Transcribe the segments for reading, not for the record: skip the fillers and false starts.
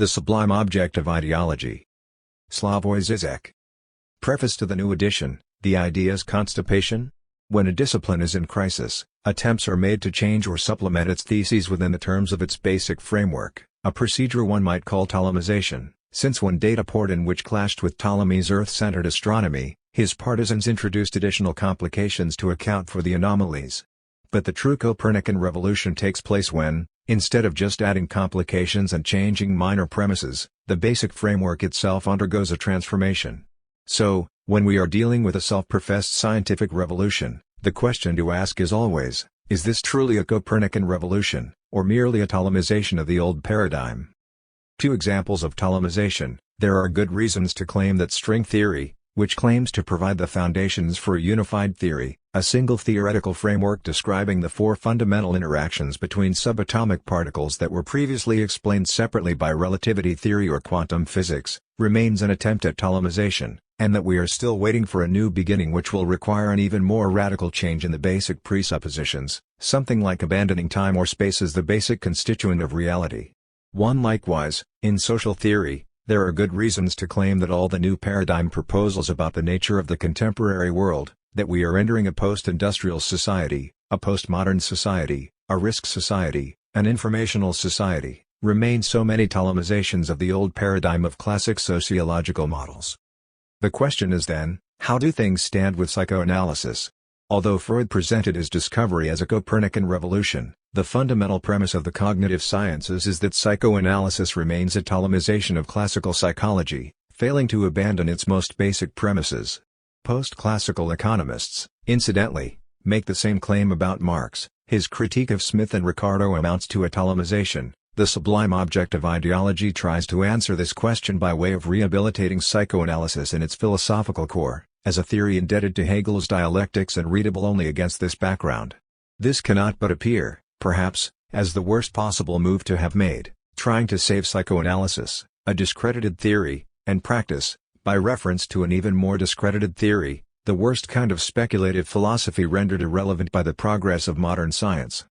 The Sublime Object of Ideology. Slavoj Žižek. Preface to the new edition. The idea's constipation? When a discipline is in crisis, attempts are made to change or supplement its theses within the terms of its basic framework, a procedure one might call Ptolemization, since when data poured in which clashed with Ptolemy's Earth-centered astronomy, his partisans introduced additional complications to account for the anomalies. But the true Copernican revolution takes place when, instead of just adding complications and changing minor premises, the basic framework itself undergoes a transformation. So, when we are dealing with a self-professed scientific revolution, the question to ask is always, is this truly a Copernican revolution, or merely a Ptolemization of the old paradigm? Two examples of Ptolemization. There are good reasons to claim that string theory, which claims to provide the foundations for a unified theory, a single theoretical framework describing the four fundamental interactions between subatomic particles that were previously explained separately by relativity theory or quantum physics, remains an attempt at Ptolemization, and that we are still waiting for a new beginning which will require an even more radical change in the basic presuppositions, something like abandoning time or space as the basic constituent of reality. One likewise, in social theory, there are good reasons to claim that all the new paradigm proposals about the nature of the contemporary world, that we are entering a post-industrial society, a postmodern society, a risk society, an informational society, remain so many Ptolemizations of the old paradigm of classic sociological models. The question is then, how do things stand with psychoanalysis? Although Freud presented his discovery as a Copernican revolution, the fundamental premise of the cognitive sciences is that psychoanalysis remains a Ptolemization of classical psychology, failing to abandon its most basic premises. Post-classical economists, incidentally, make the same claim about Marx. His critique of Smith and Ricardo amounts to a Ptolemization. The sublime object of ideology tries to answer this question by way of rehabilitating psychoanalysis in its philosophical core, as a theory indebted to Hegel's dialectics and readable only against this background. This cannot but appear, perhaps, as the worst possible move to have made, trying to save psychoanalysis, a discredited theory, and practice, by reference to an even more discredited theory, the worst kind of speculative philosophy rendered irrelevant by the progress of modern science.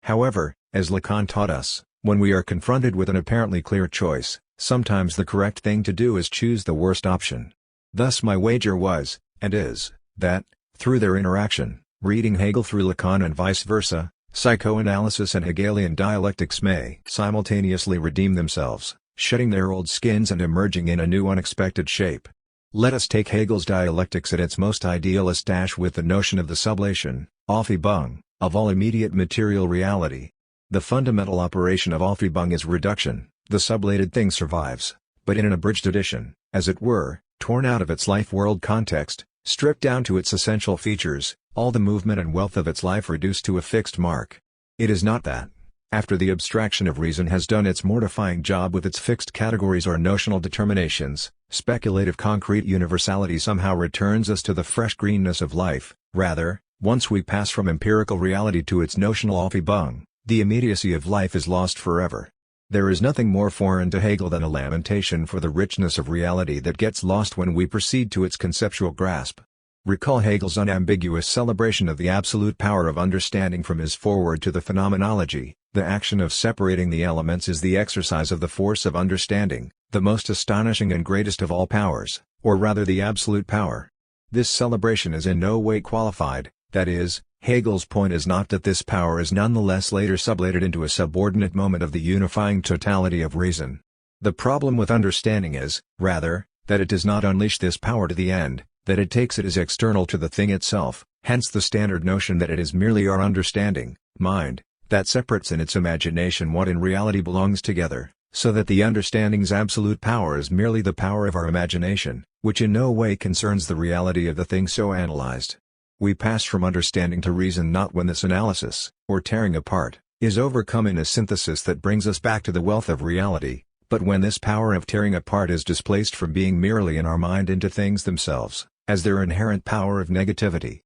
However, as Lacan taught us, when we are confronted with an apparently clear choice, sometimes the correct thing to do is choose the worst option. Thus my wager was, and is, that, through their interaction, reading Hegel through Lacan and vice versa, psychoanalysis and Hegelian dialectics may simultaneously redeem themselves, shedding their old skins and emerging in a new unexpected shape. Let us take Hegel's dialectics at its most idealist dash with the notion of the sublation, Aufhebung, of all immediate material reality. The fundamental operation of Aufhebung is reduction. The sublated thing survives, but in an abridged edition, as it were, torn out of its life-world context, stripped down to its essential features, all the movement and wealth of its life reduced to a fixed mark. It is not that, after the abstraction of reason has done its mortifying job with its fixed categories or notional determinations, speculative concrete universality somehow returns us to the fresh greenness of life. Rather, once we pass from empirical reality to its notional Aufhebung, the immediacy of life is lost forever. There is nothing more foreign to Hegel than a lamentation for the richness of reality that gets lost when we proceed to its conceptual grasp. Recall Hegel's unambiguous celebration of the absolute power of understanding from his foreword to the Phenomenology. The action of separating the elements is the exercise of the force of understanding, the most astonishing and greatest of all powers, or rather the absolute power. This celebration is in no way qualified, that is, Hegel's point is not that this power is nonetheless later sublated into a subordinate moment of the unifying totality of reason. The problem with understanding is, rather, that it does not unleash this power to the end, that it takes it as external to the thing itself, hence the standard notion that it is merely our understanding, mind, that separates in its imagination what in reality belongs together, so that the understanding's absolute power is merely the power of our imagination, which in no way concerns the reality of the thing so analyzed. We pass from understanding to reason not when this analysis, or tearing apart, is overcome in a synthesis that brings us back to the wealth of reality, but when this power of tearing apart is displaced from being merely in our mind into things themselves, as their inherent power of negativity.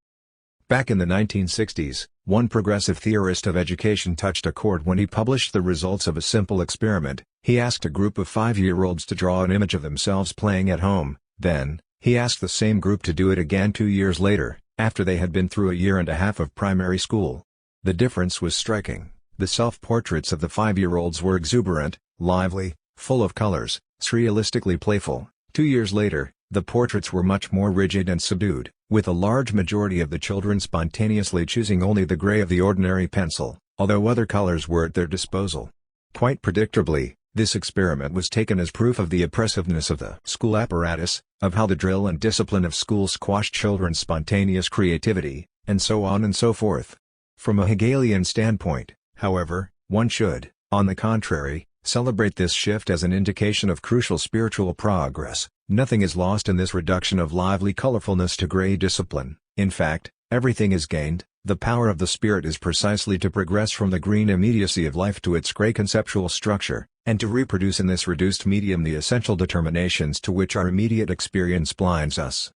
Back in the 1960s, one progressive theorist of education touched a chord when he published the results of a simple experiment. He asked a group of 5-year-olds to draw an image of themselves playing at home. Then, he asked the same group to do it again 2 years later, after they had been through a year and a half of primary school. The difference was striking. The self-portraits of the 5-year-olds were exuberant, lively, full of colors, surrealistically playful. 2 years later, the portraits were much more rigid and subdued, with a large majority of the children spontaneously choosing only the gray of the ordinary pencil, although other colors were at their disposal. Quite predictably, this experiment was taken as proof of the oppressiveness of the school apparatus, of how the drill and discipline of school squashed children's spontaneous creativity, and so on and so forth. From a Hegelian standpoint, however, one should, on the contrary, celebrate this shift as an indication of crucial spiritual progress. Nothing is lost in this reduction of lively colorfulness to gray discipline. In fact, everything is gained. The power of the Spirit is precisely to progress from the green immediacy of life to its gray conceptual structure, and to reproduce in this reduced medium the essential determinations to which our immediate experience blinds us.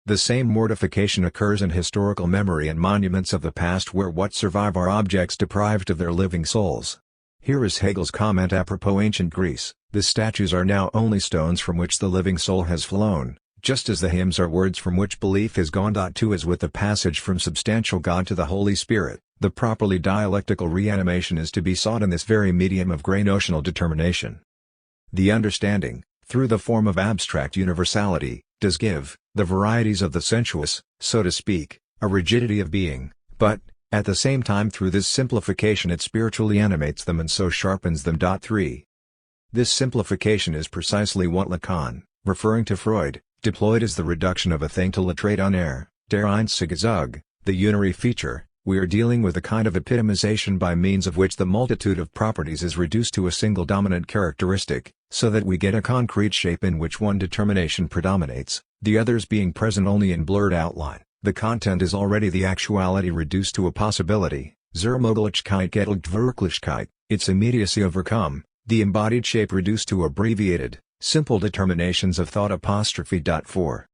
The same mortification occurs in historical memory and monuments of the past where what survive are objects deprived of their living souls. Here is Hegel's comment apropos ancient Greece: the statues are now only stones from which the living soul has flown, just as the hymns are words from which belief is gone. Too as with the passage from substantial God to the Holy Spirit, the properly dialectical reanimation is to be sought in this very medium of gray notional determination. The understanding, through the form of abstract universality, does give the varieties of the sensuous, so to speak, a rigidity of being, but, at the same time through this simplification it spiritually animates them and so sharpens them. 3. This simplification is precisely what Lacan, referring to Freud, deployed as the reduction of a thing to le trait en air, der einzige Zug, the unary feature. We are dealing with a kind of epitomization by means of which the multitude of properties is reduced to a single dominant characteristic, so that we get a concrete shape in which one determination predominates, the others being present only in blurred outline. The content is already the actuality reduced to a possibility, zur Möglichkeit gedrückt Wirklichkeit, its immediacy overcome, the embodied shape reduced to abbreviated, simple determinations of thought. 4.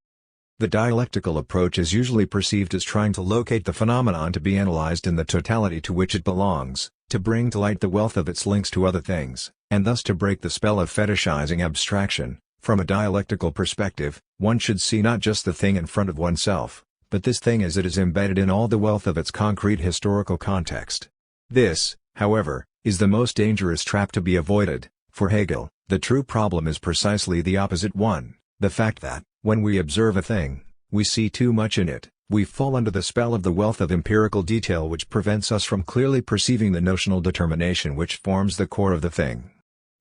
The dialectical approach is usually perceived as trying to locate the phenomenon to be analyzed in the totality to which it belongs, to bring to light the wealth of its links to other things, and thus to break the spell of fetishizing abstraction. From a dialectical perspective, one should see not just the thing in front of oneself, but this thing as it is embedded in all the wealth of its concrete historical context. This, however, is the most dangerous trap to be avoided. For Hegel, the true problem is precisely the opposite one, the fact that, when we observe a thing, we see too much in it, we fall under the spell of the wealth of empirical detail which prevents us from clearly perceiving the notional determination which forms the core of the thing.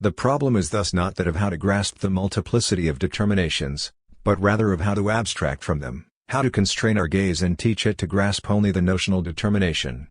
The problem is thus not that of how to grasp the multiplicity of determinations, but rather of how to abstract from them, how to constrain our gaze and teach it to grasp only the notional determination.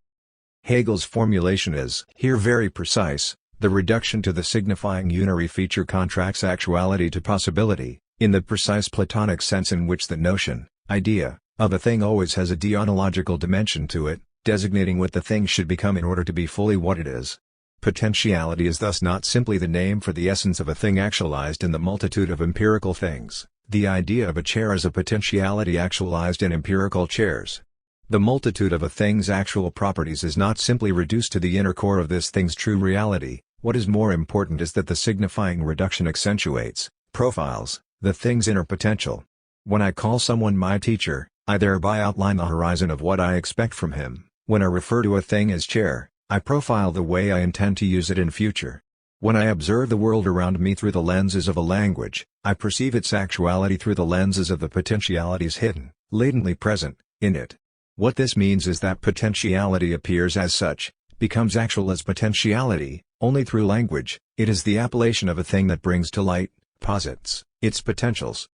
Hegel's formulation is here very precise. The reduction to the signifying unary feature contracts actuality to possibility, in the precise Platonic sense in which the notion, idea, of a thing always has a deontological dimension to it, designating what the thing should become in order to be fully what it is. Potentiality is thus not simply the name for the essence of a thing actualized in the multitude of empirical things. The idea of a chair is a potentiality actualized in empirical chairs. The multitude of a thing's actual properties is not simply reduced to the inner core of this thing's true reality. What is more important is that the signifying reduction accentuates, profiles, the thing's inner potential. When I call someone my teacher, I thereby outline the horizon of what I expect from him. When I refer to a thing as chair, I profile the way I intend to use it in future. When I observe the world around me through the lenses of a language, I perceive its actuality through the lenses of the potentialities hidden, latently present, in it. What this means is that potentiality appears as such, becomes actual as potentiality, only through language. It is the appellation of a thing that brings to light, posits, its potentials.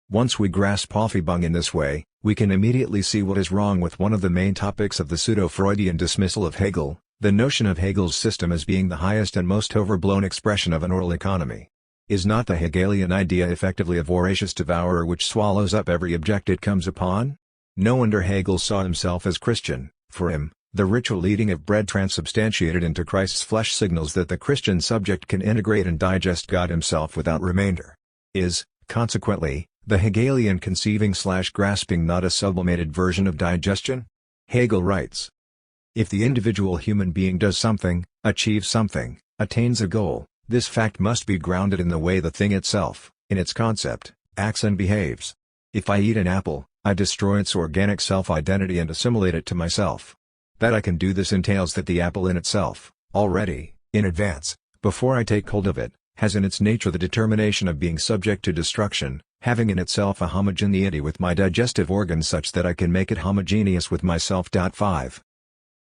Once we grasp Aufhebung in this way, we can immediately see what is wrong with one of the main topics of the pseudo-Freudian dismissal of Hegel, the notion of Hegel's system as being the highest and most overblown expression of an oral economy. Is not the Hegelian idea effectively a voracious devourer which swallows up every object it comes upon? No wonder Hegel saw himself as Christian. For him, the ritual eating of bread transubstantiated into Christ's flesh signals that the Christian subject can integrate and digest God himself without remainder. Is, consequently, the Hegelian conceiving/grasping not a sublimated version of digestion? Hegel writes, if the individual human being does something, achieves something, attains a goal, this fact must be grounded in the way the thing itself, in its concept, acts and behaves. If I eat an apple, I destroy its organic self-identity and assimilate it to myself. That I can do this entails that the apple in itself, already, in advance, before I take hold of it, has in its nature the determination of being subject to destruction, having in itself a homogeneity with my digestive organs such that I can make it homogeneous with myself. 5.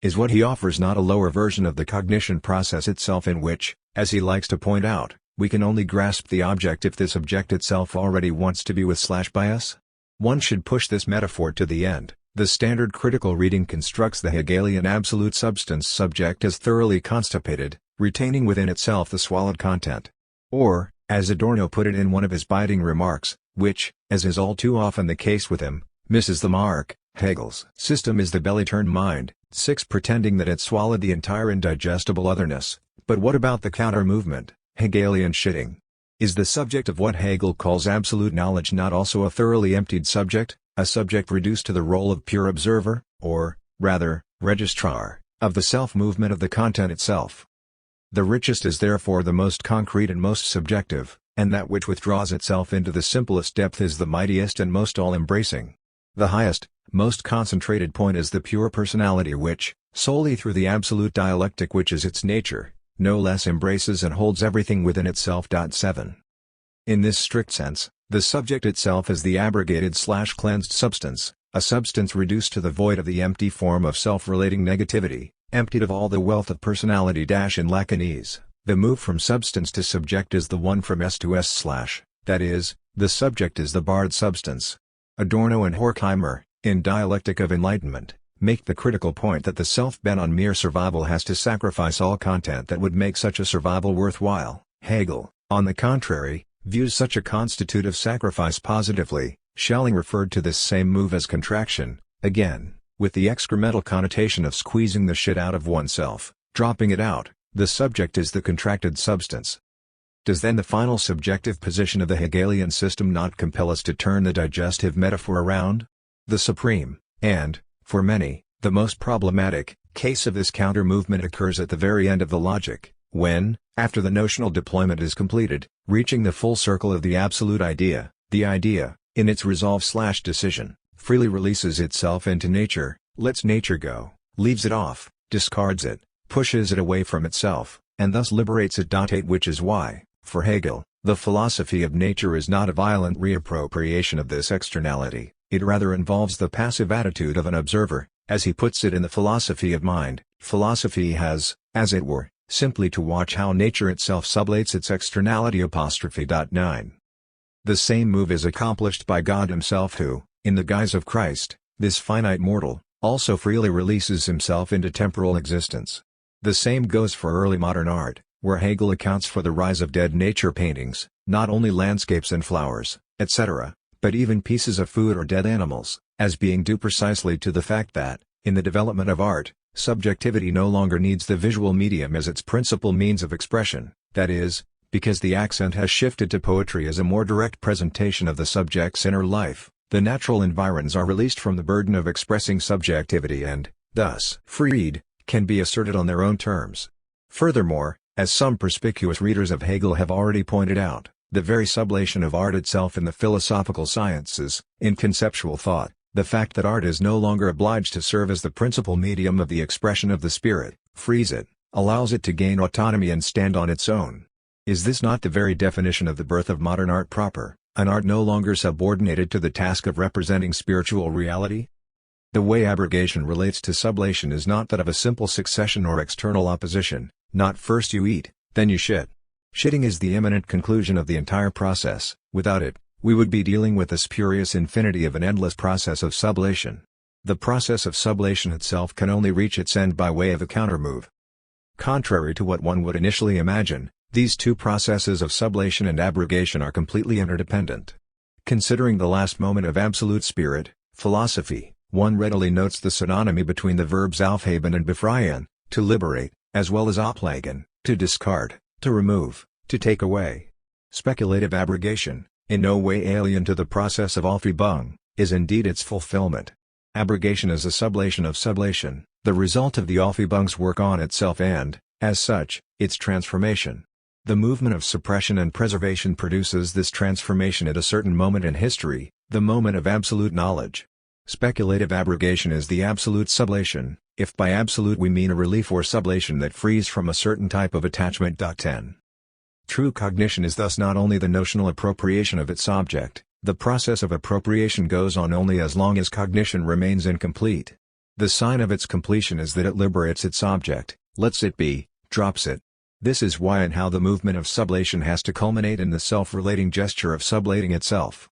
Is what he offers not a lower version of the cognition process itself, in which, as he likes to point out, we can only grasp the object if this object itself already wants to be with/by us? One should push this metaphor to the end. The standard critical reading constructs the Hegelian absolute substance subject as thoroughly constipated, retaining within itself the swallowed content. Or, as Adorno put it in one of his biting remarks, which, as is all too often the case with him, misses the mark, Hegel's system is the belly-turned mind, 6 pretending that it swallowed the entire indigestible otherness. But what about the counter-movement, Hegelian shitting? Is the subject of what Hegel calls absolute knowledge not also a thoroughly emptied subject, a subject reduced to the role of pure observer, or, rather, registrar, of the self-movement of the content itself? The richest is therefore the most concrete and most subjective, and that which withdraws itself into the simplest depth is the mightiest and most all-embracing. The highest, most concentrated point is the pure personality which, solely through the absolute dialectic which is its nature, no less embraces and holds everything within itself. 7. In this strict sense, the subject itself is the abrogated/cleansed substance, a substance reduced to the void of the empty form of self-relating negativity, emptied of all the wealth of personality. In Lacanese, the move from substance to subject is the one from S to S/, that is, the subject is the barred substance. Adorno and Horkheimer, in Dialectic of Enlightenment, make the critical point that the self bent on mere survival has to sacrifice all content that would make such a survival worthwhile. Hegel, on the contrary, views such a constitutive sacrifice positively. Schelling referred to this same move as contraction, again, with the excremental connotation of squeezing the shit out of oneself, dropping it out. The subject is the contracted substance. Does then the final subjective position of the Hegelian system not compel us to turn the digestive metaphor around? The supreme, and, for many, the most problematic, case of this counter-movement occurs at the very end of the logic, when, after the notional deployment is completed, reaching the full circle of the absolute idea, the idea, in its resolve/decision, freely releases itself into nature, lets nature go, leaves it off, discards it, pushes it away from itself, and thus liberates it. 8 Which is why, for Hegel, the philosophy of nature is not a violent reappropriation of this externality, it rather involves the passive attitude of an observer, as he puts it in the philosophy of mind. Philosophy has, as it were, simply to watch how nature itself sublates its externality. 9. The same move is accomplished by God himself who, in the guise of Christ, this finite mortal, also freely releases himself into temporal existence. The same goes for early modern art, where Hegel accounts for the rise of dead nature paintings, not only landscapes and flowers, etc., but even pieces of food or dead animals, as being due precisely to the fact that, in the development of art, subjectivity no longer needs the visual medium as its principal means of expression, that is, because the accent has shifted to poetry as a more direct presentation of the subject's inner life, the natural environs are released from the burden of expressing subjectivity and, thus freed, can be asserted on their own terms. Furthermore, as some perspicuous readers of Hegel have already pointed out, the very sublation of art itself in the philosophical sciences, in conceptual thought, the fact that art is no longer obliged to serve as the principal medium of the expression of the spirit, frees it, allows it to gain autonomy and stand on its own. Is this not the very definition of the birth of modern art proper, an art no longer subordinated to the task of representing spiritual reality? The way abrogation relates to sublation is not that of a simple succession or external opposition, not first you eat, then you shit. Shitting is the imminent conclusion of the entire process. Without it, we would be dealing with the spurious infinity of an endless process of sublation. The process of sublation itself can only reach its end by way of a countermove. Contrary to what one would initially imagine, these two processes of sublation and abrogation are completely interdependent. Considering the last moment of absolute spirit, philosophy, one readily notes the synonymy between the verbs aufheben and befreien, to liberate, as well as ablegen, to discard, to remove, to take away. Speculative abrogation, in no way alien to the process of Aufhebung, is indeed its fulfillment. Abrogation is a sublation of sublation, the result of the Aufhebung's work on itself and, as such, its transformation. The movement of suppression and preservation produces this transformation at a certain moment in history, the moment of absolute knowledge. Speculative abrogation is the absolute sublation, if by absolute we mean a relief or sublation that frees from a certain type of attachment. 10. True cognition is thus not only the notional appropriation of its object, the process of appropriation goes on only as long as cognition remains incomplete. The sign of its completion is that it liberates its object, lets it be, drops it. This is why and how the movement of sublation has to culminate in the self-relating gesture of sublating itself.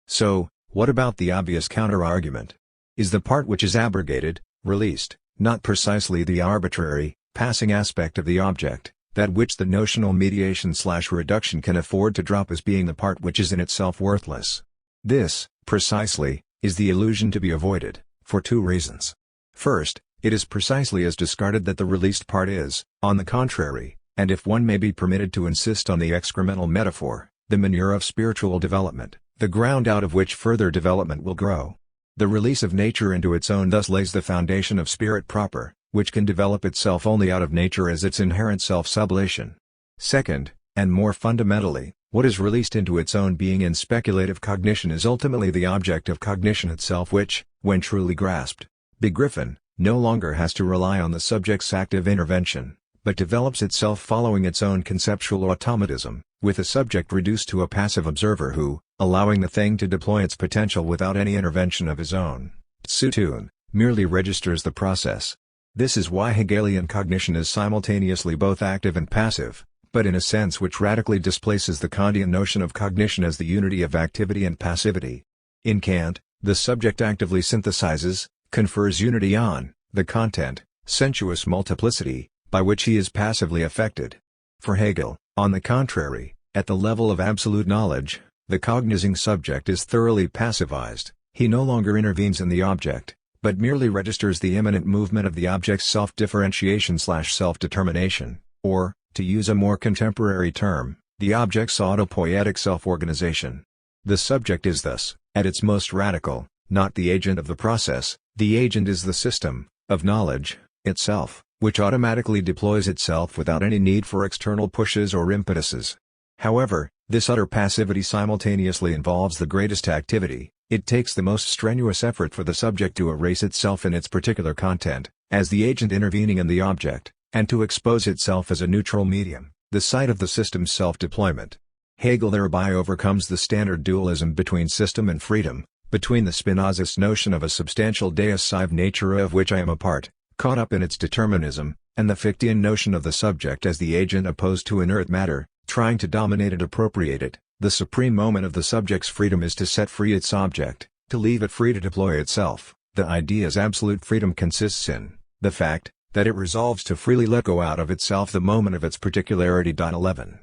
So, what about the obvious counter-argument? Is the part which is abrogated, released, not precisely the arbitrary, passing aspect of the object, that which the notional mediation/reduction can afford to drop as being the part which is in itself worthless? This, precisely, is the illusion to be avoided, for two reasons. First, it is precisely as discarded that the released part is, on the contrary, and if one may be permitted to insist on the excremental metaphor, the manure of spiritual development, the ground out of which further development will grow. The release of nature into its own thus lays the foundation of spirit proper, which can develop itself only out of nature as its inherent self-sublation. Second, and more fundamentally, what is released into its own being in speculative cognition is ultimately the object of cognition itself which, when truly grasped, begriffen, no longer has to rely on the subject's active intervention, but develops itself following its own conceptual automatism, with the subject reduced to a passive observer who, allowing the thing to deploy its potential without any intervention of his own, Tsutun, merely registers the process. This is why Hegelian cognition is simultaneously both active and passive, but in a sense which radically displaces the Kantian notion of cognition as the unity of activity and passivity. In Kant, the subject actively synthesizes, confers unity on, the content, sensuous multiplicity, by which he is passively affected. For Hegel, on the contrary, at the level of absolute knowledge, the cognizing subject is thoroughly passivized, he no longer intervenes in the object, but merely registers the immanent movement of the object's self-differentiation/self-determination, or, to use a more contemporary term, the object's autopoietic self-organization. The subject is thus, at its most radical, not the agent of the process, the agent is the system, of knowledge, itself, which automatically deploys itself without any need for external pushes or impetuses. However, this utter passivity simultaneously involves the greatest activity. It takes the most strenuous effort for the subject to erase itself in its particular content, as the agent intervening in the object, and to expose itself as a neutral medium, the site of the system's self-deployment. Hegel thereby overcomes the standard dualism between system and freedom, between the Spinozist notion of a substantial deus sive natura of which I am a part, caught up in its determinism, and the Fichtean notion of the subject as the agent opposed to inert matter, trying to dominate and appropriate it. The supreme moment of the subject's freedom is to set free its object, to leave it free to deploy itself. The idea's absolute freedom consists in the fact that it resolves to freely let go out of itself the moment of its particularity. 11.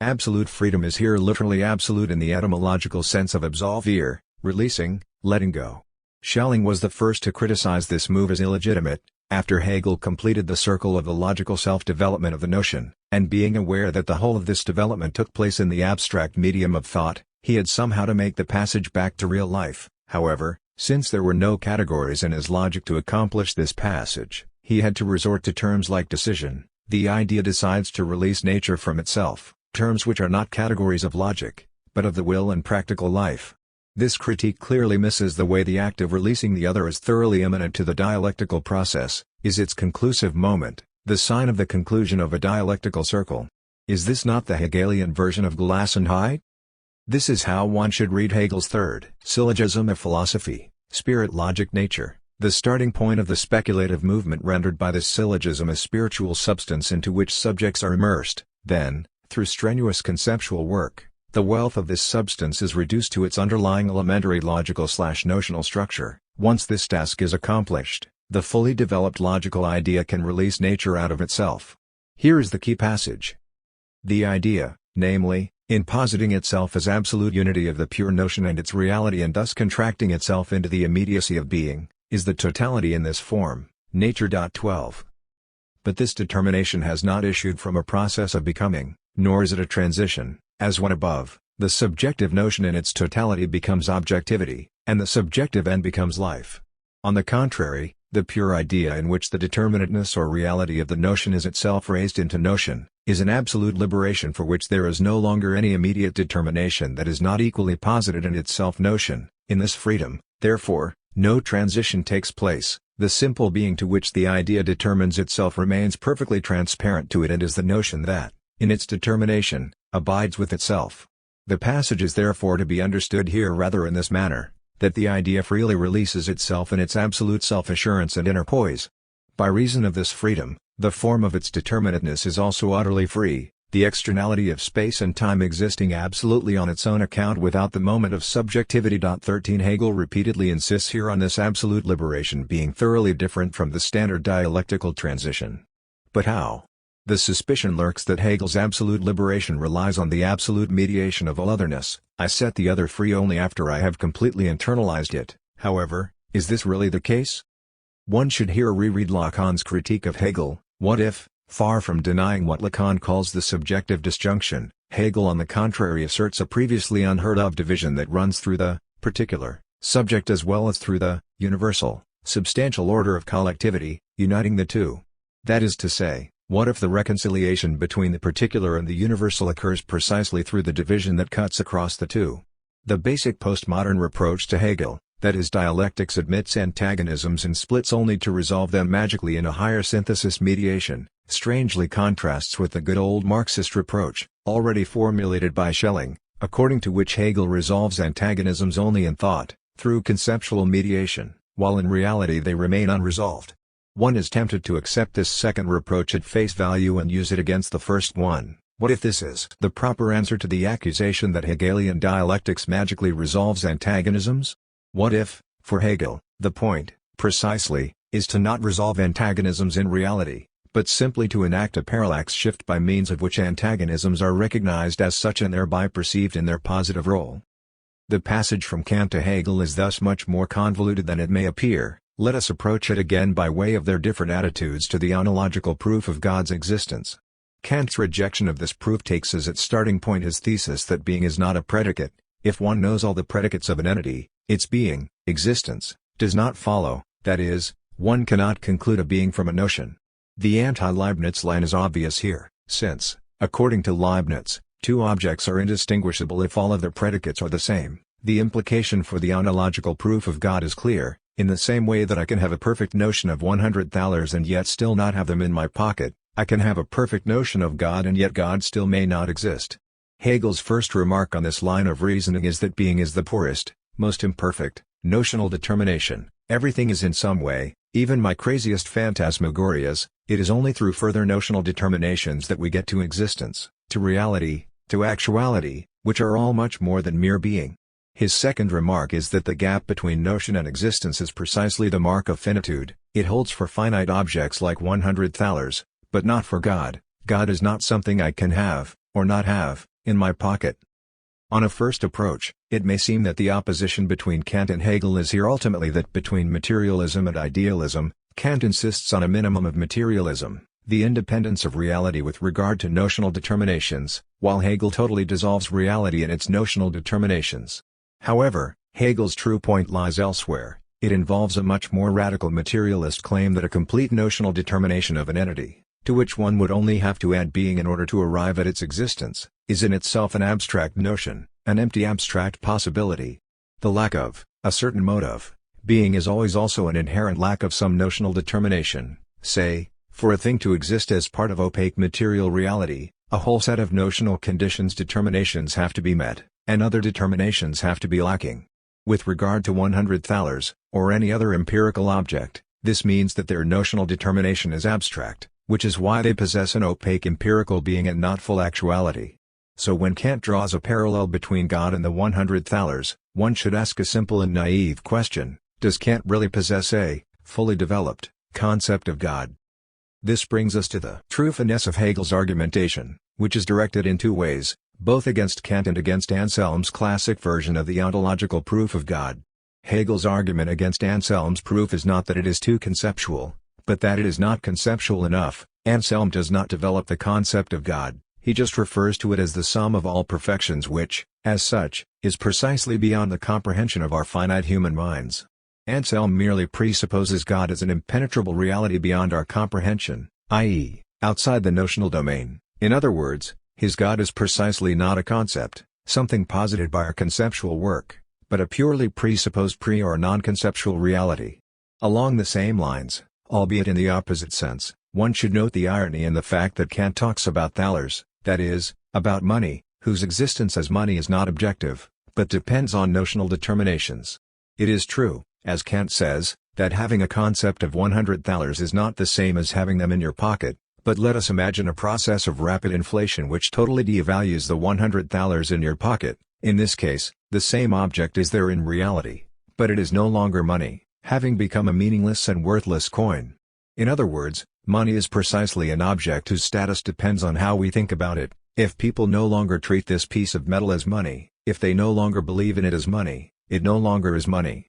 Absolute freedom is here literally absolute in the etymological sense of absolvere, releasing, letting go. Schelling was the first to criticize this move as illegitimate, after Hegel completed the circle of the logical self-development of the notion, and being aware that the whole of this development took place in the abstract medium of thought, he had somehow to make the passage back to real life. However, since there were no categories in his logic to accomplish this passage, he had to resort to terms like decision. The idea decides to release nature from itself, terms which are not categories of logic, but of the will and practical life. This critique clearly misses the way the act of releasing the other is thoroughly immanent to the dialectical process, is its conclusive moment, the sign of the conclusion of a dialectical circle. Is this not the Hegelian version of Gelassenheit? This is how one should read Hegel's third syllogism of philosophy, spirit logic nature. The starting point of the speculative movement rendered by this syllogism is spiritual substance into which subjects are immersed, then, through strenuous conceptual work, the wealth of this substance is reduced to its underlying elementary logical/notional structure. Once this task is accomplished, the fully developed logical idea can release nature out of itself. Here is the key passage. The idea, namely, in positing itself as absolute unity of the pure notion and its reality and thus contracting itself into the immediacy of being, is the totality in this form, nature. 12. But this determination has not issued from a process of becoming, nor is it a transition. As one above, the subjective notion in its totality becomes objectivity, and the subjective end becomes life. On the contrary, the pure idea in which the determinateness or reality of the notion is itself raised into notion, is an absolute liberation for which there is no longer any immediate determination that is not equally posited in its self-notion. In this freedom, therefore, no transition takes place, the simple being to which the idea determines itself remains perfectly transparent to it and is the notion that, in its determination, abides with itself. The passage is therefore to be understood here rather in this manner, that the idea freely releases itself in its absolute self-assurance and inner poise. By reason of this freedom, the form of its determinateness is also utterly free, the externality of space and time existing absolutely on its own account without the moment of subjectivity. 13 Hegel repeatedly insists here on this absolute liberation being thoroughly different from the standard dialectical transition. But how? The suspicion lurks that Hegel's absolute liberation relies on the absolute mediation of all otherness. I set the other free only after I have completely internalized it. However, is this really the case? One should here reread Lacan's critique of Hegel. What if, far from denying what Lacan calls the subjective disjunction, Hegel on the contrary asserts a previously unheard of division that runs through the particular subject as well as through the universal, substantial order of collectivity, uniting the two? That is to say, what if the reconciliation between the particular and the universal occurs precisely through the division that cuts across the two? The basic postmodern reproach to Hegel, that his dialectics admits antagonisms and splits only to resolve them magically in a higher synthesis mediation, strangely contrasts with the good old Marxist reproach, already formulated by Schelling, according to which Hegel resolves antagonisms only in thought, through conceptual mediation, while in reality they remain unresolved. One is tempted to accept this second reproach at face value and use it against the first one. What if this is the proper answer to the accusation that Hegelian dialectics magically resolves antagonisms? What if, for Hegel, the point, precisely, is to not resolve antagonisms in reality, but simply to enact a parallax shift by means of which antagonisms are recognized as such and thereby perceived in their positive role? The passage from Kant to Hegel is thus much more convoluted than it may appear. Let us approach it again by way of their different attitudes to the ontological proof of God's existence. Kant's rejection of this proof takes as its starting point his thesis that being is not a predicate. If one knows all the predicates of an entity, its being, existence, does not follow, that is, one cannot conclude a being from a notion. The anti-Leibniz line is obvious here, since, according to Leibniz, two objects are indistinguishable if all of their predicates are the same. The implication for the ontological proof of God is clear. In the same way that I can have a perfect notion of 100,000 and yet still not have them in my pocket, I can have a perfect notion of God and yet God still may not exist. Hegel's first remark on this line of reasoning is that being is the poorest, most imperfect, notional determination. Everything is in some way, even my craziest phantasmagorias. It is only through further notional determinations that we get to existence, to reality, to actuality, which are all much more than mere being. His second remark is that the gap between notion and existence is precisely the mark of finitude. It holds for finite objects like 100,000, but not for God. God is not something I can have, or not have, in my pocket. On a first approach, it may seem that the opposition between Kant and Hegel is here ultimately that between materialism and idealism. Kant insists on a minimum of materialism, the independence of reality with regard to notional determinations, while Hegel totally dissolves reality in its notional determinations. However, Hegel's true point lies elsewhere. It involves a much more radical materialist claim that a complete notional determination of an entity, to which one would only have to add being in order to arrive at its existence, is in itself an abstract notion, an empty abstract possibility. The lack of a certain mode of being is always also an inherent lack of some notional determination. Say, for a thing to exist as part of opaque material reality, a whole set of notional conditions determinations have to be met, and other determinations have to be lacking. With regard to 100,000, or any other empirical object, this means that their notional determination is abstract, which is why they possess an opaque empirical being and not full actuality. So when Kant draws a parallel between God and the 100,000, one should ask a simple and naive question: does Kant really possess a fully developed concept of God? This brings us to the true finesse of Hegel's argumentation, which is directed in two ways, both against Kant and against Anselm's classic version of the ontological proof of God. Hegel's argument against Anselm's proof is not that it is too conceptual, but that it is not conceptual enough. Anselm does not develop the concept of God, he just refers to it as the sum of all perfections which, as such, is precisely beyond the comprehension of our finite human minds. Anselm merely presupposes God as an impenetrable reality beyond our comprehension, i.e., outside the notional domain. In other words, his God is precisely not a concept, something posited by our conceptual work, but a purely presupposed or non-conceptual reality. Along the same lines, albeit in the opposite sense, one should note the irony in the fact that Kant talks about thalers, that is, about money, whose existence as money is not objective, but depends on notional determinations. It is true, as Kant says, that having a concept of $100 is not the same as having them in your pocket, but let us imagine a process of rapid inflation which totally devalues the $100 in your pocket. In this case, the same object is there in reality, but it is no longer money, having become a meaningless and worthless coin. In other words, money is precisely an object whose status depends on how we think about it. If people no longer treat this piece of metal as money, if they no longer believe in it as money, it no longer is money.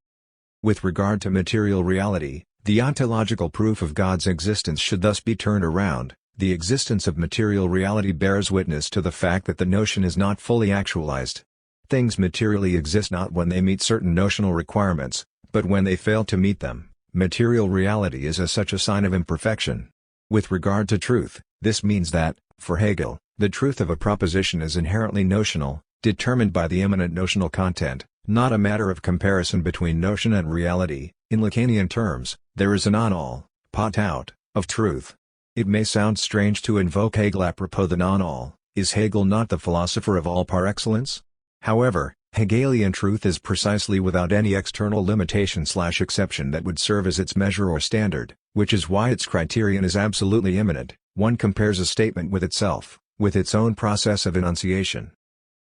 With regard to material reality, the ontological proof of God's existence should thus be turned around. The existence of material reality bears witness to the fact that the notion is not fully actualized. Things materially exist not when they meet certain notional requirements, but when they fail to meet them. Material reality is as such a sign of imperfection. With regard to truth, this means that, for Hegel, the truth of a proposition is inherently notional, determined by the immanent notional content, not a matter of comparison between notion and reality. In Lacanian terms, there is a non-all, pot out, of truth. It may sound strange to invoke Hegel apropos the non-all. Is Hegel not the philosopher of all par excellence? However, Hegelian truth is precisely without any external limitation/exception that would serve as its measure or standard, which is why its criterion is absolutely immanent. One compares a statement with itself, with its own process of enunciation.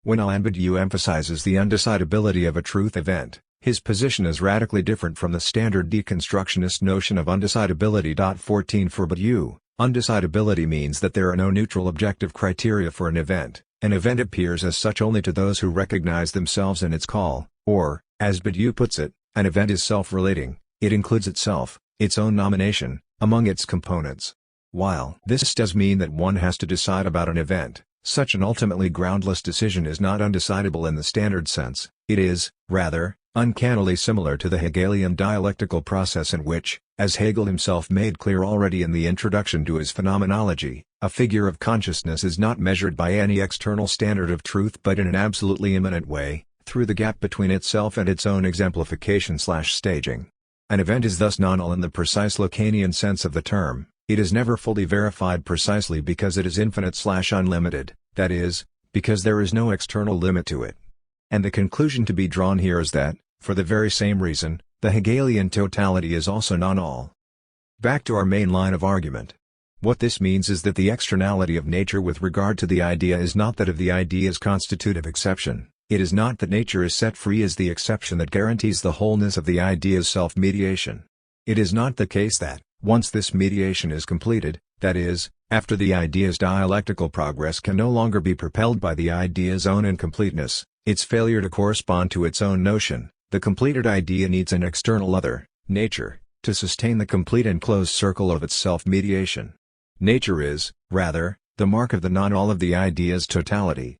When Alain Badiou emphasizes the undecidability of a truth event, his position is radically different from the standard deconstructionist notion of undecidability. 14 For Badiou, undecidability means that there are no neutral objective criteria for an event. An event appears as such only to those who recognize themselves in its call, or, as Badiou puts it, an event is self-relating, it includes itself, its own nomination, among its components. While this does mean that one has to decide about an event, such an ultimately groundless decision is not undecidable in the standard sense. It is, rather, uncannily similar to the Hegelian dialectical process in which, as Hegel himself made clear already in the introduction to his Phenomenology, a figure of consciousness is not measured by any external standard of truth but in an absolutely immanent way, through the gap between itself and its own exemplification/staging. An event is thus non-all in the precise Lacanian sense of the term. It is never fully verified precisely because it is infinite/unlimited, that is, because there is no external limit to it. And the conclusion to be drawn here is that, for the very same reason, the Hegelian totality is also non-all. Back to our main line of argument. What this means is that the externality of nature with regard to the idea is not that of the idea's constitutive exception. It is not that nature is set free as the exception that guarantees the wholeness of the idea's self-mediation. It is not the case that, once this mediation is completed, that is, after the idea's dialectical progress can no longer be propelled by the idea's own incompleteness, its failure to correspond to its own notion, the completed idea needs an external other, nature, to sustain the complete and closed circle of its self-mediation. Nature is, rather, the mark of the non-all of the idea's totality.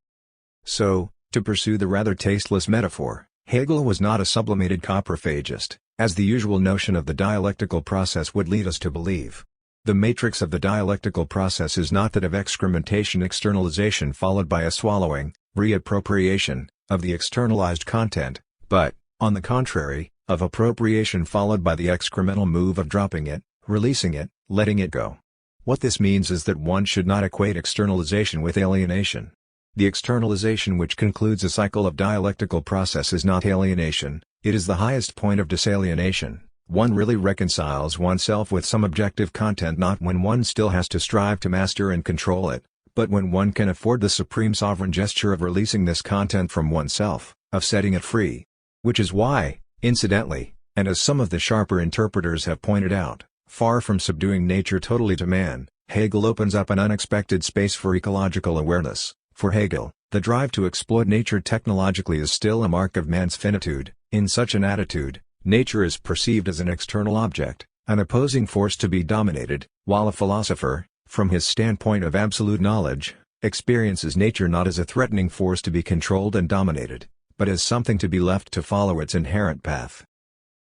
So, to pursue the rather tasteless metaphor, Hegel was not a sublimated coprophagist, as the usual notion of the dialectical process would lead us to believe. The matrix of the dialectical process is not that of excrementation-externalization followed by a swallowing, reappropriation, of the externalized content, but, on the contrary, of appropriation followed by the excremental move of dropping it, releasing it, letting it go. What this means is that one should not equate externalization with alienation. The externalization which concludes a cycle of dialectical process is not alienation, it is the highest point of disalienation. One really reconciles oneself with some objective content not when one still has to strive to master and control it, but when one can afford the supreme sovereign gesture of releasing this content from oneself, of setting it free. Which is why, incidentally, and as some of the sharper interpreters have pointed out, far from subduing nature totally to man, Hegel opens up an unexpected space for ecological awareness. For Hegel, the drive to exploit nature technologically is still a mark of man's finitude. In such an attitude, nature is perceived as an external object, an opposing force to be dominated, while a philosopher, from his standpoint of absolute knowledge, experiences nature not as a threatening force to be controlled and dominated, but as something to be left to follow its inherent path.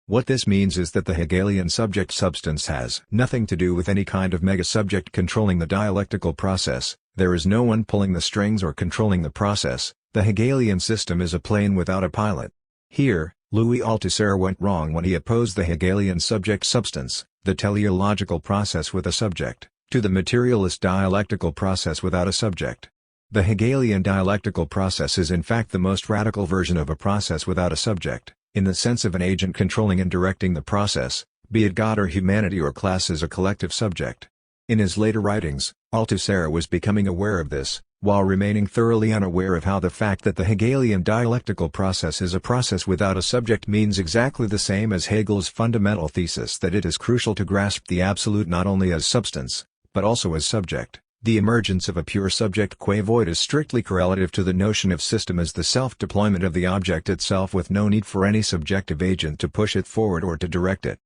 What this means is that the Hegelian subject-substance has nothing to do with any kind of mega-subject controlling the dialectical process. There is no one pulling the strings or controlling the process. The Hegelian system is a plane without a pilot. Here, Louis Althusser went wrong when he opposed the Hegelian subject-substance, the teleological process with a subject, to the materialist dialectical process without a subject. The Hegelian dialectical process is in fact the most radical version of a process without a subject, in the sense of an agent controlling and directing the process, be it God or humanity or class as a collective subject. In his later writings, Althusser was becoming aware of this, while remaining thoroughly unaware of how the fact that the Hegelian dialectical process is a process without a subject means exactly the same as Hegel's fundamental thesis that it is crucial to grasp the absolute not only as substance, but also as subject. The emergence of a pure subject qua void is strictly correlative to the notion of system as the self-deployment of the object itself with no need for any subjective agent to push it forward or to direct it.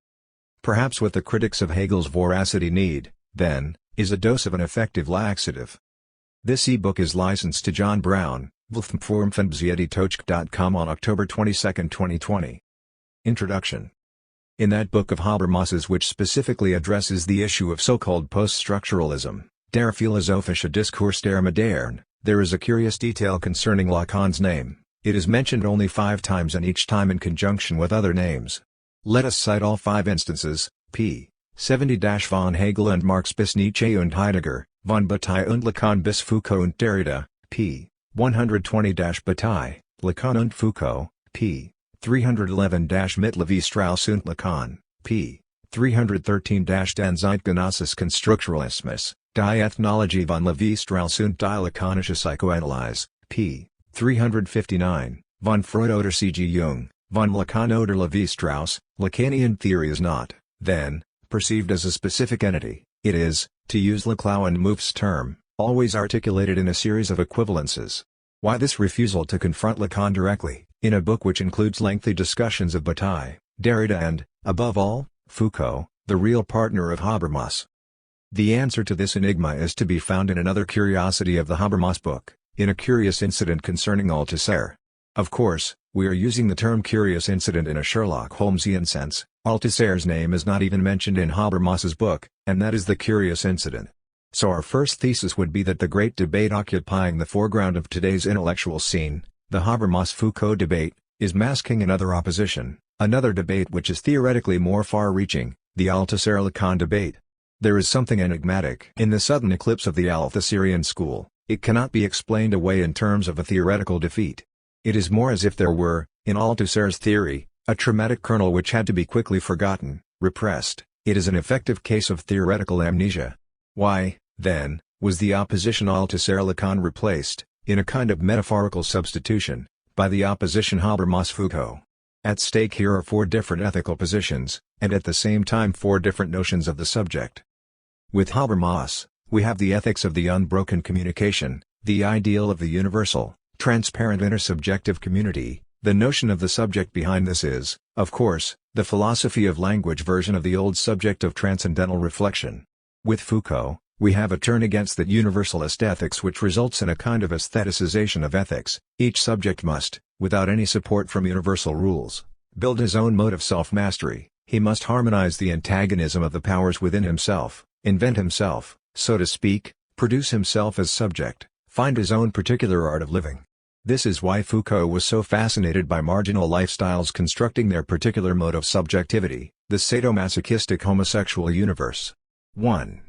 Perhaps what the critics of Hegel's voracity need, then, is a dose of an effective laxative. This ebook is licensed to John Brown, com on October 22, 2020. Introduction. In that book of Habermas's which specifically addresses the issue of so-called post-structuralism, Der philosophische Diskurs der Moderne, there is a curious detail concerning Lacan's name. It is mentioned only 5 times and each time in conjunction with other names. Let us cite all 5 instances, p. 70-von Hegel und Marx bis Nietzsche und Heidegger, von Bataille und Lacan bis Foucault und Derrida, p. 120-Bataille, Lacan und Foucault, p. 311-mit Lévi-Strauss und Lacan, p. 313-Den Zeitgenössischen Konstrukturalismus, Die Ethnologie von Lévi-Strauss und die Lacanische Psychoanalyse, p. 359, von Freud oder C.G. Jung, von Lacan oder Lévi-Strauss. Lacanian theory is not, then, perceived as a specific entity, it is, to use Laclau and Mouffe's term, always articulated in a series of equivalences. Why this refusal to confront Lacan directly, in a book which includes lengthy discussions of Bataille, Derrida and, above all, Foucault, the real partner of Habermas? The answer to this enigma is to be found in another curiosity of the Habermas book, in a curious incident concerning Althusser. Of course, we are using the term curious incident in a Sherlock Holmesian sense. Althusser's name is not even mentioned in Habermas's book, and that is the curious incident. So our first thesis would be that the great debate occupying the foreground of today's intellectual scene, the Habermas-Foucault debate, is masking another opposition, another debate which is theoretically more far-reaching, the Althusser-Lacan debate. There is something enigmatic in the sudden eclipse of the Althusserian school. It cannot be explained away in terms of a theoretical defeat. It is more as if there were, in Althusser's theory, a traumatic kernel which had to be quickly forgotten, repressed. It is an effective case of theoretical amnesia. Why, then, was the opposition Althusser-Lacan replaced, in a kind of metaphorical substitution, by the opposition Habermas-Foucault? At stake here are 4 different ethical positions, and at the same time 4 different notions of the subject. With Habermas, we have the ethics of the unbroken communication, the ideal of the universal, transparent intersubjective community. The notion of the subject behind this is, of course, the philosophy of language version of the old subject of transcendental reflection. With Foucault, we have a turn against that universalist ethics which results in a kind of aestheticization of ethics. Each subject must, without any support from universal rules, build his own mode of self-mastery. He must harmonize the antagonism of the powers within himself, invent himself, so to speak, produce himself as subject, find his own particular art of living. This is why Foucault was so fascinated by marginal lifestyles constructing their particular mode of subjectivity, the sadomasochistic homosexual universe. 1.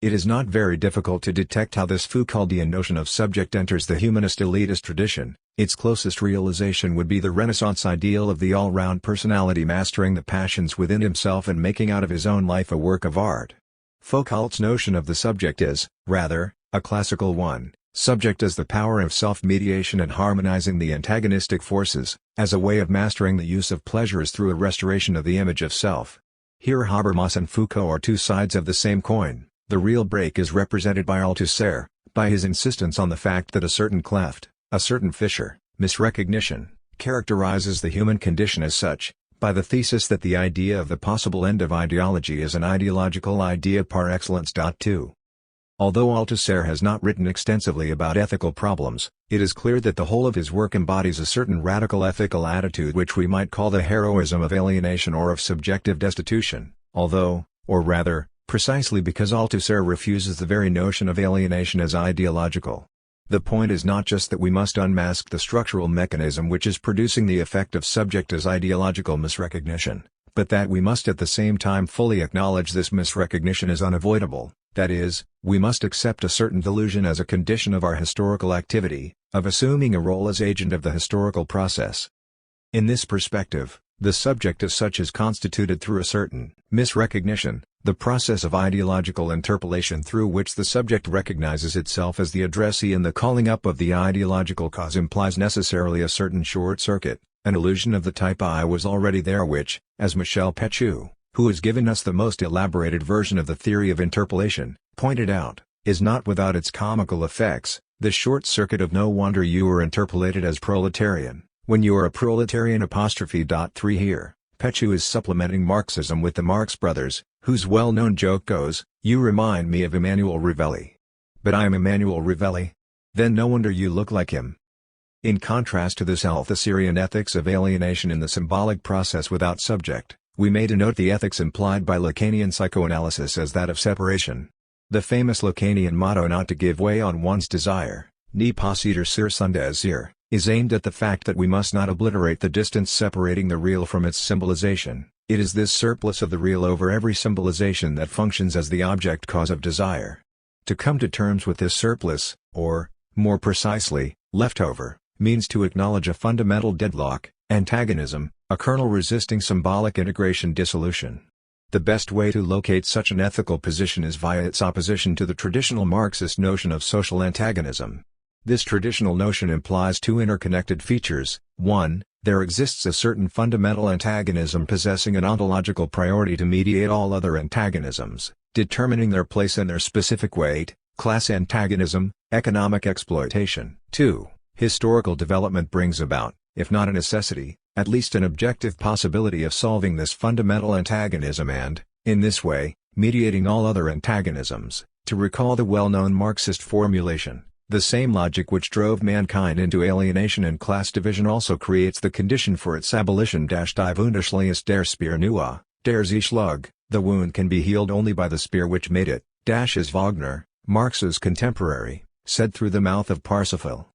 It is not very difficult to detect how this Foucauldian notion of subject enters the humanist elitist tradition. Its closest realization would be the Renaissance ideal of the all-round personality mastering the passions within himself and making out of his own life a work of art. Foucault's notion of the subject is, rather, a classical one. Subject as the power of self-mediation and harmonizing the antagonistic forces, as a way of mastering the use of pleasures through a restoration of the image of self. Here Habermas and Foucault are 2 sides of the same coin. The real break is represented by Althusser, by his insistence on the fact that a certain cleft, a certain fissure, misrecognition, characterizes the human condition as such, by the thesis that the idea of the possible end of ideology is an ideological idea par excellence. 2. Although Althusser has not written extensively about ethical problems, it is clear that the whole of his work embodies a certain radical ethical attitude which we might call the heroism of alienation or of subjective destitution, although, or rather, precisely because Althusser refuses the very notion of alienation as ideological. The point is not just that we must unmask the structural mechanism which is producing the effect of subject as ideological misrecognition, but that we must at the same time fully acknowledge this misrecognition is unavoidable, That is, we must accept a certain delusion as a condition of our historical activity, of assuming a role as agent of the historical process. In this perspective, the subject as such is constituted through a certain misrecognition, the process of ideological interpolation through which the subject recognizes itself as the addressee, and the calling up of the ideological cause implies necessarily a certain short circuit, an illusion of the type I was already there, which, as Michel Péchu, who has given us the most elaborated version of the theory of interpolation, pointed out, is not without its comical effects. The short circuit of no wonder you are interpolated as proletarian, when you are a proletarian '3 here. Péchu is supplementing Marxism with the Marx Brothers, whose well-known joke goes, "You remind me of Emmanuel Ravelli." But I am Emmanuel Ravelli? Then no wonder you look like him. In contrast to this Althusserian ethics of alienation in the symbolic process without subject, we may denote the ethics implied by Lacanian psychoanalysis as that of separation. The famous Lacanian motto not to give way on one's desire, ne posséder sur son désir, is aimed at the fact that we must not obliterate the distance separating the real from its symbolization. It is this surplus of the real over every symbolization that functions as the object cause of desire. To come to terms with this surplus, or, more precisely, leftover, means to acknowledge a fundamental deadlock, antagonism, a kernel resisting symbolic integration dissolution. The best way to locate such an ethical position is via its opposition to the traditional Marxist notion of social antagonism. This traditional notion implies two interconnected features. 1. There exists a certain fundamental antagonism possessing an ontological priority to mediate all other antagonisms, determining their place and their specific weight: class antagonism, economic exploitation. 2. Historical development brings about, if not a necessity, at least an objective possibility of solving this fundamental antagonism and, in this way, mediating all other antagonisms. To recall the well-known Marxist formulation, the same logic which drove mankind into alienation and class division also creates the condition for its abolition. Die Wunde ist der Speer nur, der sie schlug. The wound can be healed only by the spear which made it. As Wagner, Marx's contemporary, said through the mouth of Parsifal.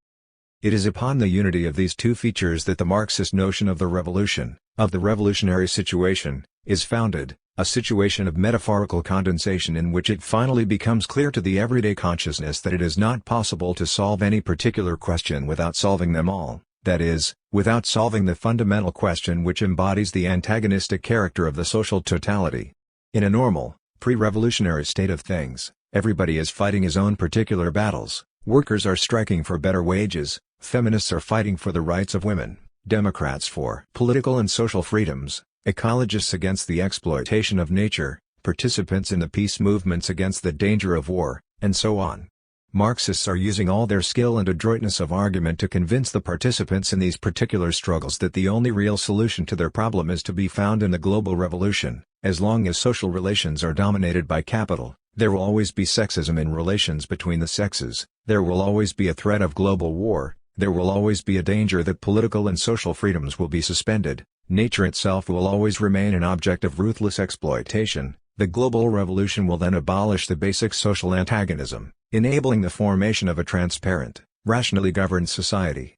It is upon the unity of these two features that the Marxist notion of the revolution, of the revolutionary situation, is founded, a situation of metaphorical condensation in which it finally becomes clear to the everyday consciousness that it is not possible to solve any particular question without solving them all, that is, without solving the fundamental question which embodies the antagonistic character of the social totality. In a normal, pre-revolutionary state of things, everybody is fighting his own particular battles. Workers are striking for better wages, feminists are fighting for the rights of women, Democrats for political and social freedoms, ecologists against the exploitation of nature, participants in the peace movements against the danger of war, and so on. Marxists are using all their skill and adroitness of argument to convince the participants in these particular struggles that the only real solution to their problem is to be found in the global revolution. As long as social relations are dominated by capital, there will always be sexism in relations between the sexes, there will always be a threat of global war, there will always be a danger that political and social freedoms will be suspended, nature itself will always remain an object of ruthless exploitation. The global revolution will then abolish the basic social antagonism, enabling the formation of a transparent, rationally governed society.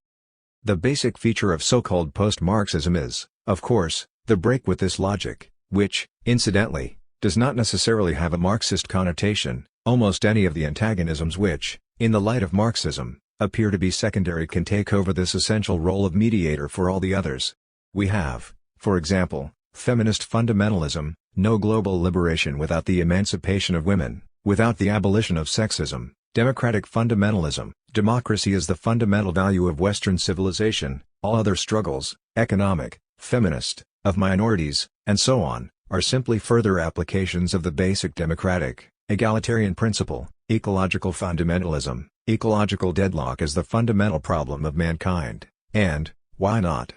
The basic feature of so-called post-Marxism is, of course, the break with this logic, which, incidentally, does not necessarily have a Marxist connotation. Almost any of the antagonisms which, in the light of Marxism, appear to be secondary can take over this essential role of mediator for all the others. We have, for example, feminist fundamentalism, no global liberation without the emancipation of women, without the abolition of sexism; democratic fundamentalism, democracy is the fundamental value of Western civilization, all other struggles, economic, feminist, of minorities, and so on, are simply further applications of the basic democratic, egalitarian principle. Ecological fundamentalism, ecological deadlock is the fundamental problem of mankind, and, why not?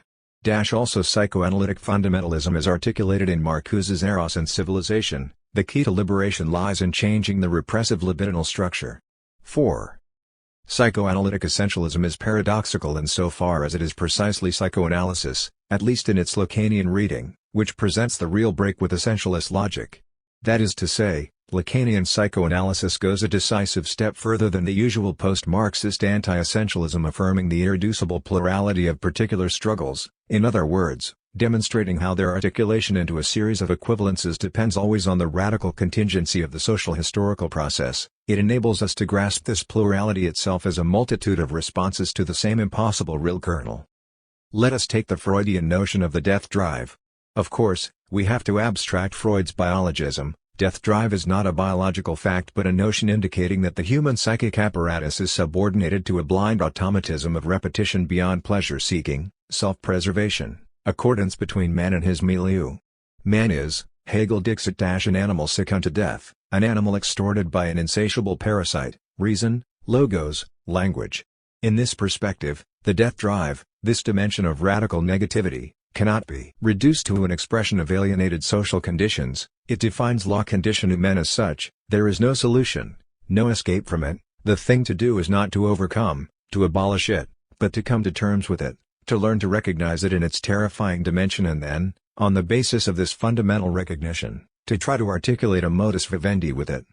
Also psychoanalytic fundamentalism is articulated in Marcuse's Eros and Civilization. The key to liberation lies in changing the repressive libidinal structure. 4. Psychoanalytic essentialism is paradoxical insofar as it is precisely psychoanalysis, at least in its Lacanian reading, which presents the real break with essentialist logic. That is to say, Lacanian psychoanalysis goes a decisive step further than the usual post-Marxist anti-essentialism affirming the irreducible plurality of particular struggles. In other words, demonstrating how their articulation into a series of equivalences depends always on the radical contingency of the social historical process. It enables us to grasp this plurality itself as a multitude of responses to the same impossible real kernel. Let us take the Freudian notion of the death drive. Of course, we have to abstract Freud's biologism. Death drive is not a biological fact but a notion indicating that the human psychic apparatus is subordinated to a blind automatism of repetition beyond pleasure-seeking, self-preservation, accordance between man and his milieu. Man is, Hegel dixit, an animal sick unto death, an animal extorted by an insatiable parasite, reason, logos, language. In this perspective, the death drive, this dimension of radical negativity, cannot be reduced to an expression of alienated social conditions. It defines la condition humaine as such. There is no solution, no escape from it. The thing to do is not to overcome, to abolish it, but to come to terms with it, to learn to recognize it in its terrifying dimension and then, on the basis of this fundamental recognition, to try to articulate a modus vivendi with it.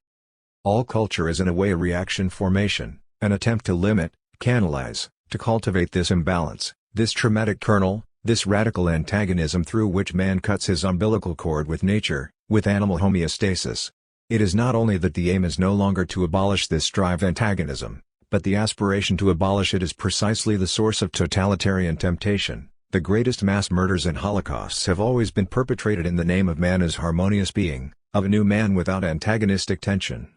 All culture is in a way a reaction formation, an attempt to limit, canalize, to cultivate this imbalance, this traumatic kernel, this radical antagonism through which man cuts his umbilical cord with nature, with animal homeostasis. It is not only that the aim is no longer to abolish this drive antagonism, but the aspiration to abolish it is precisely the source of totalitarian temptation. The greatest mass murders and holocausts have always been perpetrated in the name of man as harmonious being, of a new man without antagonistic tension.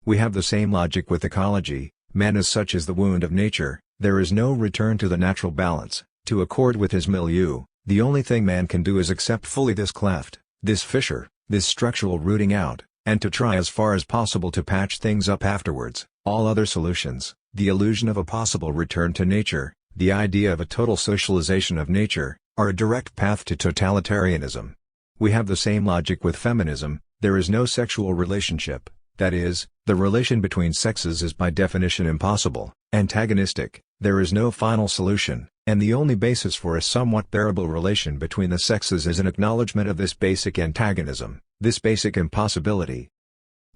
We have the same logic with ecology. Man as such is the wound of nature. There is no return to the natural balance, to accord with his milieu. The only thing man can do is accept fully this cleft, this fissure, this structural rooting out, and to try as far as possible to patch things up afterwards. All other solutions, the illusion of a possible return to nature, the idea of a total socialization of nature, are a direct path to totalitarianism. We have the same logic with feminism. There is no sexual relationship, that is, the relation between sexes is by definition impossible, antagonistic. There is no final solution, and the only basis for a somewhat bearable relation between the sexes is an acknowledgement of this basic antagonism, this basic impossibility.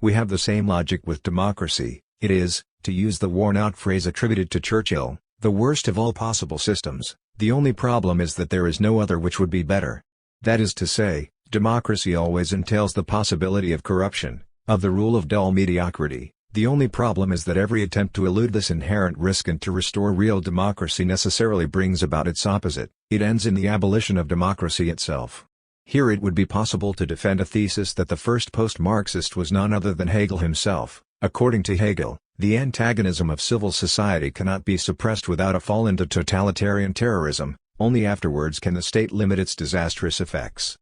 We have the same logic with democracy. It is, to use the worn-out phrase attributed to Churchill, the worst of all possible systems. The only problem is that there is no other which would be better. That is to say, democracy always entails the possibility of corruption, of the rule of dull mediocrity. The only problem is that every attempt to elude this inherent risk and to restore real democracy necessarily brings about its opposite. It ends in the abolition of democracy itself. Here it would be possible to defend a thesis that the first post-Marxist was none other than Hegel himself. According to Hegel, the antagonism of civil society cannot be suppressed without a fall into totalitarian terrorism. Only afterwards can the state limit its disastrous effects.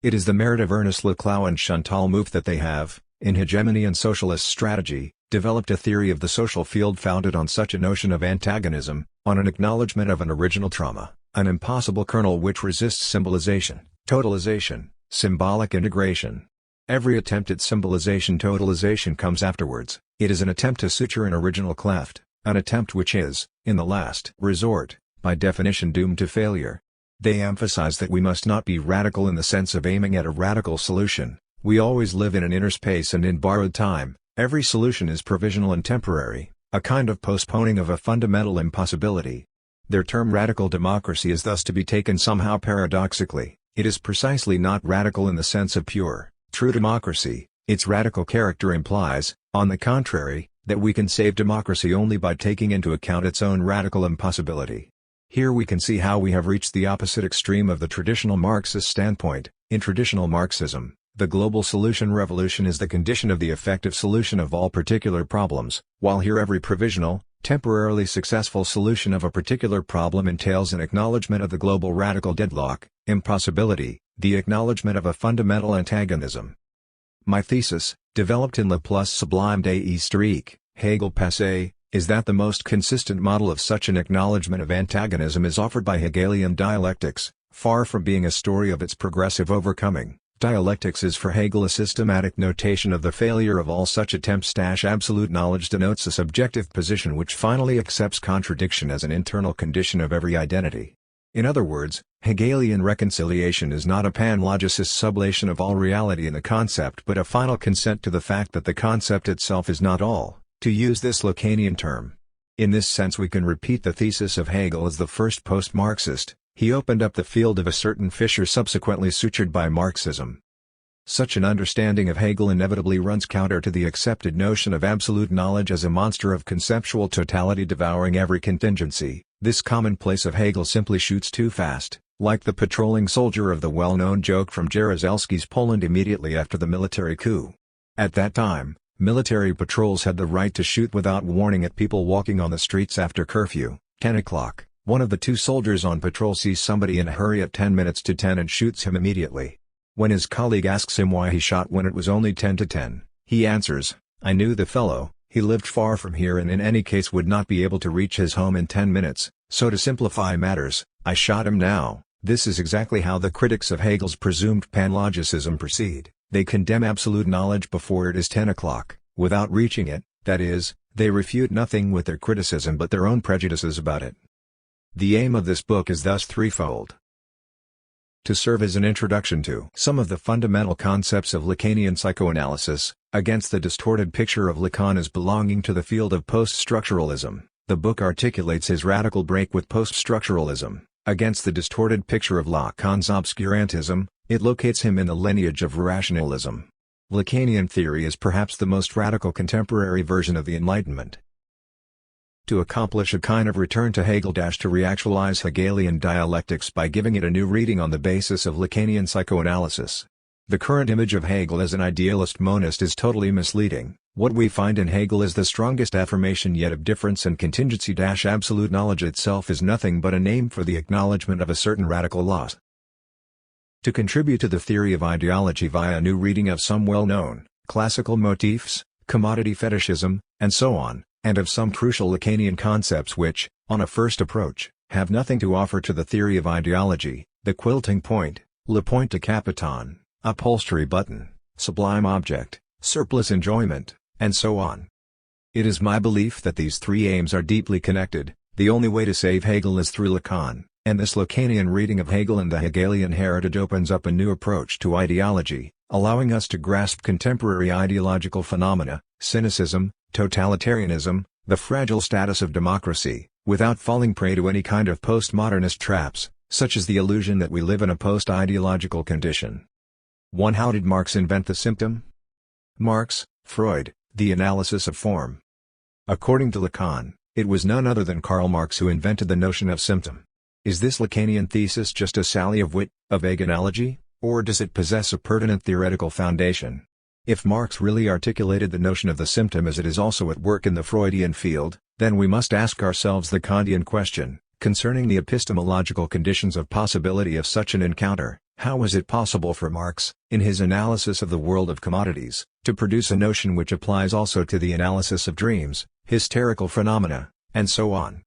It is the merit of Ernest Laclau and Chantal Mouffe that they have, in Hegemony and Socialist Strategy, developed a theory of the social field founded on such a notion of antagonism, on an acknowledgement of an original trauma, an impossible kernel which resists symbolization, totalization, symbolic integration. Every attempt at symbolization totalization comes afterwards. It is an attempt to suture an original cleft, an attempt which is, in the last resort, by definition doomed to failure. They emphasize that we must not be radical in the sense of aiming at a radical solution. We always live in an inner space and in borrowed time. Every solution is provisional and temporary, a kind of postponing of a fundamental impossibility. Their term radical democracy is thus to be taken somehow paradoxically. It is precisely not radical in the sense of pure, true democracy. Its radical character implies, on the contrary, that we can save democracy only by taking into account its own radical impossibility. Here we can see how we have reached the opposite extreme of the traditional Marxist standpoint. In traditional Marxism, the global solution revolution is the condition of the effective solution of all particular problems, while here every provisional, temporarily successful solution of a particular problem entails an acknowledgement of the global radical deadlock, impossibility, the acknowledgement of a fundamental antagonism. My thesis, developed in Laplace Sublime des Historiques, Hegel Passé, is that the most consistent model of such an acknowledgement of antagonism is offered by Hegelian dialectics, far from being a story of its progressive overcoming. Dialectics is for Hegel a systematic notation of the failure of all such attempts. Absolute knowledge denotes a subjective position which finally accepts contradiction as an internal condition of every identity. In other words, Hegelian reconciliation is not a panlogicist sublation of all reality in the concept but a final consent to the fact that the concept itself is not all, to use this Lacanian term. In this sense we can repeat the thesis of Hegel as the first post-Marxist, He opened up the field of a certain fissure subsequently sutured by Marxism. Such an understanding of Hegel inevitably runs counter to the accepted notion of absolute knowledge as a monster of conceptual totality devouring every contingency. This commonplace of Hegel simply shoots too fast, like the patrolling soldier of the well-known joke from Jaruzelski's Poland immediately after the military coup. At that time, military patrols had the right to shoot without warning at people walking on the streets after curfew, 10 o'clock. One of the two soldiers on patrol sees somebody in a hurry at 10 minutes to 10 and shoots him immediately. When his colleague asks him why he shot when it was only 10 to 10, he answers, "I knew the fellow, he lived far from here and in any case would not be able to reach his home in 10 minutes, so to simplify matters, I shot him now." This is exactly how the critics of Hegel's presumed panlogicism proceed. They condemn absolute knowledge before it is 10 o'clock, without reaching it, that is, they refute nothing with their criticism but their own prejudices about it. The aim of this book is thus threefold. To serve as an introduction to some of the fundamental concepts of Lacanian psychoanalysis, against the distorted picture of Lacan as belonging to the field of post-structuralism, the book articulates his radical break with post-structuralism. Against the distorted picture of Lacan's obscurantism, it locates him in the lineage of rationalism. Lacanian theory is perhaps the most radical contemporary version of the Enlightenment. To accomplish a kind of return to Hegel to reactualize Hegelian dialectics by giving it a new reading on the basis of Lacanian psychoanalysis. The current image of Hegel as an idealist monist is totally misleading. What we find in Hegel is the strongest affirmation yet of difference and contingency. Absolute knowledge itself is nothing but a name for the acknowledgement of a certain radical loss. To contribute to the theory of ideology via a new reading of some well-known, classical motifs, commodity fetishism, and so on, and of some crucial Lacanian concepts which, on a first approach, have nothing to offer to the theory of ideology, the quilting point, le point de capiton, upholstery button, sublime object, surplus enjoyment, and so on. It is my belief that these three aims are deeply connected. The only way to save Hegel is through Lacan, and this Lacanian reading of Hegel and the Hegelian heritage opens up a new approach to ideology, allowing us to grasp contemporary ideological phenomena, cynicism, totalitarianism, the fragile status of democracy, without falling prey to any kind of postmodernist traps, such as the illusion that we live in a post-ideological condition. 1. How did Marx invent the symptom? Marx, Freud, the analysis of form. According to Lacan, it was none other than Karl Marx who invented the notion of symptom. Is this Lacanian thesis just a sally of wit, a vague analogy, or does it possess a pertinent theoretical foundation? If Marx really articulated the notion of the symptom as it is also at work in the Freudian field, then we must ask ourselves the Kantian question, concerning the epistemological conditions of possibility of such an encounter. How was it possible for Marx, in his analysis of the world of commodities, to produce a notion which applies also to the analysis of dreams, hysterical phenomena, and so on?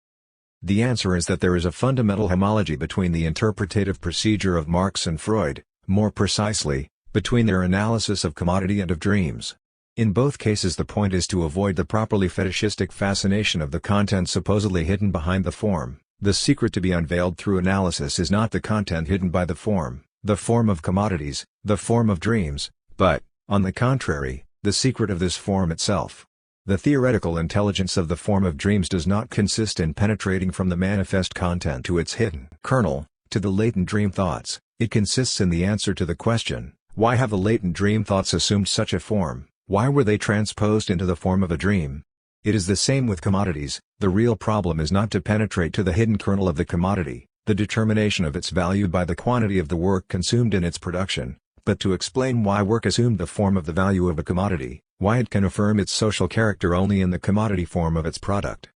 The answer is that there is a fundamental homology between the interpretative procedure of Marx and Freud, more precisely, between their analysis of commodity and of dreams. In both cases the point is to avoid the properly fetishistic fascination of the content supposedly hidden behind the form. The secret to be unveiled through analysis is not the content hidden by the form of commodities, the form of dreams, but, on the contrary, the secret of this form itself. The theoretical intelligence of the form of dreams does not consist in penetrating from the manifest content to its hidden kernel, to the latent dream thoughts. It consists in the answer to the question, why have the latent dream thoughts assumed such a form? Why were they transposed into the form of a dream? It is the same with commodities. The real problem is not to penetrate to the hidden kernel of the commodity, the determination of its value by the quantity of the work consumed in its production, but to explain why work assumed the form of the value of a commodity, why it can affirm its social character only in the commodity form of its product.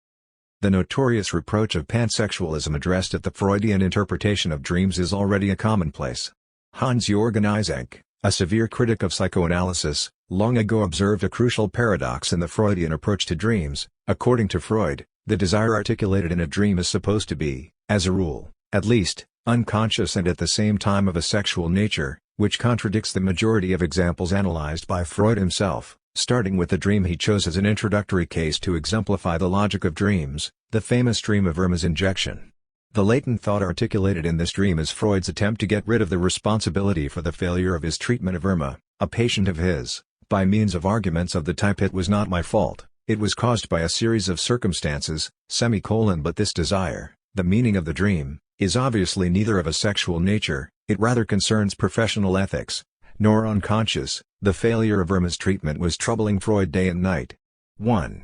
The notorious reproach of pansexualism addressed at the Freudian interpretation of dreams is already a commonplace. Hans-Jürgen Eysenck, a severe critic of psychoanalysis, long ago observed a crucial paradox in the Freudian approach to dreams. According to Freud, the desire articulated in a dream is supposed to be, as a rule, at least, unconscious and at the same time of a sexual nature, which contradicts the majority of examples analyzed by Freud himself, starting with the dream he chose as an introductory case to exemplify the logic of dreams, the famous dream of Irma's injection. The latent thought articulated in this dream is Freud's attempt to get rid of the responsibility for the failure of his treatment of Irma, a patient of his, by means of arguments of the type "it was not my fault, it was caused by a series of circumstances, but this desire, the meaning of the dream, is obviously neither of a sexual nature, it rather concerns professional ethics, nor unconscious. The failure of Irma's treatment was troubling Freud day and night. 1.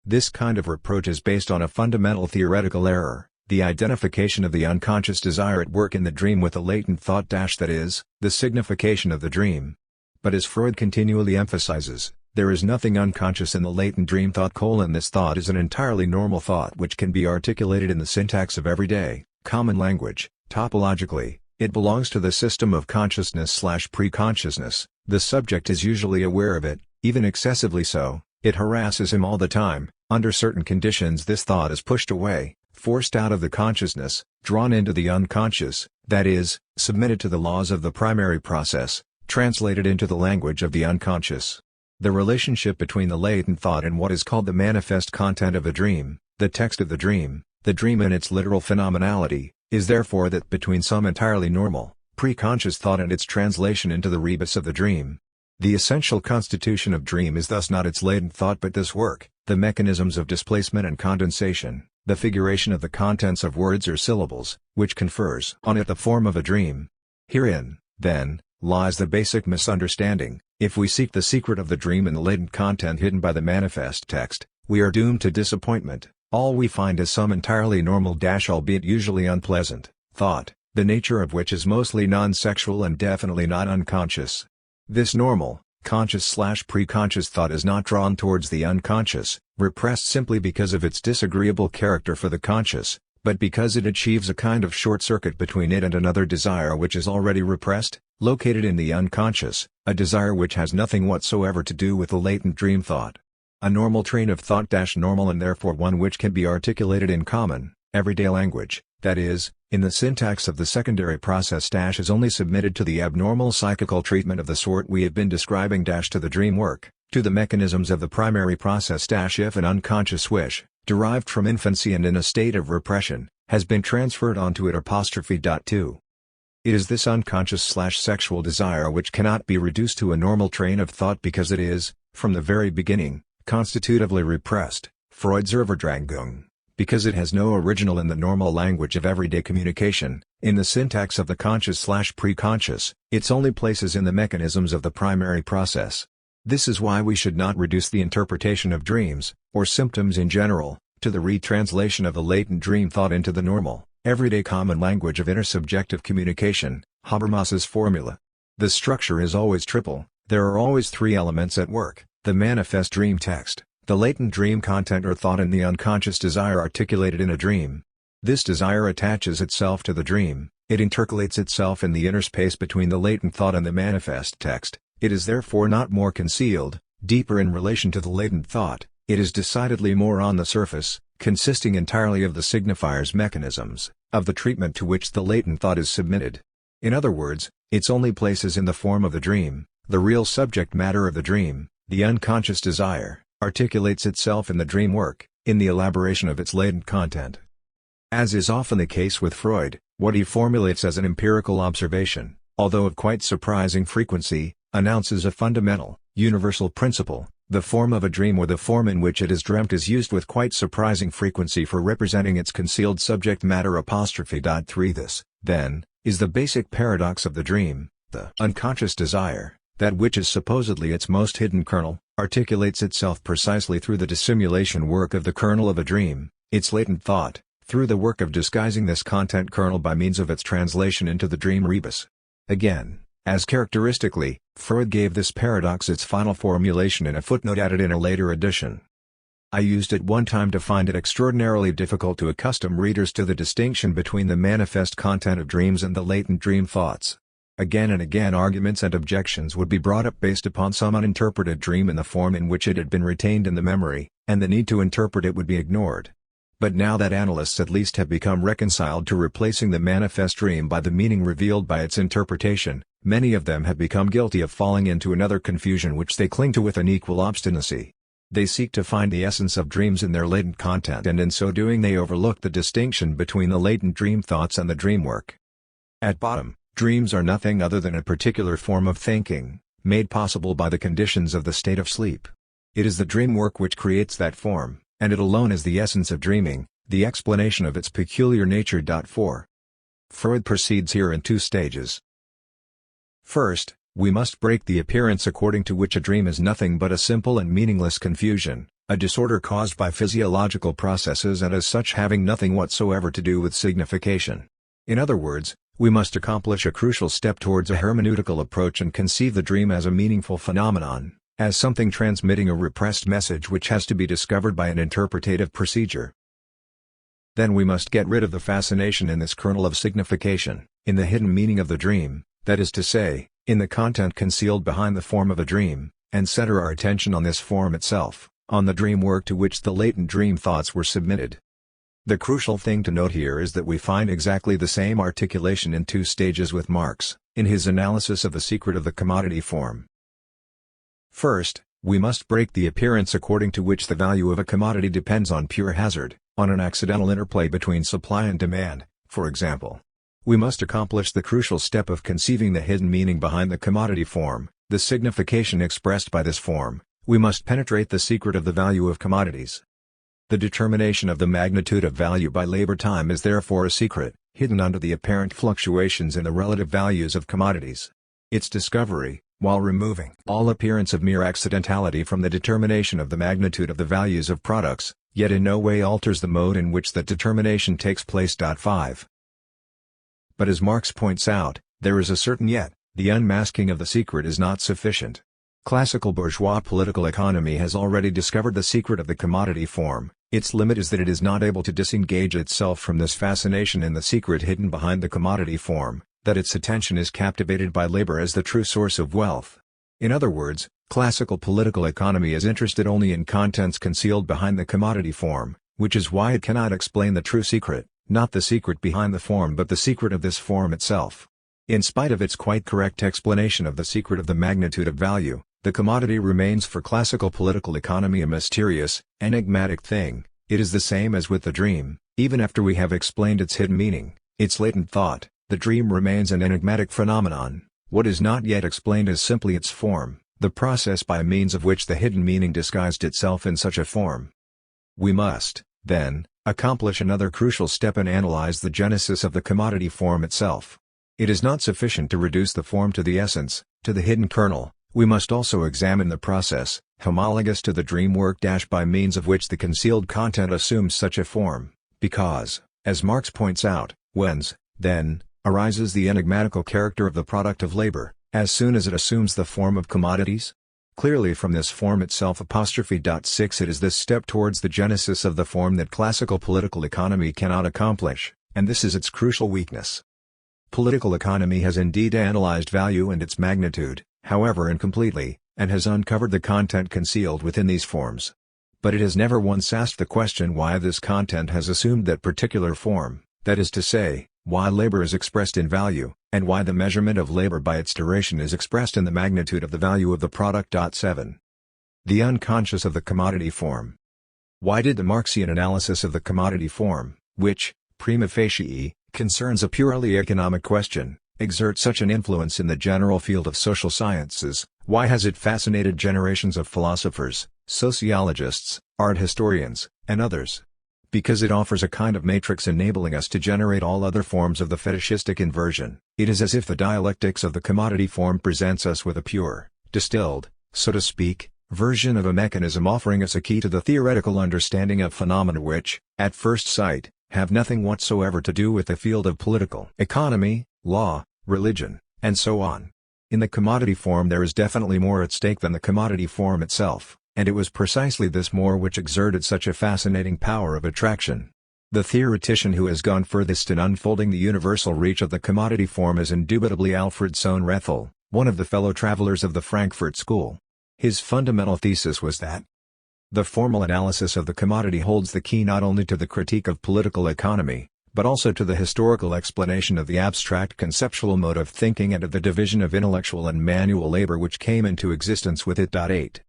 This kind of reproach is based on a fundamental theoretical error, the identification of the unconscious desire at work in the dream with the latent thought that is, the signification of the dream. But as Freud continually emphasizes, there is nothing unconscious in the latent dream thought. This thought is an entirely normal thought which can be articulated in the syntax of everyday, common language. Topologically, it belongs to the system of consciousness/preconsciousness. The subject is usually aware of it, even excessively so. It harasses him all the time. Under certain conditions this thought is pushed away, forced out of the consciousness, drawn into the unconscious, that is, submitted to the laws of the primary process, translated into the language of the unconscious. The relationship between the latent thought and what is called the manifest content of the dream, the text of the dream in its literal phenomenality, is therefore that between some entirely normal, preconscious thought and its translation into the rebus of the dream. The essential constitution of dream is thus not its latent thought but this work, the mechanisms of displacement and condensation, the figuration of the contents of words or syllables, which confers on it the form of a dream. Herein, then, lies the basic misunderstanding. If we seek the secret of the dream in the latent content hidden by the manifest text, we are doomed to disappointment. All we find is some entirely normal albeit usually unpleasant, thought, the nature of which is mostly non-sexual and definitely not unconscious. This normal, conscious/preconscious thought is not drawn towards the unconscious, repressed simply because of its disagreeable character for the conscious, but because it achieves a kind of short circuit between it and another desire which is already repressed, located in the unconscious, a desire which has nothing whatsoever to do with the latent dream thought. A normal train of thought normal and therefore one which can be articulated in common, everyday language, that is, in the syntax of the secondary process is only submitted to the abnormal psychical treatment of the sort we have been describing to the dream work, to the mechanisms of the primary process if an unconscious wish, derived from infancy and in a state of repression, has been transferred onto it. 2. It is this unconscious/sexual desire which cannot be reduced to a normal train of thought because it is, from the very beginning, constitutively repressed, Freud's Übertragung, because it has no original in the normal language of everyday communication, in the syntax of the conscious/preconscious, its only place is in the mechanisms of the primary process. This is why we should not reduce the interpretation of dreams, or symptoms in general, to the retranslation of the latent dream thought into the normal, everyday common language of intersubjective communication, Habermas's formula. The structure is always triple, there are always three elements at work: the manifest dream text, the latent dream content or thought and the unconscious desire articulated in a dream. This desire attaches itself to the dream, it intercalates itself in the inner space between the latent thought and the manifest text, it is therefore not more concealed, deeper in relation to the latent thought, it is decidedly more on the surface, consisting entirely of the signifier's mechanisms, of the treatment to which the latent thought is submitted. In other words, its only place is in the form of the dream, the real subject matter of the dream. The unconscious desire articulates itself in the dream work, in the elaboration of its latent content. As is often the case with Freud, what he formulates as an empirical observation, although of quite surprising frequency, announces a fundamental, universal principle. The form of a dream or the form in which it is dreamt is used with quite surprising frequency for representing its concealed subject matter. 3 This, then, is the basic paradox of the dream. The unconscious desire, that which is supposedly its most hidden kernel, articulates itself precisely through the dissimulation work of the kernel of a dream, its latent thought, through the work of disguising this content kernel by means of its translation into the dream rebus. Again, as characteristically, Freud gave this paradox its final formulation in a footnote added in a later edition. I used at one time to find it extraordinarily difficult to accustom readers to the distinction between the manifest content of dreams and the latent dream thoughts. Again and again arguments and objections would be brought up based upon some uninterpreted dream in the form in which it had been retained in the memory, and the need to interpret it would be ignored. But now that analysts at least have become reconciled to replacing the manifest dream by the meaning revealed by its interpretation, many of them have become guilty of falling into another confusion which they cling to with an equal obstinacy. They seek to find the essence of dreams in their latent content, and in so doing they overlook the distinction between the latent dream thoughts and the dream work. At bottom, dreams are nothing other than a particular form of thinking, made possible by the conditions of the state of sleep. It is the dream work which creates that form, and it alone is the essence of dreaming, the explanation of its peculiar nature. 4. Freud proceeds here in two stages. First, we must break the appearance according to which a dream is nothing but a simple and meaningless confusion, a disorder caused by physiological processes and as such having nothing whatsoever to do with signification. In other words, we must accomplish a crucial step towards a hermeneutical approach and conceive the dream as a meaningful phenomenon, as something transmitting a repressed message which has to be discovered by an interpretative procedure. Then we must get rid of the fascination in this kernel of signification, in the hidden meaning of the dream, that is to say, in the content concealed behind the form of a dream, and center our attention on this form itself, on the dream work to which the latent dream thoughts were submitted. The crucial thing to note here is that we find exactly the same articulation in two stages with Marx, in his analysis of the secret of the commodity form. First, we must break the appearance according to which the value of a commodity depends on pure hazard, on an accidental interplay between supply and demand, for example. We must accomplish the crucial step of conceiving the hidden meaning behind the commodity form, the signification expressed by this form. We must penetrate the secret of the value of commodities. The determination of the magnitude of value by labor time is therefore a secret, hidden under the apparent fluctuations in the relative values of commodities. Its discovery, while removing all appearance of mere accidentality from the determination of the magnitude of the values of products, yet in no way alters the mode in which that determination takes place. 5. But as Marx points out, there is a certain yet, the unmasking of the secret is not sufficient. Classical bourgeois political economy has already discovered the secret of the commodity form. Its limit is that it is not able to disengage itself from this fascination in the secret hidden behind the commodity form, that its attention is captivated by labor as the true source of wealth. In other words, classical political economy is interested only in contents concealed behind the commodity form, which is why it cannot explain the true secret, not the secret behind the form but the secret of this form itself. In spite of its quite correct explanation of the secret of the magnitude of value, the commodity remains for classical political economy a mysterious, enigmatic thing. It is the same as with the dream. Even after we have explained its hidden meaning, its latent thought, the dream remains an enigmatic phenomenon. What is not yet explained is simply its form, the process by means of which the hidden meaning disguised itself in such a form. We must, then, accomplish another crucial step and analyze the genesis of the commodity form itself. It is not sufficient to reduce the form to the essence, to the hidden kernel. We must also examine the process, homologous to the dream work by means of which the concealed content assumes such a form, because, as Marx points out, whence, then, arises the enigmatical character of the product of labor, as soon as it assumes the form of commodities? Clearly from this form itself '6 it is this step towards the genesis of the form that classical political economy cannot accomplish, and this is its crucial weakness. Political economy has indeed analyzed value and its magnitude, however incompletely, and has uncovered the content concealed within these forms. But it has never once asked the question why this content has assumed that particular form, that is to say, why labor is expressed in value, and why the measurement of labor by its duration is expressed in the magnitude of the value of the product. 7. The unconscious of the commodity form. Why did the Marxian analysis of the commodity form, which, prima facie, concerns a purely economic question, exert such an influence in the general field of social sciences? Why has it fascinated generations of philosophers, sociologists, art historians, and others? Because it offers a kind of matrix enabling us to generate all other forms of the fetishistic inversion. It is as if the dialectics of the commodity form presents us with a pure, distilled, so to speak, version of a mechanism offering us a key to the theoretical understanding of phenomena which, at first sight, have nothing whatsoever to do with the field of political economy, law, religion, and so on. In the commodity form there is definitely more at stake than the commodity form itself, and it was precisely this more which exerted such a fascinating power of attraction. The theoretician who has gone furthest in unfolding the universal reach of the commodity form is indubitably Alfred Sohn-Rethel, one of the fellow travelers of the Frankfurt School. His fundamental thesis was that the formal analysis of the commodity holds the key not only to the critique of political economy, but also to the historical explanation of the abstract conceptual mode of thinking and of the division of intellectual and manual labor which came into existence with it. 8.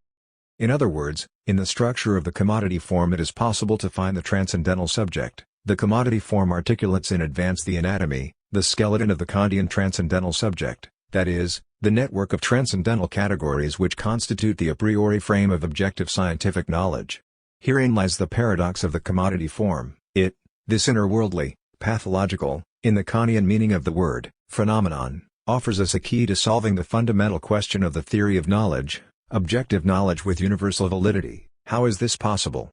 In other words, in the structure of the commodity form it is possible to find the transcendental subject. The commodity form articulates in advance the anatomy, the skeleton of the Kantian transcendental subject, that is, the network of transcendental categories which constitute the a priori frame of objective scientific knowledge. Herein lies the paradox of the commodity form. This inner-worldly, pathological, in the Kantian meaning of the word, phenomenon, offers us a key to solving the fundamental question of the theory of knowledge, objective knowledge with universal validity. How is this possible?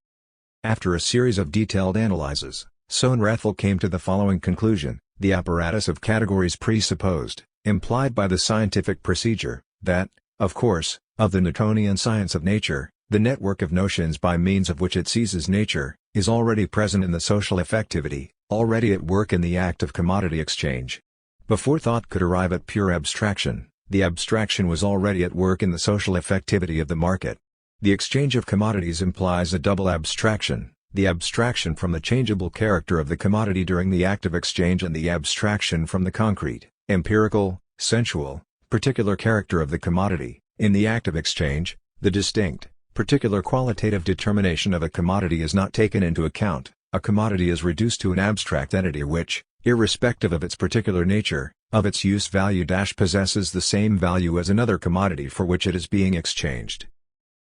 After a series of detailed analyses, Sohn-Rethel came to the following conclusion: the apparatus of categories presupposed, implied by the scientific procedure, that, of course, of the Newtonian science of nature, the network of notions by means of which it seizes nature, is already present in the social effectivity, already at work in the act of commodity exchange. Before thought could arrive at pure abstraction, the abstraction was already at work in the social effectivity of the market. The exchange of commodities implies a double abstraction: the abstraction from the changeable character of the commodity during the act of exchange and the abstraction from the concrete, empirical, sensual, particular character of the commodity. In the act of exchange, the distinct, particular qualitative determination of a commodity is not taken into account. A commodity is reduced to an abstract entity which, irrespective of its particular nature, of its use value possesses the same value as another commodity for which it is being exchanged.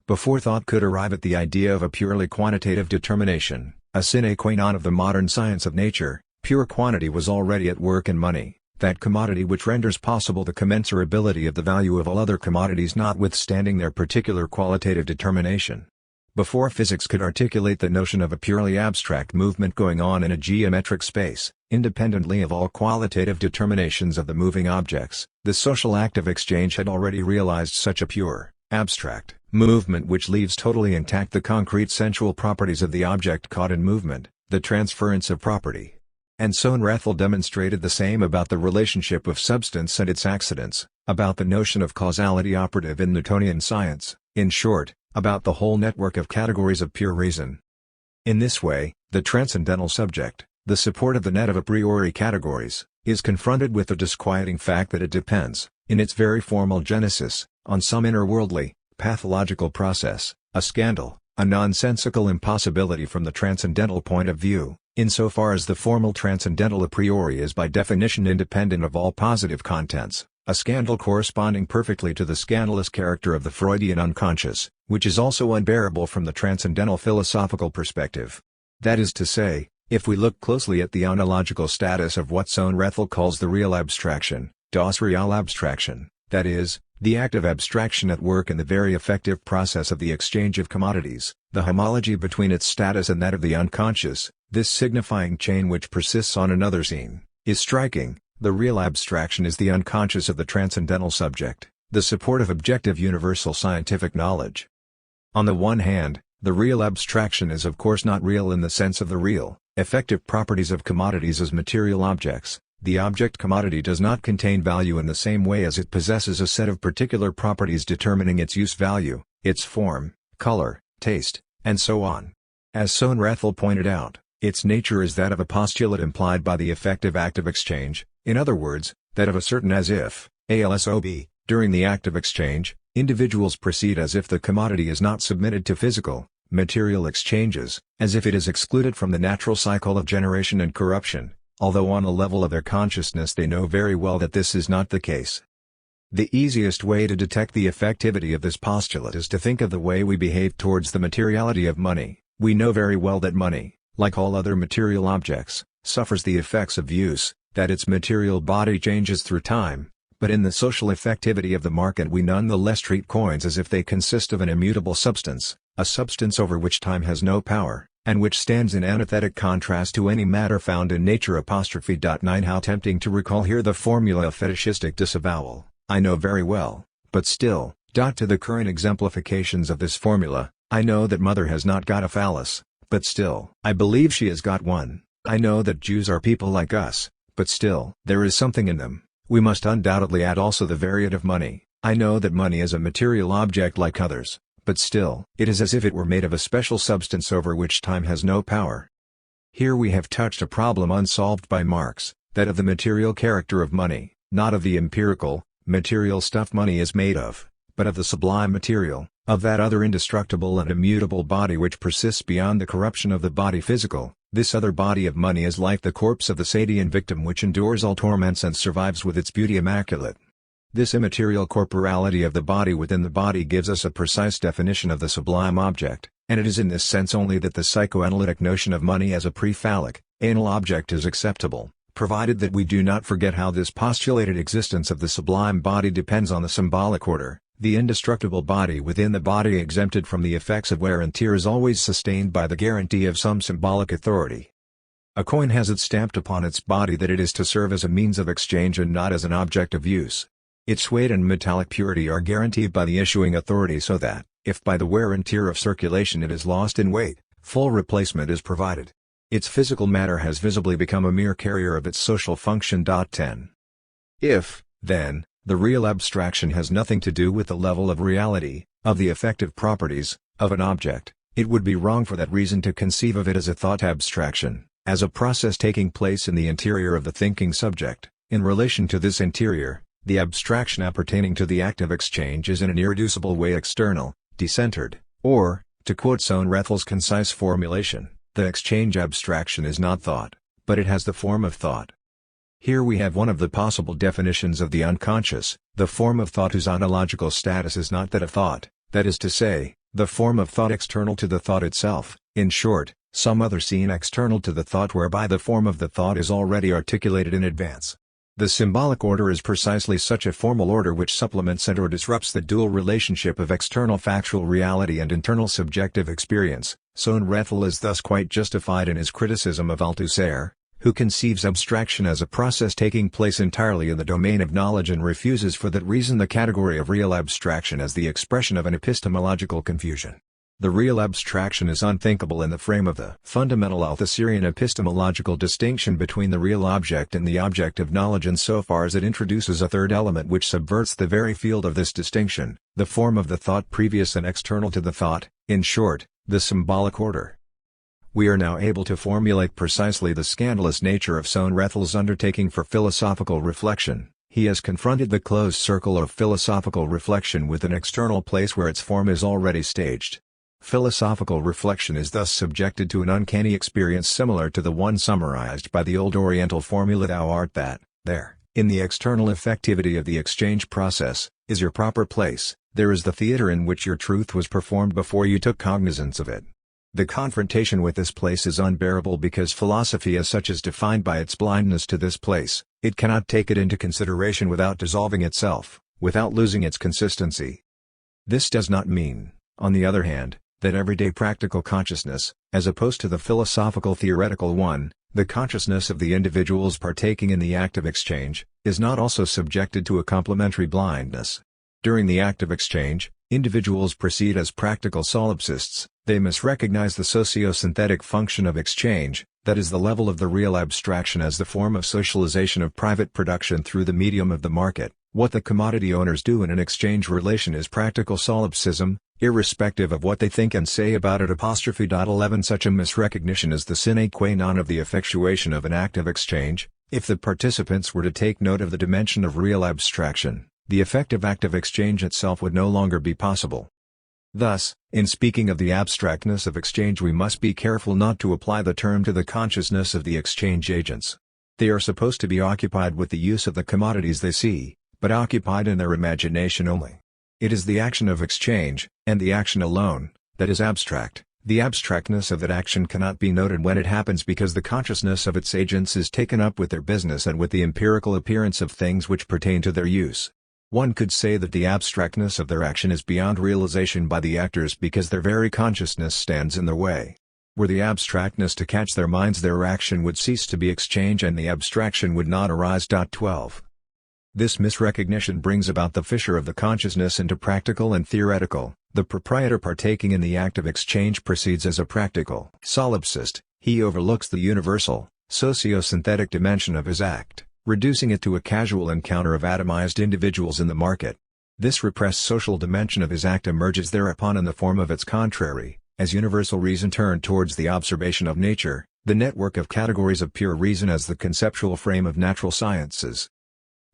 Before thought could arrive at the idea of a purely quantitative determination, a sine qua non of the modern science of nature, pure quantity was already at work in money, that commodity which renders possible the commensurability of the value of all other commodities notwithstanding their particular qualitative determination. Before physics could articulate the notion of a purely abstract movement going on in a geometric space, independently of all qualitative determinations of the moving objects, the social act of exchange had already realized such a pure, abstract movement which leaves totally intact the concrete sensual properties of the object caught in movement, the transference of property. And Sohn-Rethel demonstrated the same about the relationship of substance and its accidents, about the notion of causality operative in Newtonian science, in short, about the whole network of categories of pure reason. In this way, the transcendental subject, the support of the net of a priori categories, is confronted with the disquieting fact that it depends, in its very formal genesis, on some inner-worldly, pathological process, a scandal, a nonsensical impossibility from the transcendental point of view, insofar as the formal transcendental a priori is by definition independent of all positive contents, a scandal corresponding perfectly to the scandalous character of the Freudian unconscious, which is also unbearable from the transcendental philosophical perspective. That is to say, if we look closely at the ontological status of what Sohn-Rethel calls the real abstraction, das Real Abstraction, that is, the act of abstraction at work in the very effective process of the exchange of commodities, the homology between its status and that of the unconscious, this signifying chain which persists on another scene, is striking. The real abstraction is the unconscious of the transcendental subject, the support of objective universal scientific knowledge. On the one hand, the real abstraction is of course not real in the sense of the real, effective properties of commodities as material objects. The object commodity does not contain value in the same way as it possesses a set of particular properties determining its use value, its form, color, taste, and so on. As Sohn-Rethel pointed out, its nature is that of a postulate implied by the effective act of exchange, in other words, that of a certain as if, ALSOB, during the act of exchange, individuals proceed as if the commodity is not submitted to physical, material exchanges, as if it is excluded from the natural cycle of generation and corruption, although on a level of their consciousness they know very well that this is not the case. The easiest way to detect the effectivity of this postulate is to think of the way we behave towards the materiality of money. We know very well that money, like all other material objects, suffers the effects of use, that its material body changes through time, but in the social effectivity of the market we none the less treat coins as if they consist of an immutable substance, a substance over which time has no power, and which stands in antithetic contrast to any matter found in nature. 9 How tempting to recall here the formula of fetishistic disavowal, I know very well, but still, to the current exemplifications of this formula, I know that mother has not got a phallus, but still, I believe she has got one. I know that Jews are people like us, but still, there is something in them. We must undoubtedly add also the variant of money. I know that money is a material object like others, but still, it is as if it were made of a special substance over which time has no power. Here we have touched a problem unsolved by Marx, that of the material character of money, not of the empirical, material stuff money is made of, but of the sublime material, of that other indestructible and immutable body which persists beyond the corruption of the body physical. This other body of money is like the corpse of the Sadian victim which endures all torments and survives with its beauty immaculate. This immaterial corporality of the body within the body gives us a precise definition of the sublime object, and it is in this sense only that the psychoanalytic notion of money as a pre-phallic, anal object is acceptable. provided that we do not forget how this postulated existence of the sublime body depends on the symbolic order. The indestructible body within the body exempted from the effects of wear and tear is always sustained by the guarantee of some symbolic authority. A coin has it stamped upon its body that it is to serve as a means of exchange and not as an object of use. Its weight and metallic purity are guaranteed by the issuing authority so that, if by the wear and tear of circulation it is lost in weight, full replacement is provided. Its physical matter has visibly become a mere carrier of its social function. 10. If, then, the real abstraction has nothing to do with the level of reality, of the effective properties, of an object, it would be wrong for that reason to conceive of it as a thought abstraction, as a process taking place in the interior of the thinking subject. In relation to this interior, the abstraction appertaining to the act of exchange is in an irreducible way external, decentered, or, to quote Sohn-Rethel's concise formulation, the exchange abstraction is not thought, but it has the form of thought. Here we have one of the possible definitions of the unconscious, the form of thought whose ontological status is not that of thought, that is to say, the form of thought external to the thought itself, in short, some other scene external to the thought whereby the form of the thought is already articulated in advance. The symbolic order is precisely such a formal order which supplements and or disrupts the dual relationship of external factual reality and internal subjective experience. Sohn-Rethel is thus quite justified in his criticism of Althusser, who conceives abstraction as a process taking place entirely in the domain of knowledge and refuses for that reason the category of real abstraction as the expression of an epistemological confusion. The real abstraction is unthinkable in the frame of the fundamental Althusserian epistemological distinction between the real object and the object of knowledge insofar as it introduces a third element which subverts the very field of this distinction, the form of the thought previous and external to the thought, in short, the symbolic order. We are now able to formulate precisely the scandalous nature of Sohn-Rethel's undertaking for philosophical reflection. He has confronted the closed circle of philosophical reflection with an external place where its form is already staged. Philosophical reflection is thus subjected to an uncanny experience similar to the one summarized by the old Oriental formula "Thou art that." There, in the external effectivity of the exchange process, is your proper place. There is the theater in which your truth was performed before you took cognizance of it. The confrontation with this place is unbearable because philosophy as such is defined by its blindness to this place. It cannot take it into consideration without dissolving itself, without losing its consistency. This does not mean, on the other hand, that everyday practical consciousness, as opposed to the philosophical theoretical one, the consciousness of the individuals partaking in the act of exchange, is not also subjected to a complementary blindness. During the act of exchange, individuals proceed as practical solipsists. They must recognize the socio-synthetic function of exchange, that is the level of the real abstraction as the form of socialization of private production through the medium of the market. What the commodity owners do in an exchange relation is practical solipsism, irrespective of what they think and say about it. 11 Such a misrecognition is the sine qua non of the effectuation of an act of exchange. If the participants were to take note of the dimension of real abstraction, the effective act of exchange itself would no longer be possible. Thus, in speaking of the abstractness of exchange we must be careful not to apply the term to the consciousness of the exchange agents. They are supposed to be occupied with the use of the commodities they see, but occupied in their imagination only. It is the action of exchange, and the action alone, that is abstract. The abstractness of that action cannot be noted when it happens because the consciousness of its agents is taken up with their business and with the empirical appearance of things which pertain to their use. One could say that the abstractness of their action is beyond realization by the actors because their very consciousness stands in their way. Were the abstractness to catch their minds, their action would cease to be exchange and the abstraction would not arise. 12. This misrecognition brings about the fissure of the consciousness into practical and theoretical. The proprietor partaking in the act of exchange proceeds as a practical solipsist. He overlooks the universal, socio-synthetic dimension of his act, reducing it to a casual encounter of atomized individuals in the market. This repressed social dimension of his act emerges thereupon in the form of its contrary, as universal reason turned towards the observation of nature, the network of categories of pure reason as the conceptual frame of natural sciences.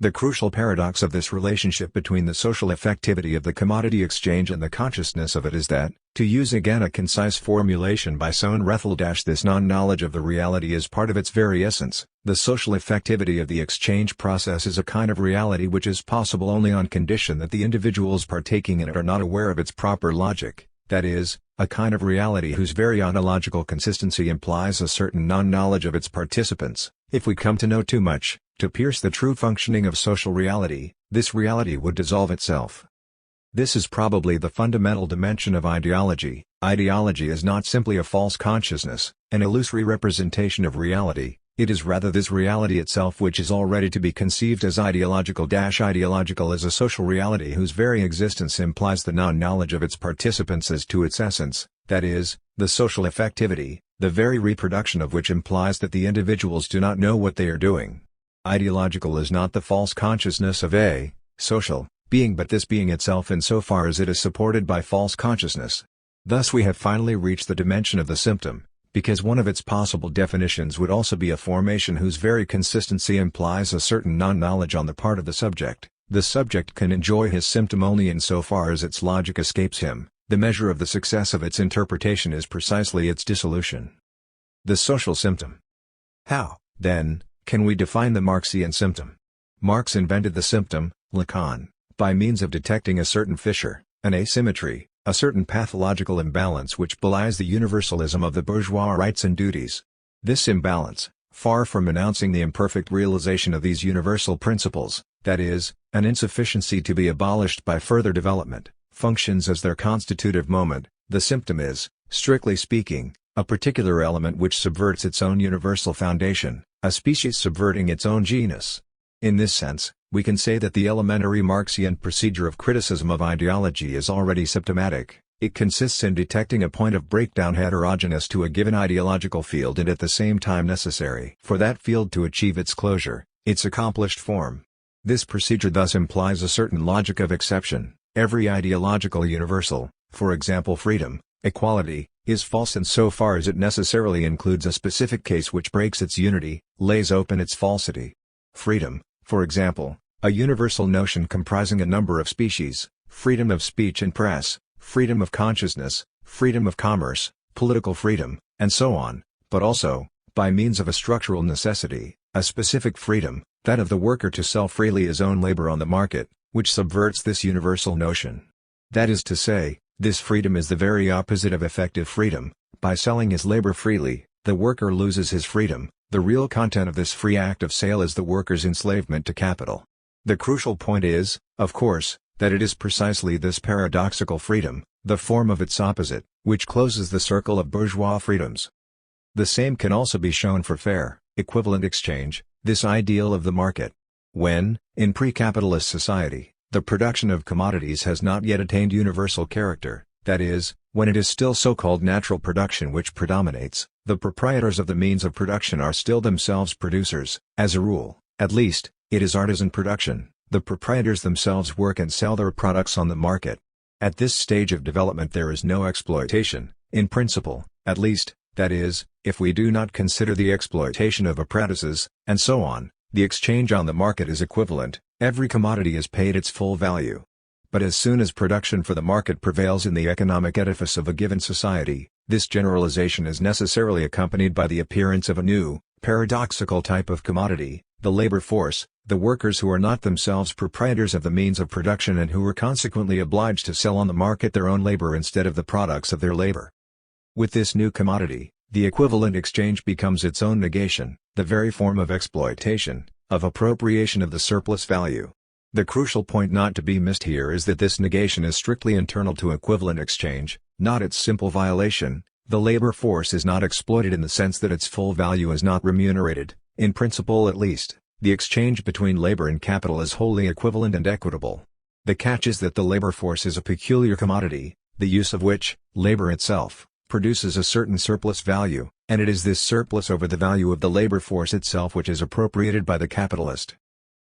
The crucial paradox of this relationship between the social effectivity of the commodity exchange and the consciousness of it is that, to use again a concise formulation by Sohn-Rethel, this non-knowledge of the reality is part of its very essence. The social effectivity of the exchange process is a kind of reality which is possible only on condition that the individuals partaking in it are not aware of its proper logic, that is, a kind of reality whose very ontological consistency implies a certain non-knowledge of its participants. If we come to know too much, to pierce the true functioning of social reality, this reality would dissolve itself. This is probably the fundamental dimension of ideology. Ideology is not simply a false consciousness, an illusory representation of reality. It is rather this reality itself which is already to be conceived as ideological. Ideological is a social reality whose very existence implies the non-knowledge of its participants as to its essence, that is, the social effectivity, the very reproduction of which implies that the individuals do not know what they are doing. Ideological is not the false consciousness of a social being, but this being itself insofar as it is supported by false consciousness. Thus we have finally reached the dimension of the symptom, because one of its possible definitions would also be a formation whose very consistency implies a certain non-knowledge on the part of the subject. The subject can enjoy his symptom only insofar as its logic escapes him. The measure of the success of its interpretation is precisely its dissolution. The social symptom. How, then, can we define the Marxian symptom? Marx invented the symptom, Lacan, by means of detecting a certain fissure, an asymmetry, a certain pathological imbalance which belies the universalism of the bourgeois rights and duties. This imbalance, far from announcing the imperfect realization of these universal principles, that is, an insufficiency to be abolished by further development, functions as their constitutive moment. The symptom is, strictly speaking, a particular element which subverts its own universal foundation, a species subverting its own genus. In this sense, we can say that the elementary Marxian procedure of criticism of ideology is already symptomatic. It consists in detecting a point of breakdown heterogeneous to a given ideological field and at the same time necessary for that field to achieve its closure, its accomplished form. This procedure thus implies a certain logic of exception. Every ideological universal, for example freedom, equality, is false insofar as it necessarily includes a specific case which breaks its unity, lays open its falsity. Freedom, for example, a universal notion comprising a number of species, freedom of speech and press, freedom of consciousness, freedom of commerce, political freedom, and so on, but also, by means of a structural necessity, a specific freedom, that of the worker to sell freely his own labor on the market, which subverts this universal notion. That is to say, this freedom is the very opposite of effective freedom. By selling his labor freely, the worker loses his freedom. The real content of this free act of sale is the worker's enslavement to capital. The crucial point is, of course, that it is precisely this paradoxical freedom, the form of its opposite, which closes the circle of bourgeois freedoms. The same can also be shown for fair, equivalent exchange, this ideal of the market. When, in pre-capitalist society, the production of commodities has not yet attained universal character, that is, when it is still so-called natural production which predominates, the proprietors of the means of production are still themselves producers. As a rule, at least, it is artisan production. The proprietors themselves work and sell their products on the market. At this stage of development there is no exploitation, in principle, at least, that is, if we do not consider the exploitation of apprentices, and so on. The exchange on the market is equivalent, every commodity is paid its full value. But as soon as production for the market prevails in the economic edifice of a given society, this generalization is necessarily accompanied by the appearance of a new, paradoxical type of commodity, the labor force, the workers who are not themselves proprietors of the means of production and who are consequently obliged to sell on the market their own labor instead of the products of their labor. With this new commodity, the equivalent exchange becomes its own negation, the very form of exploitation, of appropriation of the surplus value. The crucial point not to be missed here is that this negation is strictly internal to equivalent exchange, not its simple violation. The labor force is not exploited in the sense that its full value is not remunerated. In principle at least, the exchange between labor and capital is wholly equivalent and equitable. The catch is that the labor force is a peculiar commodity, the use of which, labor itself, produces a certain surplus value, and it is this surplus over the value of the labor force itself which is appropriated by the capitalist.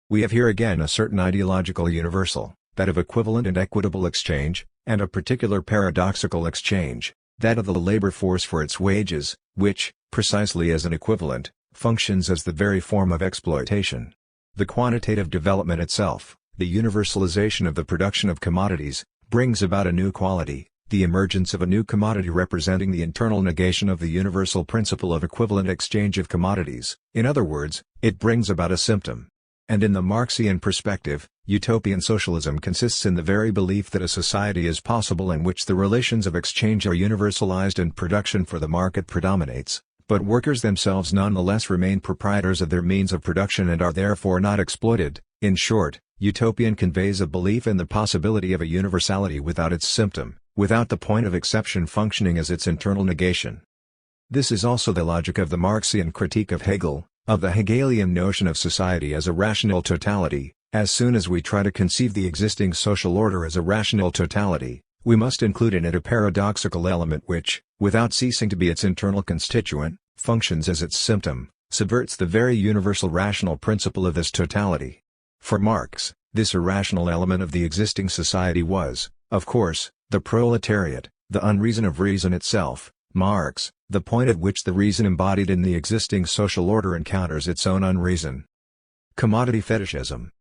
We have here again a certain ideological universal, that of equivalent and equitable exchange, and a particular paradoxical exchange, that of the labor force for its wages, which, precisely as an equivalent, functions as the very form of exploitation. The quantitative development itself, the universalization of the production of commodities, brings about a new quality, the emergence of a new commodity representing the internal negation of the universal principle of equivalent exchange of commodities. In other words, it brings about a symptom. And in the Marxian perspective, Utopian socialism consists in the very belief that a society is possible in which the relations of exchange are universalized and production for the market predominates, but workers themselves nonetheless remain proprietors of their means of production and are therefore not exploited. In short, utopian conveys a belief in the possibility of a universality without its symptom, without the point of exception functioning as its internal negation. This is also the logic of the Marxian critique of Hegel, of the Hegelian notion of society as a rational totality. As soon as we try to conceive the existing social order as a rational totality, we must include in it a paradoxical element which, without ceasing to be its internal constituent, functions as its symptom, subverts the very universal rational principle of this totality. For Marx, this irrational element of the existing society was, of course, the proletariat, the unreason of reason itself. Marx, the point at which the reason embodied in the existing social order encounters its own unreason. Commodity fetishism.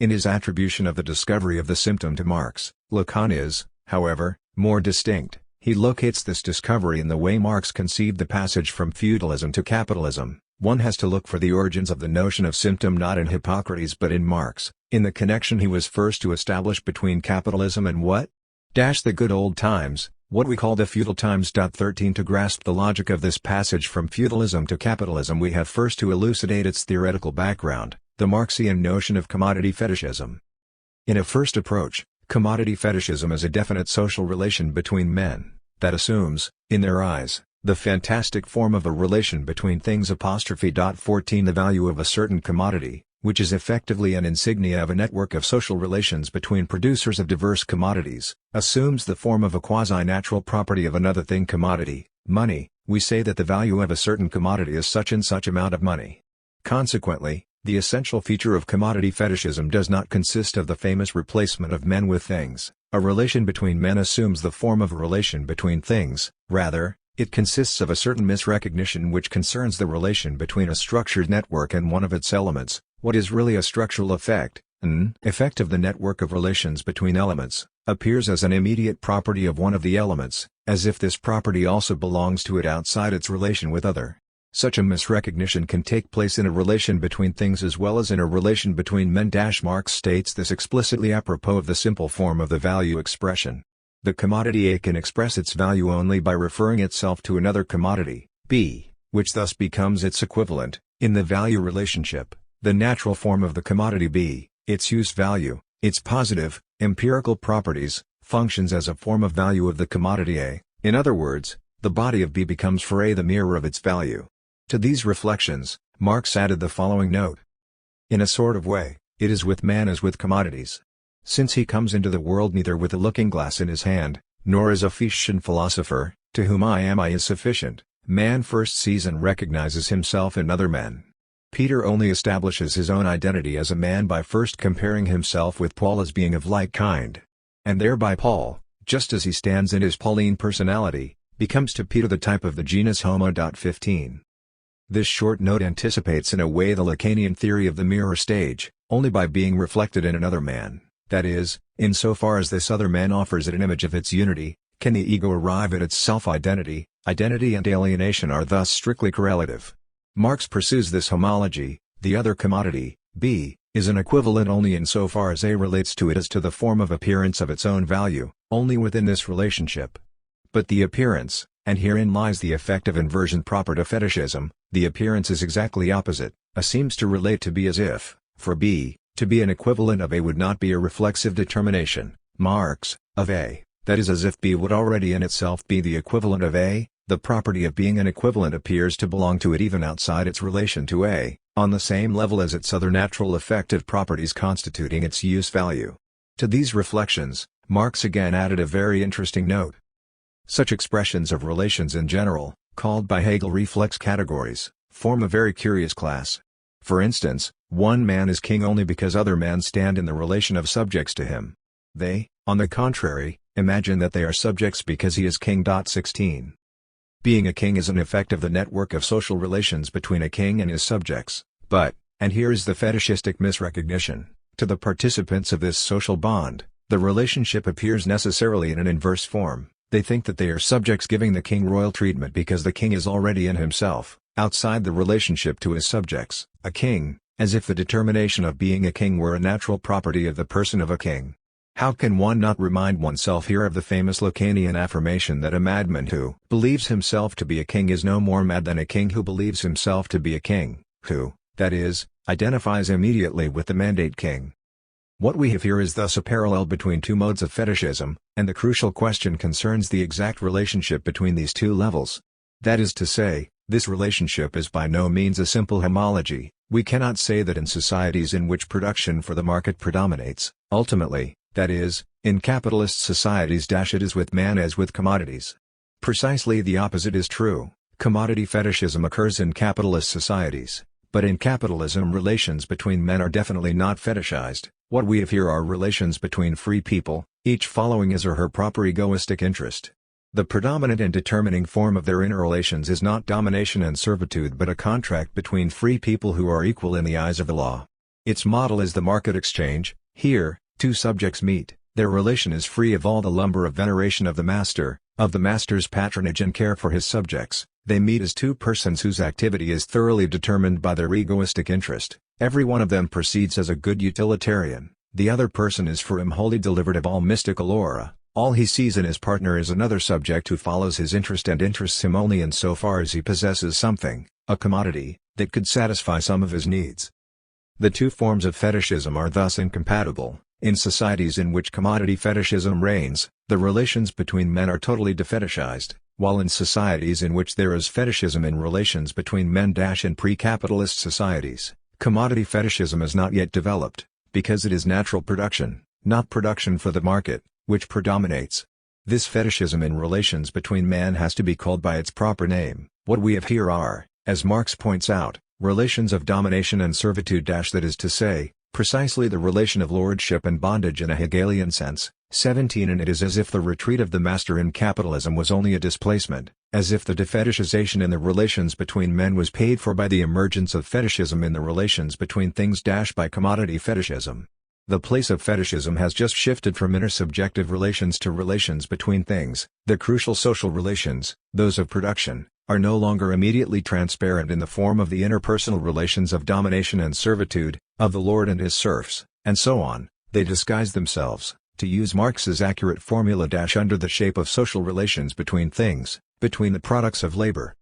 In his attribution of the discovery of the symptom to Marx, Lacan is, however, more distinct. He locates this discovery in the way Marx conceived the passage from feudalism to capitalism. One has to look for the origins of the notion of symptom not in Hippocrates but in Marx, in the connection he was first to establish between capitalism and what? The good old times, what we call the feudal times. 13 To grasp the logic of this passage from feudalism to capitalism we have first to elucidate its theoretical background, the Marxian notion of commodity fetishism. In a first approach, commodity fetishism is a definite social relation between men, that assumes, in their eyes, the fantastic form of a relation between things. 14 The value of a certain commodity, which is effectively an insignia of a network of social relations between producers of diverse commodities, assumes the form of a quasi-natural property of another thing. Commodity, money. We say that the value of a certain commodity is such and such amount of money. Consequently, the essential feature of commodity fetishism does not consist of the famous replacement of men with things. A relation between men assumes the form of a relation between things. Rather, it consists of a certain misrecognition which concerns the relation between a structured network and one of its elements. What is really a structural effect, an effect of the network of relations between elements, appears as an immediate property of one of the elements, as if this property also belongs to it outside its relation with other. Such a misrecognition can take place in a relation between things as well as in a relation between men. Marx states this explicitly apropos of the simple form of the value expression. The commodity A can express its value only by referring itself to another commodity, B, which thus becomes its equivalent, in the value relationship. The natural form of the commodity B, its use value, its positive, empirical properties, functions as a form of value of the commodity A. In other words, the body of B becomes for A the mirror of its value. To these reflections, Marx added the following note. In a sort of way, it is with man as with commodities. Since he comes into the world neither with a looking-glass in his hand, nor as a Fichte philosopher, to whom I is sufficient, man first sees and recognizes himself in other men. Peter only establishes his own identity as a man by first comparing himself with Paul as being of like kind. And thereby Paul, just as he stands in his Pauline personality, becomes to Peter the type of the genus Homo. 15. This short note anticipates in a way the Lacanian theory of the mirror stage, only by being reflected in another man, that is, insofar as this other man offers it an image of its unity, can the ego arrive at its self-identity. Identity and alienation are thus strictly correlative. Marx pursues this homology. The other commodity, B, is an equivalent only insofar as A relates to it as to the form of appearance of its own value, only within this relationship. But the appearance, and herein lies the effect of inversion proper to fetishism, the appearance is exactly opposite. A seems to relate to B as if, for B, to be an equivalent of A would not be a reflexive determination, Marx, of A, that is as if B would already in itself be the equivalent of A. The property of being an equivalent appears to belong to it even outside its relation to A, on the same level as its other natural effective properties constituting its use value. To these reflections, Marx again added a very interesting note. Such expressions of relations in general, called by Hegel reflex categories, form a very curious class. For instance, one man is king only because other men stand in the relation of subjects to him. They, on the contrary, imagine that they are subjects because he is king. 16. Being a king is an effect of the network of social relations between a king and his subjects, but, and here is the fetishistic misrecognition, to the participants of this social bond, the relationship appears necessarily in an inverse form. They think that they are subjects giving the king royal treatment because the king is already in himself, outside the relationship to his subjects, a king, as if the determination of being a king were a natural property of the person of a king. How can one not remind oneself here of the famous Lacanian affirmation that a madman who believes himself to be a king is no more mad than a king who believes himself to be a king, who, that is, identifies immediately with the mandate king. What we have here is thus a parallel between two modes of fetishism, and the crucial question concerns the exact relationship between these two levels. That is to say, this relationship is by no means a simple homology. We cannot say that in societies in which production for the market predominates, ultimately, that is, in capitalist societies it is with man as with commodities. Precisely the opposite is true. Commodity fetishism occurs in capitalist societies, but in capitalism relations between men are definitely not fetishized. What we have here are relations between free people, each following his or her proper egoistic interest. The predominant and determining form of their interrelations is not domination and servitude but a contract between free people who are equal in the eyes of the law. Its model is the market exchange. Here, two subjects meet, their relation is free of all the lumber of veneration of the master's patronage and care for his subjects. They meet as two persons whose activity is thoroughly determined by their egoistic interest. Every one of them proceeds as a good utilitarian, the other person is for him wholly delivered of all mystical aura. All he sees in his partner is another subject who follows his interest and interests him only in so far as he possesses something, a commodity, that could satisfy some of his needs. The two forms of fetishism are thus incompatible. In societies in which commodity fetishism reigns, the relations between men are totally defetishized, while in societies in which there is fetishism in relations between men in pre-capitalist societies, commodity fetishism is not yet developed, because it is natural production, not production for the market, which predominates. This fetishism in relations between man has to be called by its proper name. What we have here are, as Marx points out, relations of domination and servitude that is to say, precisely the relation of lordship and bondage in a Hegelian sense. 17 And it is as if the retreat of the master in capitalism was only a displacement, as if the defetishization in the relations between men was paid for by the emergence of fetishism in the relations between things by commodity fetishism. The place of fetishism has just shifted from intersubjective relations to relations between things. The crucial social relations, those of production, are no longer immediately transparent in the form of the interpersonal relations of domination and servitude, of the lord and his serfs, and so on. They disguise themselves, to use Marx's accurate formula, under the shape of social relations between things, between the products of labor.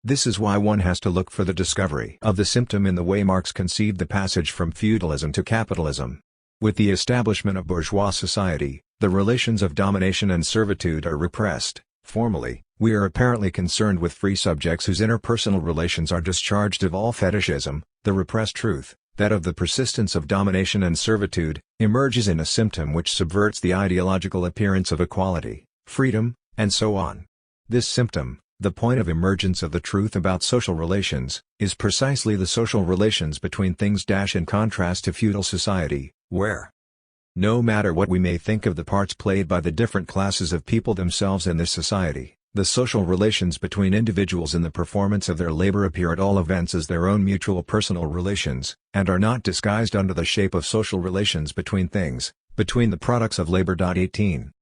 This is why one has to look for the discovery of the symptom in the way Marx conceived the passage from feudalism to capitalism. With the establishment of bourgeois society, the relations of domination and servitude are repressed. Formally, we are apparently concerned with free subjects whose interpersonal relations are discharged of all fetishism. The repressed truth, that of the persistence of domination and servitude, emerges in a symptom which subverts the ideological appearance of equality, freedom, and so on. This symptom, the point of emergence of the truth about social relations, is precisely the social relations between things in contrast to feudal society, where, no matter what we may think of the parts played by the different classes of people themselves in this society, the social relations between individuals in the performance of their labor appear at all events as their own mutual personal relations, and are not disguised under the shape of social relations between things, between the products of labor. 18.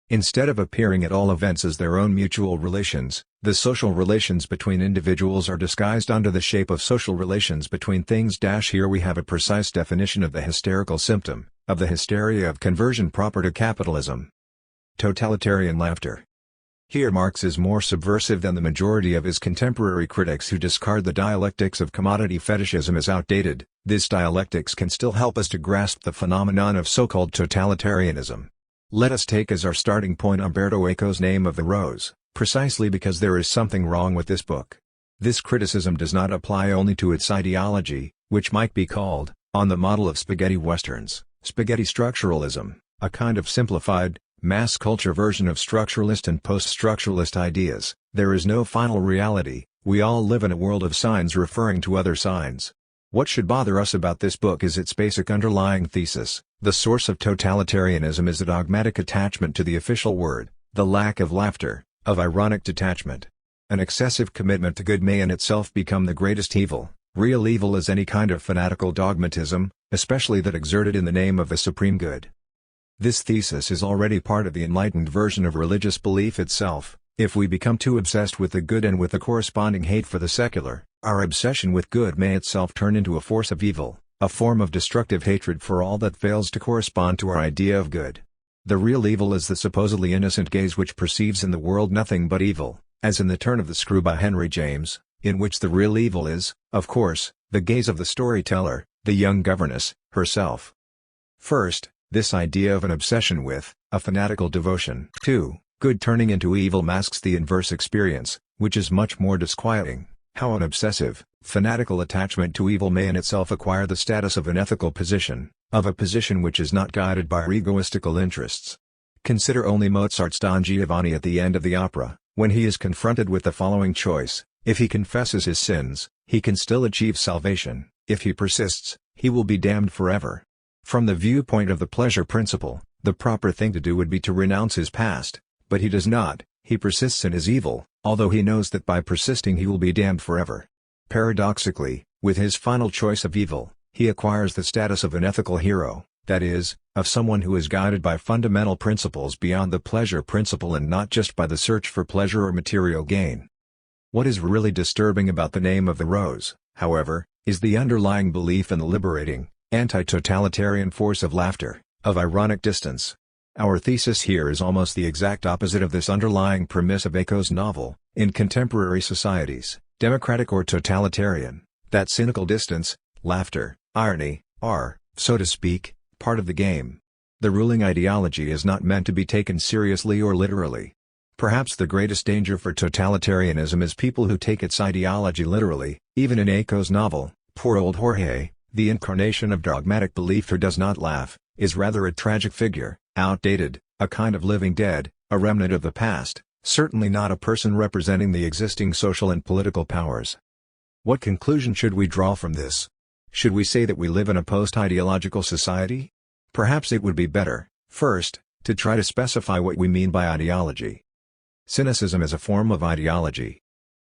Instead of appearing at all events as their own mutual relations, the social relations between individuals are disguised under the shape of social relations between things. Here we have a precise definition of the hysterical symptom, of the hysteria of conversion proper to capitalism. Totalitarian laughter. Here Marx is more subversive than the majority of his contemporary critics who discard the dialectics of commodity fetishism as outdated. This dialectics can still help us to grasp the phenomenon of so-called totalitarianism. Let us take as our starting point Umberto Eco's Name of the Rose, precisely because there is something wrong with this book. This criticism does not apply only to its ideology, which might be called, on the model of spaghetti westerns, spaghetti structuralism, a kind of simplified, mass culture version of structuralist and post-structuralist ideas. There is no final reality, we all live in a world of signs referring to other signs. What should bother us about this book is its basic underlying thesis. The source of totalitarianism is the dogmatic attachment to the official word, the lack of laughter, of ironic detachment. An excessive commitment to good may in itself become the greatest evil. Real evil is any kind of fanatical dogmatism, especially that exerted in the name of the supreme good. This thesis is already part of the enlightened version of religious belief itself. If we become too obsessed with the good and with the corresponding hate for the secular, our obsession with good may itself turn into a force of evil, a form of destructive hatred for all that fails to correspond to our idea of good. The real evil is the supposedly innocent gaze which perceives in the world nothing but evil, as in The Turn of the Screw by Henry James, in which the real evil is, of course, the gaze of the storyteller, the young governess, herself. First, this idea of an obsession with, a fanatical devotion to, good turning into evil masks the inverse experience, which is much more disquieting, how an obsessive, fanatical attachment to evil may in itself acquire the status of an ethical position, of a position which is not guided by our egoistical interests. Consider only Mozart's Don Giovanni at the end of the opera, when he is confronted with the following choice: if he confesses his sins, he can still achieve salvation; if he persists, he will be damned forever. From the viewpoint of the pleasure principle, the proper thing to do would be to renounce his past, but he does not. He persists in his evil, although he knows that by persisting he will be damned forever. Paradoxically, with his final choice of evil, he acquires the status of an ethical hero, that is, of someone who is guided by fundamental principles beyond the pleasure principle and not just by the search for pleasure or material gain. What is really disturbing about the name of the rose, however, is the underlying belief in the liberating, anti-totalitarian force of laughter, of ironic distance. Our thesis here is almost the exact opposite of this underlying premise of Eco's novel. In contemporary societies, democratic or totalitarian, that cynical distance, laughter, irony, are, so to speak, part of the game. The ruling ideology is not meant to be taken seriously or literally. Perhaps the greatest danger for totalitarianism is people who take its ideology literally. Even in Eco's novel, poor old Jorge, the incarnation of dogmatic belief who does not laugh, is rather a tragic figure, outdated, a kind of living dead, a remnant of the past, certainly not a person representing the existing social and political powers. What conclusion should we draw from this? Should we say that we live in a post-ideological society? Perhaps it would be better, first, to try to specify what we mean by ideology. Cynicism is a form of ideology.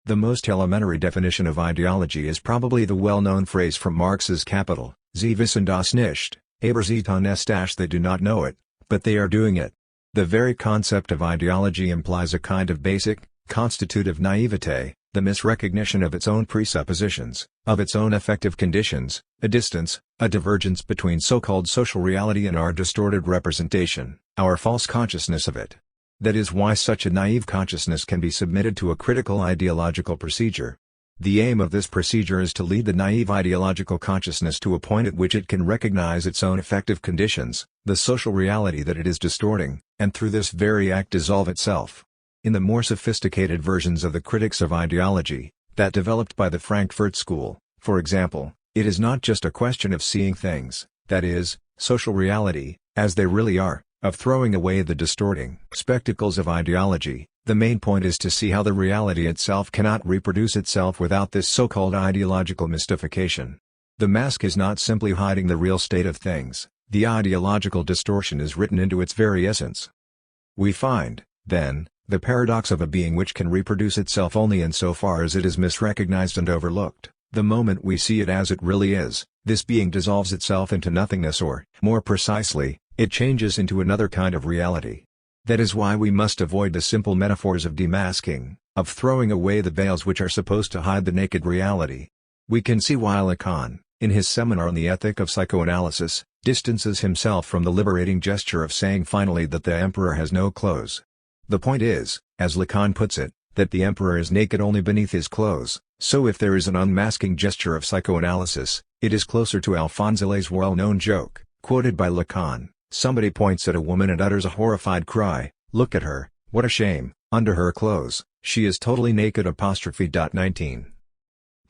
The most elementary definition of ideology is probably the well-known phrase from Marx's Capital: Sie wissen das nicht, aber sie tun es. They do not know it, but they are doing it. The very concept of ideology implies a kind of basic, constitutive naivete, the misrecognition of its own presuppositions, of its own effective conditions, a distance, a divergence between so-called social reality and our distorted representation, our false consciousness of it. That is why such a naive consciousness can be submitted to a critical ideological procedure. The aim of this procedure is to lead the naive ideological consciousness to a point at which it can recognize its own effective conditions, the social reality that it is distorting, and through this very act dissolve itself. In the more sophisticated versions of the critics of ideology, that developed by the Frankfurt School, for example, it is not just a question of seeing things, that is, social reality, as they really are, of throwing away the distorting spectacles of ideology. The main point is to see how the reality itself cannot reproduce itself without this so-called ideological mystification. The mask is not simply hiding the real state of things, the ideological distortion is written into its very essence. We find, then, the paradox of a being which can reproduce itself only insofar as it is misrecognized and overlooked. The moment we see it as it really is, this being dissolves itself into nothingness, or, more precisely, it changes into another kind of reality. That is why we must avoid the simple metaphors of demasking, of throwing away the veils which are supposed to hide the naked reality. We can see why Lacan, in his seminar on the ethic of psychoanalysis, distances himself from the liberating gesture of saying finally that the emperor has no clothes. The point is, as Lacan puts it, that the emperor is naked only beneath his clothes, so if there is an unmasking gesture of psychoanalysis, it is closer to Alphonse Allais' well-known joke, quoted by Lacan. Somebody points at a woman and utters a horrified cry, "Look at her, what a shame, under her clothes, she is totally naked." 19.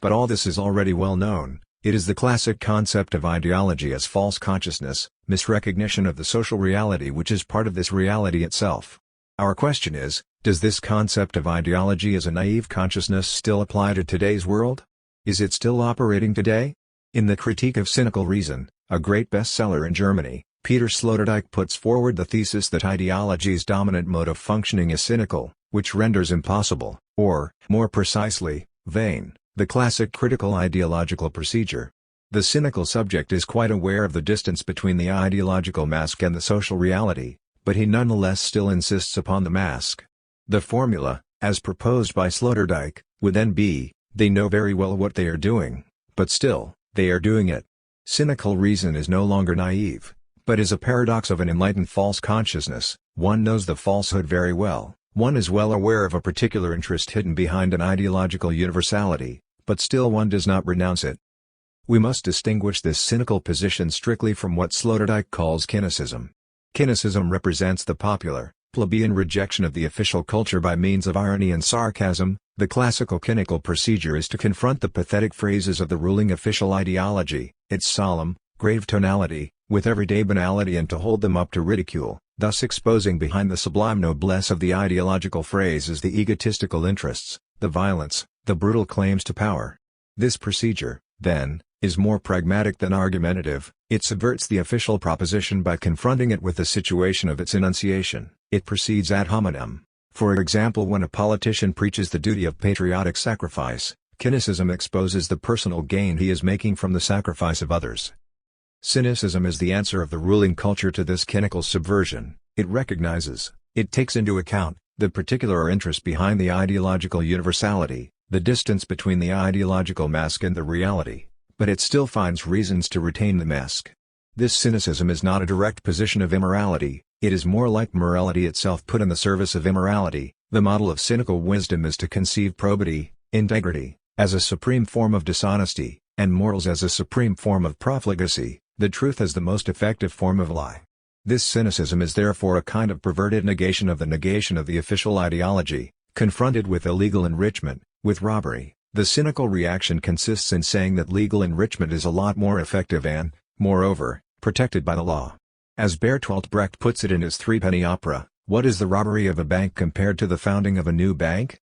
But all this is already well known. It is the classic concept of ideology as false consciousness, misrecognition of the social reality which is part of this reality itself. Our question is, does this concept of ideology as a naive consciousness still apply to today's world? Is it still operating today? In The Critique of Cynical Reason, a great bestseller in Germany, Peter Sloterdijk puts forward the thesis that ideology's dominant mode of functioning is cynical, which renders impossible, or, more precisely, vain, the classic critical ideological procedure. The cynical subject is quite aware of the distance between the ideological mask and the social reality, but he nonetheless still insists upon the mask. The formula, as proposed by Sloterdijk, would then be, they know very well what they are doing, but still, they are doing it. Cynical reason is no longer naive, but is a paradox of an enlightened false consciousness. One knows the falsehood very well, one is well aware of a particular interest hidden behind an ideological universality, but still one does not renounce it. We must distinguish this cynical position strictly from what Sloterdijk calls cynicism. Cynicism represents the popular, plebeian rejection of the official culture by means of irony and sarcasm. The classical cynical procedure is to confront the pathetic phrases of the ruling official ideology, its solemn, grave tonality, with everyday banality, and to hold them up to ridicule, thus exposing behind the sublime noblesse of the ideological phrases the egotistical interests, the violence, the brutal claims to power. This procedure, then, is more pragmatic than argumentative. It subverts the official proposition by confronting it with the situation of its enunciation. It proceeds ad hominem. For example, when a politician preaches the duty of patriotic sacrifice, cynicism exposes the personal gain he is making from the sacrifice of others. Cynicism is the answer of the ruling culture to this cynical subversion. It recognizes, it takes into account, the particular interest behind the ideological universality, the distance between the ideological mask and the reality, but it still finds reasons to retain the mask. This cynicism is not a direct position of immorality, it is more like morality itself put in the service of immorality. The model of cynical wisdom is to conceive probity, integrity, as a supreme form of dishonesty, and morals as a supreme form of profligacy, the truth as the most effective form of lie. This cynicism is therefore a kind of perverted negation of the official ideology, confronted with illegal enrichment, with robbery. The cynical reaction consists in saying that legal enrichment is a lot more effective and, moreover, protected by the law. As Bertolt Brecht puts it in his Threepenny Opera, what is the robbery of a bank compared to the founding of a new bank?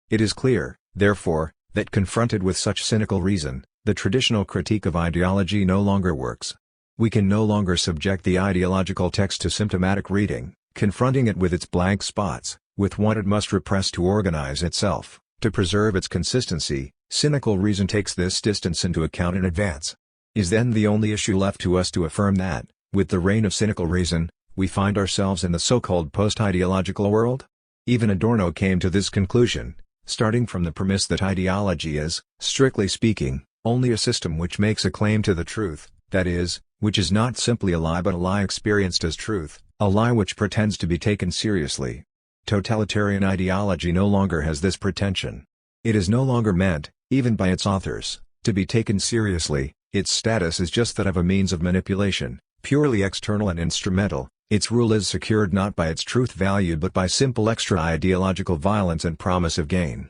It is clear, therefore, that confronted with such cynical reason, the traditional critique of ideology no longer works. We can no longer subject the ideological text to symptomatic reading, confronting it with its blank spots, with what it must repress to organize itself, to preserve its consistency. Cynical reason takes this distance into account in advance. Is then the only issue left to us to affirm that, with the reign of cynical reason, we find ourselves in the so-called post-ideological world? Even Adorno came to this conclusion, starting from the premise that ideology is, strictly speaking, only a system which makes a claim to the truth, that is, which is not simply a lie but a lie experienced as truth, a lie which pretends to be taken seriously. Totalitarian ideology no longer has this pretension. It is no longer meant, even by its authors, to be taken seriously. Its status is just that of a means of manipulation, purely external and instrumental. Its rule is secured not by its truth value but by simple extra-ideological violence and promise of gain.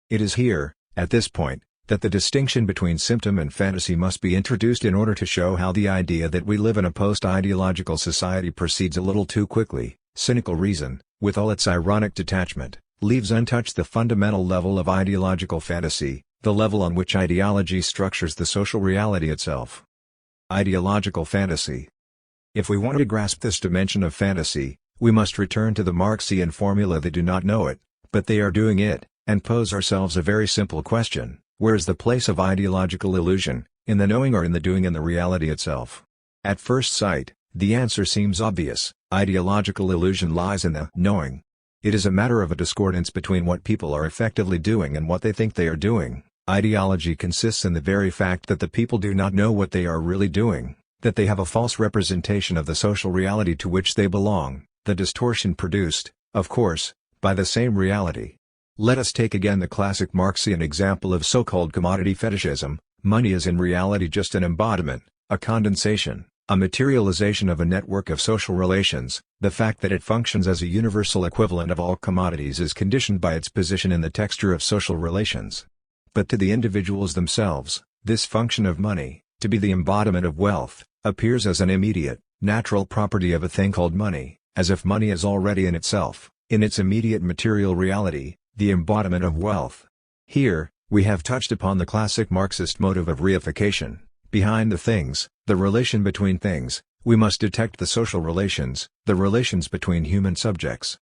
It is here, at this point, that the distinction between symptom and fantasy must be introduced in order to show how the idea that we live in a post-ideological society proceeds a little too quickly. Cynical reason, with all its ironic detachment, leaves untouched the fundamental level of ideological fantasy, the level on which ideology structures the social reality itself. Ideological fantasy. If we want to grasp this dimension of fantasy, we must return to the Marxian formula. They do not know it, but they are doing it, and pose ourselves a very simple question: where is the place of ideological illusion, in the knowing or in the doing, in the reality itself? At first sight, the answer seems obvious. Ideological illusion lies in the knowing. It is a matter of a discordance between what people are effectively doing and what they think they are doing. Ideology consists in the very fact that the people do not know what they are really doing, that they have a false representation of the social reality to which they belong, the distortion produced, of course, by the same reality. Let us take again the classic Marxian example of so-called commodity fetishism. Money is in reality just an embodiment, a condensation, a materialization of a network of social relations. The fact that it functions as a universal equivalent of all commodities is conditioned by its position in the texture of social relations. But to the individuals themselves, this function of money, to be the embodiment of wealth, appears as an immediate, natural property of a thing called money, as if money is already in itself, in its immediate material reality, the embodiment of wealth. Here, we have touched upon the classic Marxist motive of reification. Behind the things, the relation between things, we must detect the social relations, the relations between human subjects.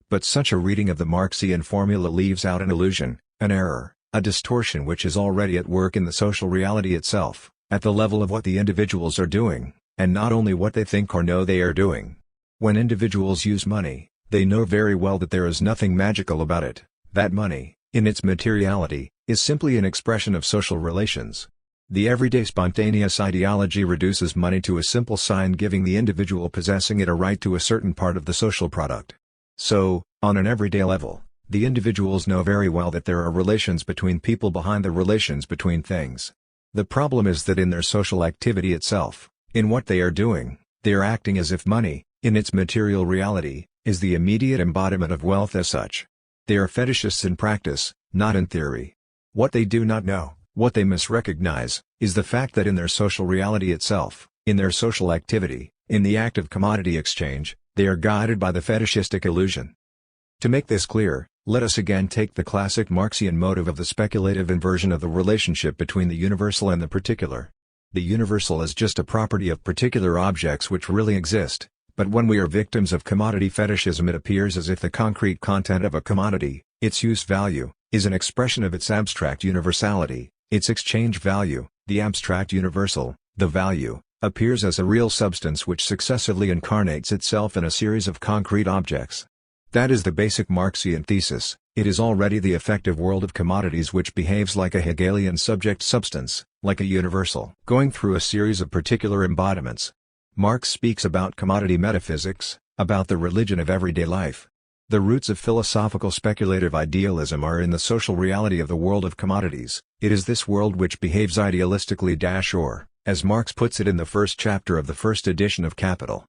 But such a reading of the Marxian formula leaves out an illusion, an error, a distortion which is already at work in the social reality itself, at the level of what the individuals are doing, and not only what they think or know they are doing. When individuals use money, They know very well that there is nothing magical about it, that money, in its materiality, is simply an expression of social relations. The everyday spontaneous ideology reduces money to a simple sign giving the individual possessing it a right to a certain part of the social product. So, on an everyday level, the individuals know very well that there are relations between people behind the relations between things. The problem is that in their social activity itself, in what they are doing, they are acting as if money, in its material reality, is the immediate embodiment of wealth as such. They are fetishists in practice, not in theory. What they do not know, what they misrecognize, is the fact that in their social reality itself, in their social activity, in the act of commodity exchange, they are guided by the fetishistic illusion. To make this clear, let us again take the classic Marxian motive of the speculative inversion of the relationship between the universal and the particular. The universal is just a property of particular objects which really exist, but when we are victims of commodity fetishism it appears as if the concrete content of a commodity, its use value, is an expression of its abstract universality, its exchange value, the abstract universal, the value, appears as a real substance which successively incarnates itself in a series of concrete objects. That is the basic Marxian thesis. It is already the effective world of commodities which behaves like a Hegelian subject substance, like a universal, going through a series of particular embodiments. Marx speaks about commodity metaphysics, about the religion of everyday life. The roots of philosophical speculative idealism are in the social reality of the world of commodities. It is this world which behaves idealistically or, as Marx puts it in the first chapter of the first edition of Capital.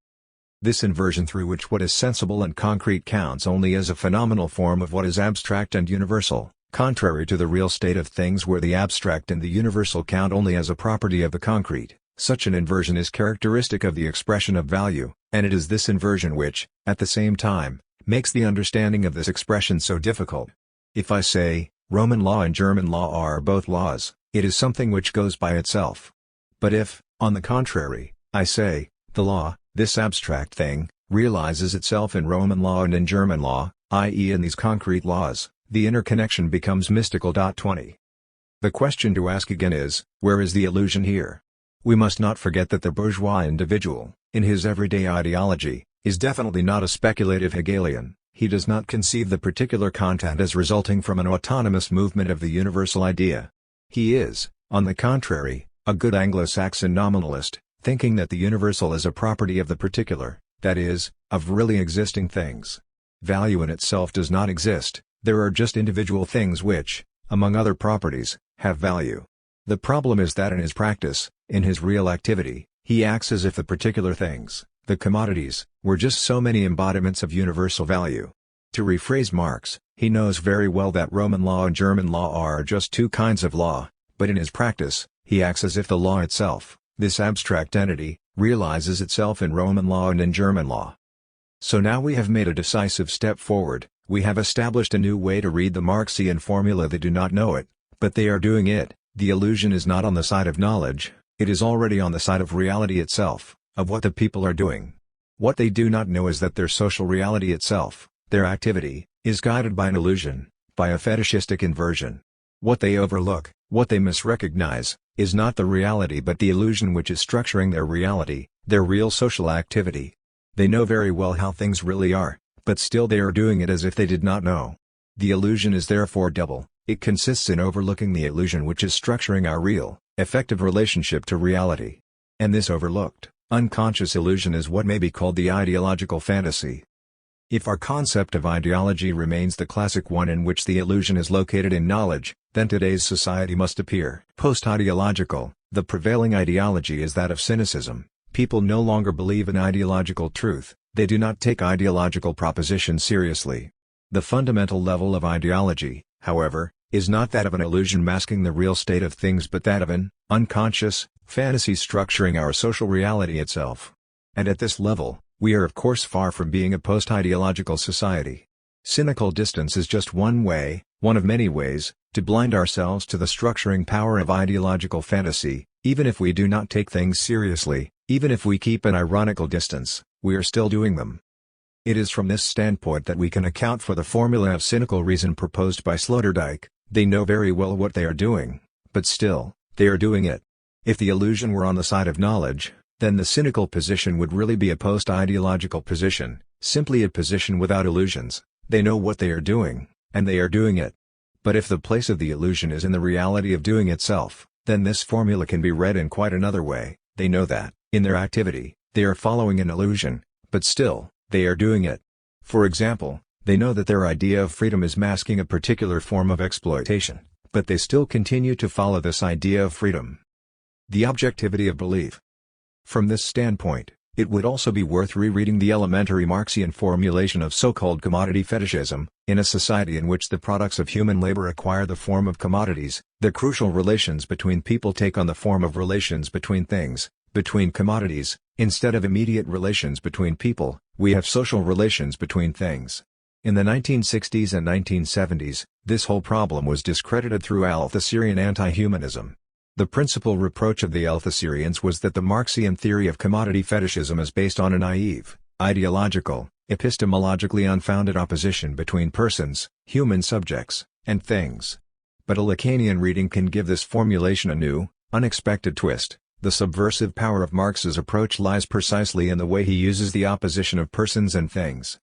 This inversion through which what is sensible and concrete counts only as a phenomenal form of what is abstract and universal, contrary to the real state of things where the abstract and the universal count only as a property of the concrete. Such an inversion is characteristic of the expression of value, and it is this inversion which, at the same time, makes the understanding of this expression so difficult. If I say, Roman law and German law are both laws, it is something which goes by itself. But if, on the contrary, I say, the law, this abstract thing, realizes itself in Roman law and in German law, i.e. in these concrete laws, the interconnection becomes mystical. 20. The question to ask again is, where is the illusion here? We must not forget that the bourgeois individual, in his everyday ideology, is definitely not a speculative Hegelian. He does not conceive the particular content as resulting from an autonomous movement of the universal idea. He is, on the contrary, a good Anglo-Saxon nominalist, thinking that the universal is a property of the particular, that is, of really existing things. Value in itself does not exist, there are just individual things which, among other properties, have value. The problem is that in his practice, in his real activity, he acts as if the particular things, the commodities, were just so many embodiments of universal value. To rephrase Marx, he knows very well that Roman law and German law are just two kinds of law, but in his practice, he acts as if the law itself, this abstract entity, realizes itself in Roman law and in German law. So now we have made a decisive step forward, we have established a new way to read the Marxian formula. They do not know it, but they are doing it. The illusion is not on the side of knowledge, it is already on the side of reality itself, of what the people are doing. What they do not know is that their social reality itself, their activity, is guided by an illusion, by a fetishistic inversion. What they overlook, what they misrecognize, is not the reality but the illusion which is structuring their reality, their real social activity. They know very well how things really are, but still they are doing it as if they did not know. The illusion is therefore double. It consists in overlooking the illusion which is structuring our real, effective relationship to reality. And this overlooked, unconscious illusion is what may be called the ideological fantasy. If our concept of ideology remains the classic one in which the illusion is located in knowledge, then today's society must appear post-ideological. The prevailing ideology is that of cynicism. People no longer believe in ideological truth, they do not take ideological propositions seriously. The fundamental level of ideology, however, is not that of an illusion masking the real state of things but that of an unconscious fantasy structuring our social reality itself. And at this level, we are of course far from being a post-ideological society. Cynical distance is just one way, one of many ways, to blind ourselves to the structuring power of ideological fantasy. Even if we do not take things seriously, even if we keep an ironical distance, we are still doing them. It is from this standpoint that we can account for the formula of cynical reason proposed by Sloterdijk. They know very well what they are doing, but still, they are doing it. If the illusion were on the side of knowledge, then the cynical position would really be a post-ideological position, simply a position without illusions. They know what they are doing, and they are doing it. But if the place of the illusion is in the reality of doing itself, then this formula can be read in quite another way. They know that, in their activity, they are following an illusion, but still, they are doing it. For example, they know that their idea of freedom is masking a particular form of exploitation, but they still continue to follow this idea of freedom. The objectivity of belief. From this standpoint, it would also be worth rereading the elementary Marxian formulation of so-called commodity fetishism. In a society in which the products of human labor acquire the form of commodities, the crucial relations between people take on the form of relations between things, between commodities. Instead of immediate relations between people, we have social relations between things. In the 1960s and 1970s, this whole problem was discredited through Althusserian anti-humanism. The principal reproach of the Althusserians was that the Marxian theory of commodity fetishism is based on a naive, ideological, epistemologically unfounded opposition between persons, human subjects, and things. But a Lacanian reading can give this formulation a new, unexpected twist. The subversive power of Marx's approach lies precisely in the way he uses the opposition of persons and things.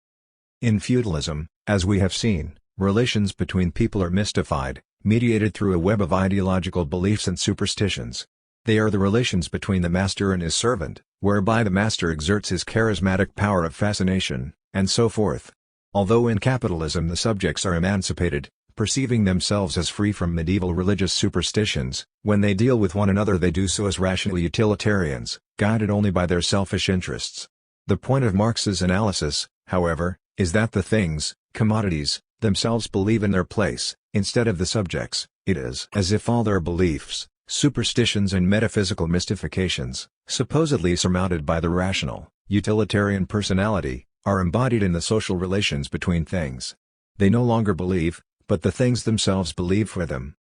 In feudalism, as we have seen, relations between people are mystified, mediated through a web of ideological beliefs and superstitions. They are the relations between the master and his servant, whereby the master exerts his charismatic power of fascination, and so forth. Although in capitalism the subjects are emancipated, perceiving themselves as free from medieval religious superstitions, when they deal with one another they do so as rational utilitarians, guided only by their selfish interests. The point of Marx's analysis, however, is that the things, commodities, themselves believe in their place, instead of the subjects. It is as if all their beliefs, superstitions and metaphysical mystifications, supposedly surmounted by the rational, utilitarian personality, are embodied in the social relations between things. They no longer believe, but the things themselves believe for them.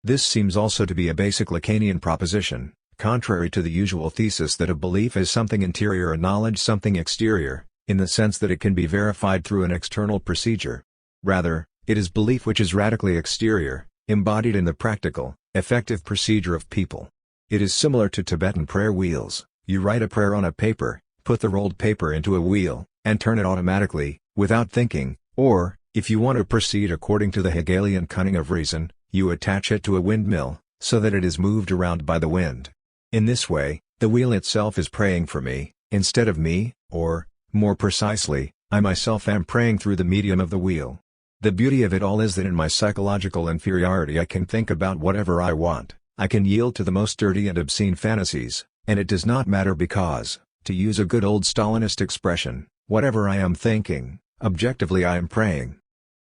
This seems also to be a basic Lacanian proposition, contrary to the usual thesis that a belief is something interior and knowledge something exterior, in the sense that it can be verified through an external procedure. Rather, it is belief which is radically exterior, embodied in the practical, effective procedure of people. It is similar to Tibetan prayer wheels. You write a prayer on a paper, put the rolled paper into a wheel, and turn it automatically, without thinking, or, if you want to proceed according to the Hegelian cunning of reason, you attach it to a windmill, so that it is moved around by the wind. In this way, the wheel itself is praying for me, instead of me, or, more precisely, I myself am praying through the medium of the wheel. The beauty of it all is that in my psychological inferiority I can think about whatever I want, I can yield to the most dirty and obscene fantasies, and it does not matter because, to use a good old Stalinist expression, whatever I am thinking, objectively I am praying.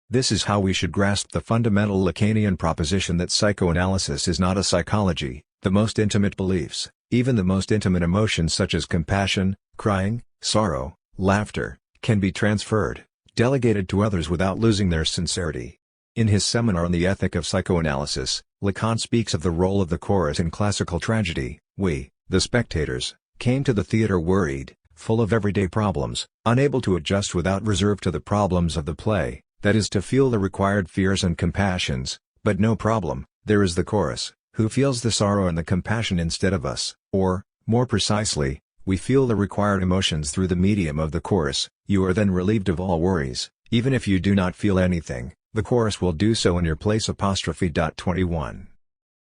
This is how we should grasp the fundamental Lacanian proposition that psychoanalysis is not a psychology. The most intimate beliefs, even the most intimate emotions such as compassion, crying, sorrow, laughter, can be transferred, delegated to others without losing their sincerity. In his seminar on the ethic of psychoanalysis, Lacan speaks of the role of the chorus in classical tragedy. We, the spectators, came to the theater worried, full of everyday problems, unable to adjust without reserve to the problems of the play, that is to feel the required fears and compassions, but no problem, there is the chorus, who feels the sorrow and the compassion instead of us, or, more precisely, we feel the required emotions through the medium of the chorus. You are then relieved of all worries, even if you do not feel anything, the chorus will do so in your place. 21.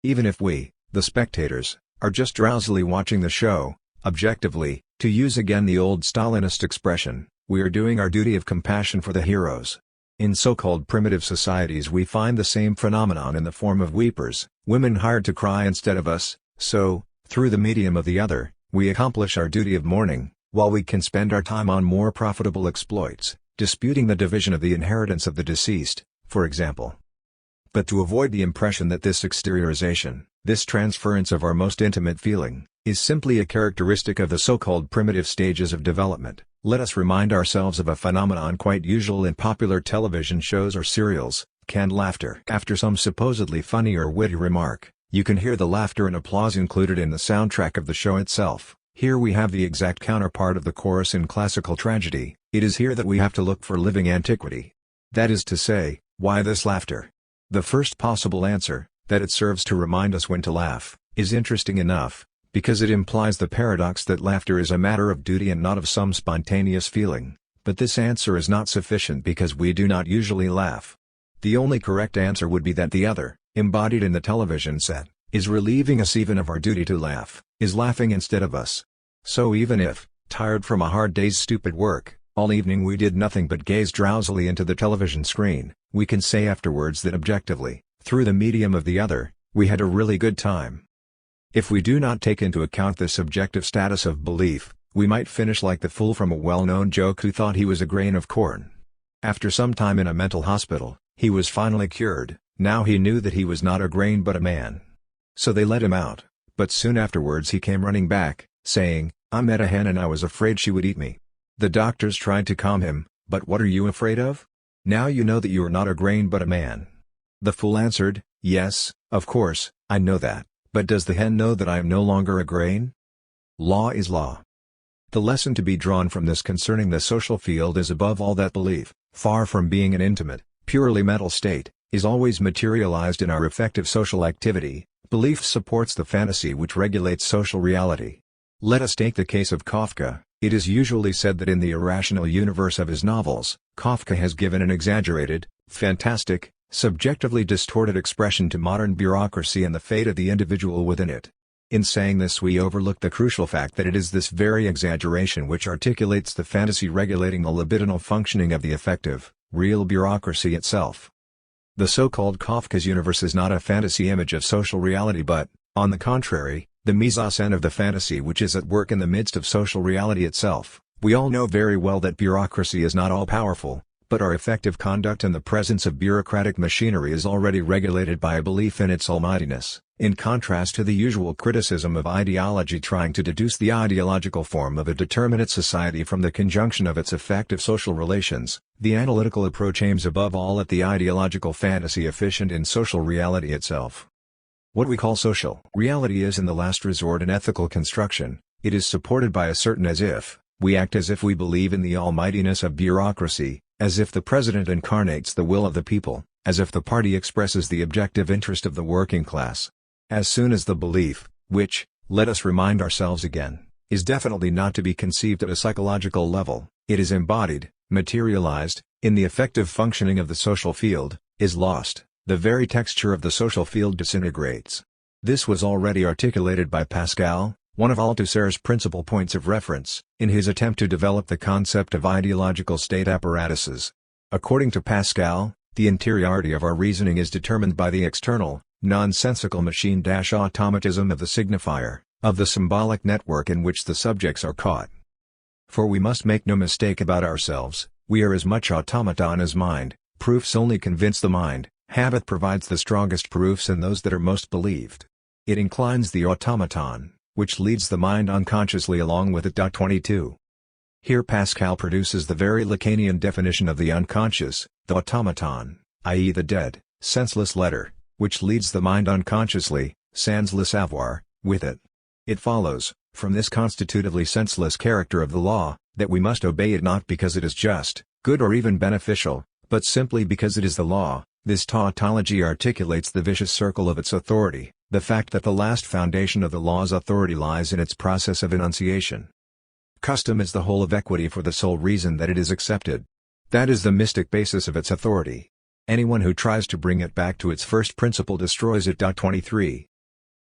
Even if we, the spectators, are just drowsily watching the show, objectively, to use again the old Stalinist expression, we are doing our duty of compassion for the heroes. In so-called primitive societies we find the same phenomenon in the form of weepers, women hired to cry instead of us, so, through the medium of the other, we accomplish our duty of mourning, while we can spend our time on more profitable exploits, disputing the division of the inheritance of the deceased, for example. But to avoid the impression that this exteriorization, this transference of our most intimate feeling, is simply a characteristic of the so-called primitive stages of development, let us remind ourselves of a phenomenon quite usual in popular television shows or serials, canned laughter. After some supposedly funny or witty remark, you can hear the laughter and applause included in the soundtrack of the show itself. Here we have the exact counterpart of the chorus in classical tragedy. It is here that we have to look for living antiquity. That is to say, why this laughter? The first possible answer, that it serves to remind us when to laugh, is interesting enough, because it implies the paradox that laughter is a matter of duty and not of some spontaneous feeling. But this answer is not sufficient because we do not usually laugh. The only correct answer would be that the other, embodied in the television set, is relieving us even of our duty to laugh, is laughing instead of us. So even if, tired from a hard day's stupid work, all evening we did nothing but gaze drowsily into the television screen, we can say afterwards that objectively, through the medium of the other, we had a really good time. If we do not take into account the subjective status of belief, we might finish like the fool from a well-known joke who thought he was a grain of corn. After some time in a mental hospital, he was finally cured. Now he knew that he was not a grain but a man. So they let him out, but soon afterwards he came running back, saying, "I met a hen and I was afraid she would eat me." The doctors tried to calm him, "But what are you afraid of? Now you know that you are not a grain but a man." The fool answered, "Yes, of course, I know that, but does the hen know that I am no longer a grain?" Law is law. The lesson to be drawn from this concerning the social field is above all that belief, far from being an intimate, purely mental state, is always materialized in our effective social activity. Belief supports the fantasy which regulates social reality. Let us take the case of Kafka. It is usually said that in the irrational universe of his novels, Kafka has given an exaggerated, fantastic, subjectively distorted expression to modern bureaucracy and the fate of the individual within it. In saying this we overlook the crucial fact that it is this very exaggeration which articulates the fantasy regulating the libidinal functioning of the effective, real bureaucracy itself. The so-called Kafka's universe is not a fantasy image of social reality but, on the contrary, the mise-en-scène of the fantasy which is at work in the midst of social reality itself. We all know very well that bureaucracy is not all-powerful, but our effective conduct in the presence of bureaucratic machinery is already regulated by a belief in its almightiness. In contrast to the usual criticism of ideology trying to deduce the ideological form of a determinate society from the conjunction of its effective social relations, the analytical approach aims above all at the ideological fantasy efficient in social reality itself. What we call social reality is in the last resort an ethical construction. It is supported by a certain as-if. We act as if we believe in the almightiness of bureaucracy, as if the president incarnates the will of the people, as if the party expresses the objective interest of the working class. As soon as the belief, which, let us remind ourselves again, is definitely not to be conceived at a psychological level, it is embodied, materialized, in the effective functioning of the social field, is lost, the very texture of the social field disintegrates. This was already articulated by Pascal, one of Althusser's principal points of reference, in his attempt to develop the concept of ideological state apparatuses. According to Pascal, the interiority of our reasoning is determined by the external, nonsensical machine-automatism of the signifier, of the symbolic network in which the subjects are caught. For we must make no mistake about ourselves, we are as much automaton as mind, proofs only convince the mind, habit provides the strongest proofs and those that are most believed. It inclines the automaton, which leads the mind unconsciously along with it. 22. Here Pascal produces the very Lacanian definition of the unconscious, the automaton, i.e. the dead, senseless letter, which leads the mind unconsciously, sans le savoir, with it. It follows, from this constitutively senseless character of the law, that we must obey it not because it is just, good or even beneficial, but simply because it is the law. This tautology articulates the vicious circle of its authority, the fact that the last foundation of the law's authority lies in its process of enunciation. Custom is the whole of equity for the sole reason that it is accepted. That is the mystic basis of its authority. Anyone who tries to bring it back to its first principle destroys it. 23.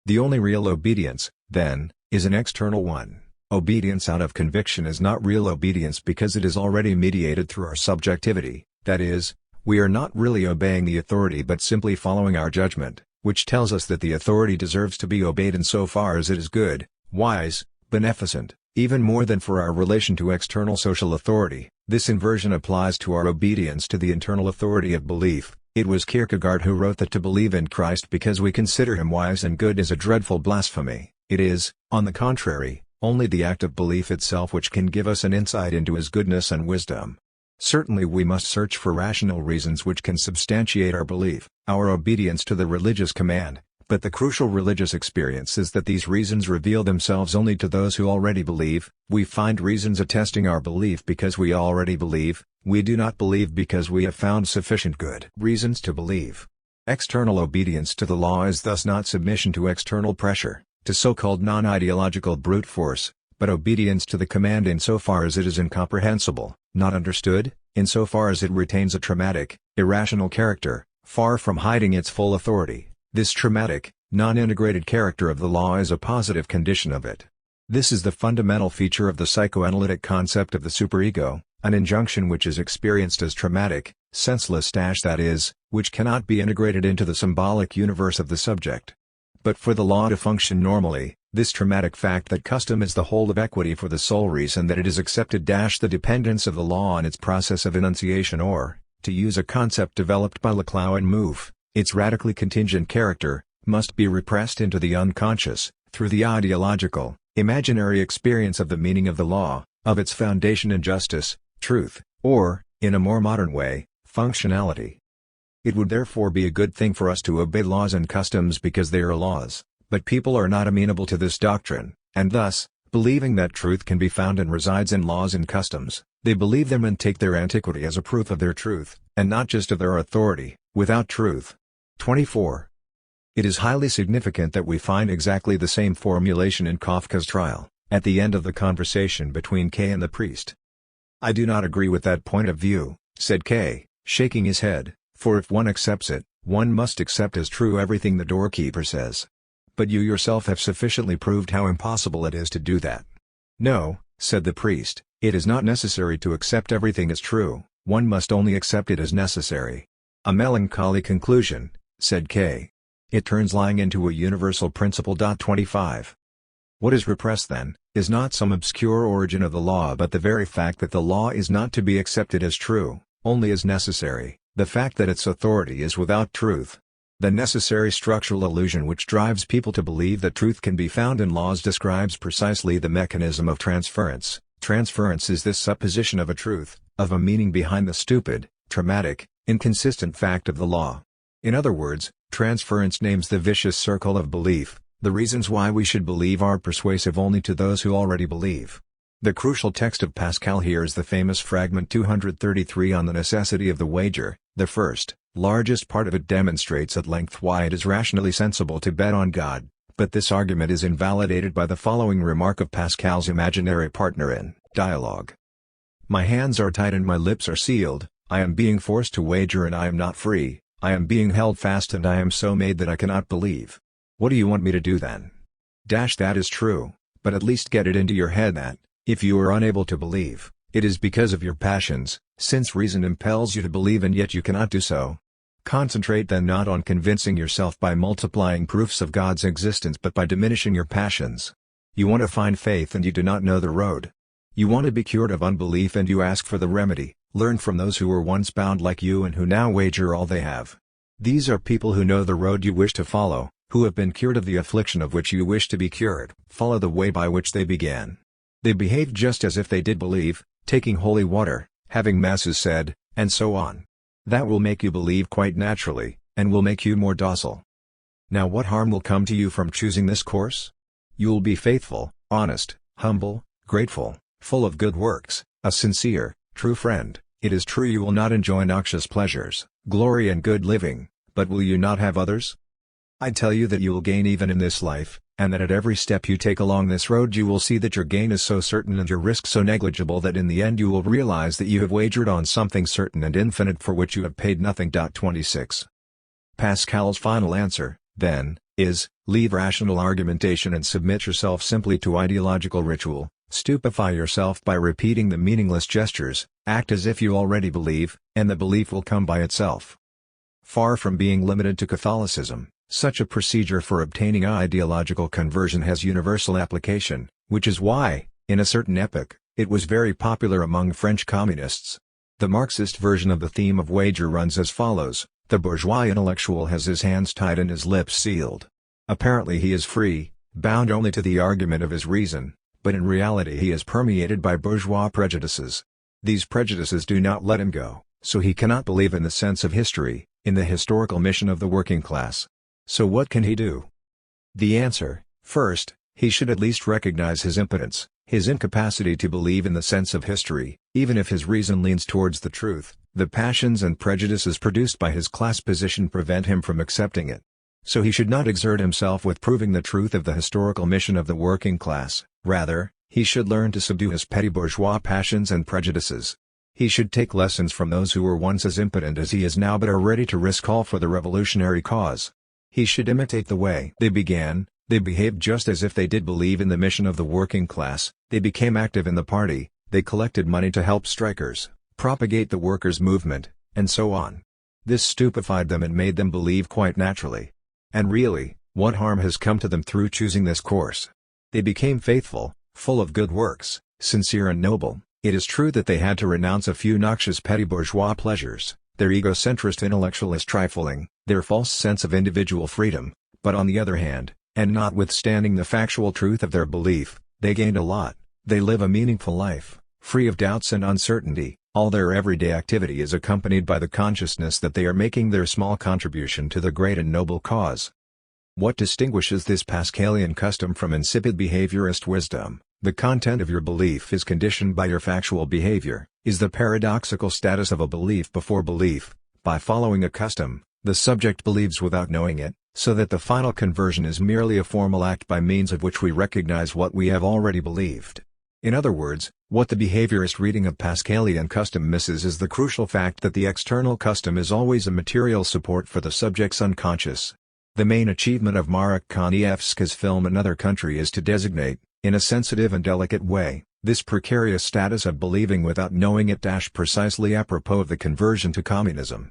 The only real obedience, then, is an external one. Obedience out of conviction is not real obedience because it is already mediated through our subjectivity, that is, we are not really obeying the authority but simply following our judgment, which tells us that the authority deserves to be obeyed insofar as it is good, wise, beneficent, even more than for our relation to external social authority. This inversion applies to our obedience to the internal authority of belief. It was Kierkegaard who wrote that to believe in Christ because we consider him wise and good is a dreadful blasphemy. It is, on the contrary, only the act of belief itself which can give us an insight into his goodness and wisdom. Certainly we must search for rational reasons which can substantiate our belief, our obedience to the religious command, but the crucial religious experience is that these reasons reveal themselves only to those who already believe. We find reasons attesting our belief because we already believe. We do not believe because we have found sufficient good reasons to believe. External obedience to the law is thus not submission to external pressure, to so-called non-ideological brute force, but obedience to the command insofar as it is incomprehensible, not understood, insofar as it retains a traumatic, irrational character, far from hiding its full authority. This traumatic, non-integrated character of the law is a positive condition of it. This is the fundamental feature of the psychoanalytic concept of the superego, an injunction which is experienced as traumatic, senseless that is, which cannot be integrated into the symbolic universe of the subject. But for the law to function normally, this traumatic fact that custom is the whole of equity for the sole reason that it is accepted the dependence of the law on its process of enunciation or, to use a concept developed by Laclau and Mouffe, its radically contingent character, must be repressed into the unconscious, through the ideological, imaginary experience of the meaning of the law, of its foundation in justice, truth, or, in a more modern way, functionality. It would therefore be a good thing for us to obey laws and customs because they are laws, but people are not amenable to this doctrine, and thus, believing that truth can be found and resides in laws and customs, they believe them and take their antiquity as a proof of their truth, and not just of their authority, without truth. 24. It is highly significant that we find exactly the same formulation in Kafka's trial, at the end of the conversation between K and the priest. "I do not agree with that point of view," said K, shaking his head, "for if one accepts it, one must accept as true everything the doorkeeper says. But you yourself have sufficiently proved how impossible it is to do that." "No," said the priest, "it is not necessary to accept everything as true, one must only accept it as necessary." "A melancholy conclusion," said K. "It turns lying into a universal principle." 25. What is repressed then, is not some obscure origin of the law but the very fact that the law is not to be accepted as true, only as necessary, the fact that its authority is without truth. The necessary structural illusion which drives people to believe that truth can be found in laws describes precisely the mechanism of transference. Transference is this supposition of a truth, of a meaning behind the stupid, traumatic, inconsistent fact of the law. In other words, transference names the vicious circle of belief. The reasons why we should believe are persuasive only to those who already believe. The crucial text of Pascal here is the famous fragment 233 on the necessity of the wager. The first, largest part of it demonstrates at length why it is rationally sensible to bet on God, but this argument is invalidated by the following remark of Pascal's imaginary partner in Dialogue. "My hands are tied and my lips are sealed, I am being forced to wager and I am not free, I am being held fast and I am so made that I cannot believe. What do you want me to do then?" That is true, but at least get it into your head that, if you are unable to believe, it is because of your passions, since reason impels you to believe and yet you cannot do so. Concentrate then not on convincing yourself by multiplying proofs of God's existence but by diminishing your passions. You want to find faith and you do not know the road. You want to be cured of unbelief and you ask for the remedy. Learn from those who were once bound like you and who now wager all they have. These are people who know the road you wish to follow, who have been cured of the affliction of which you wish to be cured. Follow the way by which they began. They behave just as if they did believe, taking holy water, having masses said, and so on. That will make you believe quite naturally, and will make you more docile. Now what harm will come to you from choosing this course? You will be faithful, honest, humble, grateful, full of good works, a sincere, true friend. It is true you will not enjoy noxious pleasures, glory and good living, but will you not have others? I tell you that you will gain even in this life, and that at every step you take along this road you will see that your gain is so certain and your risk so negligible that in the end you will realize that you have wagered on something certain and infinite for which you have paid nothing. 26. Pascal's final answer, then, is, leave rational argumentation and submit yourself simply to ideological ritual, stupefy yourself by repeating the meaningless gestures, act as if you already believe, and the belief will come by itself. Far from being limited to Catholicism, such a procedure for obtaining ideological conversion has universal application, which is why, in a certain epoch, it was very popular among French communists. The Marxist version of the theme of wager runs as follows: the bourgeois intellectual has his hands tied and his lips sealed. Apparently he is free, bound only to the argument of his reason, but in reality he is permeated by bourgeois prejudices. These prejudices do not let him go, so he cannot believe in the sense of history, in the historical mission of the working class. So what can he do? The answer: first, he should at least recognize his impotence, his incapacity to believe in the sense of history, even if his reason leans towards the truth. The passions and prejudices produced by his class position prevent him from accepting it. So he should not exert himself with proving the truth of the historical mission of the working class, rather, He should learn to subdue his petty bourgeois passions and prejudices. He should take lessons from those who were once as impotent as he is now but are ready to risk all for the revolutionary cause. He should imitate the way they began. They behaved just as if they did believe in the mission of the working class, they became active in the party, they collected money to help strikers, propagate the workers' movement, and so on. This stupefied them and made them believe quite naturally. And really, what harm has come to them through choosing this course? They became faithful, full of good works, sincere and noble. It is true that they had to renounce a few noxious petty bourgeois pleasures, their egocentrist intellectualist trifling, their false sense of individual freedom, but on the other hand, and notwithstanding the factual truth of their belief, they gained a lot. They live a meaningful life, free of doubts and uncertainty. All their everyday activity is accompanied by the consciousness that they are making their small contribution to the great and noble cause. What distinguishes this Pascalian custom from insipid behaviorist wisdom? The content of your belief is conditioned by your factual behavior, is the paradoxical status of a belief before belief. By following a custom, the subject believes without knowing it, so that the final conversion is merely a formal act by means of which we recognize what we have already believed. In other words, what the behaviorist reading of Pascalian custom misses is the crucial fact that the external custom is always a material support for the subject's unconscious. The main achievement of Marek Kanievska's film Another Country is to designate, in a sensitive and delicate way, this precarious status of believing without knowing it. Precisely apropos of the conversion to communism.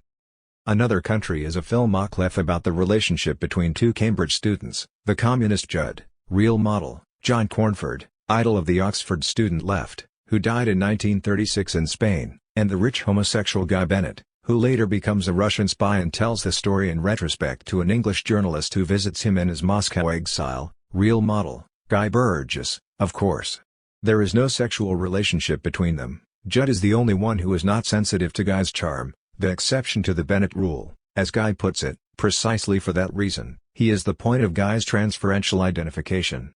Another Country is a film mocklef about the relationship between two Cambridge students, the communist Judd, real model, John Cornford, idol of the Oxford student left, who died in 1936 in Spain, and the rich homosexual Guy Bennett, who later becomes a Russian spy and tells the story in retrospect to an English journalist who visits him in his Moscow exile, real model, Guy Burgess, of course. There is no sexual relationship between them. Judd is the only one who is not sensitive to Guy's charm, the exception to the Bennett rule, as Guy puts it. Precisely for that reason, he is the point of Guy's transferential identification.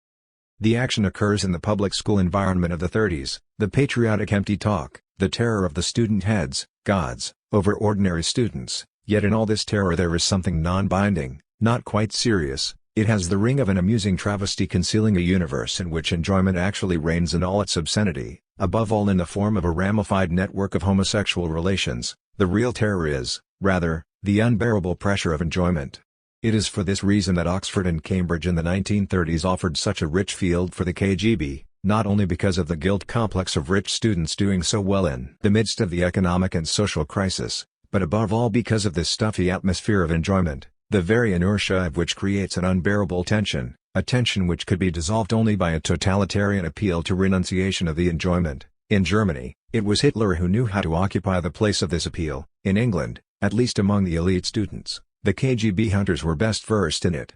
The action occurs in the public school environment of the 30s, the patriotic empty talk, the terror of the student heads, gods, over ordinary students, yet in all this terror there is something non-binding, not quite serious. It has the ring of an amusing travesty concealing a universe in which enjoyment actually reigns in all its obscenity, above all in the form of a ramified network of homosexual relations. The real terror is, rather, the unbearable pressure of enjoyment. It is for this reason that Oxford and Cambridge in the 1930s offered such a rich field for the KGB, not only because of the guilt complex of rich students doing so well in the midst of the economic and social crisis, but above all because of this stuffy atmosphere of enjoyment, the very inertia of which creates an unbearable tension, a tension which could be dissolved only by a totalitarian appeal to renunciation of the enjoyment. In Germany, it was Hitler who knew how to occupy the place of this appeal. In England, at least among the elite students, the KGB hunters were best versed in it.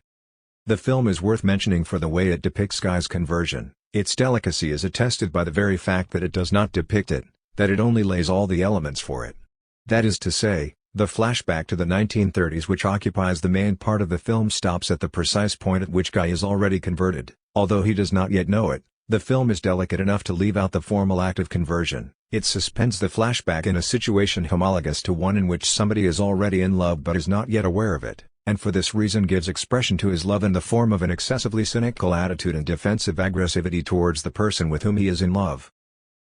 The film is worth mentioning for the way it depicts Guy's conversion. Its delicacy is attested by the very fact that it does not depict it, that it only lays all the elements for it. That is to say, the flashback to the 1930s which occupies the main part of the film stops at the precise point at which Guy is already converted, although he does not yet know it. The film is delicate enough to leave out the formal act of conversion. It suspends the flashback in a situation homologous to one in which somebody is already in love but is not yet aware of it, and for this reason gives expression to his love in the form of an excessively cynical attitude and defensive aggressivity towards the person with whom he is in love.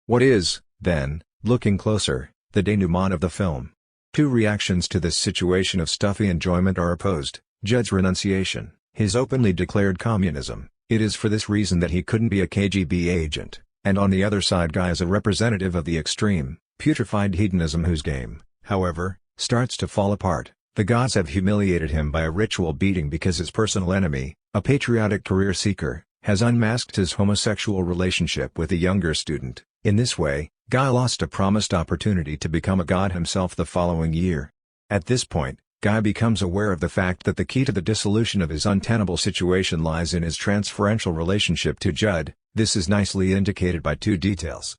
What is, then, looking closer, the denouement of the film? Two reactions to this situation of stuffy enjoyment are opposed: Judd's renunciation, his openly declared communism. It is for this reason that he couldn't be a KGB agent, and on the other side Guy is a representative of the extreme, putrefied hedonism whose game, however, starts to fall apart. The gods have humiliated him by a ritual beating because his personal enemy, a patriotic career seeker, has unmasked his homosexual relationship with a younger student. In this way, Guy lost a promised opportunity to become a god himself the following year. At this point, Guy becomes aware of the fact that the key to the dissolution of his untenable situation lies in his transferential relationship to Judd. This is nicely indicated by two details.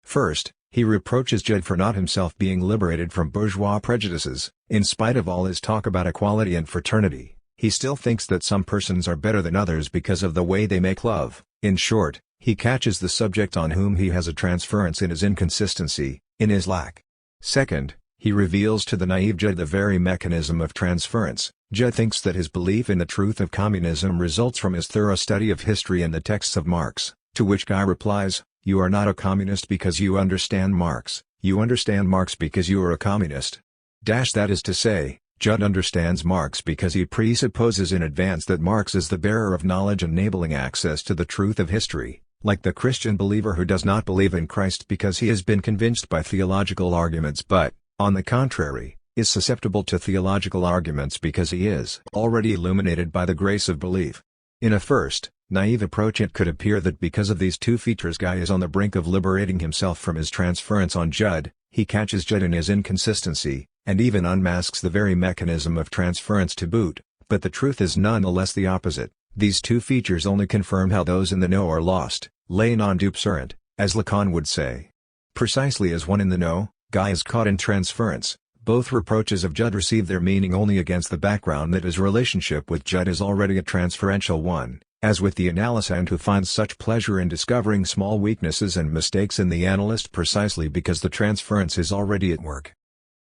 First, he reproaches Judd for not himself being liberated from bourgeois prejudices. In spite of all his talk about equality and fraternity, he still thinks that some persons are better than others because of the way they make love. In short, he catches the subject on whom he has a transference in his inconsistency, in his lack. Second, he reveals to the naive Judd the very mechanism of transference. Judd thinks that his belief in the truth of communism results from his thorough study of history and the texts of Marx. To which Guy replies, "You are not a communist because you understand Marx, you understand Marx because you are a communist." That is to say, Judd understands Marx because he presupposes in advance that Marx is the bearer of knowledge enabling access to the truth of history, like the Christian believer who does not believe in Christ because he has been convinced by theological arguments but, on the contrary, is susceptible to theological arguments because he is already illuminated by the grace of belief. In a first, naive approach it could appear that because of these two features Guy is on the brink of liberating himself from his transference on Judd. He catches Judd in his inconsistency, and even unmasks the very mechanism of transference to boot, but the truth is nonetheless the opposite. These two features only confirm how those in the know are lost, les non-dupes errant, as Lacan would say. Precisely as one in the know, Guy is caught in transference. Both reproaches of Judd receive their meaning only against the background that his relationship with Judd is already a transferential one, as with the analysand who finds such pleasure in discovering small weaknesses and mistakes in the analyst precisely because the transference is already at work.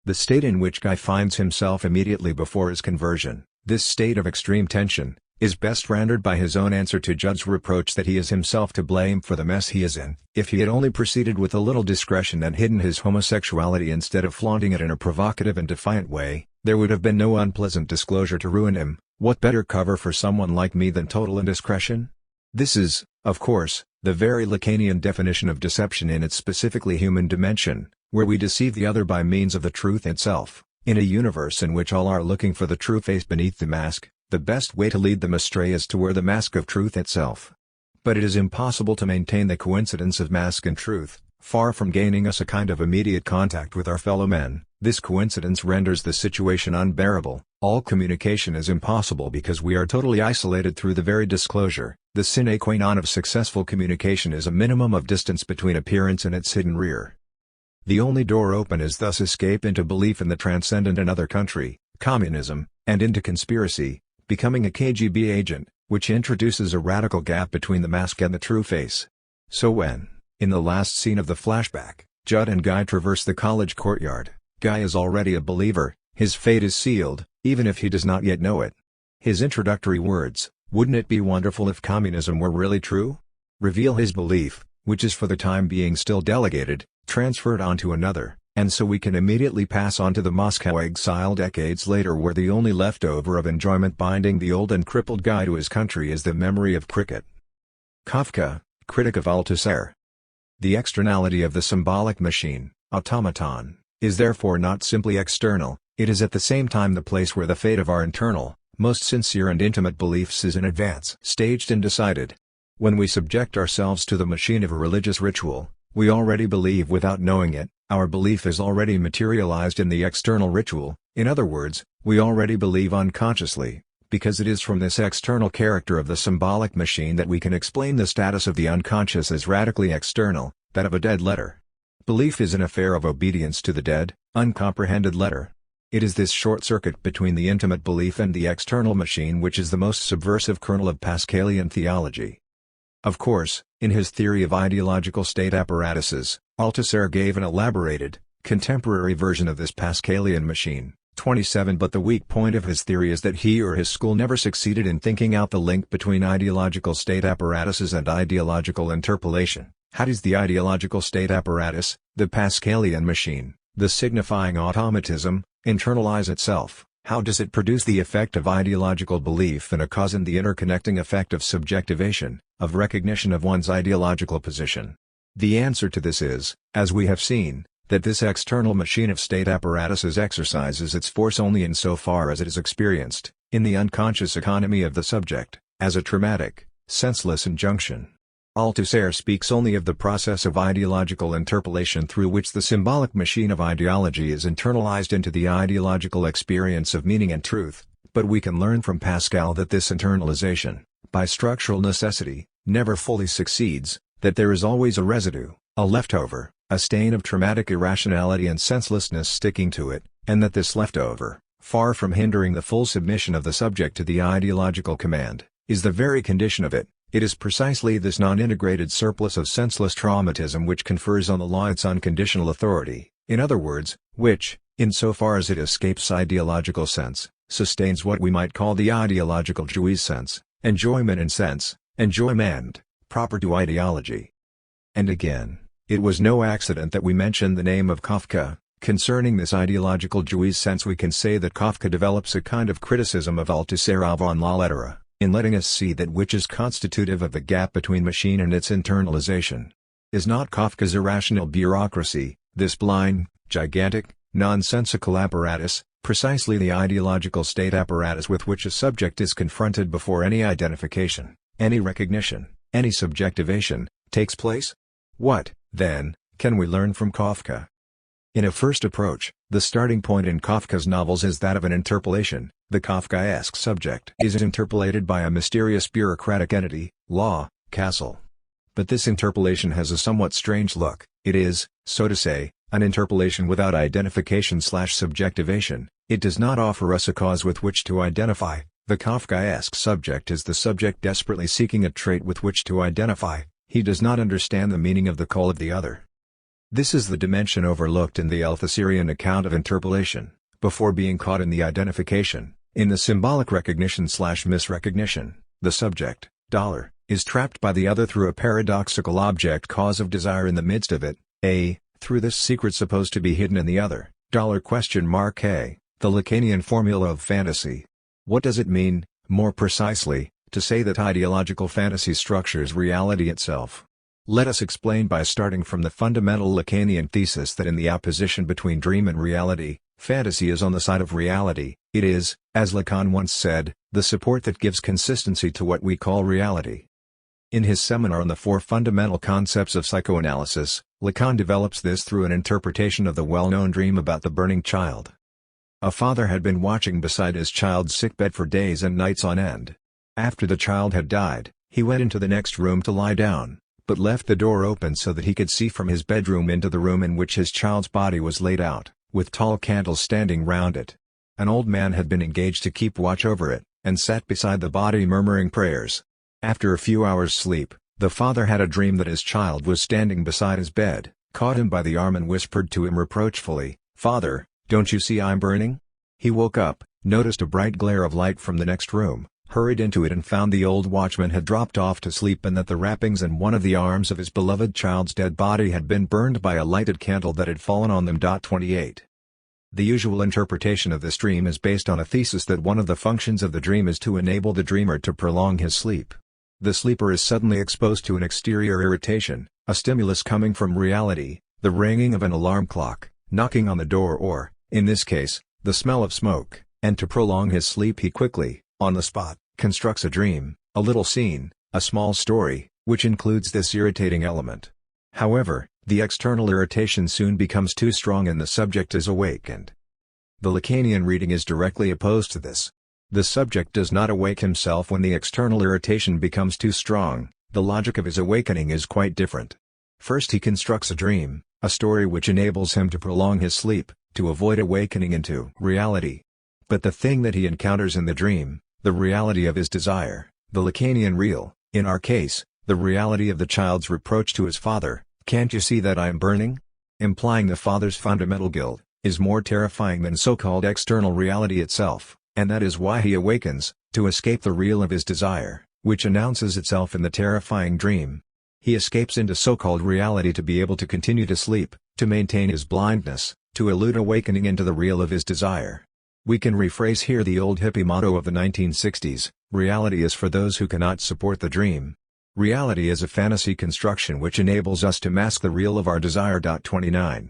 The state in which Guy finds himself immediately before his conversion, this state of extreme tension, is best rendered by his own answer to Judd's reproach that he is himself to blame for the mess he is in. If he had only proceeded with a little discretion and hidden his homosexuality instead of flaunting it in a provocative and defiant way, there would have been no unpleasant disclosure to ruin him. What better cover for someone like me than total indiscretion? This is, of course, the very Lacanian definition of deception in its specifically human dimension, where we deceive the other by means of the truth itself. In a universe in which all are looking for the true face beneath the mask, the best way to lead them astray is to wear the mask of truth itself. But it is impossible to maintain the coincidence of mask and truth, far from gaining us a kind of immediate contact with our fellow men. This coincidence renders the situation unbearable. All communication is impossible because we are totally isolated through the very disclosure. The sine qua non of successful communication is a minimum of distance between appearance and its hidden rear. The only door open is thus escape into belief in the transcendent another country, communism, and into conspiracy, becoming a KGB agent, which introduces a radical gap between the mask and the true face. So when, in the last scene of the flashback, Judd and Guy traverse the college courtyard, Guy is already a believer. His fate is sealed, even if he does not yet know it. His introductory words, "Wouldn't it be wonderful if communism were really true?" reveal his belief, which is for the time being still delegated, transferred onto another, and so we can immediately pass on to the Moscow exile decades later where the only leftover of enjoyment binding the old and crippled Guy to his country is the memory of cricket. Kafka, critic of Althusser. The externality of the symbolic machine, automaton, is therefore not simply external, it is at the same time the place where the fate of our internal, most sincere and intimate beliefs is in advance staged and decided. When we subject ourselves to the machine of a religious ritual, we already believe without knowing it. Our belief is already materialized in the external ritual. In other words, we already believe unconsciously, because it is from this external character of the symbolic machine that we can explain the status of the unconscious as radically external, that of a dead letter. Belief is an affair of obedience to the dead, uncomprehended letter. It is this short circuit between the intimate belief and the external machine which is the most subversive kernel of Pascalian theology. Of course, in his theory of ideological state apparatuses, Althusser gave an elaborated, contemporary version of this Pascalian machine. 27 But the weak point of his theory is that he or his school never succeeded in thinking out the link between ideological state apparatuses and ideological interpolation. How does the ideological state apparatus, the Pascalian machine, the signifying automatism, internalize itself? How does it produce the effect of ideological belief and a cause and the interconnecting effect of subjectivation, of recognition of one's ideological position? The answer to this is, as we have seen, that this external machine of state apparatuses exercises its force only insofar as it is experienced, in the unconscious economy of the subject, as a traumatic, senseless injunction. Althusser speaks only of the process of ideological interpolation through which the symbolic machine of ideology is internalized into the ideological experience of meaning and truth, but we can learn from Pascal that this internalization, by structural necessity, never fully succeeds, that there is always a residue, a leftover, a stain of traumatic irrationality and senselessness sticking to it, and that this leftover, far from hindering the full submission of the subject to the ideological command, is the very condition of it. It is precisely this non-integrated surplus of senseless traumatism which confers on the law its unconditional authority, in other words, which, insofar as it escapes ideological sense, sustains what we might call the ideological jouissance, enjoyment and sense, enjoyment, proper to ideology. And again, it was no accident that we mentioned the name of Kafka. Concerning this ideological jouissance sense, we can say that Kafka develops a kind of criticism of Althusser von la lettera, in letting us see that which is constitutive of the gap between machine and its internalization. Is not Kafka's irrational bureaucracy, this blind, gigantic, nonsensical apparatus, precisely the ideological state apparatus with which a subject is confronted before any identification, any recognition, any subjectivation, takes place? What, then, can we learn from Kafka? In a first approach, the starting point in Kafka's novels is that of an interpolation. The Kafkaesque subject is interpolated by a mysterious bureaucratic entity, law, castle. But this interpolation has a somewhat strange look. It is, so to say, an interpolation without identification/subjectivation. It does not offer us a cause with which to identify. The Kafkaesque subject is the subject desperately seeking a trait with which to identify. He does not understand the meaning of the call of the other. This is the dimension overlooked in the Althusserian account of interpolation. Before being caught in the identification, in the symbolic recognition/misrecognition, the subject, dollar, is trapped by the other through a paradoxical object cause of desire in the midst of it, through this secret supposed to be hidden in the other, $A, the Lacanian formula of fantasy. What does it mean, more precisely, to say that ideological fantasy structures reality itself? Let us explain by starting from the fundamental Lacanian thesis that in the opposition between dream and reality, fantasy is on the side of reality. It is, as Lacan once said, the support that gives consistency to what we call reality. In his seminar on the four fundamental concepts of psychoanalysis, Lacan develops this through an interpretation of the well-known dream about the burning child. A father had been watching beside his child's sickbed for days and nights on end. After the child had died, he went into the next room to lie down, but left the door open so that he could see from his bedroom into the room in which his child's body was laid out, with tall candles standing round it. An old man had been engaged to keep watch over it, and sat beside the body murmuring prayers. After a few hours' sleep, the father had a dream that his child was standing beside his bed, caught him by the arm and whispered to him reproachfully, "Father, don't you see I'm burning?" He woke up, noticed a bright glare of light from the next room, hurried into it and found the old watchman had dropped off to sleep and that the wrappings and one of the arms of his beloved child's dead body had been burned by a lighted candle that had fallen on them. 28. The usual interpretation of this dream is based on a thesis that one of the functions of the dream is to enable the dreamer to prolong his sleep. The sleeper is suddenly exposed to an exterior irritation, a stimulus coming from reality, the ringing of an alarm clock, knocking on the door or, in this case, the smell of smoke, and to prolong his sleep he quickly, on the spot, constructs a dream, a little scene, a small story, which includes this irritating element. However, the external irritation soon becomes too strong and the subject is awakened. The Lacanian reading is directly opposed to this. The subject does not awake himself when the external irritation becomes too strong. The logic of his awakening is quite different. First he constructs a dream, a story which enables him to prolong his sleep, to avoid awakening into reality. But the thing that he encounters in the dream, the reality of his desire, the Lacanian real, in our case, the reality of the child's reproach to his father, "Can't you see that I am burning?" implying the father's fundamental guilt, is more terrifying than so-called external reality itself, and that is why he awakens, to escape the real of his desire, which announces itself in the terrifying dream. He escapes into so-called reality to be able to continue to sleep, to maintain his blindness, to elude awakening into the real of his desire. We can rephrase here the old hippie motto of the 1960s, reality is for those who cannot support the dream. Reality is a fantasy construction which enables us to mask the real of our desire. 29.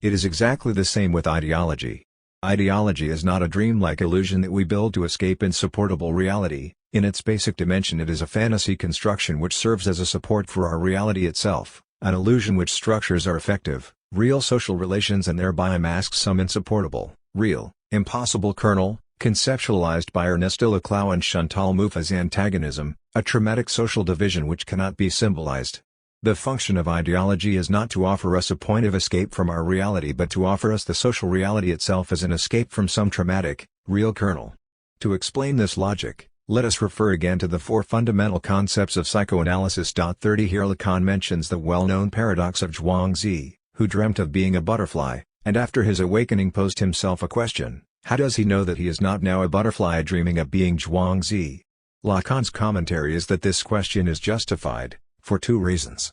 It is exactly the same with ideology. Ideology is not a dreamlike illusion that we build to escape insupportable reality. In its basic dimension it is a fantasy construction which serves as a support for our reality itself, an illusion which structures our effective, real social relations and thereby masks some insupportable, real, impossible kernel, conceptualized by Ernesto Laclau and Chantal Mouffa's antagonism, a traumatic social division which cannot be symbolized. The function of ideology is not to offer us a point of escape from our reality but to offer us the social reality itself as an escape from some traumatic, real kernel. To explain this logic, let us refer again to the four fundamental concepts of psychoanalysis. 30 Here Lacan mentions the well-known paradox of Zhuangzi, who dreamt of being a butterfly, and after his awakening posed himself a question: how does he know that he is not now a butterfly dreaming of being Zhuangzi? Lacan's commentary is that this question is justified, for two reasons.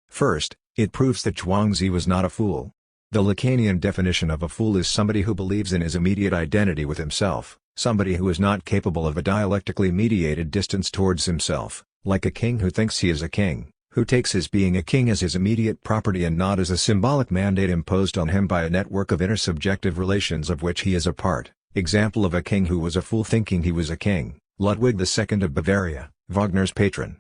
First, it proves that Zhuangzi was not a fool. The Lacanian definition of a fool is somebody who believes in his immediate identity with himself, somebody who is not capable of a dialectically mediated distance towards himself, like a king who thinks he is a king, who takes his being a king as his immediate property and not as a symbolic mandate imposed on him by a network of intersubjective relations of which he is a part. Example of a king who was a fool thinking he was a king, Ludwig II of Bavaria, Wagner's patron.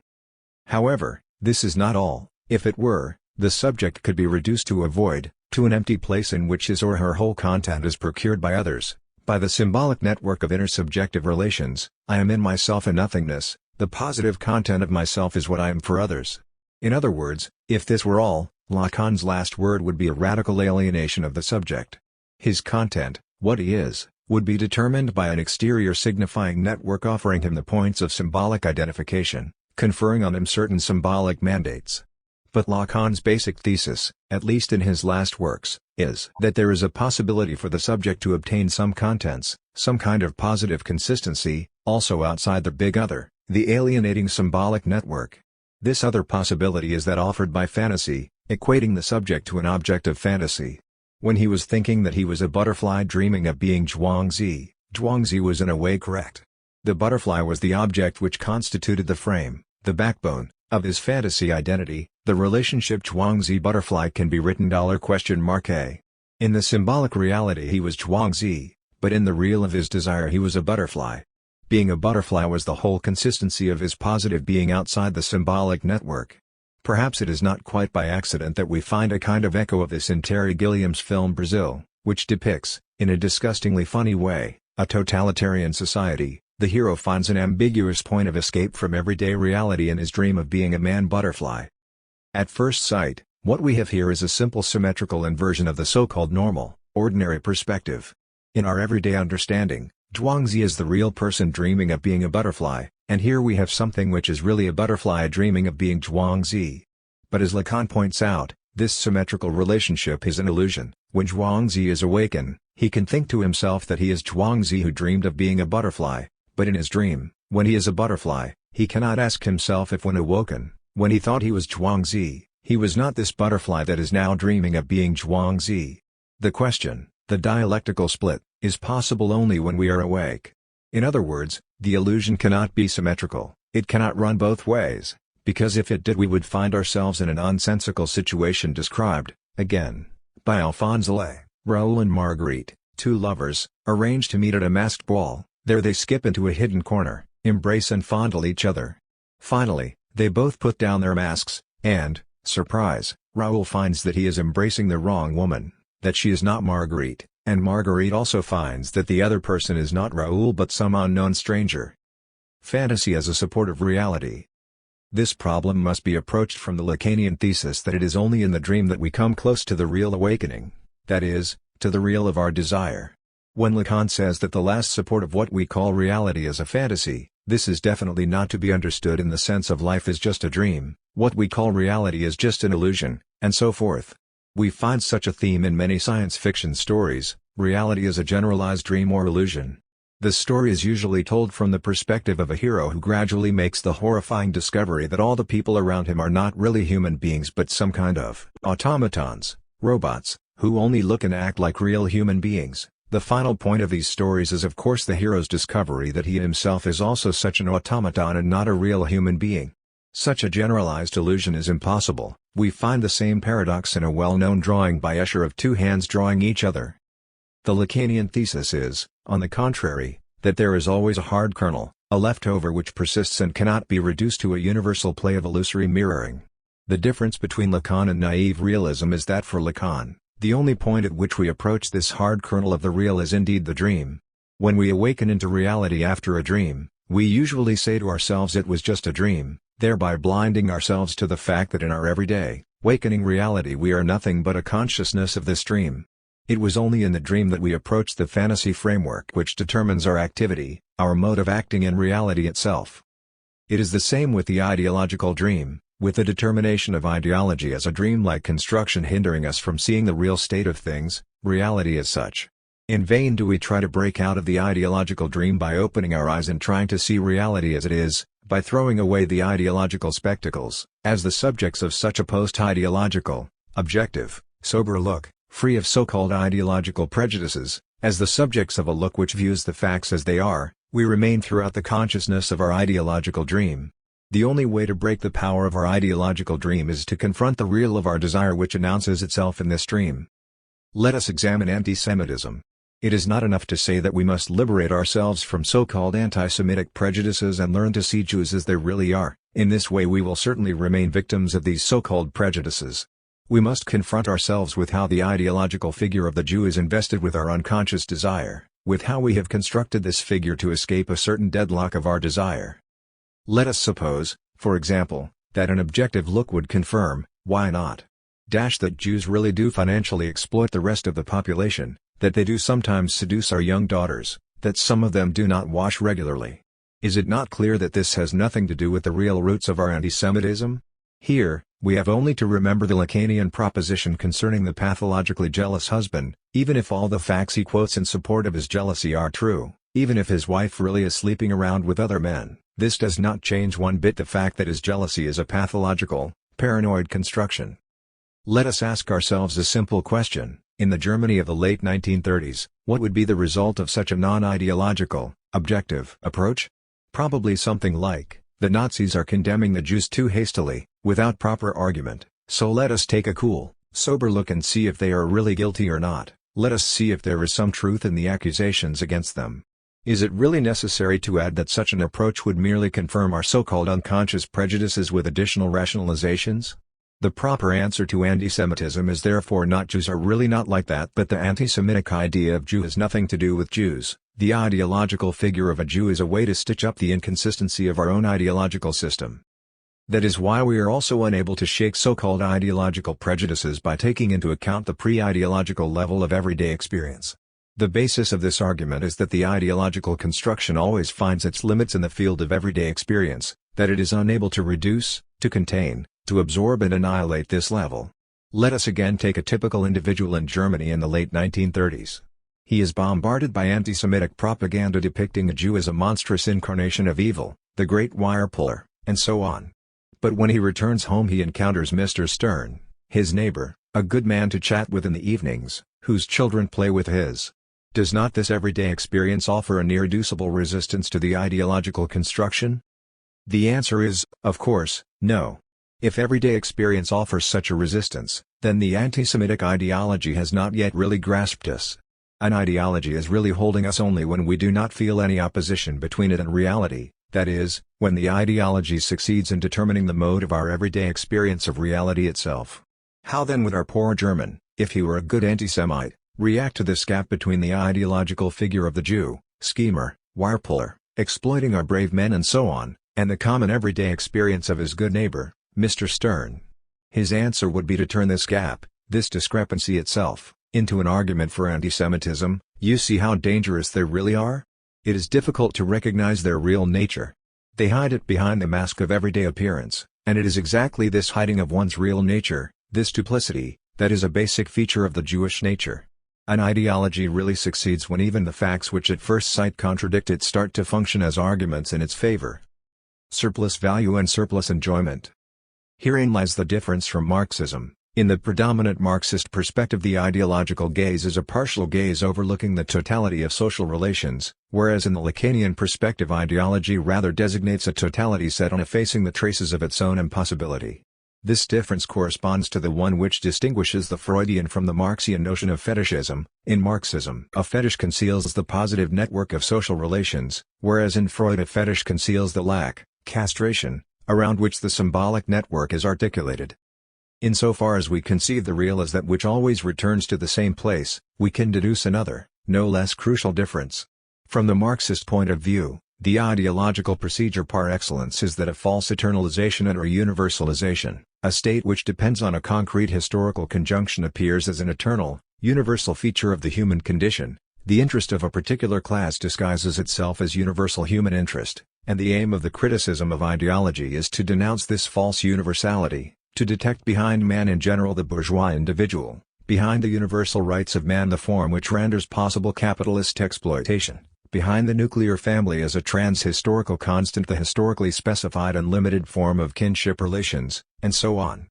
However, this is not all. If it were, the subject could be reduced to a void, to an empty place in which his or her whole content is procured by others, by the symbolic network of intersubjective relations. I am in myself a nothingness, the positive content of myself is what I am for others. In other words, if this were all, Lacan's last word would be a radical alienation of the subject. His content, what he is, would be determined by an exterior signifying network offering him the points of symbolic identification, conferring on him certain symbolic mandates. But Lacan's basic thesis, at least in his last works, is that there is a possibility for the subject to obtain some contents, some kind of positive consistency, also outside the big other, the alienating symbolic network. This other possibility is that offered by fantasy, equating the subject to an object of fantasy. When he was thinking that he was a butterfly dreaming of being Zhuangzi, Zhuangzi was in a way correct. The butterfly was the object which constituted the frame, the backbone, of his fantasy identity. The relationship Zhuangzi-butterfly can be written $?A. In the symbolic reality he was Zhuangzi, but in the real of his desire he was a butterfly. Being a butterfly was the whole consistency of his positive being outside the symbolic network. Perhaps it is not quite by accident that we find a kind of echo of this in Terry Gilliam's film Brazil, which depicts, in a disgustingly funny way, a totalitarian society. The hero finds an ambiguous point of escape from everyday reality in his dream of being a man-butterfly. At first sight, what we have here is a simple symmetrical inversion of the so-called normal, ordinary perspective. In our everyday understanding, Zhuangzi is the real person dreaming of being a butterfly, and here we have something which is really a butterfly dreaming of being Zhuangzi. But as Lacan points out, this symmetrical relationship is an illusion. When Zhuangzi is awakened, he can think to himself that he is Zhuangzi who dreamed of being a butterfly, but in his dream, when he is a butterfly, he cannot ask himself if when awoken, when he thought he was Zhuangzi, he was not this butterfly that is now dreaming of being Zhuangzi. The question, the dialectical split, is possible only when we are awake. In other words, the illusion cannot be symmetrical, it cannot run both ways, because if it did we would find ourselves in a nonsensical situation described, again, by Alphonse Allais. Raoul and Marguerite, two lovers, arrange to meet at a masked ball. There they skip into a hidden corner, embrace and fondle each other. Finally, they both put down their masks, and, surprise, Raoul finds that he is embracing the wrong woman, that she is not Marguerite, and Marguerite also finds that the other person is not Raoul but some unknown stranger. Fantasy as a support of reality. This problem must be approached from the Lacanian thesis that it is only in the dream that we come close to the real awakening, that is, to the real of our desire. When Lacan says that the last support of what we call reality is a fantasy, this is definitely not to be understood in the sense of life is just a dream, what we call reality is just an illusion, and so forth. We find such a theme in many science fiction stories. Reality is a generalized dream or illusion. The story is usually told from the perspective of a hero who gradually makes the horrifying discovery that all the people around him are not really human beings but some kind of automatons, robots, who only look and act like real human beings. The final point of these stories is of course the hero's discovery that he himself is also such an automaton and not a real human being. Such a generalized illusion is impossible. We find the same paradox in a well-known drawing by Escher of two hands drawing each other. The Lacanian thesis is, on the contrary, that there is always a hard kernel, a leftover which persists and cannot be reduced to a universal play of illusory mirroring. The difference between Lacan and naive realism is that for Lacan, the only point at which we approach this hard kernel of the real is indeed the dream. When we awaken into reality after a dream, we usually say to ourselves it was just a dream, thereby blinding ourselves to the fact that in our everyday, wakening reality we are nothing but a consciousness of this dream. It was only in the dream that we approached the fantasy framework which determines our activity, our mode of acting in reality itself. It is the same with the ideological dream, with the determination of ideology as a dreamlike construction hindering us from seeing the real state of things, reality as such. In vain do we try to break out of the ideological dream by opening our eyes and trying to see reality as it is, by throwing away the ideological spectacles, as the subjects of such a post-ideological, objective, sober look, free of so-called ideological prejudices, as the subjects of a look which views the facts as they are, we remain throughout the consciousness of our ideological dream. The only way to break the power of our ideological dream is to confront the real of our desire which announces itself in this dream. Let us examine anti-Semitism. It is not enough to say that we must liberate ourselves from so-called anti-Semitic prejudices and learn to see Jews as they really are. In this way we will certainly remain victims of these so-called prejudices. We must confront ourselves with how the ideological figure of the Jew is invested with our unconscious desire, with how we have constructed this figure to escape a certain deadlock of our desire. Let us suppose, for example, that an objective look would confirm, why not? That Jews really do financially exploit the rest of the population, that they do sometimes seduce our young daughters, that some of them do not wash regularly. Is it not clear that this has nothing to do with the real roots of our anti-Semitism? Here, we have only to remember the Lacanian proposition concerning the pathologically jealous husband. Even if all the facts he quotes in support of his jealousy are true, even if his wife really is sleeping around with other men, this does not change one bit the fact that his jealousy is a pathological, paranoid construction. Let us ask ourselves a simple question. In the Germany of the late 1930s, what would be the result of such a non-ideological, objective approach? Probably something like, the Nazis are condemning the Jews too hastily, without proper argument, so let us take a cool, sober look and see if they are really guilty or not. Let us see if there is some truth in the accusations against them. Is it really necessary to add that such an approach would merely confirm our so-called unconscious prejudices with additional rationalizations? The proper answer to anti-Semitism is therefore not Jews are really not like that, but the anti-Semitic idea of Jew has nothing to do with Jews. The ideological figure of a Jew is a way to stitch up the inconsistency of our own ideological system. That is why we are also unable to shake so-called ideological prejudices by taking into account the pre-ideological level of everyday experience. The basis of this argument is that the ideological construction always finds its limits in the field of everyday experience, that it is unable to reduce, to contain, to absorb and annihilate this level. Let us again take a typical individual in Germany in the late 1930s. He is bombarded by anti-Semitic propaganda depicting a Jew as a monstrous incarnation of evil, the great wire puller, and so on. But when he returns home he encounters Mr. Stern, his neighbor, a good man to chat with in the evenings, whose children play with his. Does not this everyday experience offer an irreducible resistance to the ideological construction? The answer is, of course, no. If everyday experience offers such a resistance, then the anti-Semitic ideology has not yet really grasped us. An ideology is really holding us only when we do not feel any opposition between it and reality, that is, when the ideology succeeds in determining the mode of our everyday experience of reality itself. How then would our poor German, if he were a good anti-Semite, react to this gap between the ideological figure of the Jew, schemer, wire puller, exploiting our brave men and so on, and the common everyday experience of his good neighbor, Mr. Stern? His answer would be to turn this gap, this discrepancy itself, into an argument for anti-Semitism. You see how dangerous they really are? It is difficult to recognize their real nature. They hide it behind the mask of everyday appearance, and it is exactly this hiding of one's real nature, this duplicity, that is a basic feature of the Jewish nature. An ideology really succeeds when even the facts which at first sight contradict it start to function as arguments in its favor. Surplus value and surplus enjoyment. Herein lies the difference from Marxism. In the predominant Marxist perspective, the ideological gaze is a partial gaze overlooking the totality of social relations, whereas in the Lacanian perspective ideology rather designates a totality set on effacing the traces of its own impossibility. This difference corresponds to the one which distinguishes the Freudian from the Marxian notion of fetishism. In Marxism, a fetish conceals the positive network of social relations, whereas in Freud a fetish conceals the lack, castration, around which the symbolic network is articulated. Insofar as we conceive the real as that which always returns to the same place, we can deduce another, no less crucial difference. From the Marxist point of view, the ideological procedure par excellence is that of false eternalization and or universalization. A state which depends on a concrete historical conjunction appears as an eternal, universal feature of the human condition. The interest of a particular class disguises itself as universal human interest, and the aim of the criticism of ideology is to denounce this false universality, to detect behind man in general the bourgeois individual, behind the universal rights of man, the form which renders possible capitalist exploitation, behind the nuclear family as a trans-historical constant, the historically specified unlimited form of kinship relations, and so on.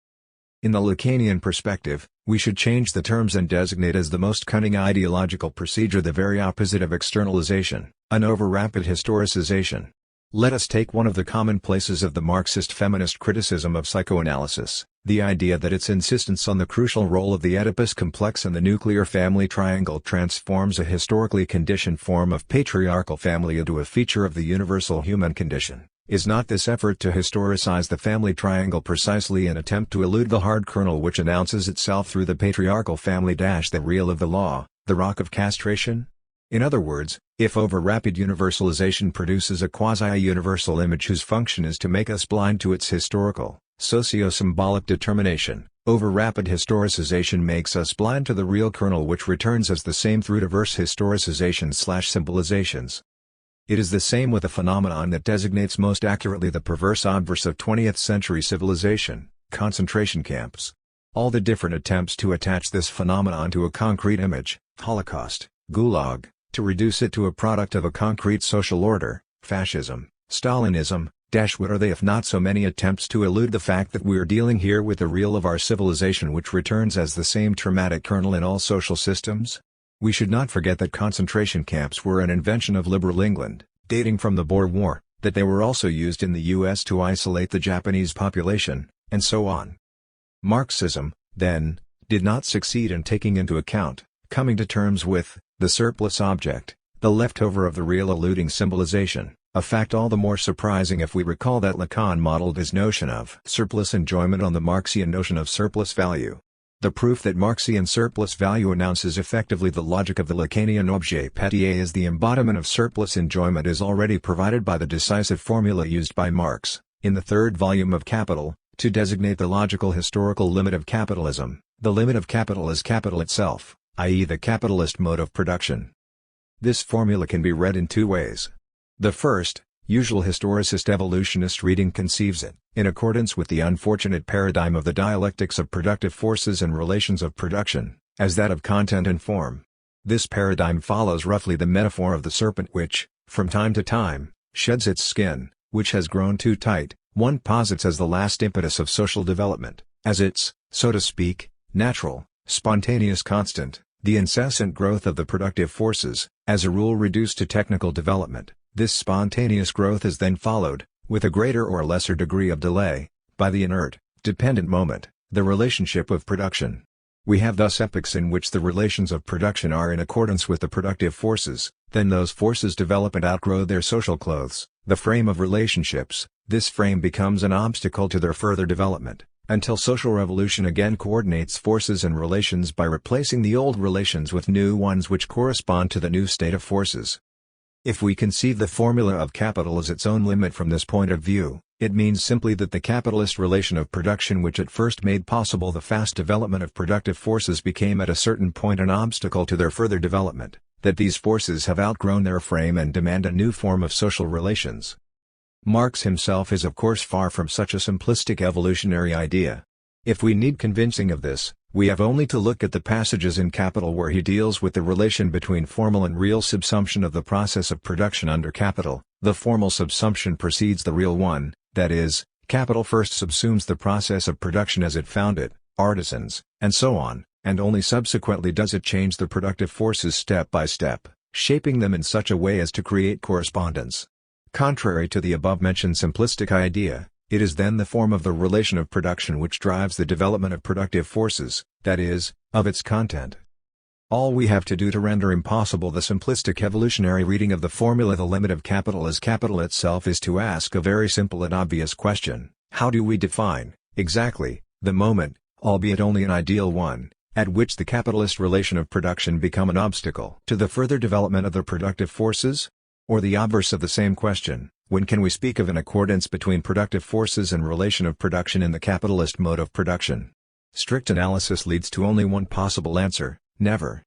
In the Lacanian perspective, we should change the terms and designate as the most cunning ideological procedure the very opposite of externalization, an over-rapid historicization. Let us take one of the commonplaces of the Marxist feminist criticism of psychoanalysis, the idea that its insistence on the crucial role of the Oedipus complex and the nuclear family triangle transforms a historically conditioned form of patriarchal family into a feature of the universal human condition. Is not this effort to historicize the family triangle precisely an attempt to elude the hard kernel which announces itself through the patriarchal family? The real of the law, the rock of castration? In other words, if over-rapid universalization produces a quasi-universal image whose function is to make us blind to its historical, socio-symbolic determination, over-rapid historicization makes us blind to the real kernel which returns as the same through diverse historicizations/symbolizations. It is the same with the phenomenon that designates most accurately the perverse obverse of 20th century civilization, concentration camps. All the different attempts to attach this phenomenon to a concrete image, Holocaust, Gulag, to reduce it to a product of a concrete social order, fascism, Stalinism, what are they if not so many attempts to elude the fact that we are dealing here with the real of our civilization which returns as the same traumatic kernel in all social systems? We should not forget that concentration camps were an invention of liberal England, dating from the Boer War, that they were also used in the US to isolate the Japanese population, and so on. Marxism, then, did not succeed in taking into account, coming to terms with, the surplus object, the leftover of the real eluding symbolization, a fact all the more surprising if we recall that Lacan modeled his notion of surplus enjoyment on the Marxian notion of surplus value. The proof that Marxian surplus value announces effectively the logic of the Lacanian objet pétier as the embodiment of surplus enjoyment is already provided by the decisive formula used by Marx, in the third volume of Capital, to designate the logical historical limit of capitalism. The limit of capital is capital itself, i.e. the capitalist mode of production. This formula can be read in two ways. The first, usual historicist evolutionist reading conceives it, in accordance with the unfortunate paradigm of the dialectics of productive forces and relations of production, as that of content and form. This paradigm follows roughly the metaphor of the serpent which, from time to time, sheds its skin, which has grown too tight, one posits as the last impetus of social development, as its, so to speak, natural, spontaneous constant, the incessant growth of the productive forces, as a rule reduced to technical development. This spontaneous growth is then followed, with a greater or lesser degree of delay, by the inert, dependent moment, the relationship of production. We have thus epochs in which the relations of production are in accordance with the productive forces, then those forces develop and outgrow their social clothes, the frame of relationships. This frame becomes an obstacle to their further development, until social revolution again coordinates forces and relations by replacing the old relations with new ones which correspond to the new state of forces. If we conceive the formula of capital as its own limit from this point of view, it means simply that the capitalist relation of production which at first made possible the fast development of productive forces became at a certain point an obstacle to their further development, that these forces have outgrown their frame and demand a new form of social relations. Marx himself is of course far from such a simplistic evolutionary idea. If we need convincing of this, we have only to look at the passages in Capital where he deals with the relation between formal and real subsumption of the process of production under capital. The formal subsumption precedes the real one, that is, capital first subsumes the process of production as it found it, artisans, and so on, and only subsequently does it change the productive forces step by step, shaping them in such a way as to create correspondence. Contrary to the above-mentioned simplistic idea, it is then the form of the relation of production which drives the development of productive forces, that is, of its content. All we have to do to render impossible the simplistic evolutionary reading of the formula the limit of capital as capital itself is to ask a very simple and obvious question: how do we define, exactly, the moment, albeit only an ideal one, at which the capitalist relation of production become an obstacle to the further development of the productive forces? Or the obverse of the same question, when can we speak of an accordance between productive forces and relation of production in the capitalist mode of production? Strict analysis leads to only one possible answer: never.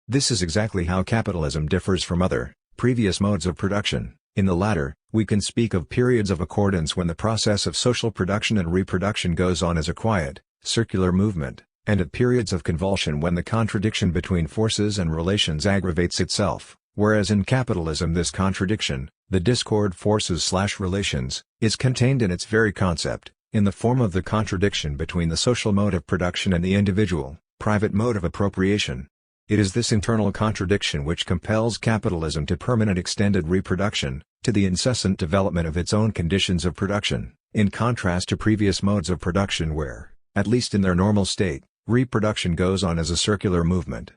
This is exactly how capitalism differs from other, previous modes of production. In the latter, we can speak of periods of accordance when the process of social production and reproduction goes on as a quiet, circular movement, and at periods of convulsion when the contradiction between forces and relations aggravates itself, whereas in capitalism this contradiction, the discord forces/relations, is contained in its very concept, in the form of the contradiction between the social mode of production and the individual, private mode of appropriation. It is this internal contradiction which compels capitalism to permanent extended reproduction, to the incessant development of its own conditions of production, in contrast to previous modes of production where, at least in their normal state, reproduction goes on as a circular movement.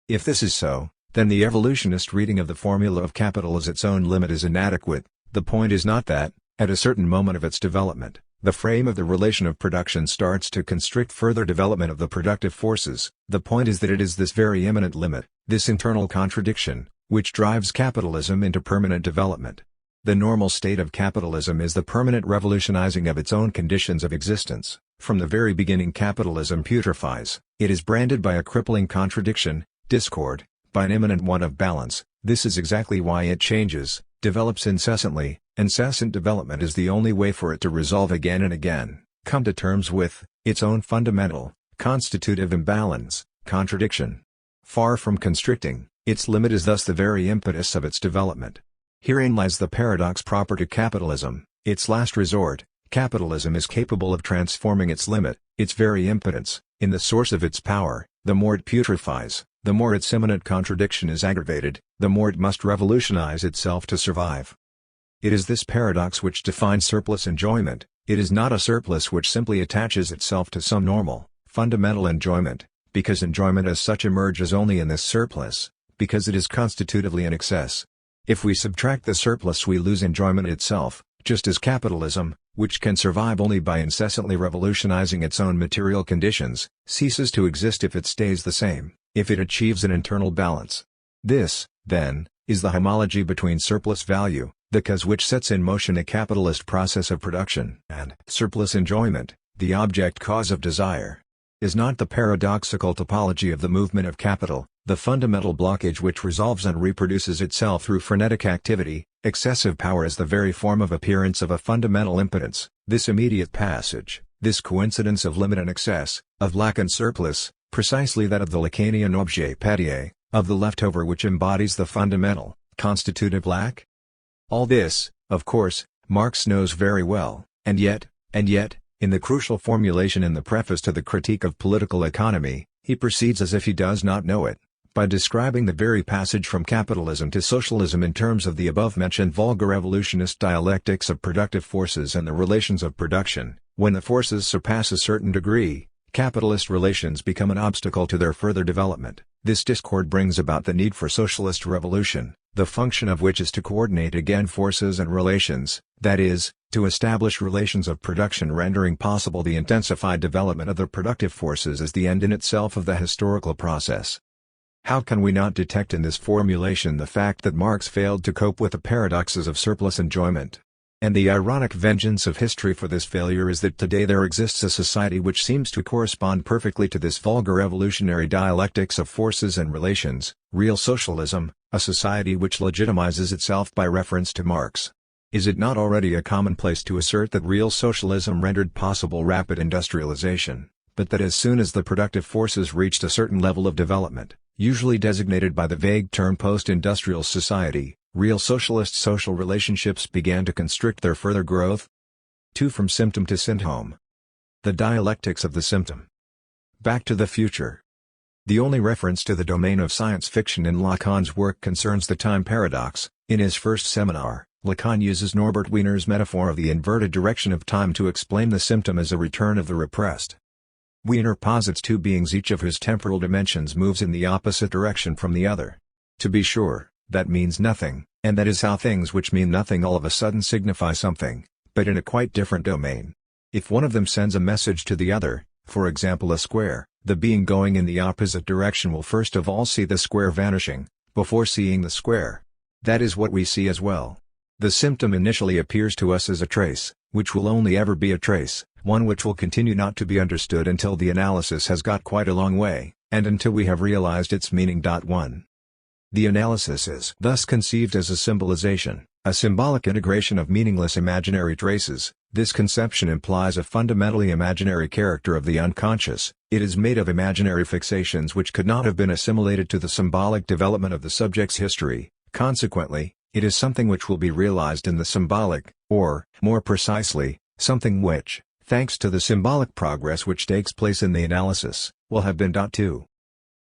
If this is so, then the evolutionist reading of the formula of capital as its own limit is inadequate. The point is not that, at a certain moment of its development, the frame of the relation of production starts to constrict further development of the productive forces. The point is that it is this very immanent limit, this internal contradiction, which drives capitalism into permanent development. The normal state of capitalism is the permanent revolutionizing of its own conditions of existence. From the very beginning capitalism putrefies, it is branded by a crippling contradiction, discord, by an immanent want of balance. This is exactly why it changes, develops incessantly. Incessant development is the only way for it to resolve again and again, come to terms with, its own fundamental, constitutive imbalance, contradiction. Far from constricting, its limit is thus the very impetus of its development. Herein lies the paradox proper to capitalism, its last resort. Capitalism is capable of transforming its limit, its very impotence, in the source of its power. The more it putrefies, the more its immanent contradiction is aggravated, the more it must revolutionize itself to survive. It is this paradox which defines surplus enjoyment. It is not a surplus which simply attaches itself to some normal, fundamental enjoyment, because enjoyment as such emerges only in this surplus, because it is constitutively in excess. If we subtract the surplus we lose enjoyment itself, just as capitalism, which can survive only by incessantly revolutionizing its own material conditions, ceases to exist if it stays the same, if it achieves an internal balance. This, then, is the homology between surplus value, the cause which sets in motion a capitalist process of production, and surplus enjoyment, the object cause of desire. Is not the paradoxical topology of the movement of capital, the fundamental blockage which resolves and reproduces itself through frenetic activity? Excessive power is the very form of appearance of a fundamental impotence. This immediate passage, this coincidence of limit and excess, of lack and surplus, precisely that of the Lacanian objet patie, of the leftover which embodies the fundamental, constitutive lack? All this, of course, Marx knows very well, and yet, in the crucial formulation in the preface to the Critique of Political Economy, he proceeds as if he does not know it, by describing the very passage from capitalism to socialism in terms of the above-mentioned vulgar evolutionist dialectics of productive forces and the relations of production. When the forces surpass a certain degree, capitalist relations become an obstacle to their further development. This discord brings about the need for socialist revolution, the function of which is to coordinate again forces and relations, that is, to establish relations of production rendering possible the intensified development of the productive forces as the end in itself of the historical process. How can we not detect in this formulation the fact that Marx failed to cope with the paradoxes of surplus enjoyment? And the ironic vengeance of history for this failure is that today there exists a society which seems to correspond perfectly to this vulgar evolutionary dialectics of forces and relations, real socialism, a society which legitimizes itself by reference to Marx. Is it not already a commonplace to assert that real socialism rendered possible rapid industrialization, but that as soon as the productive forces reached a certain level of development, usually designated by the vague term post-industrial society, real socialist social relationships began to constrict their further growth? 2. From symptom to symptom. The dialectics of the symptom. Back to the Future. The only reference to the domain of science fiction in Lacan's work concerns the time paradox. In his first seminar, Lacan uses Norbert Wiener's metaphor of the inverted direction of time to explain the symptom as a return of the repressed. Wiener posits two beings each of whose temporal dimensions moves in the opposite direction from the other. To be sure, that means nothing, and that is how things which mean nothing all of a sudden signify something, but in a quite different domain. If one of them sends a message to the other, for example a square, the being going in the opposite direction will first of all see the square vanishing, before seeing the square. That is what we see as well. The symptom initially appears to us as a trace, which will only ever be a trace, one which will continue not to be understood until the analysis has got quite a long way, and until we have realized its meaning. 1. The analysis is thus conceived as a symbolization, A symbolic integration of meaningless imaginary traces. This conception implies a fundamentally imaginary character of the unconscious. It is made of imaginary fixations which could not have been assimilated to the symbolic development of the subject's history. Consequently, it is something which will be realized in the symbolic, or, more precisely, something which, thanks to the symbolic progress which takes place in the analysis, will have been. 2.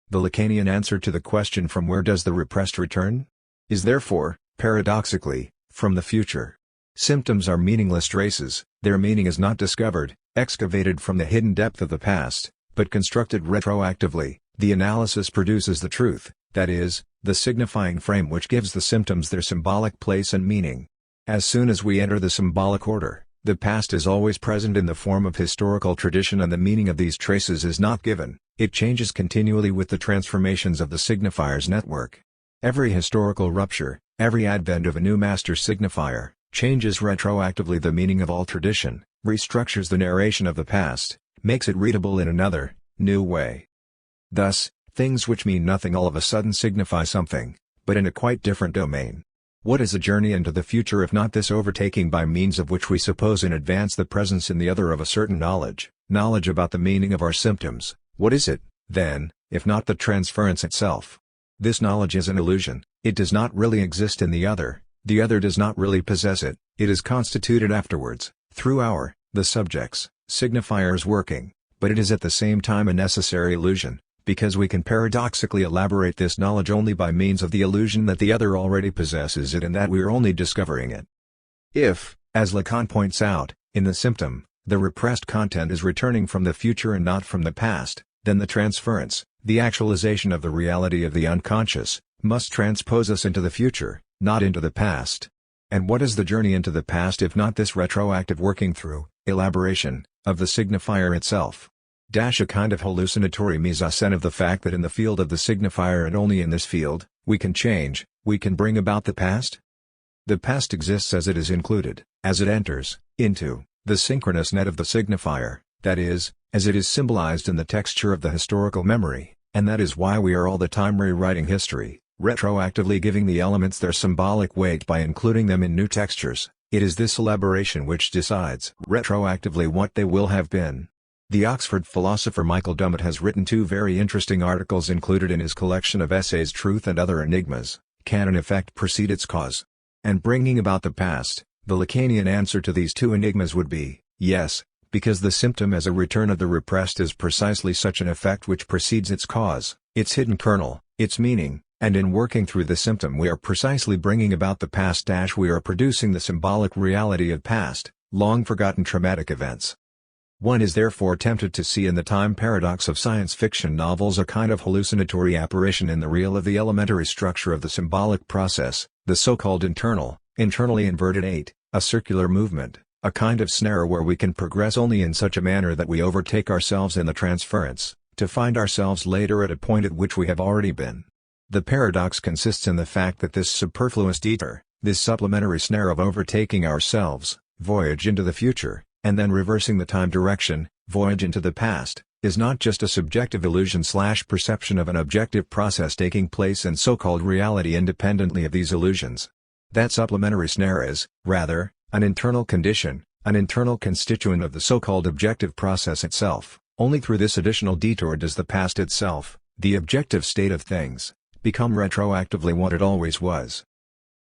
The Lacanian answer to the question from where does the repressed return? Is therefore, paradoxically, from the future. Symptoms are meaningless traces, their meaning is not discovered, excavated from the hidden depth of the past, but constructed retroactively. The analysis produces the truth, that is, the signifying frame which gives the symptoms their symbolic place and meaning. As soon as we enter the symbolic order, the past is always present in the form of historical tradition and the meaning of these traces is not given, it changes continually with the transformations of the signifier's network. Every historical rupture, every advent of a new master signifier, changes retroactively the meaning of all tradition, restructures the narration of the past, makes it readable in another, new way. Thus, things which mean nothing all of a sudden signify something, but in a quite different domain. What is a journey into the future if not this overtaking by means of which we suppose in advance the presence in the other of a certain knowledge about the meaning of our symptoms? What is it, then, if not the transference itself? This knowledge is an illusion, it does not really exist in the other does not really possess it, it is constituted afterwards, through the subject's, signifiers working, but it is at the same time a necessary illusion, because we can paradoxically elaborate this knowledge only by means of the illusion that the other already possesses it and that we are only discovering it. If, as Lacan points out, in the symptom, the repressed content is returning from the future and not from the past, then the transference, the actualization of the reality of the unconscious, must transpose us into the future, not into the past. And what is the journey into the past if not this retroactive working through, elaboration, of the signifier itself? A kind of hallucinatory mise-en-scène of the fact that in the field of the signifier and only in this field, we can change, we can bring about the past? The past exists as it is included, as it enters, into, the synchronous net of the signifier, that is, as it is symbolized in the texture of the historical memory, and that is why we are all the time rewriting history, retroactively giving the elements their symbolic weight by including them in new textures. It is this elaboration which decides retroactively what they will have been. The Oxford philosopher Michael Dummett has written 2 very interesting articles included in his collection of essays Truth and Other Enigmas, Can an Effect Precede Its Cause? And Bringing About the Past. The Lacanian answer to these 2 enigmas would be, yes, because the symptom as a return of the repressed is precisely such an effect which precedes its cause, its hidden kernel, its meaning, and in working through the symptom we are precisely bringing about the past. We are producing the symbolic reality of past, long-forgotten traumatic events. One is therefore tempted to see in the time paradox of science fiction novels a kind of hallucinatory apparition in the real of the elementary structure of the symbolic process, the so-called internally inverted 8, a circular movement, a kind of snare where we can progress only in such a manner that we overtake ourselves in the transference, to find ourselves later at a point at which we have already been. The paradox consists in the fact that this superfluous detour, this supplementary snare of overtaking ourselves, voyage into the future, and then reversing the time direction, voyage into the past, is not just a subjective illusion/perception of an objective process taking place in so-called reality independently of these illusions. That supplementary snare is, rather, an internal condition, an internal constituent of the so-called objective process itself. Only through this additional detour does the past itself, the objective state of things, become retroactively what it always was.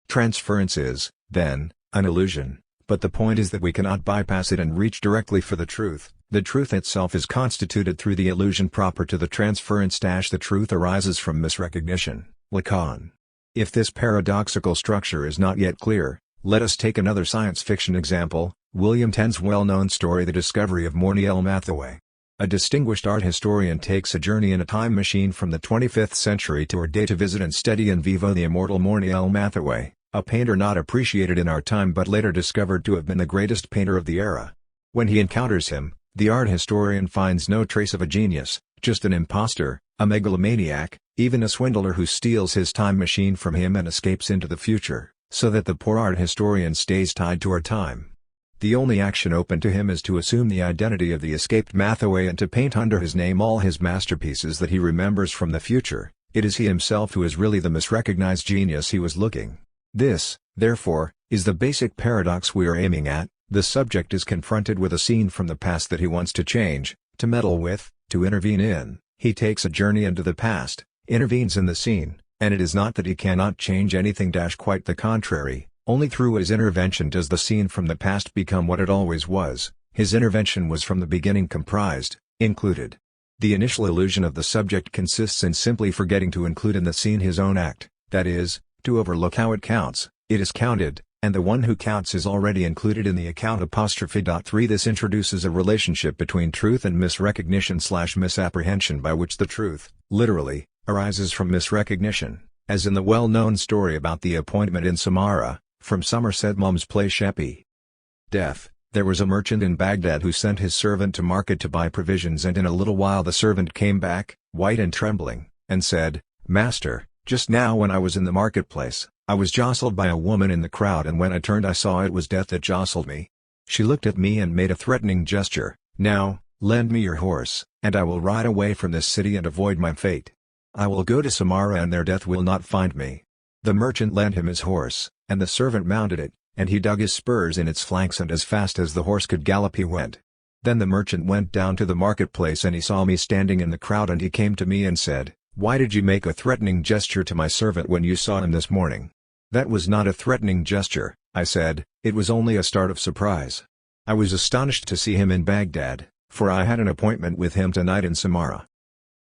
Transference is, then, an illusion. But the point is that we cannot bypass it and reach directly for the truth. The truth itself is constituted through the illusion proper to the transference. The truth arises from misrecognition. Lacan. If this paradoxical structure is not yet clear, let us take another science fiction example, William Tenn's well-known story The Discovery of Morny L. Mathaway. A distinguished art historian takes a journey in a time machine from the 25th century to our day to visit and study in vivo the immortal Morny L. Mathaway, a painter not appreciated in our time but later discovered to have been the greatest painter of the era. When he encounters him, the art historian finds no trace of a genius, just an impostor, a megalomaniac, even a swindler who steals his time machine from him and escapes into the future, so that the poor art historian stays tied to our time. The only action open to him is to assume the identity of the escaped Mathaway and to paint under his name all his masterpieces that he remembers from the future. It is he himself who is really the misrecognized genius he was looking This, therefore, is the basic paradox we are aiming at. The subject is confronted with a scene from the past that he wants to change, to meddle with, to intervene in. He takes a journey into the past, intervenes in the scene, and it is not that he cannot change anything. Quite the contrary, only through his intervention does the scene from the past become what it always was. His intervention was from the beginning comprised, included. The initial illusion of the subject consists in simply forgetting to include in the scene his own act, that is, to overlook how it counts. It is counted, and the one who counts is already included in the account. 3 This introduces a relationship between truth and misrecognition/misapprehension by which the truth, literally, arises from misrecognition, as in the well-known story about the appointment in Samara, from Somerset Maugham's play Sheppy. Death. There was a merchant in Baghdad who sent his servant to market to buy provisions, and in a little while the servant came back, white and trembling, and said, "Master, just now when I was in the marketplace, I was jostled by a woman in the crowd, and when I turned I saw it was death that jostled me. She looked at me and made a threatening gesture. 'Now, lend me your horse, and I will ride away from this city and avoid my fate. I will go to Samara and there death will not find me.' The merchant lent him his horse, and the servant mounted it, and he dug his spurs in its flanks, and as fast as the horse could gallop he went. Then the merchant went down to the marketplace, and he saw me standing in the crowd, and he came to me and said, 'Why did you make a threatening gesture to my servant when you saw him this morning?' 'That was not a threatening gesture,' I said, 'it was only a start of surprise. I was astonished to see him in Baghdad, for I had an appointment with him tonight in Samara.'"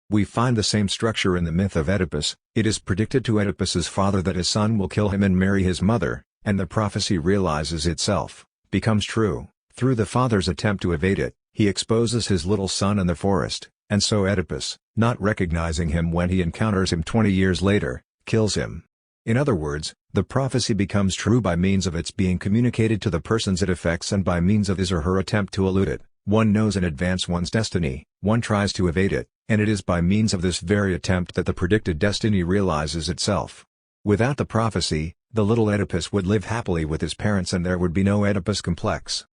We find the same structure in the myth of Oedipus. It is predicted to Oedipus's father that his son will kill him and marry his mother, and the prophecy realizes itself, becomes true. Through the father's attempt to evade it, he exposes his little son in the forest, and so Oedipus, not recognizing him when he encounters him 20 years later, kills him. In other words, the prophecy becomes true by means of its being communicated to the persons it affects and by means of his or her attempt to elude it. One knows in advance one's destiny, one tries to evade it, and it is by means of this very attempt that the predicted destiny realizes itself. Without the prophecy, the little Oedipus would live happily with his parents and there would be no Oedipus complex.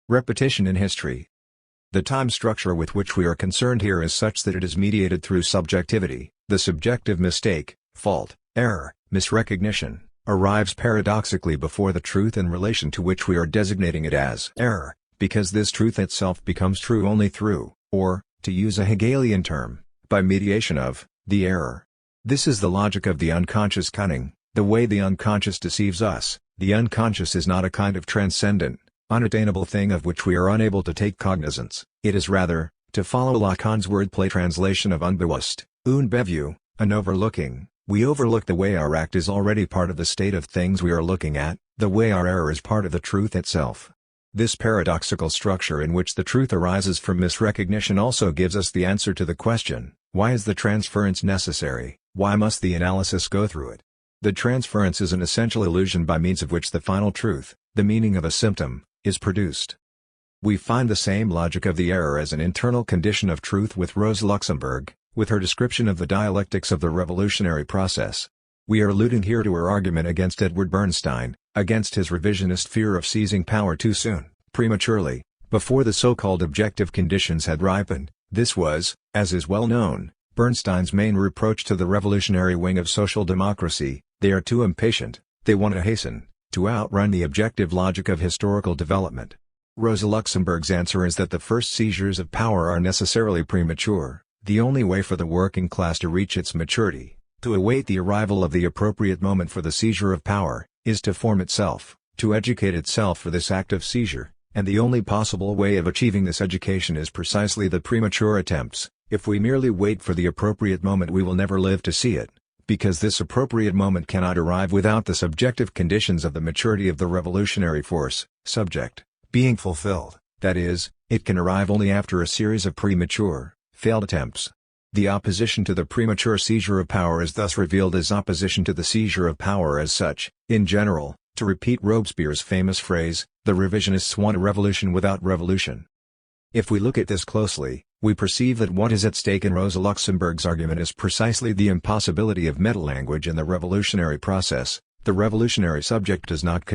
Repetition in history. The time structure with which we are concerned here is such that it is mediated through subjectivity. The subjective mistake, fault, error, misrecognition, arrives paradoxically before the truth in relation to which we are designating it as error, because this truth itself becomes true only through, or, to use a Hegelian term, by mediation of, the error. This is the logic of the unconscious cunning, the way the unconscious deceives us. The unconscious is not a kind of transcendent, unattainable thing of which we are unable to take cognizance. It is rather, to follow Lacan's wordplay translation of unbewusst, unbeview, an overlooking. We overlook the way our act is already part of the state of things we are looking at, the way our error is part of the truth itself. This paradoxical structure in which the truth arises from misrecognition also gives us the answer to the question, why is the transference necessary? Why must the analysis go through it? The transference is an essential illusion by means of which the final truth, the meaning of a symptom, is produced. We find the same logic of the error as an internal condition of truth with Rosa Luxemburg, with her description of the dialectics of the revolutionary process. We are alluding here to her argument against Edward Bernstein, against his revisionist fear of seizing power too soon, prematurely, before the so-called objective conditions had ripened. This was, as is well known, Bernstein's main reproach to the revolutionary wing of social democracy. They are too impatient, they want to hasten, to outrun the objective logic of historical development. Rosa Luxemburg's answer is that the first seizures of power are necessarily premature. The only way for the working class to reach its maturity, to await the arrival of the appropriate moment for the seizure of power, is to form itself, to educate itself for this act of seizure, and the only possible way of achieving this education is precisely the premature attempts. If we merely wait for the appropriate moment we will never live to see it, because this appropriate moment cannot arrive without the subjective conditions of the maturity of the revolutionary force, subject, being fulfilled, that is, it can arrive only after a series of premature, failed attempts. The opposition to the premature seizure of power is thus revealed as opposition to the seizure of power as such. In general, to repeat Robespierre's famous phrase, the revisionists want a revolution without revolution. If we look at this closely, we perceive that what is at stake in Rosa Luxemburg's argument is precisely the impossibility of meta-language in the revolutionary process. The revolutionary subject does not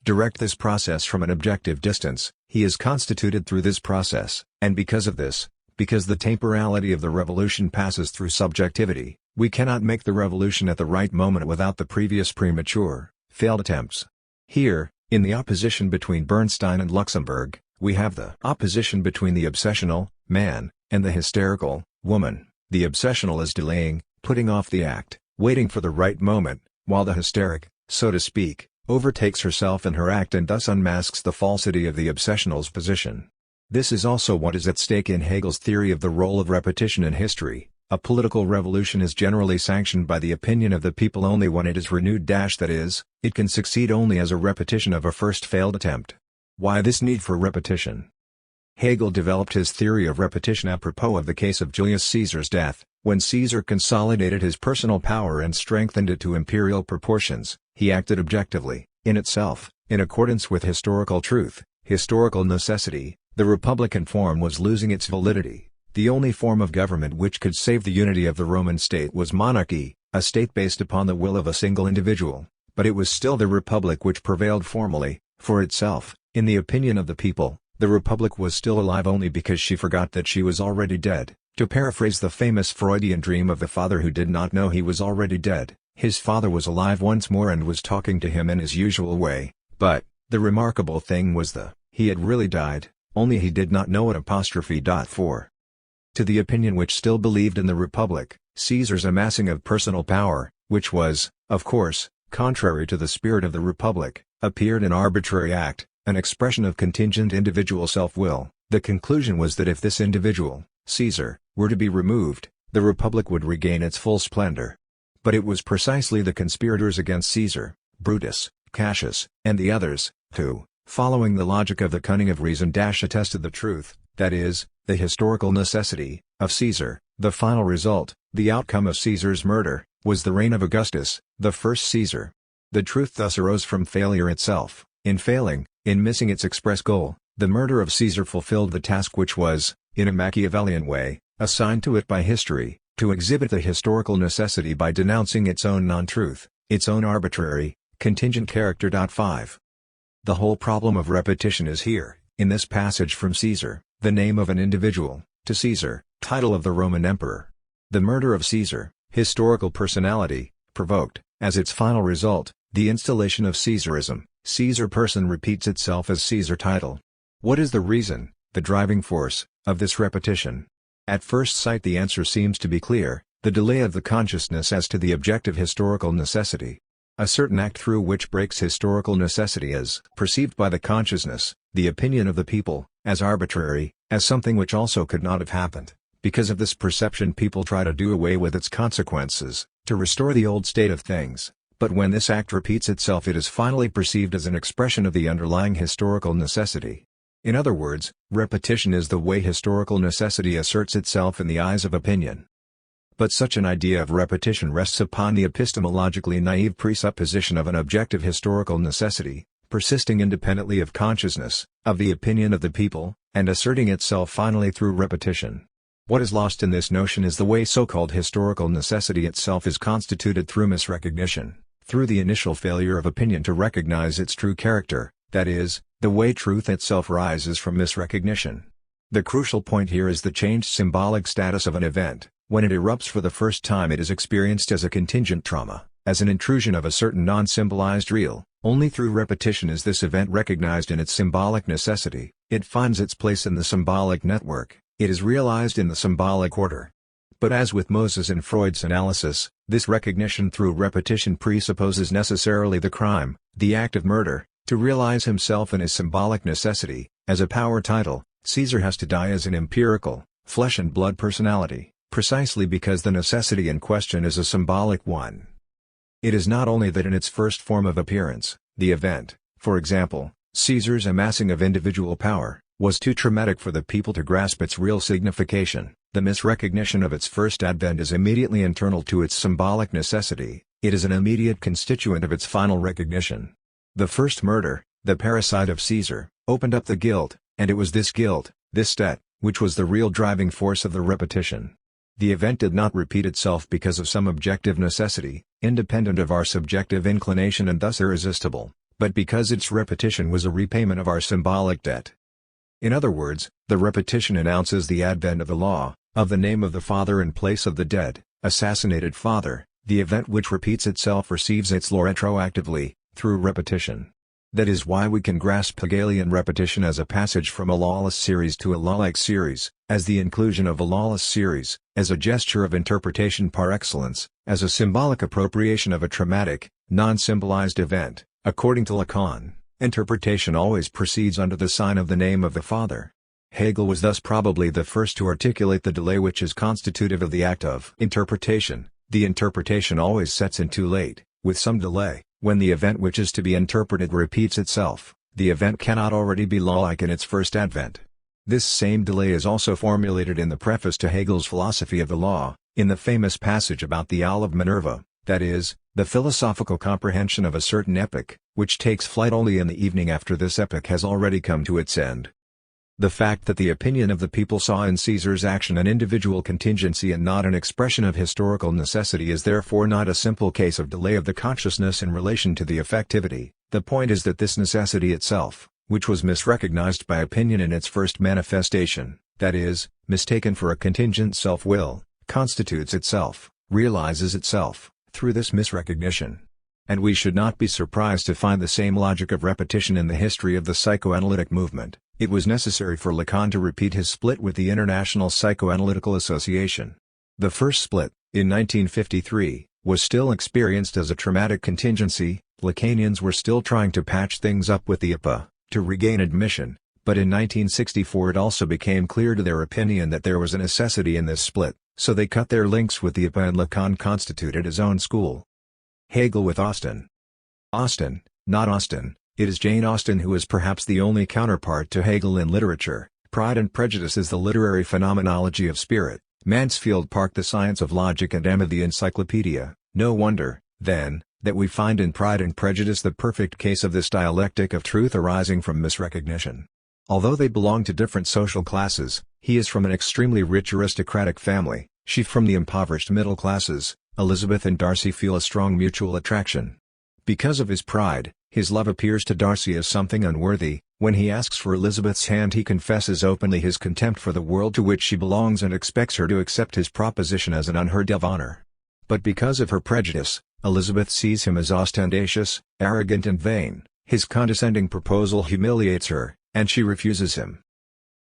direct this process from an objective distance, he is constituted through this process, and because of this, because the temporality of the revolution passes through subjectivity, we cannot make the revolution at the right moment without the previous premature, failed attempts. Here, in the opposition between Bernstein and Luxemburg, we have the opposition between the obsessional, man, and the hysterical, woman. The obsessional is delaying, putting off the act, waiting for the right moment, while the hysteric, so to speak, overtakes herself in her act and thus unmasks the falsity of the obsessional's position. This is also what is at stake in Hegel's theory of the role of repetition in history. A political revolution is generally sanctioned by the opinion of the people only when it is renewed. That is, it can succeed only as a repetition of a first failed attempt. Why this need for repetition? Hegel developed his theory of repetition apropos of the case of Julius Caesar's death. When Caesar consolidated his personal power and strengthened it to imperial proportions, he acted objectively, in itself, in accordance with historical truth, historical necessity. The republican form was losing its validity. The only form of government which could save the unity of the Roman state was monarchy, a state based upon the will of a single individual, but it was still the republic which prevailed formally, for itself, in the opinion of the people. The republic was still alive only because she forgot that she was already dead. To paraphrase the famous Freudian dream of the father who did not know he was already dead, his father was alive once more and was talking to him in his usual way, but, the remarkable thing was he had really died, only he did not know it. For to the opinion which still believed in the republic, Caesar's amassing of personal power, which was, of course, contrary to the spirit of the republic, appeared an arbitrary act, an expression of contingent individual self-will. The conclusion was that if this individual, Caesar, were to be removed, the republic would regain its full splendor. But it was precisely the conspirators against Caesar, Brutus, Cassius, and the others, who, following the logic of the cunning of reason, attested the truth, that is, the historical necessity, of Caesar. The final result, the outcome of Caesar's murder, was the reign of Augustus, the first Caesar. The truth thus arose from failure itself. In failing, in missing its express goal, the murder of Caesar fulfilled the task which was, in a Machiavellian way, assigned to it by history, to exhibit the historical necessity by denouncing its own non-truth, its own arbitrary, contingent character. 5. The whole problem of repetition is here, in this passage from Caesar, the name of an individual, to Caesar, title of the Roman emperor. The murder of Caesar, historical personality, provoked, as its final result, the installation of Caesarism. Caesar person repeats itself as Caesar title. What is the reason, the driving force, of this repetition? At first sight the answer seems to be clear: the delay of the consciousness as to the objective historical necessity. A certain act through which breaks historical necessity is perceived by the consciousness, the opinion of the people, as arbitrary, as something which also could not have happened. Because of this perception people try to do away with its consequences, to restore the old state of things. But when this act repeats itself it is finally perceived as an expression of the underlying historical necessity. In other words, repetition is the way historical necessity asserts itself in the eyes of opinion. But such an idea of repetition rests upon the epistemologically naive presupposition of an objective historical necessity, persisting independently of consciousness, of the opinion of the people, and asserting itself finally through repetition. What is lost in this notion is the way so-called historical necessity itself is constituted through misrecognition, through the initial failure of opinion to recognize its true character, that is, the way truth itself rises from misrecognition. The crucial point here is the changed symbolic status of an event. When it erupts for the first time it is experienced as a contingent trauma, as an intrusion of a certain non-symbolized real. Only through repetition is this event recognized in its symbolic necessity. It finds its place in the symbolic network, it is realized in the symbolic order. But as with Moses in Freud's analysis, this recognition through repetition presupposes necessarily the crime, the act of murder. To realize himself in his symbolic necessity, as a power title, Caesar has to die as an empirical, flesh and blood personality, precisely because the necessity in question is a symbolic one. It is not only that in its first form of appearance, the event, for example, Caesar's amassing of individual power, was too traumatic for the people to grasp its real signification. The misrecognition of its first advent is immediately internal to its symbolic necessity, it is an immediate constituent of its final recognition. The first murder, the parricide of Caesar, opened up the guilt, and it was this guilt, this debt, which was the real driving force of the repetition. The event did not repeat itself because of some objective necessity, independent of our subjective inclination and thus irresistible, but because its repetition was a repayment of our symbolic debt. In other words, the repetition announces the advent of the law, of the name of the father in place of the dead, assassinated father. The event which repeats itself receives its law retroactively, through repetition. That is why we can grasp Hegelian repetition as a passage from a lawless series to a law-like series, as the inclusion of a lawless series, as a gesture of interpretation par excellence, as a symbolic appropriation of a traumatic, non-symbolized event. According to Lacan, interpretation always proceeds under the sign of the name of the Father. Hegel was thus probably the first to articulate the delay which is constitutive of the act of interpretation. The interpretation always sets in too late, with some delay. When the event which is to be interpreted repeats itself, the event cannot already be law-like in its first advent. This same delay is also formulated in the preface to Hegel's Philosophy of the Law, in the famous passage about the Owl of Minerva, that is, the philosophical comprehension of a certain epoch, which takes flight only in the evening after this epoch has already come to its end. The fact that the opinion of the people saw in Caesar's action an individual contingency and not an expression of historical necessity is therefore not a simple case of delay of the consciousness in relation to the effectivity. The point is that this necessity itself, which was misrecognized by opinion in its first manifestation, that is, mistaken for a contingent self-will, constitutes itself, realizes itself, through this misrecognition. And we should not be surprised to find the same logic of repetition in the history of the psychoanalytic movement. It was necessary for Lacan to repeat his split with the International Psychoanalytical Association. The first split, in 1953, was still experienced as a traumatic contingency. Lacanians were still trying to patch things up with the IPA, to regain admission, but in 1964 it also became clear to their opinion that there was a necessity in this split, so they cut their links with the IPA and Lacan constituted his own school. Hegel with Austen. Austen, not Austin. It is Jane Austen who is perhaps the only counterpart to Hegel in literature. Pride and Prejudice is the literary phenomenology of spirit, Mansfield Park the science of logic, and Emma the encyclopedia. No wonder, then, that we find in Pride and Prejudice the perfect case of this dialectic of truth arising from misrecognition. Although they belong to different social classes, he is from an extremely rich aristocratic family, she from the impoverished middle classes. Elizabeth and Darcy feel a strong mutual attraction. Because of his pride, his love appears to Darcy as something unworthy. When he asks for Elizabeth's hand, he confesses openly his contempt for the world to which she belongs and expects her to accept his proposition as an unheard of honor. But because of her prejudice, Elizabeth sees him as ostentatious, arrogant and vain. His condescending proposal humiliates her, and she refuses him.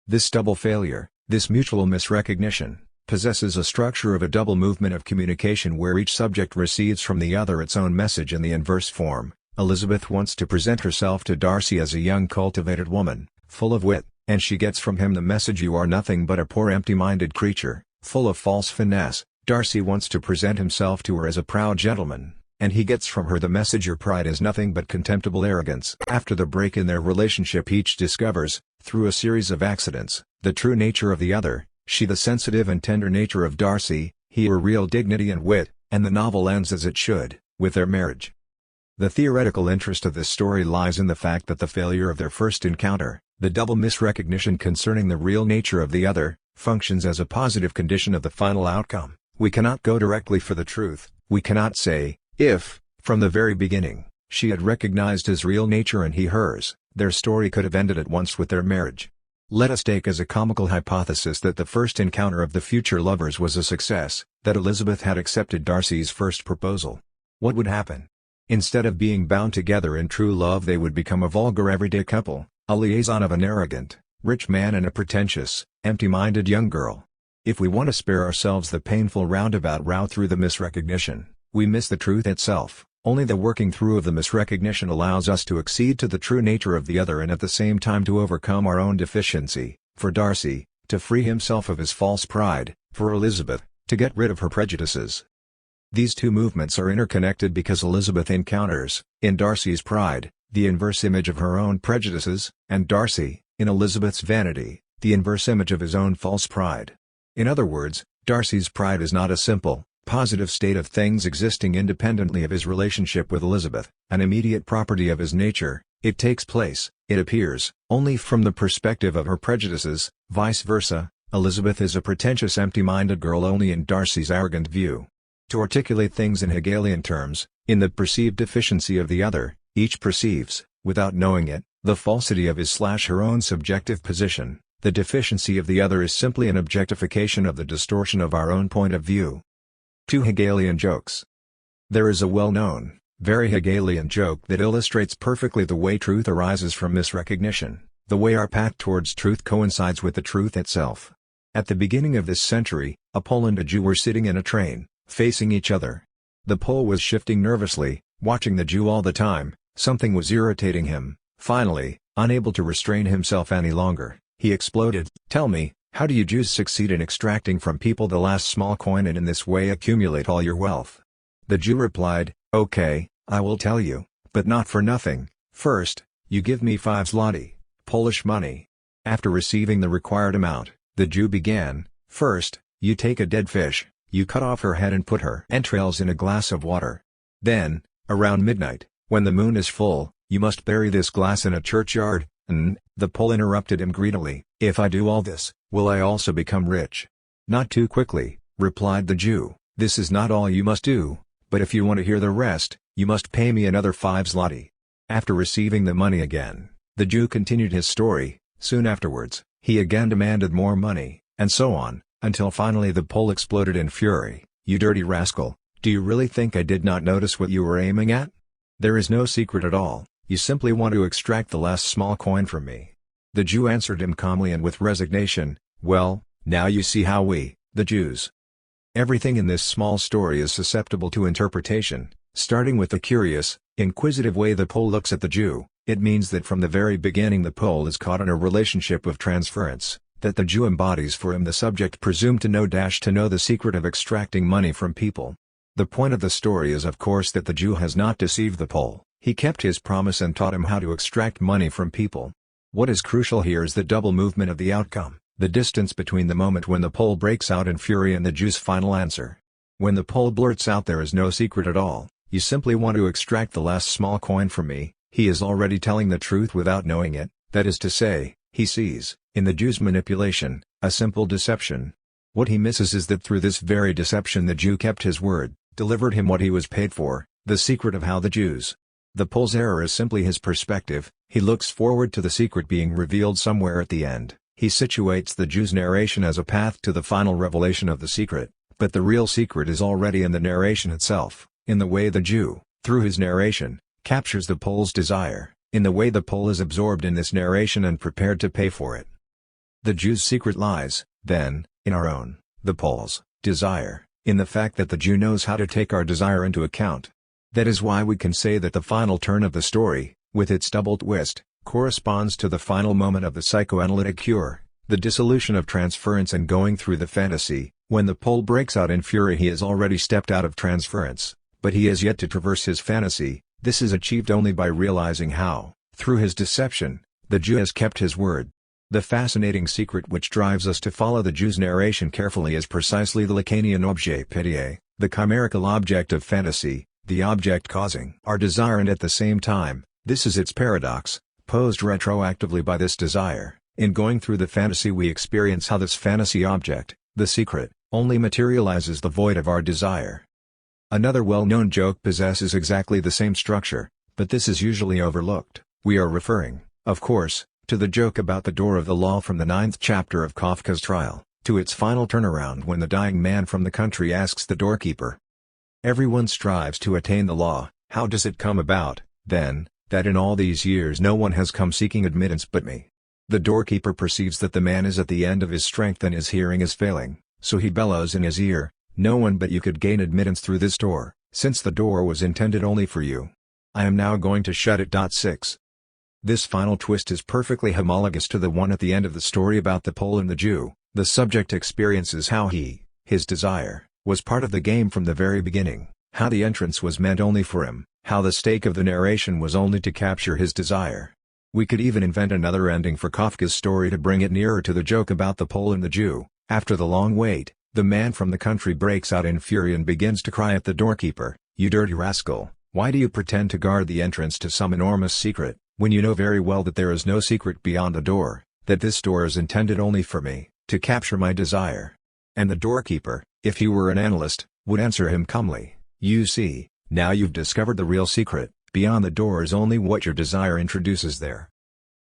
This double failure, this mutual misrecognition, possesses a structure of a double movement of communication where each subject receives from the other its own message in the inverse form. Elizabeth wants to present herself to Darcy as a young cultivated woman, full of wit, and she gets from him the message, you are nothing but a poor empty-minded creature, full of false finesse. Darcy wants to present himself to her as a proud gentleman, and he gets from her the message, your pride is nothing but contemptible arrogance. After the break in their relationship, each discovers, through a series of accidents, the true nature of the other. She the sensitive and tender nature of Darcy, he her real dignity and wit, and the novel ends as it should, with their marriage. The theoretical interest of this story lies in the fact that the failure of their first encounter, the double misrecognition concerning the real nature of the other, functions as a positive condition of the final outcome. We cannot go directly for the truth. We cannot say, if, from the very beginning, she had recognized his real nature and he hers, their story could have ended at once with their marriage. Let us take as a comical hypothesis that the first encounter of the future lovers was a success, that Elizabeth had accepted Darcy's first proposal. What would happen? Instead of being bound together in true love, they would become a vulgar everyday couple, a liaison of an arrogant, rich man and a pretentious, empty-minded young girl. If we want to spare ourselves the painful roundabout route through the misrecognition, we miss the truth itself. Only the working through of the misrecognition allows us to accede to the true nature of the other and at the same time to overcome our own deficiency. For Darcy, to free himself of his false pride, for Elizabeth, to get rid of her prejudices. These two movements are interconnected because Elizabeth encounters, in Darcy's pride, the inverse image of her own prejudices, and Darcy, in Elizabeth's vanity, the inverse image of his own false pride. In other words, Darcy's pride is not a simple, positive state of things existing independently of his relationship with Elizabeth, an immediate property of his nature. It takes place, it appears, only from the perspective of her prejudices. Vice versa, Elizabeth is a pretentious empty-minded girl only in Darcy's arrogant view. To articulate things in Hegelian terms, in the perceived deficiency of the other, each perceives, without knowing it, the falsity of his/her own subjective position. The deficiency of the other is simply an objectification of the distortion of our own point of view. Two Hegelian jokes. There is a well-known, Very Hegelian joke that illustrates perfectly the way truth arises from misrecognition, the way our path towards truth coincides with the truth itself. At the beginning of this century, a Pole and a Jew were sitting in a train, facing each other. The Pole was shifting nervously, watching the Jew all the time. Something was irritating him. Finally, unable to restrain himself any longer, he exploded, "Tell me, how do you Jews succeed in extracting from people the last small coin and in this way accumulate all your wealth?" The Jew replied, "Okay, I will tell you, but not for nothing. First, you give me 5 zloty, Polish money." After receiving the required amount, the Jew began, "First, you take a dead fish, you cut off her head and put her entrails in a glass of water. Then, around midnight, when the moon is full, you must bury this glass in a churchyard." The Pole interrupted him greedily, "If I do all this, will I also become rich?" "Not too quickly," replied the Jew, "this is not all you must do, but if you want to hear the rest, you must pay me another 5 zloty. After receiving the money again, the Jew continued his story. Soon afterwards, he again demanded more money, and so on, until finally the Pole exploded in fury. "You dirty rascal, do you really think I did not notice what you were aiming at? There is no secret at all, you simply want to extract the last small coin from me." The Jew answered him calmly and with resignation, "Well, now you see how we, the Jews." Everything in this small story is susceptible to interpretation, starting with the curious, inquisitive way the Pole looks at the Jew. It means that from the very beginning the Pole is caught in a relationship of transference, that the Jew embodies for him the subject presumed to know the secret of extracting money from people. The point of the story is of course that the Jew has not deceived the Pole, he kept his promise and taught him how to extract money from people. What is crucial here is the double movement of the outcome, the distance between the moment when the Pole breaks out in fury and the Jew's final answer. When the Pole blurts out there is no secret at all, you simply want to extract the last small coin from me, he is already telling the truth without knowing it, that is to say, he sees, in the Jew's manipulation, a simple deception. What he misses is that through this very deception the Jew kept his word, delivered him what he was paid for, the secret of how the Jews. The Pole's error is simply his perspective, he looks forward to the secret being revealed somewhere at the end, he situates the Jew's narration as a path to the final revelation of the secret, but the real secret is already in the narration itself, in the way the Jew, through his narration, captures the Pole's desire, in the way the Pole is absorbed in this narration and prepared to pay for it. The Jew's secret lies, then, in our own, the Pole's, desire, in the fact that the Jew knows how to take our desire into account. That is why we can say that the final turn of the story, with its double twist, corresponds to the final moment of the psychoanalytic cure, the dissolution of transference and going through the fantasy. When the Pole breaks out in fury he has already stepped out of transference, but he has yet to traverse his fantasy. This is achieved only by realizing how, through his deception, the Jew has kept his word. The fascinating secret which drives us to follow the Jew's narration carefully is precisely the Lacanian objet pitié, the chimerical object of fantasy, the object causing our desire and at the same time, this is its paradox, posed retroactively by this desire. In going through the fantasy we experience how this fantasy object, the secret, only materializes the void of our desire. Another well-known joke possesses exactly the same structure, but this is usually overlooked. We are referring, of course, to the joke about the door of the law from the 9th chapter of Kafka's Trial, to its final turnaround when the dying man from the country asks the doorkeeper. Everyone strives to attain the law, how does it come about, then, that in all these years no one has come seeking admittance but me? The doorkeeper perceives that the man is at the end of his strength and his hearing is failing, so he bellows in his ear, "No one but you could gain admittance through this door, since the door was intended only for you. I am now going to shut it." 6. This final twist is perfectly homologous to the one at the end of the story about the Pole and the Jew. The subject experiences how his desire, was part of the game from the very beginning, how the entrance was meant only for him, how the stake of the narration was only to capture his desire. We could even invent another ending for Kafka's story to bring it nearer to the joke about the Pole and the Jew. After the long wait, the man from the country breaks out in fury and begins to cry at the doorkeeper, "You dirty rascal, why do you pretend to guard the entrance to some enormous secret, when you know very well that there is no secret beyond the door, that this door is intended only for me, to capture my desire?" And the doorkeeper, if he were an analyst, would answer him calmly, "You see, now you've discovered the real secret, beyond the door is only what your desire introduces there."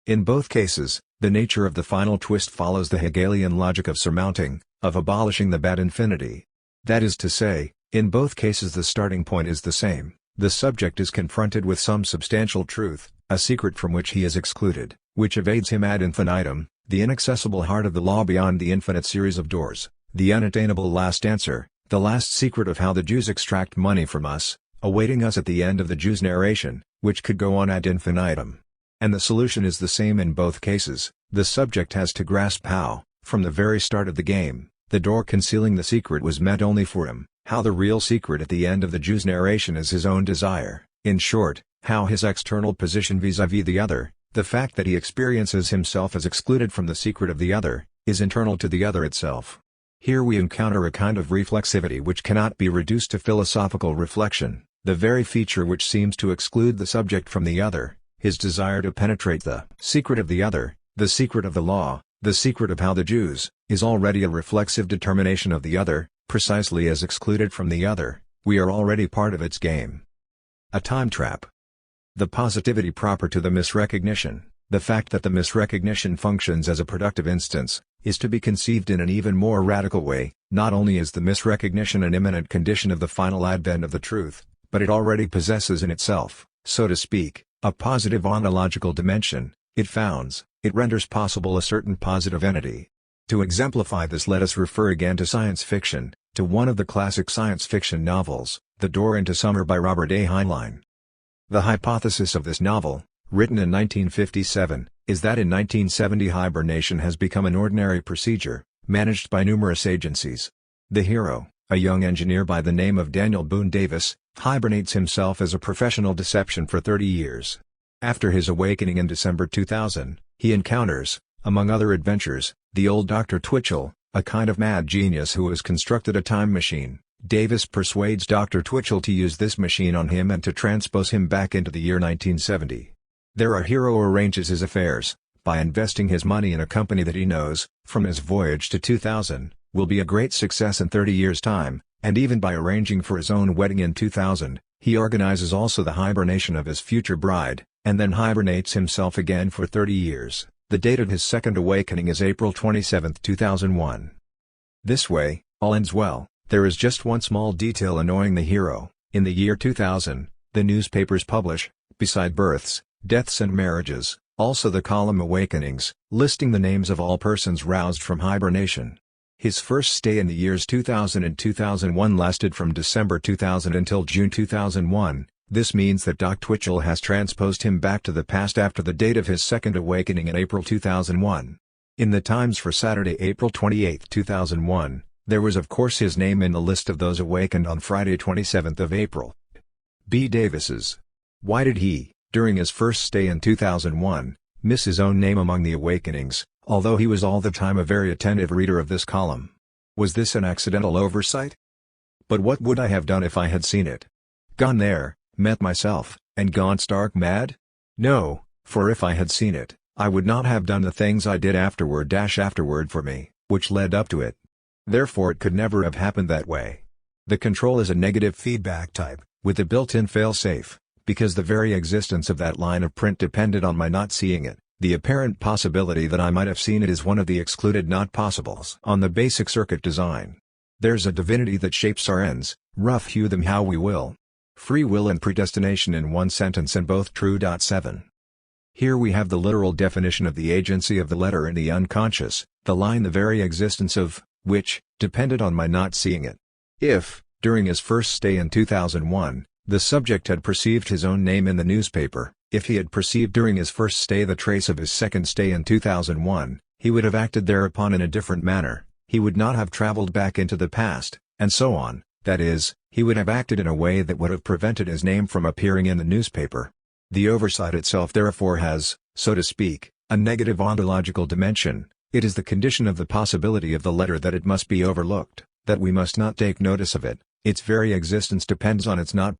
In both cases, the nature of the final twist follows the Hegelian logic of surmounting, of abolishing the bad infinity. That is to say, in both cases the starting point is the same, the subject is confronted with some substantial truth, a secret from which he is excluded, which evades him ad infinitum, the inaccessible heart of the law beyond the infinite series of doors, the unattainable last answer, the last secret of how the Jews extract money from us, awaiting us at the end of the Jew's narration, which could go on ad infinitum. And the solution is the same in both cases. The subject has to grasp how, from the very start of the game, the door concealing the secret was meant only for him, how the real secret at the end of the Jew's narration is his own desire, in short, how his external position vis-à-vis the other, the fact that he experiences himself as excluded from the secret of the other, is internal to the other itself. Here we encounter a kind of reflexivity which cannot be reduced to philosophical reflection, the very feature which seems to exclude the subject from the other, his desire to penetrate the secret of the other, the secret of the law, the secret of how the Jews, is already a reflexive determination of the other, precisely as excluded from the other, we are already part of its game. A time trap. The positivity proper to the misrecognition, the fact that the misrecognition functions as a productive instance, is to be conceived in an even more radical way. Not only is the misrecognition an imminent condition of the final advent of the truth, but it already possesses in itself, so to speak, a positive ontological dimension. It founds, it renders possible a certain positive entity. To exemplify this, let us refer again to science fiction, to one of the classic science fiction novels, The Door into Summer by Robert A. Heinlein. The hypothesis of this novel, written in 1957, is that in 1970 hibernation has become an ordinary procedure, managed by numerous agencies. The hero, a young engineer by the name of Daniel Boone Davis, hibernates himself as a professional deception for 30 years. After his awakening in December 2000, he encounters, among other adventures, the old Dr. Twitchell, a kind of mad genius who has constructed a time machine. Davis persuades Dr. Twitchell to use this machine on him and to transpose him back into the year 1970. There our hero arranges his affairs, by investing his money in a company that he knows, from his voyage to 2000, will be a great success in 30 years' time, and even by arranging for his own wedding in 2000, he organizes also the hibernation of his future bride, and then hibernates himself again for 30 years. The date of his second awakening is April 27, 2001. This way, all ends well. There is just one small detail annoying the hero. In the year 2000, the newspapers publish, beside births, deaths and marriages, also the column Awakenings, listing the names of all persons roused from hibernation. His first stay in the years 2000 and 2001 lasted from December 2000 until June 2001. This means that Dr. Twitchell has transposed him back to the past after the date of his second awakening in April 2001. In the Times for Saturday, April 28, 2001, there was of course his name in the list of those awakened on Friday 27th of April. B. Davis's. Why did he, during his first stay in 2001, miss his own name among the awakenings, although he was all the time a very attentive reader of this column? Was this an accidental oversight? But what would I have done if I had seen it? Gone there, met myself, and gone stark mad? No, for if I had seen it, I would not have done the things I did afterward for me, which led up to it. Therefore it could never have happened that way. The control is a negative feedback type, with a built-in fail-safe, because the very existence of that line of print depended on my not seeing it. The apparent possibility that I might have seen it is one of the excluded not possibles on the basic circuit design. There's a divinity that shapes our ends, rough hew them how we will. Free will and predestination in one sentence and both true. 7. Here we have the literal definition of the agency of the letter in the unconscious, the line the very existence of, which, depended on my not seeing it. If, during his first stay in 2001, the subject had perceived his own name in the newspaper, if he had perceived during his first stay the trace of his second stay in 2001, he would have acted thereupon in a different manner, he would not have traveled back into the past, and so on, that is, he would have acted in a way that would have prevented his name from appearing in the newspaper. The oversight itself therefore has, so to speak, a negative ontological dimension. It is the condition of the possibility of the letter that it must be overlooked, that we must not take notice of it, its very existence depends on its not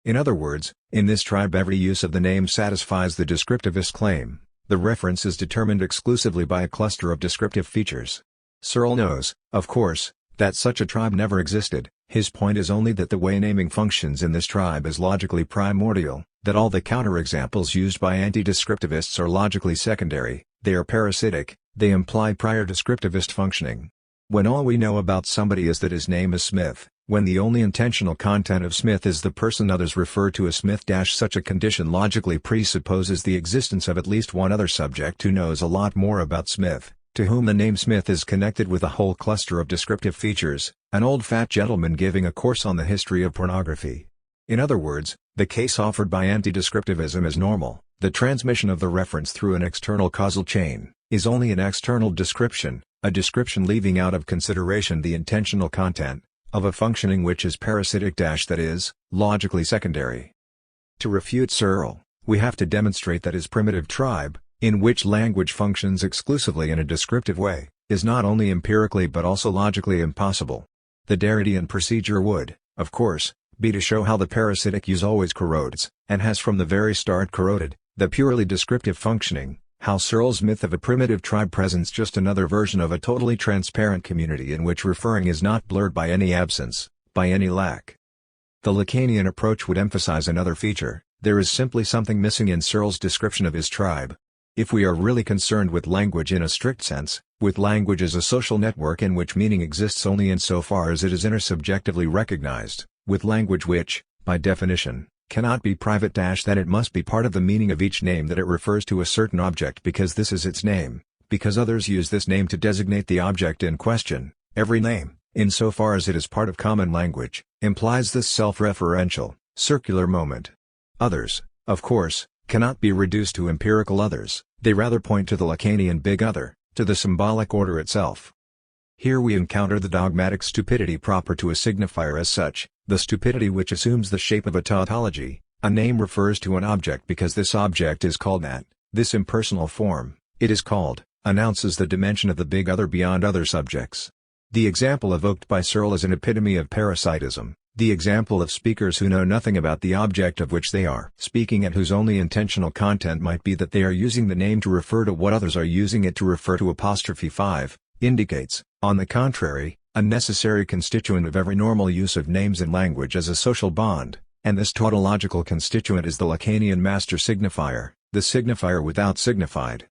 In other words, in this tribe every use of the name satisfies the descriptivist claim. The reference is determined exclusively by a cluster of descriptive features. Searle knows, of course, that such a tribe never existed. His point is only that the way naming functions in this tribe is logically primordial, that all the counterexamples used by anti-descriptivists are logically secondary, they are parasitic, they imply prior descriptivist functioning. When all we know about somebody is that his name is Smith, when the only intentional content of Smith is the person others refer to as Smith. Such a condition logically presupposes the existence of at least one other subject who knows a lot more about Smith, to whom the name Smith is connected with a whole cluster of descriptive features, an old fat gentleman giving a course on the history of pornography. In other words, the case offered by anti-descriptivism is normal. The transmission of the reference through an external causal chain is only an external description, a description leaving out of consideration the intentional content of a functioning which is parasitic, that is, logically secondary. To refute Searle, we have to demonstrate that his primitive tribe, in which language functions exclusively in a descriptive way, is not only empirically but also logically impossible. The Derridean procedure would, of course, be to show how the parasitic use always corrodes, and has from the very start corroded, the purely descriptive functioning, how Searle's myth of a primitive tribe presents just another version of a totally transparent community in which referring is not blurred by any absence, by any lack. The Lacanian approach would emphasize another feature: there is simply something missing in Searle's description of his tribe. If we are really concerned with language in a strict sense, with language as a social network in which meaning exists only insofar as it is intersubjectively recognized, with language which, by definition, cannot be private, then it must be part of the meaning of each name that it refers to a certain object because this is its name, because others use this name to designate the object in question. Every name, insofar as it is part of common language, implies this self-referential, circular moment. Others, of course, cannot be reduced to empirical others, they rather point to the Lacanian big other, to the symbolic order itself. Here we encounter the dogmatic stupidity proper to a signifier as such, the stupidity which assumes the shape of a tautology. A name refers to an object because this object is called that. This impersonal form, it is called, announces the dimension of the big other beyond other subjects. The example evoked by Searle is an epitome of parasitism, the example of speakers who know nothing about the object of which they are speaking and whose only intentional content might be that they are using the name to refer to what others are using it to refer to. '5 indicates, on the contrary, a necessary constituent of every normal use of names in language as a social bond, and this tautological constituent is the Lacanian master signifier, the signifier without signified.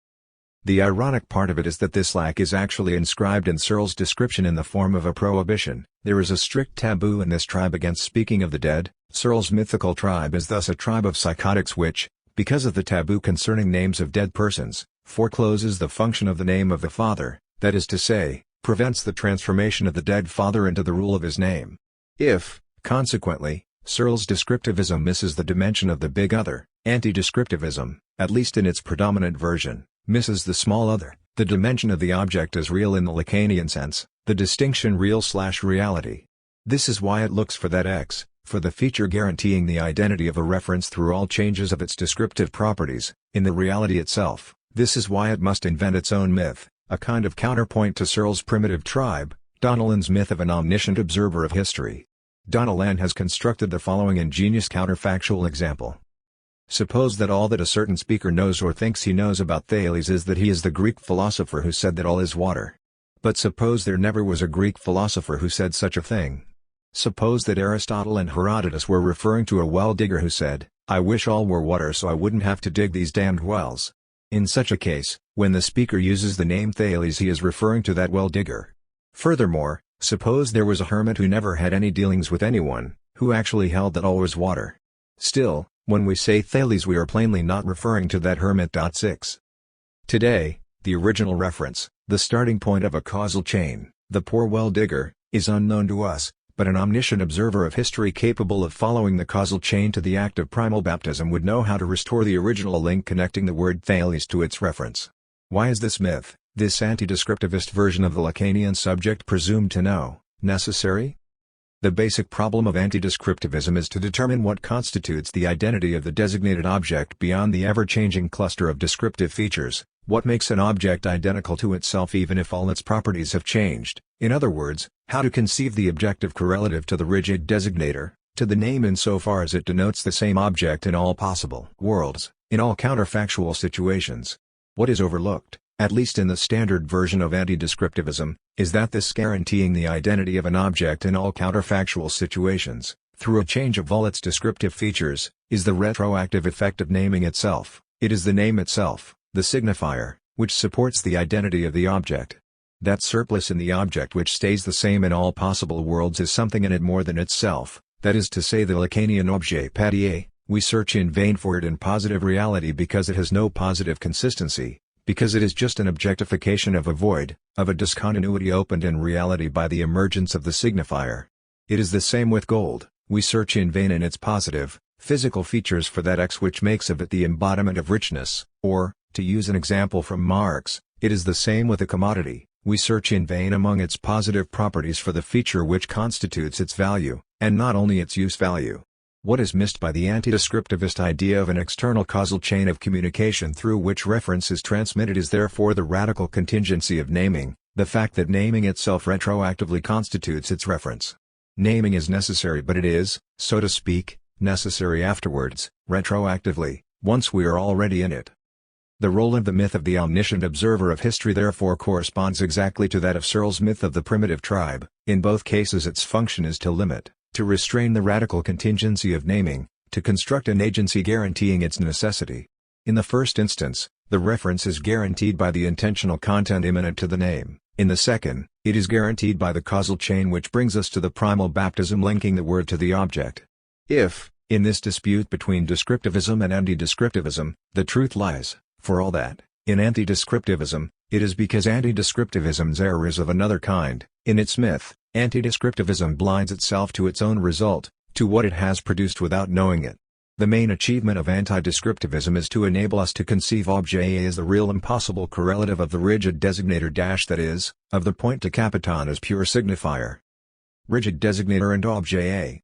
The ironic part of it is that this lack is actually inscribed in Searle's description in the form of a prohibition. There is a strict taboo in this tribe against speaking of the dead. Searle's mythical tribe is thus a tribe of psychotics which, because of the taboo concerning names of dead persons, forecloses the function of the name of the father, that is to say, prevents the transformation of the dead father into the rule of his name. If, consequently, Searle's descriptivism misses the dimension of the big other, anti-descriptivism, at least in its predominant version, misses the small other, the dimension of the object as real in the Lacanian sense, the distinction real/reality. This is why it looks for that X, for the feature guaranteeing the identity of a reference through all changes of its descriptive properties, in the reality itself. This is why it must invent its own myth, a kind of counterpoint to Searle's primitive tribe, Donnellan's myth of an omniscient observer of history. Donnellan has constructed the following ingenious counterfactual example. Suppose that all that a certain speaker knows or thinks he knows about Thales is that he is the Greek philosopher who said that all is water. But suppose there never was a Greek philosopher who said such a thing. Suppose that Aristotle and Herodotus were referring to a well-digger who said, "I wish all were water so I wouldn't have to dig these damned wells." In such a case, when the speaker uses the name Thales he is referring to that well-digger. Furthermore, suppose there was a hermit who never had any dealings with anyone, who actually held that all was water. Still, when we say Thales we are plainly not referring to that hermit. 6. Today, the original reference, the starting point of a causal chain, the poor well-digger, is unknown to us, but an omniscient observer of history capable of following the causal chain to the act of primal baptism would know how to restore the original link connecting the word Thales to its reference. Why is this myth, this anti-descriptivist version of the Lacanian subject presumed to know, necessary? The basic problem of anti-descriptivism is to determine what constitutes the identity of the designated object beyond the ever-changing cluster of descriptive features, what makes an object identical to itself even if all its properties have changed. In other words, how to conceive the objective correlative to the rigid designator, to the name insofar as it denotes the same object in all possible worlds, in all counterfactual situations. What is overlooked, at least in the standard version of anti-descriptivism, is that this guaranteeing the identity of an object in all counterfactual situations, through a change of all its descriptive features, is the retroactive effect of naming itself. It is the name itself, the signifier, which supports the identity of the object. That surplus in the object which stays the same in all possible worlds is something in it more than itself, that is to say the Lacanian objet papier. We search in vain for it in positive reality because it has no positive consistency, because it is just an objectification of a void, of a discontinuity opened in reality by the emergence of the signifier. It is the same with gold. We search in vain in its positive, physical features for that X which makes of it the embodiment of richness, or, to use an example from Marx, it is the same with a commodity. We search in vain among its positive properties for the feature which constitutes its value, and not only its use value. What is missed by the anti-descriptivist idea of an external causal chain of communication through which reference is transmitted is therefore the radical contingency of naming, the fact that naming itself retroactively constitutes its reference. Naming is necessary, but it is, so to speak, necessary afterwards, retroactively, once we are already in it. The role of the myth of the omniscient observer of history therefore corresponds exactly to that of Searle's myth of the primitive tribe. In both cases its function is to limit, to restrain the radical contingency of naming, to construct an agency guaranteeing its necessity. In the first instance, the reference is guaranteed by the intentional content immanent to the name. In the second, it is guaranteed by the causal chain which brings us to the primal baptism linking the word to the object. If, in this dispute between descriptivism and anti-descriptivism, the truth lies, for all that, in anti-descriptivism, it is because anti-descriptivism's error is of another kind. In its myth, anti-descriptivism blinds itself to its own result, to what it has produced without knowing it. The main achievement of anti-descriptivism is to enable us to conceive objet A as the real impossible correlative of the rigid designator dash, that is, of the point to capiton as pure signifier. Rigid designator and objet A.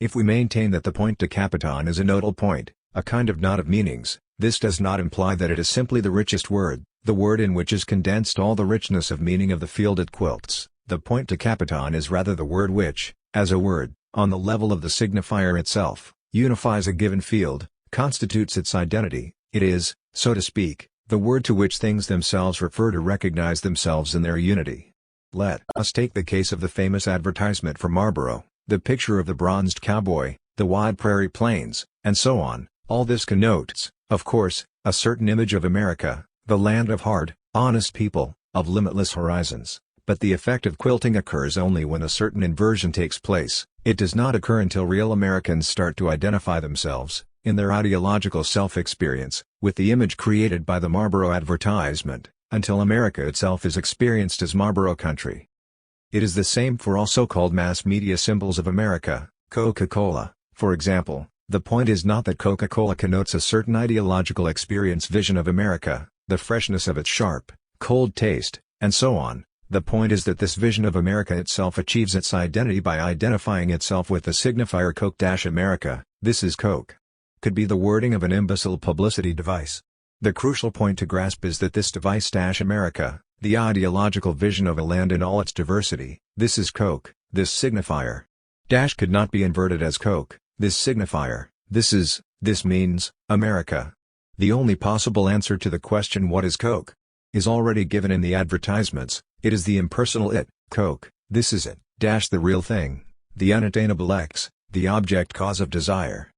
If we maintain that the point to capiton is a nodal point, a kind of knot of meanings, this does not imply that it is simply the richest word, the word in which is condensed all the richness of meaning of the field it quilts. The point to capiton is rather the word which, as a word, on the level of the signifier itself, unifies a given field, constitutes its identity. It is, so to speak, the word to which things themselves refer to recognize themselves in their unity. Let us take the case of the famous advertisement for Marlboro, the picture of the bronzed cowboy, the wide prairie plains, and so on. All this connotes, of course, a certain image of America, the land of hard, honest people, of limitless horizons. But the effect of quilting occurs only when a certain inversion takes place. It does not occur until real Americans start to identify themselves, in their ideological self-experience, with the image created by the Marlboro advertisement, until America itself is experienced as Marlboro country. It is the same for all so-called mass media symbols of America. Coca-Cola, for example. The point is not that Coca-Cola connotes a certain ideological experience vision of America, the freshness of its sharp, cold taste, and so on. The point is that this vision of America itself achieves its identity by identifying itself with the signifier Coke-America. This is Coke. Could be the wording of an imbecile publicity device. The crucial point to grasp is that this device-America, the ideological vision of a land in all its diversity, this is Coke, this signifier. Dash could not be inverted as Coke, this signifier, this means, America. The only possible answer to the question what is Coke? Is already given in the advertisements. It is the impersonal it, Coke, this is it, dash the real thing, the unattainable X, the object cause of desire.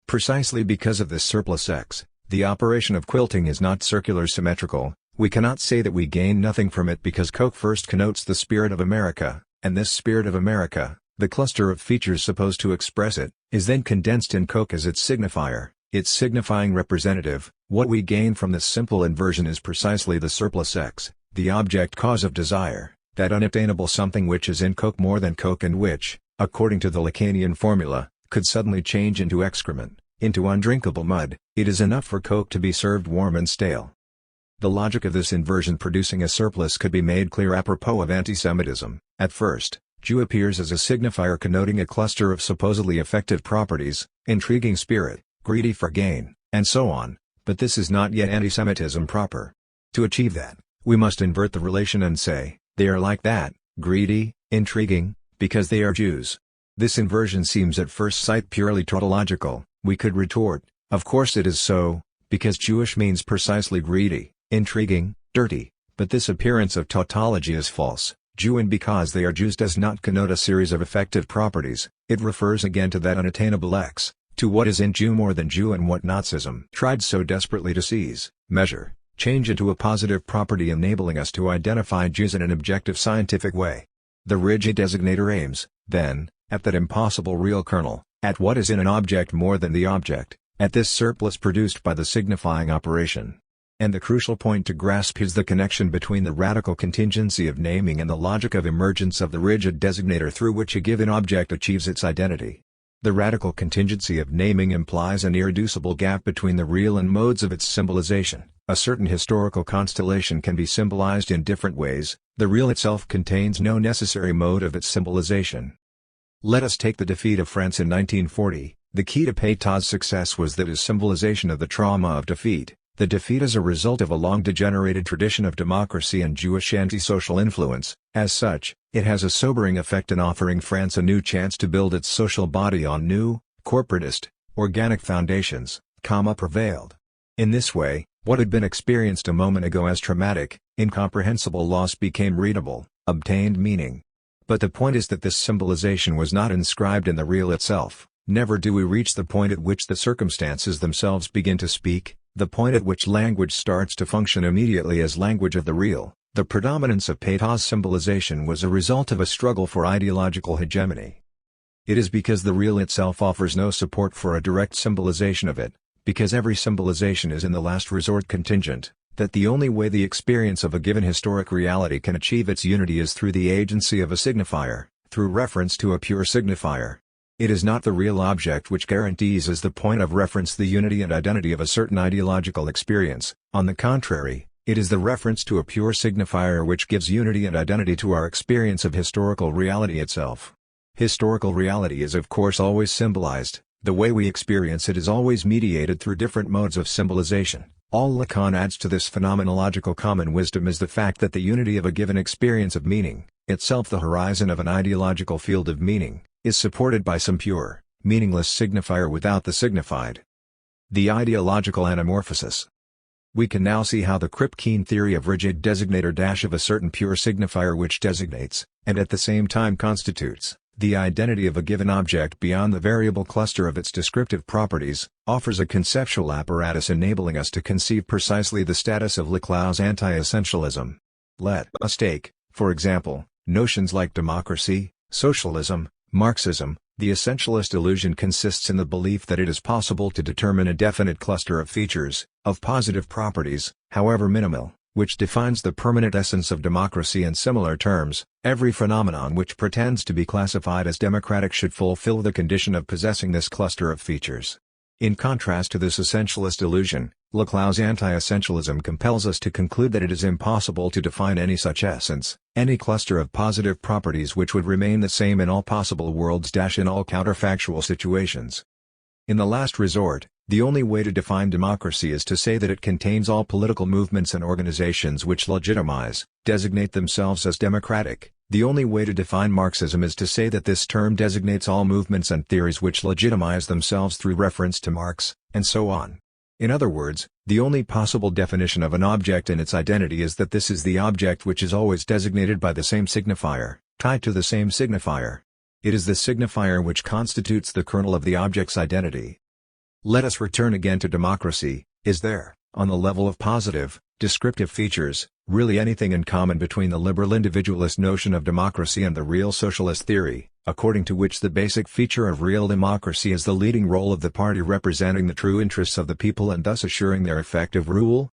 Precisely because of this surplus X, the operation of quilting is not circular symmetrical. We cannot say that we gain nothing from it because Coke first connotes the spirit of America, and this spirit of America, the cluster of features supposed to express it, is then condensed in Coke as its signifier, its signifying representative. What we gain from this simple inversion is precisely the surplus X, the object cause of desire, that unattainable something which is in Coke more than Coke and which, according to the Lacanian formula, could suddenly change into excrement, into undrinkable mud. It is enough for Coke to be served warm and stale. The logic of this inversion producing a surplus could be made clear apropos of anti-Semitism. At first, Jew appears as a signifier connoting a cluster of supposedly effective properties, intriguing spirit, greedy for gain, and so on, but this is not yet anti-Semitism proper. To achieve that, we must invert the relation and say, they are like that, greedy, intriguing, because they are Jews. This inversion seems at first sight purely tautological. We could retort, of course it is so, because Jewish means precisely greedy, intriguing, dirty, but this appearance of tautology is false. Jew and because they are Jews does not connote a series of effective properties, it refers again to that unattainable X, to what is in Jew more than Jew and what Nazism tried so desperately to seize, measure, change into a positive property enabling us to identify Jews in an objective scientific way. The rigid designator aims, then, at that impossible real kernel, at what is in an object more than the object, at this surplus produced by the signifying operation. And the crucial point to grasp is the connection between the radical contingency of naming and the logic of emergence of the rigid designator through which a given object achieves its identity. The radical contingency of naming implies an irreducible gap between the real and modes of its symbolization. A certain historical constellation can be symbolized in different ways, the real itself contains no necessary mode of its symbolization. Let us take the defeat of France in 1940. The key to Pétain's success was that his symbolization of the trauma of defeat. The defeat is a result of a long degenerated tradition of democracy and Jewish anti-social influence. As such, it has a sobering effect in offering France a new chance to build its social body on new, corporatist, organic foundations, prevailed. In this way, what had been experienced a moment ago as traumatic, incomprehensible loss became readable, obtained meaning. But the point is that this symbolization was not inscribed in the real itself. Never do we reach the point at which the circumstances themselves begin to speak, the point at which language starts to function immediately as language of the real. The predominance of Pétain's symbolization was a result of a struggle for ideological hegemony. It is because the real itself offers no support for a direct symbolization of it, because every symbolization is in the last resort contingent, that the only way the experience of a given historic reality can achieve its unity is through the agency of a signifier, through reference to a pure signifier. It is not the real object which guarantees as the point of reference the unity and identity of a certain ideological experience. On the contrary, it is the reference to a pure signifier which gives unity and identity to our experience of historical reality itself. Historical reality is of course always symbolized. The way we experience it is always mediated through different modes of symbolization. All Lacan adds to this phenomenological common wisdom is the fact that the unity of a given experience of meaning, itself the horizon of an ideological field of meaning, is supported by some pure, meaningless signifier without the signified. The ideological anamorphosis. We can now see how the Kripkean theory of rigid designator of a certain pure signifier which designates, and at the same time constitutes, the identity of a given object beyond the variable cluster of its descriptive properties, offers a conceptual apparatus enabling us to conceive precisely the status of Laclau's anti-essentialism. Let us take, for example, notions like democracy, socialism, Marxism. The essentialist illusion consists in the belief that it is possible to determine a definite cluster of features, of positive properties, however minimal, which defines the permanent essence of democracy. In similar terms, every phenomenon which pretends to be classified as democratic should fulfill the condition of possessing this cluster of features. In contrast to this essentialist illusion, Laclau's anti-essentialism compels us to conclude that it is impossible to define any such essence, any cluster of positive properties which would remain the same in all possible worlds in all counterfactual situations. In the last resort, the only way to define democracy is to say that it contains all political movements and organizations which legitimize, designate themselves as democratic. The only way to define Marxism is to say that this term designates all movements and theories which legitimize themselves through reference to Marx, and so on. In other words, the only possible definition of an object and its identity is that this is the object which is always designated by the same signifier, tied to the same signifier. It is the signifier which constitutes the kernel of the object's identity. Let us return again to democracy. Is there, on the level of positive, descriptive features, really anything in common between the liberal individualist notion of democracy and the real socialist theory, according to which the basic feature of real democracy is the leading role of the party representing the true interests of the people and thus assuring their effective rule?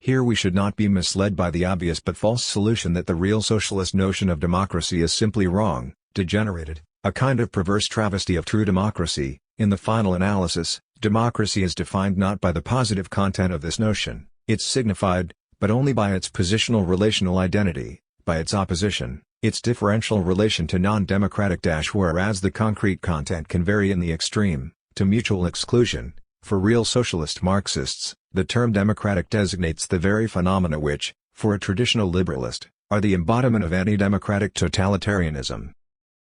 Here we should not be misled by the obvious but false solution that the real socialist notion of democracy is simply wrong, degenerated, a kind of perverse travesty of true democracy. In the final analysis, democracy is defined not by the positive content of this notion, it's signified, but only by its positional relational identity, by its opposition, its differential relation to non-democratic whereas the concrete content can vary in the extreme, to mutual exclusion. For real socialist Marxists, the term democratic designates the very phenomena which, for a traditional liberalist, are the embodiment of anti-democratic totalitarianism.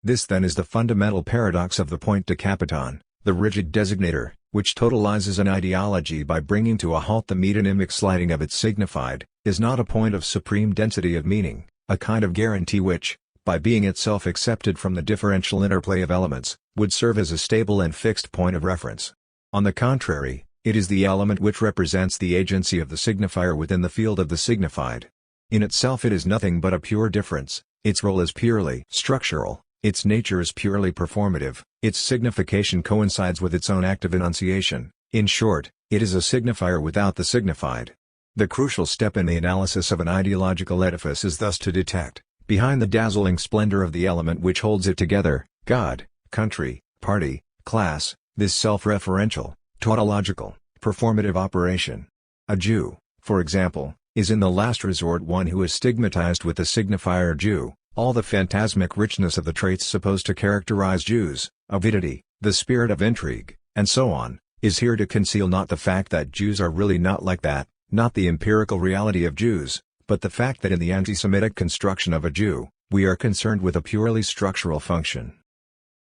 This then is the fundamental paradox of the point decapiton, the rigid designator, which totalizes an ideology by bringing to a halt the metonymic sliding of its signified, is not a point of supreme density of meaning, a kind of guarantee which, by being itself accepted from the differential interplay of elements, would serve as a stable and fixed point of reference. On the contrary, it is the element which represents the agency of the signifier within the field of the signified. In itself it is nothing but a pure difference, its role is purely structural, its nature is purely performative, its signification coincides with its own active enunciation. In short, it is a signifier without the signified. The crucial step in the analysis of an ideological edifice is thus to detect, behind the dazzling splendor of the element which holds it together, God, country, party, class, this self-referential, tautological, performative operation. A Jew, for example, is in the last resort one who is stigmatized with the signifier Jew. All the phantasmic richness of the traits supposed to characterize Jews, avidity, the spirit of intrigue, and so on, is here to conceal not the fact that Jews are really not like that, not the empirical reality of Jews, but the fact that in the anti-Semitic construction of a Jew, we are concerned with a purely structural function.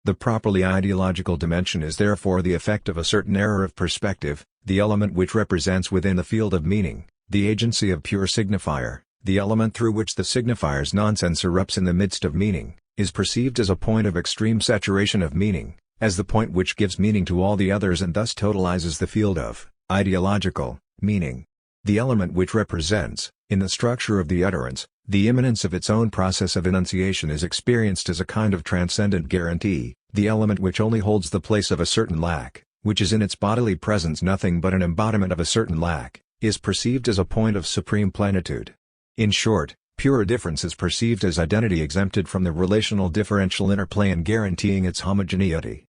The properly ideological dimension is therefore the effect of a certain error of perspective, the element which represents within the field of meaning, the agency of pure signifier. The element through which the signifier's nonsense erupts in the midst of meaning, is perceived as a point of extreme saturation of meaning, as the point which gives meaning to all the others and thus totalizes the field of ideological meaning. The element which represents, in the structure of the utterance, the immanence of its own process of enunciation is experienced as a kind of transcendent guarantee, the element which only holds the place of a certain lack, which is in its bodily presence nothing but an embodiment of a certain lack, is perceived as a point of supreme plenitude. In short, pure difference is perceived as identity exempted from the relational differential interplay and guaranteeing its homogeneity.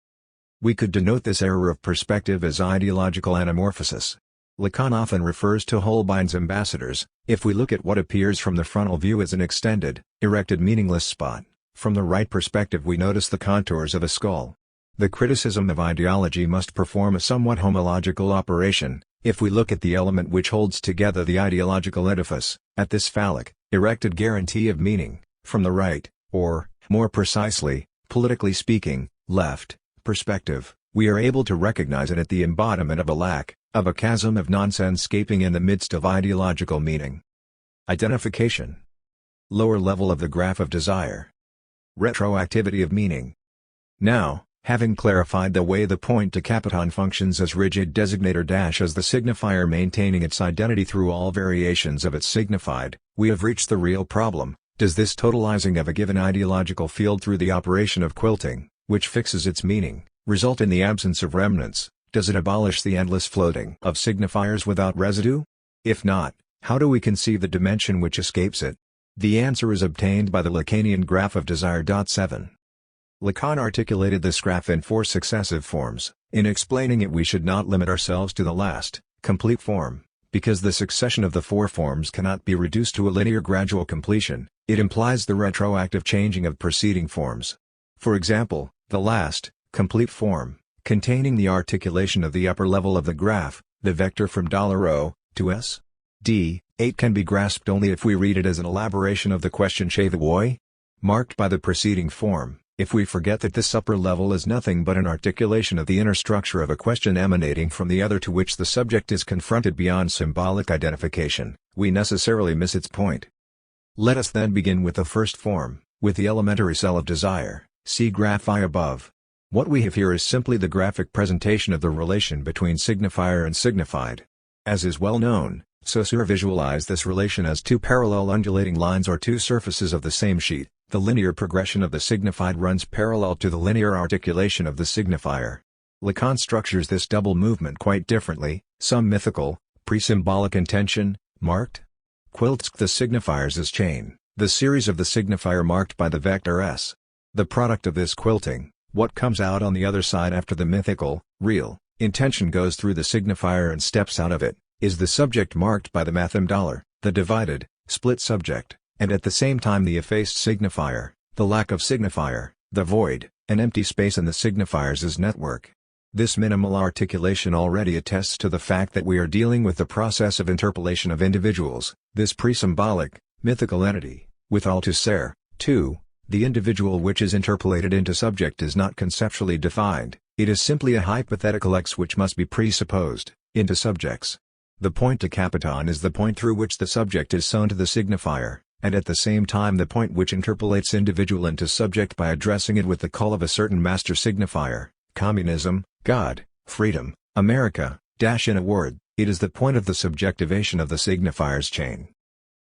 We could denote this error of perspective as ideological anamorphosis. Lacan often refers to Holbein's ambassadors. If we look at what appears from the frontal view as an extended, erected meaningless spot, from the right perspective we notice the contours of a skull. The criticism of ideology must perform a somewhat homological operation. If we look at the element which holds together the ideological edifice, at this phallic, erected guarantee of meaning, from the right, or, more precisely, politically speaking, left, perspective, we are able to recognize in it the embodiment of a lack, of a chasm of nonsense gaping in the midst of ideological meaning. Identification. Lower level of the graph of desire. Retroactivity of meaning. Now, having clarified the way the point decapiton functions as rigid designator dash as the signifier maintaining its identity through all variations of its signified, we have reached the real problem: does this totalizing of a given ideological field through the operation of quilting, which fixes its meaning, result in the absence of remnants? Does it abolish the endless floating of signifiers without residue? If not, how do we conceive the dimension which escapes it? The answer is obtained by the Lacanian graph of desire. 7. Lacan articulated this graph in 4 successive forms. In explaining it we should not limit ourselves to the last, complete form, because the succession of the 4 forms cannot be reduced to a linear gradual completion. It implies the retroactive changing of preceding forms. For example, the last, complete form, containing the articulation of the upper level of the graph, the vector from $O to S. D. 8 can be grasped only if we read it as an elaboration of the question Slavoj, marked by the preceding form. If we forget that this upper level is nothing but an articulation of the inner structure of a question emanating from the other to which the subject is confronted beyond symbolic identification, we necessarily miss its point. Let us then begin with the first form, with the elementary cell of desire. See graph I above. What we have here is simply the graphic presentation of the relation between signifier and signified. As is well known, Saussure visualized this relation as 2 parallel undulating lines or 2 surfaces of the same sheet. The linear progression of the signified runs parallel to the linear articulation of the signifier. Lacan structures this double movement quite differently: some mythical, pre-symbolic intention, marked, quilts the signifiers as chain, the series of the signifier marked by the vector S. The product of this quilting, what comes out on the other side after the mythical, real, intention goes through the signifier and steps out of it, is the subject marked by the matheme dollar, the divided, split subject, and at the same time the effaced signifier, the lack of signifier, the void, an empty space in the signifiers' network. This minimal articulation already attests to the fact that we are dealing with the process of interpolation of individuals, this pre-symbolic, mythical entity, with Althusser, too, The individual which is interpolated into subject is not conceptually defined, it is simply a hypothetical X which must be presupposed into subjects. The point to capiton is the point through which the subject is sewn to the signifier, and at the same time the point which interpolates individual into subject by addressing it with the call of a certain master signifier, communism, God, freedom, America, in a word, it is the point of the subjectivation of the signifier's chain.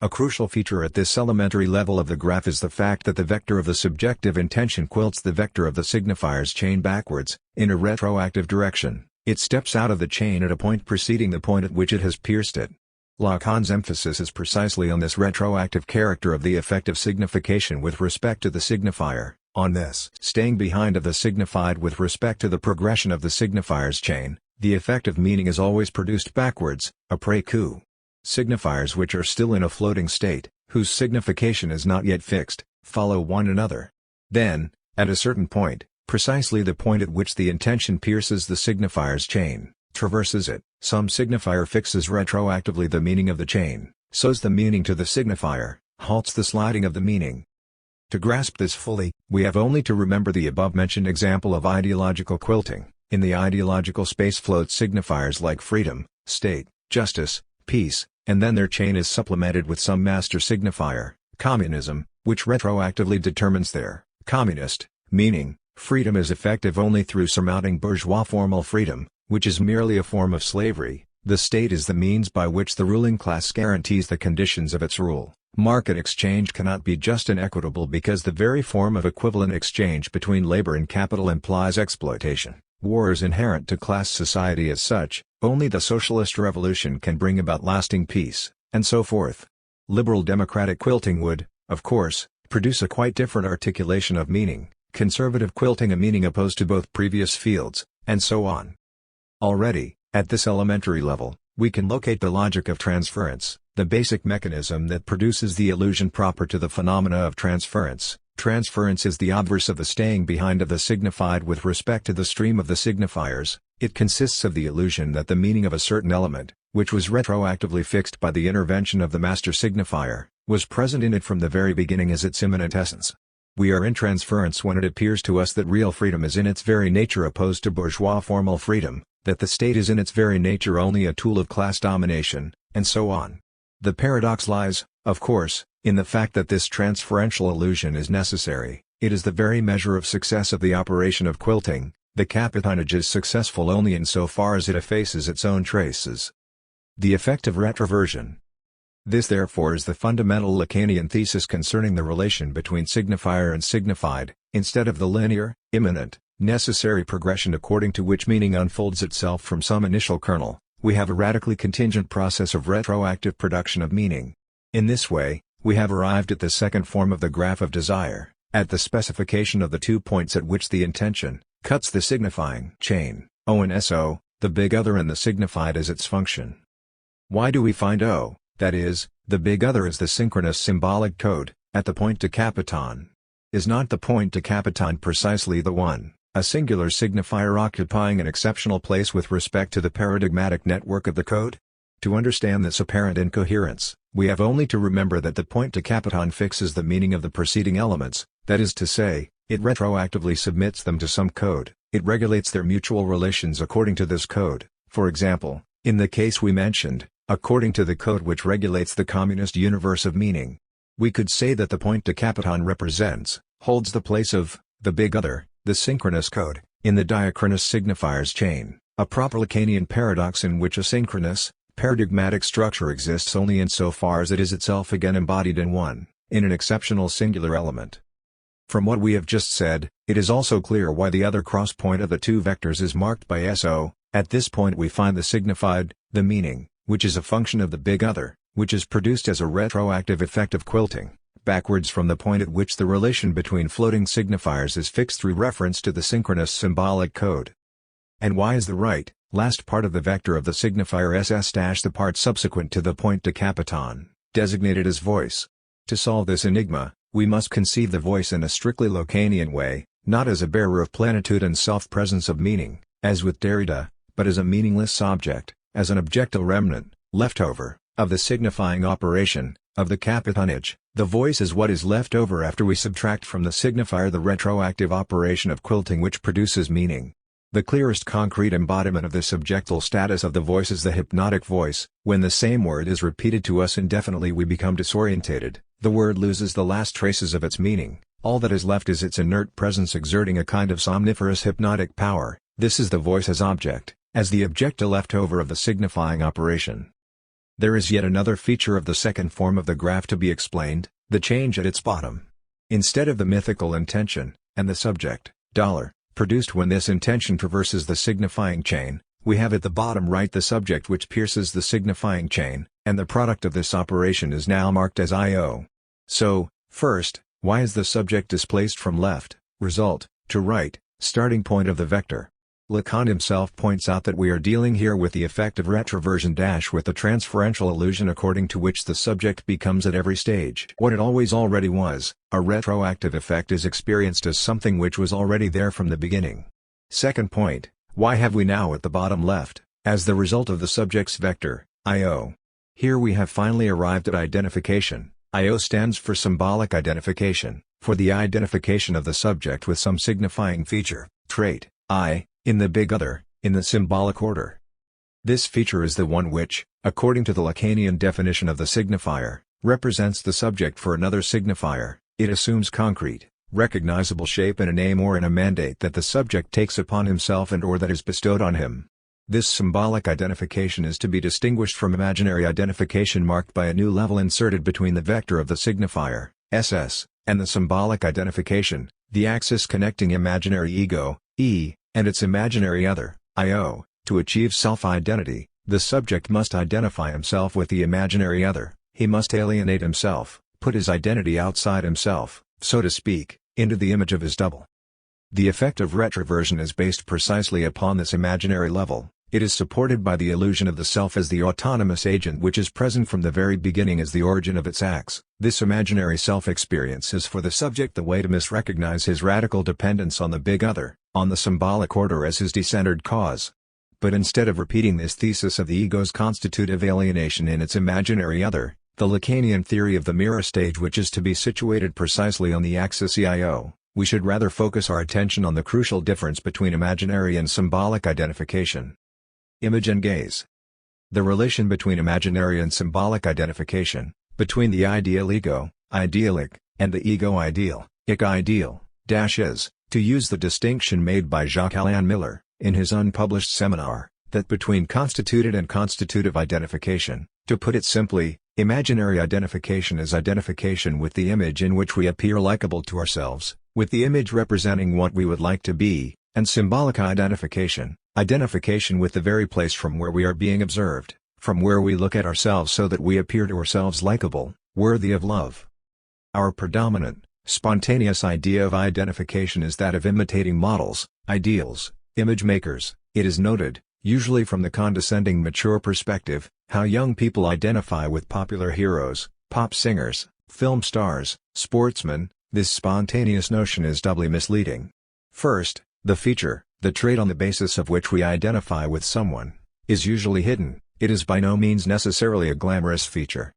A crucial feature at this elementary level of the graph is the fact that the vector of the subjective intention quilts the vector of the signifier's chain backwards, in a retroactive direction. It steps out of the chain at a point preceding the point at which it has pierced it. Lacan's emphasis is precisely on this retroactive character of the effective signification with respect to the signifier, on this staying behind of the signified with respect to the progression of the signifier's chain. The effective meaning is always produced backwards, après coup. Signifiers which are still in a floating state, whose signification is not yet fixed, follow one another. Then, at a certain point, precisely the point at which the intention pierces the signifier's chain, traverses it, some signifier fixes retroactively the meaning of the chain, sews the meaning to the signifier, halts the sliding of the meaning. To grasp this fully, we have only to remember the above-mentioned example of ideological quilting. In the ideological space float signifiers like freedom, state, justice, peace, and then their chain is supplemented with some master signifier, communism, which retroactively determines their communist meaning. Freedom is effective only through surmounting bourgeois formal freedom, which is merely a form of slavery. The state is the means by which the ruling class guarantees the conditions of its rule. Market exchange cannot be just and equitable because the very form of equivalent exchange between labor and capital implies exploitation. War is inherent to class society as such, only the socialist revolution can bring about lasting peace, and so forth. Liberal democratic quilting would, of course, produce a quite different articulation of meaning, conservative quilting a meaning opposed to both previous fields, and so on. Already, at this elementary level, we can locate the logic of transference, the basic mechanism that produces the illusion proper to the phenomena of transference. Transference is the obverse of the staying behind of the signified with respect to the stream of the signifiers. It consists of the illusion that the meaning of a certain element, which was retroactively fixed by the intervention of the master signifier, was present in it from the very beginning as its immanent essence. We are in transference when it appears to us that real freedom is in its very nature opposed to bourgeois formal freedom, that the state is in its very nature only a tool of class domination, and so on. The paradox lies, of course, in the fact that this transferential illusion is necessary. It is the very measure of success of the operation of quilting. The capitonage is successful only in so far as it effaces its own traces. The effect of retroversion. This therefore is the fundamental Lacanian thesis concerning the relation between signifier and signified, instead of the linear, immanent, necessary progression according to which meaning unfolds itself from some initial kernel. We have a radically contingent process of retroactive production of meaning. In this way, we have arrived at the second form of the graph of desire, at the specification of the 2 points at which the intention cuts the signifying chain, O and SO, the big other and the signified as its function. Why do we find O, that is, the big other as the synchronous symbolic code, at the point to capiton? Is not the point to capiton precisely the one, a singular signifier occupying an exceptional place with respect to the paradigmatic network of the code? To understand this apparent incoherence, we have only to remember that the point to capiton fixes the meaning of the preceding elements, that is to say, it retroactively submits them to some code, it regulates their mutual relations according to this code. For example, in the case we mentioned, according to the code which regulates the communist universe of meaning. We could say that the point to capiton represents, holds the place of, the big other, the synchronous code, in the diachronous signifier's chain, a proper Lacanian paradox in which a synchronous, paradigmatic structure exists only insofar as it is itself again embodied in one, in an exceptional singular element. From what we have just said, it is also clear why the other cross point of the two vectors is marked by SO. At this point we find the signified, the meaning, which is a function of the big other, which is produced as a retroactive effect of quilting, backwards from the point at which the relation between floating signifiers is fixed through reference to the synchronous symbolic code. And why is the right, last part of the vector of the signifier SS- the part subsequent to the point to capiton, designated as voice? To solve this enigma, we must conceive the voice in a strictly Lacanian way, not as a bearer of plenitude and self-presence of meaning, as with Derrida, but as a meaningless object, as an objectal remnant, leftover, of the signifying operation, of the capitonage, The voice is what is left over after we subtract from the signifier the retroactive operation of quilting which produces meaning. The clearest concrete embodiment of the subjectal status of the voice is the hypnotic voice. When the same word is repeated to us indefinitely we become disorientated, the word loses the last traces of its meaning, all that is left is its inert presence exerting a kind of somniferous hypnotic power. This is the voice as object, as the objecta left over of the signifying operation. There is yet another feature of the second form of the graph to be explained, the change at its bottom. Instead of the mythical intention, and the subject, dollar, produced when this intention traverses the signifying chain, we have at the bottom right the subject which pierces the signifying chain, and the product of this operation is now marked as IO. So, first, why is the subject displaced from left, result, to right, starting point of the vector? Lacan himself points out that we are dealing here with the effect of retroversion with the transferential illusion according to which the subject becomes at every stage what it already was. A retroactive effect is experienced as something which was already there from the beginning. Second point, why have we now at the bottom left, as the result of the subject's vector, IO? Here we have finally arrived at identification. IO stands for symbolic identification, for the identification of the subject with some signifying feature, trait, in the big other, in the symbolic order. This feature is the one which, according to the Lacanian definition of the signifier, represents the subject for another signifier. It assumes concrete, recognizable shape in a name or in a mandate that the subject takes upon himself and or that is bestowed on him. This symbolic identification is to be distinguished from imaginary identification marked by a new level inserted between the vector of the signifier, SS, and the symbolic identification, the axis connecting imaginary ego, E, and its imaginary other, IO. To achieve self-identity, the subject must identify himself with the imaginary other, he must alienate himself, put his identity outside himself, so to speak, into the image of his double. The effect of retroversion is based precisely upon this imaginary level. It is supported by the illusion of the self as the autonomous agent which is present from the very beginning as the origin of its acts. This imaginary self-experience is for the subject the way to misrecognize his radical dependence on the big other, on the symbolic order as his decentered cause. But instead of repeating this thesis of the ego's constitutive alienation in its imaginary other, the Lacanian theory of the mirror stage which is to be situated precisely on the axis EIO, we should rather focus our attention on the crucial difference between imaginary and symbolic identification. Image and gaze. The relation between imaginary and symbolic identification, between the ideal ego, idealic, and the ego ideal, ideal, is, to use the distinction made by Jacques-Alain Miller, in his unpublished seminar, that between constituted and constitutive identification, to put it simply, imaginary identification is identification with the image in which we appear likable to ourselves, with the image representing what we would like to be, and symbolic identification with the very place from where we are being observed, from where we look at ourselves so that we appear to ourselves likable, worthy of love. Our predominant, spontaneous idea of identification is that of imitating models, ideals, image makers. It is noted, usually from the condescending mature perspective, how young people identify with popular heroes, pop singers, film stars, sportsmen. This spontaneous notion is doubly misleading. First, the feature, the trait on the basis of which we identify with someone, is usually hidden. It is by no means necessarily a glamorous feature.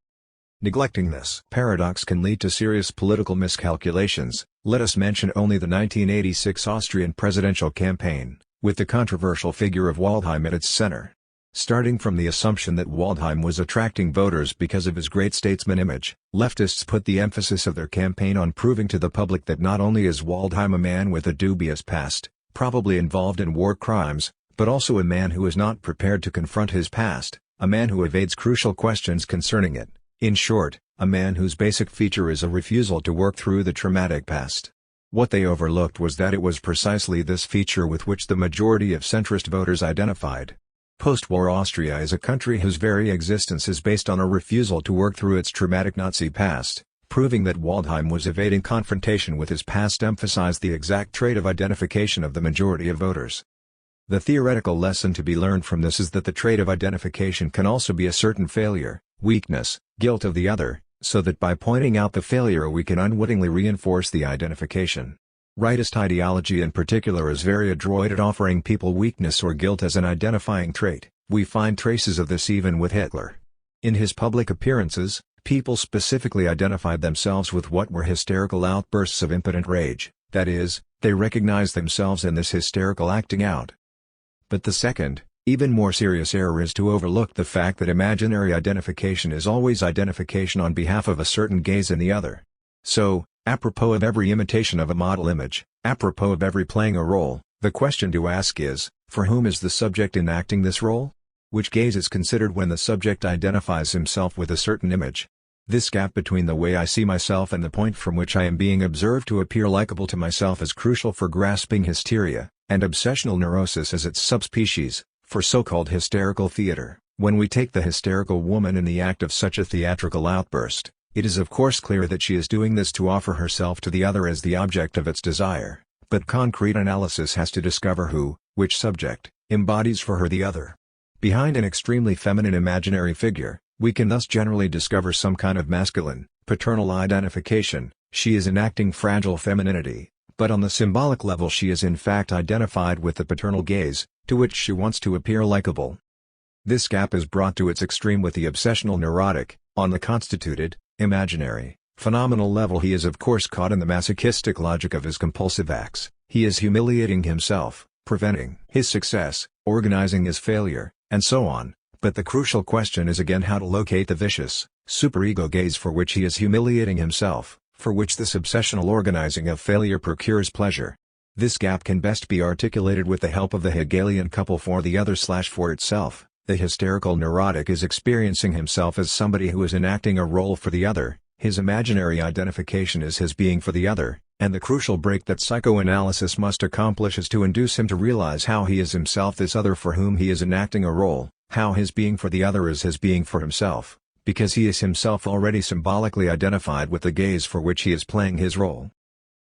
Neglecting this paradox can lead to serious political miscalculations. Let us mention only the 1986 Austrian presidential campaign, with the controversial figure of Waldheim at its center. Starting from the assumption that Waldheim was attracting voters because of his great statesman image, leftists put the emphasis of their campaign on proving to the public that not only is Waldheim a man with a dubious past, probably involved in war crimes, but also a man who is not prepared to confront his past, a man who evades crucial questions concerning it. In short, a man whose basic feature is a refusal to work through the traumatic past. What they overlooked was that it was precisely this feature with which the majority of centrist voters identified. Post-war Austria is a country whose very existence is based on a refusal to work through its traumatic Nazi past. Proving that Waldheim was evading confrontation with his past emphasized the exact trait of identification of the majority of voters. The theoretical lesson to be learned from this is that the trait of identification can also be a certain failure, weakness, guilt of the other, so that by pointing out the failure we can unwittingly reinforce the identification. Rightist ideology in particular is very adroit at offering people weakness or guilt as an identifying trait. We find traces of this even with Hitler. In his public appearances, People specifically identified themselves with what were hysterical outbursts of impotent rage, that is, they recognized themselves in this hysterical acting out. But the second, even more serious error is to overlook the fact that imaginary identification is always identification on behalf of a certain gaze in the other. So, apropos of every imitation of a model image, apropos of every playing a role, the question to ask is, for whom is the subject enacting this role? Which gaze is considered when the subject identifies himself with a certain image? This gap between the way I see myself and the point from which I am being observed to appear likable to myself is crucial for grasping hysteria, and obsessional neurosis as its subspecies, for so-called hysterical theater. When we take the hysterical woman in the act of such a theatrical outburst, it is of course clear that she is doing this to offer herself to the other as the object of its desire, but concrete analysis has to discover which subject, embodies for her the other. Behind an extremely feminine imaginary figure, we can thus generally discover some kind of masculine, paternal identification. She is enacting fragile femininity, but on the symbolic level she is in fact identified with the paternal gaze, to which she wants to appear likable. This gap is brought to its extreme with the obsessional neurotic. On the constituted, imaginary, phenomenal level he is of course caught in the masochistic logic of his compulsive acts. He is humiliating himself, preventing his success, organizing his failure, and so on. But the crucial question is again how to locate the vicious, superego gaze for which he is humiliating himself, for which this obsessional organizing of failure procures pleasure. This gap can best be articulated with the help of the Hegelian couple for the other/for itself. The hysterical neurotic is experiencing himself as somebody who is enacting a role for the other, his imaginary identification is his being for the other, and the crucial break that psychoanalysis must accomplish is to induce him to realize how he is himself this other for whom he is enacting a role, how his being for the other is his being for himself, because he is himself already symbolically identified with the gaze for which he is playing his role.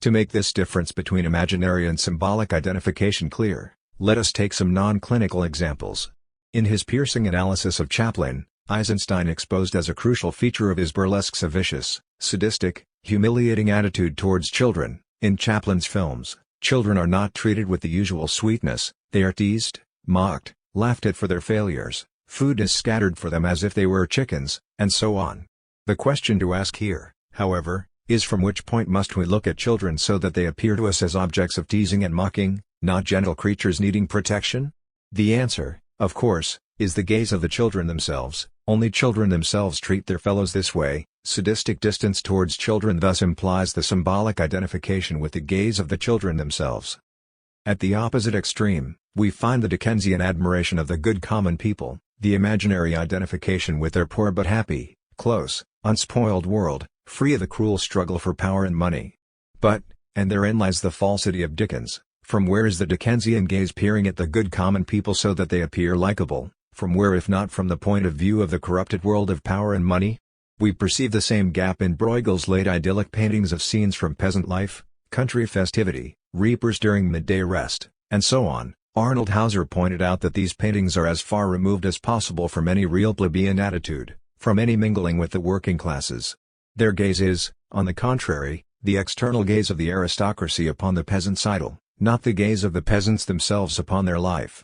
To make this difference between imaginary and symbolic identification clear, let us take some non-clinical examples. In his piercing analysis of Chaplin, Eisenstein exposed as a crucial feature of his burlesques a vicious, sadistic, humiliating attitude towards children. In Chaplin's films, children are not treated with the usual sweetness, they are teased, mocked, laughed at for their failures, food is scattered for them as if they were chickens, and so on. The question to ask here, however, is from which point must we look at children so that they appear to us as objects of teasing and mocking, not gentle creatures needing protection? The answer, of course, is the gaze of the children themselves. Only children themselves treat their fellows this way. Sadistic distance towards children thus implies the symbolic identification with the gaze of the children themselves. At the opposite extreme, we find the Dickensian admiration of the good common people, the imaginary identification with their poor but happy, close, unspoiled world, free of the cruel struggle for power and money. But, and therein lies the falsity of Dickens, from where is the Dickensian gaze peering at the good common people so that they appear likable? From where if not from the point of view of the corrupted world of power and money? We perceive the same gap in Bruegel's late idyllic paintings of scenes from peasant life, country festivity, reapers during midday rest, and so on. Arnold Hauser pointed out that these paintings are as far removed as possible from any real plebeian attitude, from any mingling with the working classes. Their gaze is, on the contrary, the external gaze of the aristocracy upon the peasant's idol, not the gaze of the peasants themselves upon their life.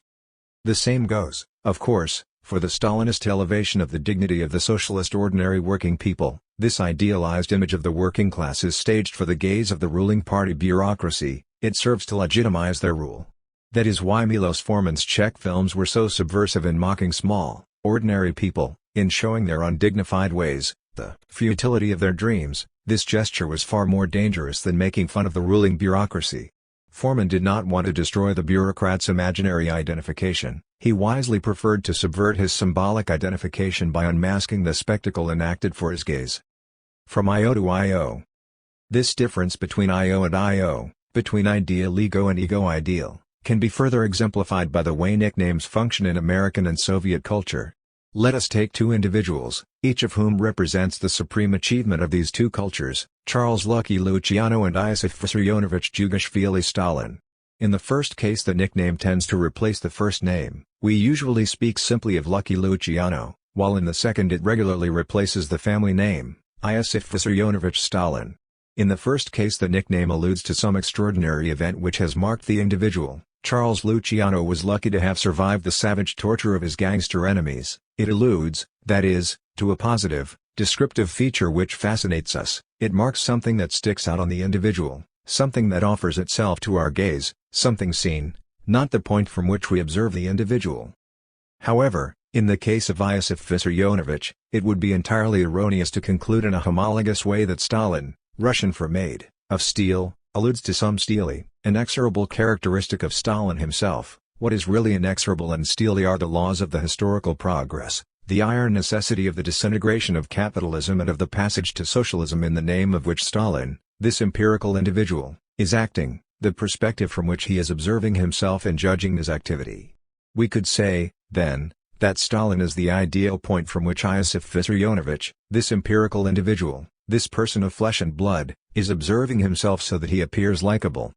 The same goes, of course, for the Stalinist elevation of the dignity of the socialist ordinary working people. This idealized image of the working class is staged for the gaze of the ruling party bureaucracy. It serves to legitimize their rule. That is why Milos Forman's Czech films were so subversive in mocking small, ordinary people, in showing their undignified ways, the futility of their dreams. This gesture was far more dangerous than making fun of the ruling bureaucracy. Forman did not want to destroy the bureaucrat's imaginary identification. He wisely preferred to subvert his symbolic identification by unmasking the spectacle enacted for his gaze. From I.O. to I.O. This difference between I.O. and I.O., between ideal ego and ego ideal, can be further exemplified by the way nicknames function in American and Soviet culture. Let us take two individuals, each of whom represents the supreme achievement of these two cultures, Charles Lucky Luciano and Iosif Vissarionovich Jugashvili Stalin. In the first case the nickname tends to replace the first name. We usually speak simply of Lucky Luciano, while in the second it regularly replaces the family name, Iosif Vissarionovich Stalin. In the first case the nickname alludes to some extraordinary event which has marked the individual. Charles Luciano was lucky to have survived the savage torture of his gangster enemies. It alludes, that is, to a positive, descriptive feature which fascinates us. It marks something that sticks out on the individual, something that offers itself to our gaze, something seen, not the point from which we observe the individual. However, in the case of Iosif Vissarionovich, it would be entirely erroneous to conclude in a homologous way that Stalin, Russian for made of steel, alludes to some steely, inexorable characteristic of Stalin himself. What is really inexorable and steely are the laws of the historical progress, the iron necessity of the disintegration of capitalism and of the passage to socialism in the name of which Stalin, this empirical individual, is acting, the perspective from which he is observing himself and judging his activity. We could say, then, that Stalin is the ideal point from which Iosif Vissarionovich, this empirical individual, this person of flesh and blood, is observing himself so that he appears likable.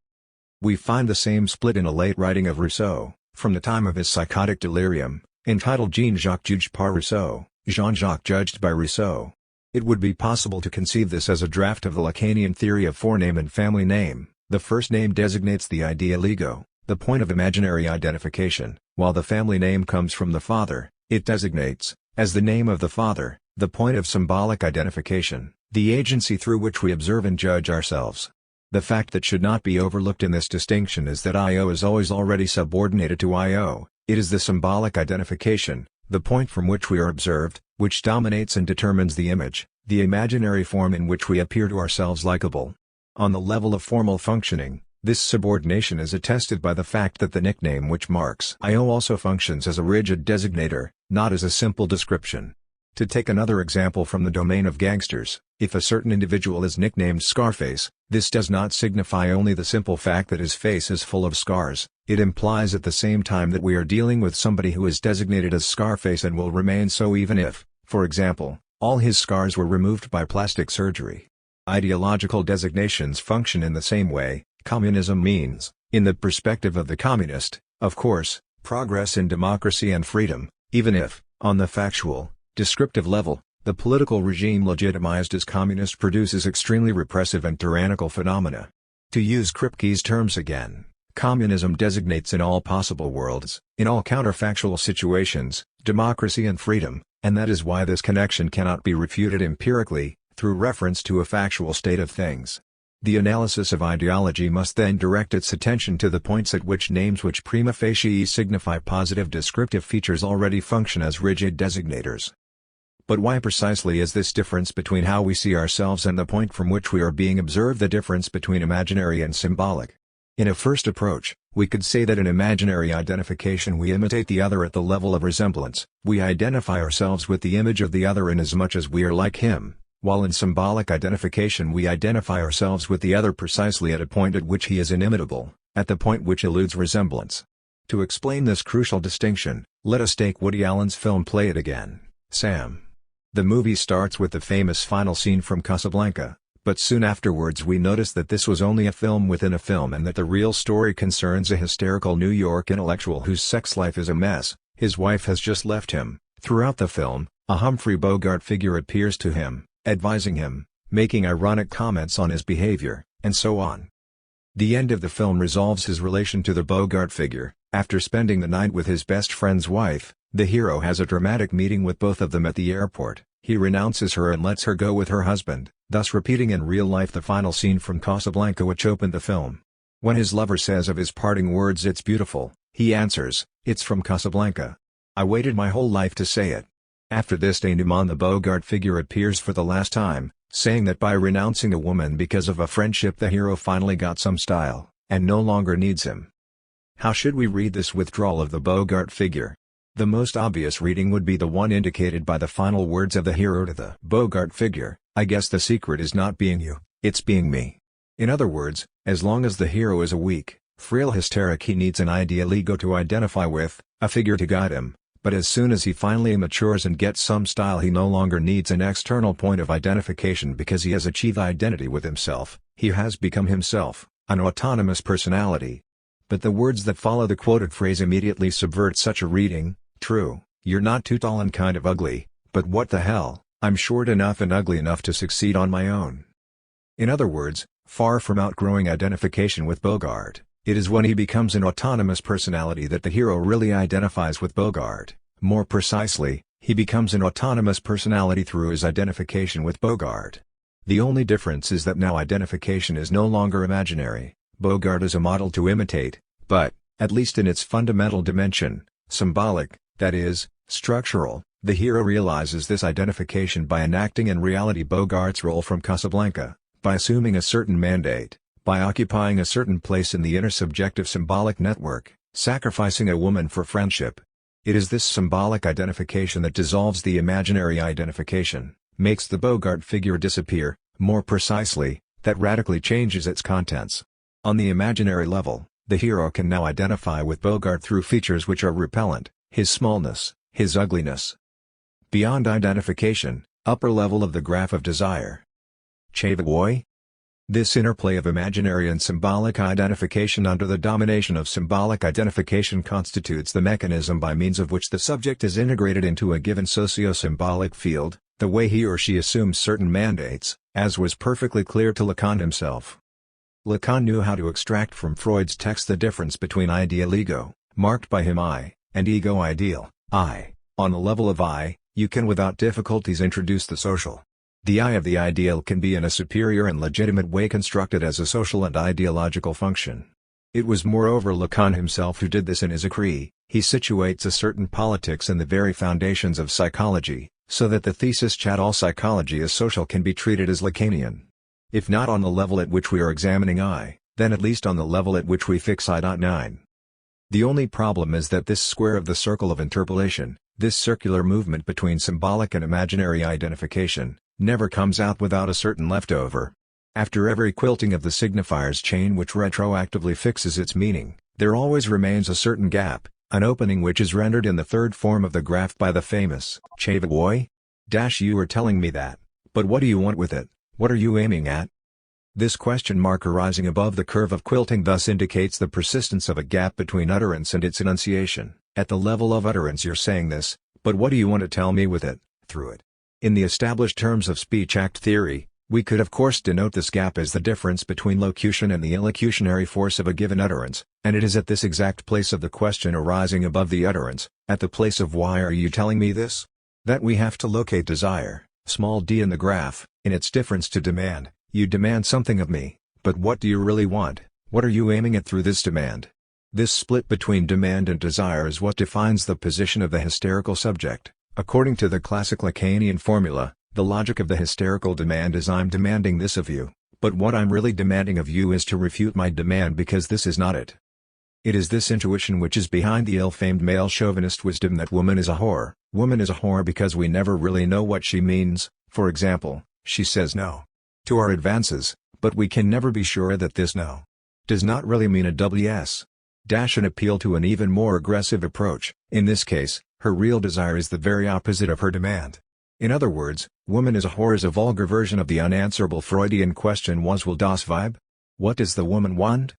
We find the same split in a late writing of Rousseau, from the time of his psychotic delirium, entitled Jean-Jacques juged par Rousseau, Jean-Jacques judged by Rousseau. It would be possible to conceive this as a draft of the Lacanian theory of forename and family name. The first name designates the ideal ego, the point of imaginary identification, while the family name comes from the father. It designates, as the name of the father, the point of symbolic identification, the agency through which we observe and judge ourselves. The fact that should not be overlooked in this distinction is that IO is always already subordinated to IO. It is the symbolic identification, the point from which we are observed, which dominates and determines the image, the imaginary form in which we appear to ourselves likable. On the level of formal functioning, this subordination is attested by the fact that the nickname which marks IO also functions as a rigid designator, not as a simple description. To take another example from the domain of gangsters, if a certain individual is nicknamed Scarface, this does not signify only the simple fact that his face is full of scars, it implies at the same time that we are dealing with somebody who is designated as Scarface and will remain so even if, for example, all his scars were removed by plastic surgery. Ideological designations function in the same way. Communism means, in the perspective of the communist, of course, progress in democracy and freedom, even if, on the factual, descriptive level, the political regime legitimized as communist produces extremely repressive and tyrannical phenomena. To use Kripke's terms again, communism designates in all possible worlds, in all counterfactual situations, democracy and freedom, and that is why this connection cannot be refuted empirically, through reference to a factual state of things. The analysis of ideology must then direct its attention to the points at which names which prima facie signify positive descriptive features already function as rigid designators. But why precisely is this difference between how we see ourselves and the point from which we are being observed the difference between imaginary and symbolic? In a first approach, we could say that in imaginary identification we imitate the other at the level of resemblance, we identify ourselves with the image of the other inasmuch as we are like him, while in symbolic identification we identify ourselves with the other precisely at a point at which he is inimitable, at the point which eludes resemblance. To explain this crucial distinction, let us take Woody Allen's film Play It Again, Sam. The movie starts with the famous final scene from Casablanca, but soon afterwards we notice that this was only a film within a film and that the real story concerns a hysterical New York intellectual whose sex life is a mess. His wife has just left him. Throughout the film, a Humphrey Bogart figure appears to him, advising him, making ironic comments on his behavior, and so on. The end of the film resolves his relation to the Bogart figure. After spending the night with his best friend's wife, the hero has a dramatic meeting with both of them at the airport. He renounces her and lets her go with her husband, thus repeating in real life the final scene from Casablanca which opened the film. When his lover says of his parting words "It's beautiful," he answers, "It's from Casablanca. I waited my whole life to say it." After this denouement the Bogart figure appears for the last time, saying that by renouncing a woman because of a friendship the hero finally got some style, and no longer needs him. How should we read this withdrawal of the Bogart figure? The most obvious reading would be the one indicated by the final words of the hero to the Bogart figure, "I guess the secret is not being you, it's being me." In other words, as long as the hero is a weak, frail hysteric he needs an ideal ego to identify with, a figure to guide him. But as soon as he finally matures and gets some style he no longer needs an external point of identification because he has achieved identity with himself, he has become himself, an autonomous personality. But the words that follow the quoted phrase immediately subvert such a reading. True, you're not too tall and kind of ugly, but what the hell, I'm short enough and ugly enough to succeed on my own. In other words, far from outgrowing identification with Bogart, it is when he becomes an autonomous personality that the hero really identifies with Bogart. More precisely, He becomes an autonomous personality through his identification with Bogart. The only difference is that now identification is no longer imaginary. Bogart is a model to imitate, but, at least in its fundamental dimension, symbolic, that is, structural. The hero realizes this identification by enacting in reality Bogart's role from Casablanca, by assuming a certain mandate, by occupying a certain place in the inner subjective symbolic network, sacrificing a woman for friendship. It is this symbolic identification that dissolves the imaginary identification, makes the Bogart figure disappear, more precisely, that radically changes its contents. On the imaginary level, the hero can now identify with Bogart through features which are repellent, his smallness, his ugliness. Beyond identification, upper level of the graph of desire. Slavoj? This interplay of imaginary and symbolic identification under the domination of symbolic identification constitutes the mechanism by means of which the subject is integrated into a given socio-symbolic field, the way he or she assumes certain mandates, as was perfectly clear to Lacan himself. Lacan knew how to extract from Freud's text the difference between ideal ego, marked by him I, and ego ideal, I. On the level of I, you can without difficulties introduce the social. The I of the ideal can be in a superior and legitimate way constructed as a social and ideological function. It was moreover Lacan himself who did this in his Écrit. He situates a certain politics in the very foundations of psychology, so that the thesis chat all psychology is social can be treated as Lacanian. If not on the level at which we are examining I, then at least on the level at which we fix I.9. The only problem is that this square of the circle of interpolation, this circular movement between symbolic and imaginary identification, never comes out without a certain leftover. After every quilting of the signifiers chain which retroactively fixes its meaning, there always remains a certain gap, an opening which is rendered in the third form of the graph by the famous Slavoj? You are telling me that, but what do you want with it, what are you aiming at? This question mark arising above the curve of quilting thus indicates the persistence of a gap between utterance and its enunciation. At the level of utterance you're saying this, but what do you want to tell me with it, through it? In the established terms of speech act theory, we could of course denote this gap as the difference between locution and the illocutionary force of a given utterance, and it is at this exact place of the question arising above the utterance, at the place of why are you telling me this? That we have to locate desire, small d in the graph, in its difference to demand. You demand something of me, but what do you really want, what are you aiming at through this demand? This split between demand and desire is what defines the position of the hysterical subject. According to the classic Lacanian formula, the logic of the hysterical demand is I'm demanding this of you, but what I'm really demanding of you is to refute my demand because this is not it. It is this intuition which is behind the ill-famed male chauvinist wisdom that woman is a whore. Woman is a whore because we never really know what she means. For example, she says no to our advances, but we can never be sure that this no does not really mean a WS. An appeal to an even more aggressive approach. In this case, her real desire is the very opposite of her demand. In other words, woman is a whore is a vulgar version of the unanswerable Freudian question was will das Weib? What does the woman want?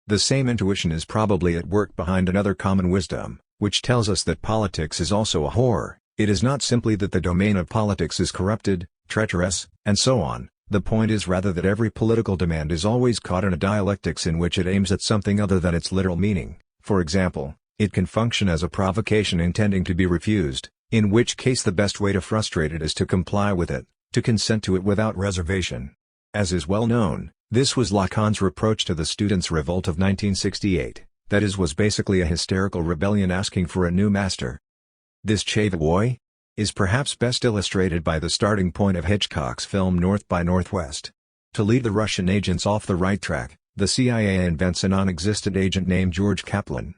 The same intuition is probably at work behind another common wisdom, which tells us that politics is also a whore. It is not simply that the domain of politics is corrupted, treacherous, and so on. The point is rather that every political demand is always caught in a dialectics in which it aims at something other than its literal meaning. For example, it can function as a provocation intending to be refused, in which case the best way to frustrate it is to comply with it, to consent to it without reservation. As is well known, this was Lacan's reproach to the students' revolt of 1968, that is was basically a hysterical rebellion asking for a new master. This Slavoj is perhaps best illustrated by the starting point of Hitchcock's film North by Northwest. To lead the Russian agents off the right track, the CIA invents a non-existent agent named George Kaplan.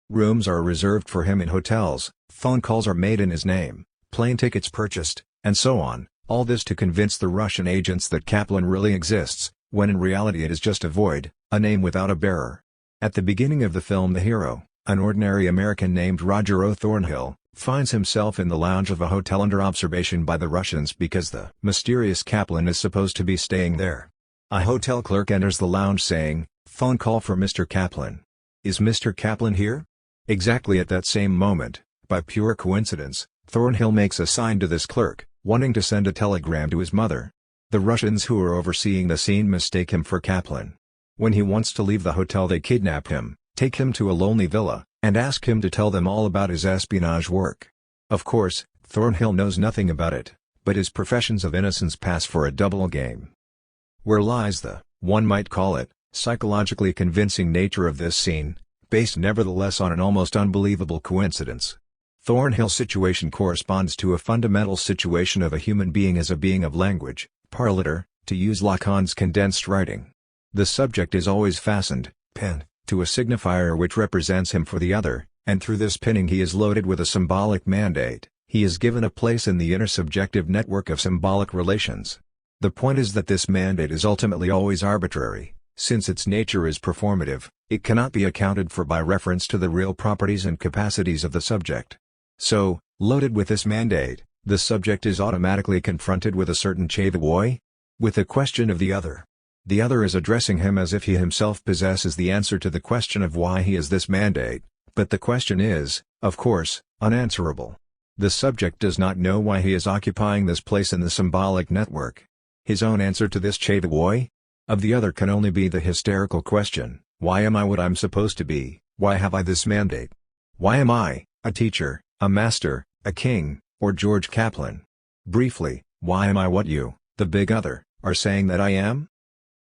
Rooms are reserved for him in hotels, phone calls are made in his name, plane tickets purchased, and so on, all this to convince the Russian agents that Kaplan really exists, when in reality it is just a void, a name without a bearer. At the beginning of the film the hero, an ordinary American named Roger O. Thornhill, finds himself in the lounge of a hotel under observation by the Russians because the mysterious Kaplan is supposed to be staying there. A hotel clerk enters the lounge saying, "Phone call for Mr. Kaplan. Is Mr. Kaplan here?" Exactly at that same moment, by pure coincidence, Thornhill makes a sign to this clerk, wanting to send a telegram to his mother. The Russians who are overseeing the scene mistake him for Kaplan. When he wants to leave the hotel they kidnap him, take him to a lonely villa, and ask him to tell them all about his espionage work. Of course, Thornhill knows nothing about it, but his professions of innocence pass for a double game. Where lies the, one might call it, psychologically convincing nature of this scene, based nevertheless on an almost unbelievable coincidence? Thornhill's situation corresponds to a fundamental situation of a human being as a being of language, parliter, to use Lacan's condensed writing. The subject is always fastened, pen, to a signifier which represents him for the other, and through this pinning he is loaded with a symbolic mandate. He is given a place in the inner subjective network of symbolic relations. The point is that this mandate is ultimately always arbitrary. Since its nature is performative, it cannot be accounted for by reference to the real properties and capacities of the subject. So, loaded with this mandate, the subject is automatically confronted with a certain chevioi, with the question of the other. The other is addressing him as if he himself possesses the answer to the question of why he is this mandate, but the question is, of course, unanswerable. The subject does not know why he is occupying this place in the symbolic network. His own answer to this chevioi of the other can only be the hysterical question, why am I what I'm supposed to be, why have I this mandate? Why am I, a teacher, a master, a king, or George Kaplan? Briefly, why am I what you, the big other, are saying that I am?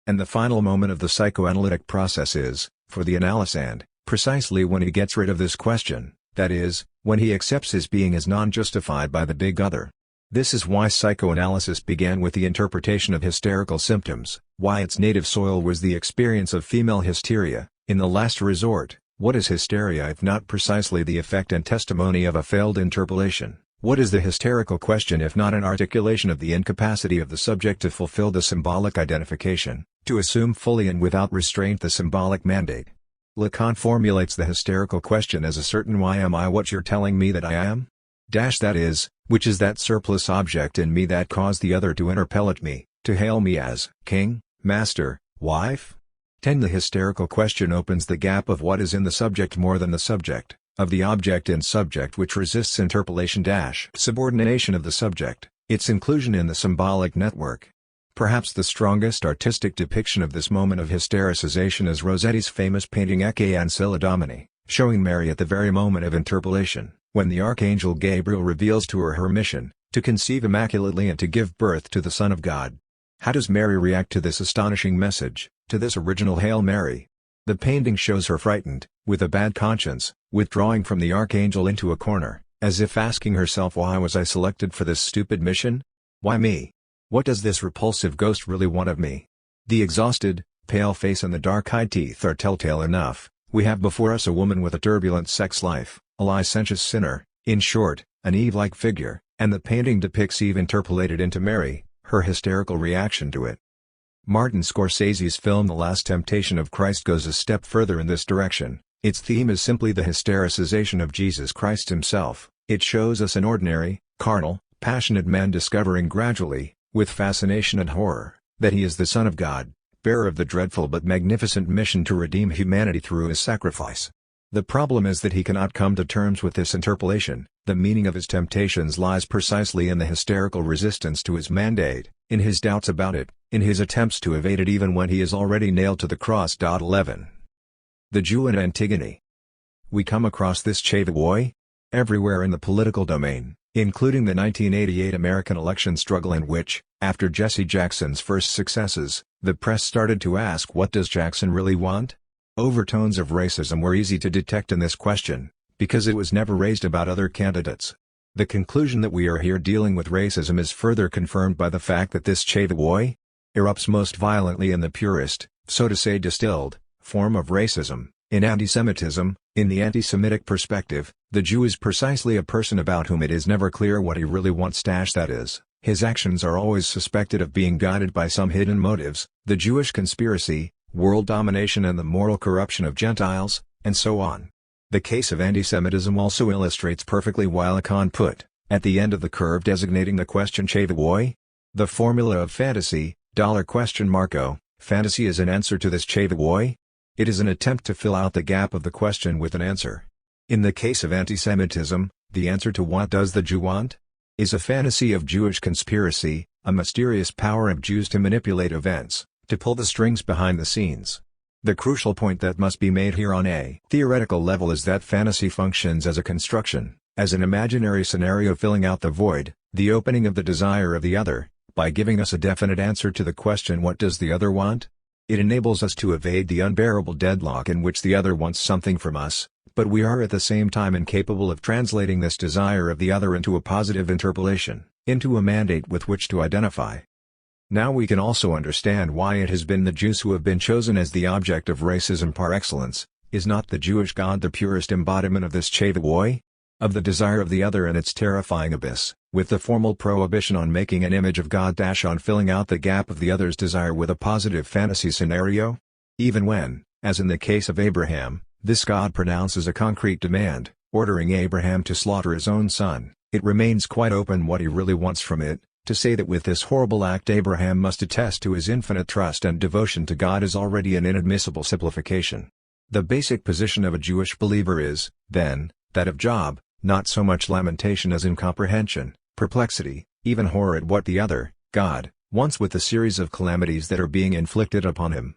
And the final moment of the psychoanalytic process is, for the analysand, precisely when he gets rid of this question, that is, when he accepts his being as non-justified by the big other. This is why psychoanalysis began with the interpretation of hysterical symptoms, why its native soil was the experience of female hysteria. In the last resort, what is hysteria if not precisely the effect and testimony of a failed interpolation? What is the hysterical question if not an articulation of the incapacity of the subject to fulfill the symbolic identification, to assume fully and without restraint the symbolic mandate? Lacan formulates the hysterical question as a certain why am I what you're telling me that I am? That is, which is that surplus object in me that caused the other to interpellate me, to hail me as king, master, wife? 10. The hysterical question opens the gap of what is in the subject more than the subject, of the object in subject which resists interpolation - subordination of the subject, its inclusion in the symbolic network. Perhaps the strongest artistic depiction of this moment of hystericization is Rossetti's famous painting Ecce Ancilla Domini, showing Mary at the very moment of interpolation, when the archangel Gabriel reveals to her her mission, to conceive immaculately and to give birth to the Son of God. How does Mary react to this astonishing message, to this original Hail Mary? The painting shows her frightened, with a bad conscience, withdrawing from the archangel into a corner, as if asking herself, why was I selected for this stupid mission? Why me? What does this repulsive ghost really want of me? The exhausted, pale face and the dark-eyed teeth are telltale enough. We have before us a woman with a turbulent sex life, a licentious sinner, in short, an Eve-like figure, and the painting depicts Eve interpolated into Mary, her hysterical reaction to it. Martin Scorsese's film The Last Temptation of Christ goes a step further in this direction. Its theme is simply the hystericization of Jesus Christ himself. It shows us an ordinary, carnal, passionate man discovering gradually, with fascination and horror, that he is the Son of God, bearer of the dreadful but magnificent mission to redeem humanity through his sacrifice. The problem is that he cannot come to terms with this interpolation. The meaning of his temptations lies precisely in the hysterical resistance to his mandate, in his doubts about it, in his attempts to evade it even when he is already nailed to the cross. 11. The Jew and Antigone. We come across this chevioi everywhere in the political domain, including the 1988 American election struggle in which, after Jesse Jackson's first successes, the press started to ask, what does Jackson really want? Overtones of racism were easy to detect in this question, because it was never raised about other candidates. The conclusion that we are here dealing with racism is further confirmed by the fact that this chevioi erupts most violently in the purest, so to say distilled, form of racism, in antisemitism. In the anti-Semitic perspective, the Jew is precisely a person about whom it is never clear what he really wants. That is, his actions are always suspected of being guided by some hidden motives, the Jewish conspiracy, world domination and the moral corruption of Gentiles, and so on. The case of antisemitism also illustrates perfectly why Lacan put, at the end of the curve designating the question chevioi, the formula of fantasy, fantasy is an answer to this chevioi. It is an attempt to fill out the gap of the question with an answer. In the case of antisemitism, the answer to what does the Jew want? Is a fantasy of Jewish conspiracy, a mysterious power of Jews to manipulate events, to pull the strings behind the scenes. The crucial point that must be made here on a theoretical level is that fantasy functions as a construction, as an imaginary scenario filling out the void, the opening of the desire of the other, by giving us a definite answer to the question, what does the other want? It enables us to evade the unbearable deadlock in which the other wants something from us, but we are at the same time incapable of translating this desire of the other into a positive interpolation, into a mandate with which to identify. Now we can also understand why it has been the Jews who have been chosen as the object of racism par excellence. Is not the Jewish God the purest embodiment of this chavoi? Of the desire of the other and its terrifying abyss, with the formal prohibition on making an image of God on filling out the gap of the other's desire with a positive fantasy scenario? Even when, as in the case of Abraham, this God pronounces a concrete demand, ordering Abraham to slaughter his own son, it remains quite open what he really wants from it. To say that with this horrible act Abraham must attest to his infinite trust and devotion to God is already an inadmissible simplification. The basic position of a Jewish believer is, then, that of Job, not so much lamentation as incomprehension, perplexity, even horror at what the other, God, wants with the series of calamities that are being inflicted upon him.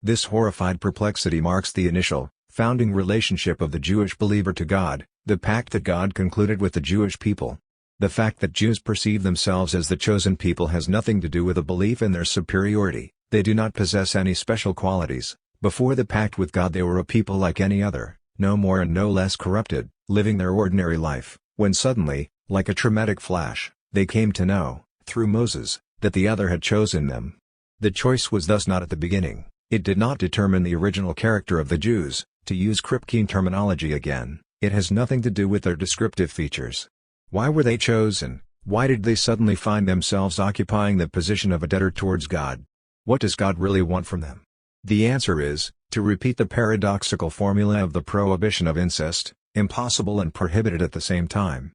This horrified perplexity marks the initial, founding relationship of the Jewish believer to God, the pact that God concluded with the Jewish people. The fact that Jews perceive themselves as the chosen people has nothing to do with a belief in their superiority. They do not possess any special qualities. Before the pact with God they were a people like any other, no more and no less corrupted, living their ordinary life, when suddenly, like a traumatic flash, they came to know, through Moses, that the other had chosen them. The choice was thus not at the beginning. It did not determine the original character of the Jews. To use Kripkean terminology again, it has nothing to do with their descriptive features. Why were they chosen? Why did they suddenly find themselves occupying the position of a debtor towards God? What does God really want from them? The answer is, to repeat the paradoxical formula of the prohibition of incest, impossible and prohibited at the same time.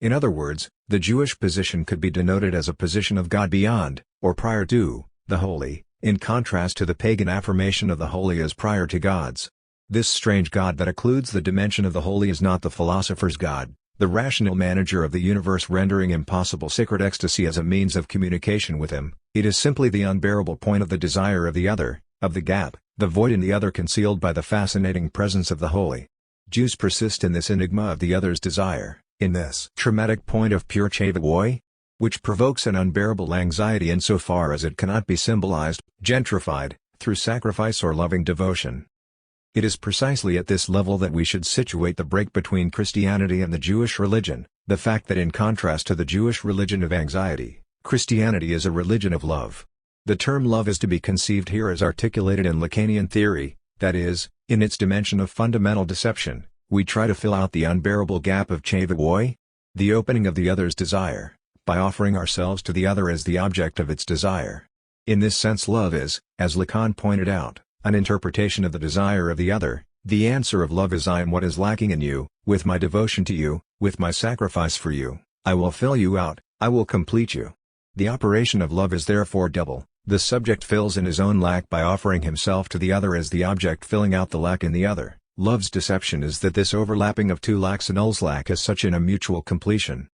In other words, the Jewish position could be denoted as a position of God beyond, or prior to, the holy, in contrast to the pagan affirmation of the holy as prior to God's. This strange God that occludes the dimension of the holy is not the philosopher's God, the rational manager of the universe rendering impossible sacred ecstasy as a means of communication with him. It is simply the unbearable point of the desire of the other, of the gap, the void in the other concealed by the fascinating presence of the holy. Jews persist in this enigma of the other's desire, in this traumatic point of pure chavoi, which provokes an unbearable anxiety insofar as it cannot be symbolized, gentrified, through sacrifice or loving devotion. It is precisely at this level that we should situate the break between Christianity and the Jewish religion, the fact that in contrast to the Jewish religion of anxiety, Christianity is a religion of love. The term love is to be conceived here as articulated in Lacanian theory, that is, in its dimension of fundamental deception. We try to fill out the unbearable gap of chavoi, the opening of the other's desire, by offering ourselves to the other as the object of its desire. In this sense love is, as Lacan pointed out, an interpretation of the desire of the other. The answer of love is I am what is lacking in you, with my devotion to you, with my sacrifice for you, I will fill you out, I will complete you. The operation of love is therefore double. The subject fills in his own lack by offering himself to the other as the object filling out the lack in the other. Love's deception is that this overlapping of two lacks annuls lack as such in a mutual completion.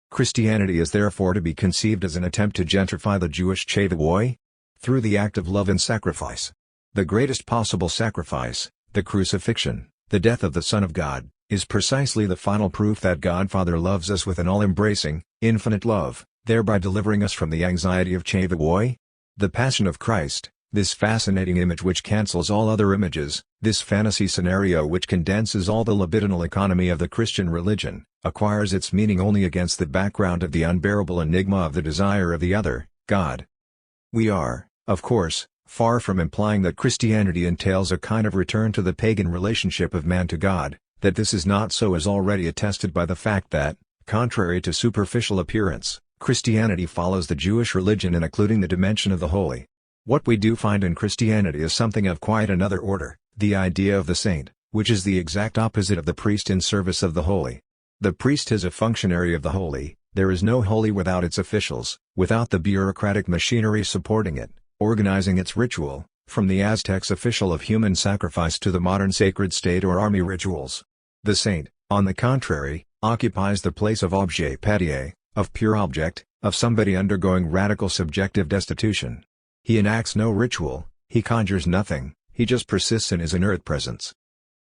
Christianity is therefore to be conceived as an attempt to gentrify the Jewish chavoi through the act of love and sacrifice. The greatest possible sacrifice, the crucifixion, the death of the Son of God, is precisely the final proof that God Father loves us with an all-embracing, infinite love, thereby delivering us from the anxiety of chavoi. The Passion of Christ, this fascinating image which cancels all other images, this fantasy scenario which condenses all the libidinal economy of the Christian religion, acquires its meaning only against the background of the unbearable enigma of the desire of the other, God. We are, of course, far from implying that Christianity entails a kind of return to the pagan relationship of man to God. That this is not so is already attested by the fact that, contrary to superficial appearance, Christianity follows the Jewish religion in including the dimension of the holy. What we do find in Christianity is something of quite another order, the idea of the saint, which is the exact opposite of the priest in service of the holy. The priest is a functionary of the holy. There is no holy without its officials, without the bureaucratic machinery supporting it, organizing its ritual, from the Aztecs' official of human sacrifice to the modern sacred state or army rituals. The saint, on the contrary, occupies the place of objet patie, of pure object, of somebody undergoing radical subjective destitution. He enacts no ritual, he conjures nothing, he just persists in his inert presence.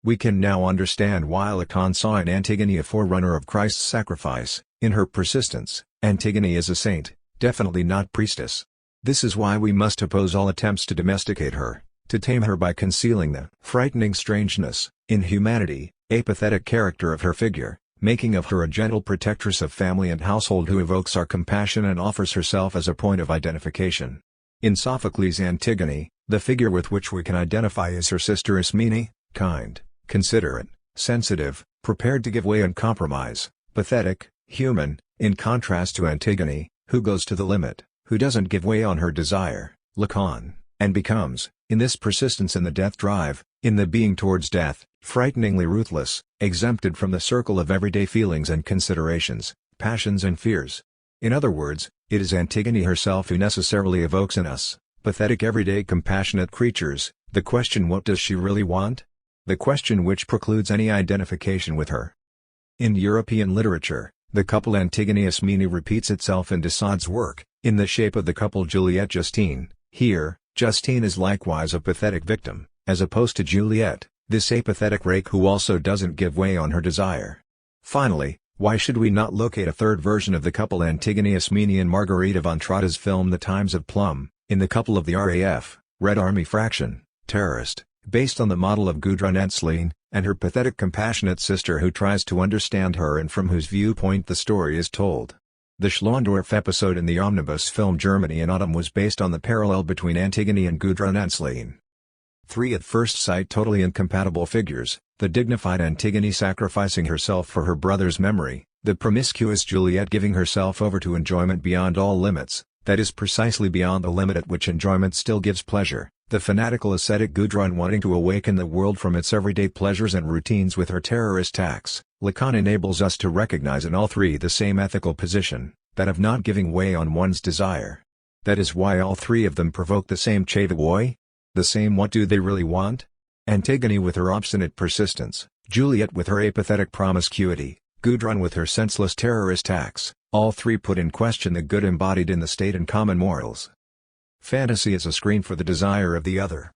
We can now understand why Lacan saw in Antigone a forerunner of Christ's sacrifice. In her persistence, Antigone is a saint, definitely not priestess. This is why we must oppose all attempts to domesticate her, to tame her by concealing the frightening strangeness, inhumanity, apathetic character of her figure, making of her a gentle protectress of family and household who evokes our compassion and offers herself as a point of identification. In Sophocles' Antigone, the figure with which we can identify is her sister Ismene, kind, considerate, sensitive, prepared to give way and compromise, pathetic, human, in contrast to Antigone, who goes to the limit, who doesn't give way on her desire, Lacan, and becomes, in this persistence in the death drive, in the being towards death, frighteningly ruthless, exempted from the circle of everyday feelings and considerations, passions and fears. In other words, it is Antigone herself who necessarily evokes in us, pathetic everyday compassionate creatures, the question what does she really want? The question which precludes any identification with her. In European literature, the couple Antigone-Ismene repeats itself in de Sade's work, in the shape of the couple Juliet-Justine. Here, Justine is likewise a pathetic victim, as opposed to Juliet, this apathetic rake who also doesn't give way on her desire. Finally, why should we not locate a third version of the couple Antigone-Ismene in Margarita von Trotta's film The Times of Plum, in the couple of the RAF, Red Army Fraction, terrorist, based on the model of Gudrun Ensslin, and her pathetic compassionate sister who tries to understand her and from whose viewpoint the story is told. The Schlondorf episode in the omnibus film Germany in Autumn was based on the parallel between Antigone and Gudrun Ensslin. Three at first sight totally incompatible figures, the dignified Antigone sacrificing herself for her brother's memory, the promiscuous Juliet giving herself over to enjoyment beyond all limits, that is precisely beyond the limit at which enjoyment still gives pleasure, the fanatical ascetic Gudrun wanting to awaken the world from its everyday pleasures and routines with her terrorist acts. Lacan enables us to recognize in all three the same ethical position, that of not giving way on one's desire. That is why all three of them provoke the same chevaui? The same what do they really want? Antigone with her obstinate persistence, Juliet with her apathetic promiscuity, Gudrun with her senseless terrorist acts, all three put in question the good embodied in the state and common morals. Fantasy is a screen for the desire of the other.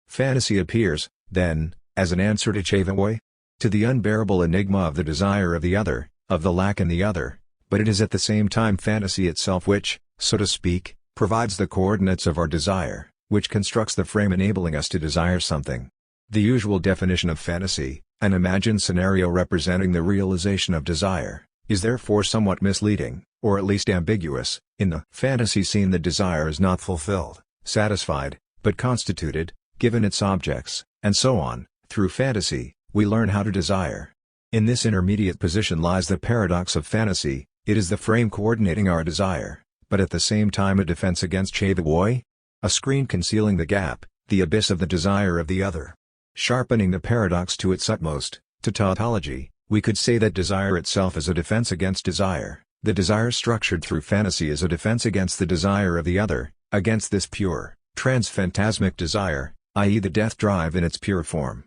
Fantasy appears, then, as an answer to chevaui, to the unbearable enigma of the desire of the other, of the lack in the other, but it is at the same time fantasy itself which, so to speak, provides the coordinates of our desire, which constructs the frame enabling us to desire something. The usual definition of fantasy, an imagined scenario representing the realization of desire, is therefore somewhat misleading, or at least ambiguous. In the fantasy scene the desire is not fulfilled, satisfied, but constituted, given its objects, and so on. Through fantasy, we learn how to desire. In this intermediate position lies the paradox of fantasy, it is the frame coordinating our desire, but at the same time a defense against chevaui, a screen concealing the gap, the abyss of the desire of the other. Sharpening the paradox to its utmost, to tautology, we could say that desire itself is a defense against desire, the desire structured through fantasy is a defense against the desire of the other, against this pure, trans-phantasmic desire, i.e. the death drive in its pure form.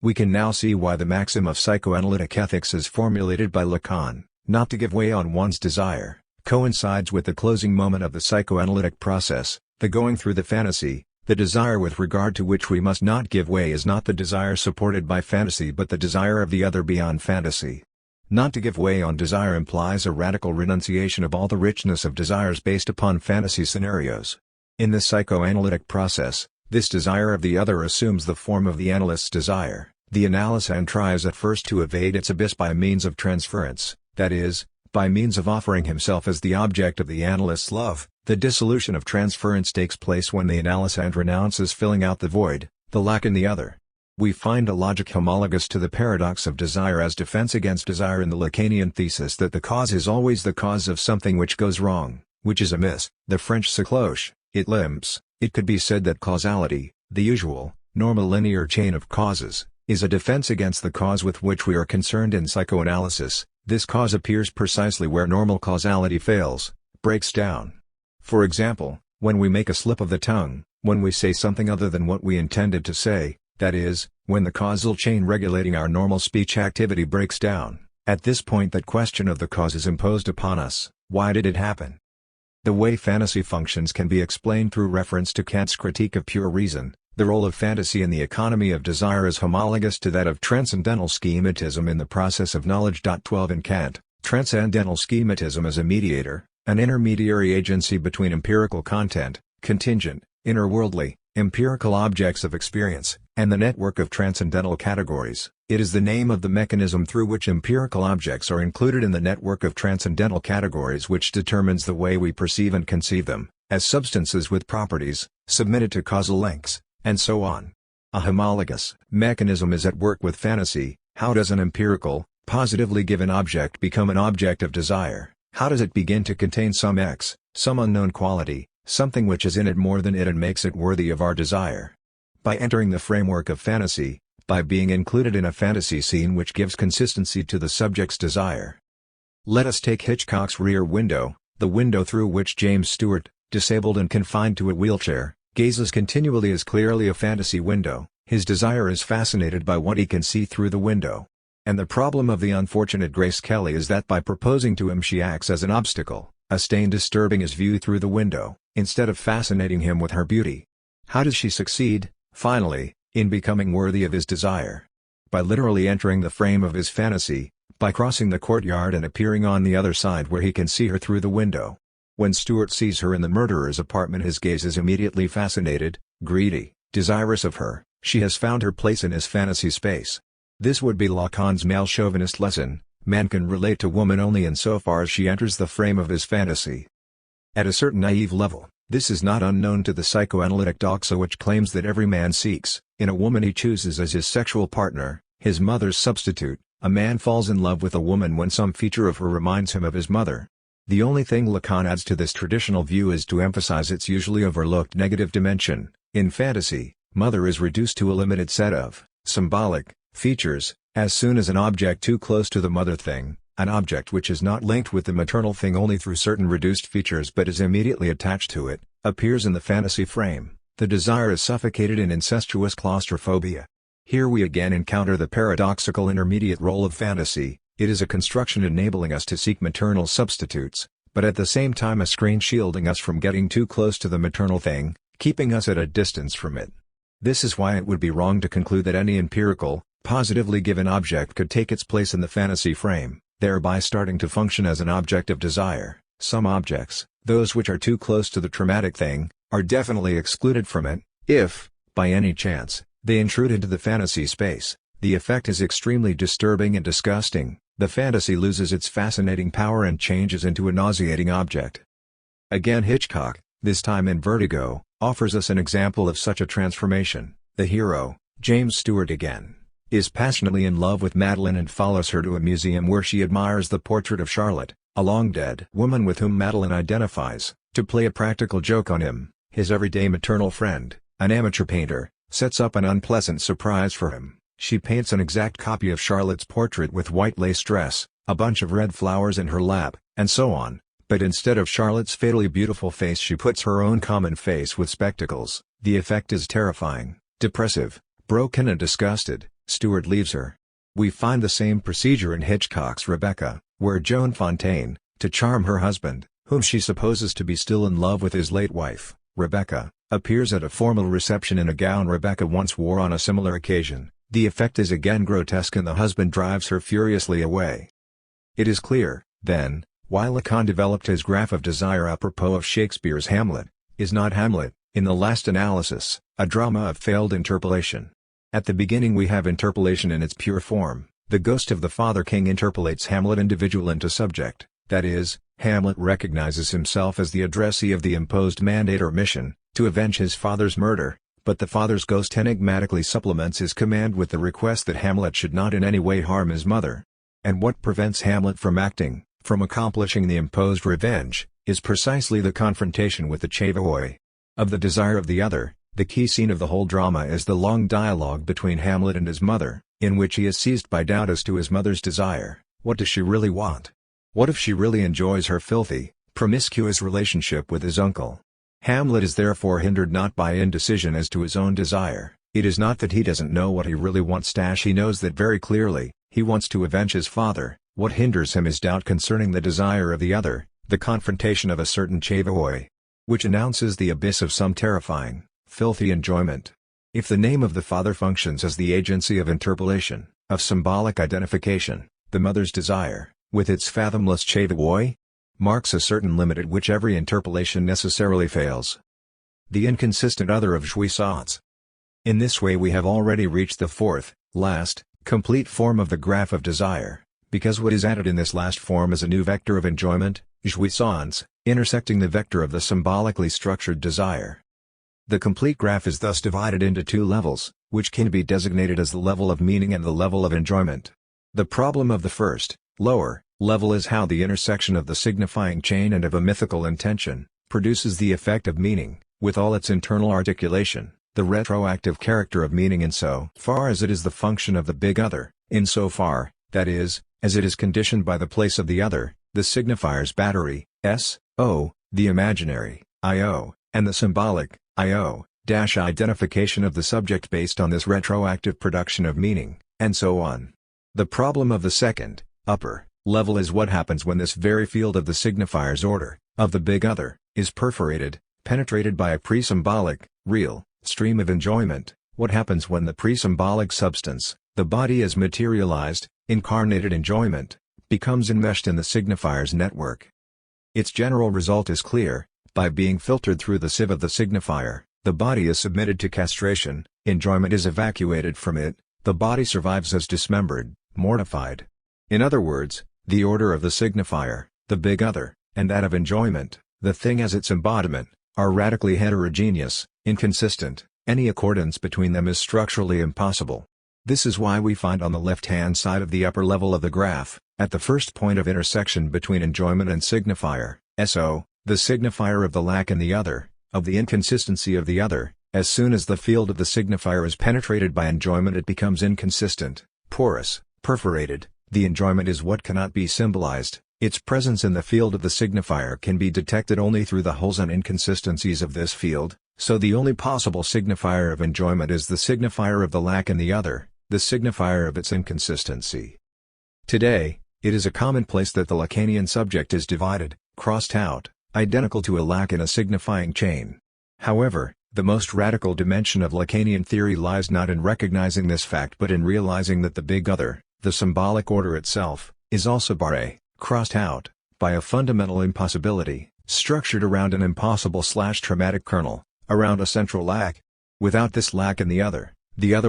We can now see why the maxim of psychoanalytic ethics as formulated by Lacan, not to give way on one's desire, coincides with the closing moment of the psychoanalytic process, the going through the fantasy. The desire with regard to which we must not give way is not the desire supported by fantasy but the desire of the other beyond fantasy. Not to give way on desire implies a radical renunciation of all the richness of desires based upon fantasy scenarios. In the psychoanalytic process, this desire of the other assumes the form of the analyst's desire. The analysand tries at first to evade its abyss by means of transference, that is, by means of offering himself as the object of the analyst's love. The dissolution of transference takes place when the analysand renounces filling out the void, the lack in the other. We find a logic homologous to the paradox of desire as defense against desire in the Lacanian thesis that the cause is always the cause of something which goes wrong, which is amiss. The French cloche, it limps. It could be said that causality, the usual, normal linear chain of causes, is a defense against the cause with which we are concerned in psychoanalysis. This cause appears precisely where normal causality fails, breaks down. For example, when we make a slip of the tongue, when we say something other than what we intended to say, that is, when the causal chain regulating our normal speech activity breaks down, at this point that question of the cause is imposed upon us: why did it happen? The way fantasy functions can be explained through reference to Kant's critique of pure reason. The role of fantasy in the economy of desire is homologous to that of transcendental schematism in the process of knowledge. 12 In Kant, transcendental schematism is a mediator, an intermediary agency between empirical content, contingent, inner-worldly, empirical objects of experience, and the network of transcendental categories. It is the name of the mechanism through which empirical objects are included in the network of transcendental categories which determines the way we perceive and conceive them, as substances with properties, submitted to causal links, and so on. A homologous mechanism is at work with fantasy. How does an empirical, positively given object become an object of desire? How does it begin to contain some X, some unknown quality, something which is in it more than it and makes it worthy of our desire? By entering the framework of fantasy, by being included in a fantasy scene which gives consistency to the subject's desire. Let us take Hitchcock's Rear Window, the window through which James Stewart, disabled and confined to a wheelchair, gazes continually as clearly a fantasy window. His desire is fascinated by what he can see through the window. And the problem of the unfortunate Grace Kelly is that by proposing to him she acts as an obstacle, a stain disturbing his view through the window, instead of fascinating him with her beauty. How does she succeed, finally, in becoming worthy of his desire? By literally entering the frame of his fantasy, by crossing the courtyard and appearing on the other side where he can see her through the window. When Stewart sees her in the murderer's apartment, his gaze is immediately fascinated, greedy, desirous of her. She has found her place in his fantasy space. This would be Lacan's male chauvinist lesson: man can relate to woman only insofar as she enters the frame of his fantasy. At a certain naive level, this is not unknown to the psychoanalytic doxa, which claims that every man seeks, in a woman he chooses as his sexual partner, his mother's substitute. A man falls in love with a woman when some feature of her reminds him of his mother. The only thing Lacan adds to this traditional view is to emphasize its usually overlooked negative dimension. In fantasy, mother is reduced to a limited set of symbolic features. As soon as an object too close to the mother thing, an object which is not linked with the maternal thing only through certain reduced features but is immediately attached to it, appears in the fantasy frame, the desire is suffocated in incestuous claustrophobia. Here we again encounter the paradoxical intermediate role of fantasy. It is a construction enabling us to seek maternal substitutes, but at the same time a screen shielding us from getting too close to the maternal thing, keeping us at a distance from it. This is why it would be wrong to conclude that any empirical, positively given object could take its place in the fantasy frame, thereby starting to function as an object of desire. Some objects, those which are too close to the traumatic thing, are definitely excluded from it. If, by any chance, they intrude into the fantasy space, the effect is extremely disturbing and disgusting. The fantasy loses its fascinating power and changes into a nauseating object. Again Hitchcock, this time in Vertigo, offers us an example of such a transformation. The hero, James Stewart again, is passionately in love with Madeline and follows her to a museum where she admires the portrait of Charlotte, a long-dead woman with whom Madeline identifies. To play a practical joke on him, his everyday maternal friend, an amateur painter, sets up an unpleasant surprise for him. She paints an exact copy of Charlotte's portrait with white lace dress, a bunch of red flowers in her lap, and so on, but instead of Charlotte's fatally beautiful face she puts her own common face with spectacles. The effect is terrifying, depressive, broken and disgusted. Stewart leaves her. We find the same procedure in Hitchcock's Rebecca, where Joan Fontaine, to charm her husband, whom she supposes to be still in love with his late wife, Rebecca, appears at a formal reception in a gown Rebecca once wore on a similar occasion. The effect is again grotesque and the husband drives her furiously away. It is clear, then, why Lacan developed his graph of desire apropos of Shakespeare's Hamlet. Is not Hamlet, in the last analysis, a drama of failed interpolation? At the beginning we have interpolation in its pure form. The ghost of the Father King interpolates Hamlet individual into subject, that is, Hamlet recognizes himself as the addressee of the imposed mandate or mission, to avenge his father's murder. But the father's ghost enigmatically supplements his command with the request that Hamlet should not in any way harm his mother. And what prevents Hamlet from acting, from accomplishing the imposed revenge, is precisely the confrontation with the Chavoi of the desire of the other. The key scene of the whole drama is the long dialogue between Hamlet and his mother, in which he is seized by doubt as to his mother's desire. What does she really want? What if she really enjoys her filthy, promiscuous relationship with his uncle? Hamlet is therefore hindered not by indecision as to his own desire. It is not that he doesn't know what he really wants. He knows that very clearly. He wants to avenge his father. What hinders him is doubt concerning the desire of the other, the confrontation of a certain Chavoi, which announces the abyss of some terrifying, filthy enjoyment. If the name of the father functions as the agency of interpolation, of symbolic identification, the mother's desire, with its fathomless chavoi, marks a certain limit at which every interpolation necessarily fails. The inconsistent other of jouissance. In this way we have already reached the fourth, last, complete form of the graph of desire, because what is added in this last form is a new vector of enjoyment, jouissance, intersecting the vector of the symbolically structured desire. The complete graph is thus divided into two levels, which can be designated as the level of meaning and the level of enjoyment. The problem of the first, lower, level is how the intersection of the signifying chain and of a mythical intention, produces the effect of meaning, with all its internal articulation, the retroactive character of meaning so far as it is the function of the big other, insofar, that is, as it is conditioned by the place of the other, the signifier's battery, S-O, the imaginary, I-O, and the symbolic, I-O, identification of the subject based on this retroactive production of meaning, and so on. The problem of the second, upper, level is what happens when this very field of the signifier's order, of the big other, is perforated, penetrated by a pre-symbolic, real, stream of enjoyment. What happens when the pre-symbolic substance, the body is materialized, incarnated enjoyment, becomes enmeshed in the signifier's network? Its general result is clear: by being filtered through the sieve of the signifier, the body is submitted to castration, enjoyment is evacuated from it, the body survives as dismembered, mortified. In other words, the order of the signifier, the big other, and that of enjoyment, the thing as its embodiment, are radically heterogeneous, inconsistent. Any accordance between them is structurally impossible. This is why we find on the left-hand side of the upper level of the graph, at the first point of intersection between enjoyment and signifier, SO, the signifier of the lack in the other, of the inconsistency of the other. As soon as the field of the signifier is penetrated by enjoyment, it becomes inconsistent, porous, perforated. The enjoyment is what cannot be symbolized. Its presence in the field of the signifier can be detected only through the holes and inconsistencies of this field, so the only possible signifier of enjoyment is the signifier of the lack in the other, the signifier of its inconsistency. Today, it is a commonplace that the Lacanian subject is divided, crossed out, identical to a lack in a signifying chain. However, the most radical dimension of Lacanian theory lies not in recognizing this fact but in realizing that the big other, the symbolic order itself, is also crossed out, by a fundamental impossibility, structured around an impossible/traumatic kernel, around a central lack. Without this lack in the other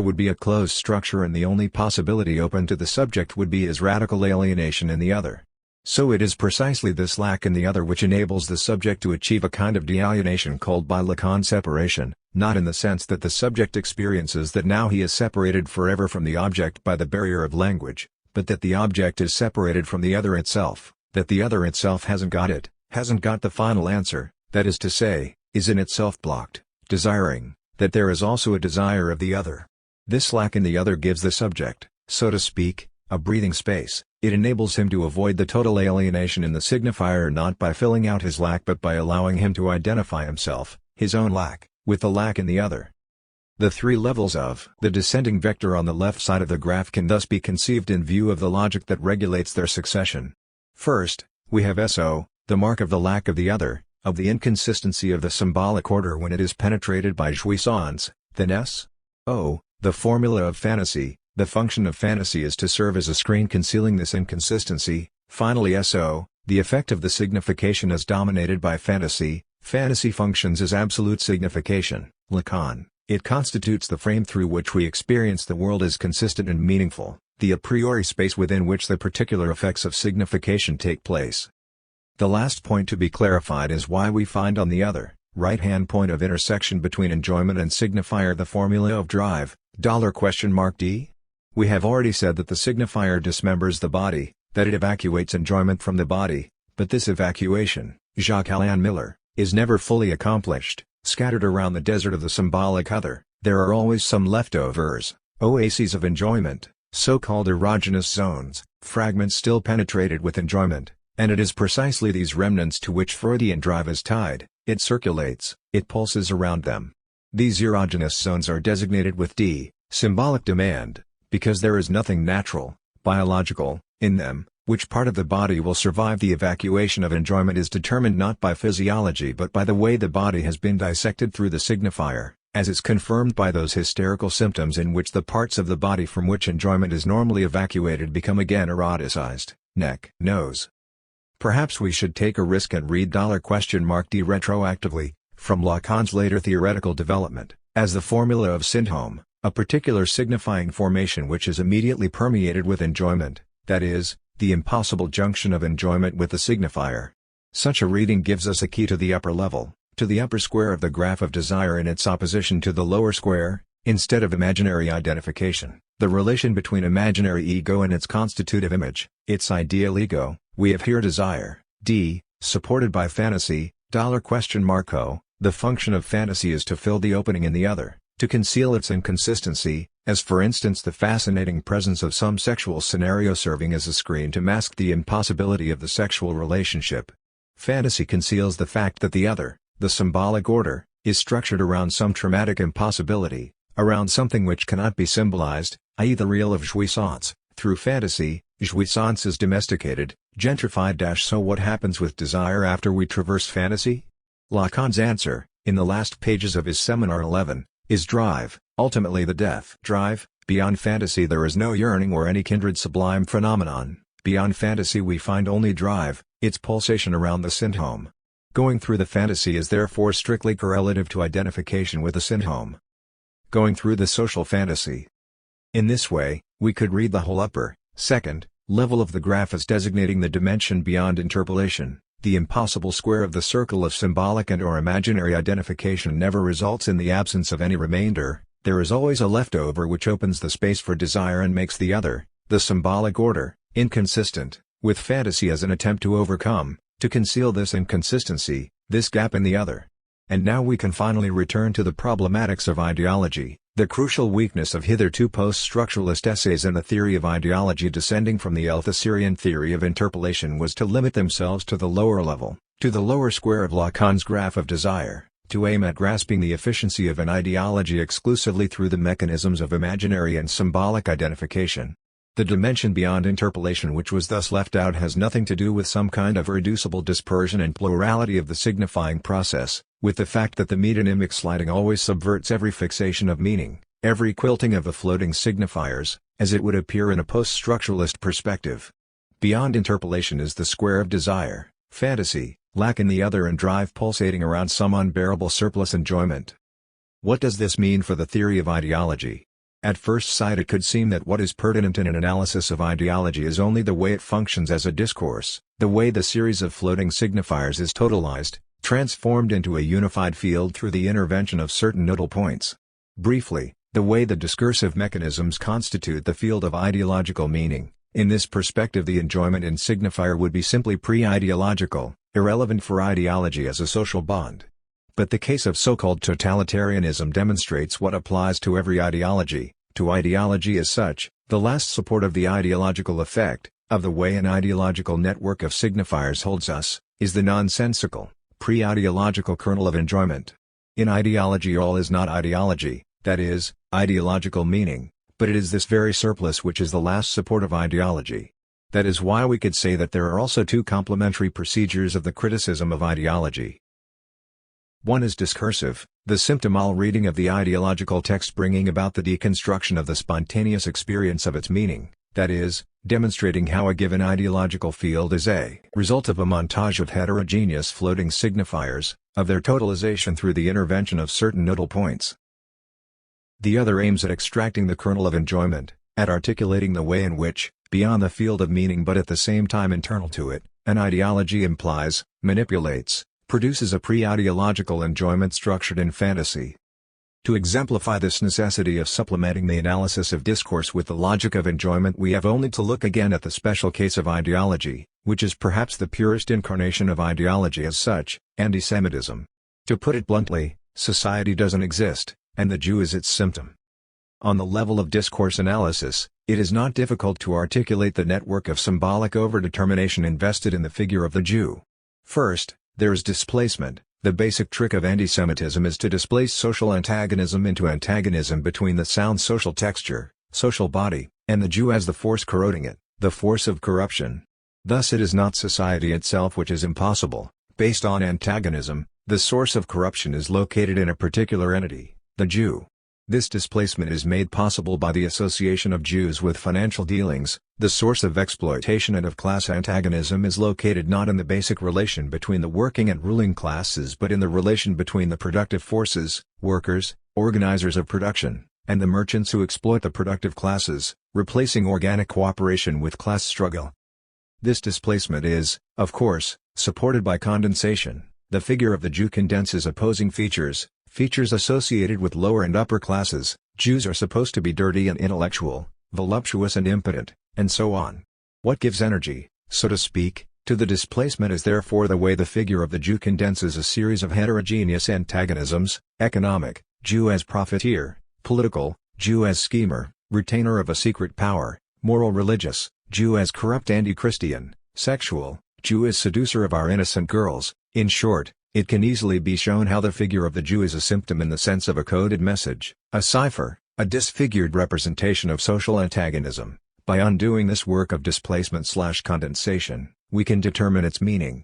would be a closed structure, and the only possibility open to the subject would be his radical alienation in the other. So it is precisely this lack in the other which enables the subject to achieve a kind of de-alienation called by Lacan separation, not in the sense that the subject experiences that now he is separated forever from the object by the barrier of language, but that the object is separated from the other itself, that the other itself hasn't got the final answer, that is to say, is in itself blocked, desiring, that there is also a desire of the other. This lack in the other gives the subject, so to speak, a breathing space. It enables him to avoid the total alienation in the signifier, not by filling out his lack but by allowing him to identify himself, his own lack, with the lack in the other. The three levels of the descending vector on the left side of the graph can thus be conceived in view of the logic that regulates their succession. First, we have SO, the mark of the lack of the other, of the inconsistency of the symbolic order when it is penetrated by jouissance. Then S-O, the formula of fantasy. The function of fantasy is to serve as a screen concealing this inconsistency. Finally SO, the effect of the signification is dominated by fantasy. Fantasy functions as absolute signification. Lacan, it constitutes the frame through which we experience the world as consistent and meaningful, the a priori space within which the particular effects of signification take place. The last point to be clarified is why we find on the other, right-hand point of intersection between enjoyment and signifier the formula of drive, $D? We have already said that the signifier dismembers the body, that it evacuates enjoyment from the body, but this evacuation, Jacques-Alain Miller, is never fully accomplished. Scattered around the desert of the symbolic other, there are always some leftovers, oases of enjoyment, so-called erogenous zones, fragments still penetrated with enjoyment, and it is precisely these remnants to which Freudian drive is tied. It circulates, it pulses around them. These erogenous zones are designated with D, symbolic demand, because there is nothing natural, biological, in them. Which part of the body will survive the evacuation of enjoyment is determined not by physiology but by the way the body has been dissected through the signifier. as is confirmed by those hysterical symptoms in which the parts of the body from which enjoyment is normally evacuated become again eroticized, neck, nose. Perhaps we should take a risk and read $D retroactively, from Lacan's later theoretical development, as the formula of syndrome, a particular signifying formation which is immediately permeated with enjoyment, that is, the impossible junction of enjoyment with the signifier. Such a reading gives us a key to the upper level, to the upper square of the graph of desire in its opposition to the lower square, instead of imaginary identification, the relation between imaginary ego and its constitutive image, its ideal ego. We have here desire, D, supported by fantasy, $O. The function of fantasy is to fill the opening in the other, to conceal its inconsistency, as for instance the fascinating presence of some sexual scenario serving as a screen to mask the impossibility of the sexual relationship. Fantasy conceals the fact that the other, the symbolic order, is structured around some traumatic impossibility, around something which cannot be symbolized, i.e. the real of jouissance. Through fantasy, jouissance is domesticated, gentrified. So what happens with desire after we traverse fantasy? Lacan's answer, in the last pages of his Seminar 11, is drive, ultimately the death. Drive, beyond fantasy there is no yearning or any kindred sublime phenomenon, beyond fantasy we find only drive, its pulsation around the syndrome. Going through the fantasy is therefore strictly correlative to identification with the syndrome. Going through the social fantasy. In this way, we could read the whole upper, second, level of the graph as designating the dimension beyond interpolation. The impossible square of the circle of symbolic and/or imaginary identification never results in the absence of any remainder, there is always a leftover which opens the space for desire and makes the other, the symbolic order, inconsistent, with fantasy as an attempt to overcome, to conceal this inconsistency, this gap in the other. And now we can finally return to the problematics of ideology, the crucial weakness of hitherto post-structuralist essays in the theory of ideology descending from the Althusserian theory of interpolation was to limit themselves to the lower level, to the lower square of Lacan's graph of desire, to aim at grasping the efficiency of an ideology exclusively through the mechanisms of imaginary and symbolic identification. The dimension beyond interpolation which was thus left out has nothing to do with some kind of irreducible dispersion and plurality of the signifying process, with the fact that the metonymic sliding always subverts every fixation of meaning, every quilting of the floating signifiers, as it would appear in a post-structuralist perspective. Beyond interpolation is the square of desire, fantasy, lack in the other and drive pulsating around some unbearable surplus enjoyment. What does this mean for the theory of ideology? At first sight it could seem that what is pertinent in an analysis of ideology is only the way it functions as a discourse, the way the series of floating signifiers is totalized, transformed into a unified field through the intervention of certain nodal points. Briefly, the way the discursive mechanisms constitute the field of ideological meaning. In this perspective the enjoyment in signifier would be simply pre-ideological, irrelevant for ideology as a social bond. But the case of so-called totalitarianism demonstrates what applies to every ideology, to ideology as such, the last support of the ideological effect, of the way an ideological network of signifiers holds us, is the nonsensical, pre-ideological kernel of enjoyment. In ideology all is not ideology, that is, ideological meaning, but it is this very surplus which is the last support of ideology. That is why we could say that there are also two complementary procedures of the criticism of ideology. One is discursive, the symptomal reading of the ideological text bringing about the deconstruction of the spontaneous experience of its meaning, that is, demonstrating how a given ideological field is a result of a montage of heterogeneous floating signifiers, of their totalization through the intervention of certain nodal points. The other aims at extracting the kernel of enjoyment, at articulating the way in which, beyond the field of meaning but at the same time internal to it, an ideology implies, manipulates, produces a pre-ideological enjoyment structured in fantasy. To exemplify this necessity of supplementing the analysis of discourse with the logic of enjoyment we have only to look again at the special case of ideology, which is perhaps the purest incarnation of ideology as such, anti-Semitism. To put it bluntly, society doesn't exist, and the Jew is its symptom. On the level of discourse analysis, it is not difficult to articulate the network of symbolic overdetermination invested in the figure of the Jew. First, there is displacement. The basic trick of anti-Semitism is to displace social antagonism into antagonism between the sound social texture, social body, and the Jew as the force corroding it, the force of corruption. Thus it is not society itself which is impossible. Based on antagonism, the source of corruption is located in a particular entity, the Jew. This displacement is made possible by the association of Jews with financial dealings. The source of exploitation and of class antagonism is located not in the basic relation between the working and ruling classes but in the relation between the productive forces, workers, organizers of production, and the merchants who exploit the productive classes, replacing organic cooperation with class struggle. This displacement is, of course, supported by condensation. The figure of the Jew condenses opposing features associated with lower and upper classes. Jews are supposed to be dirty and intellectual, voluptuous and impotent, and so on. What gives energy, so to speak, to the displacement is therefore the way the figure of the Jew condenses a series of heterogeneous antagonisms: economic, Jew as profiteer; political, Jew as schemer, retainer of a secret power; moral religious, Jew as corrupt anti-Christian; sexual, Jew as seducer of our innocent girls. In short, it can easily be shown how the figure of the Jew is a symptom in the sense of a coded message, a cipher, a disfigured representation of social antagonism. By undoing this work of displacement/condensation, we can determine its meaning.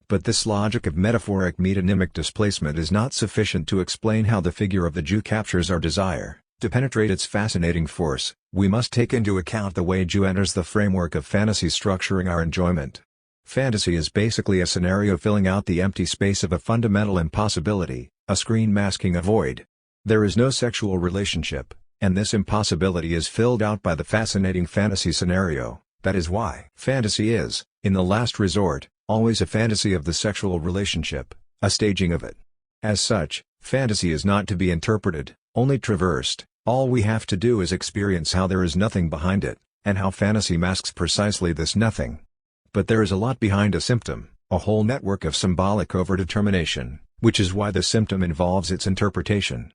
But this logic of metaphoric metonymic displacement is not sufficient to explain how the figure of the Jew captures our desire. To penetrate its fascinating force, we must take into account the way Jew enters the framework of fantasy structuring our enjoyment. Fantasy is basically a scenario filling out the empty space of a fundamental impossibility, a screen masking a void. There is no sexual relationship, and this impossibility is filled out by the fascinating fantasy scenario. That is why fantasy is, in the last resort, always a fantasy of the sexual relationship, a staging of it. As such, fantasy is not to be interpreted, only traversed. All we have to do is experience how there is nothing behind it, and how fantasy masks precisely this nothing. But there is a lot behind a symptom, a whole network of symbolic overdetermination, which is why the symptom involves its interpretation.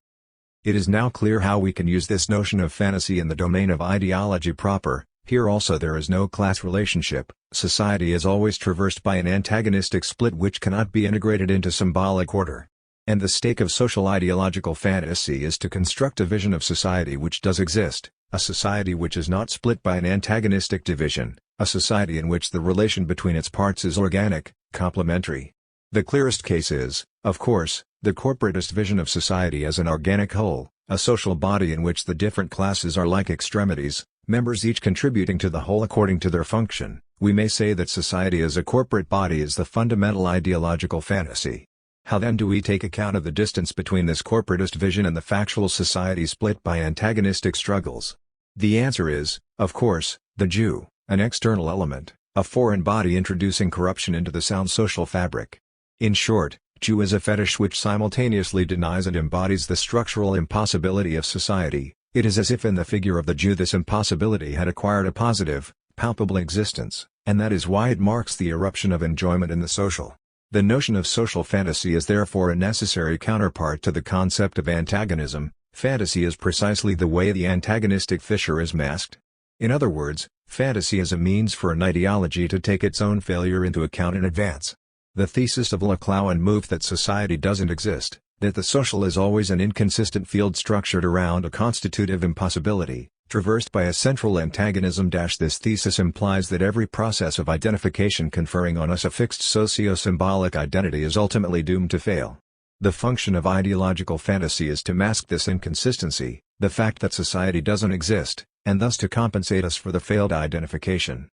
It is now clear how we can use this notion of fantasy in the domain of ideology proper. Here also there is no class relationship. Society is always traversed by an antagonistic split which cannot be integrated into symbolic order. And the stake of social ideological fantasy is to construct a vision of society which does exist, a society which is not split by an antagonistic division, a society in which the relation between its parts is organic, complementary. The clearest case is, of course, the corporatist vision of society as an organic whole, a social body in which the different classes are like extremities, members each contributing to the whole according to their function. We may say that society as a corporate body is the fundamental ideological fantasy. How then do we take account of the distance between this corporatist vision and the factual society split by antagonistic struggles? The answer is, of course, the Jew, an external element, a foreign body introducing corruption into the sound social fabric. In short, Jew is a fetish which simultaneously denies and embodies the structural impossibility of society. It is as if in the figure of the Jew this impossibility had acquired a positive, palpable existence, and that is why it marks the eruption of enjoyment in the social. The notion of social fantasy is therefore a necessary counterpart to the concept of antagonism. Fantasy is precisely the way the antagonistic fissure is masked. In other words, fantasy is a means for an ideology to take its own failure into account in advance. The thesis of Laclau and Mouffe that society doesn't exist, that the social is always an inconsistent field structured around a constitutive impossibility, traversed by a central antagonism. This thesis implies that every process of identification conferring on us a fixed socio-symbolic identity is ultimately doomed to fail. The function of ideological fantasy is to mask this inconsistency, the fact that society doesn't exist, and thus to compensate us for the failed identification.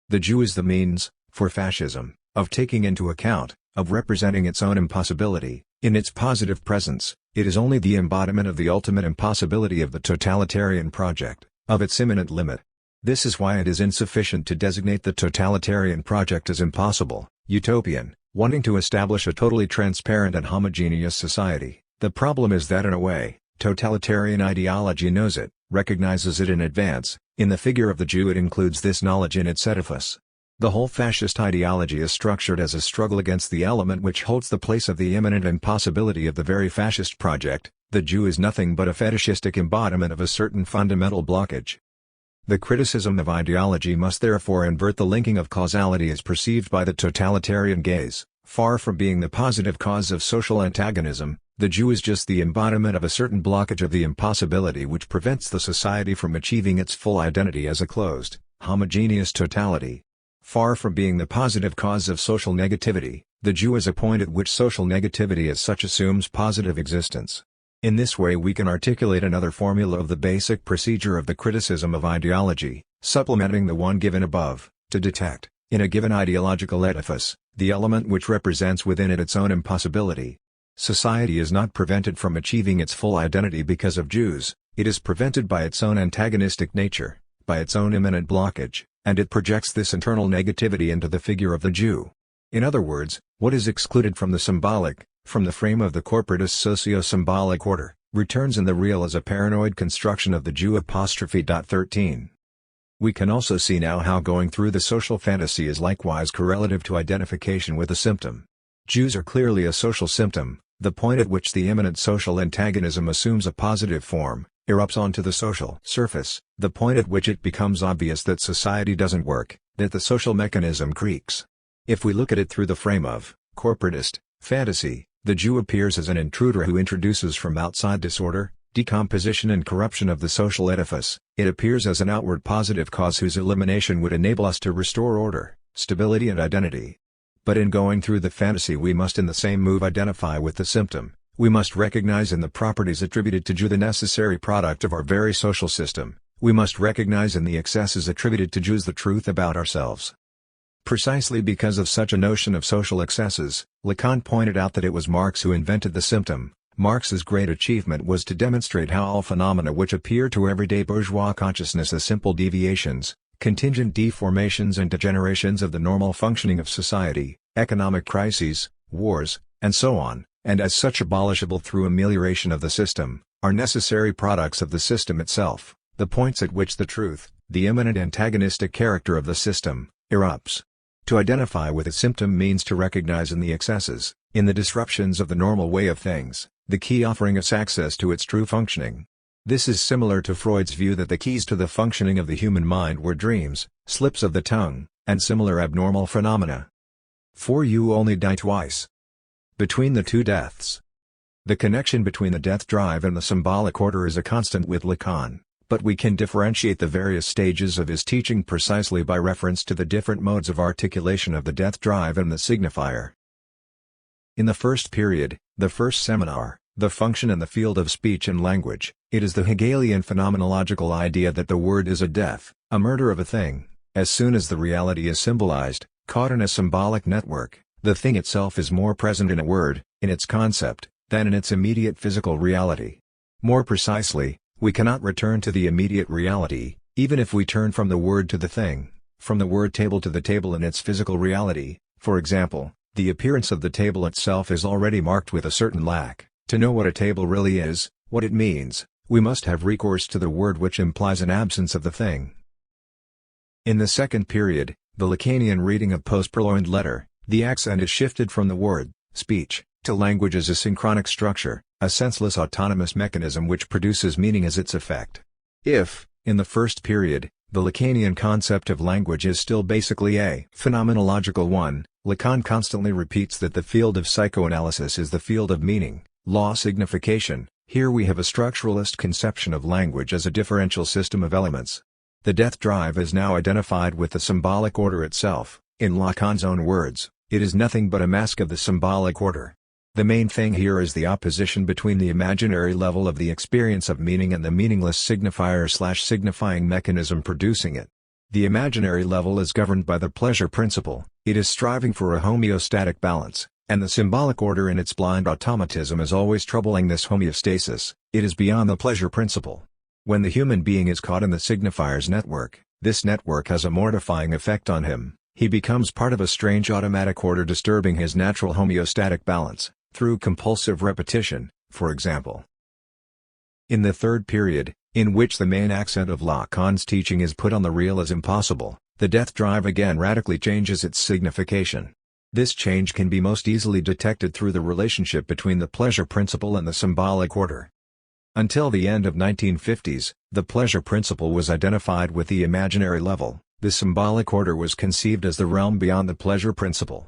The Jew is the means, for fascism, of taking into account, of representing its own impossibility. In its positive presence, it is only the embodiment of the ultimate impossibility of the totalitarian project, of its imminent limit. This is why it is insufficient to designate the totalitarian project as impossible, utopian, wanting to establish a totally transparent and homogeneous society. The problem is that in a way, totalitarian ideology knows it, recognizes it in advance. In the figure of the Jew it includes this knowledge in its edifice. The whole fascist ideology is structured as a struggle against the element which holds the place of the imminent impossibility of the very fascist project. The Jew is nothing but a fetishistic embodiment of a certain fundamental blockage. The criticism of ideology must therefore invert the linking of causality as perceived by the totalitarian gaze. Far from being the positive cause of social antagonism, the Jew is just the embodiment of a certain blockage of the impossibility which prevents the society from achieving its full identity as a closed, homogeneous totality. Far from being the positive cause of social negativity, the Jew is a point at which social negativity as such assumes positive existence. In this way we can articulate another formula of the basic procedure of the criticism of ideology, supplementing the one given above, to detect, in a given ideological edifice, the element which represents within it its own impossibility. Society is not prevented from achieving its full identity because of Jews, it is prevented by its own antagonistic nature, by its own immanent blockage, and it projects this internal negativity into the figure of the Jew. In other words, what is excluded from the symbolic, from the frame of the corporatist socio-symbolic order, returns in the real as a paranoid construction of the Jew. 13. We can also see now how going through the social fantasy is likewise correlative to identification with a symptom. Jews are clearly a social symptom, the point at which the immanent social antagonism assumes a positive form, erupts onto the social surface, the point at which it becomes obvious that society doesn't work, that the social mechanism creaks. If we look at it through the frame of corporatist fantasy, the Jew appears as an intruder who introduces from outside disorder, decomposition and corruption of the social edifice. It appears as an outward positive cause whose elimination would enable us to restore order, stability and identity. But in going through the fantasy we must in the same move identify with the symptom, we must recognize in the properties attributed to Jew the necessary product of our very social system, we must recognize in the excesses attributed to Jews the truth about ourselves. Precisely because of such a notion of social excesses, Lacan pointed out that it was Marx who invented the symptom. Marx's great achievement was to demonstrate how all phenomena which appear to everyday bourgeois consciousness as simple deviations, contingent deformations and degenerations of the normal functioning of society, economic crises, wars, and so on, and as such abolishable through amelioration of the system, are necessary products of the system itself, the points at which the truth, the immanent antagonistic character of the system, erupts. To identify with a symptom means to recognize in the excesses, in the disruptions of the normal way of things, the key offering us access to its true functioning. This is similar to Freud's view that the keys to the functioning of the human mind were dreams, slips of the tongue, and similar abnormal phenomena. For you only die twice. Between the two deaths. The connection between the death drive and the symbolic order is a constant with Lacan, but we can differentiate the various stages of his teaching precisely by reference to the different modes of articulation of the death drive and the signifier. In the first period, the first seminar, the function and the field of speech and language, it is the Hegelian phenomenological idea that the word is a death, a murder of a thing. As soon as the reality is symbolized, caught in a symbolic network, the thing itself is more present in a word, in its concept, than in its immediate physical reality. More precisely, we cannot return to the immediate reality, even if we turn from the word to the thing, from the word table to the table in its physical reality. For example, the appearance of the table itself is already marked with a certain lack. To know what a table really is, what it means, we must have recourse to the word which implies an absence of the thing. In the second period, the Lacanian reading of post-purloined letter, the accent is shifted from the word, speech, to language as a synchronic structure, a senseless autonomous mechanism which produces meaning as its effect. If, in the first period, the Lacanian concept of language is still basically a phenomenological one, Lacan constantly repeats that the field of psychoanalysis is the field of meaning, law signification. Here we have a structuralist conception of language as a differential system of elements. The death drive is now identified with the symbolic order itself. In Lacan's own words, it is nothing but a mask of the symbolic order. The main thing here is the opposition between the imaginary level of the experience of meaning and the meaningless signifier/signifying mechanism producing it. The imaginary level is governed by the pleasure principle, it is striving for a homeostatic balance, and the symbolic order in its blind automatism is always troubling this homeostasis, it is beyond the pleasure principle. When the human being is caught in the signifier's network, this network has a mortifying effect on him, he becomes part of a strange automatic order disturbing his natural homeostatic balance, through compulsive repetition, for example. In the third period, in which the main accent of Lacan's teaching is put on the real as impossible, the death drive again radically changes its signification. This change can be most easily detected through the relationship between the pleasure principle and the symbolic order. Until the end of 1950s, the pleasure principle was identified with the imaginary level, the symbolic order was conceived as the realm beyond the pleasure principle.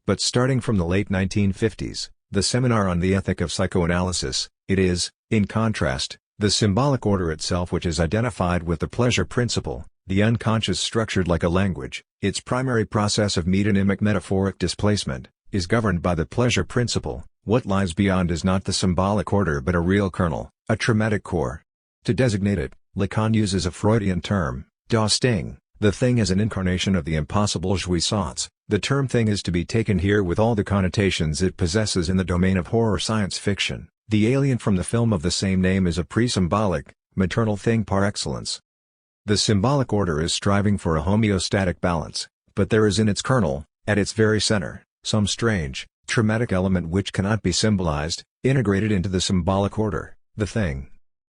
But starting from the late 1950s, the seminar on the ethic of psychoanalysis, it is, in contrast, the symbolic order itself which is identified with the pleasure principle, the unconscious structured like a language, its primary process of metonymic metaphoric displacement, is governed by the pleasure principle, What lies beyond is not the symbolic order but a real kernel, a traumatic core. To designate it, Lacan uses a Freudian term, das Ding, the thing as an incarnation of the impossible jouissance. The term thing is to be taken here with all the connotations it possesses in the domain of horror science fiction. The alien from the film of the same name is a pre-symbolic, maternal thing par excellence. The symbolic order is striving for a homeostatic balance, but there is in its kernel, at its very center, some strange, traumatic element which cannot be symbolized, integrated into the symbolic order, the thing.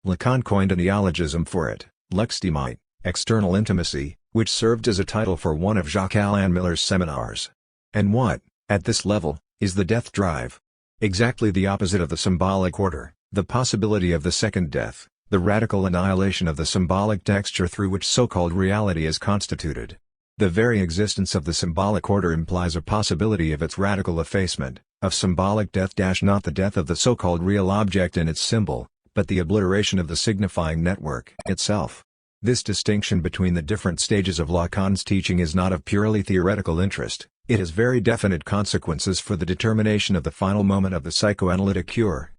Lacan coined a neologism for it, l'extimite, external intimacy, which served as a title for one of Jacques-Alain Miller's seminars. And what, at this level, is the death drive? Exactly the opposite of the symbolic order, the possibility of the second death, the radical annihilation of the symbolic texture through which so-called reality is constituted. The very existence of the symbolic order implies a possibility of its radical effacement, of symbolic death. Not the death of the so-called real object and its symbol, but the obliteration of the signifying network itself. This distinction between the different stages of Lacan's teaching is not of purely theoretical interest, it has very definite consequences for the determination of the final moment of the psychoanalytic cure.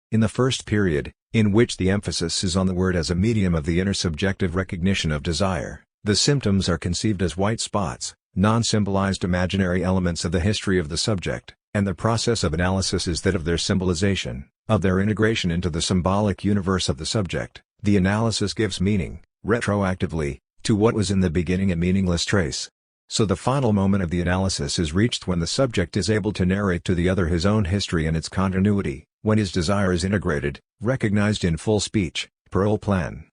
In the first period, in which the emphasis is on the word as a medium of the inner subjective recognition of desire, the symptoms are conceived as white spots, non-symbolized imaginary elements of the history of the subject, and the process of analysis is that of their symbolization, of their integration into the symbolic universe of the subject. The analysis gives meaning, retroactively, to what was in the beginning a meaningless trace. So the final moment of the analysis is reached when the subject is able to narrate to the other his own history and its continuity, when his desire is integrated, recognized in full speech, parole plan.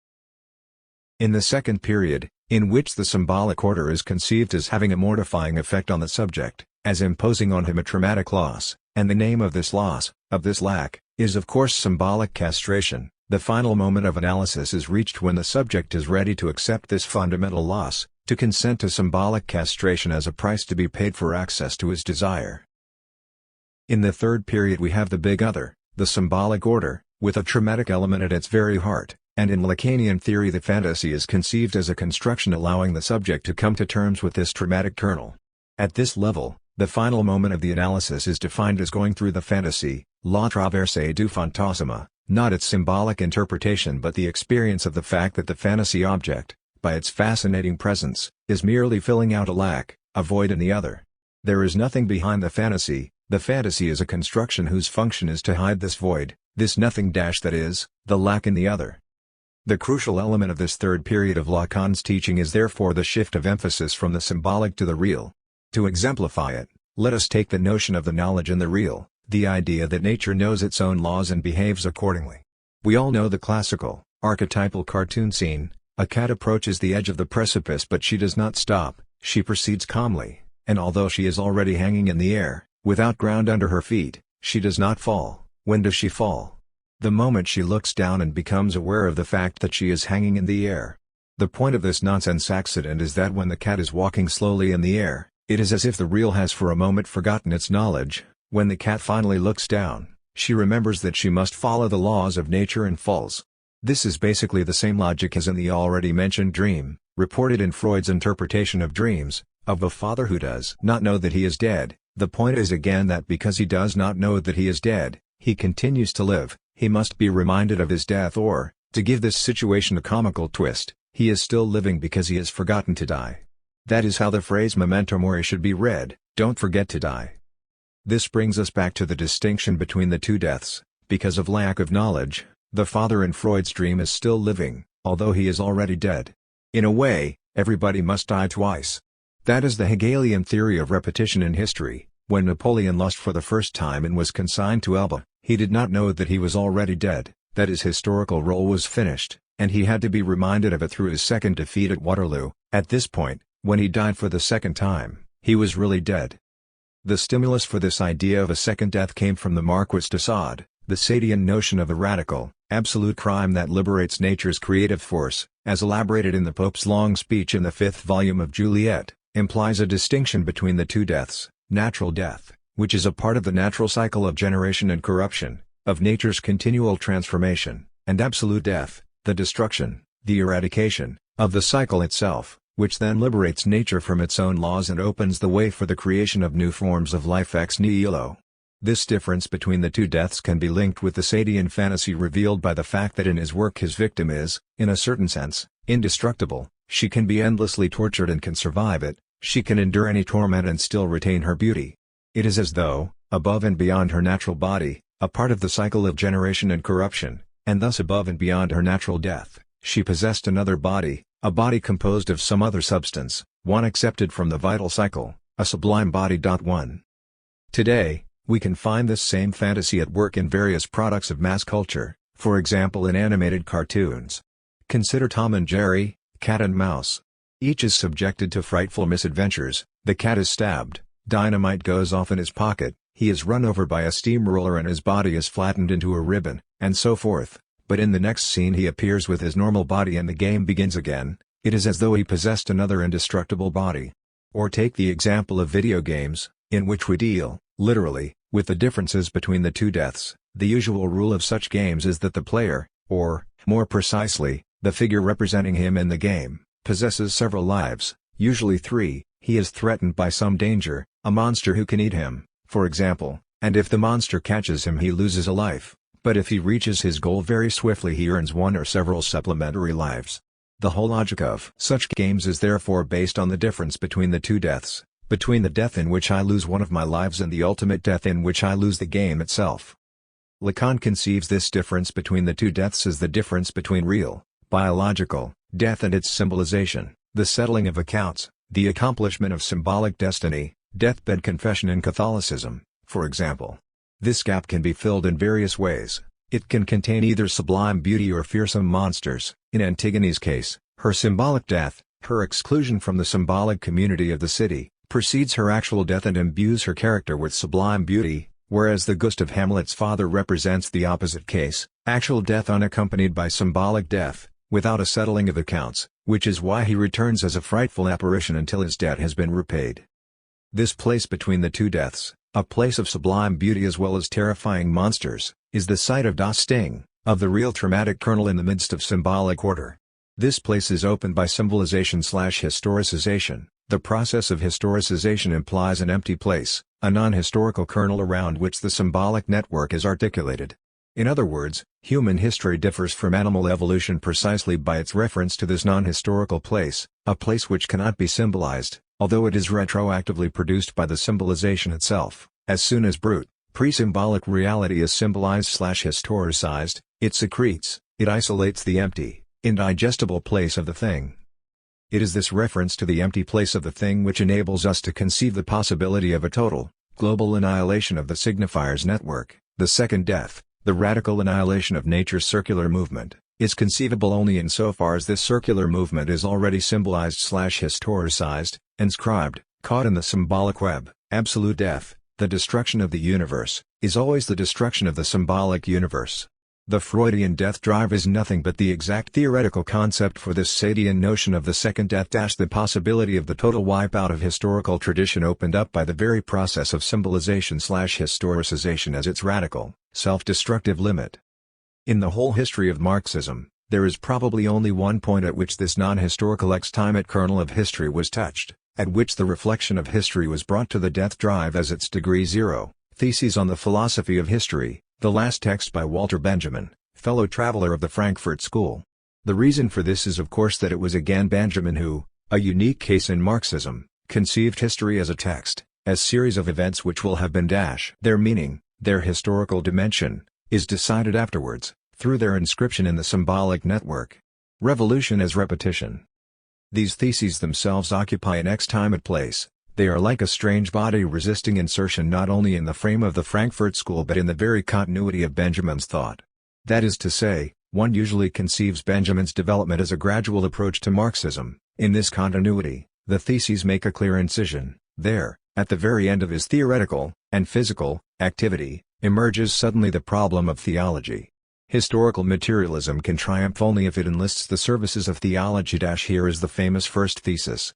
In the second period, in which the symbolic order is conceived as having a mortifying effect on the subject, as imposing on him a traumatic loss, and the name of this loss, of this lack, is of course symbolic castration. The final moment of analysis is reached when the subject is ready to accept this fundamental loss, to consent to symbolic castration as a price to be paid for access to his desire. In the third period we have the big other, the symbolic order, with a traumatic element at its very heart, and in Lacanian theory the fantasy is conceived as a construction allowing the subject to come to terms with this traumatic kernel. At this level, the final moment of the analysis is defined as going through the fantasy, la traversée du fantasme. Not its symbolic interpretation but the experience of the fact that the fantasy object, by its fascinating presence, is merely filling out a lack, a void in the other. There is nothing behind the fantasy is a construction whose function is to hide this void, this nothing that is, the lack in the other. The crucial element of this third period of Lacan's teaching is therefore the shift of emphasis from the symbolic to the real. To exemplify it, let us take the notion of the knowledge in the real. The idea that nature knows its own laws and behaves accordingly. We all know the classical, archetypal cartoon scene, a cat approaches the edge of the precipice but she does not stop, she proceeds calmly, and although she is already hanging in the air, without ground under her feet, she does not fall. When does she fall? The moment she looks down and becomes aware of the fact that she is hanging in the air. The point of this nonsense accident is that when the cat is walking slowly in the air, it is as if the real has for a moment forgotten its knowledge. When the cat finally looks down, she remembers that she must follow the laws of nature and falls. This is basically the same logic as in the already mentioned dream, reported in Freud's interpretation of dreams, of a father who does not know that he is dead. The point is again that because he does not know that he is dead, he continues to live, he must be reminded of his death or, to give this situation a comical twist, he is still living because he has forgotten to die. That is how the phrase memento mori should be read, don't forget to die. This brings us back to the distinction between the two deaths. Because of lack of knowledge, the father in Freud's dream is still living, although he is already dead. In a way, everybody must die twice. That is the Hegelian theory of repetition in history. When Napoleon lost for the first time and was consigned to Elba, he did not know that he was already dead, that his historical role was finished, and he had to be reminded of it through his second defeat at Waterloo. At this point, when he died for the second time, he was really dead. The stimulus for this idea of a second death came from the Marquis de Sade, the Sadian notion of a radical, absolute crime that liberates nature's creative force, as elaborated in the Pope's long speech in the 5th volume of Juliet, implies a distinction between the two deaths, natural death, which is a part of the natural cycle of generation and corruption, of nature's continual transformation, and absolute death, the destruction, the eradication, of the cycle itself, which then liberates nature from its own laws and opens the way for the creation of new forms of life ex nihilo. This difference between the two deaths can be linked with the Sadian fantasy revealed by the fact that in his work his victim is, in a certain sense, indestructible. She can be endlessly tortured and can survive it, she can endure any torment and still retain her beauty. It is as though, above and beyond her natural body, a part of the cycle of generation and corruption, and thus above and beyond her natural death, she possessed another body, a body composed of some other substance, one accepted from the vital cycle, a sublime body. 1. Today, we can find this same fantasy at work in various products of mass culture, for example in animated cartoons. Consider Tom and Jerry, cat and mouse. Each is subjected to frightful misadventures. The cat is stabbed, dynamite goes off in his pocket, he is run over by a steamroller and his body is flattened into a ribbon, and so forth. But in the next scene he appears with his normal body and the game begins again. It is as though he possessed another indestructible body. Or take the example of video games, in which we deal, literally, with the differences between the two deaths. The usual rule of such games is that the player, or, more precisely, the figure representing him in the game, possesses several lives, usually 3. He is threatened by some danger, a monster who can eat him, for example, and if the monster catches him he loses a life, but if he reaches his goal very swiftly he earns one or several supplementary lives. The whole logic of such games is therefore based on the difference between the two deaths, between the death in which I lose one of my lives and the ultimate death in which I lose the game itself. Lacan conceives this difference between the two deaths as the difference between real, biological, death and its symbolization, the settling of accounts, the accomplishment of symbolic destiny, deathbed confession in Catholicism, for example. This gap can be filled in various ways. It can contain either sublime beauty or fearsome monsters. In Antigone's case, her symbolic death, her exclusion from the symbolic community of the city, precedes her actual death and imbues her character with sublime beauty, whereas the ghost of Hamlet's father represents the opposite case, actual death unaccompanied by symbolic death, without a settling of accounts, which is why he returns as a frightful apparition until his debt has been repaid. This place between the two deaths, a place of sublime beauty as well as terrifying monsters, is the site of Das Sting, of the real traumatic kernel in the midst of symbolic order. This place is opened by symbolization/historicization. The process of historicization implies an empty place, a non-historical kernel around which the symbolic network is articulated. In other words, human history differs from animal evolution precisely by its reference to this non-historical place, a place which cannot be symbolized, although it is retroactively produced by the symbolization itself. As soon as brute, pre-symbolic reality is symbolized/historicized, it secretes, it isolates the empty, indigestible place of the thing. It is this reference to the empty place of the thing which enables us to conceive the possibility of a total, global annihilation of the signifier's network. The second death, the radical annihilation of nature's circular movement, is conceivable only insofar as this circular movement is already symbolized/historicized, inscribed, caught in the symbolic web. Absolute death, the destruction of the universe, is always the destruction of the symbolic universe. The Freudian death drive is nothing but the exact theoretical concept for this Sadian notion of the second death. The possibility of the total wipeout of historical tradition opened up by the very process of symbolization/historicization as its radical, self-destructive limit. In the whole history of Marxism, there is probably only one point at which this non-historical ex-timate kernel of history was touched, at which the reflection of history was brought to the death drive as its degree zero. Theses on the Philosophy of History, the last text by Walter Benjamin, fellow traveler of the Frankfurt School. The reason for this is of course that it was again Benjamin who, a unique case in Marxism, conceived history as a text, as series of events which will have been their meaning, their historical dimension, is decided afterwards, through their inscription in the symbolic network. Revolution as repetition. These theses themselves occupy an ex-timate place. They are like a strange body resisting insertion not only in the frame of the Frankfurt School but in the very continuity of Benjamin's thought. That is to say, one usually conceives Benjamin's development as a gradual approach to Marxism. In this continuity, the theses make a clear incision. There, at the very end of his theoretical, and physical, activity, emerges suddenly the problem of theology. Historical materialism can triumph only if it enlists the services of theology. Here is the famous first thesis.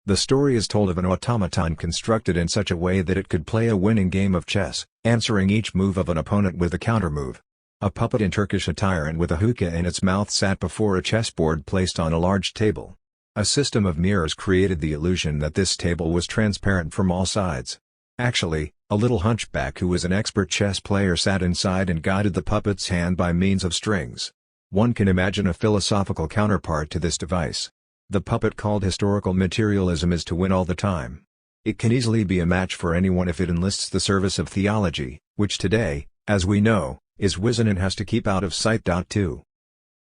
The story is told of an automaton constructed in such a way that it could play a winning game of chess, answering each move of an opponent with a countermove. A puppet in Turkish attire and with a hookah in its mouth sat before a chessboard placed on a large table. A system of mirrors created the illusion that this table was transparent from all sides. Actually, A little hunchback who was an expert chess player sat inside and guided the puppet's hand by means of strings. One can imagine a philosophical counterpart to this device. The puppet called historical materialism is to win all the time. It can easily be a match for anyone if it enlists the service of theology, which today, as we know, is wizened and has to keep out of sight. 2.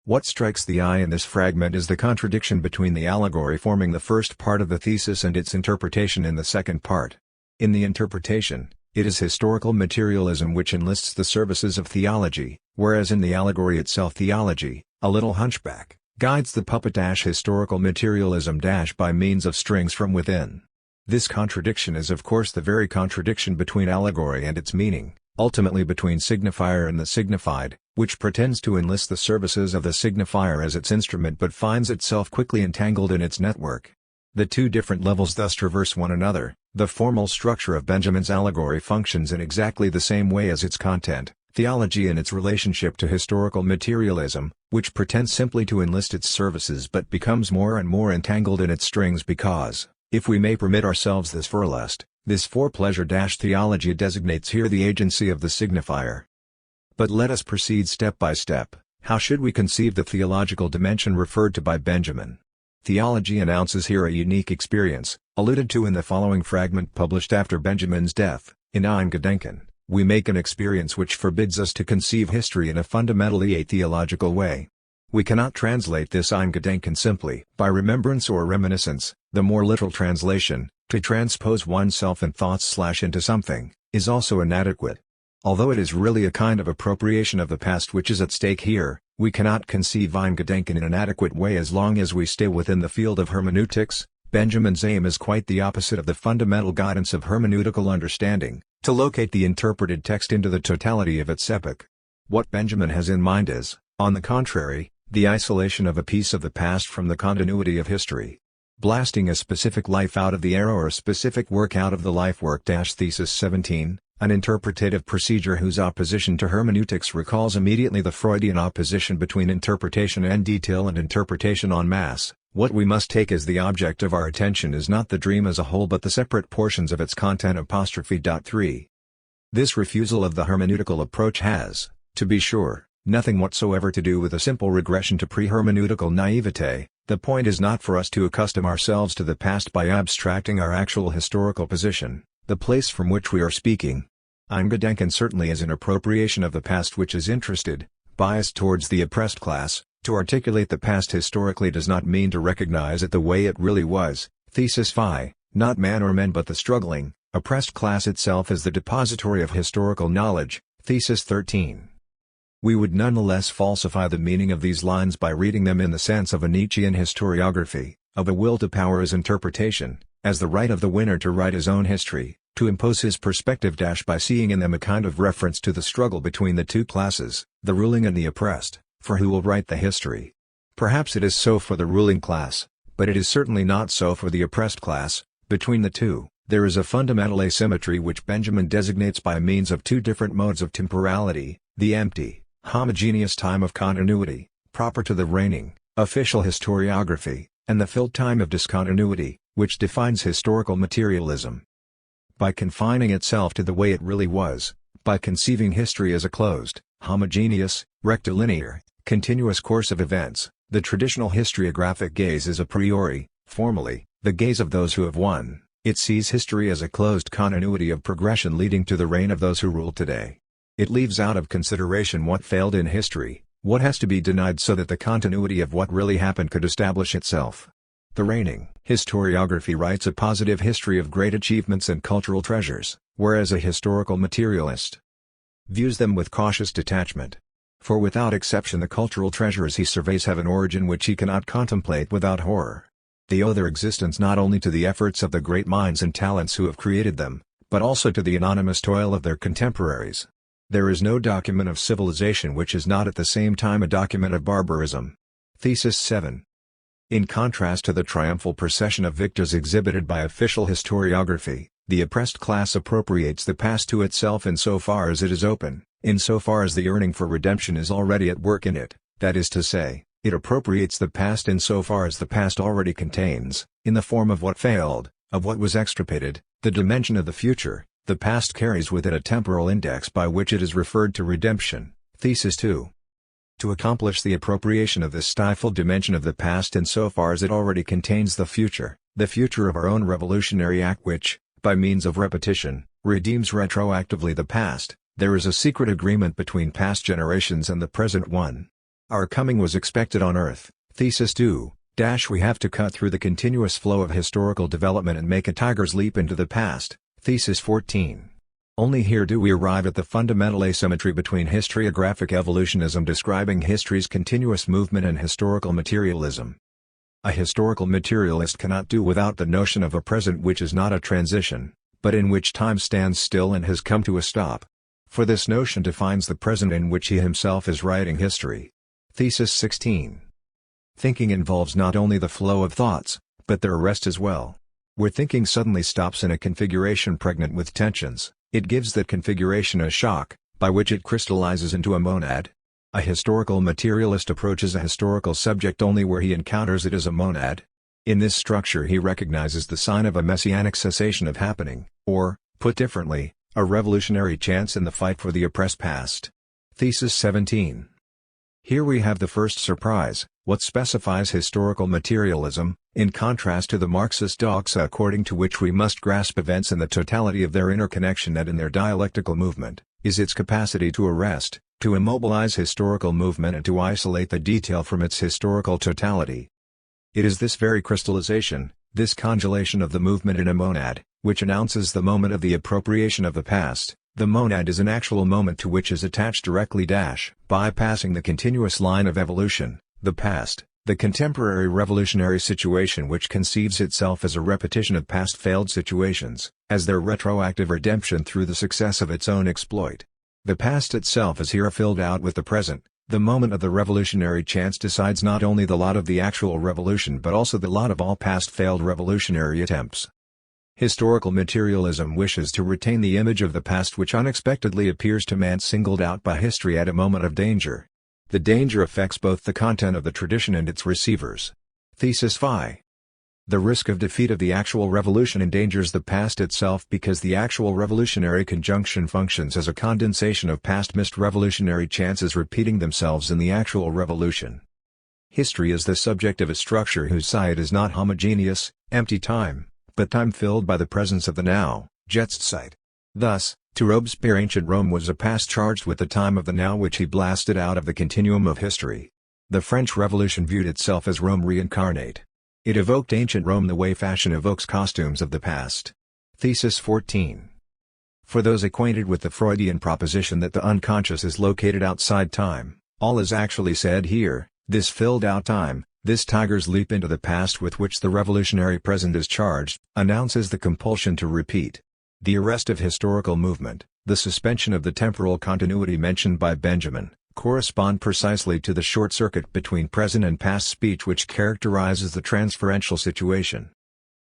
What strikes the eye in this fragment is the contradiction between the allegory forming the first part of the thesis and its interpretation in the second part. In the interpretation, it is historical materialism which enlists the services of theology, whereas in the allegory itself theology, a little hunchback, guides the puppet. Historical materialism by means of strings from within. This contradiction is of course the very contradiction between allegory and its meaning, ultimately between signifier and the signified, which pretends to enlist the services of the signifier as its instrument but finds itself quickly entangled in its network. The two different levels thus traverse one another. The formal structure of Benjamin's allegory functions in exactly the same way as its content, theology in its relationship to historical materialism, which pretends simply to enlist its services but becomes more and more entangled in its strings because, if we may permit ourselves this forelust, this for-pleasure theology designates here the agency of the signifier. But let us proceed step by step. How should we conceive the theological dimension referred to by Benjamin? Theology announces here a unique experience, alluded to in the following fragment published after Benjamin's death. In Ein Gedenken, we make an experience which forbids us to conceive history in a fundamentally atheological way. We cannot translate this Ein Gedenken simply by remembrance or reminiscence. The more literal translation, to transpose oneself and thoughts into something, is also inadequate. Although it is really a kind of appropriation of the past which is at stake here, we cannot conceive Ein Gedenken in an adequate way as long as we stay within the field of hermeneutics. Benjamin's aim is quite the opposite of the fundamental guidance of hermeneutical understanding, to locate the interpreted text into the totality of its epoch. What Benjamin has in mind is, on the contrary, the isolation of a piece of the past from the continuity of history. Blasting a specific life out of the era or a specific work out of the life work. Thesis 17, an interpretative procedure whose opposition to hermeneutics recalls immediately the Freudian opposition between interpretation en detail and interpretation en masse. What we must take as the object of our attention is not the dream as a whole but the separate portions of its content. 3. This refusal of the hermeneutical approach has, to be sure, nothing whatsoever to do with a simple regression to pre-hermeneutical naivete. The point is not for us to accustom ourselves to the past by abstracting our actual historical position, the place from which we are speaking. Ein Gedenken certainly is an appropriation of the past which is interested, biased towards the oppressed class. To articulate the past historically does not mean to recognize it the way it really was. Thesis 5, not man or men but the struggling, oppressed class itself as the depository of historical knowledge. Thesis 13. We would nonetheless falsify the meaning of these lines by reading them in the sense of a Nietzschean historiography, of a will to power as interpretation, as the right of the winner to write his own history, to impose his perspective by seeing in them a kind of reference to the struggle between the two classes, the ruling and the oppressed, for who will write the history? Perhaps it is so for the ruling class, but it is certainly not so for the oppressed class. Between the two, there is a fundamental asymmetry which Benjamin designates by means of two different modes of temporality, the empty, homogeneous time of continuity, proper to the reigning, official historiography, and the filled time of discontinuity, which defines historical materialism. By confining itself to the way it really was, by conceiving history as a closed, homogeneous, rectilinear, continuous course of events, the traditional historiographic gaze is a priori, formally, the gaze of those who have won. It sees history as a closed continuity of progression leading to the reign of those who rule today. It leaves out of consideration what failed in history, what has to be denied so that the continuity of what really happened could establish itself. The reigning historiography writes a positive history of great achievements and cultural treasures, whereas a historical materialist views them with cautious detachment. For without exception the cultural treasures he surveys have an origin which he cannot contemplate without horror. They owe their existence not only to the efforts of the great minds and talents who have created them, but also to the anonymous toil of their contemporaries. There is no document of civilization which is not at the same time a document of barbarism. Thesis 7. In contrast to the triumphal procession of victors exhibited by official historiography, the oppressed class appropriates the past to itself insofar as it is open, insofar as the yearning for redemption is already at work in it, that is to say, it appropriates the past insofar as the past already contains, in the form of what failed, of what was extirpated, the dimension of the future. The past carries with it a temporal index by which it is referred to redemption. Thesis 2. To accomplish the appropriation of this stifled dimension of the past insofar as it already contains the future of our own revolutionary act which, by means of repetition, redeems retroactively the past, there is a secret agreement between past generations and the present one. Our coming was expected on Earth. Thesis 2. We have to cut through the continuous flow of historical development and make a tiger's leap into the past. Thesis 14. Only here do we arrive at the fundamental asymmetry between historiographic evolutionism describing history's continuous movement and historical materialism. A historical materialist cannot do without the notion of a present which is not a transition, but in which time stands still and has come to a stop. For this notion defines the present in which he himself is writing history. Thesis 16. Thinking involves not only the flow of thoughts, but their arrest as well. Where thinking suddenly stops in a configuration pregnant with tensions, it gives that configuration a shock, by which it crystallizes into a monad. A historical materialist approaches a historical subject only where he encounters it as a monad. In this structure he recognizes the sign of a messianic cessation of happening, or, put differently, a revolutionary chance in the fight for the oppressed past. Thesis 17. Here we have the first surprise, what specifies historical materialism, in contrast to the Marxist doxa according to which we must grasp events in the totality of their interconnection and in their dialectical movement, is its capacity to arrest, to immobilize historical movement and to isolate the detail from its historical totality. It is this very crystallization, this congelation of the movement in a monad, which announces the moment of the appropriation of the past. The monad is an actual moment to which is attached directly bypassing the continuous line of evolution, the past, the contemporary revolutionary situation which conceives itself as a repetition of past failed situations, as their retroactive redemption through the success of its own exploit. The past itself is here filled out with the present. The moment of the revolutionary chance decides not only the lot of the actual revolution but also the lot of all past failed revolutionary attempts. Historical materialism wishes to retain the image of the past which unexpectedly appears to man singled out by history at a moment of danger. The danger affects both the content of the tradition and its receivers. Thesis 5. The risk of defeat of the actual revolution endangers the past itself because the actual revolutionary conjunction functions as a condensation of past missed revolutionary chances repeating themselves in the actual revolution. History is the subject of a structure whose side is not homogeneous, empty time, but time filled by the presence of the now, Jetztzeit. Thus, to Robespierre ancient Rome was a past charged with the time of the now which he blasted out of the continuum of history. The French Revolution viewed itself as Rome reincarnate. It evoked ancient Rome the way fashion evokes costumes of the past. Thesis 14. For those acquainted with the Freudian proposition that the unconscious is located outside time, all is actually said here. This filled out time, this tiger's leap into the past with which the revolutionary present is charged, announces the compulsion to repeat. The arrest of historical movement, the suspension of the temporal continuity mentioned by Benjamin, correspond precisely to the short circuit between present and past speech which characterizes the transferential situation.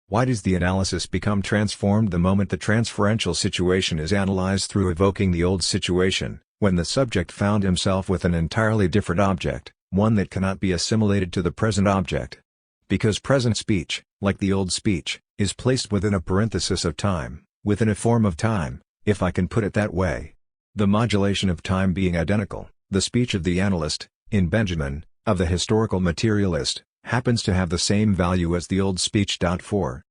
Why does the analysis become transformed the moment the transferential situation is analyzed through evoking the old situation, when the subject found himself with an entirely different object, one that cannot be assimilated to the present object? Because present speech, like the old speech, is placed within a parenthesis of time, within a form of time, if I can put it that way. The modulation of time being identical, the speech of the analyst, in Benjamin, of the historical materialist, happens to have the same value as the old speech. For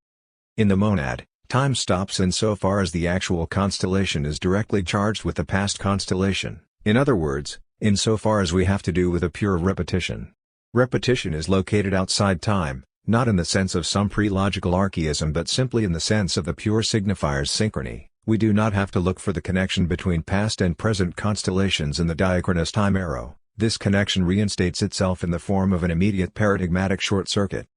in the monad, time stops insofar as the actual constellation is directly charged with the past constellation, in other words, insofar as we have to do with a pure repetition. Repetition is located outside time, not in the sense of some pre-logical archaism but simply in the sense of the pure signifier's synchrony. We do not have to look for the connection between past and present constellations in the diachronous time arrow. This connection reinstates itself in the form of an immediate paradigmatic short circuit.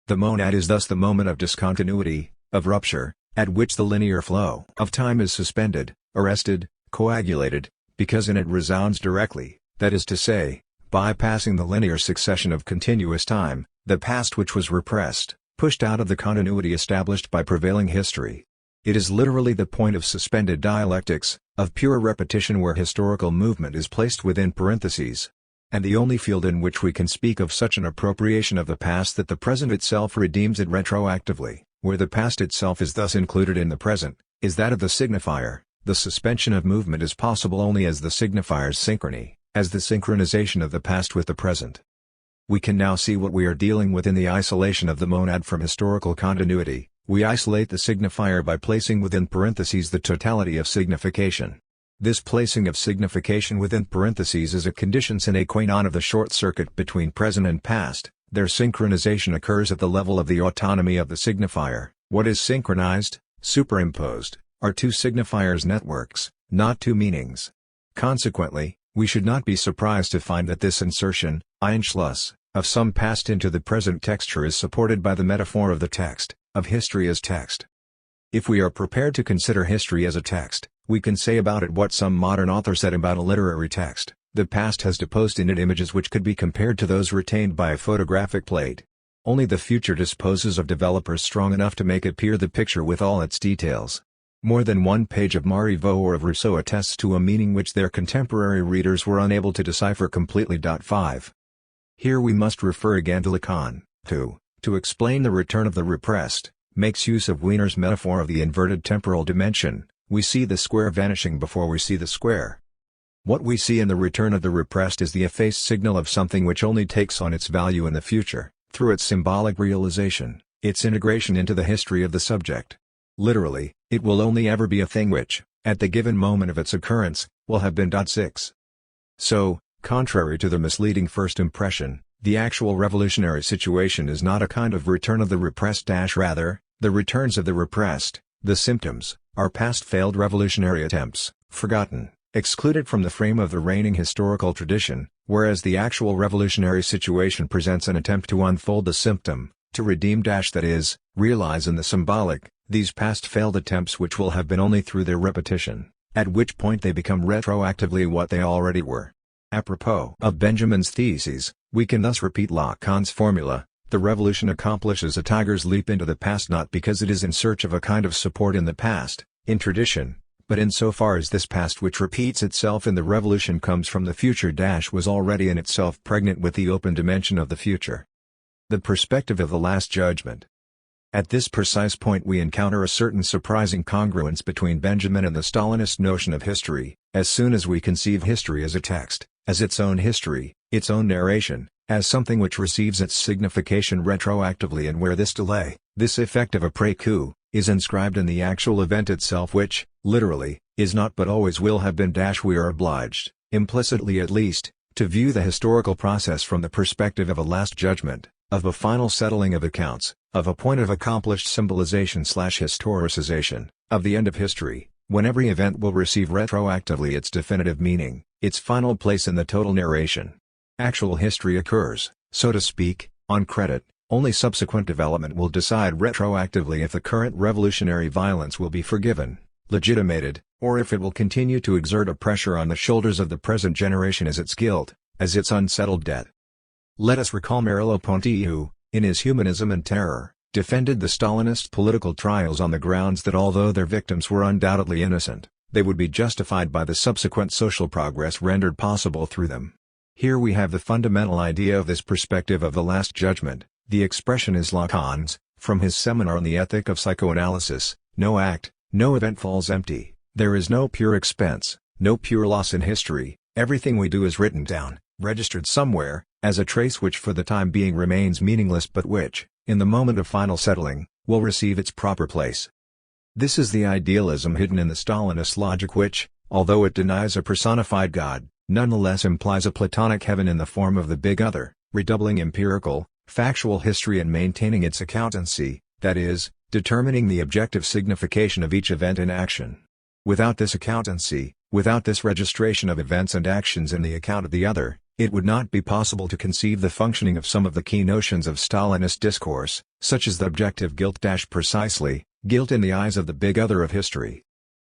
The monad is thus the moment of discontinuity, of rupture, at which the linear flow of time is suspended, arrested, coagulated, because in it resounds directly, that is to say, bypassing the linear succession of continuous time, the past which was repressed, pushed out of the continuity established by prevailing history. It is literally the point of suspended dialectics, of pure repetition where historical movement is placed within parentheses. And the only field in which we can speak of such an appropriation of the past that the present itself redeems it retroactively, where the past itself is thus included in the present, is that of the signifier. The suspension of movement is possible only as the signifier's synchrony, as the synchronization of the past with the present. We can now see what we are dealing with in the isolation of the monad from historical continuity. We isolate the signifier by placing within parentheses the totality of signification. This placing of signification within parentheses is a condition sine qua non of the short circuit between present and past. Their synchronization occurs at the level of the autonomy of the signifier. What is synchronized, superimposed, are two signifiers networks, not two meanings. Consequently, we should not be surprised to find that this insertion, Einschluss, of some past into the present texture is supported by the metaphor of the text, of history as text. If we are prepared to consider history as a text, we can say about it what some modern author said about a literary text: the past has deposed in it images which could be compared to those retained by a photographic plate. Only the future disposes of developers strong enough to make appear the picture with all its details. More than one page of Marivaux or of Rousseau attests to a meaning which their contemporary readers were unable to decipher completely. 5. Here we must refer again to Lacan, who, to explain the return of the repressed, makes use of Wiener's metaphor of the inverted temporal dimension. We see the square vanishing before we see the square. What we see in the return of the repressed is the effaced signal of something which only takes on its value in the future, through its symbolic realization, its integration into the history of the subject. Literally, it will only ever be a thing which, at the given moment of its occurrence, will have been. 6. So, contrary to the misleading first impression, the actual revolutionary situation is not a kind of return of the repressed. Rather, the returns of the repressed, the symptoms, are past failed revolutionary attempts, forgotten, excluded from the frame of the reigning historical tradition, whereas the actual revolutionary situation presents an attempt to unfold the symptom, to redeem. That is, realize in the symbolic, these past failed attempts which will have been only through their repetition, at which point they become retroactively what they already were. Apropos of Benjamin's theses, we can thus repeat Lacan's formula: the revolution accomplishes a tiger's leap into the past not because it is in search of a kind of support in the past, in tradition, but insofar as this past which repeats itself in the revolution comes from the future. Was already in itself pregnant with the open dimension of the future. The perspective of the Last Judgment. At this precise point we encounter a certain surprising congruence between Benjamin and the Stalinist notion of history. As soon as we conceive history as a text, as its own history, its own narration, as something which receives its signification retroactively, and where this delay, this effect of après-coup, is inscribed in the actual event itself which, literally, is not but always will have been. We are obliged, implicitly at least, to view the historical process from the perspective of a last judgment, of a final settling of accounts, of a point of accomplished symbolization/historicization, of the end of history, when every event will receive retroactively its definitive meaning, its final place in the total narration. Actual history occurs, so to speak, on credit. Only subsequent development will decide retroactively if the current revolutionary violence will be forgiven, legitimated, or if it will continue to exert a pressure on the shoulders of the present generation as its guilt, as its unsettled debt. Let us recall Merleau-Ponty who, in his Humanism and Terror, defended the Stalinist political trials on the grounds that although their victims were undoubtedly innocent, they would be justified by the subsequent social progress rendered possible through them. Here we have the fundamental idea of this perspective of the Last Judgment. The expression is Lacan's, from his seminar on the ethic of psychoanalysis: no act, no event falls empty, there is no pure expense, no pure loss in history, everything we do is written down, registered somewhere, as a trace which for the time being remains meaningless but which, in the moment of final settling, will receive its proper place. This is the idealism hidden in the Stalinist logic which, although it denies a personified God, nonetheless implies a Platonic heaven in the form of the big other, redoubling empirical, factual history and maintaining its accountancy, that is, determining the objective signification of each event and action. Without this accountancy, without this registration of events and actions in the account of the other, it would not be possible to conceive the functioning of some of the key notions of Stalinist discourse, such as the objective guilt. Precisely, guilt in the eyes of the big other of history.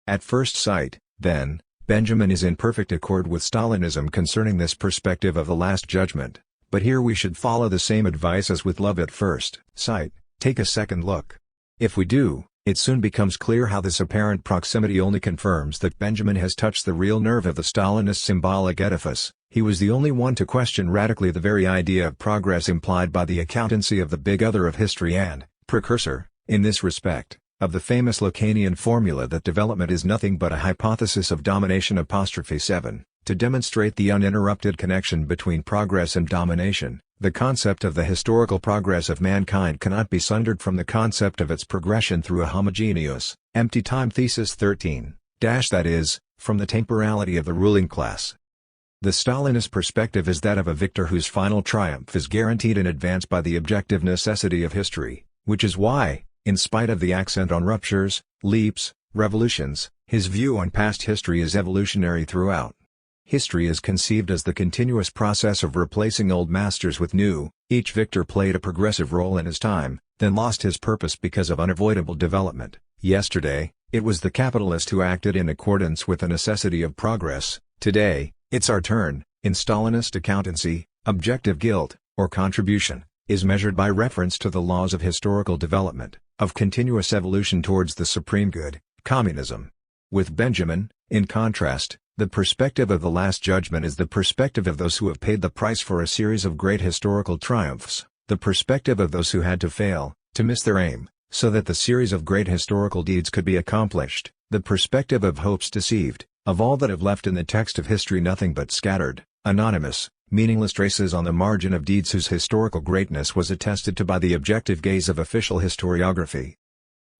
At first sight, then, Benjamin is in perfect accord with Stalinism concerning this perspective of the Last Judgment. But here we should follow the same advice as with love at first sight: take a second look. If we do, it soon becomes clear how this apparent proximity only confirms that Benjamin has touched the real nerve of the Stalinist symbolic edifice. He was the only one to question radically the very idea of progress implied by the accountancy of the big other of history and, precursor, in this respect, of the famous Lacanian formula that development is nothing but a hypothesis of domination. 7. To demonstrate the uninterrupted connection between progress and domination, the concept of the historical progress of mankind cannot be sundered from the concept of its progression through a homogeneous, empty time. Thesis 13. That is, from the temporality of the ruling class. The Stalinist perspective is that of a victor whose final triumph is guaranteed in advance by the objective necessity of history, which is why, in spite of the accent on ruptures, leaps, revolutions, his view on past history is evolutionary throughout. History is conceived as the continuous process of replacing old masters with new. Each victor played a progressive role in his time, then lost his purpose because of unavoidable development. Yesterday, it was the capitalist who acted in accordance with the necessity of progress. Today, it's our turn. In Stalinist accountancy, objective guilt, or contribution, is measured by reference to the laws of historical development, of continuous evolution towards the supreme good, communism. With Benjamin, in contrast, the perspective of the Last Judgment is the perspective of those who have paid the price for a series of great historical triumphs, the perspective of those who had to fail, to miss their aim, so that the series of great historical deeds could be accomplished, the perspective of hopes deceived, of all that have left in the text of history nothing but scattered, anonymous, meaningless traces on the margin of deeds whose historical greatness was attested to by the objective gaze of official historiography.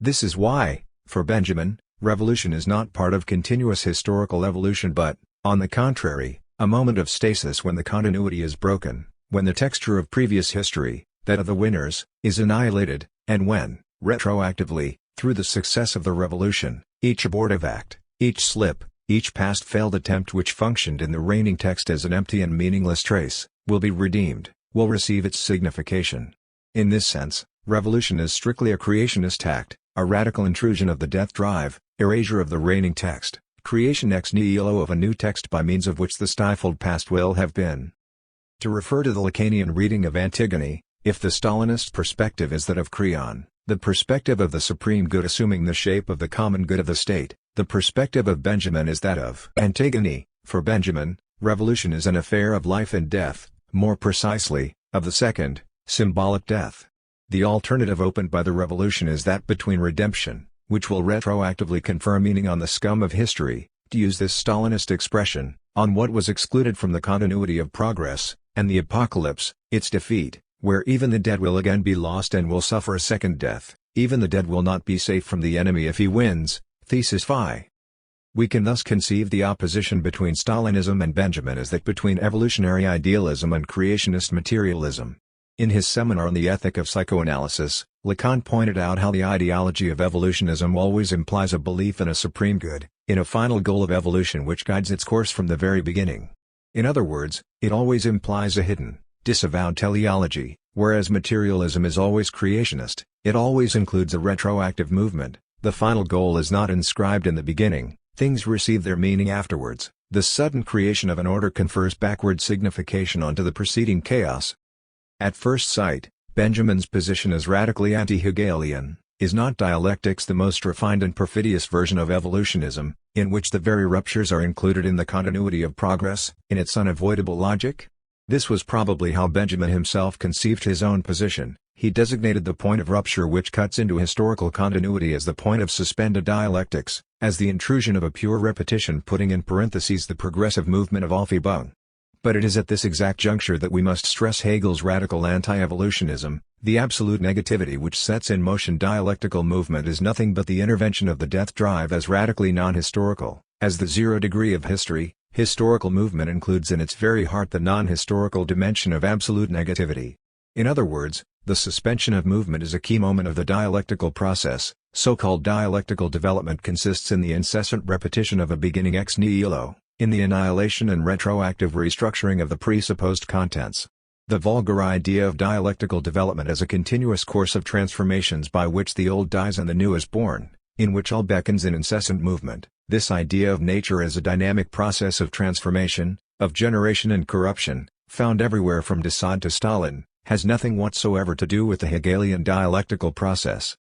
This is why, for Benjamin, revolution is not part of continuous historical evolution but, on the contrary, a moment of stasis when the continuity is broken, when the texture of previous history, that of the winners, is annihilated, and when, retroactively, through the success of the revolution, each abortive act, each slip, each past failed attempt which functioned in the reigning text as an empty and meaningless trace, will be redeemed, will receive its signification. In this sense, revolution is strictly a creationist act, a radical intrusion of the death drive, erasure of the reigning text, creation ex nihilo of a new text by means of which the stifled past will have been. To refer to the Lacanian reading of Antigone, if the Stalinist perspective is that of Creon, the perspective of the supreme good assuming the shape of the common good of the state, the perspective of Benjamin is that of Antigone. For Benjamin, revolution is an affair of life and death, more precisely, of the second, symbolic death. The alternative opened by the revolution is that between redemption, which will retroactively confer meaning on the scum of history, to use this Stalinist expression, on what was excluded from the continuity of progress, and the apocalypse, its defeat, where even the dead will again be lost and will suffer a second death. Even the dead will not be safe from the enemy if he wins. Thesis 5. We can thus conceive the opposition between Stalinism and Benjamin as that between evolutionary idealism and creationist materialism. In his seminar on the ethic of psychoanalysis, Lacan pointed out how the ideology of evolutionism always implies a belief in a supreme good, in a final goal of evolution which guides its course from the very beginning. In other words, it always implies a hidden, disavowed teleology, whereas materialism is always creationist, it always includes a retroactive movement. The final goal is not inscribed in the beginning, things receive their meaning afterwards. The sudden creation of an order confers backward signification onto the preceding chaos. At first sight, Benjamin's position as radically anti-Hegelian, is not dialectics the most refined and perfidious version of evolutionism, in which the very ruptures are included in the continuity of progress, in its unavoidable logic? This was probably how Benjamin himself conceived his own position. He designated the point of rupture which cuts into historical continuity as the point of suspended dialectics, as the intrusion of a pure repetition putting in parentheses the progressive movement of Aufhebung. But it is at this exact juncture that we must stress Hegel's radical anti-evolutionism. The absolute negativity which sets in motion dialectical movement is nothing but the intervention of the death drive as radically non-historical. As the zero degree of history, historical movement includes in its very heart the non-historical dimension of absolute negativity. In other words, the suspension of movement is a key moment of the dialectical process. So-called dialectical development consists in the incessant repetition of a beginning ex nihilo, in the annihilation and retroactive restructuring of the presupposed contents. The vulgar idea of dialectical development as a continuous course of transformations by which the old dies and the new is born, in which all beckons in incessant movement. This idea of nature as a dynamic process of transformation, of generation and corruption, found everywhere from de Sade to Stalin, has nothing whatsoever to do with the Hegelian dialectical process.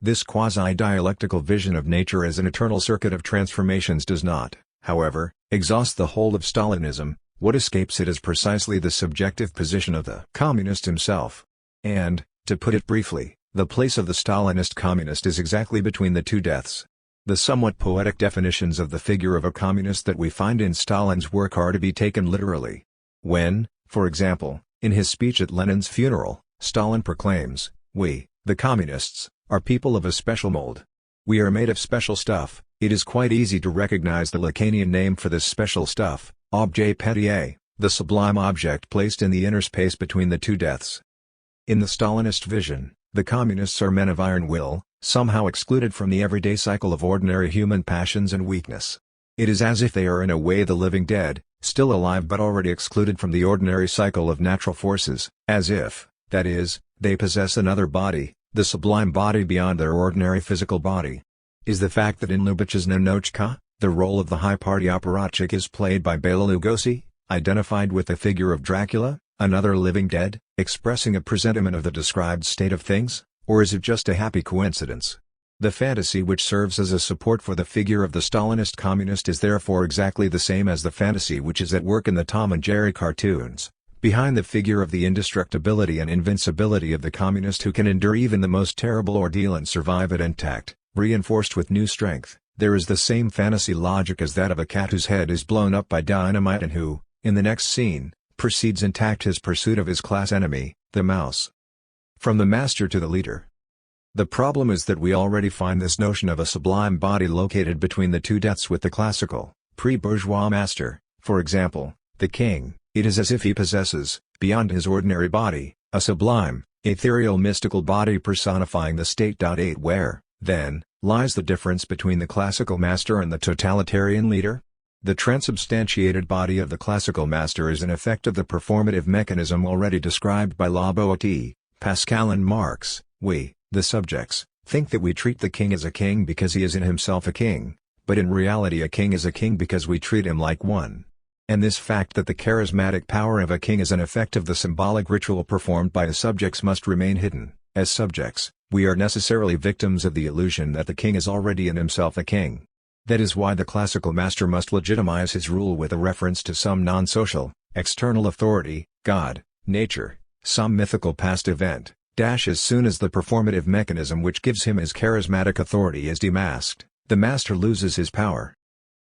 This quasi-dialectical vision of nature as an eternal circuit of transformations does not, however, exhaust the whole of Stalinism. What escapes it is precisely the subjective position of the communist himself. And, to put it briefly, The place of the Stalinist communist is exactly between the two deaths. The somewhat poetic definitions of the figure of a communist that we find in Stalin's work are to be taken literally. When, for example, in his speech at Lenin's funeral, Stalin proclaims, "We, the communists, are people of a special mold. We are made of special stuff," it is quite easy to recognize the Lacanian name for this special stuff, objet petit, the sublime object placed in the inner space between the two deaths. In the Stalinist vision, the communists are men of iron will, somehow excluded from the everyday cycle of ordinary human passions and weakness. It is as if they are in a way the living dead, still alive but already excluded from the ordinary cycle of natural forces, as if, that is, they possess another body, the sublime body beyond their ordinary physical body. Is the fact that in Lubitsch's Ninotchka, the role of the high party apparatchik is played by Bela Lugosi, identified with the figure of Dracula, another living dead, expressing a presentiment of the described state of things, or is it just a happy coincidence? The fantasy which serves as a support for the figure of the Stalinist communist is therefore exactly the same as the fantasy which is at work in the Tom and Jerry cartoons. Behind the figure of the indestructibility and invincibility of the communist who can endure even the most terrible ordeal and survive it intact, reinforced with new strength, there is the same fantasy logic as that of a cat whose head is blown up by dynamite and who, in the next scene, proceeds intact his pursuit of his class enemy, the mouse. From the master to the leader. The problem is that we already find this notion of a sublime body located between the two deaths with the classical, pre-bourgeois master, for example, the king. It is as if he possesses, beyond his ordinary body, a sublime, ethereal mystical body personifying the state. 8 Where, then, lies the difference between the classical master and the totalitarian leader? The transubstantiated body of the classical master is an effect of the performative mechanism already described by Slavoj, Pascal and Marx. We, the subjects, think that we treat the king as a king because he is in himself a king, but in reality a king is a king because we treat him like one. And this fact that the charismatic power of a king is an effect of the symbolic ritual performed by his subjects must remain hidden. As subjects, we are necessarily victims of the illusion that the king is already in himself a king. That is why the classical master must legitimize his rule with a reference to some non-social, external authority, God, nature, some mythical past event. As soon as the performative mechanism which gives him his charismatic authority is demasked, the master loses his power.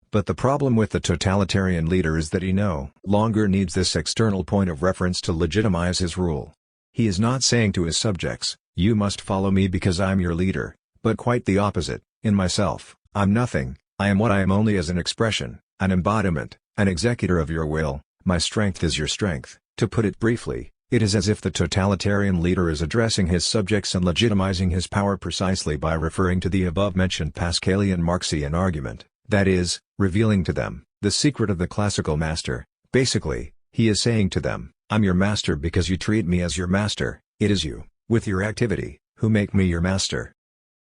But the problem with the totalitarian leader is that he no longer needs this external point of reference to legitimize his rule. He is not saying to his subjects, "You must follow me because I'm your leader," but quite the opposite. "In myself, I'm nothing, I am what I am only as an expression, an embodiment, an executor of your will, my strength is your strength." To put it briefly, it is as if the totalitarian leader is addressing his subjects and legitimizing his power precisely by referring to the above-mentioned Pascalian Marxian argument, that is, revealing to them the secret of the classical master. Basically, he is saying to them, "I'm your master because you treat me as your master. It is you, with your activity, who make me your master."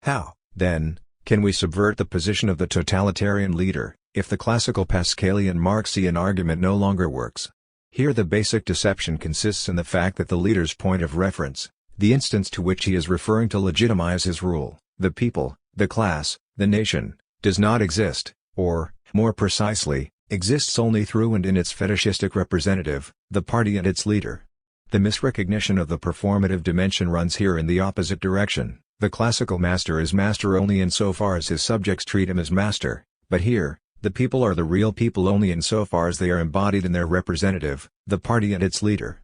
How, then, can we subvert the position of the totalitarian leader, if the classical Pascalian Marxian argument no longer works? Here the basic deception consists in the fact that the leader's point of reference, the instance to which he is referring to legitimize his rule, the people, the class, the nation, does not exist, or, more precisely, exists only through and in its fetishistic representative, the party and its leader. The misrecognition of the performative dimension runs here in the opposite direction. The classical master is master only insofar as his subjects treat him as master, but here, the people are the real people only insofar as they are embodied in their representative, the party and its leader.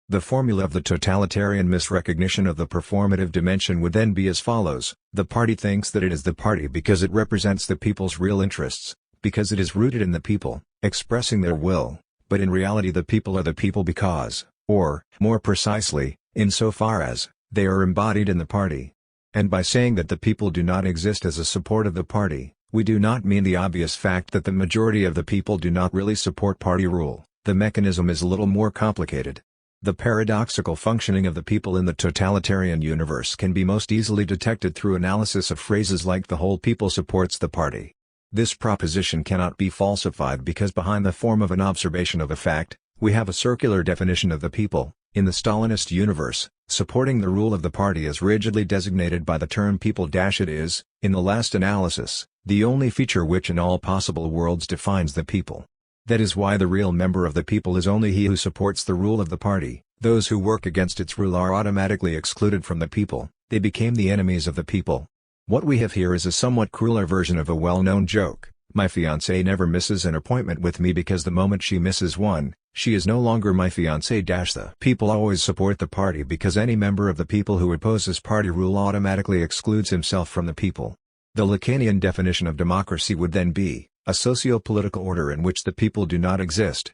The formula of the totalitarian misrecognition of the performative dimension would then be as follows: the party thinks that it is the party because it represents the people's real interests, because it is rooted in the people, expressing their will, but in reality the people are the people because, or, more precisely, insofar as, they are embodied in the party. And by saying that the people do not exist as a support of the party, we do not mean the obvious fact that the majority of the people do not really support party rule. The mechanism is a little more complicated. The paradoxical functioning of the people in the totalitarian universe can be most easily detected through analysis of phrases like "the whole people supports the party." This proposition cannot be falsified because behind the form of an observation of a fact, we have a circular definition of the people. In the Stalinist universe, supporting the rule of the party is rigidly designated by the term people. It is, in the last analysis, the only feature which in all possible worlds defines the people. That is why the real member of the people is only he who supports the rule of the party. Those who work against its rule are automatically excluded from the people. They became the enemies of the people. What we have here is a somewhat crueler version of a well-known joke. My fiancée never misses an appointment with me because the moment she misses one, she is no longer my fiancée. The people always support the party because any member of the people who opposes party rule automatically excludes himself from the people. The Lacanian definition of democracy would then be a socio-political order in which the people do not exist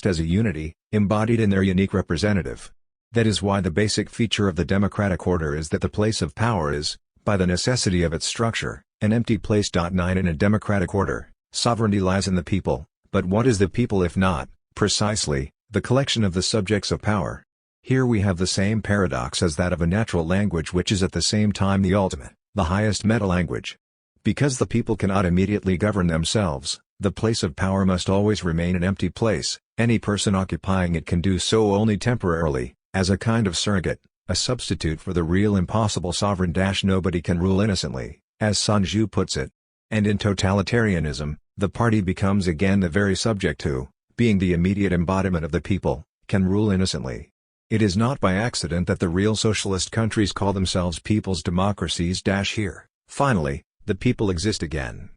as a unity, embodied in their unique representative. That is why the basic feature of the democratic order is that the place of power is, by the necessity of its structure, an empty place. 9 In a democratic order, sovereignty lies in the people, but what is the people if not, precisely, the collection of the subjects of power? Here we have the same paradox as that of a natural language which is at the same time the ultimate, the highest meta-language. Because the people cannot immediately govern themselves, the place of power must always remain an empty place. Any person occupying it can do so only temporarily, as a kind of surrogate, a substitute for the real impossible sovereign. Nobody can rule innocently, as Sun Tzu puts it. And in totalitarianism, the party becomes again the very subject who, being the immediate embodiment of the people, can rule innocently. It is not by accident that the real socialist countries call themselves people's democracies. Here, finally, the people exist again.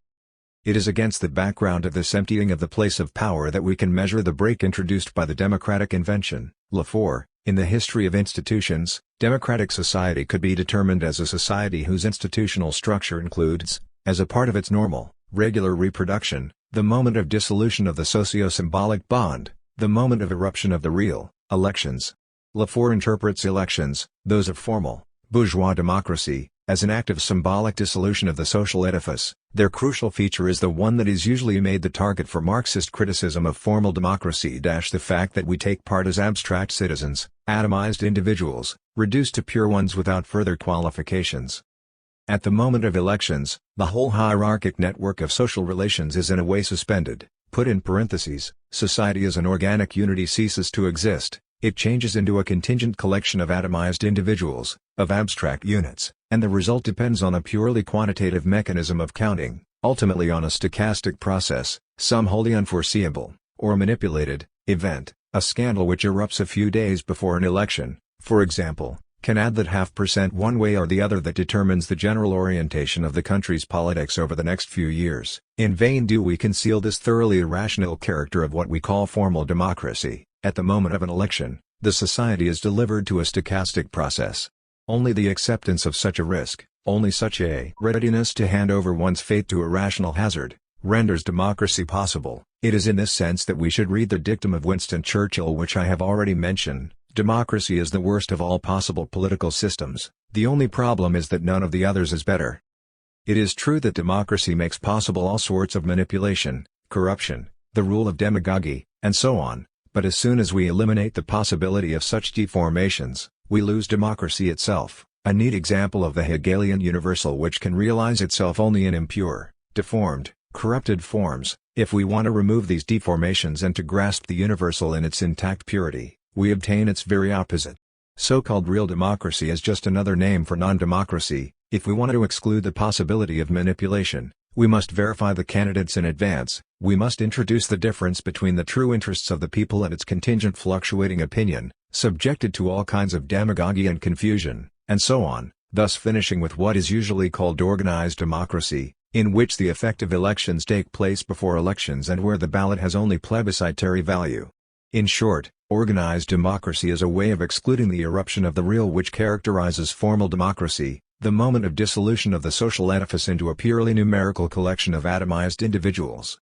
It is against the background of this emptying of the place of power that we can measure the break introduced by the democratic invention. Lafore, in the history of institutions, democratic society could be determined as a society whose institutional structure includes, as a part of its normal, regular reproduction, the moment of dissolution of the socio-symbolic bond, the moment of eruption of the real, elections. Lafore interprets elections, those of formal, bourgeois democracy, as an act of symbolic dissolution of the social edifice. Their crucial feature is the one that is usually made the target for Marxist criticism of formal democracy. The fact that we take part as abstract citizens, atomized individuals, reduced to pure ones without further qualifications. At the moment of elections, the whole hierarchic network of social relations is in a way suspended. Put in parentheses, society as an organic unity ceases to exist. It changes into a contingent collection of atomized individuals, of abstract units, and the result depends on a purely quantitative mechanism of counting, ultimately on a stochastic process, some wholly unforeseeable, or manipulated, event. A scandal which erupts a few days before an election, for example, can add that 0.5% one way or the other that determines the general orientation of the country's politics over the next few years. In vain do we conceal this thoroughly irrational character of what we call formal democracy. At the moment of an election, the society is delivered to a stochastic process. Only the acceptance of such a risk, only such a readiness to hand over one's fate to a rational hazard, renders democracy possible. It is in this sense that we should read the dictum of Winston Churchill which I have already mentioned: democracy is the worst of all possible political systems, the only problem is that none of the others is better. It is true that democracy makes possible all sorts of manipulation, corruption, the rule of demagogy, and so on. But as soon as we eliminate the possibility of such deformations, we lose democracy itself, a neat example of the Hegelian universal which can realize itself only in impure, deformed, corrupted forms. If we want to remove these deformations and to grasp the universal in its intact purity, we obtain its very opposite. So-called real democracy is just another name for non-democracy. If we want to exclude the possibility of manipulation, we must verify the candidates in advance, we must introduce the difference between the true interests of the people and its contingent fluctuating opinion, subjected to all kinds of demagogy and confusion, and so on, thus finishing with what is usually called organized democracy, in which the effective elections take place before elections and where the ballot has only plebiscitary value. In short, organized democracy is a way of excluding the eruption of the real which characterizes formal democracy, the moment of dissolution of the social edifice into a purely numerical collection of atomized individuals.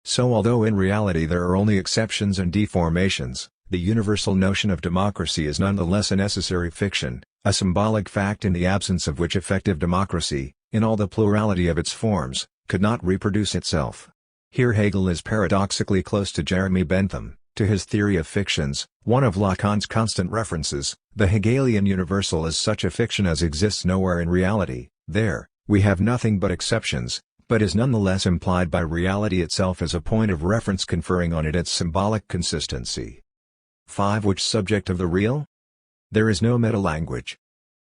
So although in reality there are only exceptions and deformations, the universal notion of democracy is nonetheless a necessary fiction, a symbolic fact in the absence of which effective democracy, in all the plurality of its forms, could not reproduce itself. Here Hegel is paradoxically close to Jeremy Bentham, to his theory of fictions, one of Lacan's constant references. The Hegelian universal is such a fiction as exists nowhere in reality. There, we have nothing but exceptions, but is nonetheless implied by reality itself as a point of reference conferring on it its symbolic consistency. 5. Which subject of the real? There is no meta-language.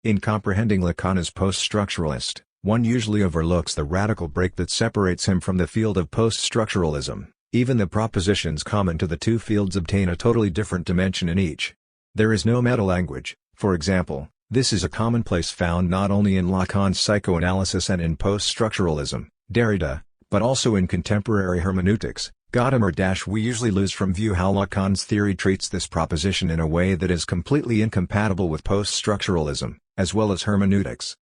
In comprehending Lacan as post-structuralist, one usually overlooks the radical break that separates him from the field of post-structuralism. Even the propositions common to the two fields obtain a totally different dimension in each. There is no meta-language, for example, This is a commonplace found not only in Lacan's psychoanalysis and in post-structuralism, Derrida, but also in contemporary hermeneutics. We usually lose from view how Lacan's theory treats this proposition in a way that is completely incompatible with post-structuralism, as well as hermeneutics.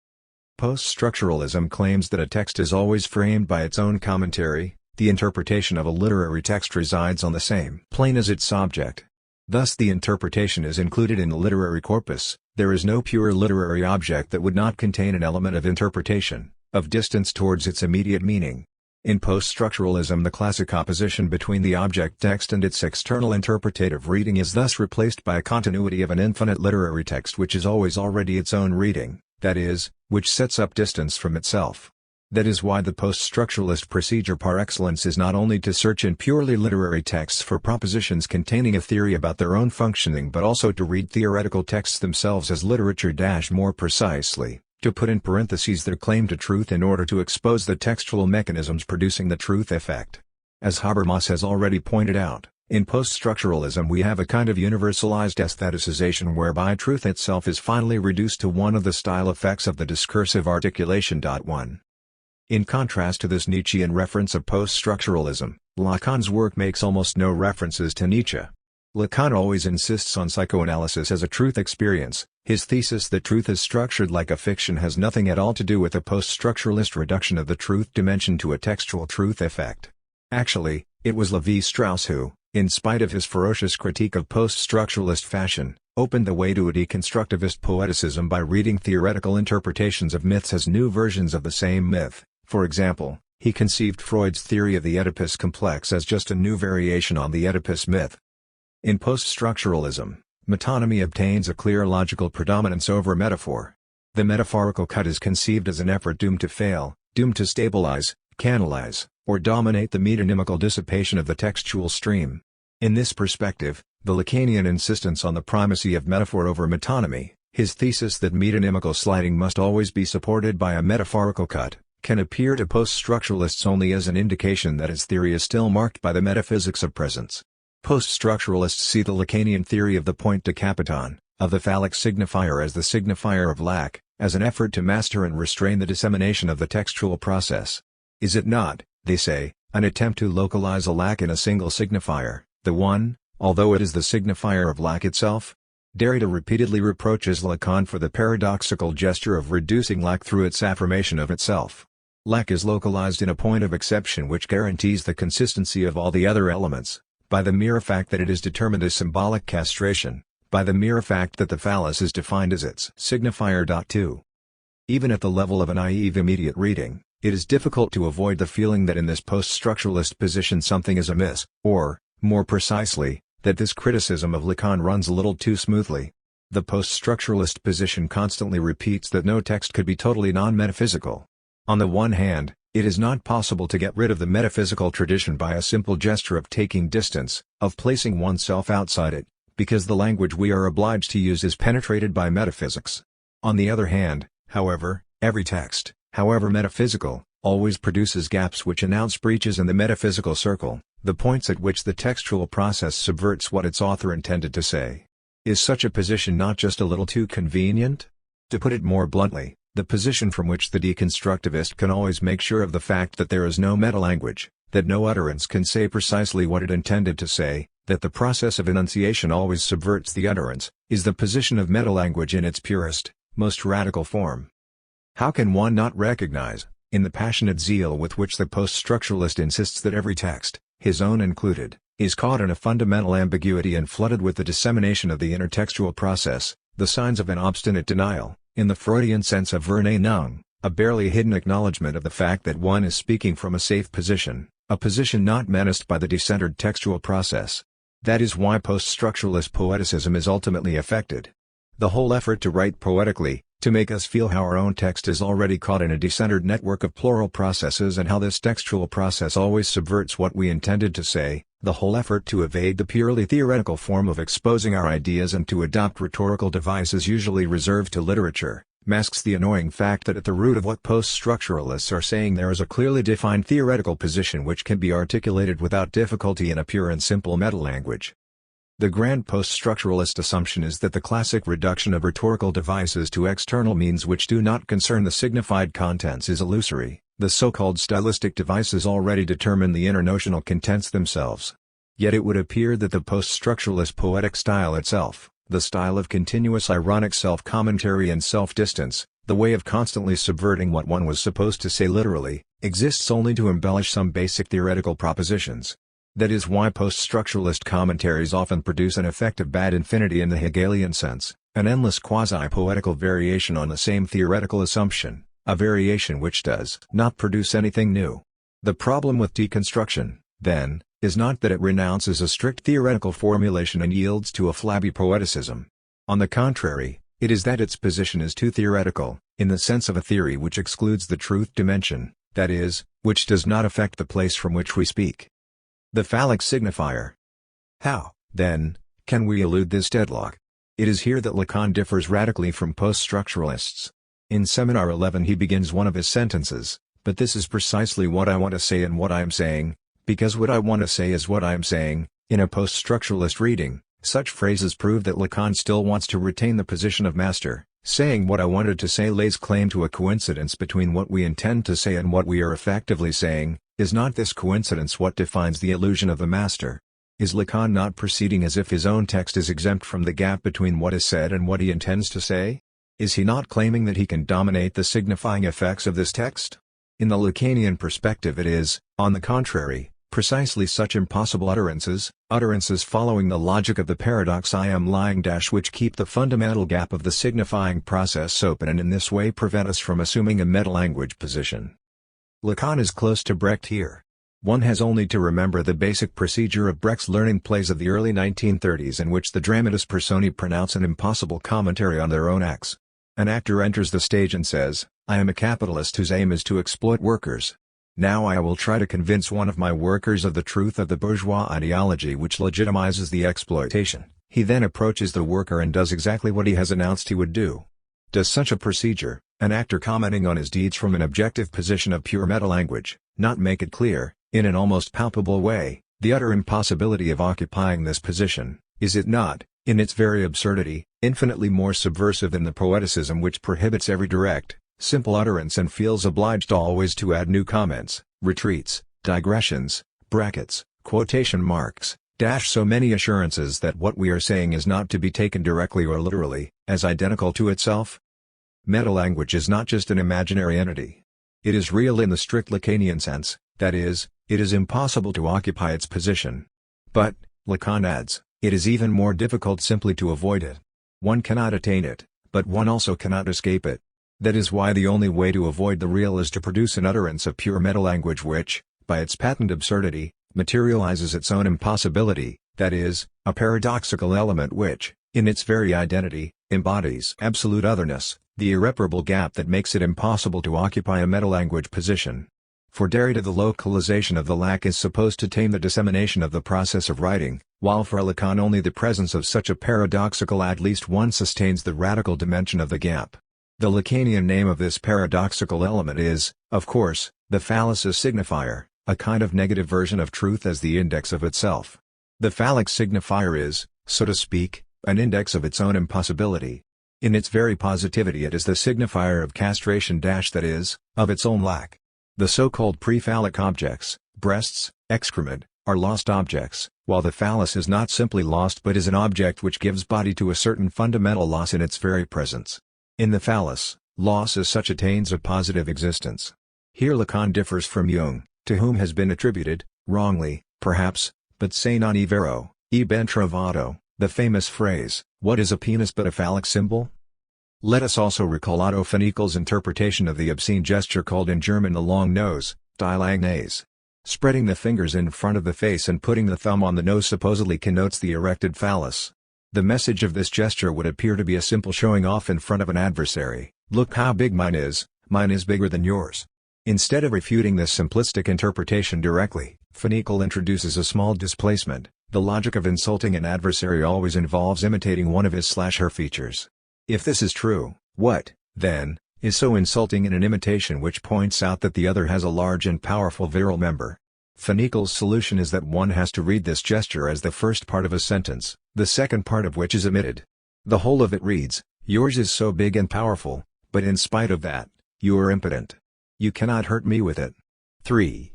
Post-structuralism claims that a text is always framed by its own commentary. The interpretation of a literary text resides on the same plane as its subject. Thus the interpretation is included in the literary corpus. There is no pure literary object that would not contain an element of interpretation, of distance towards its immediate meaning. In post-structuralism, the classic opposition between the object text and its external interpretative reading is thus replaced by a continuity of an infinite literary text which is always already its own reading, that is, which sets up distance from itself. That is why the post-structuralist procedure par excellence is not only to search in purely literary texts for propositions containing a theory about their own functioning but also to read theoretical texts themselves as literature. More precisely, to put in parentheses their claim to truth in order to expose the textual mechanisms producing the truth effect. As Habermas has already pointed out, in post-structuralism we have a kind of universalized aestheticization whereby truth itself is finally reduced to one of the style effects of the discursive articulation. 1. In contrast to this Nietzschean reference of post-structuralism, Lacan's work makes almost no references to Nietzsche. Lacan always insists on psychoanalysis as a truth experience. His thesis that truth is structured like a fiction has nothing at all to do with a post-structuralist reduction of the truth dimension to a textual truth effect. Actually, it was Levi-Strauss who, in spite of his ferocious critique of post-structuralist fashion, opened the way to a deconstructivist poeticism by reading theoretical interpretations of myths as new versions of the same myth. For example, he conceived Freud's theory of the Oedipus complex as just a new variation on the Oedipus myth. In post-structuralism, metonymy obtains a clear logical predominance over metaphor. The metaphorical cut is conceived as an effort doomed to fail, doomed to stabilize, canalize, or dominate the metonymical dissipation of the textual stream. In this perspective, the Lacanian insistence on the primacy of metaphor over metonymy, his thesis that metonymical sliding must always be supported by a metaphorical cut, can appear to post-structuralists only as an indication that his theory is still marked by the metaphysics of presence. Post-structuralists see the Lacanian theory of the point de capiton, of the phallic signifier as the signifier of lack, as an effort to master and restrain the dissemination of the textual process. Is it not, they say, an attempt to localize a lack in a single signifier, the one, although it is the signifier of lack itself? Derrida repeatedly reproaches Lacan for the paradoxical gesture of reducing lack through its affirmation of itself. Lack is localized in a point of exception which guarantees the consistency of all the other elements, by the mere fact that it is determined as symbolic castration, by the mere fact that the phallus is defined as its signifier. 2. Even at the level of a naive immediate reading, it is difficult to avoid the feeling that in this post-structuralist position something is amiss, or, more precisely, that this criticism of Lacan runs a little too smoothly. The post-structuralist position constantly repeats that no text could be totally non-metaphysical. On the one hand, it is not possible to get rid of the metaphysical tradition by a simple gesture of taking distance, of placing oneself outside it, because the language we are obliged to use is penetrated by metaphysics. On the other hand, however, every text, however metaphysical, always produces gaps which announce breaches in the metaphysical circle, the points at which the textual process subverts what its author intended to say. Is such a position not just a little too convenient? To put it more bluntly, the position from which the deconstructivist can always make sure of the fact that there is no metalanguage, that no utterance can say precisely what it intended to say, that the process of enunciation always subverts the utterance, is the position of metalanguage in its purest, most radical form. How can one not recognize, in the passionate zeal with which the post-structuralist insists that every text, his own included, is caught in a fundamental ambiguity and flooded with the dissemination of the intertextual process, the signs of an obstinate denial, in the Freudian sense of Verneinung, a barely hidden acknowledgement of the fact that one is speaking from a safe position, a position not menaced by the decentered textual process. That is why post-structuralist poeticism is ultimately affected. The whole effort to write poetically, to make us feel how our own text is already caught in a decentered network of plural processes and how this textual process always subverts what we intended to say, the whole effort to evade the purely theoretical form of exposing our ideas and to adopt rhetorical devices usually reserved to literature, masks the annoying fact that at the root of what post-structuralists are saying there is a clearly defined theoretical position which can be articulated without difficulty in a pure and simple metalanguage. The grand post-structuralist assumption is that the classic reduction of rhetorical devices to external means which do not concern the signified contents is illusory. The so-called stylistic devices already determine the inner notional contents themselves. Yet it would appear that the post-structuralist poetic style itself, the style of continuous ironic self-commentary and self-distance, the way of constantly subverting what one was supposed to say literally, exists only to embellish some basic theoretical propositions. That is why post-structuralist commentaries often produce an effect of bad infinity in the Hegelian sense, an endless quasi-poetical variation on the same theoretical assumption, a variation which does not produce anything new. The problem with deconstruction, then, is not that it renounces a strict theoretical formulation and yields to a flabby poeticism. On the contrary, it is that its position is too theoretical, in the sense of a theory which excludes the truth dimension, that is, which does not affect the place from which we speak. The phallic signifier. How, then, can we elude this deadlock? It is here that Lacan differs radically from post-structuralists. In Seminar 11 he begins one of his sentences, "But this is precisely what I want to say and what I am saying, because what I want to say is what I am saying." In a post-structuralist reading, such phrases prove that Lacan still wants to retain the position of master. Saying what I wanted to say lays claim to a coincidence between what we intend to say and what we are effectively saying. Is not this coincidence what defines the illusion of the master? Is Lacan not proceeding as if his own text is exempt from the gap between what is said and what he intends to say? Is he not claiming that he can dominate the signifying effects of this text? In the Lacanian perspective it is, on the contrary, precisely such impossible utterances following the logic of the paradox I am lying which keep the fundamental gap of the signifying process open and in this way prevent us from assuming a meta-language position. Lacan is close to Brecht here. One has only to remember the basic procedure of Brecht's learning plays of the early 1930s in which the dramatis personae pronounce an impossible commentary on their own acts. An actor enters the stage and says, "I am a capitalist whose aim is to exploit workers. Now I will try to convince one of my workers of the truth of the bourgeois ideology which legitimizes the exploitation." He then approaches the worker and does exactly what he has announced he would do. Does such a procedure, an actor commenting on his deeds from an objective position of pure meta-language, not make it clear, in an almost palpable way, the utter impossibility of occupying this position? Is it not, in its very absurdity, infinitely more subversive than the poeticism which prohibits every direct, simple utterance and feels obliged always to add new comments, retreats, digressions, brackets, quotation marks, so many assurances that what we are saying is not to be taken directly or literally, as identical to itself? Meta-language is not just an imaginary entity. It is real in the strict Lacanian sense, that is, it is impossible to occupy its position. But, Lacan adds, it is even more difficult simply to avoid it. One cannot attain it, but one also cannot escape it. That is why the only way to avoid the real is to produce an utterance of pure meta-language which, by its patent absurdity, materializes its own impossibility, that is, a paradoxical element which, in its very identity, embodies absolute otherness, the irreparable gap that makes it impossible to occupy a meta-language position. For Derrida the localization of the lack is supposed to tame the dissemination of the process of writing, while for Lacan only the presence of such a paradoxical at least one sustains the radical dimension of the gap. The Lacanian name of this paradoxical element is, of course, the fallacious signifier, a kind of negative version of truth as the index of itself. The phallic signifier is, so to speak, an index of its own impossibility. In its very positivity it is the signifier of castration that is, of its own lack. The so-called pre-phallic objects, breasts, excrement, are lost objects, while the phallus is not simply lost but is an object which gives body to a certain fundamental loss in its very presence. In the phallus, loss as such attains a positive existence. Here Lacan differs from Jung, to whom has been attributed, wrongly, perhaps, but se non è vero, e ben trovato, the famous phrase, "What is a penis but a phallic symbol?" Let us also recall Otto Fenikel's interpretation of the obscene gesture called in German the long nose, die lange Nase. Spreading the fingers in front of the face and putting the thumb on the nose supposedly connotes the erected phallus. The message of this gesture would appear to be a simple showing off in front of an adversary, "Look how big mine is bigger than yours." Instead of refuting this simplistic interpretation directly, Fenekel introduces a small displacement. The logic of insulting an adversary always involves imitating one of his/her features. If this is true, what, then, is so insulting in an imitation which points out that the other has a large and powerful virile member? Finkel's solution is that one has to read this gesture as the first part of a sentence, the second part of which is omitted. The whole of it reads, "Yours is so big and powerful, but in spite of that, you are impotent. You cannot hurt me with it." 3.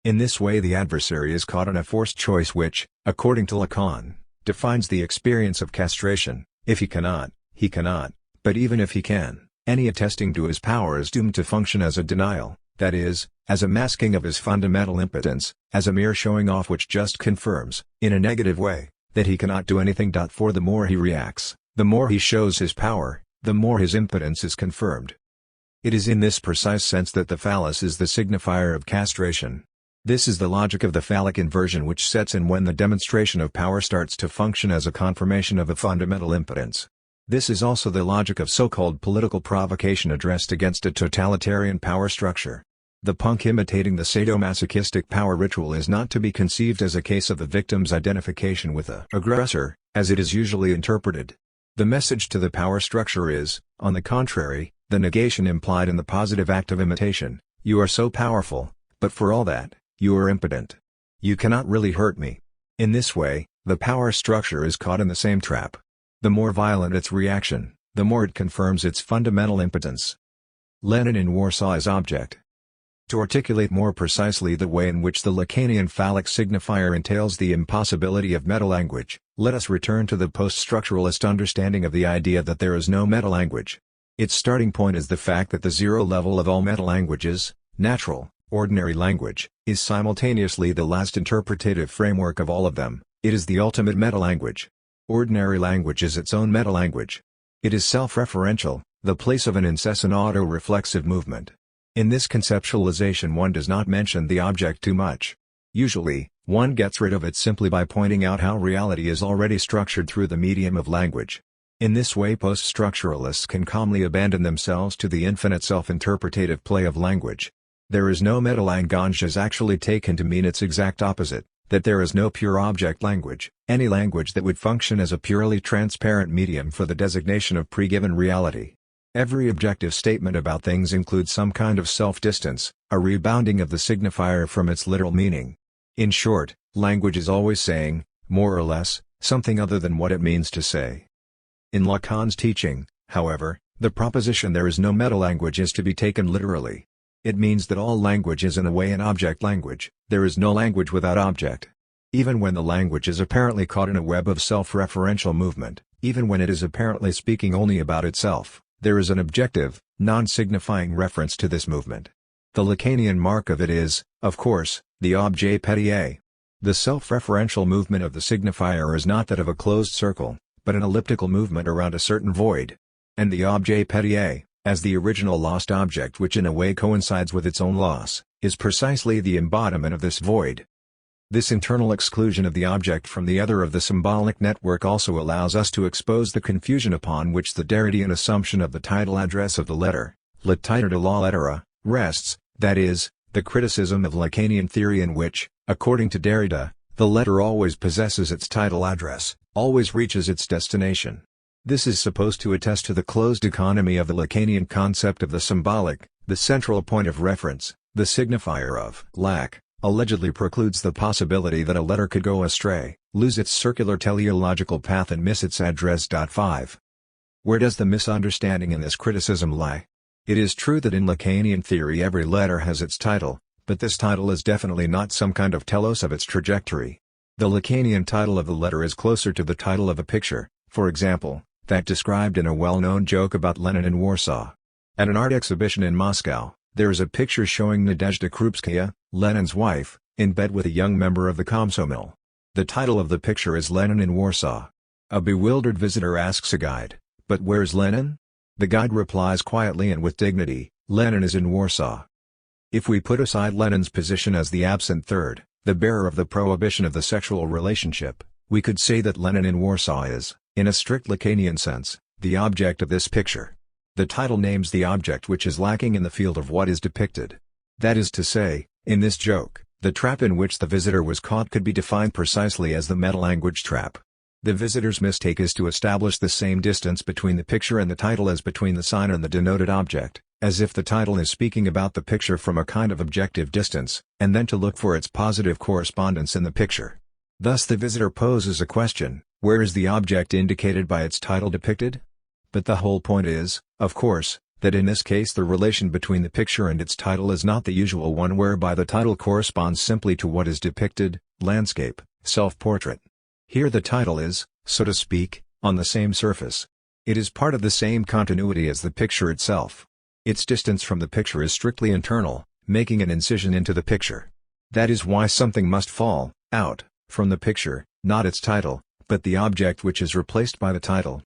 In this way the adversary is caught in a forced choice which, according to Lacan, defines the experience of castration. If he cannot, he cannot, but even if he can, any attesting to his power is doomed to function as a denial, that is, as a masking of his fundamental impotence, as a mere showing off which just confirms, in a negative way, that he cannot do anything. For the more he reacts, the more he shows his power, the more his impotence is confirmed. It is in this precise sense that the phallus is the signifier of castration. This is the logic of the phallic inversion which sets in when the demonstration of power starts to function as a confirmation of a fundamental impotence. This is also the logic of so-called political provocation addressed against a totalitarian power structure. The punk imitating the sadomasochistic power ritual is not to be conceived as a case of the victim's identification with the aggressor, as it is usually interpreted. The message to the power structure is, on the contrary, the negation implied in the positive act of imitation: you are so powerful, but for all that, you are impotent. You cannot really hurt me. In this way, the power structure is caught in the same trap. The more violent its reaction, the more it confirms its fundamental impotence. Lenin in Warsaw as object. To articulate more precisely the way in which the Lacanian phallic signifier entails the impossibility of metalanguage, let us return to the post-structuralist understanding of the idea that there is no metalanguage. Its starting point is the fact that the zero level of all metalanguages, natural, ordinary language, is simultaneously the last interpretative framework of all of them. It is the ultimate metalanguage. Ordinary language is its own metalanguage. It is self-referential, the place of an incessant auto-reflexive movement. In this conceptualization one does not mention the object too much. Usually, one gets rid of it simply by pointing out how reality is already structured through the medium of language. In this way post-structuralists can calmly abandon themselves to the infinite self-interpretative play of language. There is no metalanguage is actually taken to mean its exact opposite, that there is no pure object language, any language that would function as a purely transparent medium for the designation of pre-given reality. Every objective statement about things includes some kind of self-distance, a rebounding of the signifier from its literal meaning. In short, language is always saying, more or less, something other than what it means to say. In Lacan's teaching, however, the proposition there is no metalanguage is to be taken literally. It means that all language is in a way an object language. There is no language without object. Even when the language is apparently caught in a web of self-referential movement, even when it is apparently speaking only about itself, there is an objective, non-signifying reference to this movement. The Lacanian mark of it is, of course, the objet petit. The self-referential movement of the signifier is not that of a closed circle, but an elliptical movement around a certain void. And the objet petit, as the original lost object which in a way coincides with its own loss, is precisely the embodiment of this void. This internal exclusion of the object from the other of the symbolic network also allows us to expose the confusion upon which the Derridean assumption of the title address of the letter, le titre de la lettre, rests, that is, the criticism of Lacanian theory in which, according to Derrida, the letter always possesses its title address, always reaches its destination. This is supposed to attest to the closed economy of the Lacanian concept of the symbolic, the central point of reference, the signifier of lack. Allegedly precludes the possibility that a letter could go astray, lose its circular teleological path and miss its address. 5. Where does the misunderstanding in this criticism lie? It is true that in Lacanian theory every letter has its title, but this title is definitely not some kind of telos of its trajectory. The Lacanian title of the letter is closer to the title of a picture, for example, that described in a well-known joke about Lenin in Warsaw. At an art exhibition in Moscow, there is a picture showing Nadezhda Krupskaya, Lenin's wife, in bed with a young member of the Komsomol. The title of the picture is Lenin in Warsaw. A bewildered visitor asks a guide, "But where's Lenin?" The guide replies quietly and with dignity, "Lenin is in Warsaw." If we put aside Lenin's position as the absent third, the bearer of the prohibition of the sexual relationship, we could say that Lenin in Warsaw is, in a strict Lacanian sense, the object of this picture. The title names the object which is lacking in the field of what is depicted. That is to say, in this joke, the trap in which the visitor was caught could be defined precisely as the metalanguage trap. The visitor's mistake is to establish the same distance between the picture and the title as between the sign and the denoted object. as if the title is speaking about the picture from a kind of objective distance, and then to look for its positive correspondence in the picture. Thus the visitor poses a question: where is the object indicated by its title depicted? But the whole point is, of course, that in this case the relation between the picture and its title is not the usual one whereby the title corresponds simply to what is depicted, landscape, self-portrait. Here the title is, so to speak, on the same surface. It is part of the same continuity as the picture itself. Its distance from the picture is strictly internal, making an incision into the picture. That is why something must fall out from the picture, not its title, but the object which is replaced by the title.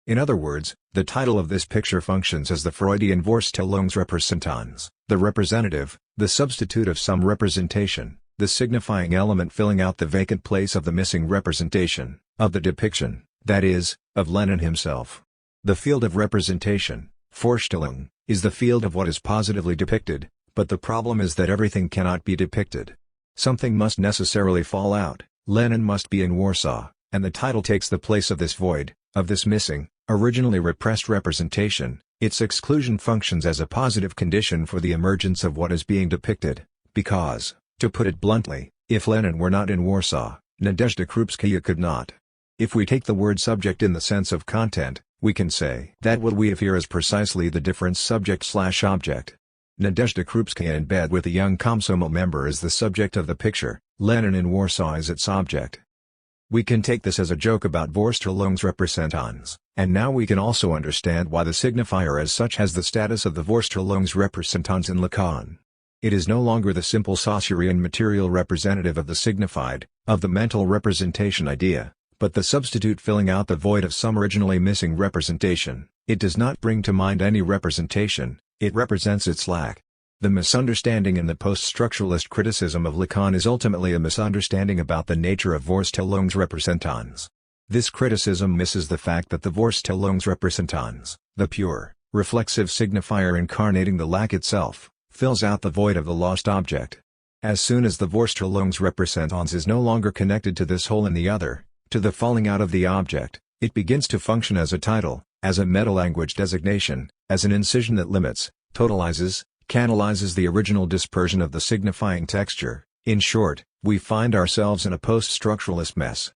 In other words, the title of this picture functions as the Freudian Vorstellungsrepräsentanz, the representative, the substitute of some representation, the signifying element filling out the vacant place of the missing representation, of the depiction, that is, of Lenin himself. The field of representation, Vorstellung, is the field of what is positively depicted, but the problem is that everything cannot be depicted. Something must necessarily fall out, Lenin must be in Warsaw, and the title takes the place of this void, of this missing, originally repressed representation. Its exclusion functions as a positive condition for the emergence of what is being depicted, because, to put it bluntly, if Lenin were not in Warsaw, Nadezhda Krupskaya could not. If we take the word subject in the sense of content, we can say that what we have here is precisely the difference subject/object. Nadezhda Krupskaya in bed with a young Komsomol member is the subject of the picture, Lenin in Warsaw is its object. We can take this as a joke about Vorstellungsrepräsentanz, and now we can also understand why the signifier as such has the status of the Vorstellungsrepräsentanz in Lacan. It is no longer the simple Saussurean material representative of the signified, of the mental representation idea, but the substitute filling out the void of some originally missing representation. It does not bring to mind any representation, it represents its lack. The misunderstanding in the post-structuralist criticism of Lacan is ultimately a misunderstanding about the nature of Vorstellungsrepräsentanz. This criticism misses the fact that the Vorstellungsrepräsentanz, the pure, reflexive signifier incarnating the lack itself, fills out the void of the lost object. As soon as the Vorstellungsrepräsentanz is no longer connected to this hole in the other, to the falling out of the object, it begins to function as a title, as a metalanguage designation, as an incision that limits, totalizes, canalizes the original dispersion of the signifying texture. In short, we find ourselves in a post-structuralist mess.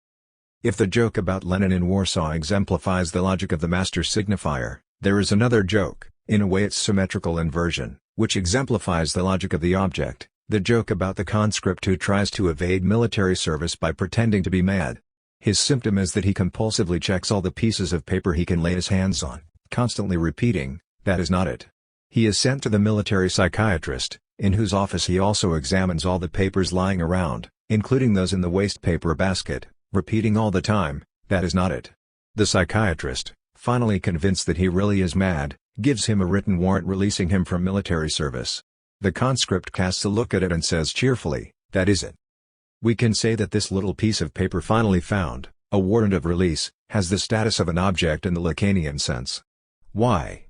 If the joke about Lenin in Warsaw exemplifies the logic of the master signifier, there is another joke, in a way its symmetrical inversion, which exemplifies the logic of the object, the joke about the conscript who tries to evade military service by pretending to be mad. His symptom is that he compulsively checks all the pieces of paper he can lay his hands on, constantly repeating, "That is not it." He is sent to the military psychiatrist, in whose office he also examines all the papers lying around, including those in the waste paper basket, repeating all the time, "That is not it." The psychiatrist, finally convinced that he really is mad, gives him a written warrant releasing him from military service. The conscript casts a look at it and says cheerfully, "That is it." We can say that this little piece of paper finally found, a warrant of release, has the status of an object in the Lacanian sense. Why?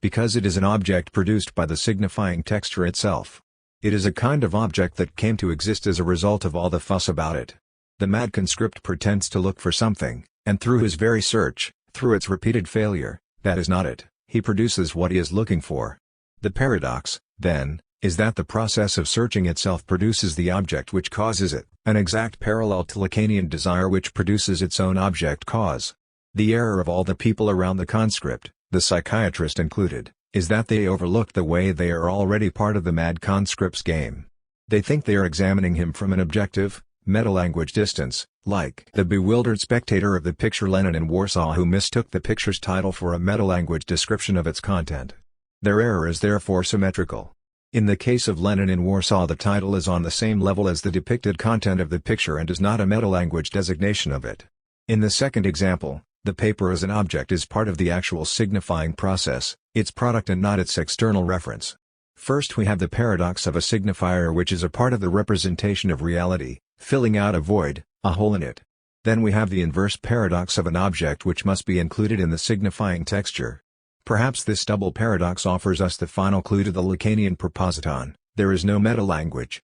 Because it is an object produced by the signifying texture itself. It is a kind of object that came to exist as a result of all the fuss about it. The mad conscript pretends to look for something, and through his very search, through its repeated failure, "That is not it," he produces what he is looking for. The paradox, then, is that the process of searching itself produces the object which causes it, an exact parallel to Lacanian desire which produces its own object cause. The error of all the people around the conscript, the psychiatrist included, is that they overlook the way they are already part of the mad conscript's game. They think they are examining him from an objective, metalanguage distance, like the bewildered spectator of the picture Lenin in Warsaw who mistook the picture's title for a metalanguage description of its content. Their error is therefore symmetrical. In the case of Lenin in Warsaw, the title is on the same level as the depicted content of the picture and is not a metalanguage designation of it. In the second example, the paper as an object is part of the actual signifying process, its product and not its external reference. First we have the paradox of a signifier which is a part of the representation of reality, filling out a void, a hole in it. Then we have the inverse paradox of an object which must be included in the signifying texture. Perhaps this double paradox offers us the final clue to the Lacanian propositon: there is no metalanguage.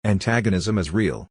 Antagonism is real.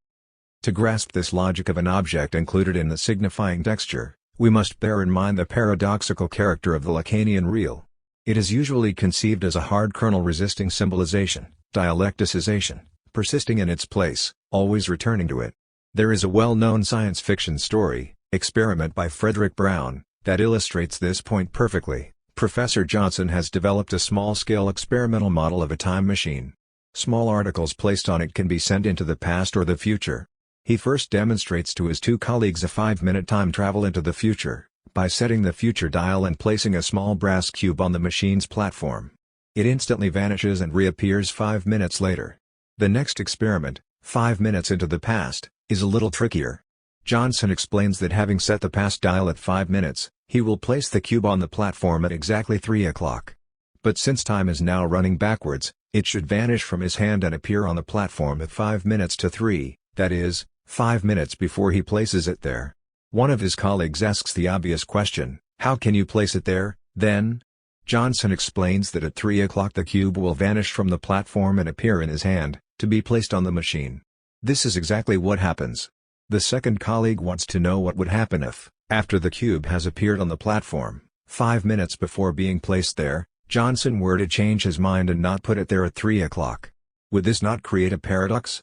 To grasp this logic of an object included in the signifying texture, we must bear in mind the paradoxical character of the Lacanian real. It is usually conceived as a hard kernel-resisting symbolization, dialecticization, persisting in its place, always returning to it. There is a well-known science fiction story, Experiment by Frederick Brown, that illustrates this point perfectly. Professor Johnson has developed a small-scale experimental model of a time machine. Small articles placed on it can be sent into the past or the future. He first demonstrates to his two colleagues a 5-minute time travel into the future, by setting the future dial and placing a small brass cube on the machine's platform. It instantly vanishes and reappears 5 minutes later. The next experiment, 5 minutes into the past, is a little trickier. Johnson explains that having set the past dial at 5 minutes, he will place the cube on the platform at exactly 3 o'clock. But since time is now running backwards, it should vanish from his hand and appear on the platform at 5 minutes to 3, that is, 5 minutes before he places it there. One of his colleagues asks the obvious question, "How can you place it there, then?" Johnson explains that at 3 o'clock the cube will vanish from the platform and appear in his hand, to be placed on the machine. This is exactly what happens. The second colleague wants to know what would happen if, after the cube has appeared on the platform, 5 minutes before being placed there, Johnson were to change his mind and not put it there at 3 o'clock. Would this not create a paradox?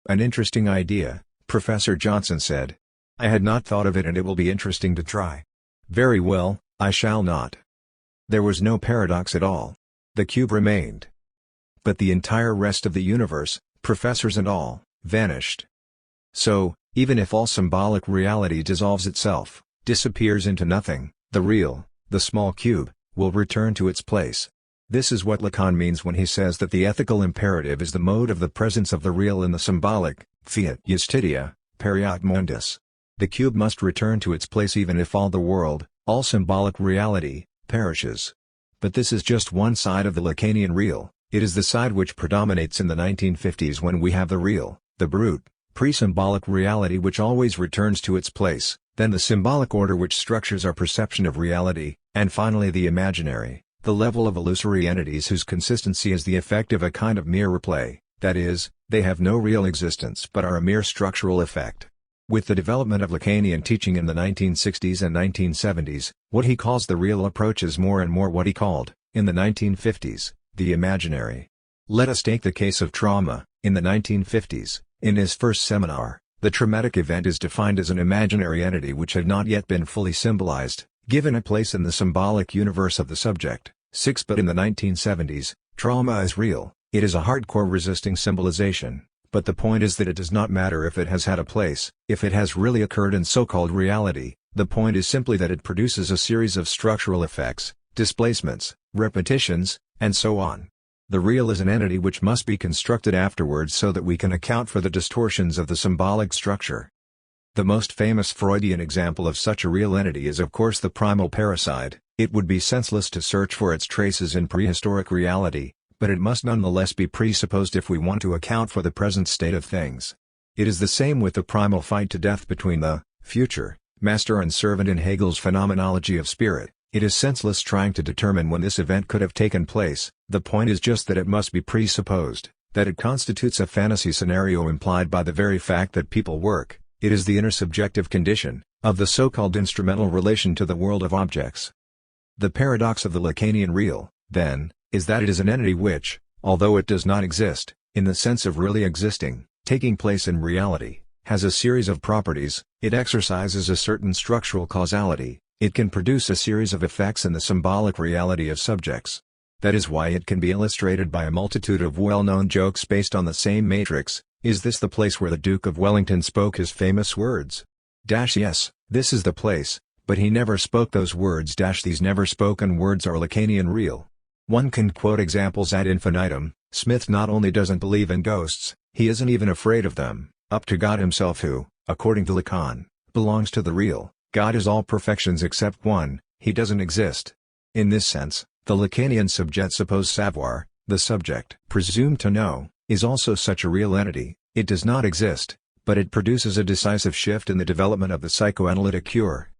An interesting idea, Professor Johnson said. I had not thought of it and it will be interesting to try. Very well, I shall not. There was no paradox at all. The cube remained. But the entire rest of the universe, professors and all, vanished. So, even if all symbolic reality dissolves itself, disappears into nothing, the real, the small cube, will return to its place. This is what Lacan means when he says that the ethical imperative is the mode of the presence of the real in the symbolic, fiat justitia, periat mundus. The cube must return to its place even if all the world, all symbolic reality, perishes. But this is just one side of the Lacanian real. It is the side which predominates in the 1950s when we have the real, the brute, pre-symbolic reality which always returns to its place, then the symbolic order which structures our perception of reality, and finally the imaginary, the level of illusory entities whose consistency is the effect of a kind of mere replay, that is, they have no real existence but are a mere structural effect. With the development of Lacanian teaching in the 1960s and 1970s, what he calls the real approaches more and more what he called, in the 1950s, the imaginary. Let us take the case of trauma. In the 1950s, in his first seminar, the traumatic event is defined as an imaginary entity which had not yet been fully symbolized, given a place in the symbolic universe of the subject. But in the 1970s, trauma is real, it is a hardcore resisting symbolization, but the point is that it does not matter if it has had a place, if it has really occurred in so-called reality, the point is simply that it produces a series of structural effects, displacements, repetitions, and so on. The real is an entity which must be constructed afterwards so that we can account for the distortions of the symbolic structure. The most famous Freudian example of such a real entity is of course the primal parasite. It would be senseless to search for its traces in prehistoric reality, but it must nonetheless be presupposed if we want to account for the present state of things. It is the same with the primal fight to death between the future, master and servant in Hegel's phenomenology of spirit. It is senseless trying to determine when this event could have taken place, the point is just that it must be presupposed, that it constitutes a fantasy scenario implied by the very fact that people work. It is the intersubjective condition, of the so-called instrumental relation to the world of objects. The paradox of the Lacanian real, then, is that it is an entity which, although it does not exist, in the sense of really existing, taking place in reality, has a series of properties, it exercises a certain structural causality, it can produce a series of effects in the symbolic reality of subjects. That is why it can be illustrated by a multitude of well-known jokes based on the same matrix. Is this the place where the Duke of Wellington spoke his famous words? Yes, this is the place, but he never spoke those words. These never spoken words are Lacanian real. One can quote examples ad infinitum. Smith not only doesn't believe in ghosts, he isn't even afraid of them, up to God himself who, according to Lacan, belongs to the real. God is all perfections except one, he doesn't exist. In this sense, the Lacanian subject suppose savoir, the subject presumed to know, is also such a real entity. It does not exist, but it produces a decisive shift in the development of the psychoanalytic cure.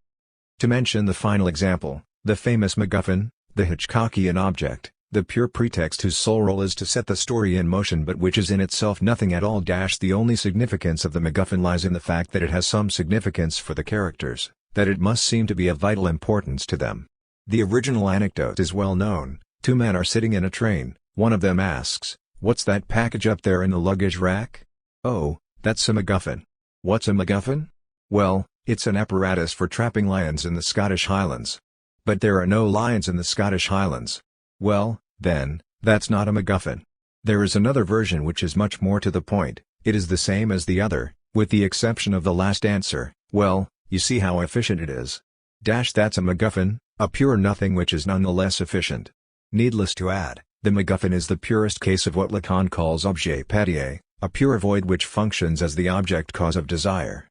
To mention the final example, the famous MacGuffin, the Hitchcockian object, the pure pretext whose sole role is to set the story in motion but which is in itself nothing at all. The only significance of the MacGuffin lies in the fact that it has some significance for the characters, that it must seem to be of vital importance to them. The original anecdote is well known. Two men are sitting in a train, one of them asks, "What's that package up there in the luggage rack?" "Oh, that's a MacGuffin." "What's a MacGuffin?" "Well, it's an apparatus for trapping lions in the Scottish Highlands." "But there are no lions in the Scottish Highlands." "Well, then, that's not a MacGuffin." There is another version which is much more to the point. It is the same as the other, with the exception of the last answer. "Well, you see how efficient it is." That's a MacGuffin, a pure nothing which is nonetheless efficient. Needless to add, the MacGuffin is the purest case of what Lacan calls objet papier, a pure void which functions as the object cause of desire.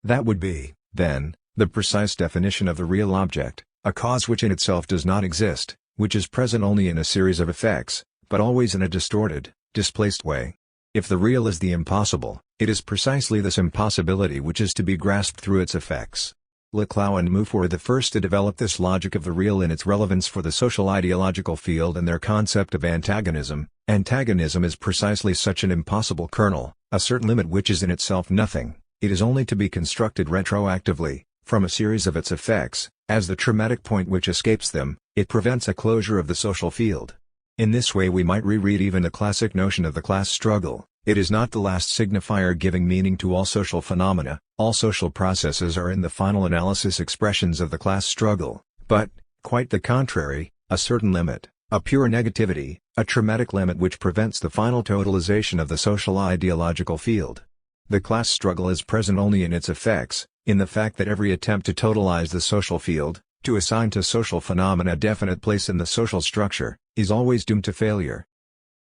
That would be, then, the precise definition of the real object, a cause which in itself does not exist, which is present only in a series of effects, but always in a distorted, displaced way. If the real is the impossible, it is precisely this impossibility which is to be grasped through its effects. Laclau and Mouffe were the first to develop this logic of the real in its relevance for the social ideological field and their concept of antagonism. Antagonism is precisely such an impossible kernel, a certain limit which is in itself nothing. It is only to be constructed retroactively, from a series of its effects. As the traumatic point which escapes them, it prevents a closure of the social field. In this way we might reread even the classic notion of the class struggle. It is not the last signifier giving meaning to all social phenomena. All social processes are in the final analysis expressions of the class struggle, but, quite the contrary, a certain limit, a pure negativity, a traumatic limit which prevents the final totalization of the social ideological field. The class struggle is present only in its effects, in the fact that every attempt to totalize the social field, to assign to social phenomena a definite place in the social structure, is always doomed to failure.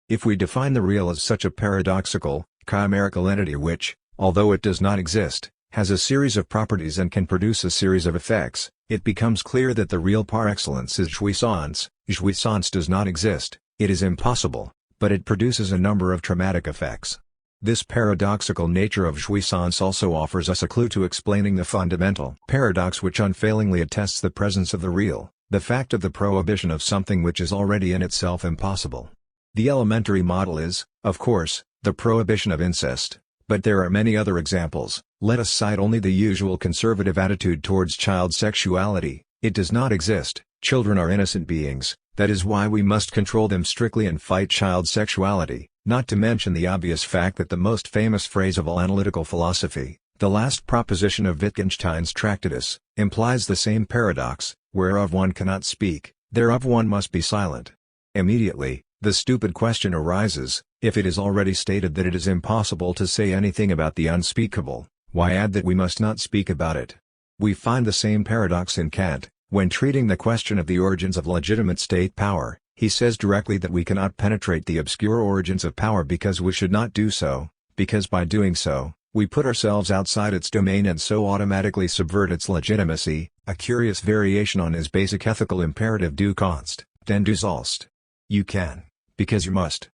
If we define the real as such a paradoxical, chimerical entity which, although it does not exist, has a series of properties and can produce a series of effects, it becomes clear that the real par excellence is jouissance. Jouissance does not exist, it is impossible, but it produces a number of traumatic effects. This paradoxical nature of jouissance also offers us a clue to explaining the fundamental paradox which unfailingly attests the presence of the real, the fact of the prohibition of something which is already in itself impossible. The elementary model is, of course, the prohibition of incest, but there are many other examples. Let us cite only the usual conservative attitude towards child sexuality. It does not exist, children are innocent beings, that is why we must control them strictly and fight child sexuality, not to mention the obvious fact that the most famous phrase of all analytical philosophy, the last proposition of Wittgenstein's Tractatus, implies the same paradox: whereof one cannot speak, thereof one must be silent. Immediately, the stupid question arises, if it is already stated that it is impossible to say anything about the unspeakable, why add that we must not speak about it? We find the same paradox in Kant. When treating the question of the origins of legitimate state power, he says directly that we cannot penetrate the obscure origins of power because we should not do so, because by doing so, we put ourselves outside its domain and so automatically subvert its legitimacy, a curious variation on his basic ethical imperative du kannst, denn du sollst. You can, because you must.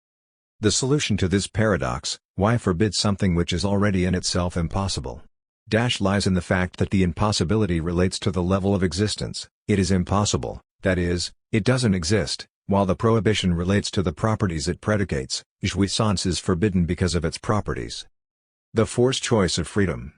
The solution to this paradox, why forbid something which is already in itself impossible? Lies in the fact that the impossibility relates to the level of existence. It is impossible, that is, it doesn't exist, while the prohibition relates to the properties it predicates. Jouissance is forbidden because of its properties. The forced choice of freedom.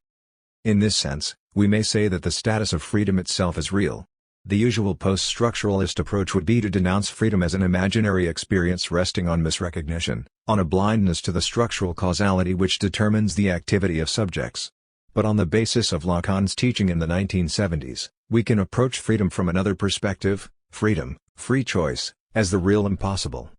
In this sense, we may say that the status of freedom itself is real. The usual post-structuralist approach would be to denounce freedom as an imaginary experience resting on misrecognition, on a blindness to the structural causality which determines the activity of subjects. But on the basis of Lacan's teaching in the 1970s, we can approach freedom from another perspective: freedom, free choice, as the real impossible.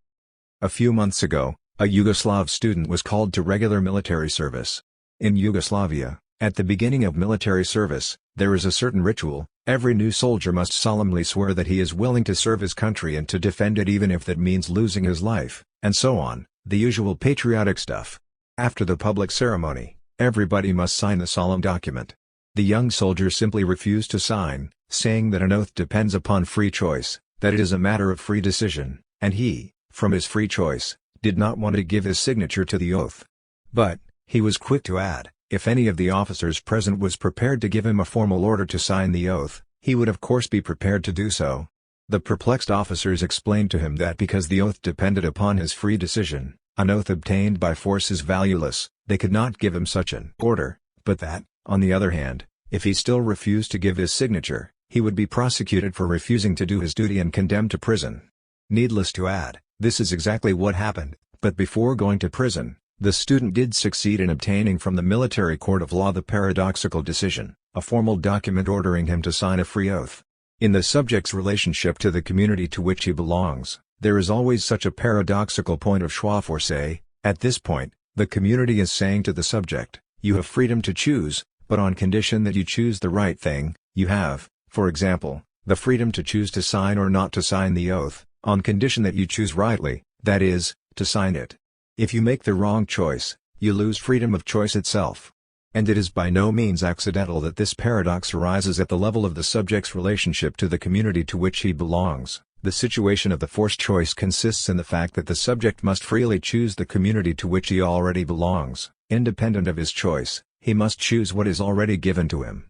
A few months ago, a Yugoslav student was called to regular military service. In Yugoslavia, at the beginning of military service, there is a certain ritual. Every new soldier must solemnly swear that he is willing to serve his country and to defend it even if that means losing his life, and so on, the usual patriotic stuff. After the public ceremony, everybody must sign the solemn document. The young soldier simply refused to sign, saying that an oath depends upon free choice, that it is a matter of free decision, and he, from his free choice, did not want to give his signature to the oath. But, he was quick to add, if any of the officers present was prepared to give him a formal order to sign the oath, he would of course be prepared to do so. The perplexed officers explained to him that because the oath depended upon his free decision, an oath obtained by force is valueless, they could not give him such an order, but that, on the other hand, if he still refused to give his signature, He would be prosecuted for refusing to do his duty and condemned to prison. Needless to add, this is exactly what happened, but before going to prison, the student did succeed in obtaining from the military court of law the paradoxical decision, a formal document ordering him to sign a free oath. In the subject's relationship to the community to which he belongs, there is always such a paradoxical point of choix for say. At this point, the community is saying to the subject, you have freedom to choose, but on condition that you choose the right thing. You have, for example, the freedom to choose to sign or not to sign the oath, on condition that you choose rightly, that is, to sign it. If you make the wrong choice, you lose freedom of choice itself. And it is by no means accidental that this paradox arises at the level of the subject's relationship to the community to which he belongs. The situation of the forced choice consists in the fact that the subject must freely choose the community to which he already belongs. Independent of his choice, he must choose what is already given to him.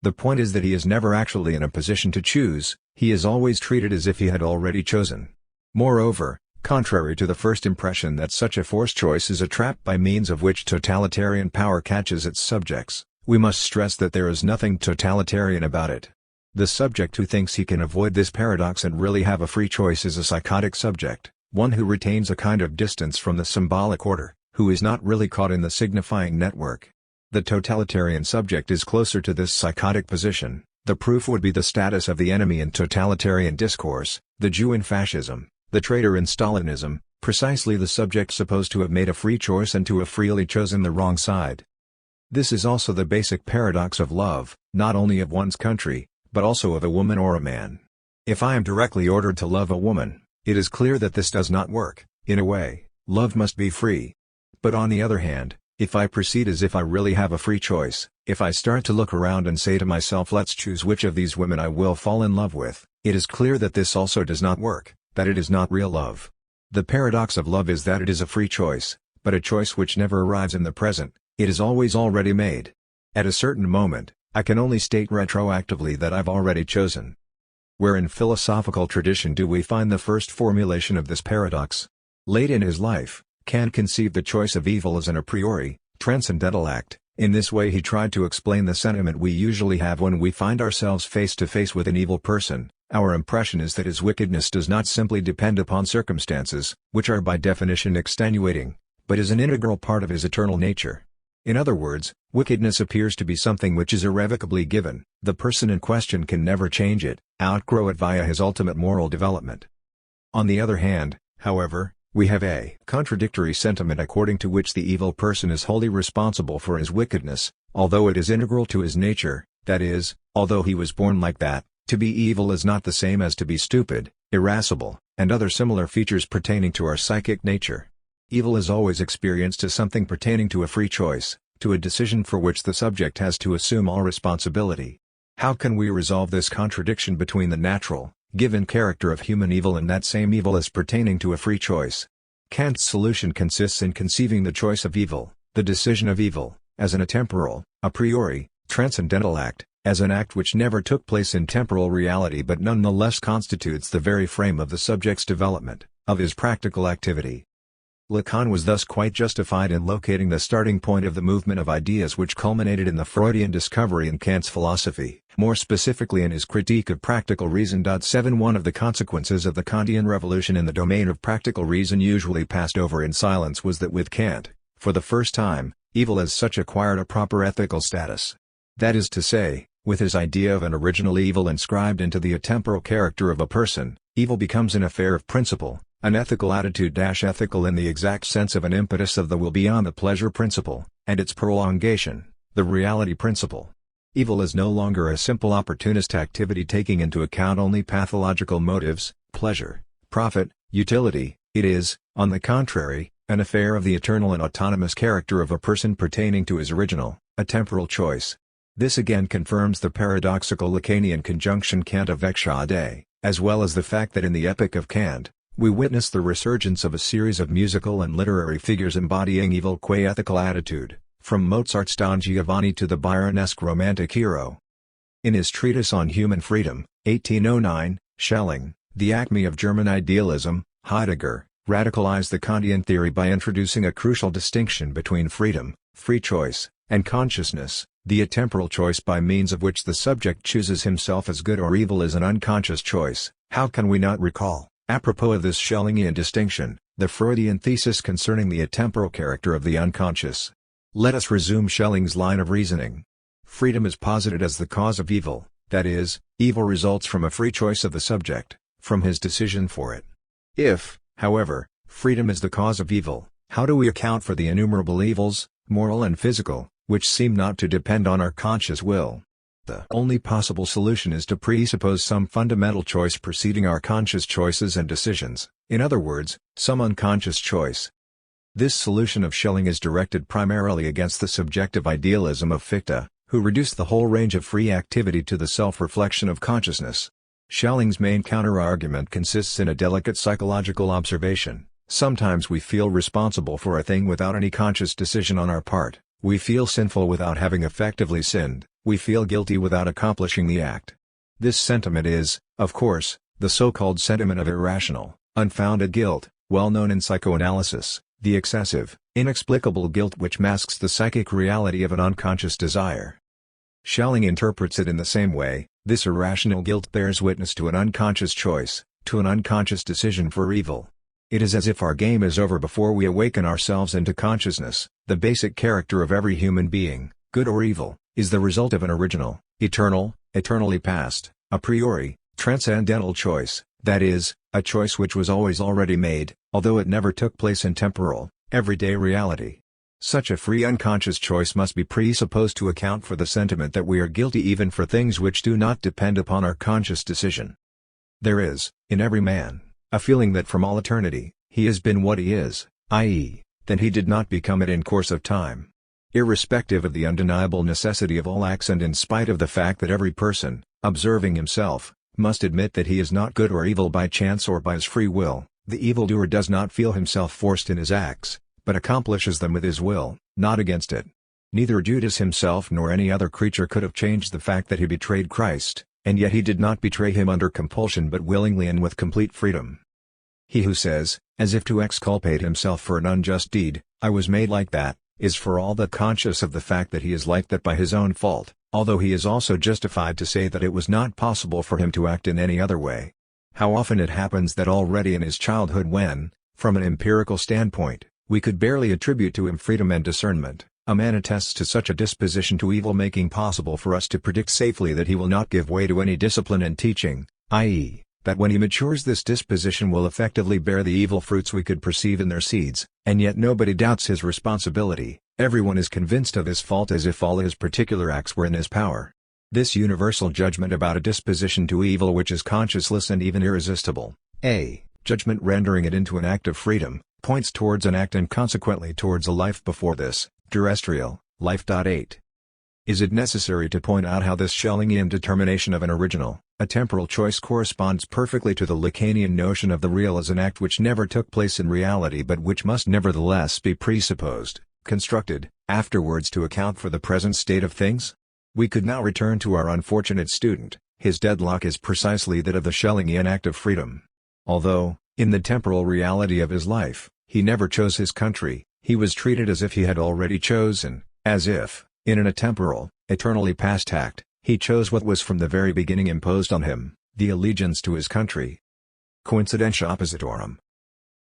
The point is that he is never actually in a position to choose, he is always treated as if he had already chosen. Moreover, contrary to the first impression that such a forced choice is a trap by means of which totalitarian power catches its subjects, we must stress that there is nothing totalitarian about it. The subject who thinks he can avoid this paradox and really have a free choice is a psychotic subject, one who retains a kind of distance from the symbolic order, who is not really caught in the signifying network. The totalitarian subject is closer to this psychotic position. The proof would be the status of the enemy in totalitarian discourse, the Jew in fascism, the traitor in Stalinism, precisely the subject supposed to have made a free choice and to have freely chosen the wrong side. This is also the basic paradox of love, not only of one's country, but also of a woman or a man. If I am directly ordered to love a woman, it is clear that this does not work. In a way, love must be free. But on the other hand, if I proceed as if I really have a free choice, if I start to look around and say to myself, let's choose which of these women I will fall in love with, it is clear that this also does not work, that it is not real love. The paradox of love is that it is a free choice, but a choice which never arrives in the present, it is always already made. At a certain moment, I can only state retroactively that I've already chosen. Where in philosophical tradition do we find the first formulation of this paradox? Late in his life, Kant conceived the choice of evil as an a priori, transcendental act. In this way he tried to explain the sentiment we usually have when we find ourselves face to face with an evil person. Our impression is that his wickedness does not simply depend upon circumstances, which are by definition extenuating, but is an integral part of his eternal nature. In other words, wickedness appears to be something which is irrevocably given. The person in question can never change it, outgrow it via his ultimate moral development. On the other hand, however, we have a contradictory sentiment according to which the evil person is wholly responsible for his wickedness, although it is integral to his nature, that is, although he was born like that. To be evil is not the same as to be stupid, irascible, and other similar features pertaining to our psychic nature. Evil is always experienced as something pertaining to a free choice, to a decision for which the subject has to assume all responsibility. How can we resolve this contradiction between the natural, given character of human evil and that same evil as pertaining to a free choice? Kant's solution consists in conceiving the choice of evil, the decision of evil, as an atemporal, a priori, transcendental act, as an act which never took place in temporal reality but nonetheless constitutes the very frame of the subject's development, of his practical activity. Lacan was thus quite justified in locating the starting point of the movement of ideas which culminated in the Freudian discovery in Kant's philosophy, more specifically in his critique of practical reason. 7 One of the consequences of the Kantian revolution in the domain of practical reason usually passed over in silence was that with Kant, for the first time, evil as such acquired a proper ethical status. That is to say, with his idea of an original evil inscribed into the atemporal character of a person, evil becomes an affair of principle, an ethical attitude. Ethical in the exact sense of an impetus of the will beyond the pleasure principle, and its prolongation, the reality principle. Evil is no longer a simple opportunist activity taking into account only pathological motives, pleasure, profit, utility. It is, on the contrary, an affair of the eternal and autonomous character of a person pertaining to his original, atemporal choice. This again confirms the paradoxical Lacanian conjunction Kant avec Sade, as well as the fact that in the Epic of Kant, we witness the resurgence of a series of musical and literary figures embodying evil qua ethical attitude, from Mozart's Don Giovanni to the Byronesque romantic hero. In his treatise on human freedom, 1809, Schelling, the acme of German idealism, Heidegger, radicalized the Kantian theory by introducing a crucial distinction between freedom, free choice, and consciousness, The atemporal choice by means of which the subject chooses himself as good or evil is an unconscious choice. How can we not recall, apropos of this Schellingian distinction, the Freudian thesis concerning the atemporal character of the unconscious? Let us resume Schelling's line of reasoning. Freedom is posited as the cause of evil, that is, evil results from a free choice of the subject, from his decision for it. If, however, freedom is the cause of evil, how do we account for the innumerable evils, moral and physical, which seem not to depend on our conscious will? The only possible solution is to presuppose some fundamental choice preceding our conscious choices and decisions, in other words, some unconscious choice. This solution of Schelling is directed primarily against the subjective idealism of Fichte, who reduced the whole range of free activity to the self-reflection of consciousness. Schelling's main counter-argument consists in a delicate psychological observation. Sometimes we feel responsible for a thing without any conscious decision on our part, we feel sinful without having effectively sinned, we feel guilty without accomplishing the act. This sentiment is, of course, the so-called sentiment of irrational, unfounded guilt, well known in psychoanalysis, the excessive, inexplicable guilt which masks the psychic reality of an unconscious desire. Schelling interprets it in the same way. This irrational guilt bears witness to an unconscious choice, to an unconscious decision for evil. It is as if our game is over before we awaken ourselves into consciousness. The basic character of every human being, good or evil, is the result of an original, eternal, eternally past, a priori, transcendental choice, that is, a choice which was always already made, although it never took place in temporal, everyday reality. Such a free unconscious choice must be presupposed to account for the sentiment that we are guilty even for things which do not depend upon our conscious decision. There is, in every man, a feeling that from all eternity, he has been what he is, i.e., that he did not become it in course of time. Irrespective of the undeniable necessity of all acts and in spite of the fact that every person, observing himself, must admit that he is not good or evil by chance or by his free will, the evildoer does not feel himself forced in his acts, but accomplishes them with his will, not against it. Neither Judas himself nor any other creature could have changed the fact that he betrayed Christ, and yet he did not betray him under compulsion but willingly and with complete freedom. He who says, as if to exculpate himself for an unjust deed, "I was made like that," is for all that conscious of the fact that he is like that by his own fault, although he is also justified to say that it was not possible for him to act in any other way. How often it happens that already in his childhood when, from an empirical standpoint, we could barely attribute to him freedom and discernment, a man attests to such a disposition to evil making possible for us to predict safely that he will not give way to any discipline and teaching, i.e., that when he matures this disposition will effectively bear the evil fruits we could perceive in their seeds, and yet nobody doubts his responsibility, everyone is convinced of his fault as if all his particular acts were in his power. This universal judgment about a disposition to evil which is conscienceless and even irresistible, judgment rendering it into an act of freedom, points towards an act and consequently towards a life before this, terrestrial, life. 8. Is it necessary to point out how this Schellingian determination of an original, a temporal choice corresponds perfectly to the Lacanian notion of the real as an act which never took place in reality but which must nevertheless be presupposed, constructed, afterwards to account for the present state of things? We could now return to our unfortunate student. His deadlock is precisely that of the Schellingian act of freedom. Although, in the temporal reality of his life, he never chose his country, he was treated as if he had already chosen, as if, in an atemporal, eternally past act, he chose what was from the very beginning imposed on him, the allegiance to his country. Coincidentia oppositorum.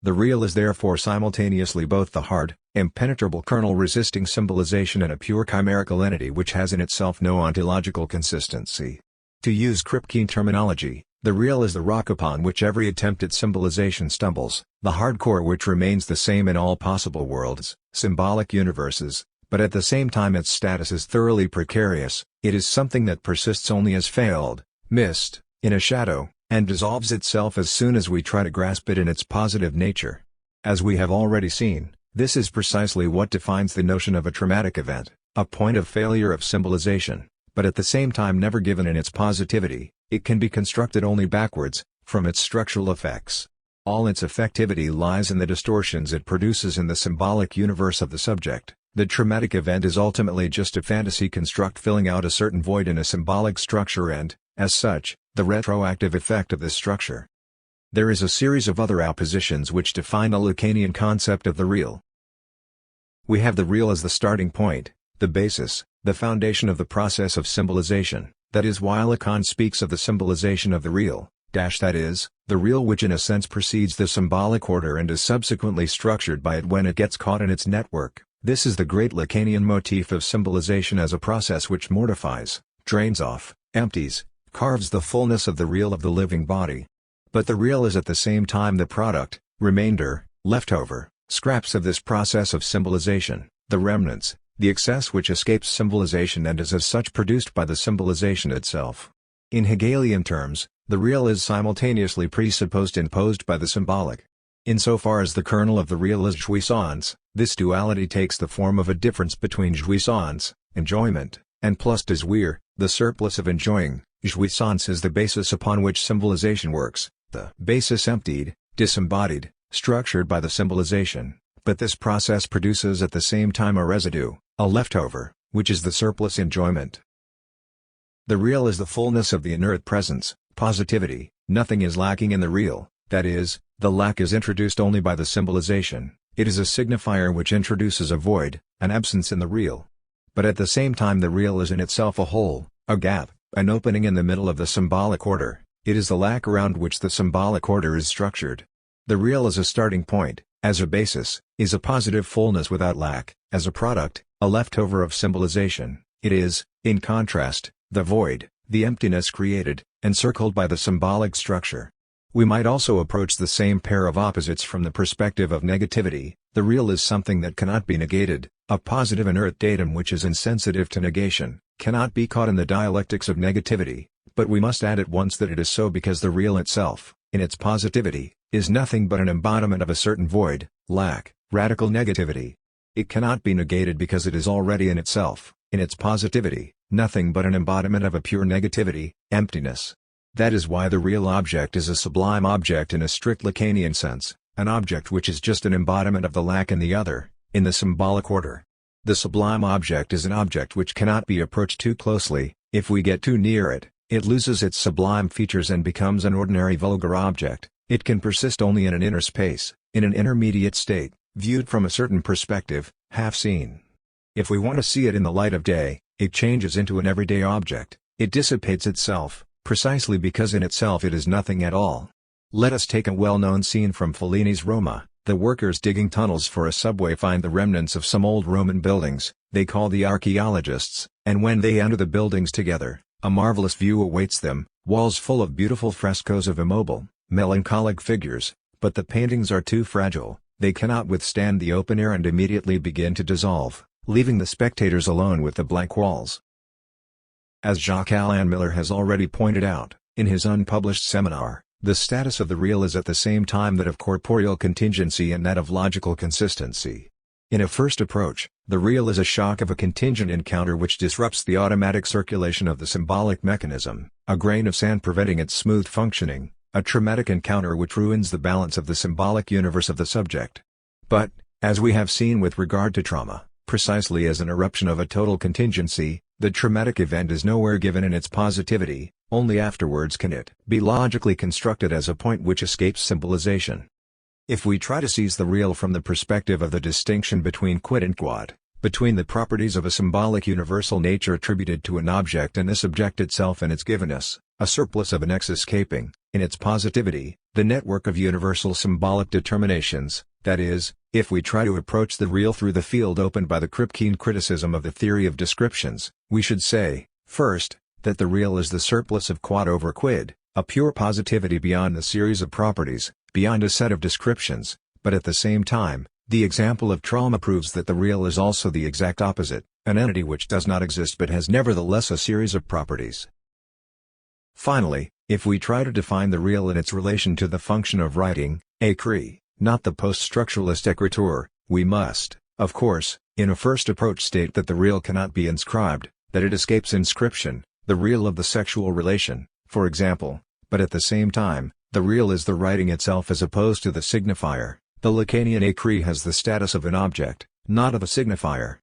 The real is therefore simultaneously both the hard, impenetrable kernel resisting symbolization and a pure chimerical entity which has in itself no ontological consistency. To use Kripkean terminology, the real is the rock upon which every attempt at symbolization stumbles, the hard core which remains the same in all possible worlds, symbolic universes, but at the same time its status is thoroughly precarious. It is something that persists only as veiled mist, in a shadow, and dissolves itself as soon as we try to grasp it in its positive nature. As we have already seen, this is precisely what defines the notion of a traumatic event, a point of failure of symbolization, but at the same time never given in its positivity. It can be constructed only backwards, from its structural effects. All its effectivity lies in the distortions it produces in the symbolic universe of the subject. The traumatic event is ultimately just a fantasy construct filling out a certain void in a symbolic structure and, as such, the retroactive effect of this structure. There is a series of other oppositions which define a Lacanian concept of the real. We have the real as the starting point, the basis, the foundation of the process of symbolization, that is why Lacan speaks of the symbolization of the real, that is, the real which in a sense precedes the symbolic order and is subsequently structured by it when it gets caught in its network. This is the great Lacanian motif of symbolization as a process which mortifies, drains off, empties, carves the fullness of the real of the living body. But the real is at the same time the product, remainder, leftover, scraps of this process of symbolization, the remnants, the excess which escapes symbolization and is as such produced by the symbolization itself. In Hegelian terms, the real is simultaneously presupposed and posed by the symbolic. Insofar as the kernel of the real is jouissance, this duality takes the form of a difference between jouissance, enjoyment, and plus désir, the surplus of enjoying. Jouissance is the basis upon which symbolization works, the basis emptied, disembodied, structured by the symbolization, but this process produces at the same time a residue, a leftover, which is the surplus enjoyment. The real is the fullness of the inert presence, positivity, nothing is lacking in the real, that is, the lack is introduced only by the symbolization, it is a signifier which introduces a void, an absence in the real. But at the same time the real is in itself a hole, a gap, an opening in the middle of the symbolic order, it is the lack around which the symbolic order is structured. The real as a starting point, as a basis, is a positive fullness without lack, as a product, a leftover of symbolization, it is, in contrast, the void, the emptiness created, encircled by the symbolic structure. We might also approach the same pair of opposites from the perspective of negativity. The real is something that cannot be negated, a positive inert datum which is insensitive to negation, cannot be caught in the dialectics of negativity, but we must add at once that it is so because the real itself, in its positivity, is nothing but an embodiment of a certain void, lack, radical negativity. It cannot be negated because it is already in itself, in its positivity, nothing but an embodiment of a pure negativity, emptiness. That is why the real object is a sublime object in a strict Lacanian sense, an object which is just an embodiment of the lack in the other, in the symbolic order. The sublime object is an object which cannot be approached too closely. If we get too near it, it loses its sublime features and becomes an ordinary vulgar object. It can persist only in an inner space, in an intermediate state, viewed from a certain perspective, half seen. If we want to see it in the light of day, it changes into an everyday object, it dissipates itself, precisely because in itself it is nothing at all. Let us take a well-known scene from Fellini's Roma. The workers digging tunnels for a subway find the remnants of some old Roman buildings, they call the archaeologists, and when they enter the buildings together, a marvelous view awaits them, walls full of beautiful frescoes of immobile, melancholic figures, but the paintings are too fragile, they cannot withstand the open air and immediately begin to dissolve, leaving the spectators alone with the blank walls. As Jacques-Alain Miller has already pointed out, in his unpublished seminar, the status of the real is at the same time that of corporeal contingency and that of logical consistency. In a first approach, the real is a shock of a contingent encounter which disrupts the automatic circulation of the symbolic mechanism, a grain of sand preventing its smooth functioning, a traumatic encounter which ruins the balance of the symbolic universe of the subject. But, as we have seen with regard to trauma, precisely as an eruption of a total contingency, the traumatic event is nowhere given in its positivity, only afterwards can it be logically constructed as a point which escapes symbolization. If we try to seize the real from the perspective of the distinction between quid and quod, between the properties of a symbolic universal nature attributed to an object and this object itself and its givenness, a surplus of an X escaping, in its positivity, the network of universal symbolic determinations, that is, if we try to approach the real through the field opened by the Kripkean criticism of the theory of descriptions, we should say, first, that the real is the surplus of quod over quid, a pure positivity beyond the series of properties, beyond a set of descriptions, but at the same time, the example of trauma proves that the real is also the exact opposite, an entity which does not exist but has nevertheless a series of properties. Finally, if we try to define the real in its relation to the function of writing, écrit, not the post-structuralist écriture, we must, of course, in a first approach state that the real cannot be inscribed, that it escapes inscription, the real of the sexual relation, for example, but at the same time, the real is the writing itself as opposed to the signifier. The Lacanian écrit has the status of an object, not of a signifier.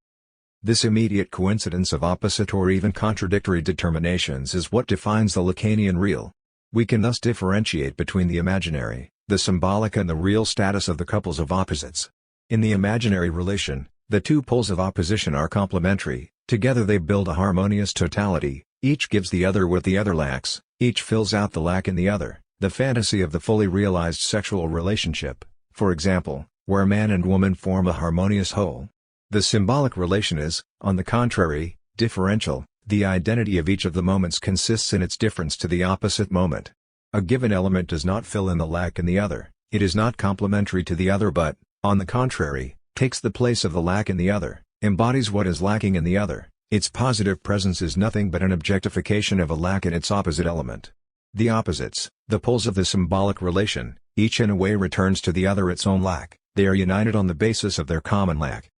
This immediate coincidence of opposite or even contradictory determinations is what defines the Lacanian real. We can thus differentiate between the imaginary, the symbolic and the real status of the couples of opposites. In the imaginary relation, The two poles of opposition are complementary, together they build a harmonious totality, each gives the other what the other lacks, each fills out the lack in the other, the fantasy of the fully realized sexual relationship, for example, where man and woman form a harmonious whole. The symbolic relation is, on the contrary, differential, the identity of each of the moments consists in its difference to the opposite moment. A given element does not fill in the lack in the other, it is not complementary to the other but, on the contrary, takes the place of the lack in the other, embodies what is lacking in the other. Its positive presence is nothing but an objectification of a lack in its opposite element. The opposites, the poles of the symbolic relation, each in a way returns to the other its own lack, they are united on the basis of their common lack.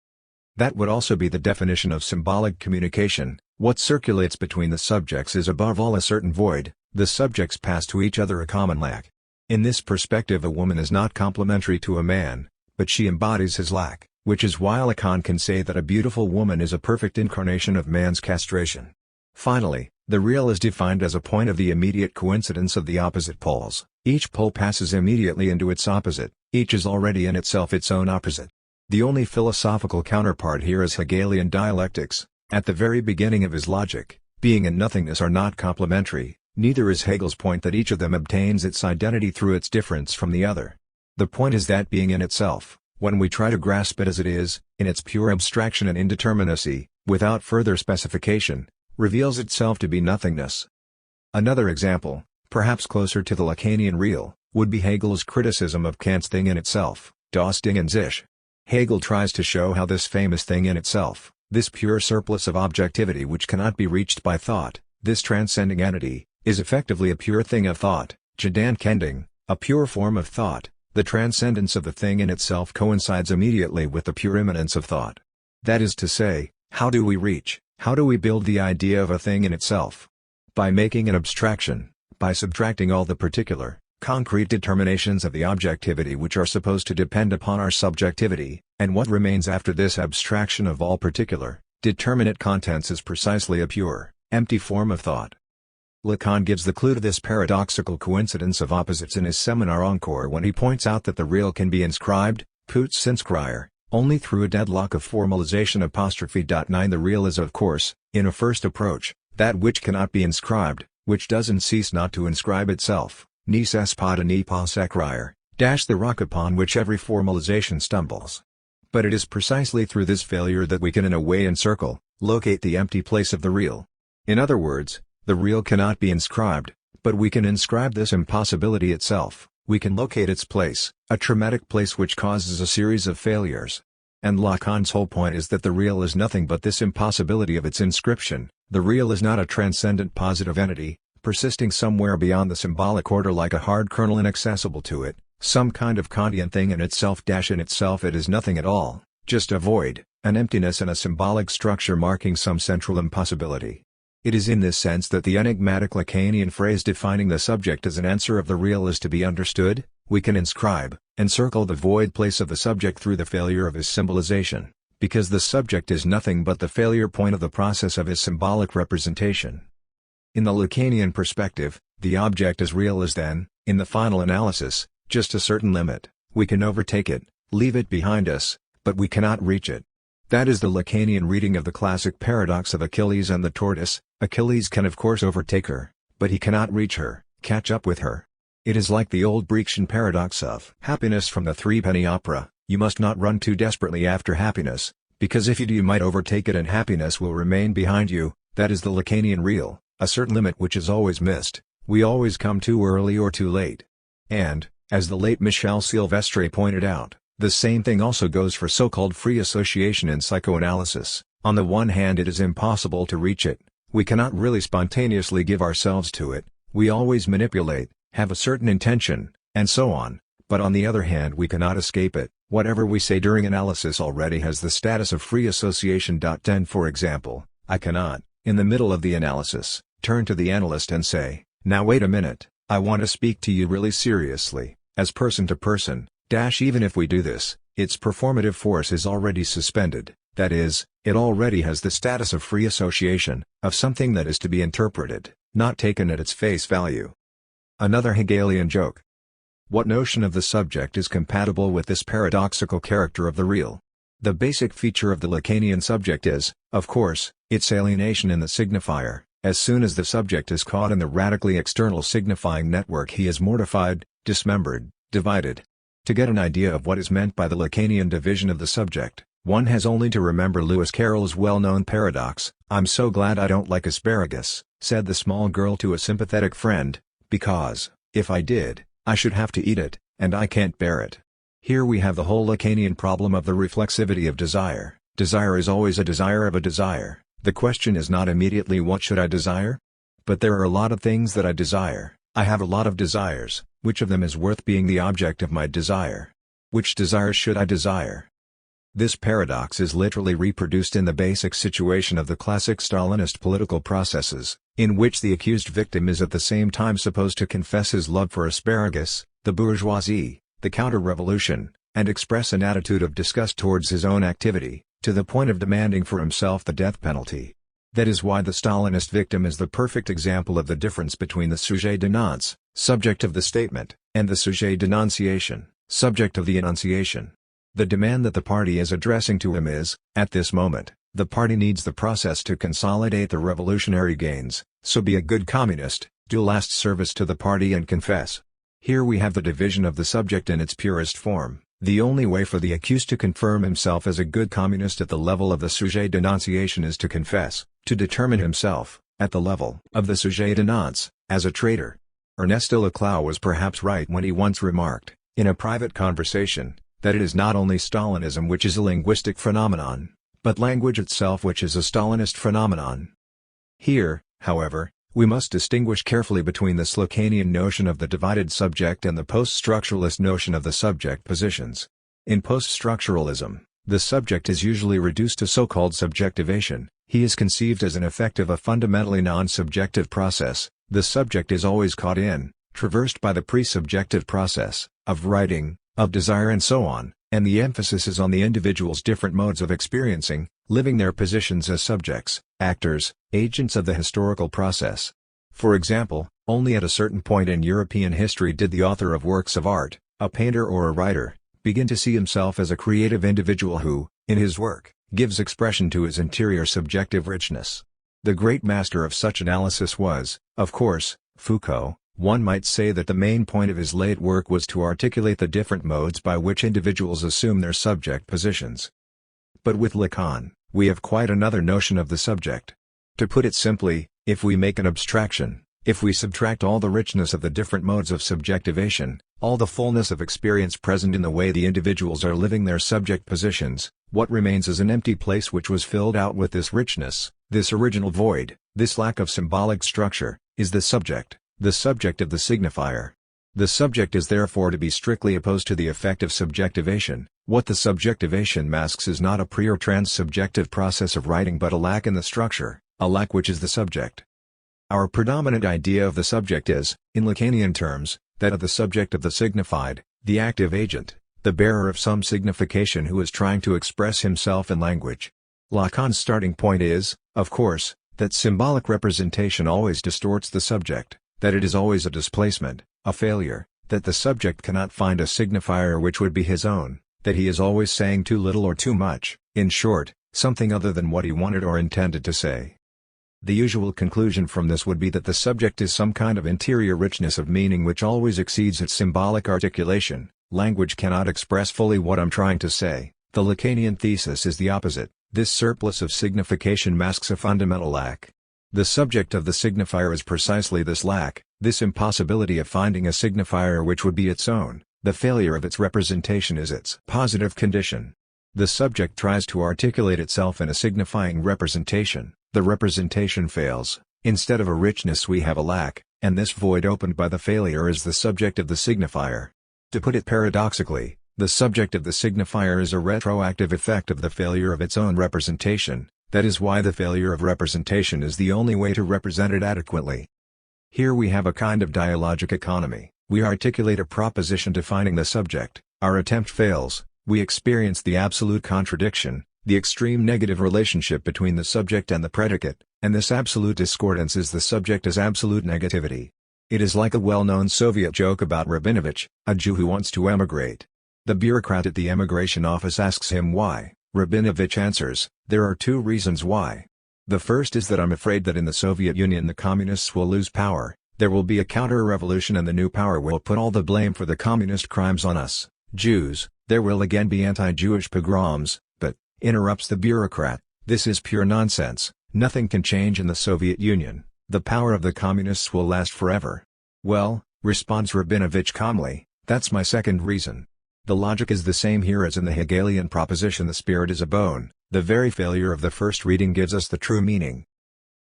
That would also be the definition of symbolic communication. What circulates between the subjects is above all a certain void, the subjects pass to each other a common lack. In this perspective a woman is not complementary to a man, but she embodies his lack, which is why Lacan can say that a beautiful woman is a perfect incarnation of man's castration. Finally, the real is defined as a point of the immediate coincidence of the opposite poles. Each pole passes immediately into its opposite, each is already in itself its own opposite. The only philosophical counterpart here is Hegelian dialectics. At the very beginning of his logic, being and nothingness are not complementary, neither is Hegel's point that each of them obtains its identity through its difference from the other. The point is that being in itself, when we try to grasp it as it is, in its pure abstraction and indeterminacy, without further specification, reveals itself to be nothingness. Another example, perhaps closer to the Lacanian real, would be Hegel's criticism of Kant's thing in itself, das Ding in sich. Hegel tries to show how this famous thing in itself, this pure surplus of objectivity which cannot be reached by thought, this transcending entity, is effectively a pure thing of thought, Gedankennding, a pure form of thought. The transcendence of the thing in itself coincides immediately with the pure immanence of thought. That is to say, how do we reach, how do we build the idea of a thing in itself? By making an abstraction, by subtracting all the particular, concrete determinations of the objectivity which are supposed to depend upon our subjectivity, and what remains after this abstraction of all particular, determinate contents is precisely a pure, empty form of thought. Lacan gives the clue to this paradoxical coincidence of opposites in his seminar Encore when he points out that the real can be inscribed, Putzsinscrier, only through a deadlock of formalization '9. The real is of course, in a first approach, that which cannot be inscribed, which doesn't cease not to inscribe itself, Nis espada ni pas ecrire, the rock upon which every formalization stumbles. But it is precisely through this failure that we can in a way encircle, locate the empty place of the real. In other words, the real cannot be inscribed, but we can inscribe this impossibility itself, we can locate its place, a traumatic place which causes a series of failures. And Lacan's whole point is that the real is nothing but this impossibility of its inscription. The real is not a transcendent positive entity, persisting somewhere beyond the symbolic order like a hard kernel inaccessible to it, some kind of Kantian thing in itself. In itself it is nothing at all, just a void, an emptiness and a symbolic structure marking some central impossibility. It is in this sense that the enigmatic Lacanian phrase defining the subject as an answer of the real is to be understood. We can inscribe, encircle the void place of the subject through the failure of his symbolization, because the subject is nothing but the failure point of the process of his symbolic representation. In the Lacanian perspective, the object as real is then, in the final analysis, just a certain limit. We can overtake it, leave it behind us, but we cannot reach it. That is the Lacanian reading of the classic paradox of Achilles and the tortoise. Achilles can of course overtake her, but he cannot reach her, catch up with her. It is like the old Breachian paradox of happiness from the Threepenny Opera. You must not run too desperately after happiness, because if you do you might overtake it and happiness will remain behind you. That is the Lacanian real, a certain limit which is always missed. We always come too early or too late. And, as the late Michel Silvestre pointed out, the same thing also goes for so-called free association in psychoanalysis. On the one hand it is impossible to reach it, we cannot really spontaneously give ourselves to it, we always manipulate, have a certain intention, and so on, but on the other hand we cannot escape it. Whatever we say during analysis already has the status of free association. Then for example, I cannot, in the middle of the analysis, turn to the analyst and say, now wait a minute, I want to speak to you really seriously, as person to person. Even if we do this, its performative force is already suspended, that is, it already has the status of free association, of something that is to be interpreted, not taken at its face value. Another Hegelian joke. What notion of the subject is compatible with this paradoxical character of the real? The basic feature of the Lacanian subject is, of course, its alienation in the signifier. As soon as the subject is caught in the radically external signifying network, he is mortified, dismembered, divided. To get an idea of what is meant by the Lacanian division of the subject, one has only to remember Lewis Carroll's well-known paradox. "I'm so glad I don't like asparagus," said the small girl to a sympathetic friend, "because, if I did, I should have to eat it, and I can't bear it." Here we have the whole Lacanian problem of the reflexivity of desire. Desire is always a desire of a desire. The question is not immediately what should I desire? But there are a lot of things that I desire. I have a lot of desires. Which of them is worth being the object of my desire? Which desires should I desire? This paradox is literally reproduced in the basic situation of the classic Stalinist political processes, in which the accused victim is at the same time supposed to confess his love for asparagus, the bourgeoisie, the counter-revolution, and express an attitude of disgust towards his own activity, to the point of demanding for himself the death penalty. That is why the Stalinist victim is the perfect example of the difference between the sujet denunce, subject of the statement, and the sujet denunciation, subject of the enunciation. The demand that the party is addressing to him is, at this moment, the party needs the process to consolidate the revolutionary gains, so be a good communist, do last service to the party and confess. Here we have the division of the subject in its purest form. The only way for the accused to confirm himself as a good communist at the level of the sujet denunciation is to confess, to determine himself, at the level of the sujet denunce, as a traitor. Ernesto Laclau was perhaps right when he once remarked, in a private conversation, that it is not only Stalinism which is a linguistic phenomenon, but language itself which is a Stalinist phenomenon. Here, however, we must distinguish carefully between the Lacanian notion of the divided subject and the post-structuralist notion of the subject positions. In post-structuralism, the subject is usually reduced to so-called subjectivation. He is conceived as an effect of a fundamentally non-subjective process. The subject is always caught in, traversed by the pre-subjective process, of writing, of desire and so on, and the emphasis is on the individual's different modes of experiencing, living their positions as subjects, actors, agents of the historical process. For example, only at a certain point in European history did the author of works of art, a painter or a writer, begin to see himself as a creative individual who, in his work, gives expression to his interior subjective richness. The great master of such analysis was, of course, Foucault. One might say that the main point of his late work was to articulate the different modes by which individuals assume their subject positions. But with Lacan, we have quite another notion of the subject. To put it simply, if we make an abstraction, if we subtract all the richness of the different modes of subjectivation, all the fullness of experience present in the way the individuals are living their subject positions, what remains is an empty place which was filled out with this richness, this original void, this lack of symbolic structure, is the subject of the signifier. The subject is therefore to be strictly opposed to the effect of subjectivation. What the subjectivation masks is not a pre or trans-subjective process of writing but a lack in the structure, a lack which is the subject. Our predominant idea of the subject is, in Lacanian terms, that of the subject of the signified, the active agent, the bearer of some signification who is trying to express himself in language. Lacan's starting point is, of course, that symbolic representation always distorts the subject, that it is always a displacement, a failure, that the subject cannot find a signifier which would be his own, that he is always saying too little or too much, in short, something other than what he wanted or intended to say. The usual conclusion from this would be that the subject is some kind of interior richness of meaning which always exceeds its symbolic articulation. Language cannot express fully what I'm trying to say. The Lacanian thesis is the opposite. This surplus of signification masks a fundamental lack. The subject of the signifier is precisely this lack, this impossibility of finding a signifier which would be its own. The failure of its representation is its positive condition. The subject tries to articulate itself in a signifying representation. The representation fails. Instead of a richness we have a lack, and this void opened by the failure is the subject of the signifier. To put it paradoxically, the subject of the signifier is a retroactive effect of the failure of its own representation. That is why the failure of representation is the only way to represent it adequately. Here we have a kind of dialogic economy. We articulate a proposition defining the subject, our attempt fails, we experience the absolute contradiction, the extreme negative relationship between the subject and the predicate, and this absolute discordance is the subject as absolute negativity. It is like a well-known Soviet joke about Rabinovich, a Jew who wants to emigrate. The bureaucrat at the emigration office asks him why, Rabinovich answers, there are two reasons why. The first is that I'm afraid that in the Soviet Union the communists will lose power, there will be a counter-revolution and the new power will put all the blame for the communist crimes on us, Jews, there will again be anti-Jewish pogroms, but, interrupts the bureaucrat, this is pure nonsense, nothing can change in the Soviet Union, the power of the communists will last forever. Well, responds Rabinovich calmly, that's my second reason. The logic is the same here as in the Hegelian proposition the spirit is a bone, the very failure of the first reading gives us the true meaning.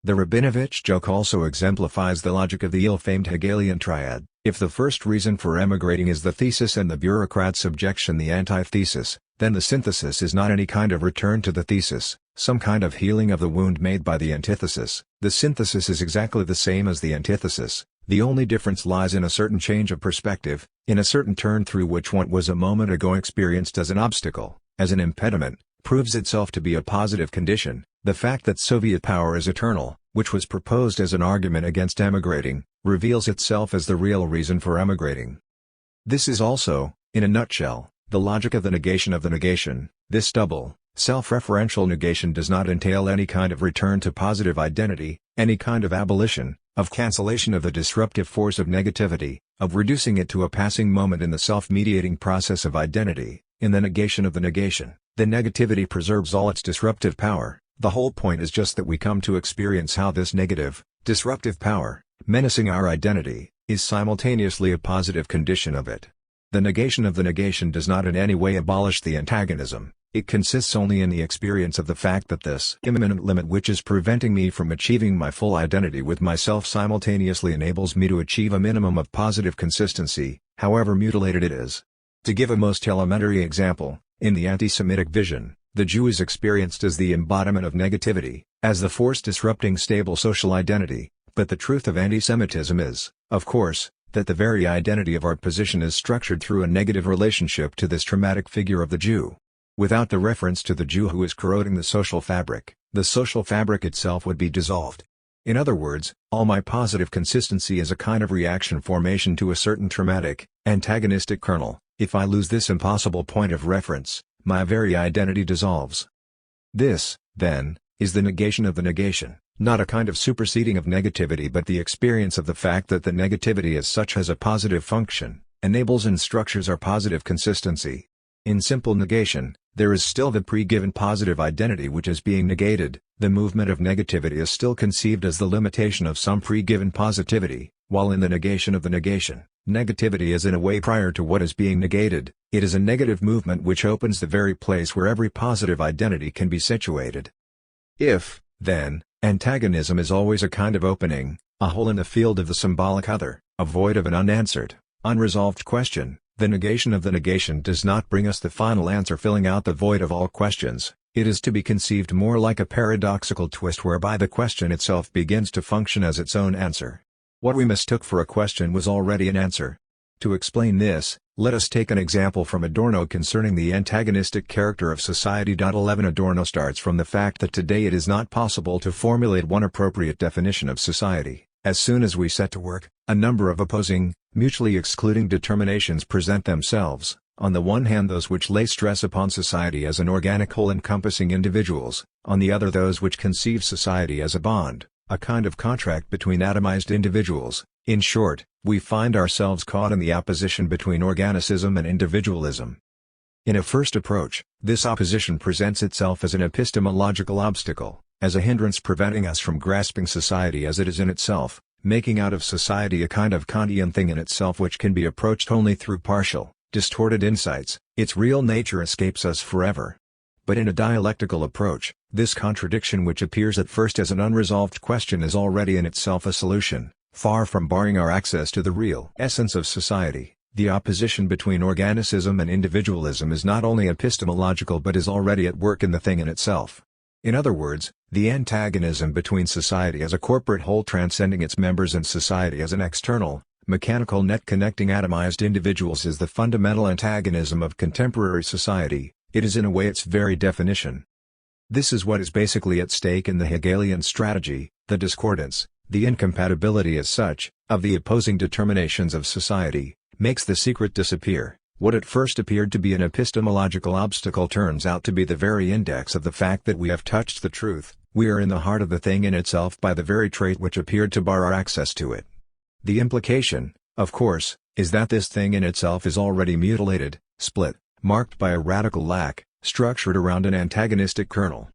The Rabinovich joke also exemplifies the logic of the ill-famed Hegelian triad. If the first reason for emigrating is the thesis and the bureaucrat's objection the antithesis, then the synthesis is not any kind of return to the thesis, some kind of healing of the wound made by the antithesis. The synthesis is exactly the same as the antithesis, the only difference lies in a certain change of perspective, in a certain turn through which what was a moment ago experienced as an obstacle, as an impediment, proves itself to be a positive condition. The fact that Soviet power is eternal, which was proposed as an argument against emigrating, reveals itself as the real reason for emigrating. This is also, in a nutshell, the logic of the negation. This double, self-referential negation does not entail any kind of return to positive identity, any kind of abolition, of cancellation of the disruptive force of negativity, of reducing it to a passing moment in the self-mediating process of identity. In the negation of the negation, the negativity preserves all its disruptive power. The whole point is just that we come to experience how this negative, disruptive power, menacing our identity, is simultaneously a positive condition of it. The negation of the negation does not in any way abolish the antagonism, it consists only in the experience of the fact that this immanent limit which is preventing me from achieving my full identity with myself simultaneously enables me to achieve a minimum of positive consistency, however mutilated it is. To give a most elementary example, in the anti-Semitic vision, the Jew is experienced as the embodiment of negativity, as the force disrupting stable social identity, but the truth of anti-Semitism is, of course, that the very identity of our position is structured through a negative relationship to this traumatic figure of the Jew. Without the reference to the Jew who is corroding the social fabric itself would be dissolved. In other words, all my positive consistency is a kind of reaction formation to a certain traumatic, antagonistic kernel. If I lose this impossible point of reference, my very identity dissolves. This, then, is the negation of the negation, not a kind of superseding of negativity but the experience of the fact that the negativity as such has a positive function, enables and structures our positive consistency. In simple negation, there is still the pre-given positive identity which is being negated, the movement of negativity is still conceived as the limitation of some pre-given positivity, while in the negation of the negation, negativity is in a way prior to what is being negated, it is a negative movement which opens the very place where every positive identity can be situated. If, then, antagonism is always a kind of opening, a hole in the field of the symbolic other, a void of an unanswered, unresolved question, the negation of the negation does not bring us the final answer filling out the void of all questions, it is to be conceived more like a paradoxical twist whereby the question itself begins to function as its own answer. What we mistook for a question was already an answer. To explain this, let us take an example from Adorno concerning the antagonistic character of society. 11 Adorno starts from the fact that today it is not possible to formulate one appropriate definition of society. As soon as we set to work, a number of opposing, mutually excluding determinations present themselves, on the one hand those which lay stress upon society as an organic whole encompassing individuals, on the other those which conceive society as a bond, a kind of contract between atomized individuals. In short, we find ourselves caught in the opposition between organicism and individualism. In a first approach, this opposition presents itself as an epistemological obstacle, as a hindrance preventing us from grasping society as it is in itself, making out of society a kind of Kantian thing in itself which can be approached only through partial, distorted insights, its real nature escapes us forever. But in a dialectical approach, this contradiction which appears at first as an unresolved question is already in itself a solution, far from barring our access to the real essence of society. The opposition between organicism and individualism is not only epistemological but is already at work in the thing in itself. In other words, the antagonism between society as a corporate whole transcending its members and society as an external, mechanical net connecting atomized individuals is the fundamental antagonism of contemporary society, it is in a way its very definition. This is what is basically at stake in the Hegelian strategy, the discordance, the incompatibility as such, of the opposing determinations of society, makes the secret disappear, What at first appeared to be an epistemological obstacle turns out to be the very index of the fact that we have touched the truth. We are in the heart of the thing in itself by the very trait which appeared to bar our access to it. The implication, of course, is that this thing in itself is already mutilated, split, marked by a radical lack, structured around an antagonistic kernel.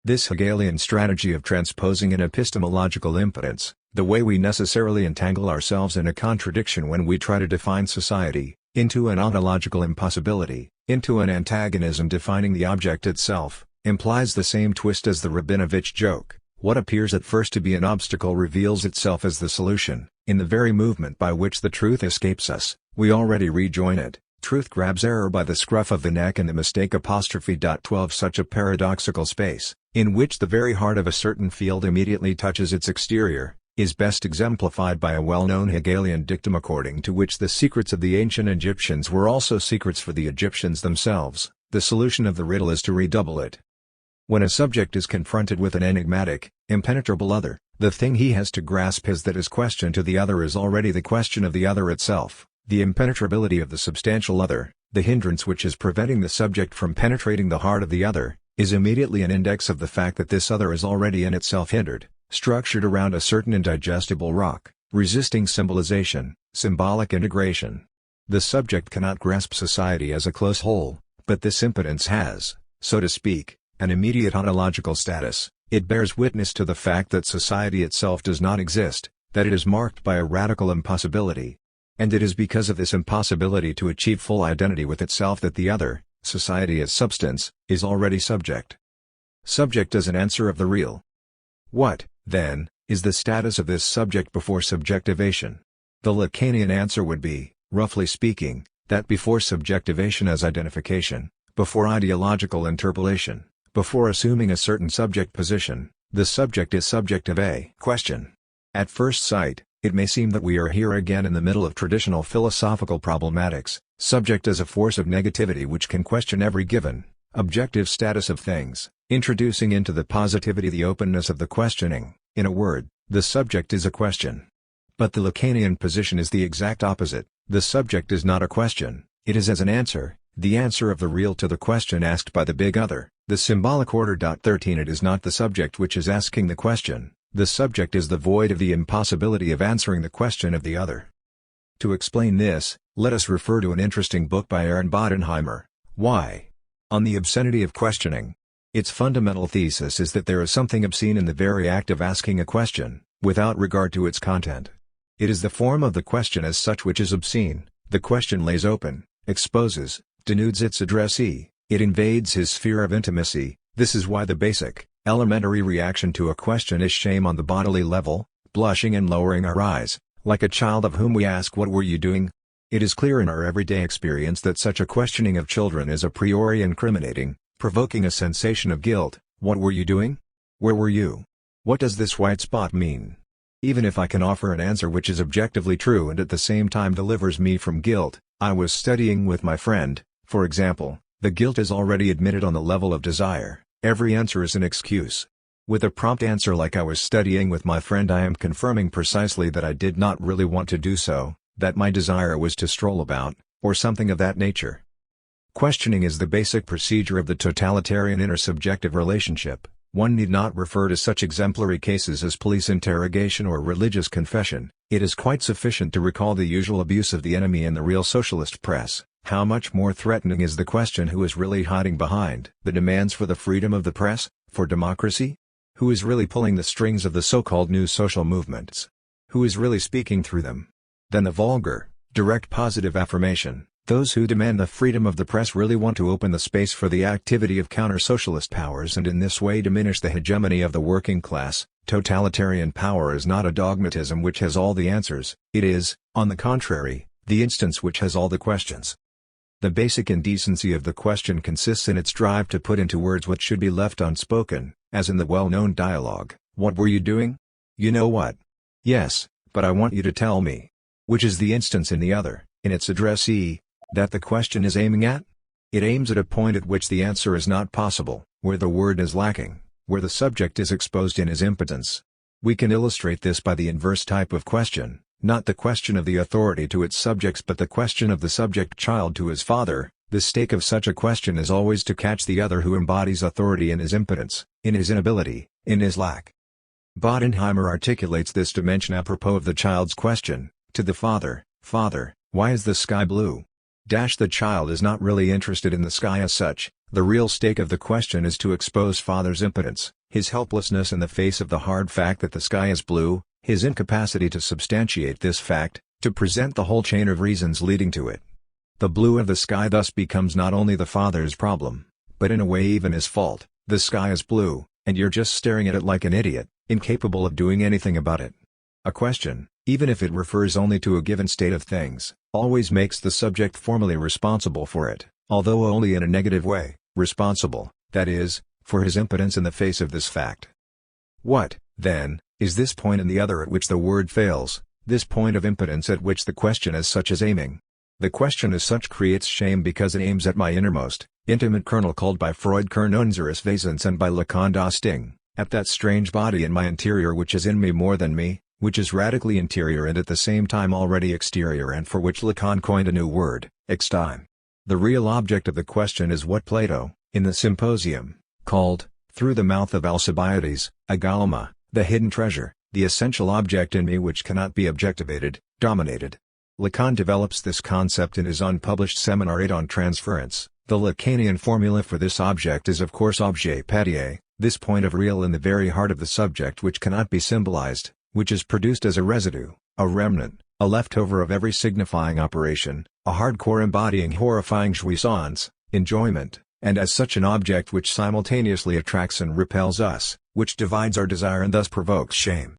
This Hegelian strategy of transposing an epistemological impotence, the way we necessarily entangle ourselves in a contradiction when we try to define society, into an ontological impossibility, into an antagonism defining the object itself, implies the same twist as the Rabinovich joke. What appears at first to be an obstacle reveals itself as the solution. In the very movement by which the truth escapes us, we already rejoin it. Truth grabs error by the scruff of the neck and the mistake '12 such a paradoxical space, in which the very heart of a certain field immediately touches its exterior, is best exemplified by a well-known Hegelian dictum according to which the secrets of the ancient Egyptians were also secrets for the Egyptians themselves. The solution of the riddle is to redouble it. When a subject is confronted with an enigmatic, impenetrable other, the thing he has to grasp is that his question to the other is already the question of the other itself. The impenetrability of the substantial other, the hindrance which is preventing the subject from penetrating the heart of the other, is immediately an index of the fact that this other is already in itself hindered, structured around a certain indigestible rock, resisting symbolization, symbolic integration. The subject cannot grasp society as a close whole, but this impotence has, so to speak, an immediate ontological status. It bears witness to the fact that society itself does not exist, that it is marked by a radical impossibility. And it is because of this impossibility to achieve full identity with itself that the other, society as substance, is already subject. Subject as an answer of the real. What, then, is the status of this subject before subjectivation? The Lacanian answer would be, roughly speaking, that before subjectivation as identification, before ideological interpolation, before assuming a certain subject position, the subject is subject of a question. At first sight, it may seem that we are here again in the middle of traditional philosophical problematics, subject as a force of negativity which can question every given, objective status of things, introducing into the positivity the openness of the questioning. In a word, the subject is a question. But the Lacanian position is the exact opposite. The subject is not a question, it is as an answer, the answer of the real to the question asked by the big other, the symbolic order. 13 It is not the subject which is asking the question. The subject is the void of the impossibility of answering the question of the other. To explain this, let us refer to an interesting book by Aaron Bodenheimer, Why? On the Obscenity of Questioning. Its fundamental thesis is that there is something obscene in the very act of asking a question, without regard to its content. It is the form of the question as such which is obscene. The question lays open, exposes, denudes its addressee, it invades his sphere of intimacy. This is why the basic, elementary reaction to a question is shame on the bodily level, blushing and lowering our eyes, like a child of whom we ask "What were you doing?" It is clear in our everyday experience that such a questioning of children is a priori incriminating, provoking a sensation of guilt. What were you doing? Where were you? What does this white spot mean? Even if I can offer an answer which is objectively true and at the same time delivers me from guilt, I was studying with my friend, for example, the guilt is already admitted on the level of desire. Every answer is an excuse. With a prompt answer like "I was studying with my friend," I am confirming precisely that I did not really want to do so, that my desire was to stroll about, or something of that nature. Questioning is the basic procedure of the totalitarian intersubjective relationship. One need not refer to such exemplary cases as police interrogation or religious confession. It is quite sufficient to recall the usual abuse of the enemy in the real socialist press. How much more threatening is the question who is really hiding behind the demands for the freedom of the press, for democracy? Who is really pulling the strings of the so-called new social movements? Who is really speaking through them? Then the vulgar, direct positive affirmation, those who demand the freedom of the press really want to open the space for the activity of counter-socialist powers and in this way diminish the hegemony of the working class. Totalitarian power is not a dogmatism which has all the answers, it is, on the contrary, the instance which has all the questions. The basic indecency of the question consists in its drive to put into words what should be left unspoken, as in the well-known dialogue, "What were you doing?" "You know what?" "Yes, but I want you to tell me." Which is the instance in the other, in its addressee, that the question is aiming at? It aims at a point at which the answer is not possible, where the word is lacking, where the subject is exposed in his impotence. We can illustrate this by the inverse type of question, not the question of the authority to its subjects but the question of the subject child to his father. The stake of such a question is always to catch the other who embodies authority in his impotence, in his inability, in his lack. Bodenheimer articulates this dimension apropos of the child's question, to the father, "Father, why is the sky blue?" The child is not really interested in the sky as such. The real stake of the question is to expose father's impotence, his helplessness in the face of the hard fact that the sky is blue, his incapacity to substantiate this fact, to present the whole chain of reasons leading to it. The blue of the sky thus becomes not only the father's problem, but in a way even his fault. The sky is blue, and you're just staring at it like an idiot, incapable of doing anything about it. A question, even if it refers only to a given state of things, always makes the subject formally responsible for it, although only in a negative way, responsible, that is, for his impotence in the face of this fact. What, then, is this point in the other at which the word fails, this point of impotence at which the question as such is aiming? The question as such creates shame because it aims at my innermost, intimate kernel called by Freud Kern unseres Wesens and by Lacan das Ding, at that strange body in my interior which is in me more than me, which is radically interior and at the same time already exterior and for which Lacan coined a new word, extime. The real object of the question is what Plato, in the Symposium, called, through the mouth of Alcibiades, agalma, the hidden treasure, the essential object in me which cannot be objectivated, dominated. Lacan develops this concept in his unpublished Seminar 8 on transference. The Lacanian formula for this object is of course objet patient, this point of real in the very heart of the subject which cannot be symbolized, which is produced as a residue, a remnant, a leftover of every signifying operation, a hardcore embodying horrifying jouissance, enjoyment, and as such an object which simultaneously attracts and repels us, which divides our desire and thus provokes shame.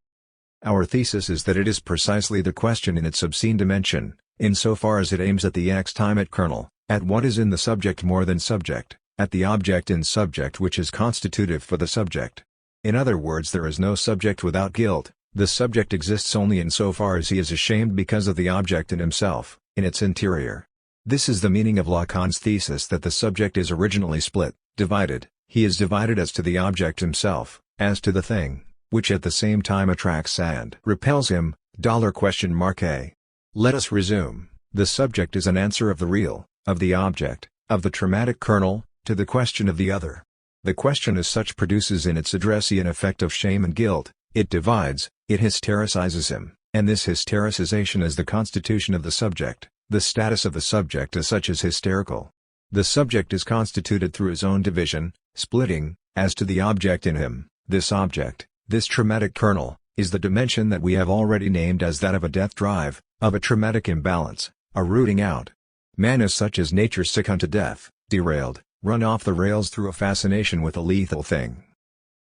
Our thesis is that it is precisely the question in its obscene dimension, insofar as it aims at the extimate kernel, at what is in the subject more than subject, at the object in subject which is constitutive for the subject. In other words, there is no subject without guilt, the subject exists only insofar as he is ashamed because of the object in himself, in its interior. This is the meaning of Lacan's thesis that the subject is originally split, divided. He is divided as to the object himself, as to the thing, which at the same time attracts and repels him. $A. Let us resume. The subject is an answer of the real, of the object, of the traumatic kernel, to the question of the other. The question as such produces in its addressee an effect of shame and guilt, it divides, it hystericizes him, and this hystericization is the constitution of the subject, the status of the subject as such is hysterical. The subject is constituted through his own division, splitting, as to the object in him. This object, this traumatic kernel, is the dimension that we have already named as that of a death drive, of a traumatic imbalance, a rooting out. Man is such as nature sick unto death, derailed, run off the rails through a fascination with a lethal thing.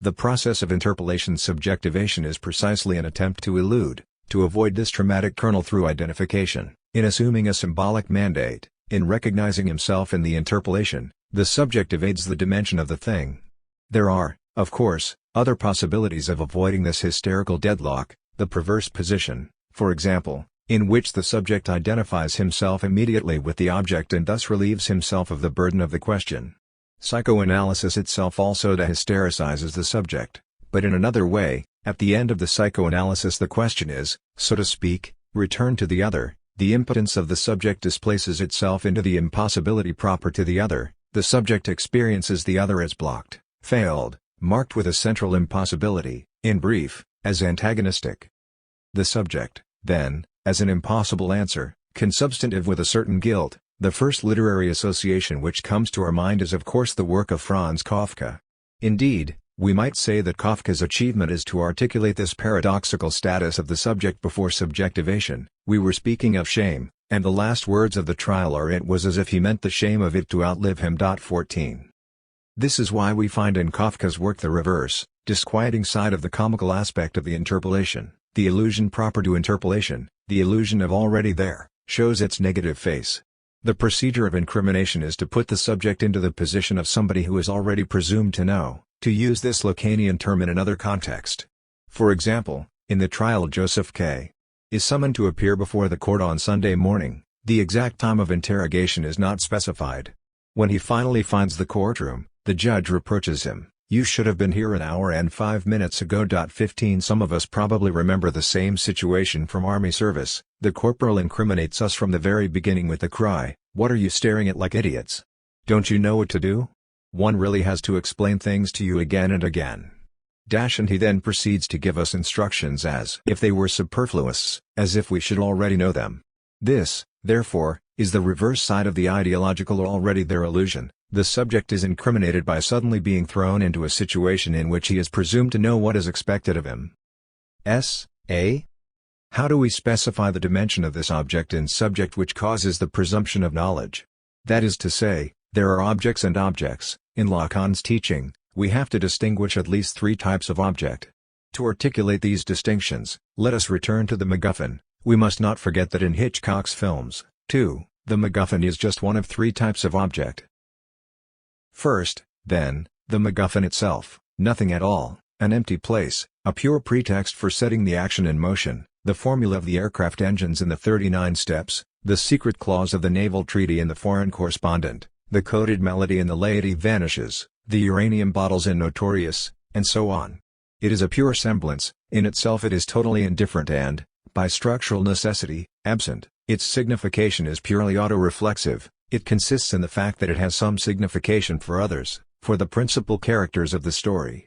The process of interpolation subjectivation is precisely an attempt to elude, to avoid this traumatic kernel through identification, in assuming a symbolic mandate, in recognizing himself in the interpolation, the subject evades the dimension of the thing. There are, of course, other possibilities of avoiding this hysterical deadlock, the perverse position, for example, in which the subject identifies himself immediately with the object and thus relieves himself of the burden of the question. Psychoanalysis itself also dehystericizes the subject, but in another way. At the end of the psychoanalysis the question is, so to speak, returned to the other. The impotence of the subject displaces itself into the impossibility proper to the other. The subject experiences the other as blocked, failed, marked with a central impossibility, in brief, as antagonistic. The subject, then, as an impossible answer, consubstantive with a certain guilt. The first literary association which comes to our mind is of course the work of Franz Kafka. Indeed, we might say that Kafka's achievement is to articulate this paradoxical status of the subject before subjectivation. We were speaking of shame, and the last words of the trial are "it was as if he meant the shame of it to outlive him." 14. This is why we find in Kafka's work the reverse, disquieting side of the comical aspect of the interpolation. The illusion proper to interpolation, the illusion of already there, shows its negative face. The procedure of incrimination is to put the subject into the position of somebody who is already presumed to know, to use this Lacanian term in another context. For example, in the trial Joseph K. is summoned to appear before the court on Sunday morning. The exact time of interrogation is not specified. When he finally finds the courtroom, the judge reproaches him, You should have been here an hour and 5 minutes ago. 15 Some of us probably remember the same situation from army service. The corporal incriminates us from the very beginning with the cry, "What are you staring at like idiots? Don't you know what to do?" One really has to explain things to you again and again. And he then proceeds to give us instructions as if they were superfluous, as if we should already know them. This, therefore, is the reverse side of the ideological already there illusion. The subject is incriminated by suddenly being thrown into a situation in which he is presumed to know what is expected of him. How do we specify the dimension of this object in subject which causes the presumption of knowledge? That is to say, there are objects and objects. In Lacan's teaching, we have to distinguish at least three types of object. To articulate these distinctions, let us return to the MacGuffin. We must not forget that in Hitchcock's films, too, the MacGuffin is just one of three types of object. First, then, the MacGuffin itself, nothing at all, an empty place, a pure pretext for setting the action in motion, the formula of the aircraft engines in the 39 steps, the secret clause of the naval treaty in the foreign correspondent, the coded melody in the laity vanishes, the uranium bottles in Notorious, and so on. It is a pure semblance, in itself it is totally indifferent and, by structural necessity, absent. Its signification is purely auto-reflexive. It consists in the fact that it has some signification for others, for the principal characters of the story.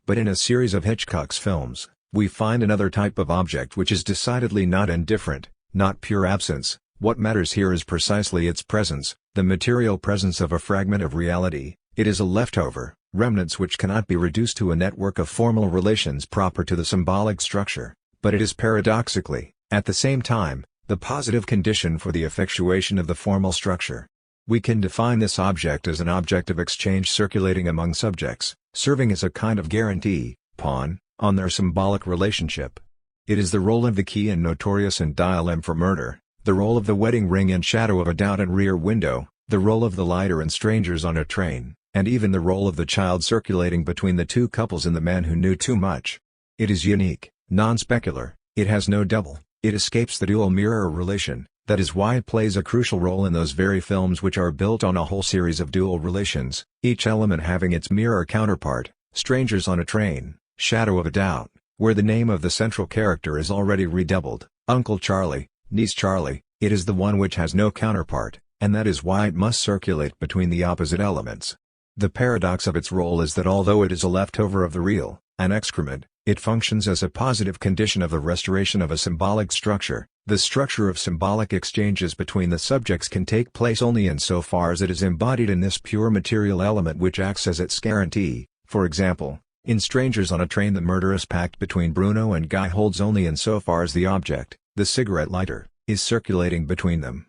But in a series of Hitchcock's films, we find another type of object which is decidedly not indifferent, not pure absence. What matters here is precisely its presence, the material presence of a fragment of reality. It is a leftover, remnants which cannot be reduced to a network of formal relations proper to the symbolic structure, but it is paradoxically, at the same time, the positive condition for the effectuation of the formal structure. We can define this object as an object of exchange circulating among subjects, serving as a kind of guarantee, pawn, on their symbolic relationship. It is the role of the key in Notorious and Dial M for Murder, the role of the wedding ring in Shadow of a Doubt and Rear Window, the role of the lighter in Strangers on a Train, and even the role of the child circulating between the two couples in The Man Who Knew Too Much. It is unique, non-specular, it has no double. It escapes the dual mirror relation. That is why it plays a crucial role in those very films which are built on a whole series of dual relations, each element having its mirror counterpart. Strangers on a Train, Shadow of a Doubt, where the name of the central character is already redoubled, Uncle Charlie, Niece Charlie, it is the one which has no counterpart, and that is why it must circulate between the opposite elements. The paradox of its role is that although it is a leftover of the real, an excrement, it functions as a positive condition of the restoration of a symbolic structure. The structure of symbolic exchanges between the subjects can take place only insofar as it is embodied in this pure material element which acts as its guarantee. For example, in Strangers on a Train the murderous pact between Bruno and Guy holds only insofar as the object, the cigarette lighter, is circulating between them.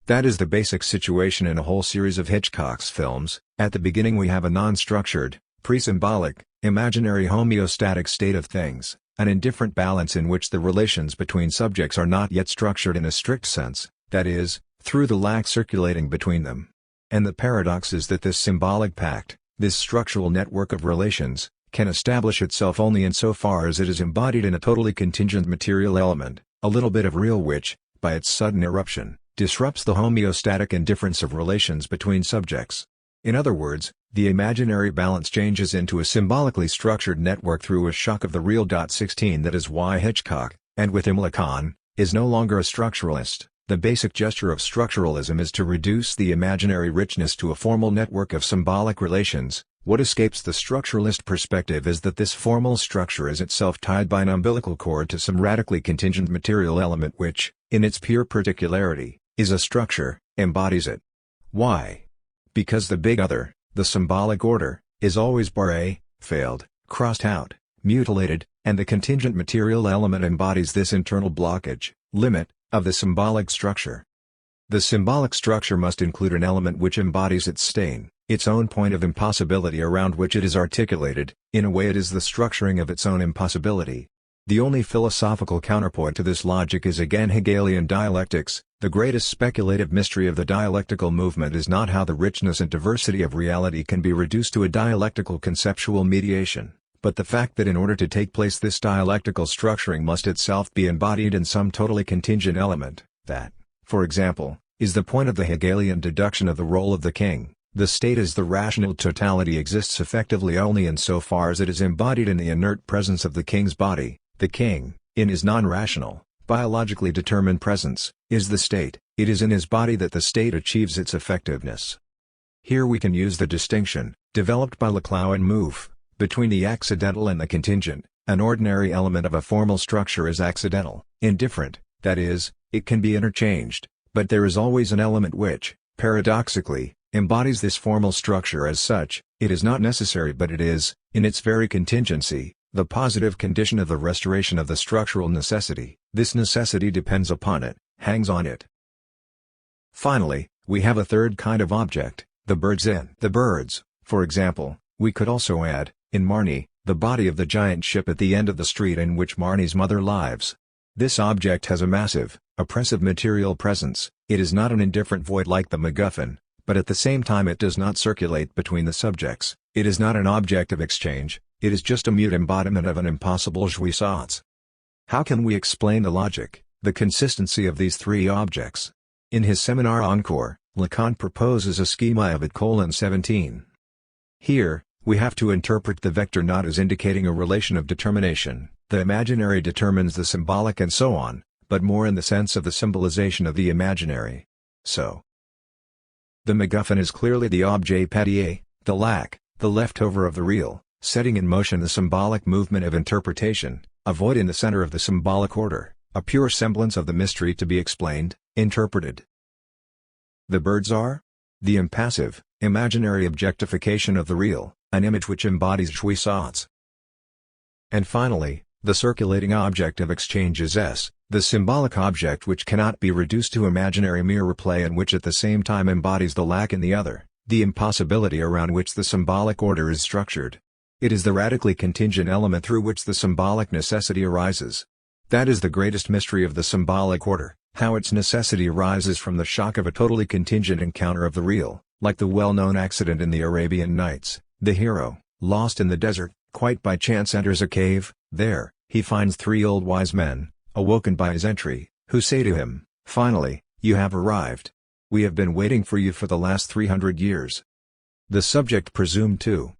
That is the basic situation in a whole series of Hitchcock's films. At the beginning we have a non-structured, pre-symbolic, imaginary homeostatic state of things, an indifferent balance in which the relations between subjects are not yet structured in a strict sense, that is, through the lack circulating between them. And the paradox is that this symbolic pact, this structural network of relations, can establish itself only insofar as it is embodied in a totally contingent material element, a little bit of real which, by its sudden eruption, disrupts the homeostatic indifference of relations between subjects. In other words, the imaginary balance changes into a symbolically structured network through a shock of the real. 16 That is why Hitchcock, and with him Lacan, is no longer a structuralist. The basic gesture of structuralism is to reduce the imaginary richness to a formal network of symbolic relations. What escapes the structuralist perspective is that this formal structure is itself tied by an umbilical cord to some radically contingent material element which, in its pure particularity, is a structure, embodies it. Why? Because the big other, the symbolic order, is always barré, failed, crossed out, mutilated, and the contingent material element embodies this internal blockage, limit, of the symbolic structure. The symbolic structure must include an element which embodies its stain, its own point of impossibility around which it is articulated. In a way it is the structuring of its own impossibility. The only philosophical counterpoint to this logic is again Hegelian dialectics. The greatest speculative mystery of the dialectical movement is not how the richness and diversity of reality can be reduced to a dialectical conceptual mediation, but the fact that in order to take place this dialectical structuring must itself be embodied in some totally contingent element. That, for example, is the point of the Hegelian deduction of the role of the king. The state as the rational totality exists effectively only insofar as it is embodied in the inert presence of the king's body. The king, in his non-rational, biologically determined presence, is the state. It is in his body that the state achieves its effectiveness. Here we can use the distinction, developed by Laclau and Mouffe, between the accidental and the contingent. An ordinary element of a formal structure is accidental, indifferent, that is, it can be interchanged, but there is always an element which, paradoxically, embodies this formal structure as such. It is not necessary, but it is, in its very contingency, the positive condition of the restoration of the structural necessity. This necessity depends upon it, hangs on it. Finally, we have a third kind of object, the birds in the birds. For example, we could also add, in Marnie, the body of the giant ship at the end of the street in which Marnie's mother lives. This object has a massive, oppressive material presence. It is not an indifferent void like the MacGuffin, but at the same time it does not circulate between the subjects. It is not an object of exchange, it is just a mute embodiment of an impossible jouissance. How can we explain the logic, the consistency of these three objects? In his seminar Encore, Lacan proposes a schema of it: 17. Here, we have to interpret the vector not as indicating a relation of determination, the imaginary determines the symbolic and so on, but more in the sense of the symbolization of the imaginary. So, the MacGuffin is clearly the objet papier, the lack, the leftover of the real, setting in motion the symbolic movement of interpretation, a void in the center of the symbolic order, a pure semblance of the mystery to be explained, interpreted. The birds are the impassive, imaginary objectification of the real, an image which embodies jouissance. And finally, the circulating object of exchange is S, the symbolic object which cannot be reduced to imaginary mere replay and which at the same time embodies the lack in the other, the impossibility around which the symbolic order is structured. It is the radically contingent element through which the symbolic necessity arises. That is the greatest mystery of the symbolic order, how its necessity arises from the shock of a totally contingent encounter of the real, like the well-known accident in the Arabian Nights. The hero, lost in the desert, quite by chance enters a cave. There, he finds three old wise men, awoken by his entry, who say to him, "Finally, you have arrived. We have been waiting for you for the last 300 years. The subject presumed to.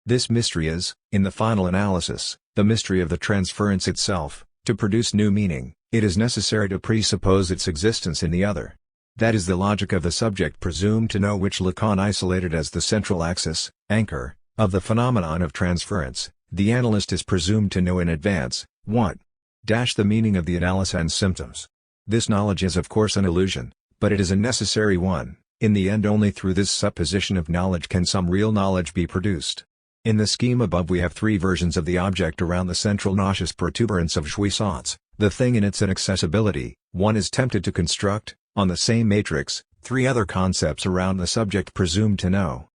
This mystery is, in the final analysis, the mystery of the transference itself. To produce new meaning, it is necessary to presuppose its existence in the other. That is the logic of the subject presumed to know, which Lacan isolated as the central axis, anchor, of the phenomenon of transference. The analyst is presumed to know in advance, what? The meaning of the analysis and symptoms. This knowledge is of course an illusion, but it is a necessary one. In the end, only through this supposition of knowledge can some real knowledge be produced. In the scheme above we have three versions of the object around the central nauseous protuberance of jouissance, the thing in its inaccessibility. One is tempted to construct, on the same matrix, three other concepts around the subject presumed to know.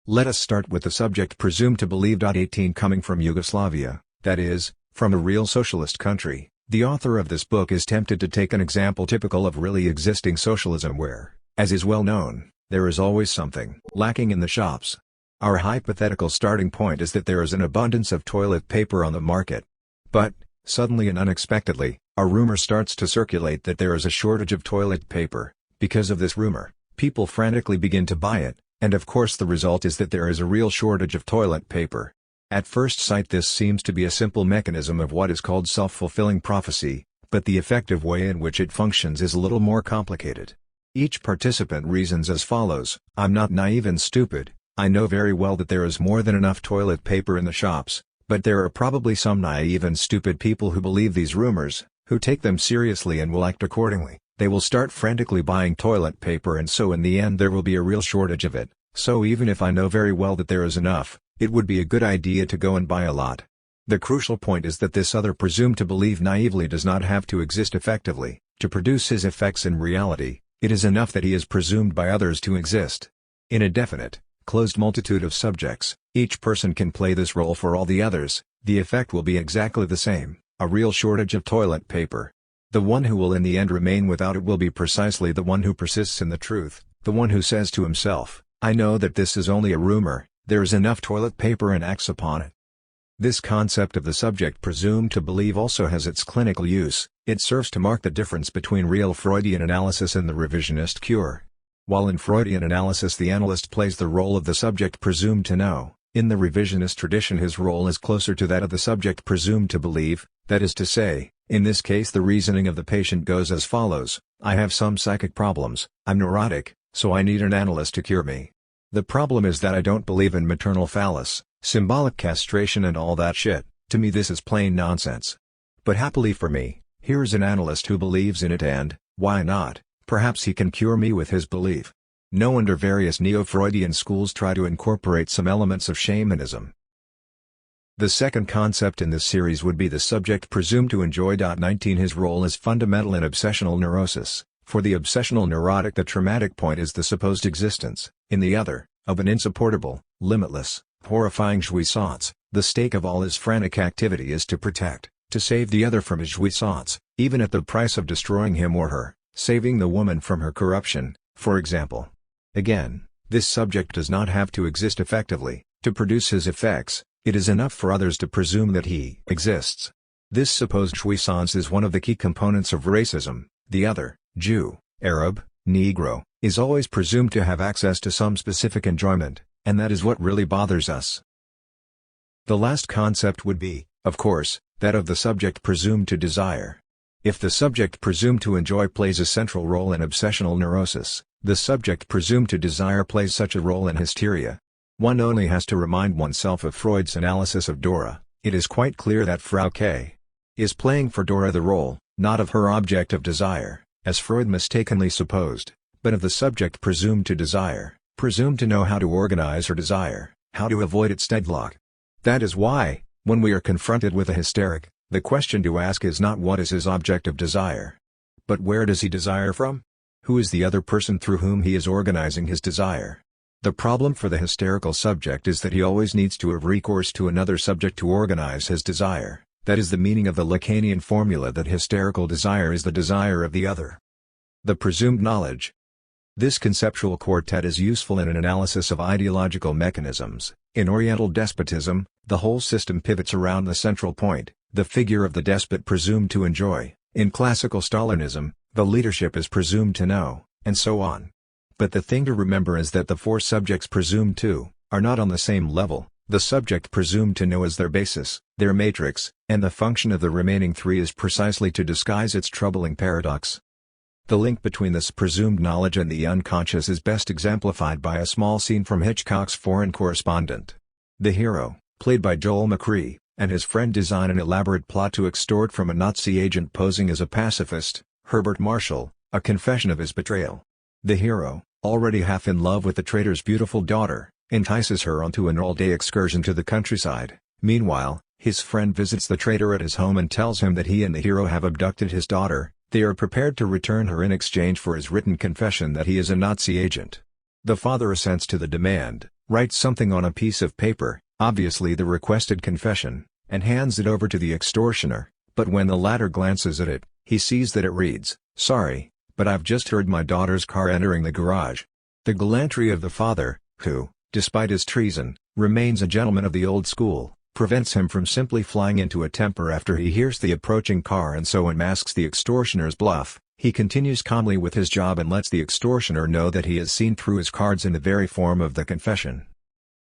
Let us start with the subject presumed to believe. 18 Coming from Yugoslavia, that is, from a real socialist country, the author of this book is tempted to take an example typical of really existing socialism where, as is well known, there is always something lacking in the shops. Our hypothetical starting point is that there is an abundance of toilet paper on the market. But, suddenly and unexpectedly, a rumor starts to circulate that there is a shortage of toilet paper. Because of this rumor, people frantically begin to buy it, and of course the result is that there is a real shortage of toilet paper. At first sight this seems to be a simple mechanism of what is called self-fulfilling prophecy, but the effective way in which it functions is a little more complicated. Each participant reasons as follows: I'm not naive and stupid. I know very well that there is more than enough toilet paper in the shops, but there are probably some naive and stupid people who believe these rumors, who take them seriously and will act accordingly. They will start frantically buying toilet paper, and so in the end there will be a real shortage of it. So even if I know very well that there is enough, it would be a good idea to go and buy a lot. The crucial point is that this other presumed to believe naively does not have to exist effectively, to produce his effects in reality. It is enough that he is presumed by others to exist. In a definite, closed multitude of subjects, each person can play this role for all the others. The effect will be exactly the same, a real shortage of toilet paper. The one who will in the end remain without it will be precisely the one who persists in the truth, the one who says to himself, I know that this is only a rumor, there is enough toilet paper, and acts upon it. This concept of the subject presumed to believe also has its clinical use. It serves to mark the difference between real Freudian analysis and the revisionist cure. While in Freudian analysis the analyst plays the role of the subject presumed to know, in the revisionist tradition his role is closer to that of the subject presumed to believe, that is to say, in this case the reasoning of the patient goes as follows: I have some psychic problems, I'm neurotic, so I need an analyst to cure me. The problem is that I don't believe in maternal phallus, symbolic castration and all that shit. To me this is plain nonsense. But happily for me, here is an analyst who believes in it and, why not, perhaps he can cure me with his belief. No wonder various neo-Freudian schools try to incorporate some elements of shamanism. The second concept in this series would be the subject presumed to enjoy. 19 His role is fundamental in obsessional neurosis. For the obsessional neurotic the traumatic point is the supposed existence, in the other, of an insupportable, limitless, horrifying jouissance. The stake of all his frantic activity is to protect, to save the other from his jouissance, even at the price of destroying him or her, saving the woman from her corruption, for example. Again, this subject does not have to exist effectively, to produce his effects. It is enough for others to presume that he exists. This supposed jouissance is one of the key components of racism. The other, Jew, Arab, Negro, is always presumed to have access to some specific enjoyment, and that is what really bothers us. The last concept would be, of course, that of the subject presumed to desire. If the subject presumed to enjoy plays a central role in obsessional neurosis, the subject presumed to desire plays such a role in hysteria. One only has to remind oneself of Freud's analysis of Dora. It is quite clear that Frau K. is playing for Dora the role, not of her object of desire, as Freud mistakenly supposed, but of the subject presumed to desire, presumed to know how to organize her desire, how to avoid its deadlock. That is why, when we are confronted with a hysteric, the question to ask is not what is his object of desire, but where does he desire from? Who is the other person through whom he is organizing his desire? The problem for the hysterical subject is that he always needs to have recourse to another subject to organize his desire. That is the meaning of the Lacanian formula that hysterical desire is the desire of the other. The presumed knowledge. This conceptual quartet is useful in an analysis of ideological mechanisms. In Oriental despotism, the whole system pivots around the central point, the figure of the despot presumed to enjoy. In classical Stalinism, the leadership is presumed to know, and so on. But the thing to remember is that the four subjects presumed to are not on the same level. The subject presumed to know is their basis, their matrix, and the function of the remaining three is precisely to disguise its troubling paradox. The link between this presumed knowledge and the unconscious is best exemplified by a small scene from Hitchcock's Foreign Correspondent. The hero, played by Joel McCrea, and his friend design an elaborate plot to extort from a Nazi agent posing as a pacifist, Herbert Marshall, a confession of his betrayal. The hero, already half in love with the traitor's beautiful daughter, entices her onto an all-day excursion to the countryside. Meanwhile, his friend visits the traitor at his home and tells him that he and the hero have abducted his daughter. They are prepared to return her in exchange for his written confession that he is a Nazi agent. The father assents to the demand, writes something on a piece of paper, obviously the requested confession, and hands it over to the extortioner, but when the latter glances at it, he sees that it reads, "Sorry, but I've just heard my daughter's car entering the garage." The gallantry of the father, who, despite his treason, remains a gentleman of the old school, prevents him from simply flying into a temper after he hears the approaching car and so unmasks the extortioner's bluff. He continues calmly with his job and lets the extortioner know that he has seen through his cards in the very form of the confession.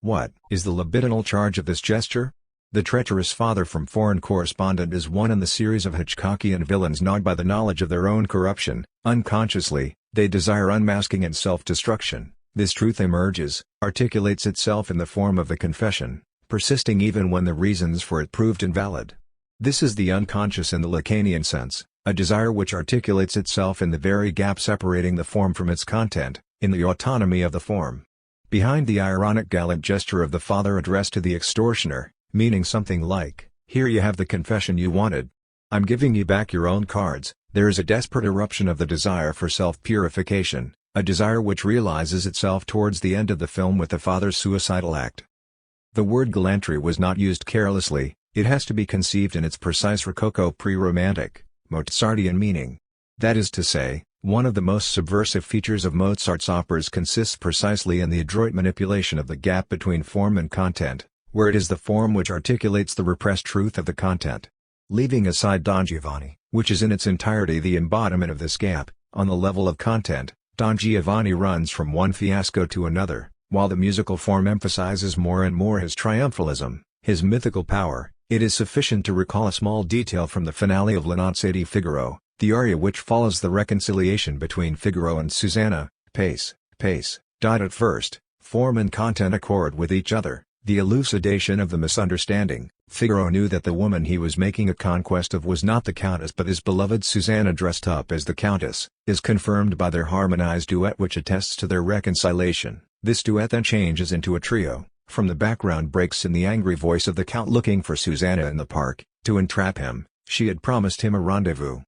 What is the libidinal charge of this gesture? The treacherous father from Foreign Correspondent is one in the series of Hitchcockian villains gnawed by the knowledge of their own corruption. Unconsciously, they desire unmasking and self-destruction. This truth emerges, articulates itself in the form of the confession, persisting even when the reasons for it proved invalid. This is the unconscious in the Lacanian sense, a desire which articulates itself in the very gap separating the form from its content, in the autonomy of the form. Behind the ironic gallant gesture of the father addressed to the extortioner, meaning something like, "Here you have the confession you wanted. I'm giving you back your own cards," there is a desperate eruption of the desire for self-purification, a desire which realizes itself towards the end of the film with the father's suicidal act. The word gallantry was not used carelessly, it has to be conceived in its precise Rococo pre-romantic, Mozartian meaning. That is to say, one of the most subversive features of Mozart's operas consists precisely in the adroit manipulation of the gap between form and content, where it is the form which articulates the repressed truth of the content. Leaving aside Don Giovanni, which is in its entirety the embodiment of this gap, on the level of content, Don Giovanni runs from one fiasco to another, while the musical form emphasizes more and more his triumphalism, his mythical power. It is sufficient to recall a small detail from the finale of La Nozze di Figaro, the aria which follows the reconciliation between Figaro and Susanna. Pace. At first, form and content accord with each other, the elucidation of the misunderstanding. Figaro knew that the woman he was making a conquest of was not the Countess but his beloved Susanna dressed up as the Countess, is confirmed by their harmonized duet which attests to their reconciliation. This duet then changes into a trio. From the background breaks in the angry voice of the Count looking for Susanna in the park. To entrap him, she had promised him a rendezvous.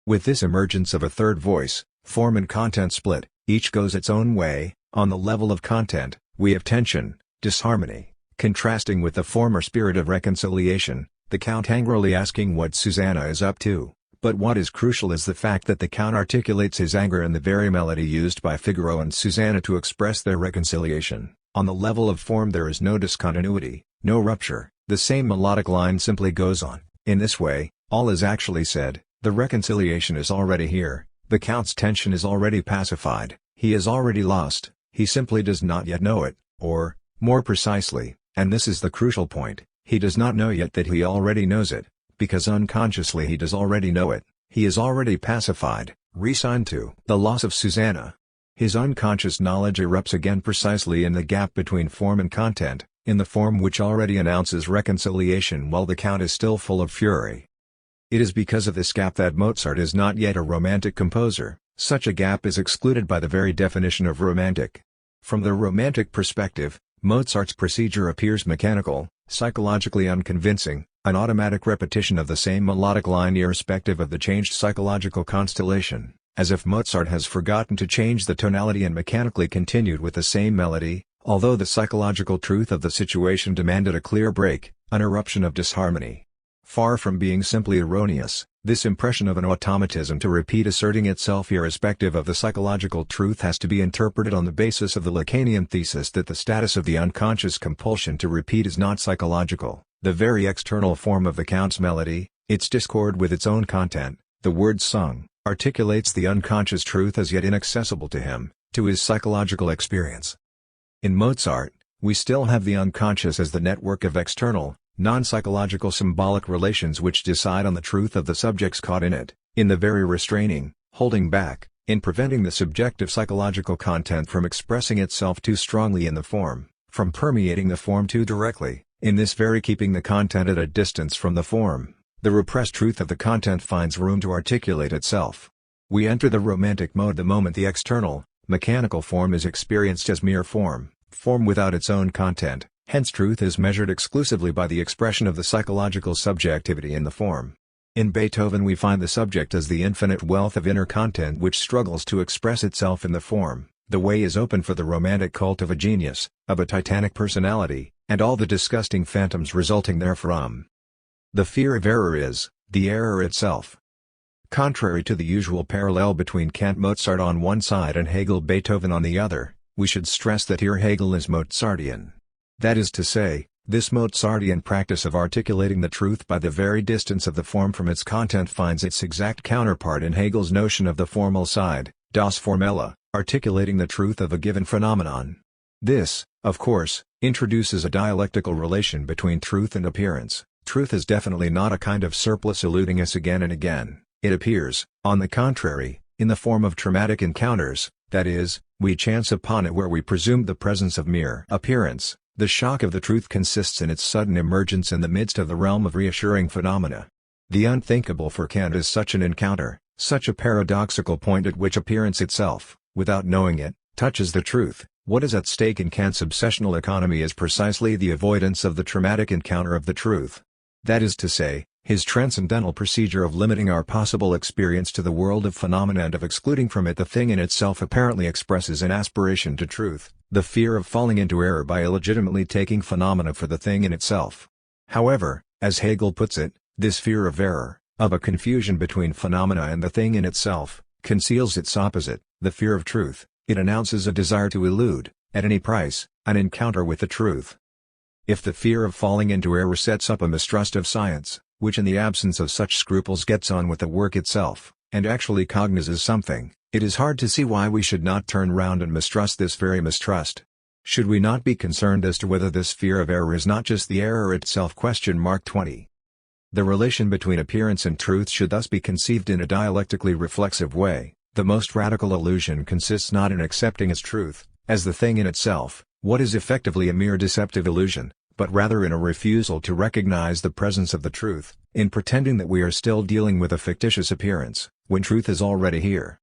With this emergence of a third voice, form and content split, each goes its own way. On the level of content, we have tension, disharmony, contrasting with the former spirit of reconciliation, the Count angrily asking what Susanna is up to. But what is crucial is the fact that the Count articulates his anger in the very melody used by Figaro and Susanna to express their reconciliation. On the level of form there is no discontinuity, no rupture, the same melodic line simply goes on. In this way, all is actually said, the reconciliation is already here, the Count's tension is already pacified, he is already lost, he simply does not yet know it, or, more precisely, and this is the crucial point, he does not know yet that he already knows it, because unconsciously he does already know it, he is already pacified, resigned to the loss of Susanna. His unconscious knowledge erupts again precisely in the gap between form and content, in the form which already announces reconciliation while the Count is still full of fury. It is because of this gap that Mozart is not yet a romantic composer. Such a gap is excluded by the very definition of romantic. From the romantic perspective, Mozart's procedure appears mechanical, psychologically unconvincing, an automatic repetition of the same melodic line irrespective of the changed psychological constellation. As if Mozart has forgotten to change the tonality and mechanically continued with the same melody, although the psychological truth of the situation demanded a clear break, an eruption of disharmony. Far from being simply erroneous, this impression of an automatism to repeat asserting itself irrespective of the psychological truth has to be interpreted on the basis of the Lacanian thesis that the status of the unconscious compulsion to repeat is not psychological. The very external form of the Count's melody, its discord with its own content, the words sung, articulates the unconscious truth as yet inaccessible to him, to his psychological experience. In Mozart, we still have the unconscious as the network of external, non-psychological symbolic relations which decide on the truth of the subjects caught in it, in the very restraining, holding back, in preventing the subjective psychological content from expressing itself too strongly in the form, from permeating the form too directly, in this very keeping the content at a distance from the form. The repressed truth of the content finds room to articulate itself. We enter the romantic mode the moment the external, mechanical form is experienced as mere form without its own content, hence truth is measured exclusively by the expression of the psychological subjectivity in the form. In Beethoven we find the subject as the infinite wealth of inner content which struggles to express itself in the form. The way is open for the romantic cult of a genius, of a titanic personality, and all the disgusting phantoms resulting therefrom. The fear of error is, the error itself. Contrary to the usual parallel between Kant-Mozart on one side and Hegel-Beethoven on the other, we should stress that here Hegel is Mozartian. That is to say, this Mozartian practice of articulating the truth by the very distance of the form from its content finds its exact counterpart in Hegel's notion of the formal side, das Formelle, articulating the truth of a given phenomenon. This, of course, introduces a dialectical relation between truth and appearance. Truth is definitely not a kind of surplus eluding us again and again. It appears, on the contrary, in the form of traumatic encounters, that is, we chance upon it where we presume the presence of mere appearance. The shock of the truth consists in its sudden emergence in the midst of the realm of reassuring phenomena. The unthinkable for Kant is such an encounter, such a paradoxical point at which appearance itself, without knowing it, touches the truth. What is at stake in Kant's obsessional economy is precisely the avoidance of the traumatic encounter of the truth. That is to say, his transcendental procedure of limiting our possible experience to the world of phenomena and of excluding from it the thing in itself apparently expresses an aspiration to truth, the fear of falling into error by illegitimately taking phenomena for the thing in itself. However, as Hegel puts it, this fear of error, of a confusion between phenomena and the thing in itself, conceals its opposite, the fear of truth. It announces a desire to elude, at any price, an encounter with the truth. If the fear of falling into error sets up a mistrust of science, which in the absence of such scruples gets on with the work itself, and actually cognizes something, It is hard to see why we should not turn round and mistrust this very mistrust. Should we not be concerned as to whether this fear of error is not just the error itself? 20. The relation between appearance and truth should thus be conceived in a dialectically reflexive way. The most radical illusion consists not in accepting as truth, as the thing in itself, what is effectively a mere deceptive illusion, but rather in a refusal to recognize the presence of the truth, in pretending that we are still dealing with a fictitious appearance, when truth is already here.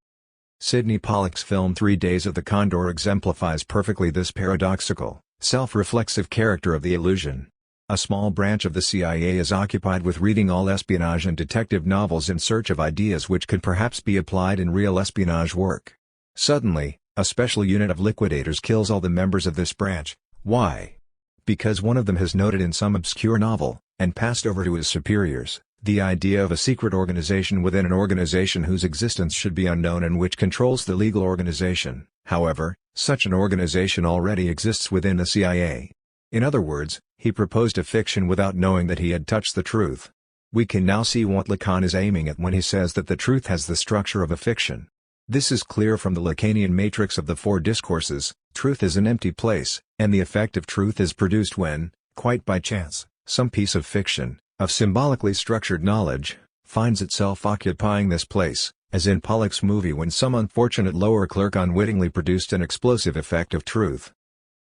Sidney Pollack's film 3 Days of the Condor exemplifies perfectly this paradoxical, self-reflexive character of the illusion. A small branch of the CIA is occupied with reading all espionage and detective novels in search of ideas which could perhaps be applied in real espionage work. Suddenly, a special unit of liquidators kills all the members of this branch. Why? Because one of them has noted in some obscure novel, and passed over to his superiors, the idea of a secret organization within an organization whose existence should be unknown and which controls the legal organization. However, such an organization already exists within the CIA. In other words, he proposed a fiction without knowing that he had touched the truth. We can now see what Lacan is aiming at when he says that the truth has the structure of a fiction. This is clear from the Lacanian matrix of the four discourses. Truth is an empty place, and the effect of truth is produced when, quite by chance, some piece of fiction, of symbolically structured knowledge, finds itself occupying this place, as in Pollack's movie when some unfortunate lower clerk unwittingly produced an explosive effect of truth.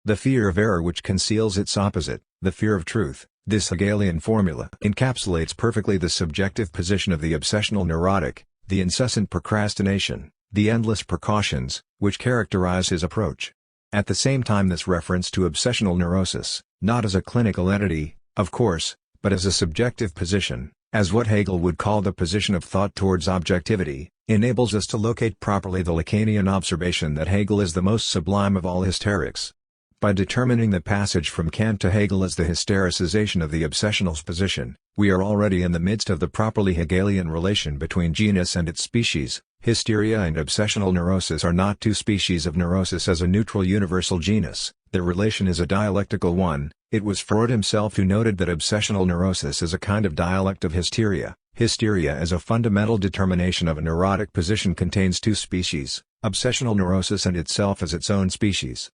The fear of error which conceals its opposite, the fear of truth, this Hegelian formula encapsulates perfectly the subjective position of the obsessional neurotic, the incessant procrastination, the endless precautions, which characterize his approach. At the same time, this reference to obsessional neurosis, not as a clinical entity, of course, but as a subjective position, as what Hegel would call the position of thought towards objectivity, enables us to locate properly the Lacanian observation that Hegel is the most sublime of all hysterics. By determining the passage from Kant to Hegel as the hystericization of the obsessional's position, we are already in the midst of the properly Hegelian relation between genus and its species. Hysteria and obsessional neurosis are not two species of neurosis as a neutral universal genus, their relation is a dialectical one. It was Freud himself who noted that obsessional neurosis is a kind of dialect of hysteria. Hysteria as a fundamental determination of a neurotic position contains two species, obsessional neurosis and itself as its own species.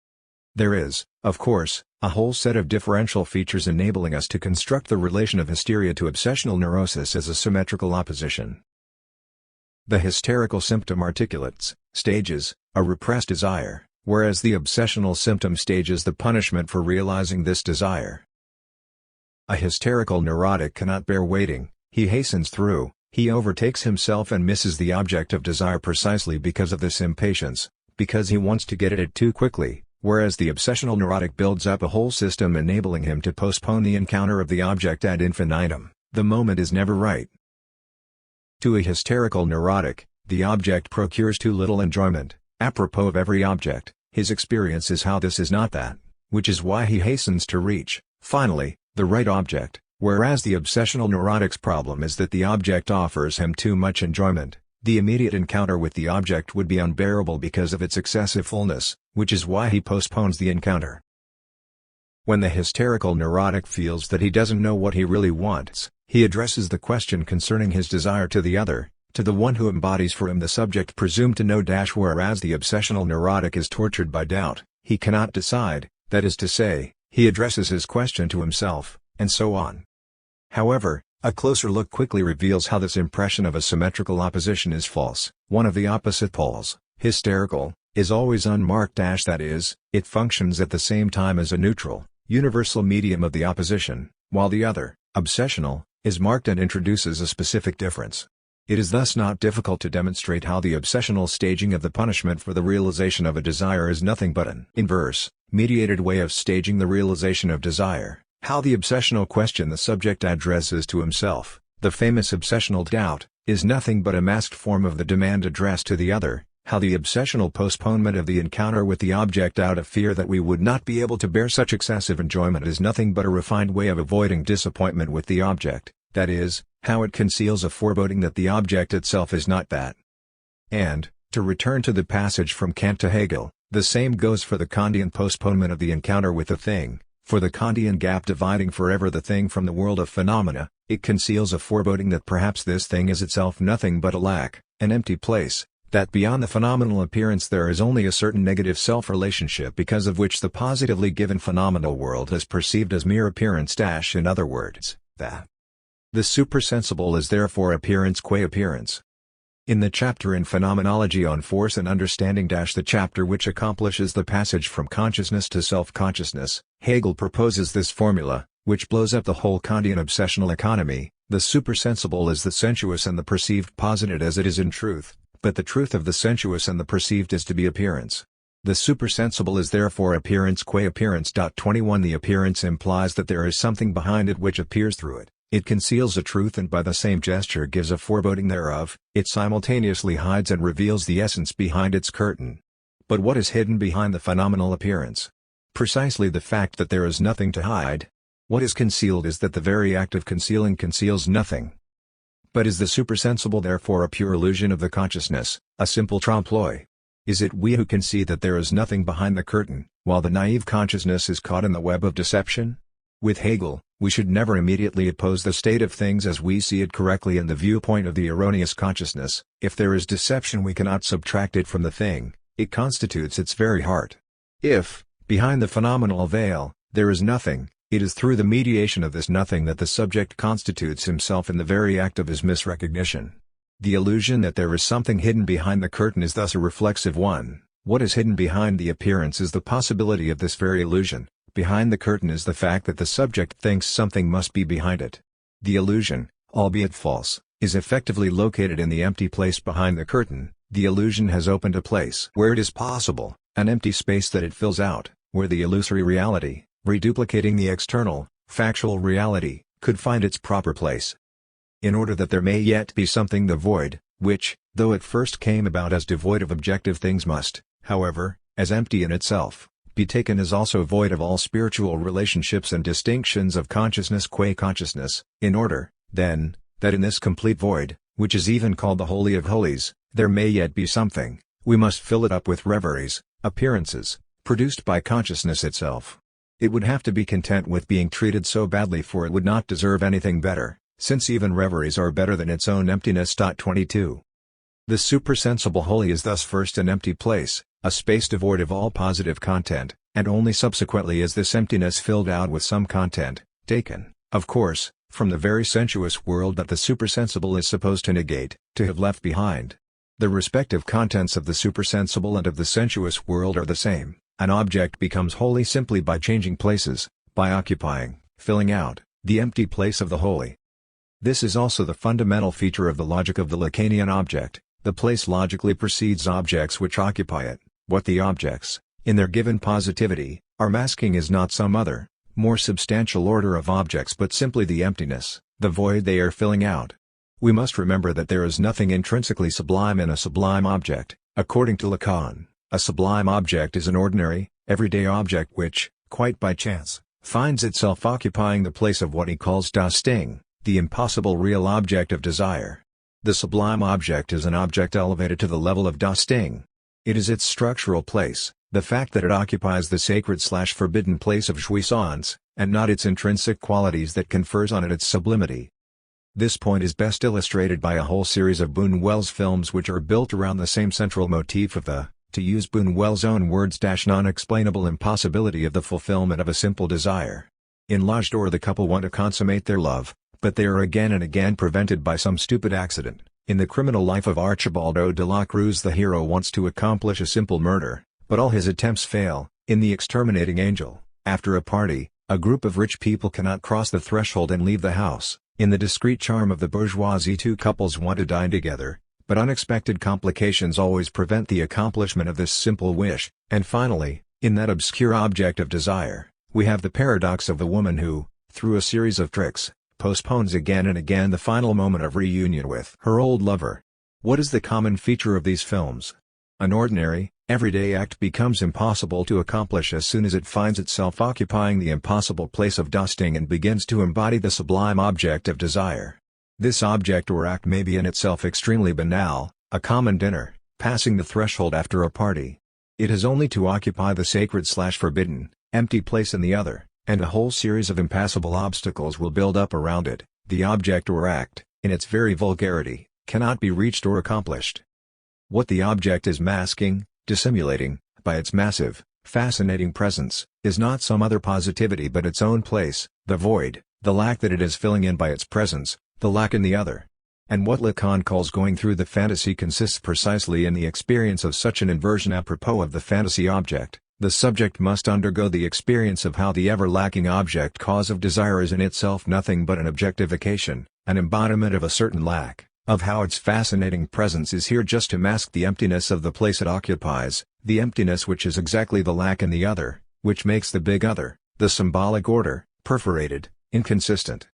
There is, of course, a whole set of differential features enabling us to construct the relation of hysteria to obsessional neurosis as a symmetrical opposition. The hysterical symptom articulates, stages, a repressed desire, whereas the obsessional symptom stages the punishment for realizing this desire. A hysterical neurotic cannot bear waiting, he hastens through, he overtakes himself and misses the object of desire precisely because of this impatience, because he wants to get at it too quickly. Whereas the obsessional neurotic builds up a whole system enabling him to postpone the encounter of the object ad infinitum, the moment is never right. To a hysterical neurotic, the object procures too little enjoyment, apropos of every object, his experience is how this is not that, which is why he hastens to reach, finally, the right object, whereas the obsessional neurotic's problem is that the object offers him too much enjoyment. The immediate encounter with the object would be unbearable because of its excessive fullness, which is why he postpones the encounter. When the hysterical neurotic feels that he doesn't know what he really wants, he addresses the question concerning his desire to the other, to the one who embodies for him the subject presumed to know. Whereas the obsessional neurotic is tortured by doubt, he cannot decide, that is to say, he addresses his question to himself, and so on. However, a closer look quickly reveals how this impression of a symmetrical opposition is false. One of the opposite poles, hysterical, is always unmarked. That is, it functions at the same time as a neutral, universal medium of the opposition, while the other, obsessional, is marked and introduces a specific difference. It is thus not difficult to demonstrate how the obsessional staging of the punishment for the realization of a desire is nothing but an inverse, mediated way of staging the realization of desire. How the obsessional question the subject addresses to himself, the famous obsessional doubt, is nothing but a masked form of the demand addressed to the other. How the obsessional postponement of the encounter with the object out of fear that we would not be able to bear such excessive enjoyment is nothing but a refined way of avoiding disappointment with the object, that is, how it conceals a foreboding that the object itself is not that. And, to return to the passage from Kant to Hegel, the same goes for the Kantian postponement of the encounter with the thing. For the Kantian gap dividing forever the thing from the world of phenomena, it conceals a foreboding that perhaps this thing is itself nothing but a lack, an empty place, that beyond the phenomenal appearance there is only a certain negative self-relationship because of which the positively given phenomenal world is perceived as mere appearance. In other words, the supersensible is therefore appearance qua appearance. In the chapter in Phenomenology on Force and Understanding the chapter which accomplishes the passage from consciousness to self-consciousness, Hegel proposes this formula, which blows up the whole Kantian obsessional economy: the supersensible is the sensuous and the perceived posited as it is in truth, but the truth of the sensuous and the perceived is to be appearance. The supersensible is therefore appearance qua appearance. 21 The appearance implies that there is something behind it which appears through it. It conceals a truth and by the same gesture gives a foreboding thereof. It simultaneously hides and reveals the essence behind its curtain. But what is hidden behind the phenomenal appearance? Precisely the fact that there is nothing to hide. What is concealed is that the very act of concealing conceals nothing. But is the supersensible therefore a pure illusion of the consciousness, a simple trompe-l'oeil? Is it we who can see that there is nothing behind the curtain, while the naive consciousness is caught in the web of deception? With Hegel, we should never immediately oppose the state of things as we see it correctly in the viewpoint of the erroneous consciousness. If there is deception we cannot subtract it from the thing, it constitutes its very heart. If, behind the phenomenal veil, there is nothing, it is through the mediation of this nothing that the subject constitutes himself in the very act of his misrecognition. The illusion that there is something hidden behind the curtain is thus a reflexive one. What is hidden behind the appearance is the possibility of this very illusion. Behind the curtain is the fact that the subject thinks something must be behind it. The illusion, albeit false, is effectively located in the empty place behind the curtain. The illusion has opened a place where it is possible, an empty space that it fills out, where the illusory reality, reduplicating the external, factual reality, could find its proper place. In order that there may yet be something the void, which, though it first came about as devoid of objective things must, however, as empty in itself, be taken as also void of all spiritual relationships and distinctions of consciousness qua consciousness, in order, then, that in this complete void, which is even called the Holy of Holies, there may yet be something, we must fill it up with reveries, appearances, produced by consciousness itself. It would have to be content with being treated so badly, for it would not deserve anything better, since even reveries are better than its own emptiness. 22. The supersensible holy is thus first an empty place, a space devoid of all positive content, and only subsequently is this emptiness filled out with some content, taken, of course, from the very sensuous world that the supersensible is supposed to negate, to have left behind. The respective contents of the supersensible and of the sensuous world are the same. An object becomes holy simply by changing places, by occupying, filling out, the empty place of the holy. This is also the fundamental feature of the logic of the Lacanian object. The place logically precedes objects which occupy it. What the objects, in their given positivity, are masking is not some other, more substantial order of objects but simply the emptiness, the void they are filling out. We must remember that there is nothing intrinsically sublime in a sublime object. According to Lacan, a sublime object is an ordinary, everyday object which, quite by chance, finds itself occupying the place of what he calls das Ding, the impossible real object of desire. The sublime object is an object elevated to the level of das Ding. It is its structural place, the fact that it occupies the sacred/forbidden place of jouissance, and not its intrinsic qualities that confers on it its sublimity. This point is best illustrated by a whole series of Buñuel's films which are built around the same central motif of the, to use Buñuel's own words, non-explainable impossibility of the fulfillment of a simple desire. In L'Âge d'Or the couple want to consummate their love, but they are again and again prevented by some stupid accident. In The Criminal Life of Archibaldo de la Cruz the hero wants to accomplish a simple murder, but all his attempts fail. In The Exterminating Angel, after a party, a group of rich people cannot cross the threshold and leave the house. In The Discreet Charm of the Bourgeoisie two couples want to dine together, but unexpected complications always prevent the accomplishment of this simple wish. And finally, in That Obscure Object of Desire, we have the paradox of the woman who, through a series of tricks, postpones again and again the final moment of reunion with her old lover. What is the common feature of these films? An ordinary, everyday act becomes impossible to accomplish as soon as it finds itself occupying the impossible place of das Ding and begins to embody the sublime object of desire. This object or act may be in itself extremely banal, a common dinner, passing the threshold after a party. It has only to occupy the sacred/forbidden, empty place in the other, and a whole series of impassable obstacles will build up around it. The object or act, in its very vulgarity, cannot be reached or accomplished. What the object is masking, dissimulating, by its massive, fascinating presence, is not some other positivity but its own place, the void, the lack that it is filling in by its presence, the lack in the other. And what Lacan calls going through the fantasy consists precisely in the experience of such an inversion apropos of the fantasy object. The subject must undergo the experience of how the ever-lacking object cause of desire is in itself nothing but an objectification, an embodiment of a certain lack, of how its fascinating presence is here just to mask the emptiness of the place it occupies, the emptiness which is exactly the lack in the other, which makes the big other, the symbolic order, perforated, inconsistent.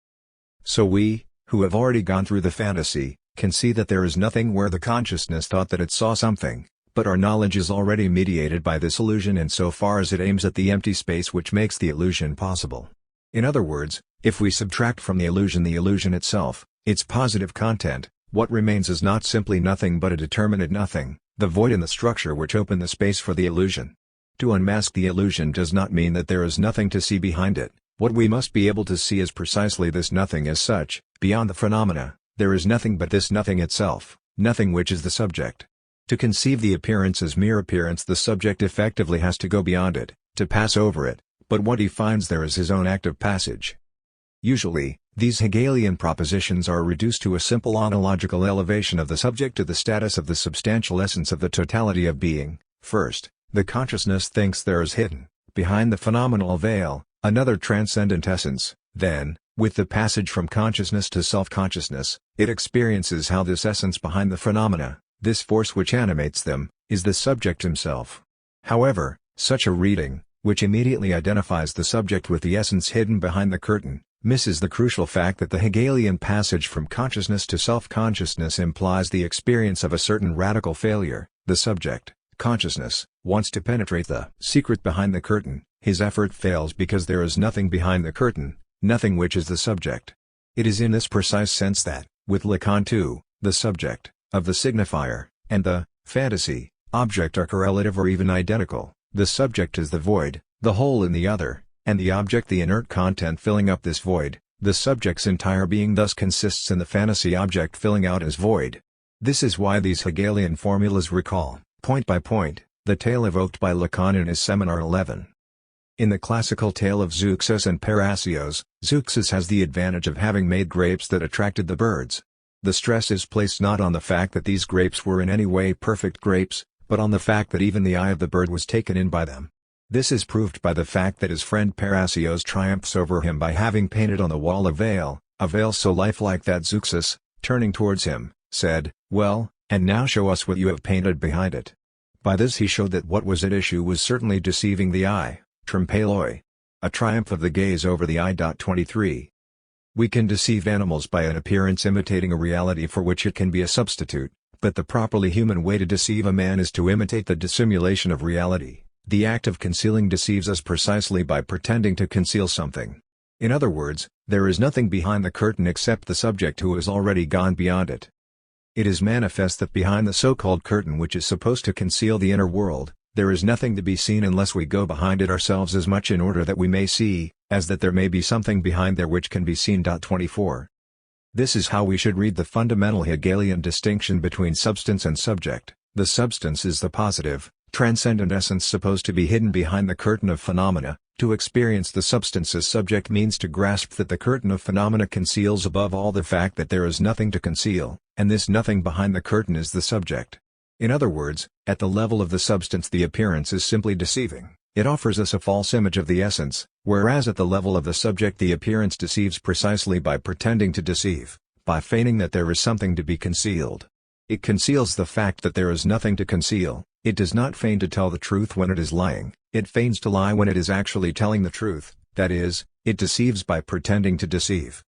So we, who have already gone through the fantasy, can see that there is nothing where the consciousness thought that it saw something, but our knowledge is already mediated by this illusion insofar as it aims at the empty space which makes the illusion possible. In other words, if we subtract from the illusion itself, its positive content, what remains is not simply nothing but a determinate nothing, the void in the structure which opened the space for the illusion. To unmask the illusion does not mean that there is nothing to see behind it. What we must be able to see is precisely this nothing as such. Beyond the phenomena, there is nothing but this nothing itself, nothing which is the subject. To conceive the appearance as mere appearance, the subject effectively has to go beyond it, to pass over it, but what he finds there is his own act of passage. Usually, these Hegelian propositions are reduced to a simple ontological elevation of the subject to the status of the substantial essence of the totality of being. First, the consciousness thinks there is hidden, behind the phenomenal veil, another transcendent essence. Then, with the passage from consciousness to self-consciousness, it experiences how this essence behind the phenomena, this force which animates them, is the subject himself. However, such a reading, which immediately identifies the subject with the essence hidden behind the curtain, misses the crucial fact that the Hegelian passage from consciousness to self-consciousness implies the experience of a certain radical failure. The subject, consciousness, wants to penetrate the secret behind the curtain. His effort fails because there is nothing behind the curtain, nothing which is the subject. It is in this precise sense that, with Lacan too, the subject, of the signifier, and the fantasy, object are correlative or even identical. The subject is the void, the hole in the other, and the object the inert content filling up this void. The subject's entire being thus consists in the fantasy object filling out his void. This is why these Hegelian formulas recall, point by point, the tale evoked by Lacan in his Seminar 11. In the classical tale of Zeuxis and Parrhasius, Zeuxis has the advantage of having made grapes that attracted the birds. The stress is placed not on the fact that these grapes were in any way perfect grapes, but on the fact that even the eye of the bird was taken in by them. This is proved by the fact that his friend Parrhasius triumphs over him by having painted on the wall a veil so lifelike that Zeuxis, turning towards him, said, "Well, and now show us what you have painted behind it." By this he showed that what was at issue was certainly deceiving the eye, trimpeloi. A triumph of the gaze over the eye. 23. We can deceive animals by an appearance imitating a reality for which it can be a substitute, but the properly human way to deceive a man is to imitate the dissimulation of reality. The act of concealing deceives us precisely by pretending to conceal something. In other words, there is nothing behind the curtain except the subject who has already gone beyond it. It is manifest that behind the so-called curtain which is supposed to conceal the inner world, there is nothing to be seen unless we go behind it ourselves as much in order that we may see, as that there may be something behind there which can be seen. 24. This is how we should read the fundamental Hegelian distinction between substance and subject. The substance is the positive, transcendent essence supposed to be hidden behind the curtain of phenomena. To experience the substance as subject means to grasp that the curtain of phenomena conceals above all the fact that there is nothing to conceal, and this nothing behind the curtain is the subject. In other words, at the level of the substance the appearance is simply deceiving, it offers us a false image of the essence, whereas at the level of the subject the appearance deceives precisely by pretending to deceive, by feigning that there is something to be concealed. It conceals the fact that there is nothing to conceal. It does not feign to tell the truth when it is lying, it feigns to lie when it is actually telling the truth, that is, it deceives by pretending to deceive.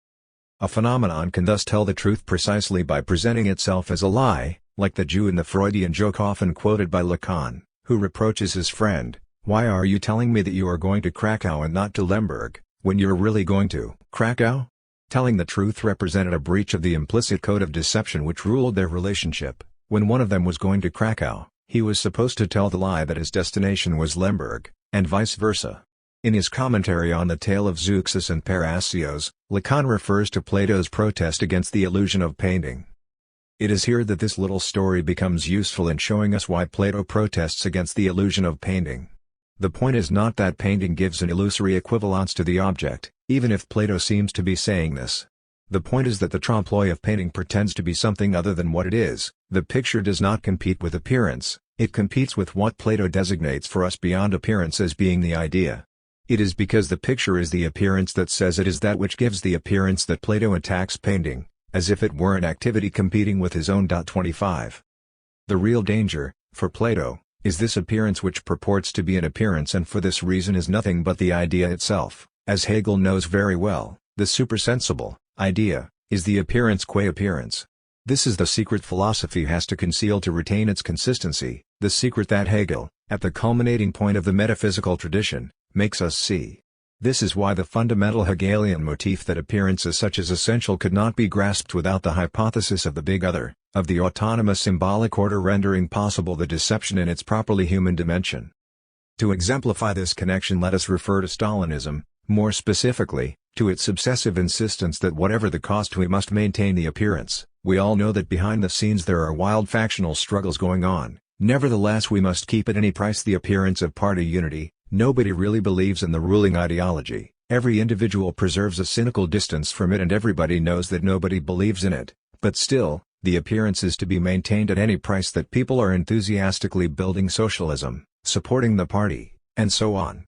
A phenomenon can thus tell the truth precisely by presenting itself as a lie, like the Jew in the Freudian joke often quoted by Lacan, who reproaches his friend, "Why are you telling me that you are going to Krakow and not to Lemberg, when you're really going to Krakow?" Telling the truth represented a breach of the implicit code of deception which ruled their relationship. When one of them was going to Krakow, he was supposed to tell the lie that his destination was Lemberg, and vice versa. In his commentary on the tale of Zeuxis and Parrhasius, Lacan refers to Plato's protest against the illusion of painting. It is here that this little story becomes useful in showing us why Plato protests against the illusion of painting. The point is not that painting gives an illusory equivalence to the object, even if Plato seems to be saying this. The point is that the trompe-l'oeil of painting pretends to be something other than what it is. The picture does not compete with appearance, it competes with what Plato designates for us beyond appearance as being the idea. It is because the picture is the appearance that says it is that which gives the appearance that Plato attacks painting, as if it were an activity competing with his own. 25. The real danger, for Plato, is this appearance which purports to be an appearance and for this reason is nothing but the idea itself. As Hegel knows very well, the supersensible idea is the appearance qua appearance. This is the secret philosophy has to conceal to retain its consistency, the secret that Hegel, at the culminating point of the metaphysical tradition, makes us see. This is why the fundamental Hegelian motif that appearance as such is essential could not be grasped without the hypothesis of the big other, of the autonomous symbolic order rendering possible the deception in its properly human dimension. To exemplify this connection, let us refer to Stalinism, more specifically, to its obsessive insistence that whatever the cost we must maintain the appearance. We all know that behind the scenes there are wild factional struggles going on, nevertheless we must keep at any price the appearance of party unity. Nobody really believes in the ruling ideology, every individual preserves a cynical distance from it and everybody knows that nobody believes in it, but still, the appearance is to be maintained at any price that people are enthusiastically building socialism, supporting the party, and so on.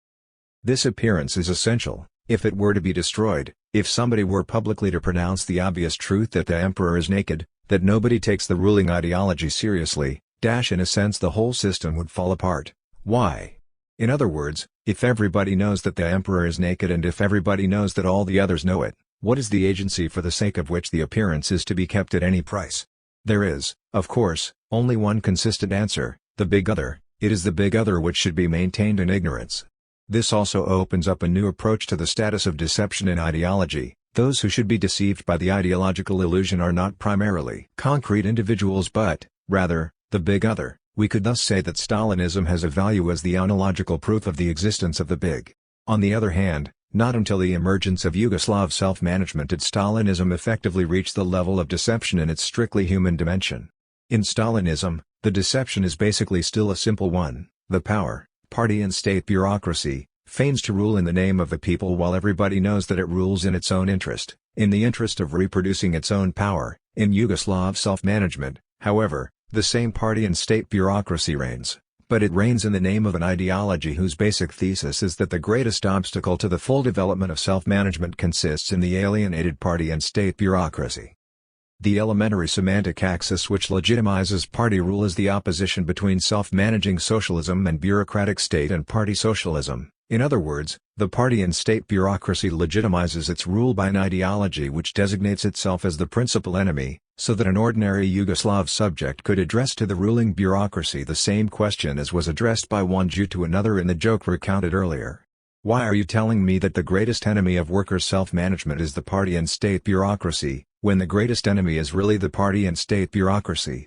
This appearance is essential. If it were to be destroyed, if somebody were publicly to pronounce the obvious truth that the emperor is naked, that nobody takes the ruling ideology seriously, in a sense the whole system would fall apart. Why? In other words, if everybody knows that the emperor is naked and if everybody knows that all the others know it, what is the agency for the sake of which the appearance is to be kept at any price? There is, of course, only one consistent answer, the big other. It is the big other which should be maintained in ignorance. This also opens up a new approach to the status of deception in ideology. Those who should be deceived by the ideological illusion are not primarily concrete individuals but, rather, the big other. We could thus say that Stalinism has a value as the ontological proof of the existence of the big. On the other hand, not until the emergence of Yugoslav self-management did Stalinism effectively reach the level of deception in its strictly human dimension. In Stalinism, the deception is basically still a simple one. The power, party and state bureaucracy, feigns to rule in the name of the people while everybody knows that it rules in its own interest, in the interest of reproducing its own power. In Yugoslav self-management, however, the same party and state bureaucracy reigns, but it reigns in the name of an ideology whose basic thesis is that the greatest obstacle to the full development of self-management consists in the alienated party and state bureaucracy. The elementary semantic axis which legitimizes party rule is the opposition between self-managing socialism and bureaucratic state and party socialism. In other words, the party and state bureaucracy legitimizes its rule by an ideology which designates itself as the principal enemy, so that an ordinary Yugoslav subject could address to the ruling bureaucracy the same question as was addressed by one Jew to another in the joke recounted earlier. Why are you telling me that the greatest enemy of workers' self-management is the party and state bureaucracy, when the greatest enemy is really the party and state bureaucracy?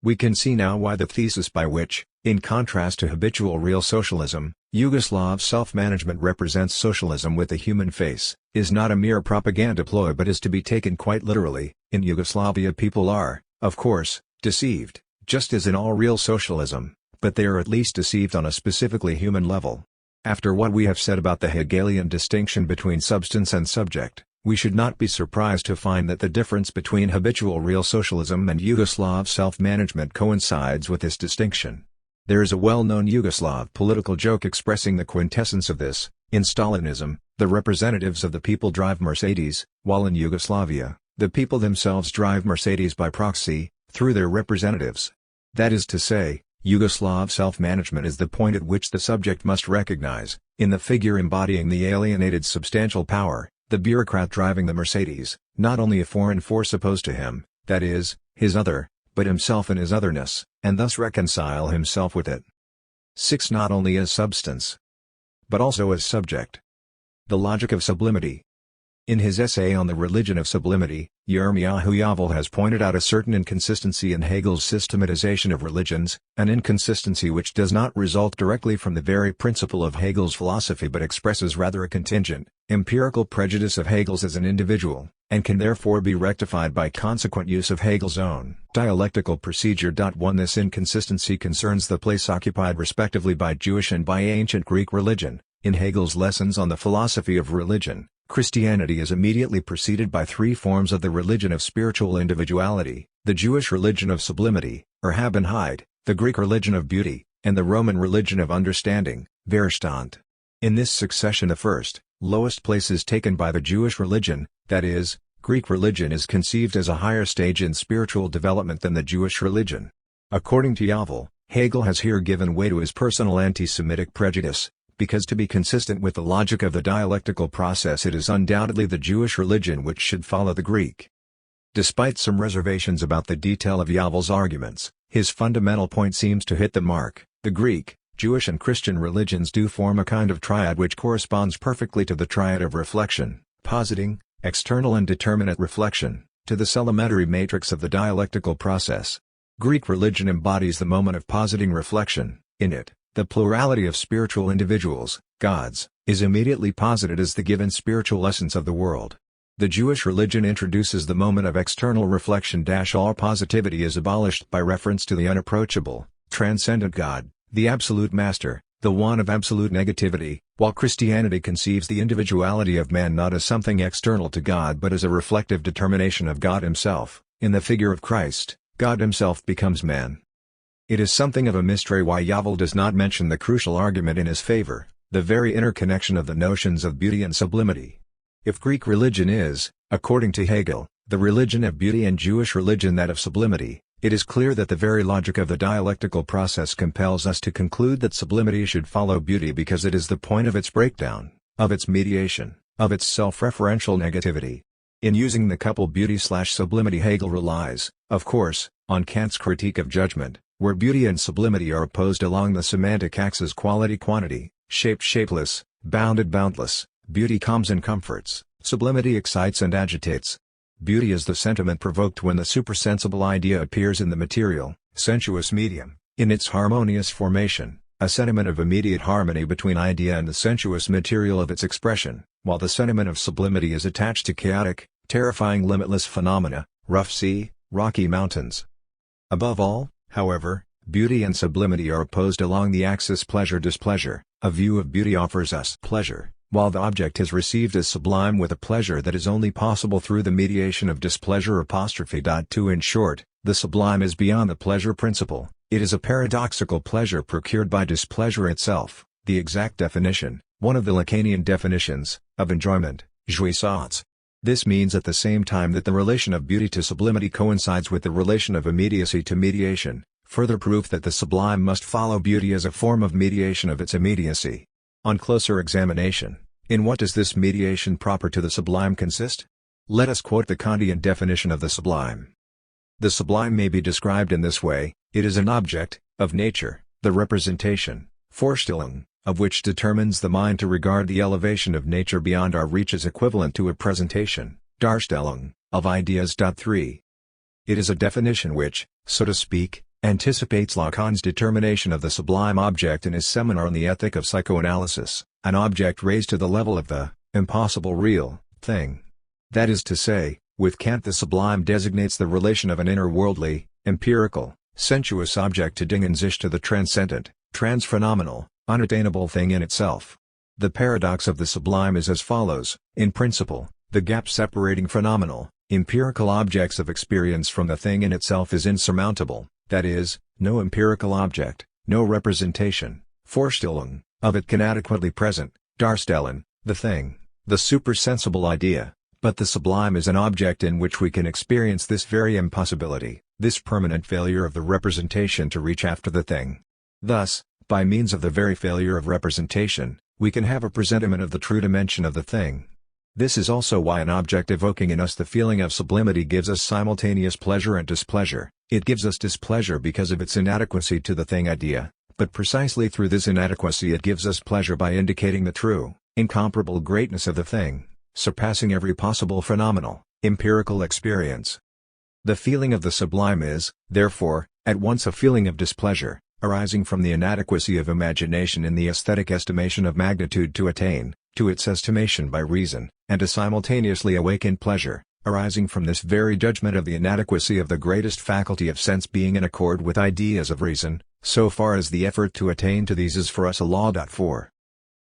We can see now why the thesis by which, in contrast to habitual real socialism, Yugoslav self-management represents socialism with a human face, is not a mere propaganda ploy but is to be taken quite literally. In Yugoslavia people are, of course, deceived, just as in all real socialism, but they are at least deceived on a specifically human level. After what we have said about the Hegelian distinction between substance and subject, we should not be surprised to find that the difference between habitual real socialism and Yugoslav self-management coincides with this distinction. There is a well-known Yugoslav political joke expressing the quintessence of this. In Stalinism, the representatives of the people drive Mercedes, while in Yugoslavia, the people themselves drive Mercedes by proxy, through their representatives. That is to say, Yugoslav self-management is the point at which the subject must recognize, in the figure embodying the alienated substantial power, the bureaucrat driving the Mercedes, not only a foreign force opposed to him, that is, his other, but himself in his otherness, and thus reconcile himself with it. 6. Not only as substance, but also as subject. The logic of sublimity. In his essay on the religion of sublimity, Yirmiyahu Yavel has pointed out a certain inconsistency in Hegel's systematization of religions, an inconsistency which does not result directly from the very principle of Hegel's philosophy but expresses rather a contingent, empirical prejudice of Hegel's as an individual, and can therefore be rectified by consequent use of Hegel's own dialectical procedure. 1 This inconsistency concerns the place occupied respectively by Jewish and by ancient Greek religion. In Hegel's Lessons on the Philosophy of Religion, Christianity is immediately preceded by three forms of the religion of spiritual individuality: the Jewish religion of sublimity, or Haben-Heid, the Greek religion of beauty, and the Roman religion of understanding, Verstand. In this succession the first, lowest place is taken by the Jewish religion, that is, Greek religion is conceived as a higher stage in spiritual development than the Jewish religion. According to Yavel, Hegel has here given way to his personal anti-Semitic prejudice, because to be consistent with the logic of the dialectical process it is undoubtedly the Jewish religion which should follow the Greek. Despite some reservations about the detail of Yavel's arguments, his fundamental point seems to hit the mark. The Greek, Jewish and Christian religions do form a kind of triad which corresponds perfectly to the triad of reflection, positing, external and determinate reflection, to the celementary matrix of the dialectical process. Greek religion embodies the moment of positing reflection. In it, the plurality of spiritual individuals, gods, is immediately posited as the given spiritual essence of the world. The Jewish religion introduces the moment of external reflection. All positivity is abolished by reference to the unapproachable, transcendent God, the absolute master, the one of absolute negativity, while Christianity conceives the individuality of man not as something external to God but as a reflective determination of God himself. In the figure of Christ, God himself becomes man. It is something of a mystery why Yavel does not mention the crucial argument in his favor, the very interconnection of the notions of beauty and sublimity. If Greek religion is, according to Hegel, the religion of beauty and Jewish religion that of sublimity, it is clear that the very logic of the dialectical process compels us to conclude that sublimity should follow beauty because it is the point of its breakdown, of its mediation, of its self-referential negativity. In using the couple beauty/sublimity Hegel relies, of course, on Kant's critique of judgment, where beauty and sublimity are opposed along the semantic axis quality-quantity, shape-shapeless, bounded-boundless. Beauty calms and comforts, sublimity excites and agitates. Beauty is the sentiment provoked when the supersensible idea appears in the material, sensuous medium, in its harmonious formation, a sentiment of immediate harmony between idea and the sensuous material of its expression, while the sentiment of sublimity is attached to chaotic, terrifying limitless phenomena, rough sea, rocky mountains. Above all, however, beauty and sublimity are opposed along the axis pleasure-displeasure. A view of beauty offers us pleasure, while the object is received as sublime with a pleasure that is only possible through the mediation of displeasure. 2 In short, the sublime is beyond the pleasure principle, it is a paradoxical pleasure procured by displeasure itself, the exact definition, one of the Lacanian definitions, of enjoyment, jouissance. This means at the same time that the relation of beauty to sublimity coincides with the relation of immediacy to mediation, further proof that the sublime must follow beauty as a form of mediation of its immediacy. On closer examination, in what does this mediation proper to the sublime consist? Let us quote the Kantian definition of the sublime. The sublime may be described in this way: it is an object, of nature, the representation, Vorstellung, of which determines the mind to regard the elevation of nature beyond our reach as equivalent to a presentation, Darstellung, of ideas. 3. It is a definition which, so to speak, anticipates Lacan's determination of the sublime object in his seminar on the ethic of psychoanalysis, an object raised to the level of the impossible real thing. That is to say, with Kant the sublime designates the relation of an inner-worldly, empirical, sensuous object to Ding and Sich to the transcendent, transphenomenal, unattainable thing in itself. The paradox of the sublime is as follows: in principle, the gap separating phenomenal, empirical objects of experience from the thing in itself is insurmountable. That is, no empirical object, no representation, Vorstellung, of it can adequately present, Darstellen, the thing, the supersensible idea, but the sublime is an object in which we can experience this very impossibility, this permanent failure of the representation to reach after the thing. Thus, by means of the very failure of representation, we can have a presentiment of the true dimension of the thing. This is also why an object evoking in us the feeling of sublimity gives us simultaneous pleasure and displeasure. It gives us displeasure because of its inadequacy to the thing idea, but precisely through this inadequacy it gives us pleasure by indicating the true, incomparable greatness of the thing, surpassing every possible phenomenal, empirical experience. The feeling of the sublime is, therefore, at once a feeling of displeasure, arising from the inadequacy of imagination in the aesthetic estimation of magnitude to attain, to its estimation by reason, and a simultaneously awakened pleasure, arising from this very judgment of the inadequacy of the greatest faculty of sense being in accord with ideas of reason, so far as the effort to attain to these is for us a law. 4.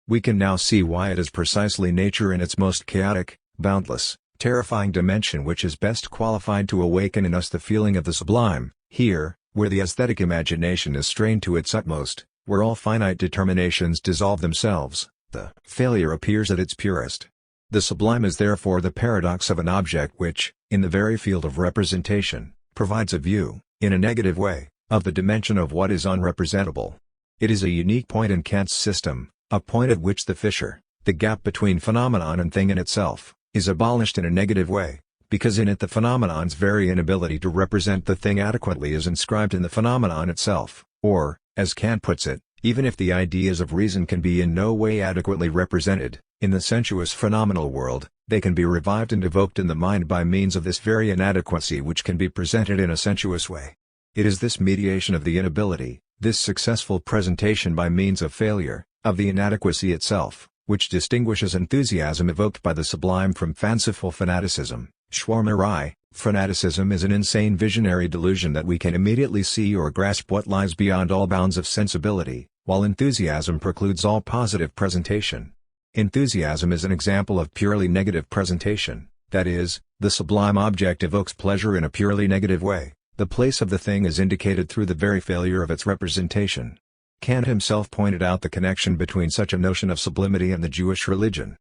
We can now see why it is precisely nature in its most chaotic, boundless, terrifying dimension which is best qualified to awaken in us the feeling of the sublime. Here, where the aesthetic imagination is strained to its utmost, where all finite determinations dissolve themselves, the failure appears at its purest. The sublime is therefore the paradox of an object which, in the very field of representation, provides a view, in a negative way, of the dimension of what is unrepresentable. It is a unique point in Kant's system, a point at which the fissure, the gap between phenomenon and thing in itself, is abolished in a negative way, because in it the phenomenon's very inability to represent the thing adequately is inscribed in the phenomenon itself, or, as Kant puts it, even if the ideas of reason can be in no way adequately represented, in the sensuous phenomenal world, they can be revived and evoked in the mind by means of this very inadequacy which can be presented in a sensuous way. It is this mediation of the inability, this successful presentation by means of failure, of the inadequacy itself, which distinguishes enthusiasm evoked by the sublime from fanciful fanaticism. Schwärmerei, fanaticism is an insane visionary delusion that we can immediately see or grasp what lies beyond all bounds of sensibility, while enthusiasm precludes all positive presentation. Enthusiasm is an example of purely negative presentation, that is, the sublime object evokes pleasure in a purely negative way, the place of the thing is indicated through the very failure of its representation. Kant himself pointed out the connection between such a notion of sublimity and the Jewish religion.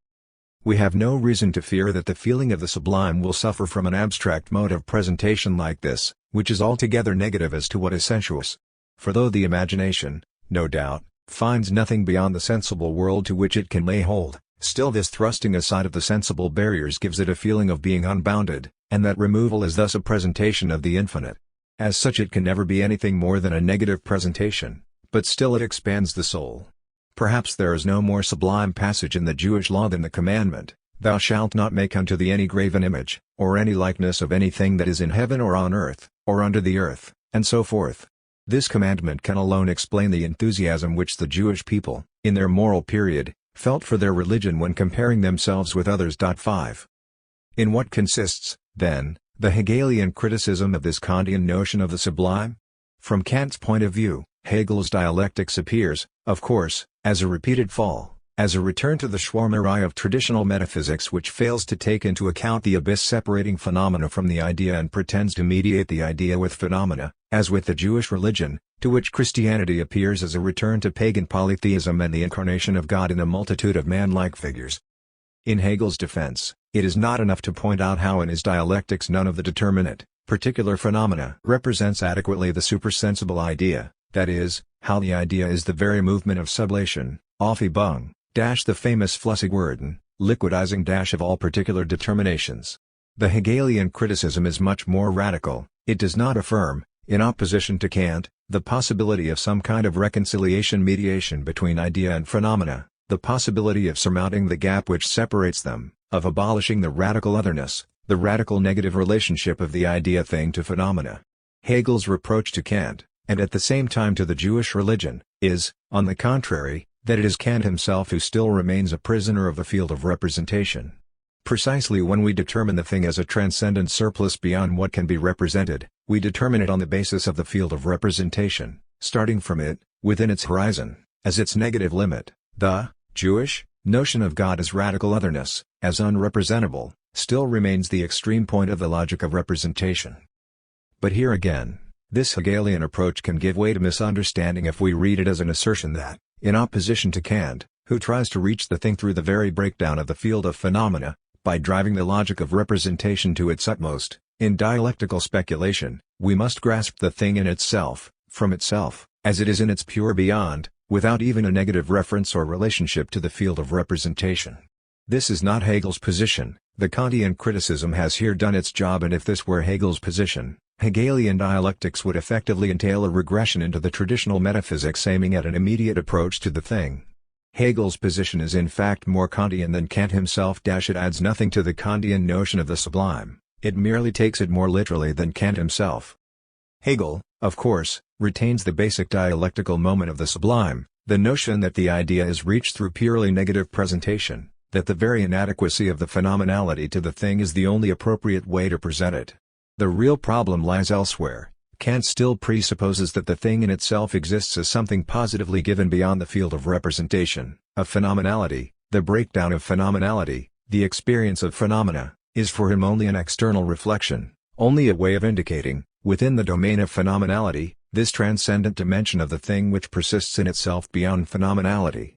We have no reason to fear that the feeling of the sublime will suffer from an abstract mode of presentation like this, which is altogether negative as to what is sensuous. For though the imagination, no doubt, finds nothing beyond the sensible world to which it can lay hold, still this thrusting aside of the sensible barriers gives it a feeling of being unbounded, and that removal is thus a presentation of the infinite. As such it can never be anything more than a negative presentation, but still it expands the soul. Perhaps there is no more sublime passage in the Jewish law than the commandment, "Thou shalt not make unto thee any graven image, or any likeness of anything that is in heaven or on earth, or under the earth," and so forth. This commandment can alone explain the enthusiasm which the Jewish people, in their moral period, felt for their religion when comparing themselves with others. 5. In what consists, then, the Hegelian criticism of this Kantian notion of the sublime? From Kant's point of view, Hegel's dialectics appears, of course, as a repeated fall, as a return to the Schwärmerei of traditional metaphysics which fails to take into account the abyss separating phenomena from the idea and pretends to mediate the idea with phenomena, as with the Jewish religion, to which Christianity appears as a return to pagan polytheism and the incarnation of God in a multitude of man-like figures. In Hegel's defense, it is not enough to point out how in his dialectics none of the determinate, particular phenomena represents adequately the supersensible idea, that is, how the idea is the very movement of sublation, Aufhebung, the famous Flüssigwerden, liquidizing of all particular determinations. The Hegelian criticism is much more radical. It does not affirm, in opposition to Kant, the possibility of some kind of reconciliation mediation between idea and phenomena, the possibility of surmounting the gap which separates them, of abolishing the radical otherness, the radical negative relationship of the idea thing to phenomena. Hegel's reproach to Kant, and at the same time to the Jewish religion, is, on the contrary, that it is Kant himself who still remains a prisoner of the field of representation. Precisely when we determine the thing as a transcendent surplus beyond what can be represented, we determine it on the basis of the field of representation, starting from it, within its horizon, as its negative limit. The Jewish notion of God as radical otherness, as unrepresentable, still remains the extreme point of the logic of representation. But here again, this Hegelian approach can give way to misunderstanding if we read it as an assertion that, in opposition to Kant, who tries to reach the thing through the very breakdown of the field of phenomena, by driving the logic of representation to its utmost, in dialectical speculation, we must grasp the thing in itself, from itself, as it is in its pure beyond, without even a negative reference or relationship to the field of representation. This is not Hegel's position. The Kantian criticism has here done its job, and if this were Hegel's position, Hegelian dialectics would effectively entail a regression into the traditional metaphysics aiming at an immediate approach to the thing. Hegel's position is in fact more Kantian than Kant himself. It adds nothing to the Kantian notion of the sublime, it merely takes it more literally than Kant himself. Hegel, of course, retains the basic dialectical moment of the sublime, the notion that the idea is reached through purely negative presentation, that the very inadequacy of the phenomenality to the thing is the only appropriate way to present it. The real problem lies elsewhere. Kant still presupposes that the thing in itself exists as something positively given beyond the field of representation, of phenomenality. The breakdown of phenomenality, the experience of phenomena, is for him only an external reflection, only a way of indicating, within the domain of phenomenality, this transcendent dimension of the thing which persists in itself beyond phenomenality.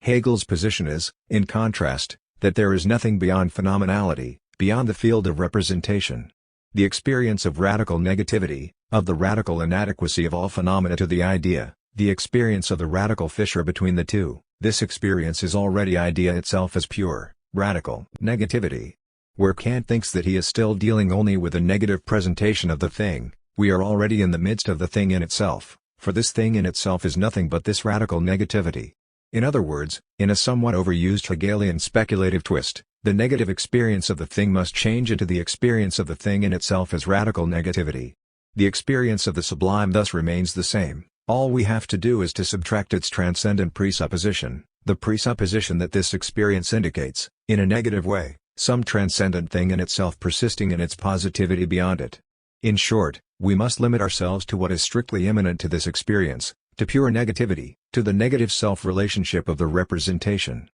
Hegel's position is, in contrast, that there is nothing beyond phenomenality, beyond the field of representation. The experience of radical negativity, of the radical inadequacy of all phenomena to the idea, the experience of the radical fissure between the two, this experience is already idea itself as pure, radical negativity. Where Kant thinks that he is still dealing only with a negative presentation of the thing, we are already in the midst of the thing in itself, for this thing in itself is nothing but this radical negativity. In other words, in a somewhat overused Hegelian speculative twist, the negative experience of the thing must change into the experience of the thing in itself as radical negativity. The experience of the sublime thus remains the same, all we have to do is to subtract its transcendent presupposition, the presupposition that this experience indicates, in a negative way, some transcendent thing in itself persisting in its positivity beyond it. In short, we must limit ourselves to what is strictly immanent to this experience, to pure negativity, to the negative self-relationship of the representation.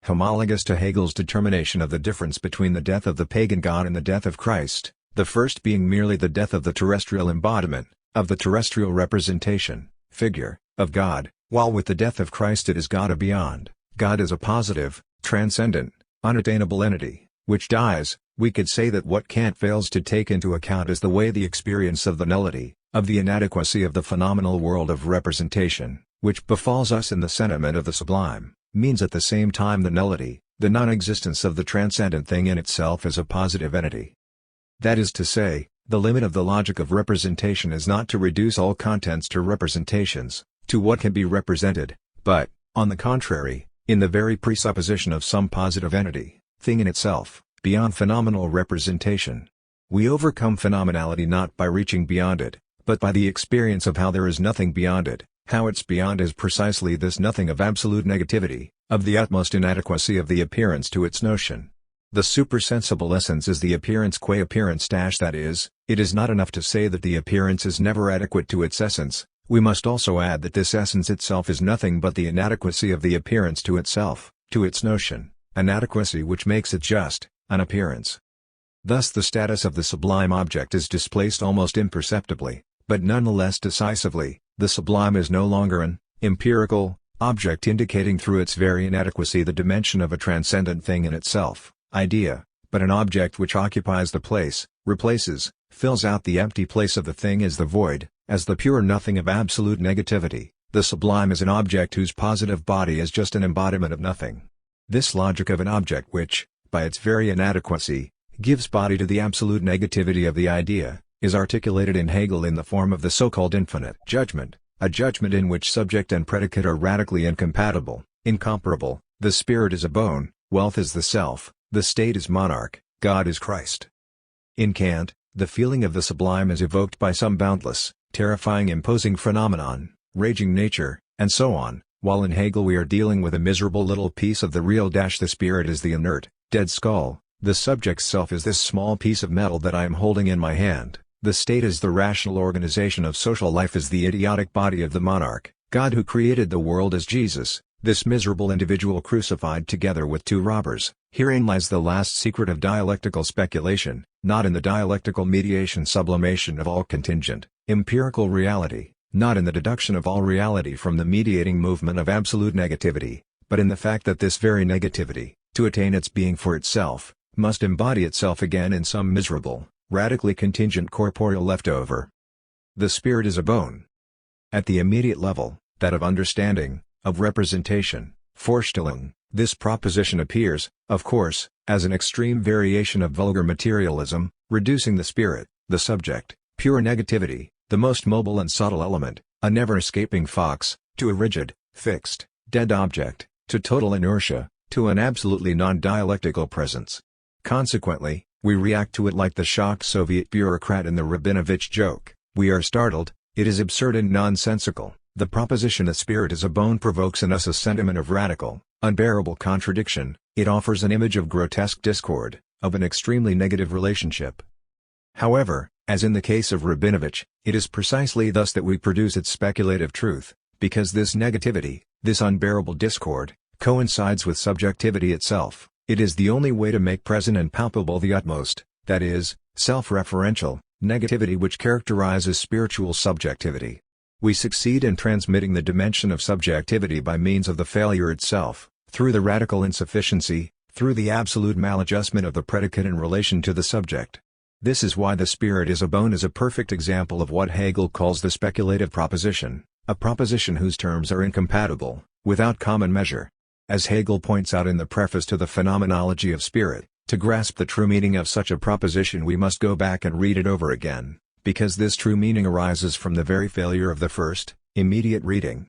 Homologous to Hegel's determination of the difference between the death of the pagan god and the death of Christ, the first being merely the death of the terrestrial embodiment, of the terrestrial representation, figure, of God, while with the death of Christ it is God beyond. God is a positive, transcendent, unattainable entity, which dies. We could say that what Kant fails to take into account is the way the experience of the nullity, of the inadequacy of the phenomenal world of representation, which befalls us in the sentiment of the sublime, means at the same time the nullity, the non-existence of the transcendent thing in itself as a positive entity. That is to say, the limit of the logic of representation is not to reduce all contents to representations, to what can be represented, but, on the contrary, in the very presupposition of some positive entity, thing in itself, beyond phenomenal representation. We overcome phenomenality not by reaching beyond it, but by the experience of how there is nothing beyond it, how its beyond is precisely this nothing of absolute negativity, of the utmost inadequacy of the appearance to its notion. The supersensible essence is the appearance qua appearance that is, it is not enough to say that the appearance is never adequate to its essence, we must also add that this essence itself is nothing but the inadequacy of the appearance to itself, to its notion, inadequacy which makes it just an appearance. Thus the status of the sublime object is displaced almost imperceptibly, but nonetheless decisively. The sublime is no longer an empirical object indicating through its very inadequacy the dimension of a transcendent thing in itself, idea, but an object which occupies the place, replaces, fills out the empty place of the thing as the void, as the pure nothing of absolute negativity. The sublime is an object whose positive body is just an embodiment of nothing. This logic of an object which, by its very inadequacy, gives body to the absolute negativity of the idea, is articulated in Hegel in the form of the so-called infinite judgment, a judgment in which subject and predicate are radically incompatible, incomparable. The spirit is a bone, wealth is the self, the state is monarch, God is Christ. In Kant, the feeling of the sublime is evoked by some boundless, terrifying imposing phenomenon, raging nature, and so on, while in Hegel we are dealing with a miserable little piece of the real. The spirit is the inert, dead skull, the subject's self is this small piece of metal that I am holding in my hand, the state is the rational organization of social life is the idiotic body of the monarch, God who created the world is Jesus, this miserable individual crucified together with two robbers. Herein lies the last secret of dialectical speculation, not in the dialectical mediation sublimation of all contingent, empirical reality, not in the deduction of all reality from the mediating movement of absolute negativity, but in the fact that this very negativity, to attain its being for itself, must embody itself again in some miserable, radically contingent corporeal leftover. The spirit is a bone. At the immediate level, that of understanding, of representation, Vorstellung, this proposition appears, of course, as an extreme variation of vulgar materialism, reducing the spirit, the subject, pure negativity, the most mobile and subtle element, a never-escaping fox, to a rigid, fixed, dead object, to total inertia, to an absolutely non-dialectical presence. Consequently, we react to it like the shocked Soviet bureaucrat in the Rabinovich joke. We are startled, it is absurd and nonsensical, The proposition that spirit is a bone provokes in us a sentiment of radical, unbearable contradiction. It offers an image of grotesque discord, of an extremely negative relationship. However, as in the case of Rabinovich, it is precisely thus that we produce its speculative truth, because this negativity, this unbearable discord, coincides with subjectivity itself. It is the only way to make present and palpable the utmost, that is, self-referential, negativity which characterizes spiritual subjectivity. We succeed in transmitting the dimension of subjectivity by means of the failure itself, through the radical insufficiency, through the absolute maladjustment of the predicate in relation to the subject. This is why the spirit is a bone is a perfect example of what Hegel calls the speculative proposition, a proposition whose terms are incompatible, without common measure. As Hegel points out in the preface to the Phenomenology of Spirit, to grasp the true meaning of such a proposition we must go back and read it over again, because this true meaning arises from the very failure of the first, immediate reading.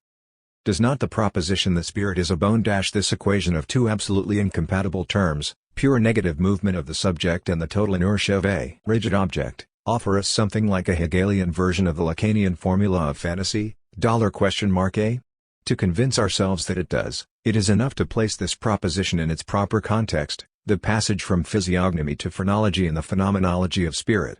Does not the proposition that spirit is a bone this equation of two absolutely incompatible terms, pure negative movement of the subject and the total inertia of a rigid object, offer us something like a Hegelian version of the Lacanian formula of fantasy, $A? To convince ourselves that it does, it is enough to place this proposition in its proper context, the passage from physiognomy to phrenology in the Phenomenology of Spirit.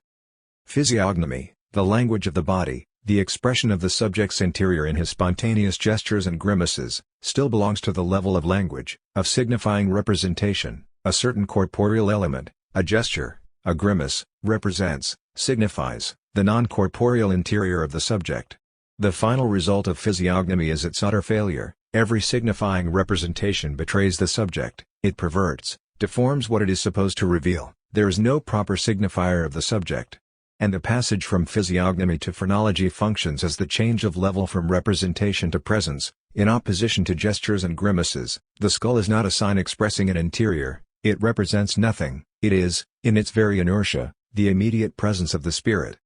Physiognomy, the language of the body, the expression of the subject's interior in his spontaneous gestures and grimaces, still belongs to the level of language, of signifying representation. A certain corporeal element, a gesture, a grimace, represents, signifies, the non-corporeal interior of the subject. The final result of physiognomy is its utter failure. Every signifying representation betrays the subject, it perverts, deforms what it is supposed to reveal. There is no proper signifier of the subject. And the passage from physiognomy to phrenology functions as the change of level from representation to presence, in opposition to gestures and grimaces. The skull is not a sign expressing an interior, it represents nothing, it is, in its very inertia, the immediate presence of the spirit.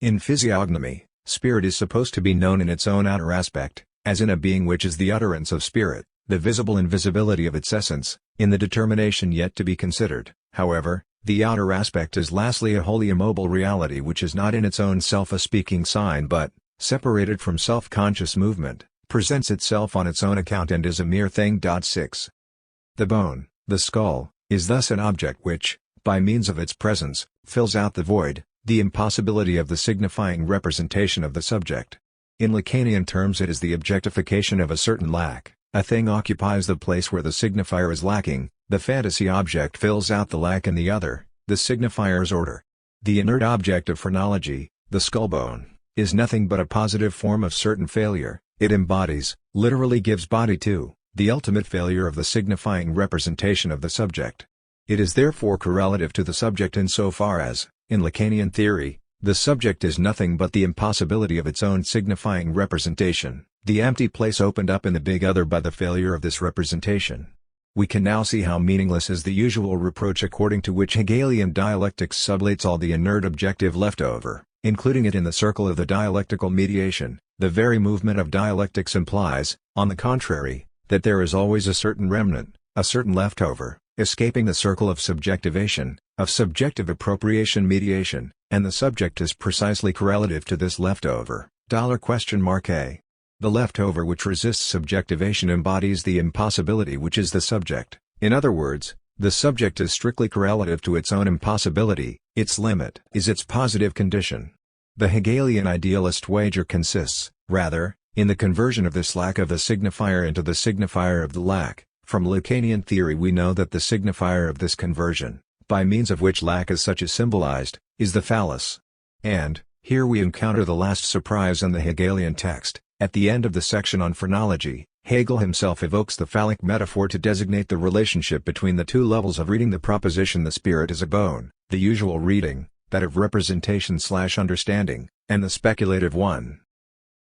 In physiognomy, spirit is supposed to be known in its own outer aspect, as in a being which is the utterance of spirit, the visible invisibility of its essence, in the determination yet to be considered. However, the outer aspect is lastly a wholly immobile reality which is not in its own self a speaking sign but, separated from self-conscious movement, presents itself on its own account and is a mere thing. 6. The bone, the skull, is thus an object which, by means of its presence, fills out the void, the impossibility of the signifying representation of the subject. In Lacanian terms it is the objectification of a certain lack, a thing occupies the place where the signifier is lacking, the fantasy object fills out the lack in the other, the signifier's order. The inert object of phrenology, the skull bone, is nothing but a positive form of certain failure, it embodies, literally gives body to, the ultimate failure of the signifying representation of the subject. It is therefore correlative to the subject in so far as, in Lacanian theory, the subject is nothing but the impossibility of its own signifying representation, the empty place opened up in the big other by the failure of this representation. We can now see how meaningless is the usual reproach according to which Hegelian dialectics sublates all the inert objective left over, including it in the circle of the dialectical mediation. The very movement of dialectics implies, on the contrary, that there is always a certain remnant, a certain leftover, escaping the circle of subjectivation, of subjective appropriation mediation, and the subject is precisely correlative to this leftover. $A. The leftover which resists subjectivation embodies the impossibility which is the subject. In other words, the subject is strictly correlative to its own impossibility, its limit is its positive condition. The Hegelian idealist wager consists, rather, in the conversion of this lack of the signifier into the signifier of the lack. From Lacanian theory we know that the signifier of this conversion, by means of which lack as such is symbolized, is the phallus. And, here we encounter the last surprise in the Hegelian text. At the end of the section on phrenology, Hegel himself evokes the phallic metaphor to designate the relationship between the two levels of reading the proposition the spirit is a bone, the usual reading, that of representation/understanding, and the speculative one.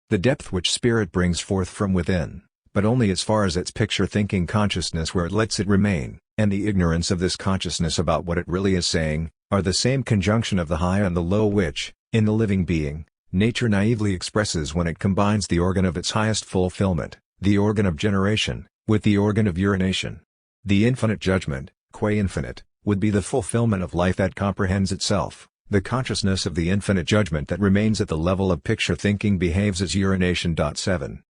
The depth which spirit brings forth from within, but only as far as its picture-thinking consciousness where it lets it remain, and the ignorance of this consciousness about what it really is saying, are the same conjunction of the high and the low which, in the living being, nature naively expresses when it combines the organ of its highest fulfillment, the organ of generation, with the organ of urination. The infinite judgment, qua infinite, would be the fulfillment of life that comprehends itself, The consciousness of the infinite judgment that remains at the level of picture thinking behaves as urination. 7.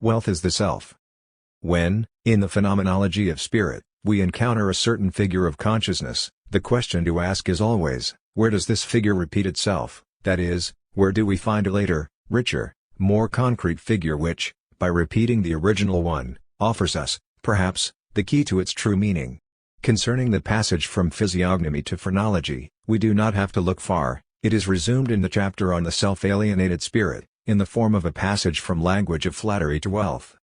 Wealth is the self. When, in the phenomenology of spirit, we encounter a certain figure of consciousness, the question to ask is always, where does this figure repeat itself, that is, where do we find a later, richer, more concrete figure which, by repeating the original one, offers us, perhaps, the key to its true meaning? Concerning the passage from physiognomy to phrenology, we do not have to look far, it is resumed in the chapter on the self-alienated spirit, in the form of a passage from language of flattery to wealth.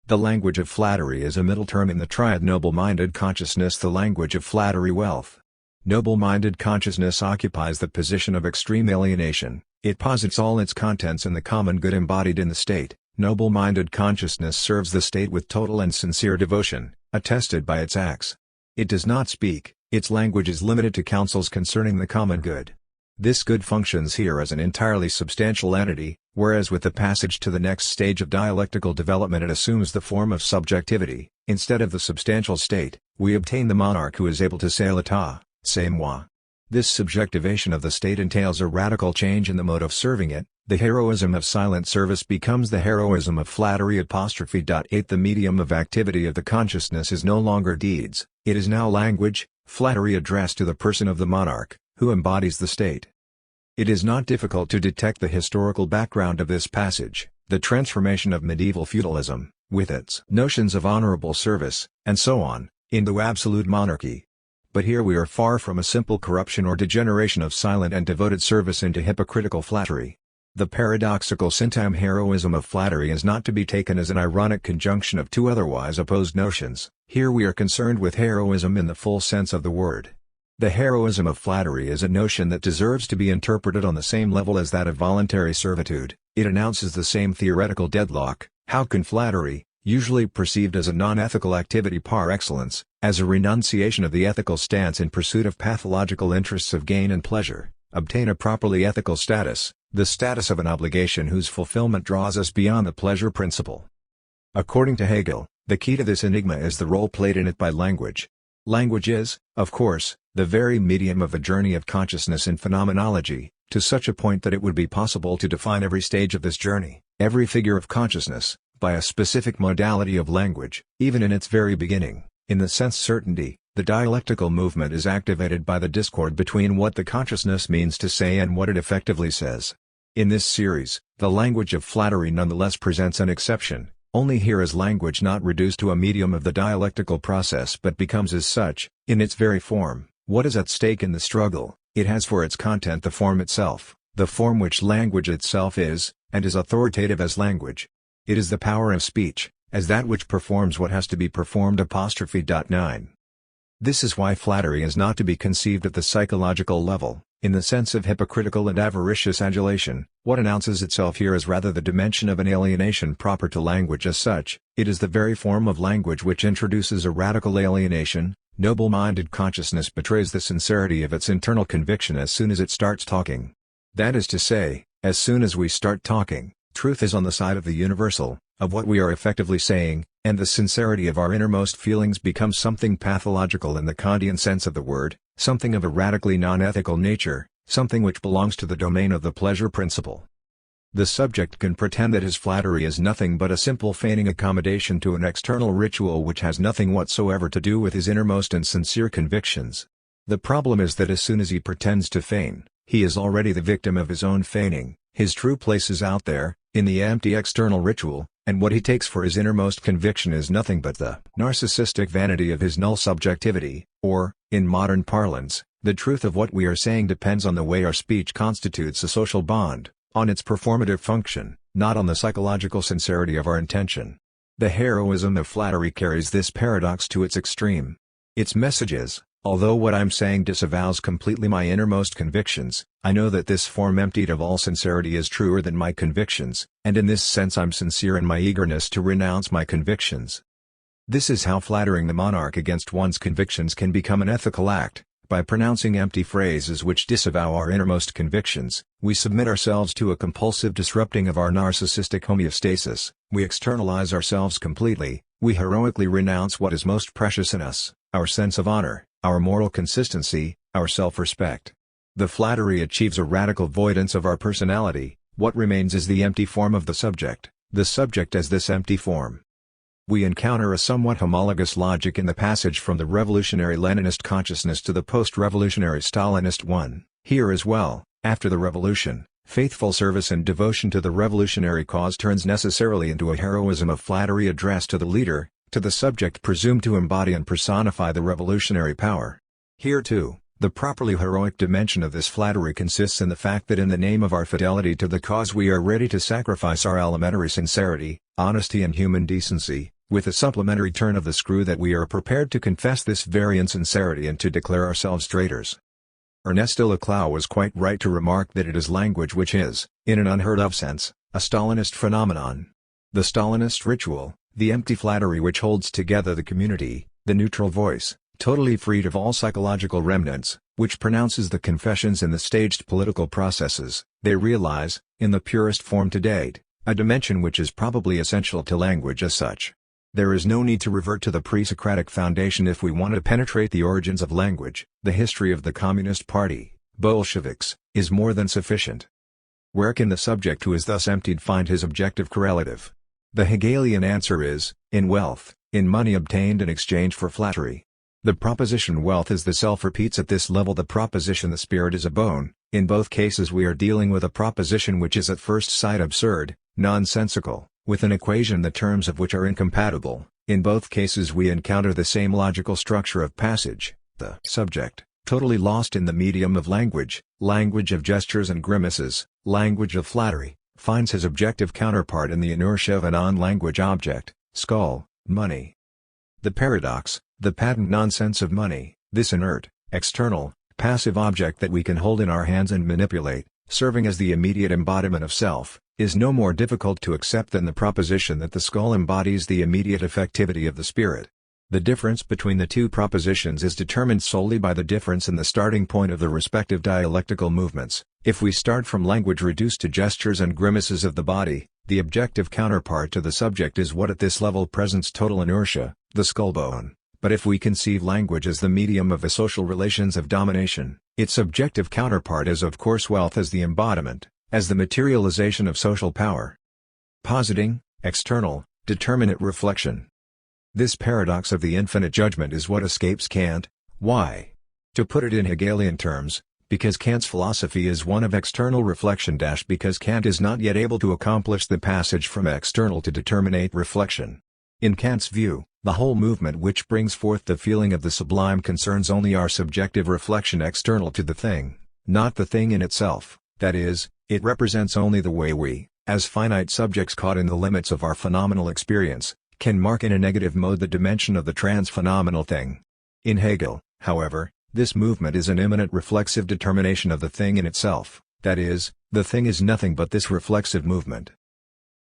The language of flattery is a middle term in the triad noble-minded consciousness, the language of flattery wealth. Noble-minded consciousness occupies the position of extreme alienation, it posits all its contents in the common good embodied in the state. Noble-minded consciousness serves the state with total and sincere devotion, attested by its acts. It does not speak, its language is limited to counsels concerning the common good. This good functions here as an entirely substantial entity, whereas with the passage to the next stage of dialectical development it assumes the form of subjectivity. Instead of the substantial state, we obtain the monarch who is able to say l'état, c'est moi. This subjectivation of the state entails a radical change in the mode of serving it. The heroism of silent service becomes the heroism of flattery. 8. The medium of activity of the consciousness is no longer deeds, it is now language, flattery addressed to the person of the monarch, who embodies the state. It is not difficult to detect the historical background of this passage, the transformation of medieval feudalism, with its notions of honorable service, and so on, into absolute monarchy. But here we are far from a simple corruption or degeneration of silent and devoted service into hypocritical flattery. The paradoxical syntagm heroism of flattery is not to be taken as an ironic conjunction of two otherwise opposed notions. Here we are concerned with heroism in the full sense of the word. The heroism of flattery is a notion that deserves to be interpreted on the same level as that of voluntary servitude. It announces the same theoretical deadlock. How can flattery, usually perceived as a non-ethical activity par excellence, as a renunciation of the ethical stance in pursuit of pathological interests of gain and pleasure, obtain a properly ethical status, the status of an obligation whose fulfillment draws us beyond the pleasure principle? According to Hegel, the key to this enigma is the role played in it by language. Language is, of course, the very medium of a journey of consciousness in phenomenology, to such a point that it would be possible to define every stage of this journey, every figure of consciousness, by a specific modality of language, even in its very beginning. In the sense certainty, the dialectical movement is activated by the discord between what the consciousness means to say and what it effectively says. In this series, the language of flattery nonetheless presents an exception. Only here is language not reduced to a medium of the dialectical process but becomes as such, in its very form. What is at stake in the struggle? It has for its content the form itself, the form which language itself is, and is authoritative as language. It is the power of speech, as that which performs what has to be performed. 9. This is why flattery is not to be conceived at the psychological level, in the sense of hypocritical and avaricious adulation. What announces itself here is rather the dimension of an alienation proper to language as such. It is the very form of language which introduces a radical alienation. Noble-minded consciousness betrays the sincerity of its internal conviction as soon as it starts talking. That is to say, as soon as we start talking, truth is on the side of the universal, of what we are effectively saying, and the sincerity of our innermost feelings becomes something pathological in the Kantian sense of the word, something of a radically non-ethical nature, something which belongs to the domain of the pleasure principle. The subject can pretend that his flattery is nothing but a simple feigning accommodation to an external ritual which has nothing whatsoever to do with his innermost and sincere convictions. The problem is that as soon as he pretends to feign, he is already the victim of his own feigning. His true place is out there, in the empty external ritual, and what he takes for his innermost conviction is nothing but the narcissistic vanity of his null subjectivity, or, in modern parlance, the truth of what we are saying depends on the way our speech constitutes a social bond, on its performative function, not on the psychological sincerity of our intention. The heroism of flattery carries this paradox to its extreme. Its message is, although what I'm saying disavows completely my innermost convictions, I know that this form emptied of all sincerity is truer than my convictions, and in this sense I'm sincere in my eagerness to renounce my convictions. This is how flattering the monarch against one's convictions can become an ethical act. By pronouncing empty phrases which disavow our innermost convictions, we submit ourselves to a compulsive disrupting of our narcissistic homeostasis, we externalize ourselves completely, we heroically renounce what is most precious in us, our sense of honor, our moral consistency, our self-respect. The flattery achieves a radical voidance of our personality. What remains is the empty form of the subject as this empty form. We encounter a somewhat homologous logic in the passage from the revolutionary Leninist consciousness to the post-revolutionary Stalinist one. Here as well, after the revolution, faithful service and devotion to the revolutionary cause turns necessarily into a heroism of flattery addressed to the leader, to the subject presumed to embody and personify the revolutionary power. Here too, the properly heroic dimension of this flattery consists in the fact that in the name of our fidelity to the cause we are ready to sacrifice our elementary sincerity, honesty and human decency, with a supplementary turn of the screw that we are prepared to confess this very insincerity and to declare ourselves traitors. Ernesto Laclau was quite right to remark that it is language which is, in an unheard-of sense, a Stalinist phenomenon. The Stalinist ritual, the empty flattery which holds together the community, the neutral voice, totally freed of all psychological remnants, which pronounces the confessions in the staged political processes, they realize, in the purest form to date, a dimension which is probably essential to language as such. There is no need to revert to the pre-Socratic foundation if we want to penetrate the origins of language. The history of the Communist Party, Bolsheviks, is more than sufficient. Where can the subject who is thus emptied find his objective correlative? The Hegelian answer is, in wealth, in money obtained in exchange for flattery. The proposition wealth is the self repeats at this level the proposition the spirit is a bone. In both cases we are dealing with a proposition which is at first sight absurd, nonsensical, with an equation the terms of which are incompatible. In both cases we encounter the same logical structure of passage. The subject, totally lost in the medium of language of gestures and grimaces, language of flattery, finds his objective counterpart in the inertia of a non-language object, skull, money. The paradox, the patent nonsense of money, this inert, external, passive object that we can hold in our hands and manipulate, serving as the immediate embodiment of self, is no more difficult to accept than the proposition that the skull embodies the immediate effectivity of the spirit. The difference between the two propositions is determined solely by the difference in the starting point of the respective dialectical movements. If we start from language reduced to gestures and grimaces of the body, the objective counterpart to the subject is what at this level presents total inertia, the skull bone. But if we conceive language as the medium of the social relations of domination, its subjective counterpart is of course wealth as the embodiment, as the materialization of social power. Positing, external, determinate reflection. This paradox of the infinite judgment is what escapes Kant. Why? To put it in Hegelian terms, because Kant's philosophy is one of external reflection because Kant is not yet able to accomplish the passage from external to determinate reflection. In Kant's view, the whole movement which brings forth the feeling of the sublime concerns only our subjective reflection external to the thing, not the thing in itself, that is, it represents only the way we, as finite subjects caught in the limits of our phenomenal experience, can mark in a negative mode the dimension of the trans-phenomenal thing. In Hegel, however, this movement is an immanent reflexive determination of the thing in itself, that is, the thing is nothing but this reflexive movement.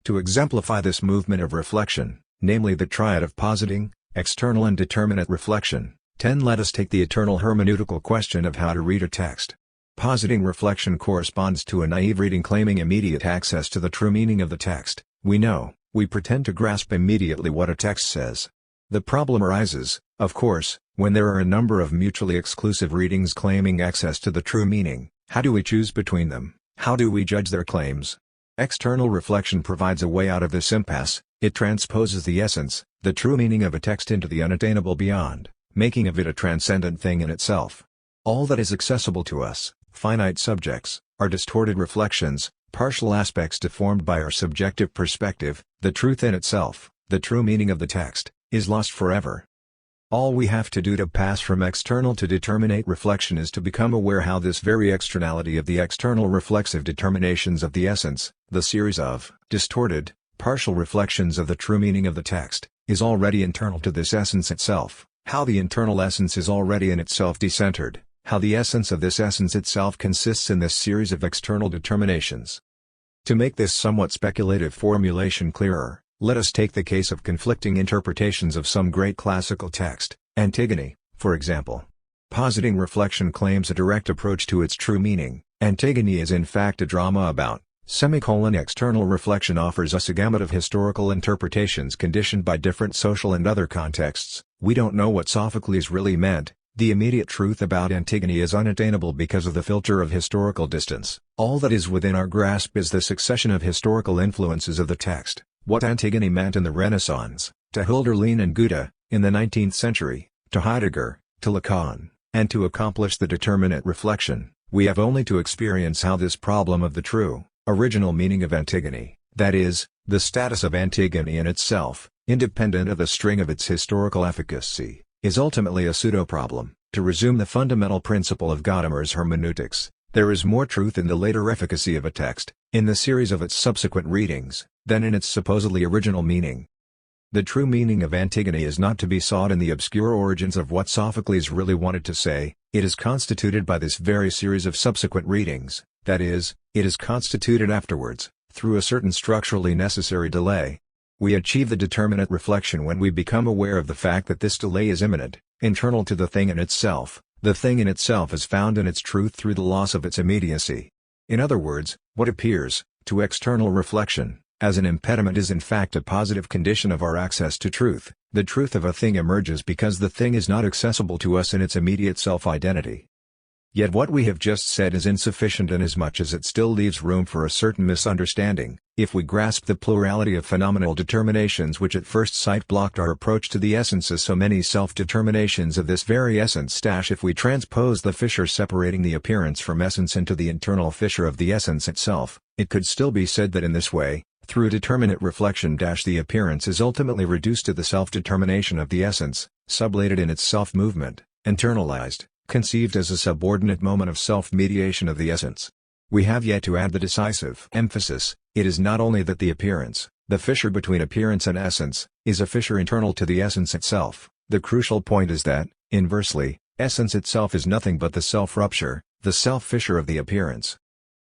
To exemplify this movement of reflection, namely the triad of positing, external and determinate reflection, let us take the eternal hermeneutical question of how to read a text. Positing reflection corresponds to a naive reading claiming immediate access to the true meaning of the text. We pretend to grasp immediately what a text says. The problem arises, of course, when there are a number of mutually exclusive readings claiming access to the true meaning. How do we choose between them? How do we judge their claims? External reflection provides a way out of this impasse. It transposes the essence, the true meaning of a text into the unattainable beyond, making of it a transcendent thing in itself. All that is accessible to us, finite subjects, are distorted reflections, partial aspects deformed by our subjective perspective. The truth in itself, the true meaning of the text, is lost forever. All we have to do to pass from external to determinate reflection is to become aware how this very externality of the external reflexive determinations of the essence, the series of distorted, partial reflections of the true meaning of the text, is already internal to this essence itself, how the internal essence is already in itself decentered, how the essence of this essence itself consists in this series of external determinations. To make this somewhat speculative formulation clearer, let us take the case of conflicting interpretations of some great classical text, Antigone, for example. Positing reflection claims a direct approach to its true meaning. Antigone is in fact a drama about, external reflection offers us a gamut of historical interpretations conditioned by different social and other contexts. We don't know what Sophocles really meant, The immediate truth about Antigone is unattainable because of the filter of historical distance. All that is within our grasp is the succession of historical influences of the text, what Antigone meant in the Renaissance, to Hölderlin and Goethe, in the 19th century, to Heidegger, to Lacan, and to accomplish the determinate reflection, we have only to experience how this problem of the true, original meaning of Antigone, that is, the status of Antigone in itself, independent of the string of its historical efficacy, is ultimately a pseudo-problem. To resume the fundamental principle of Gadamer's hermeneutics, there is more truth in the later efficacy of a text, in the series of its subsequent readings, than in its supposedly original meaning. The true meaning of Antigone is not to be sought in the obscure origins of what Sophocles really wanted to say, it is constituted by this very series of subsequent readings, that is, it is constituted afterwards, through a certain structurally necessary delay. We achieve the determinate reflection when we become aware of the fact that this delay is immanent, internal to the thing in itself. The thing in itself is found in its truth through the loss of its immediacy. In other words, what appears, to external reflection, as an impediment is in fact a positive condition of our access to truth. The truth of a thing emerges because the thing is not accessible to us in its immediate self-identity. Yet what we have just said is insufficient inasmuch as it still leaves room for a certain misunderstanding. If we grasp the plurality of phenomenal determinations which at first sight blocked our approach to the essence as so many self-determinations of this very essence. If we transpose the fissure separating the appearance from essence into the internal fissure of the essence itself, it could still be said that in this way, through determinate reflection, the appearance is ultimately reduced to the self-determination of the essence, sublated in its self-movement, internalized, conceived as a subordinate moment of self-mediation of the essence. We have yet to add the decisive emphasis. It is not only that the appearance, the fissure between appearance and essence, is a fissure internal to the essence itself. The crucial point is that, inversely, essence itself is nothing but the self-rupture, the self-fissure of the appearance.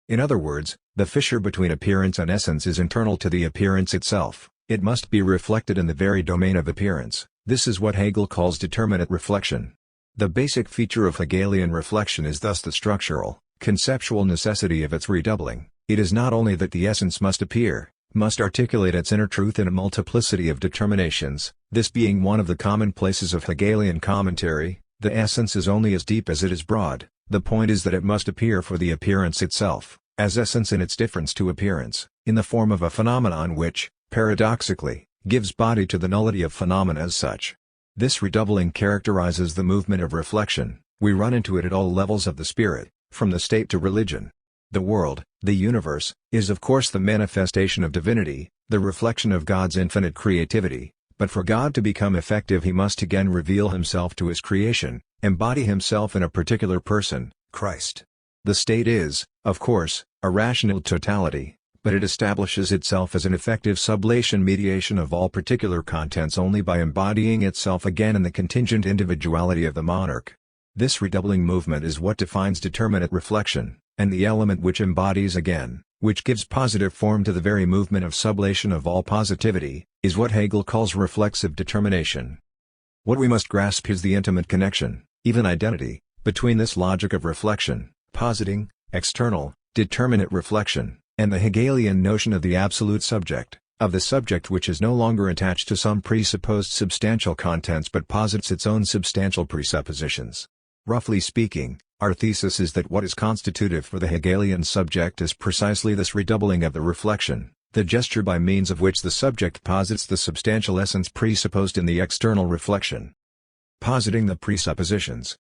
In other words, the fissure between appearance and essence is internal to the appearance itself. It must be reflected in the very domain of appearance. This is what Hegel calls determinate reflection. The basic feature of Hegelian reflection is thus the structural, conceptual necessity of its redoubling. It is not only that the essence must appear, must articulate its inner truth in a multiplicity of determinations, this being one of the commonplaces of Hegelian commentary. The essence is only as deep as it is broad. The point is that it must appear for the appearance itself, as essence in its difference to appearance, in the form of a phenomenon which, paradoxically, gives body to the nullity of phenomena as such. This redoubling characterizes the movement of reflection. We run into it at all levels of the spirit, from the state to religion. The world, the universe, is of course the manifestation of divinity, the reflection of God's infinite creativity, but for God to become effective he must again reveal himself to his creation, embody himself in a particular person, Christ. The state is, of course, a rational totality, but it establishes itself as an effective sublation mediation of all particular contents only by embodying itself again in the contingent individuality of the monarch. This redoubling movement is what defines determinate reflection, and the element which embodies again, which gives positive form to the very movement of sublation of all positivity, is what Hegel calls reflexive determination. What we must grasp is the intimate connection, even identity, between this logic of reflection, positing, external, determinate reflection, and the Hegelian notion of the absolute subject, of the subject which is no longer attached to some presupposed substantial contents but posits its own substantial presuppositions. Roughly speaking, our thesis is that what is constitutive for the Hegelian subject is precisely this redoubling of the reflection, the gesture by means of which the subject posits the substantial essence presupposed in the external reflection. Positing the presuppositions.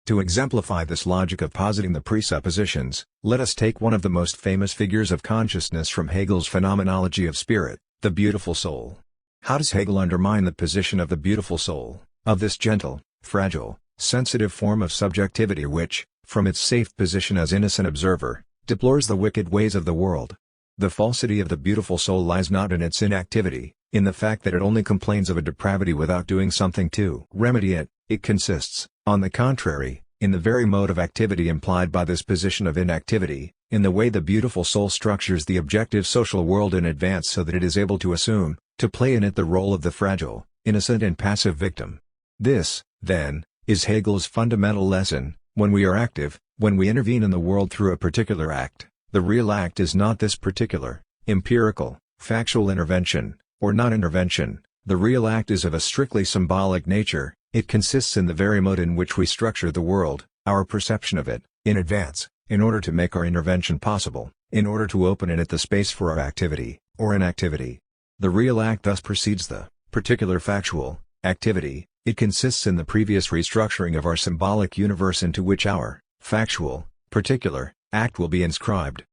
To exemplify this logic of positing the presuppositions, let us take one of the most famous figures of consciousness from Hegel's phenomenology of spirit, the beautiful soul. How does Hegel undermine the position of the beautiful soul, of this gentle, fragile, sensitive form of subjectivity which, from its safe position as innocent observer, deplores the wicked ways of the world? The falsity of the beautiful soul lies not in its inactivity, in the fact that it only complains of a depravity without doing something to remedy it. It consists, on the contrary, in the very mode of activity implied by this position of inactivity, in the way the beautiful soul structures the objective social world in advance so that it is able to assume, to play in it the role of the fragile, innocent and passive victim. This, then, is Hegel's fundamental lesson. When we are active, when we intervene in the world through a particular act, the real act is not this particular, empirical, factual intervention, or non-intervention. The real act is of a strictly symbolic nature. It consists in the very mode in which we structure the world, our perception of it, in advance, in order to make our intervention possible, in order to open in it the space for our activity, or inactivity. The real act thus precedes the particular factual activity. It consists in the previous restructuring of our symbolic universe into which our factual, particular, act will be inscribed.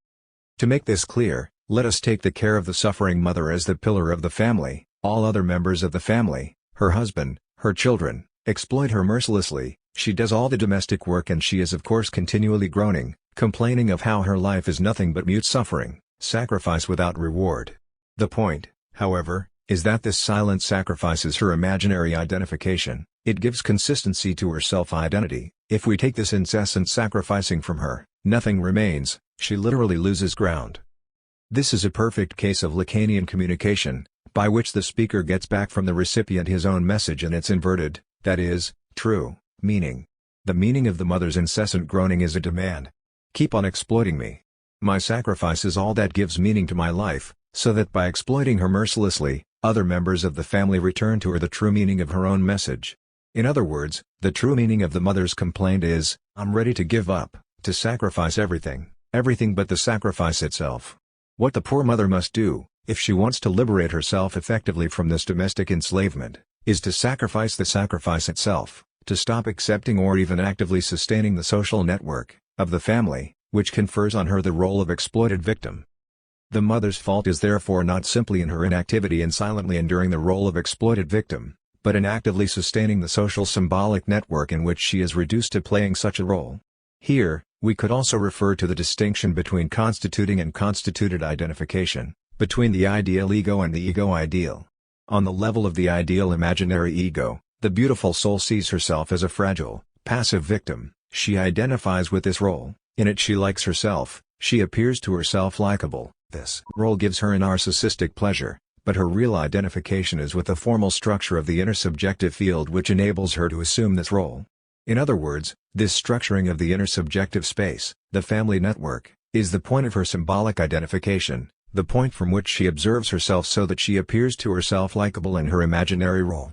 To make this clear, let us take the care of the suffering mother as the pillar of the family. All other members of the family, her husband, her children, exploit her mercilessly. She does all the domestic work, and she is of course continually groaning, complaining of how her life is nothing but mute suffering, sacrifice without reward. The point, however, is that this silent sacrifice is her imaginary identification. It gives consistency to her self-identity. If we take this incessant sacrificing from her, nothing remains. She literally loses ground. This is a perfect case of Lacanian communication, by which the speaker gets back from the recipient his own message in its inverted, that is, true, meaning. The meaning of the mother's incessant groaning is a demand. Keep on exploiting me. My sacrifice is all that gives meaning to my life, so that by exploiting her mercilessly, other members of the family return to her the true meaning of her own message. In other words, the true meaning of the mother's complaint is, I'm ready to give up, to sacrifice everything but the sacrifice itself. What the poor mother must do, if she wants to liberate herself effectively from this domestic enslavement, is to sacrifice the sacrifice itself, to stop accepting or even actively sustaining the social network of the family, which confers on her the role of exploited victim. The mother's fault is therefore not simply in her inactivity and silently enduring the role of exploited victim, but in actively sustaining the social symbolic network in which she is reduced to playing such a role. Here, we could also refer to the distinction between constituting and constituted identification, between the ideal ego and the ego ideal. On the level of the ideal imaginary ego, the beautiful soul sees herself as a fragile, passive victim. She identifies with this role. In it she likes herself, she appears to herself likable. This role gives her a narcissistic pleasure, but her real identification is with the formal structure of the inner subjective field which enables her to assume this role. In other words, this structuring of the inner subjective space, the family network, is the point of her symbolic identification, the point from which she observes herself so that she appears to herself likable in her imaginary role.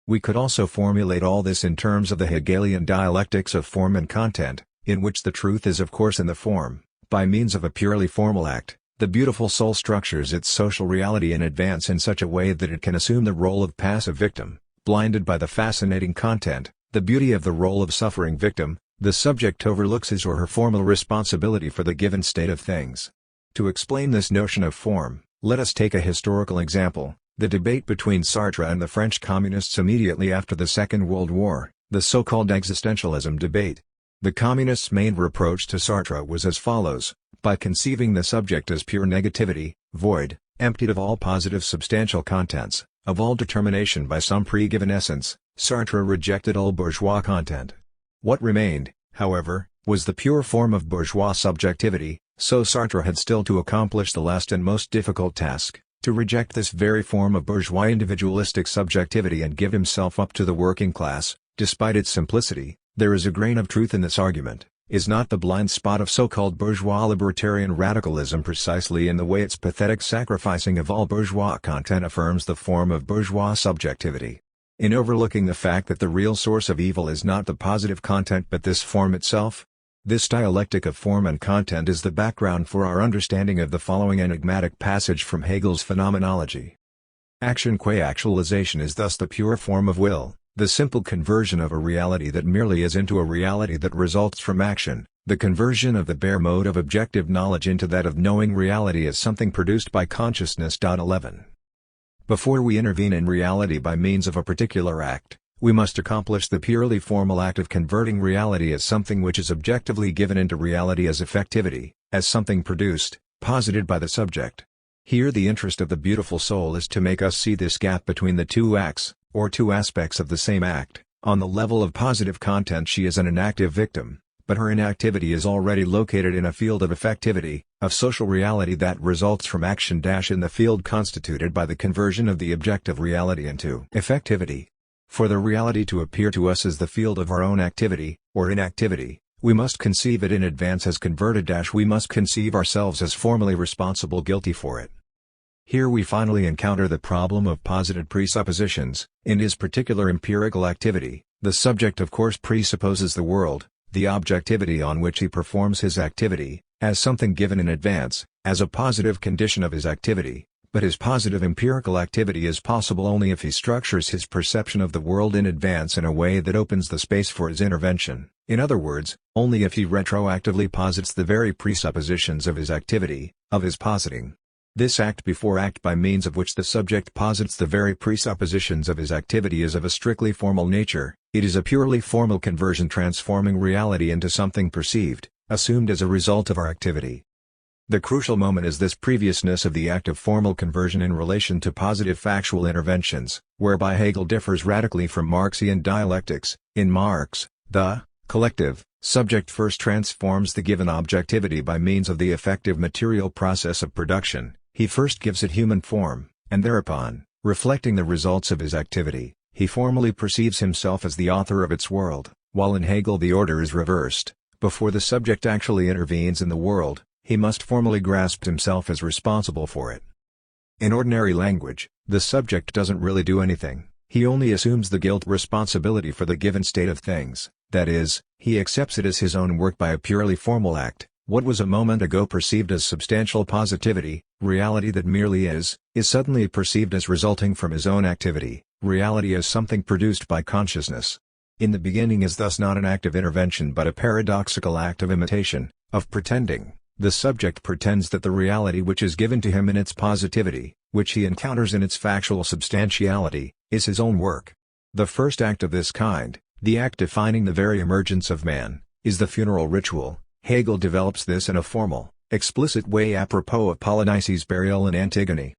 We could also formulate all this in terms of the Hegelian dialectics of form and content, in which the truth is of course in the form. By means of a purely formal act, the beautiful soul structures its social reality in advance in such a way that it can assume the role of passive victim. Blinded by the fascinating content, the beauty of the role of suffering victim, the subject overlooks his or her formal responsibility for the given state of things. To explain this notion of form, let us take a historical example, the debate between Sartre and the French communists immediately after the Second World War, the so-called existentialism debate. The communists' main reproach to Sartre was as follows: by conceiving the subject as pure negativity, void, emptied of all positive substantial contents, of all determination by some pre-given essence, Sartre rejected all bourgeois content. What remained, however, was the pure form of bourgeois subjectivity, so Sartre had still to accomplish the last and most difficult task, to reject this very form of bourgeois individualistic subjectivity and give himself up to the working class. Despite its simplicity, there is a grain of truth in this argument. Is not the blind spot of so-called bourgeois libertarian radicalism precisely in the way its pathetic sacrificing of all bourgeois content affirms the form of bourgeois subjectivity? In overlooking the fact that the real source of evil is not the positive content but this form itself? This dialectic of form and content is the background for our understanding of the following enigmatic passage from Hegel's Phenomenology. Action qua actualization is thus the pure form of will, the simple conversion of a reality that merely is into a reality that results from action, the conversion of the bare mode of objective knowledge into that of knowing reality as something produced by consciousness. 11. Before we intervene in reality by means of a particular act, we must accomplish the purely formal act of converting reality as something which is objectively given into reality as effectivity, as something produced, posited by the subject. Here the interest of the beautiful soul is to make us see this gap between the two acts, or two aspects of the same act. On the level of positive content she is an inactive victim, but her inactivity is already located in a field of effectivity, of social reality that results from action. In the field constituted by the conversion of the objective reality into effectivity. For the reality to appear to us as the field of our own activity, or inactivity, we must conceive it in advance as converted. We must conceive ourselves as formally responsible guilty for it. Here we finally encounter the problem of posited presuppositions. In his particular empirical activity, the subject of course presupposes the world, the objectivity on which he performs his activity, as something given in advance, as a positive condition of his activity. But his positive empirical activity is possible only if he structures his perception of the world in advance in a way that opens the space for his intervention. In other words, only if he retroactively posits the very presuppositions of his activity, of his positing. This act before act by means of which the subject posits the very presuppositions of his activity is of a strictly formal nature. It is a purely formal conversion transforming reality into something perceived, assumed as a result of our activity. The crucial moment is this previousness of the act of formal conversion in relation to positive factual interventions, whereby Hegel differs radically from Marxian dialectics. In Marx, the collective subject first transforms the given objectivity by means of the effective material process of production. He first gives it human form, and thereupon, reflecting the results of his activity, he formally perceives himself as the author of its world, while in Hegel the order is reversed. Before the subject actually intervenes in the world, he must formally grasp himself as responsible for it. In ordinary language, the subject doesn't really do anything, he only assumes the guilt responsibility for the given state of things, that is, he accepts it as his own work by a purely formal act. What was a moment ago perceived as substantial positivity, reality that merely is suddenly perceived as resulting from his own activity, reality as something produced by consciousness. In the beginning is thus not an act of intervention but a paradoxical act of imitation, of pretending. The subject pretends that the reality which is given to him in its positivity, which he encounters in its factual substantiality, is his own work. The first act of this kind, the act defining the very emergence of man, is the funeral ritual. Hegel develops this in a formal, explicit way apropos of Polynices' burial in Antigone.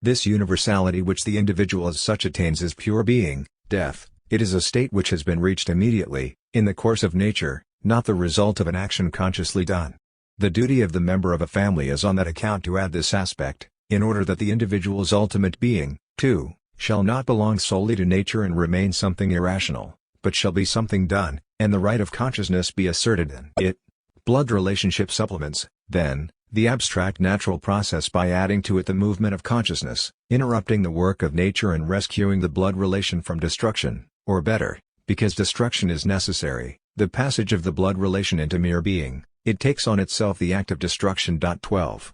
This universality which the individual as such attains is pure being, death. It is a state which has been reached immediately, in the course of nature, not the result of an action consciously done. The duty of the member of a family is on that account to add this aspect, in order that the individual's ultimate being, too, shall not belong solely to nature and remain something irrational, but shall be something done, and the right of consciousness be asserted in it. Blood relationship supplements, then, the abstract natural process by adding to it the movement of consciousness, interrupting the work of nature and rescuing the blood relation from destruction, or better, because destruction is necessary, the passage of the blood relation into mere being. It takes on itself the act of destruction. 12.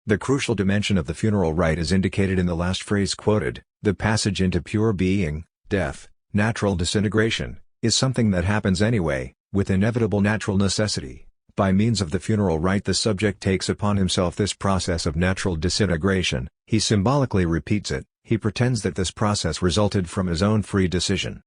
The crucial dimension of the funeral rite is indicated in the last phrase quoted. The passage into pure being, death, natural disintegration, is something that happens anyway, with inevitable natural necessity. By means of the funeral rite the subject takes upon himself this process of natural disintegration, he symbolically repeats it, he pretends that this process resulted from his own free decision.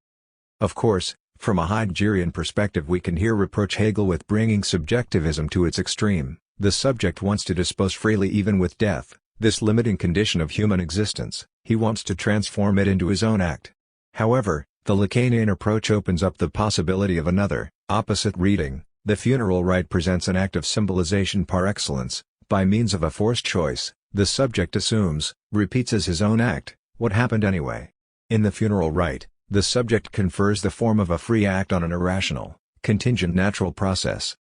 Of course, from a Heideggerian perspective we can here reproach Hegel with bringing subjectivism to its extreme. The subject wants to dispose freely even with death, this limiting condition of human existence, he wants to transform it into his own act. However, the Lacanian approach opens up the possibility of another, opposite reading. The funeral rite presents an act of symbolization par excellence. By means of a forced choice, the subject assumes, repeats as his own act, what happened anyway. In the funeral rite, the subject confers the form of a free act on an irrational, contingent natural process.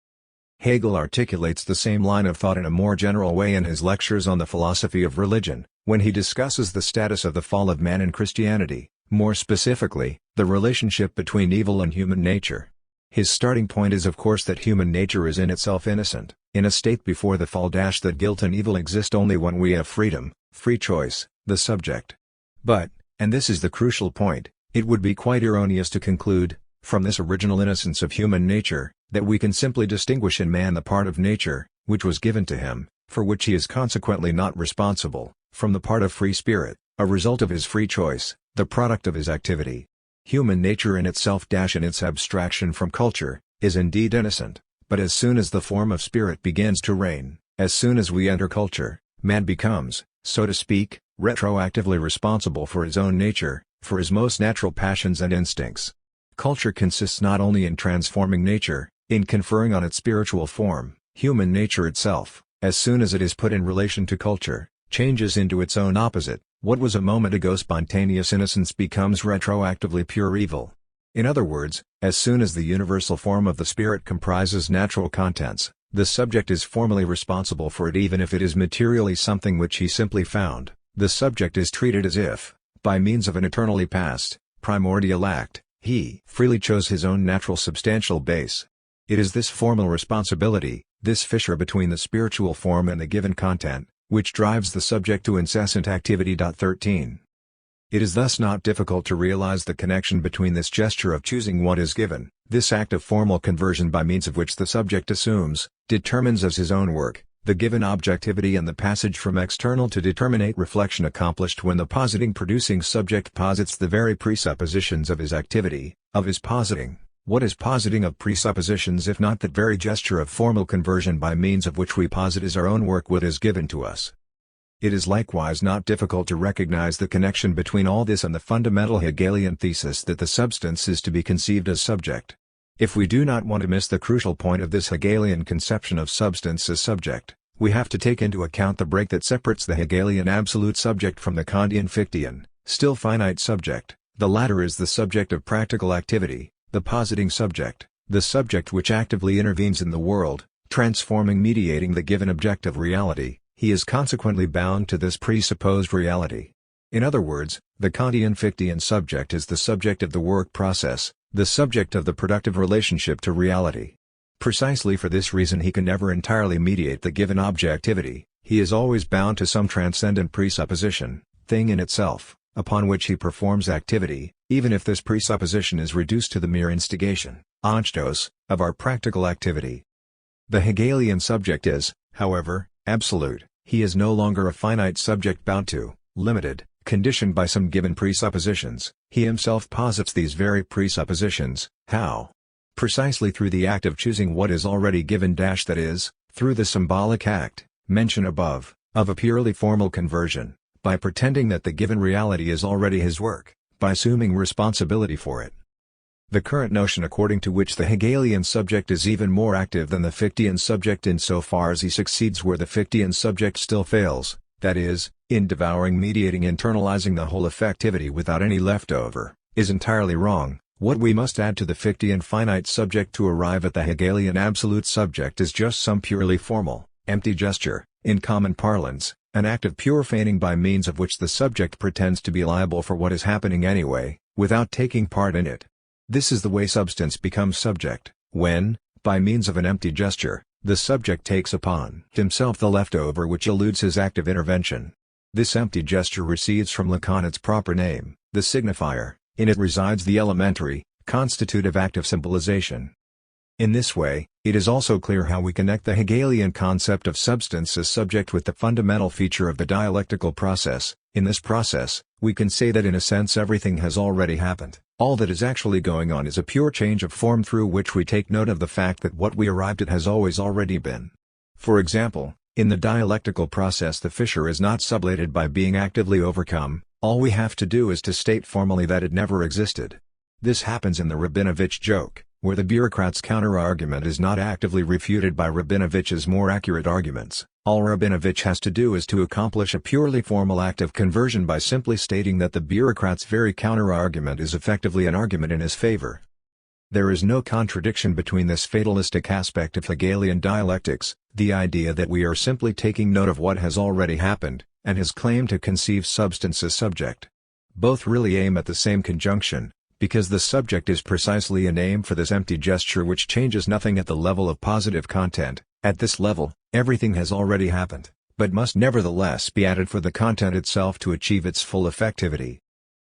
Hegel articulates the same line of thought in a more general way in his lectures on the philosophy of religion, when he discusses the status of the fall of man in Christianity, more specifically, the relationship between evil and human nature. His starting point is of course that human nature is in itself innocent, in a state before the fall. That guilt and evil exist only when we have freedom, free choice, the subject. But, and this is the crucial point, it would be quite erroneous to conclude, from this original innocence of human nature, that we can simply distinguish in man the part of nature, which was given to him, for which he is consequently not responsible, from the part of free spirit, a result of his free choice, the product of his activity. Human nature in itself in its abstraction from culture, is indeed innocent, but as soon as the form of spirit begins to reign, as soon as we enter culture, man becomes, so to speak, retroactively responsible for his own nature, for his most natural passions and instincts. Culture consists not only in transforming nature, in conferring on its spiritual form, human nature itself, as soon as it is put in relation to culture, changes into its own opposite. What was a moment ago spontaneous innocence becomes retroactively pure evil. In other words, as soon as the universal form of the spirit comprises natural contents, the subject is formally responsible for it even if it is materially something which he simply found. the subject is treated as if, by means of an eternally past, primordial act, he freely chose his own natural substantial base. It is this formal responsibility, this fissure between the spiritual form and the given content, which drives the subject to incessant activity. 13. It is thus not difficult to realize the connection between this gesture of choosing what is given, this act of formal conversion by means of which the subject assumes, determines as his own work, the given objectivity, and the passage from external to determinate reflection accomplished when the positing producing subject posits the very presuppositions of his activity, of his positing. What is positing of presuppositions if not that very gesture of formal conversion by means of which we posit as our own work what is given to us? It is likewise not difficult to recognize the connection between all this and the fundamental Hegelian thesis that the substance is to be conceived as subject. If we do not want to miss the crucial point of this Hegelian conception of substance as subject, we have to take into account the break that separates the Hegelian absolute subject from the Kantian Fichtean, still finite subject. The latter is the subject of practical activity, the positing subject, the subject which actively intervenes in the world, transforming, mediating the given objective reality. He is consequently bound to this presupposed reality. In other words, the Kantian Fichtean subject is the subject of the work process, the subject of the productive relationship to reality. Precisely for this reason he can never entirely mediate the given objectivity, he is always bound to some transcendent presupposition, thing in itself, upon which he performs activity, even if this presupposition is reduced to the mere instigation, anstoss, of our practical activity. The Hegelian subject is, however, absolute. He is no longer a finite subject bound to, limited, conditioned by some given presuppositions. He himself posits these very presuppositions. How? Precisely through the act of choosing what is already given, that is, through the symbolic act, mentioned above, of a purely formal conversion, by pretending that the given reality is already his work, by assuming responsibility for it. The current notion according to which the Hegelian subject is even more active than the Fichtean subject insofar as he succeeds where the Fichtean subject still fails, that is, in devouring, mediating, internalizing the whole effectivity without any leftover, is entirely wrong. What we must add to the Fichtean finite subject to arrive at the Hegelian absolute subject is just some purely formal, empty gesture, in common parlance, an act of pure feigning by means of which the subject pretends to be liable for what is happening anyway, without taking part in it. This is the way substance becomes subject, when, by means of an empty gesture, the subject takes upon himself the leftover which eludes his active intervention. This empty gesture receives from Lacan its proper name, the signifier. In it resides the elementary, constitutive act of symbolization. In this way, it is also clear how we connect the Hegelian concept of substance as subject with the fundamental feature of the dialectical process. In this process, we can say that in a sense everything has already happened. All that is actually going on is a pure change of form through which we take note of the fact that what we arrived at has always already been. For example, in the dialectical process the fissure is not sublated by being actively overcome. All we have to do is to state formally that it never existed. This happens in the Rabinovich joke, where the bureaucrat's counter-argument is not actively refuted by Rabinovich's more accurate arguments. All Rabinovich has to do is to accomplish a purely formal act of conversion by simply stating that the bureaucrat's very counter-argument is effectively an argument in his favor. There is no contradiction between this fatalistic aspect of Hegelian dialectics, the idea that we are simply taking note of what has already happened, and his claim to conceive substance as subject. Both really aim at the same conjunction, because the subject is precisely a name for this empty gesture which changes nothing at the level of positive content. At this level, everything has already happened, but must nevertheless be added for the content itself to achieve its full effectivity.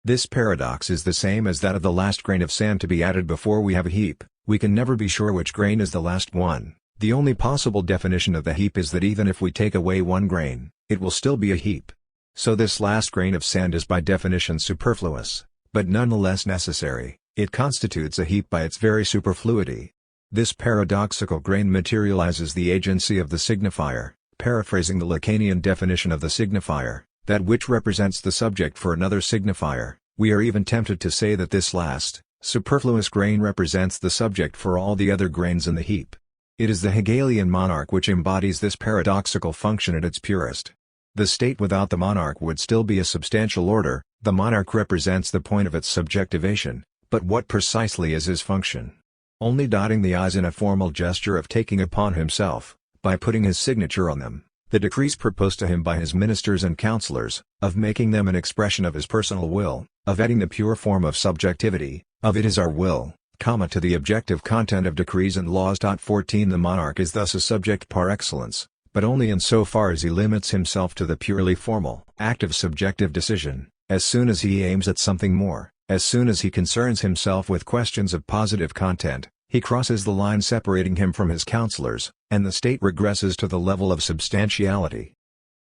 This paradox is the same as that of the last grain of sand to be added before we have a heap. We can never be sure which grain is the last one. The only possible definition of the heap is that even if we take away one grain, it will still be a heap. So this last grain of sand is by definition superfluous, but nonetheless necessary. It constitutes a heap by its very superfluity. This paradoxical grain materializes the agency of the signifier, paraphrasing the Lacanian definition of the signifier, that which represents the subject for another signifier. We are even tempted to say that this last, superfluous grain represents the subject for all the other grains in the heap. It is the Hegelian monarch which embodies this paradoxical function at its purest. The state without the monarch would still be a substantial order. The monarch represents the point of its subjectivation, but what precisely is his function? Only dotting the i's in a formal gesture of taking upon himself, by putting his signature on them, the decrees proposed to him by his ministers and counselors, of making them an expression of his personal will, of adding the pure form of subjectivity, of it is our will, to the objective content of decrees and laws. 14 The monarch is thus a subject par excellence, but only in so far as he limits himself to the purely formal act of subjective decision. As soon as he aims at something more, as soon as he concerns himself with questions of positive content, he crosses the line separating him from his counselors, and the state regresses to the level of substantiality.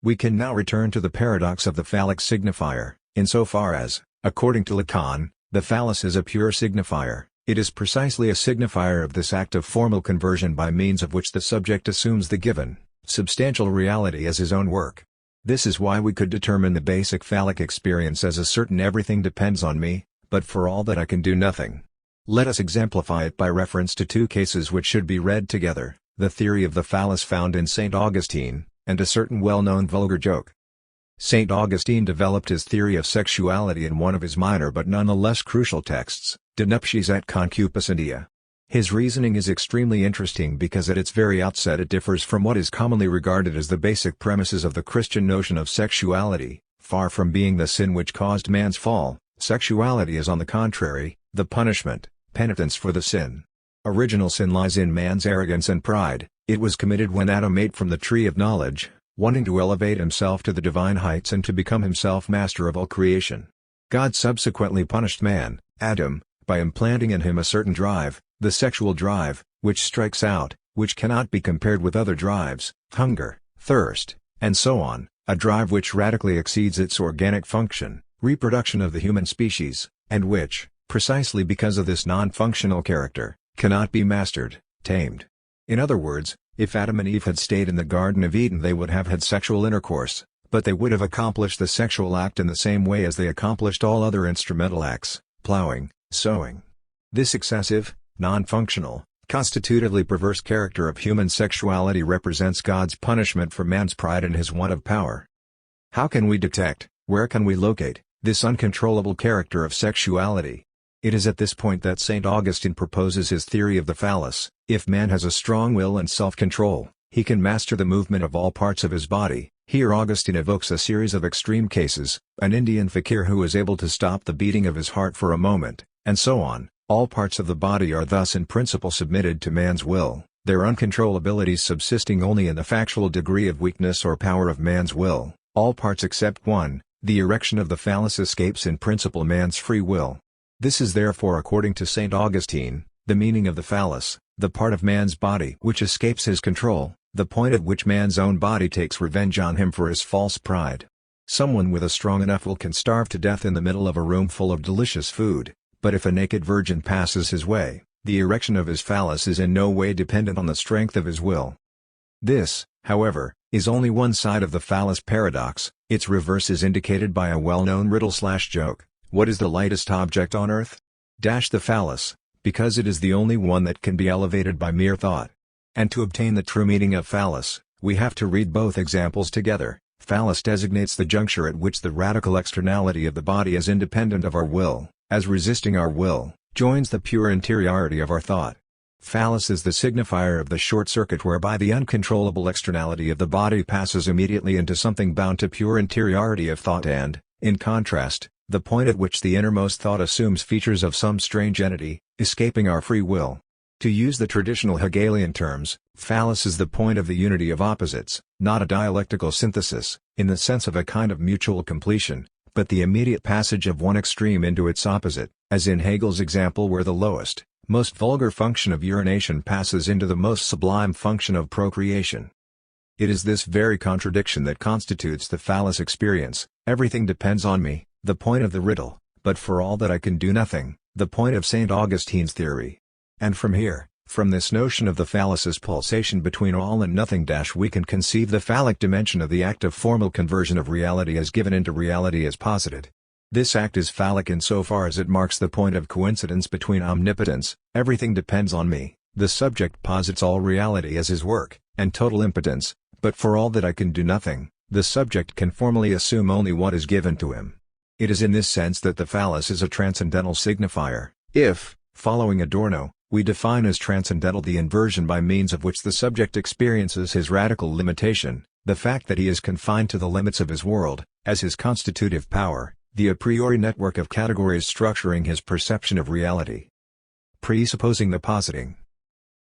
We can now return to the paradox of the phallic signifier, insofar as, according to Lacan, the phallus is a pure signifier. It is precisely a signifier of this act of formal conversion by means of which the subject assumes the given, substantial reality as his own work. This is why we could determine the basic phallic experience as a certain everything depends on me, but for all that I can do nothing. Let us exemplify it by reference to two cases which should be read together, the theory of the phallus found in St. Augustine, and a certain well-known vulgar joke. St. Augustine developed his theory of sexuality in one of his minor but nonetheless crucial texts, De Nuptiis et Concupiscentia. His reasoning is extremely interesting because at its very outset it differs from what is commonly regarded as the basic premises of the Christian notion of sexuality. Far from being the sin which caused man's fall, sexuality is on the contrary, the punishment, penitence for the sin. Original sin lies in man's arrogance and pride. It was committed when Adam ate from the tree of knowledge, wanting to elevate himself to the divine heights and to become himself master of all creation. God subsequently punished man, Adam, by implanting in him a certain drive, the sexual drive, which strikes out, which cannot be compared with other drives, hunger, thirst, and so on, a drive which radically exceeds its organic function, reproduction of the human species, and which, precisely because of this non-functional character, cannot be mastered, tamed. In other words, if Adam and Eve had stayed in the Garden of Eden they would have had sexual intercourse, but they would have accomplished the sexual act in the same way as they accomplished all other instrumental acts, plowing, sowing. This excessive, non-functional, constitutively perverse character of human sexuality represents God's punishment for man's pride and his want of power. How can we detect, where can we locate, this uncontrollable character of sexuality? It is at this point that St. Augustine proposes his theory of the phallus. If man has a strong will and self-control, he can master the movement of all parts of his body. Here Augustine evokes a series of extreme cases, an Indian fakir who is able to stop the beating of his heart for a moment, and so on. All parts of the body are thus in principle submitted to man's will, their uncontrollabilities subsisting only in the factual degree of weakness or power of man's will. All parts except one, the erection of the phallus, escapes in principle man's free will. This is therefore, according to St. Augustine, the meaning of the phallus, the part of man's body which escapes his control, the point at which man's own body takes revenge on him for his false pride. Someone with a strong enough will can starve to death in the middle of a room full of delicious food. But if a naked virgin passes his way, the erection of his phallus is in no way dependent on the strength of his will. This, however, is only one side of the phallus paradox. Its reverse is indicated by a well-known riddle/joke. What is the lightest object on earth? The phallus, because it is the only one that can be elevated by mere thought. And to obtain the true meaning of phallus, we have to read both examples together. Phallus designates the juncture at which the radical externality of the body is independent of our will, as resisting our will, joins the pure interiority of our thought. Phallus is the signifier of the short circuit whereby the uncontrollable externality of the body passes immediately into something bound to pure interiority of thought and, in contrast, the point at which the innermost thought assumes features of some strange entity, escaping our free will. To use the traditional Hegelian terms, phallus is the point of the unity of opposites, not a dialectical synthesis, in the sense of a kind of mutual completion, but the immediate passage of one extreme into its opposite, as in Hegel's example where the lowest, most vulgar function of urination passes into the most sublime function of procreation. It is this very contradiction that constitutes the phallus experience. Everything depends on me, the point of the riddle, but for all that I can do nothing, the point of St. Augustine's theory. And from here, from this notion of the phallus's pulsation between all and nothing, we can conceive the phallic dimension of the act of formal conversion of reality as given into reality as posited. This act is phallic insofar as it marks the point of coincidence between omnipotence, everything depends on me, the subject posits all reality as his work, and total impotence, but for all that I can do nothing, the subject can formally assume only what is given to him. It is in this sense that the phallus is a transcendental signifier. If, following Adorno, we define as transcendental the inversion by means of which the subject experiences his radical limitation, The fact that he is confined to the limits of his world, as his constitutive power, the a priori network of categories structuring his perception of reality. Presupposing the positing.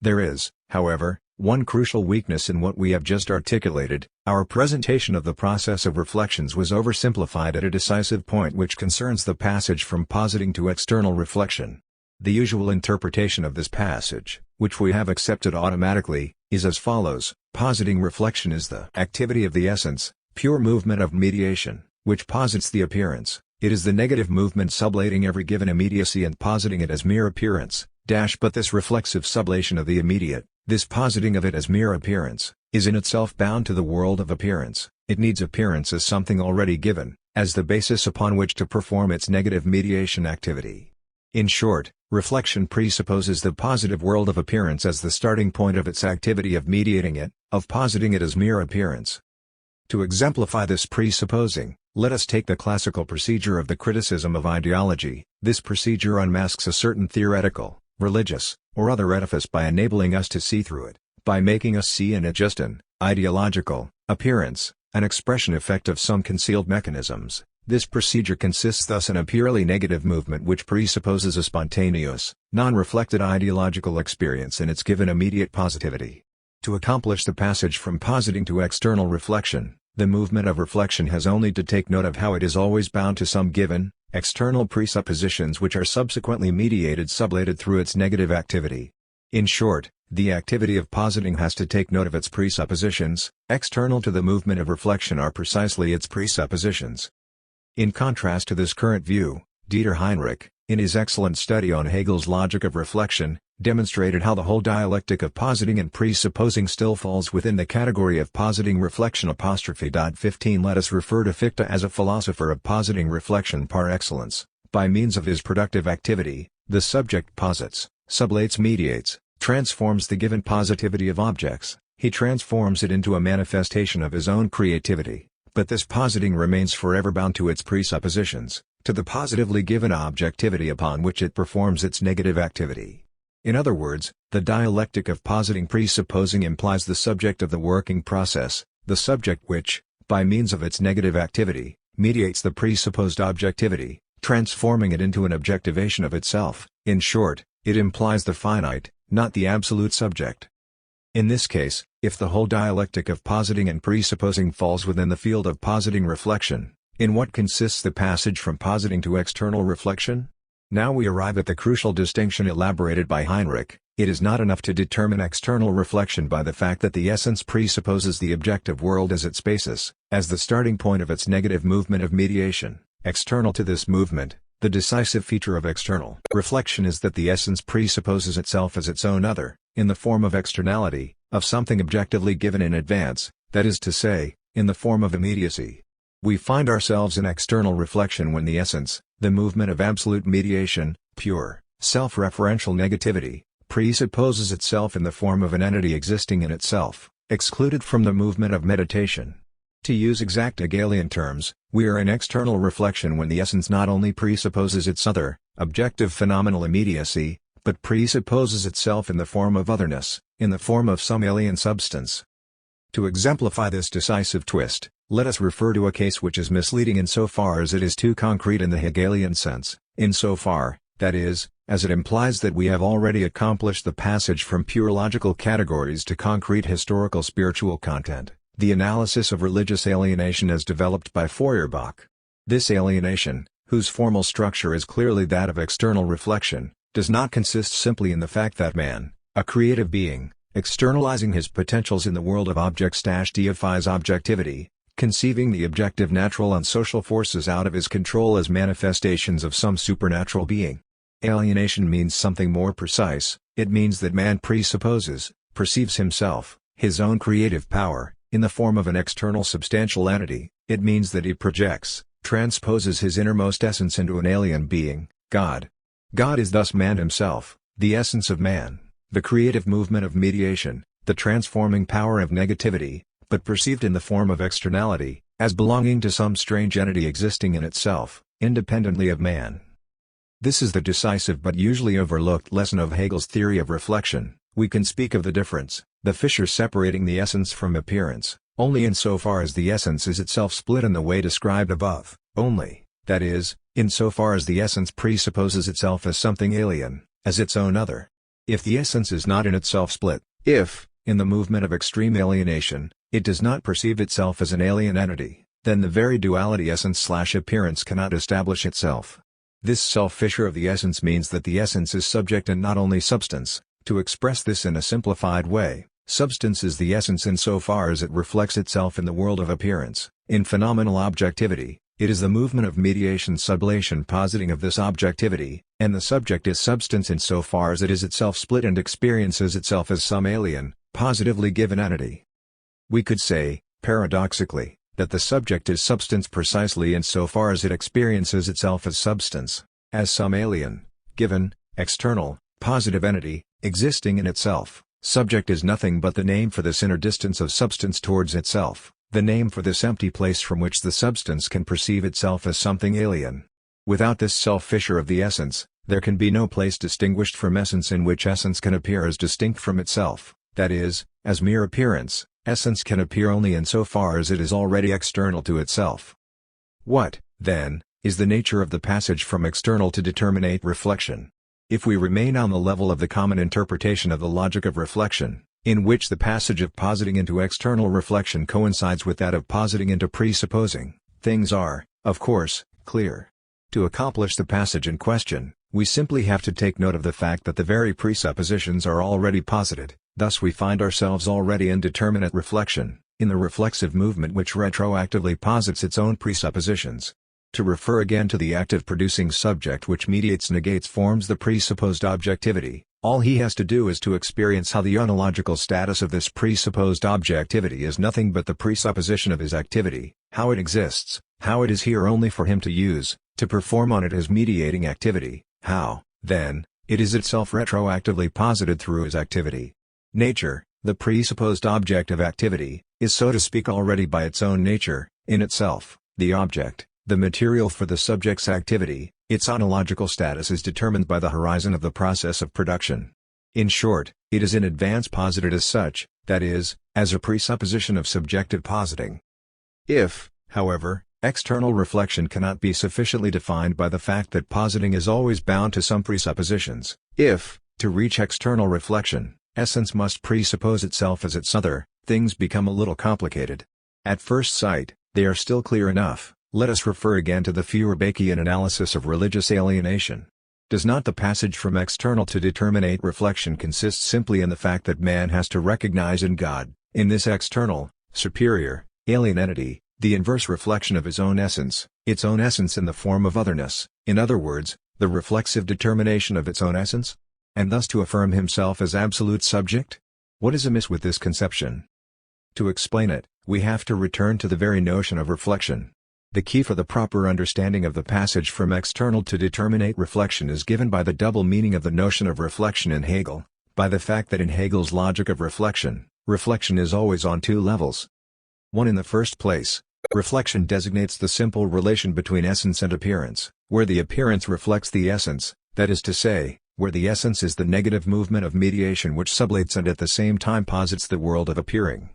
There is, however, one crucial weakness in what we have just articulated. Our presentation of the process of reflections was oversimplified at a decisive point which concerns the passage from positing to external reflection. The usual interpretation of this passage, which we have accepted automatically, is as follows: positing reflection is the activity of the essence, pure movement of mediation, which posits the appearance. It is the negative movement sublating every given immediacy and positing it as mere appearance, but this reflexive sublation of the immediate, this positing of it as mere appearance, is in itself bound to the world of appearance. It needs appearance as something already given, as the basis upon which to perform its negative mediation activity. In short, reflection presupposes the positive world of appearance as the starting point of its activity of mediating it, of positing it as mere appearance. To exemplify this presupposing, let us take the classical procedure of the criticism of ideology. This procedure unmasks a certain theoretical, religious, or other edifice by enabling us to see through it, by making us see in it just an ideological appearance, an expression effect of some concealed mechanisms. This procedure consists thus in a purely negative movement which presupposes a spontaneous, non-reflected ideological experience in its given immediate positivity. To accomplish the passage from positing to external reflection, the movement of reflection has only to take note of how it is always bound to some given, external presuppositions which are subsequently mediated sublated through its negative activity. In short, the activity of positing has to take note of its presuppositions. External to the movement of reflection are precisely its presuppositions. In contrast to this current view, Dieter Heinrich, in his excellent study on Hegel's logic of reflection, demonstrated how the whole dialectic of positing and presupposing still falls within the category of positing reflection. 15 Let us refer to Fichte as a philosopher of positing reflection par excellence. By means of his productive activity, the subject posits, sublates, mediates, transforms the given positivity of objects. He transforms it into a manifestation of his own creativity, but this positing remains forever bound to its presuppositions, to the positively given objectivity upon which it performs its negative activity. In other words, the dialectic of positing presupposing implies the subject of the working process, the subject which, by means of its negative activity, mediates the presupposed objectivity, transforming it into an objectivation of itself. In short, it implies the finite, not the absolute subject. In this case, if the whole dialectic of positing and presupposing falls within the field of positing reflection, in what consists the passage from positing to external reflection? Now we arrive at the crucial distinction elaborated by Heinrich. It is not enough to determine external reflection by the fact that the essence presupposes the objective world as its basis, as the starting point of its negative movement of mediation. External to this movement, the decisive feature of external reflection is that the essence presupposes itself as its own other, in the form of externality, of something objectively given in advance, that is to say, in the form of immediacy. We find ourselves in external reflection when the essence, the movement of absolute mediation, pure, self-referential negativity, presupposes itself in the form of an entity existing in itself, excluded from the movement of meditation. To use exact Hegelian terms, we are in external reflection when the essence not only presupposes its other, objective phenomenal immediacy, but presupposes itself in the form of otherness, in the form of some alien substance. To exemplify this decisive twist, let us refer to a case which is misleading insofar as it is too concrete in the Hegelian sense, insofar, that is, as it implies that we have already accomplished the passage from pure logical categories to concrete historical spiritual content, the analysis of religious alienation as developed by Feuerbach. This alienation, whose formal structure is clearly that of external reflection, does not consist simply in the fact that man, a creative being, externalizing his potentials in the world of objects deifies objectivity, conceiving the objective natural and social forces out of his control as manifestations of some supernatural being. Alienation means something more precise. It means that man presupposes, perceives himself, his own creative power, in the form of an external substantial entity. It means that he projects, transposes his innermost essence into an alien being, God. God is thus man himself, the essence of man, the creative movement of mediation, the transforming power of negativity, but perceived in the form of externality, as belonging to some strange entity existing in itself, independently of man. This is the decisive but usually overlooked lesson of Hegel's theory of reflection. We can speak of the difference, the fissure separating the essence from appearance, only insofar as the essence is itself split in the way described above, only, that is, insofar as the essence presupposes itself as something alien, as its own other. If the essence is not in itself split, if, in the movement of extreme alienation, it does not perceive itself as an alien entity, then the very duality essence/appearance cannot establish itself. This self-fissure of the essence means that the essence is subject and not only substance. To express this in a simplified way, substance is the essence insofar as it reflects itself in the world of appearance. In phenomenal objectivity, it is the movement of mediation sublation positing of this objectivity, and the subject is substance insofar as it is itself split and experiences itself as some alien, positively given entity. We could say, paradoxically, that the subject is substance precisely insofar as it experiences itself as substance, as some alien, given, external, positive entity, existing in itself. Subject is nothing but the name for this inner distance of substance towards itself, the name for this empty place from which the substance can perceive itself as something alien. Without this self-fissure of the essence, there can be no place distinguished from essence in which essence can appear as distinct from itself, that is, as mere appearance. Essence can appear only insofar as it is already external to itself. What, then, is the nature of the passage from external to determinate reflection? If we remain on the level of the common interpretation of the logic of reflection, in which the passage of positing into external reflection coincides with that of positing into presupposing, things are, of course, clear. To accomplish the passage in question, we simply have to take note of the fact that the very presuppositions are already posited. Thus we find ourselves already in determinate reflection, in the reflexive movement which retroactively posits its own presuppositions. To refer again to the active producing subject which negates forms the presupposed objectivity, all he has to do is to experience how the ontological status of this presupposed objectivity is nothing but the presupposition of his activity, how it exists, how it is here only for him to use, to perform on it his mediating activity, how, then, it is itself retroactively posited through his activity. Nature, the presupposed object of activity, is so to speak already by its own nature, in itself, the object, the material for the subject's activity. Its ontological status is determined by the horizon of the process of production. In short, it is in advance posited as such, that is, as a presupposition of subjective positing. If, however, external reflection cannot be sufficiently defined by the fact that positing is always bound to some presuppositions, if, to reach external reflection, essence must presuppose itself as its other, things become a little complicated. At first sight, they are still clear enough. Let us refer again to the Feuerbachian analysis of religious alienation. Does not the passage from external to determinate reflection consist simply in the fact that man has to recognize in God, in this external, superior, alien entity, the inverse reflection of his own essence, its own essence in the form of otherness, in other words, the reflexive determination of its own essence? And thus to affirm himself as absolute subject? What is amiss with this conception? To explain it, we have to return to the very notion of reflection. The key for the proper understanding of the passage from external to determinate reflection is given by the double meaning of the notion of reflection in Hegel, by the fact that in Hegel's logic of reflection, reflection is always on two levels. 1. In the first place, reflection designates the simple relation between essence and appearance, where the appearance reflects the essence, that is to say, where the essence is the negative movement of mediation which sublates and at the same time posits the world of appearing.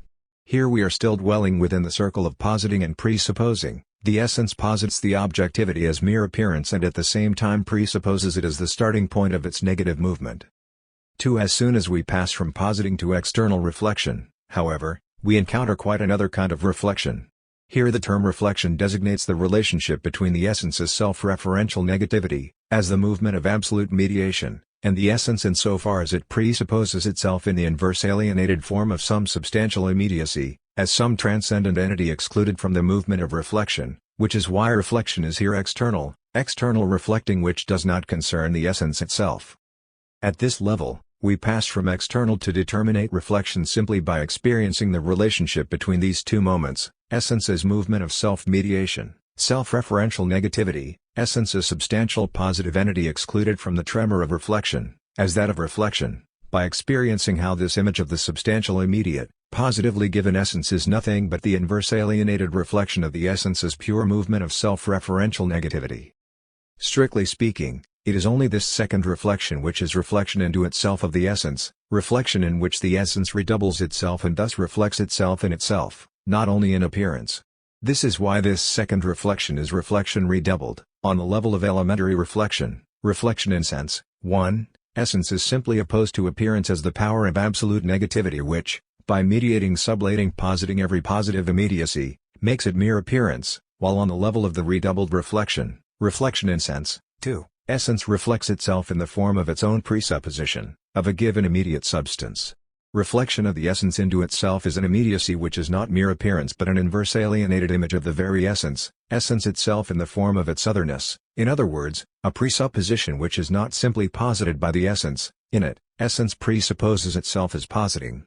Here we are still dwelling within the circle of positing and presupposing. The essence posits the objectivity as mere appearance and at the same time presupposes it as the starting point of its negative movement. 2. As soon as we pass from positing to external reflection, however, we encounter quite another kind of reflection. Here the term reflection designates the relationship between the essence's self-referential negativity, as the movement of absolute mediation, and the essence insofar as it presupposes itself in the inverse alienated form of some substantial immediacy, as some transcendent entity excluded from the movement of reflection, which is why reflection is here external reflecting which does not concern the essence itself. At this level, we pass from external to determinate reflection simply by experiencing the relationship between these two moments, essence as movement of self-mediation, self-referential negativity, essence as substantial positive entity excluded from the tremor of reflection, as that of reflection, by experiencing how this image of the substantial immediate, positively given essence is nothing but the inverse alienated reflection of the essence as pure movement of self-referential negativity. Strictly speaking, it is only this second reflection which is reflection into itself of the essence, reflection in which the essence redoubles itself and thus reflects itself in itself, not only in appearance. This is why this second reflection is reflection redoubled. On the level of elementary reflection, reflection in sense, 1, essence is simply opposed to appearance as the power of absolute negativity which, by mediating sublating positing every positive immediacy, makes it mere appearance, while on the level of the redoubled reflection, reflection in sense, 2, essence reflects itself in the form of its own presupposition, of a given immediate substance. Reflection of the essence into itself is an immediacy which is not mere appearance but an inverse alienated image of the very essence itself in the form of its otherness, in other words, a presupposition which is not simply posited by the essence, in it, essence presupposes itself as positing.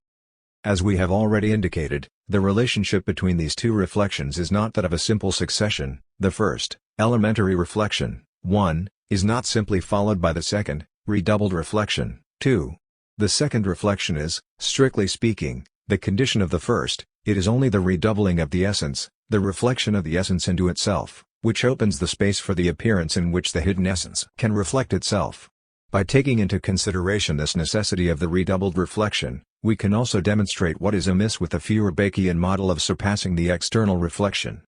As we have already indicated, the relationship between these two reflections is not that of a simple succession. The first, elementary reflection, 1, is not simply followed by the second, redoubled reflection, 2. The second reflection is, strictly speaking, the condition of the first. It is only the redoubling of the essence, the reflection of the essence into itself, which opens the space for the appearance in which the hidden essence can reflect itself. By taking into consideration this necessity of the redoubled reflection, we can also demonstrate what is amiss with the Feuerbachian model of surpassing the external reflection.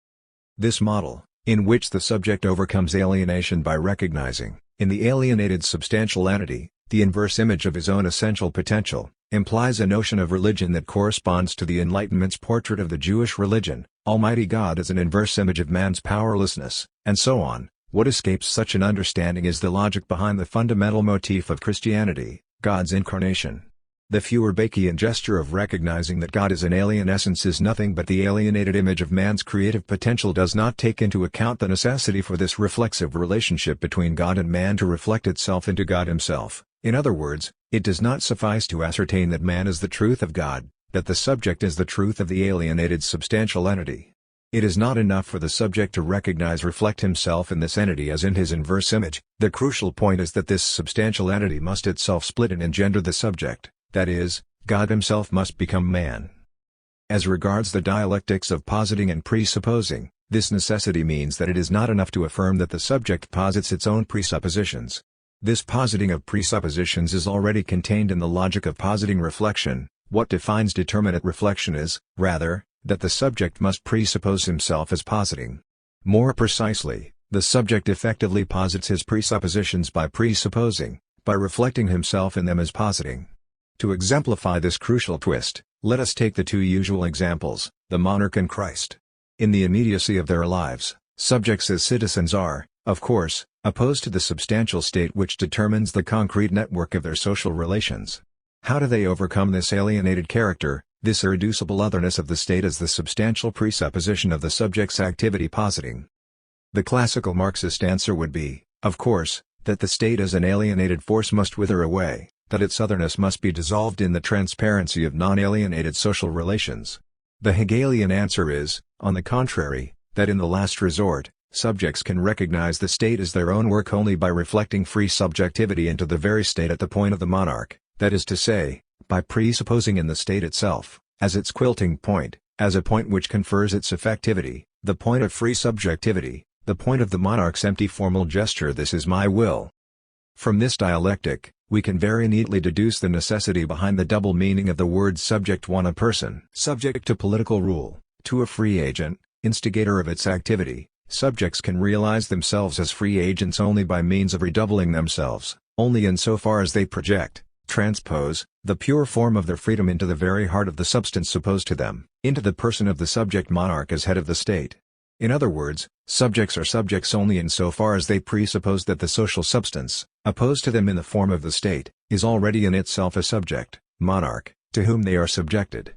This model, in which the subject overcomes alienation by recognizing, in the alienated substantial entity, the inverse image of his own essential potential, implies a notion of religion that corresponds to the Enlightenment's portrait of the Jewish religion, Almighty God as an inverse image of man's powerlessness, and so on. What escapes such an understanding is the logic behind the fundamental motif of Christianity, God's incarnation. The Feuerbachian gesture of recognizing that God is an alien essence is nothing but the alienated image of man's creative potential does not take into account the necessity for this reflexive relationship between God and man to reflect itself into God himself. In other words, it does not suffice to ascertain that man is the truth of God, that the subject is the truth of the alienated substantial entity. It is not enough for the subject to reflect himself in this entity as in his inverse image. The crucial point is that this substantial entity must itself split and engender the subject, that is, God himself must become man. As regards the dialectics of positing and presupposing, this necessity means that it is not enough to affirm that the subject posits its own presuppositions. This positing of presuppositions is already contained in the logic of positing reflection. What defines determinate reflection is, rather, that the subject must presuppose himself as positing. More precisely, the subject effectively posits his presuppositions by presupposing, by reflecting himself in them as positing. To exemplify this crucial twist, let us take the two usual examples, the monarch and Christ. In the immediacy of their lives, subjects as citizens are, of course, opposed to the substantial state which determines the concrete network of their social relations. How do they overcome this alienated character, this irreducible otherness of the state as the substantial presupposition of the subject's activity positing? The classical Marxist answer would be, of course, that the state as an alienated force must wither away, that its otherness must be dissolved in the transparency of non-alienated social relations. The Hegelian answer is, on the contrary, that in the last resort, subjects can recognize the state as their own work only by reflecting free subjectivity into the very state at the point of the monarch, that is to say, by presupposing in the state itself, as its quilting point, as a point which confers its effectivity, the point of free subjectivity, the point of the monarch's empty formal gesture "this is my will." From this dialectic, we can very neatly deduce the necessity behind the double meaning of the word subject: one, a person subject to political rule, two, a free agent, instigator of its activity. Subjects can realize themselves as free agents only by means of redoubling themselves, only insofar as they project, transpose, the pure form of their freedom into the very heart of the substance opposed to them, into the person of the subject monarch as head of the state. In other words, subjects are subjects only insofar as they presuppose that the social substance, opposed to them in the form of the state, is already in itself a subject, monarch, to whom they are subjected.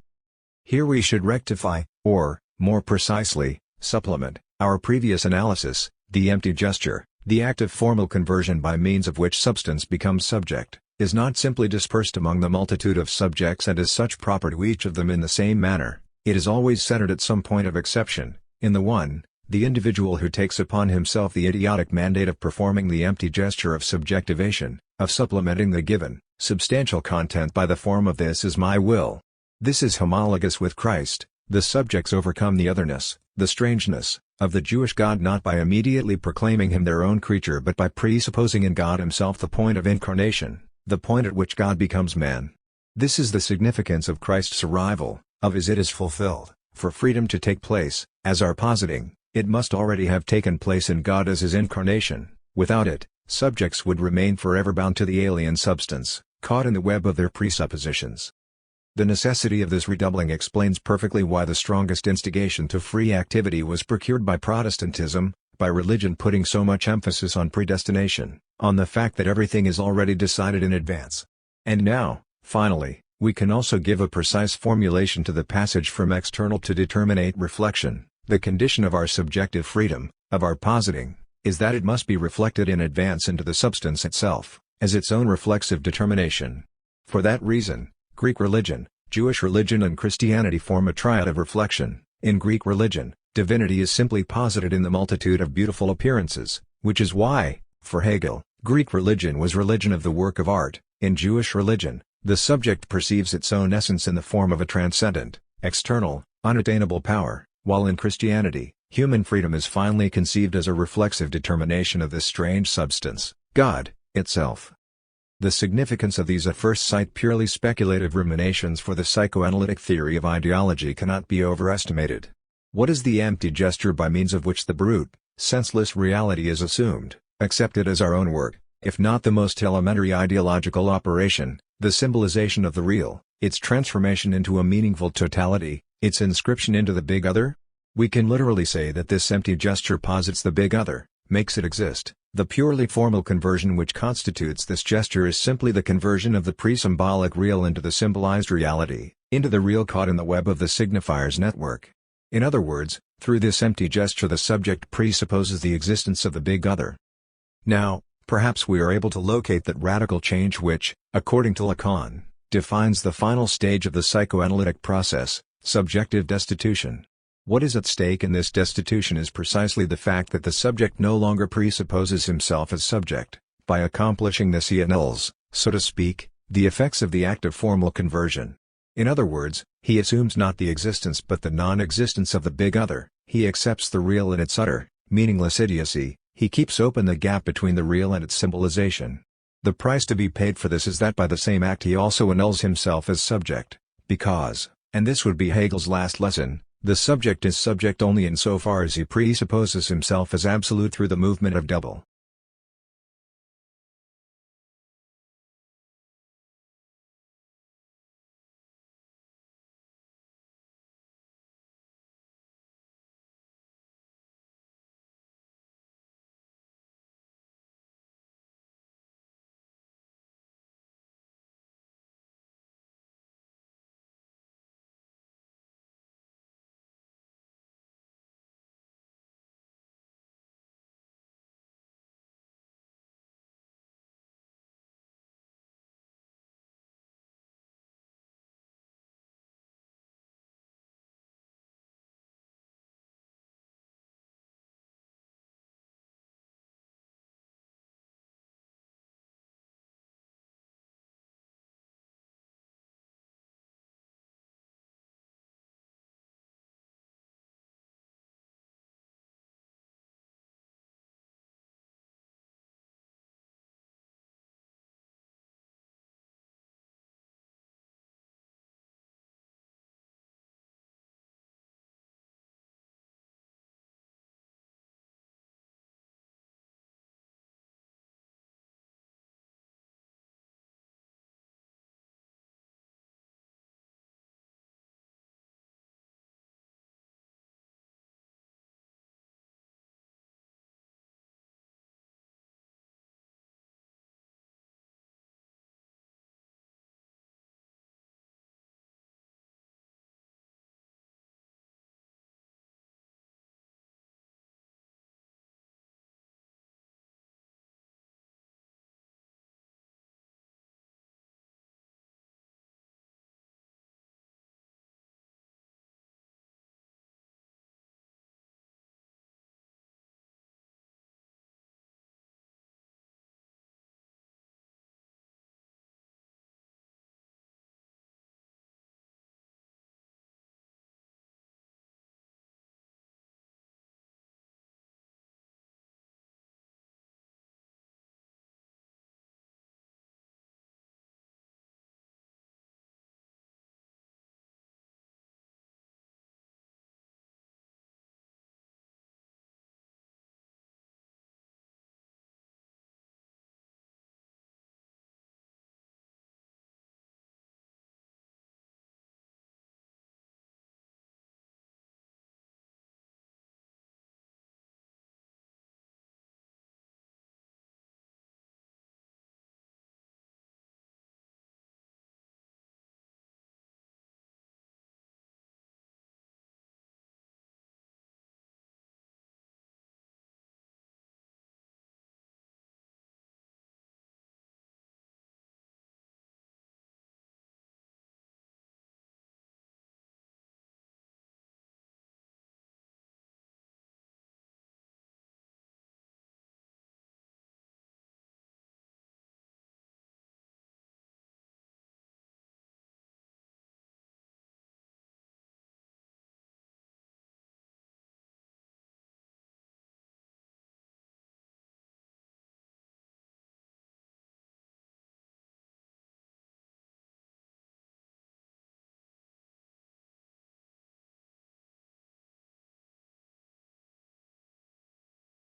Here we should rectify, or, more precisely, supplement, our previous analysis. The empty gesture, the act of formal conversion by means of which substance becomes subject, is not simply dispersed among the multitude of subjects and as such proper to each of them in the same manner. It is always centered at some point of exception, in the one, the individual who takes upon himself the idiotic mandate of performing the empty gesture of subjectivation, of supplementing the given, substantial content by the form of "this is my will." This is homologous with Christ. The subjects overcome the otherness, the strangeness, of the Jewish God not by immediately proclaiming him their own creature but by presupposing in God himself the point of incarnation, the point at which God becomes man. This is the significance of Christ's arrival, of his "it is fulfilled," For freedom to take place, as our positing, it must already have taken place in God as His incarnation. Without it, subjects would remain forever bound to the alien substance, caught in the web of their presuppositions. The necessity of this redoubling explains perfectly why the strongest instigation to free activity was procured by Protestantism, by religion putting so much emphasis on predestination, on the fact that everything is already decided in advance. And now, finally, we can also give a precise formulation to the passage from external to determinate reflection. The condition of our subjective freedom, of our positing, is that it must be reflected in advance into the substance itself, as its own reflexive determination. For that reason, Greek religion, Jewish religion and Christianity form a triad of reflection. In Greek religion, divinity is simply posited in the multitude of beautiful appearances, which is why, for Hegel, Greek religion was religion of the work of art. In Jewish religion, the subject perceives its own essence in the form of a transcendent, external, unattainable power, while in Christianity, human freedom is finally conceived as a reflexive determination of this strange substance, God, itself. The significance of these at first sight purely speculative ruminations for the psychoanalytic theory of ideology cannot be overestimated. What is the empty gesture by means of which the brute, senseless reality is assumed, accepted as our own work, if not the most elementary ideological operation, the symbolization of the real, its transformation into a meaningful totality, its inscription into the big other? We can literally say that this empty gesture posits the big other, makes it exist. The purely formal conversion which constitutes this gesture is simply the conversion of the pre-symbolic real into the symbolized reality, into the real caught in the web of the signifier's network. In other words, through this empty gesture the subject presupposes the existence of the big other. Now, perhaps we are able to locate that radical change which, according to Lacan, defines the final stage of the psychoanalytic process, subjective destitution. What is at stake in this destitution is precisely the fact that the subject no longer presupposes himself as subject. By accomplishing this he annuls, so to speak, the effects of the act of formal conversion. In other words, he assumes not the existence but the non-existence of the big other, he accepts the real in its utter, meaningless idiocy, he keeps open the gap between the real and its symbolization. The price to be paid for this is that by the same act he also annuls himself as subject, because, and this would be Hegel's last lesson, the subject is subject only insofar as he presupposes himself as absolute through the movement of double,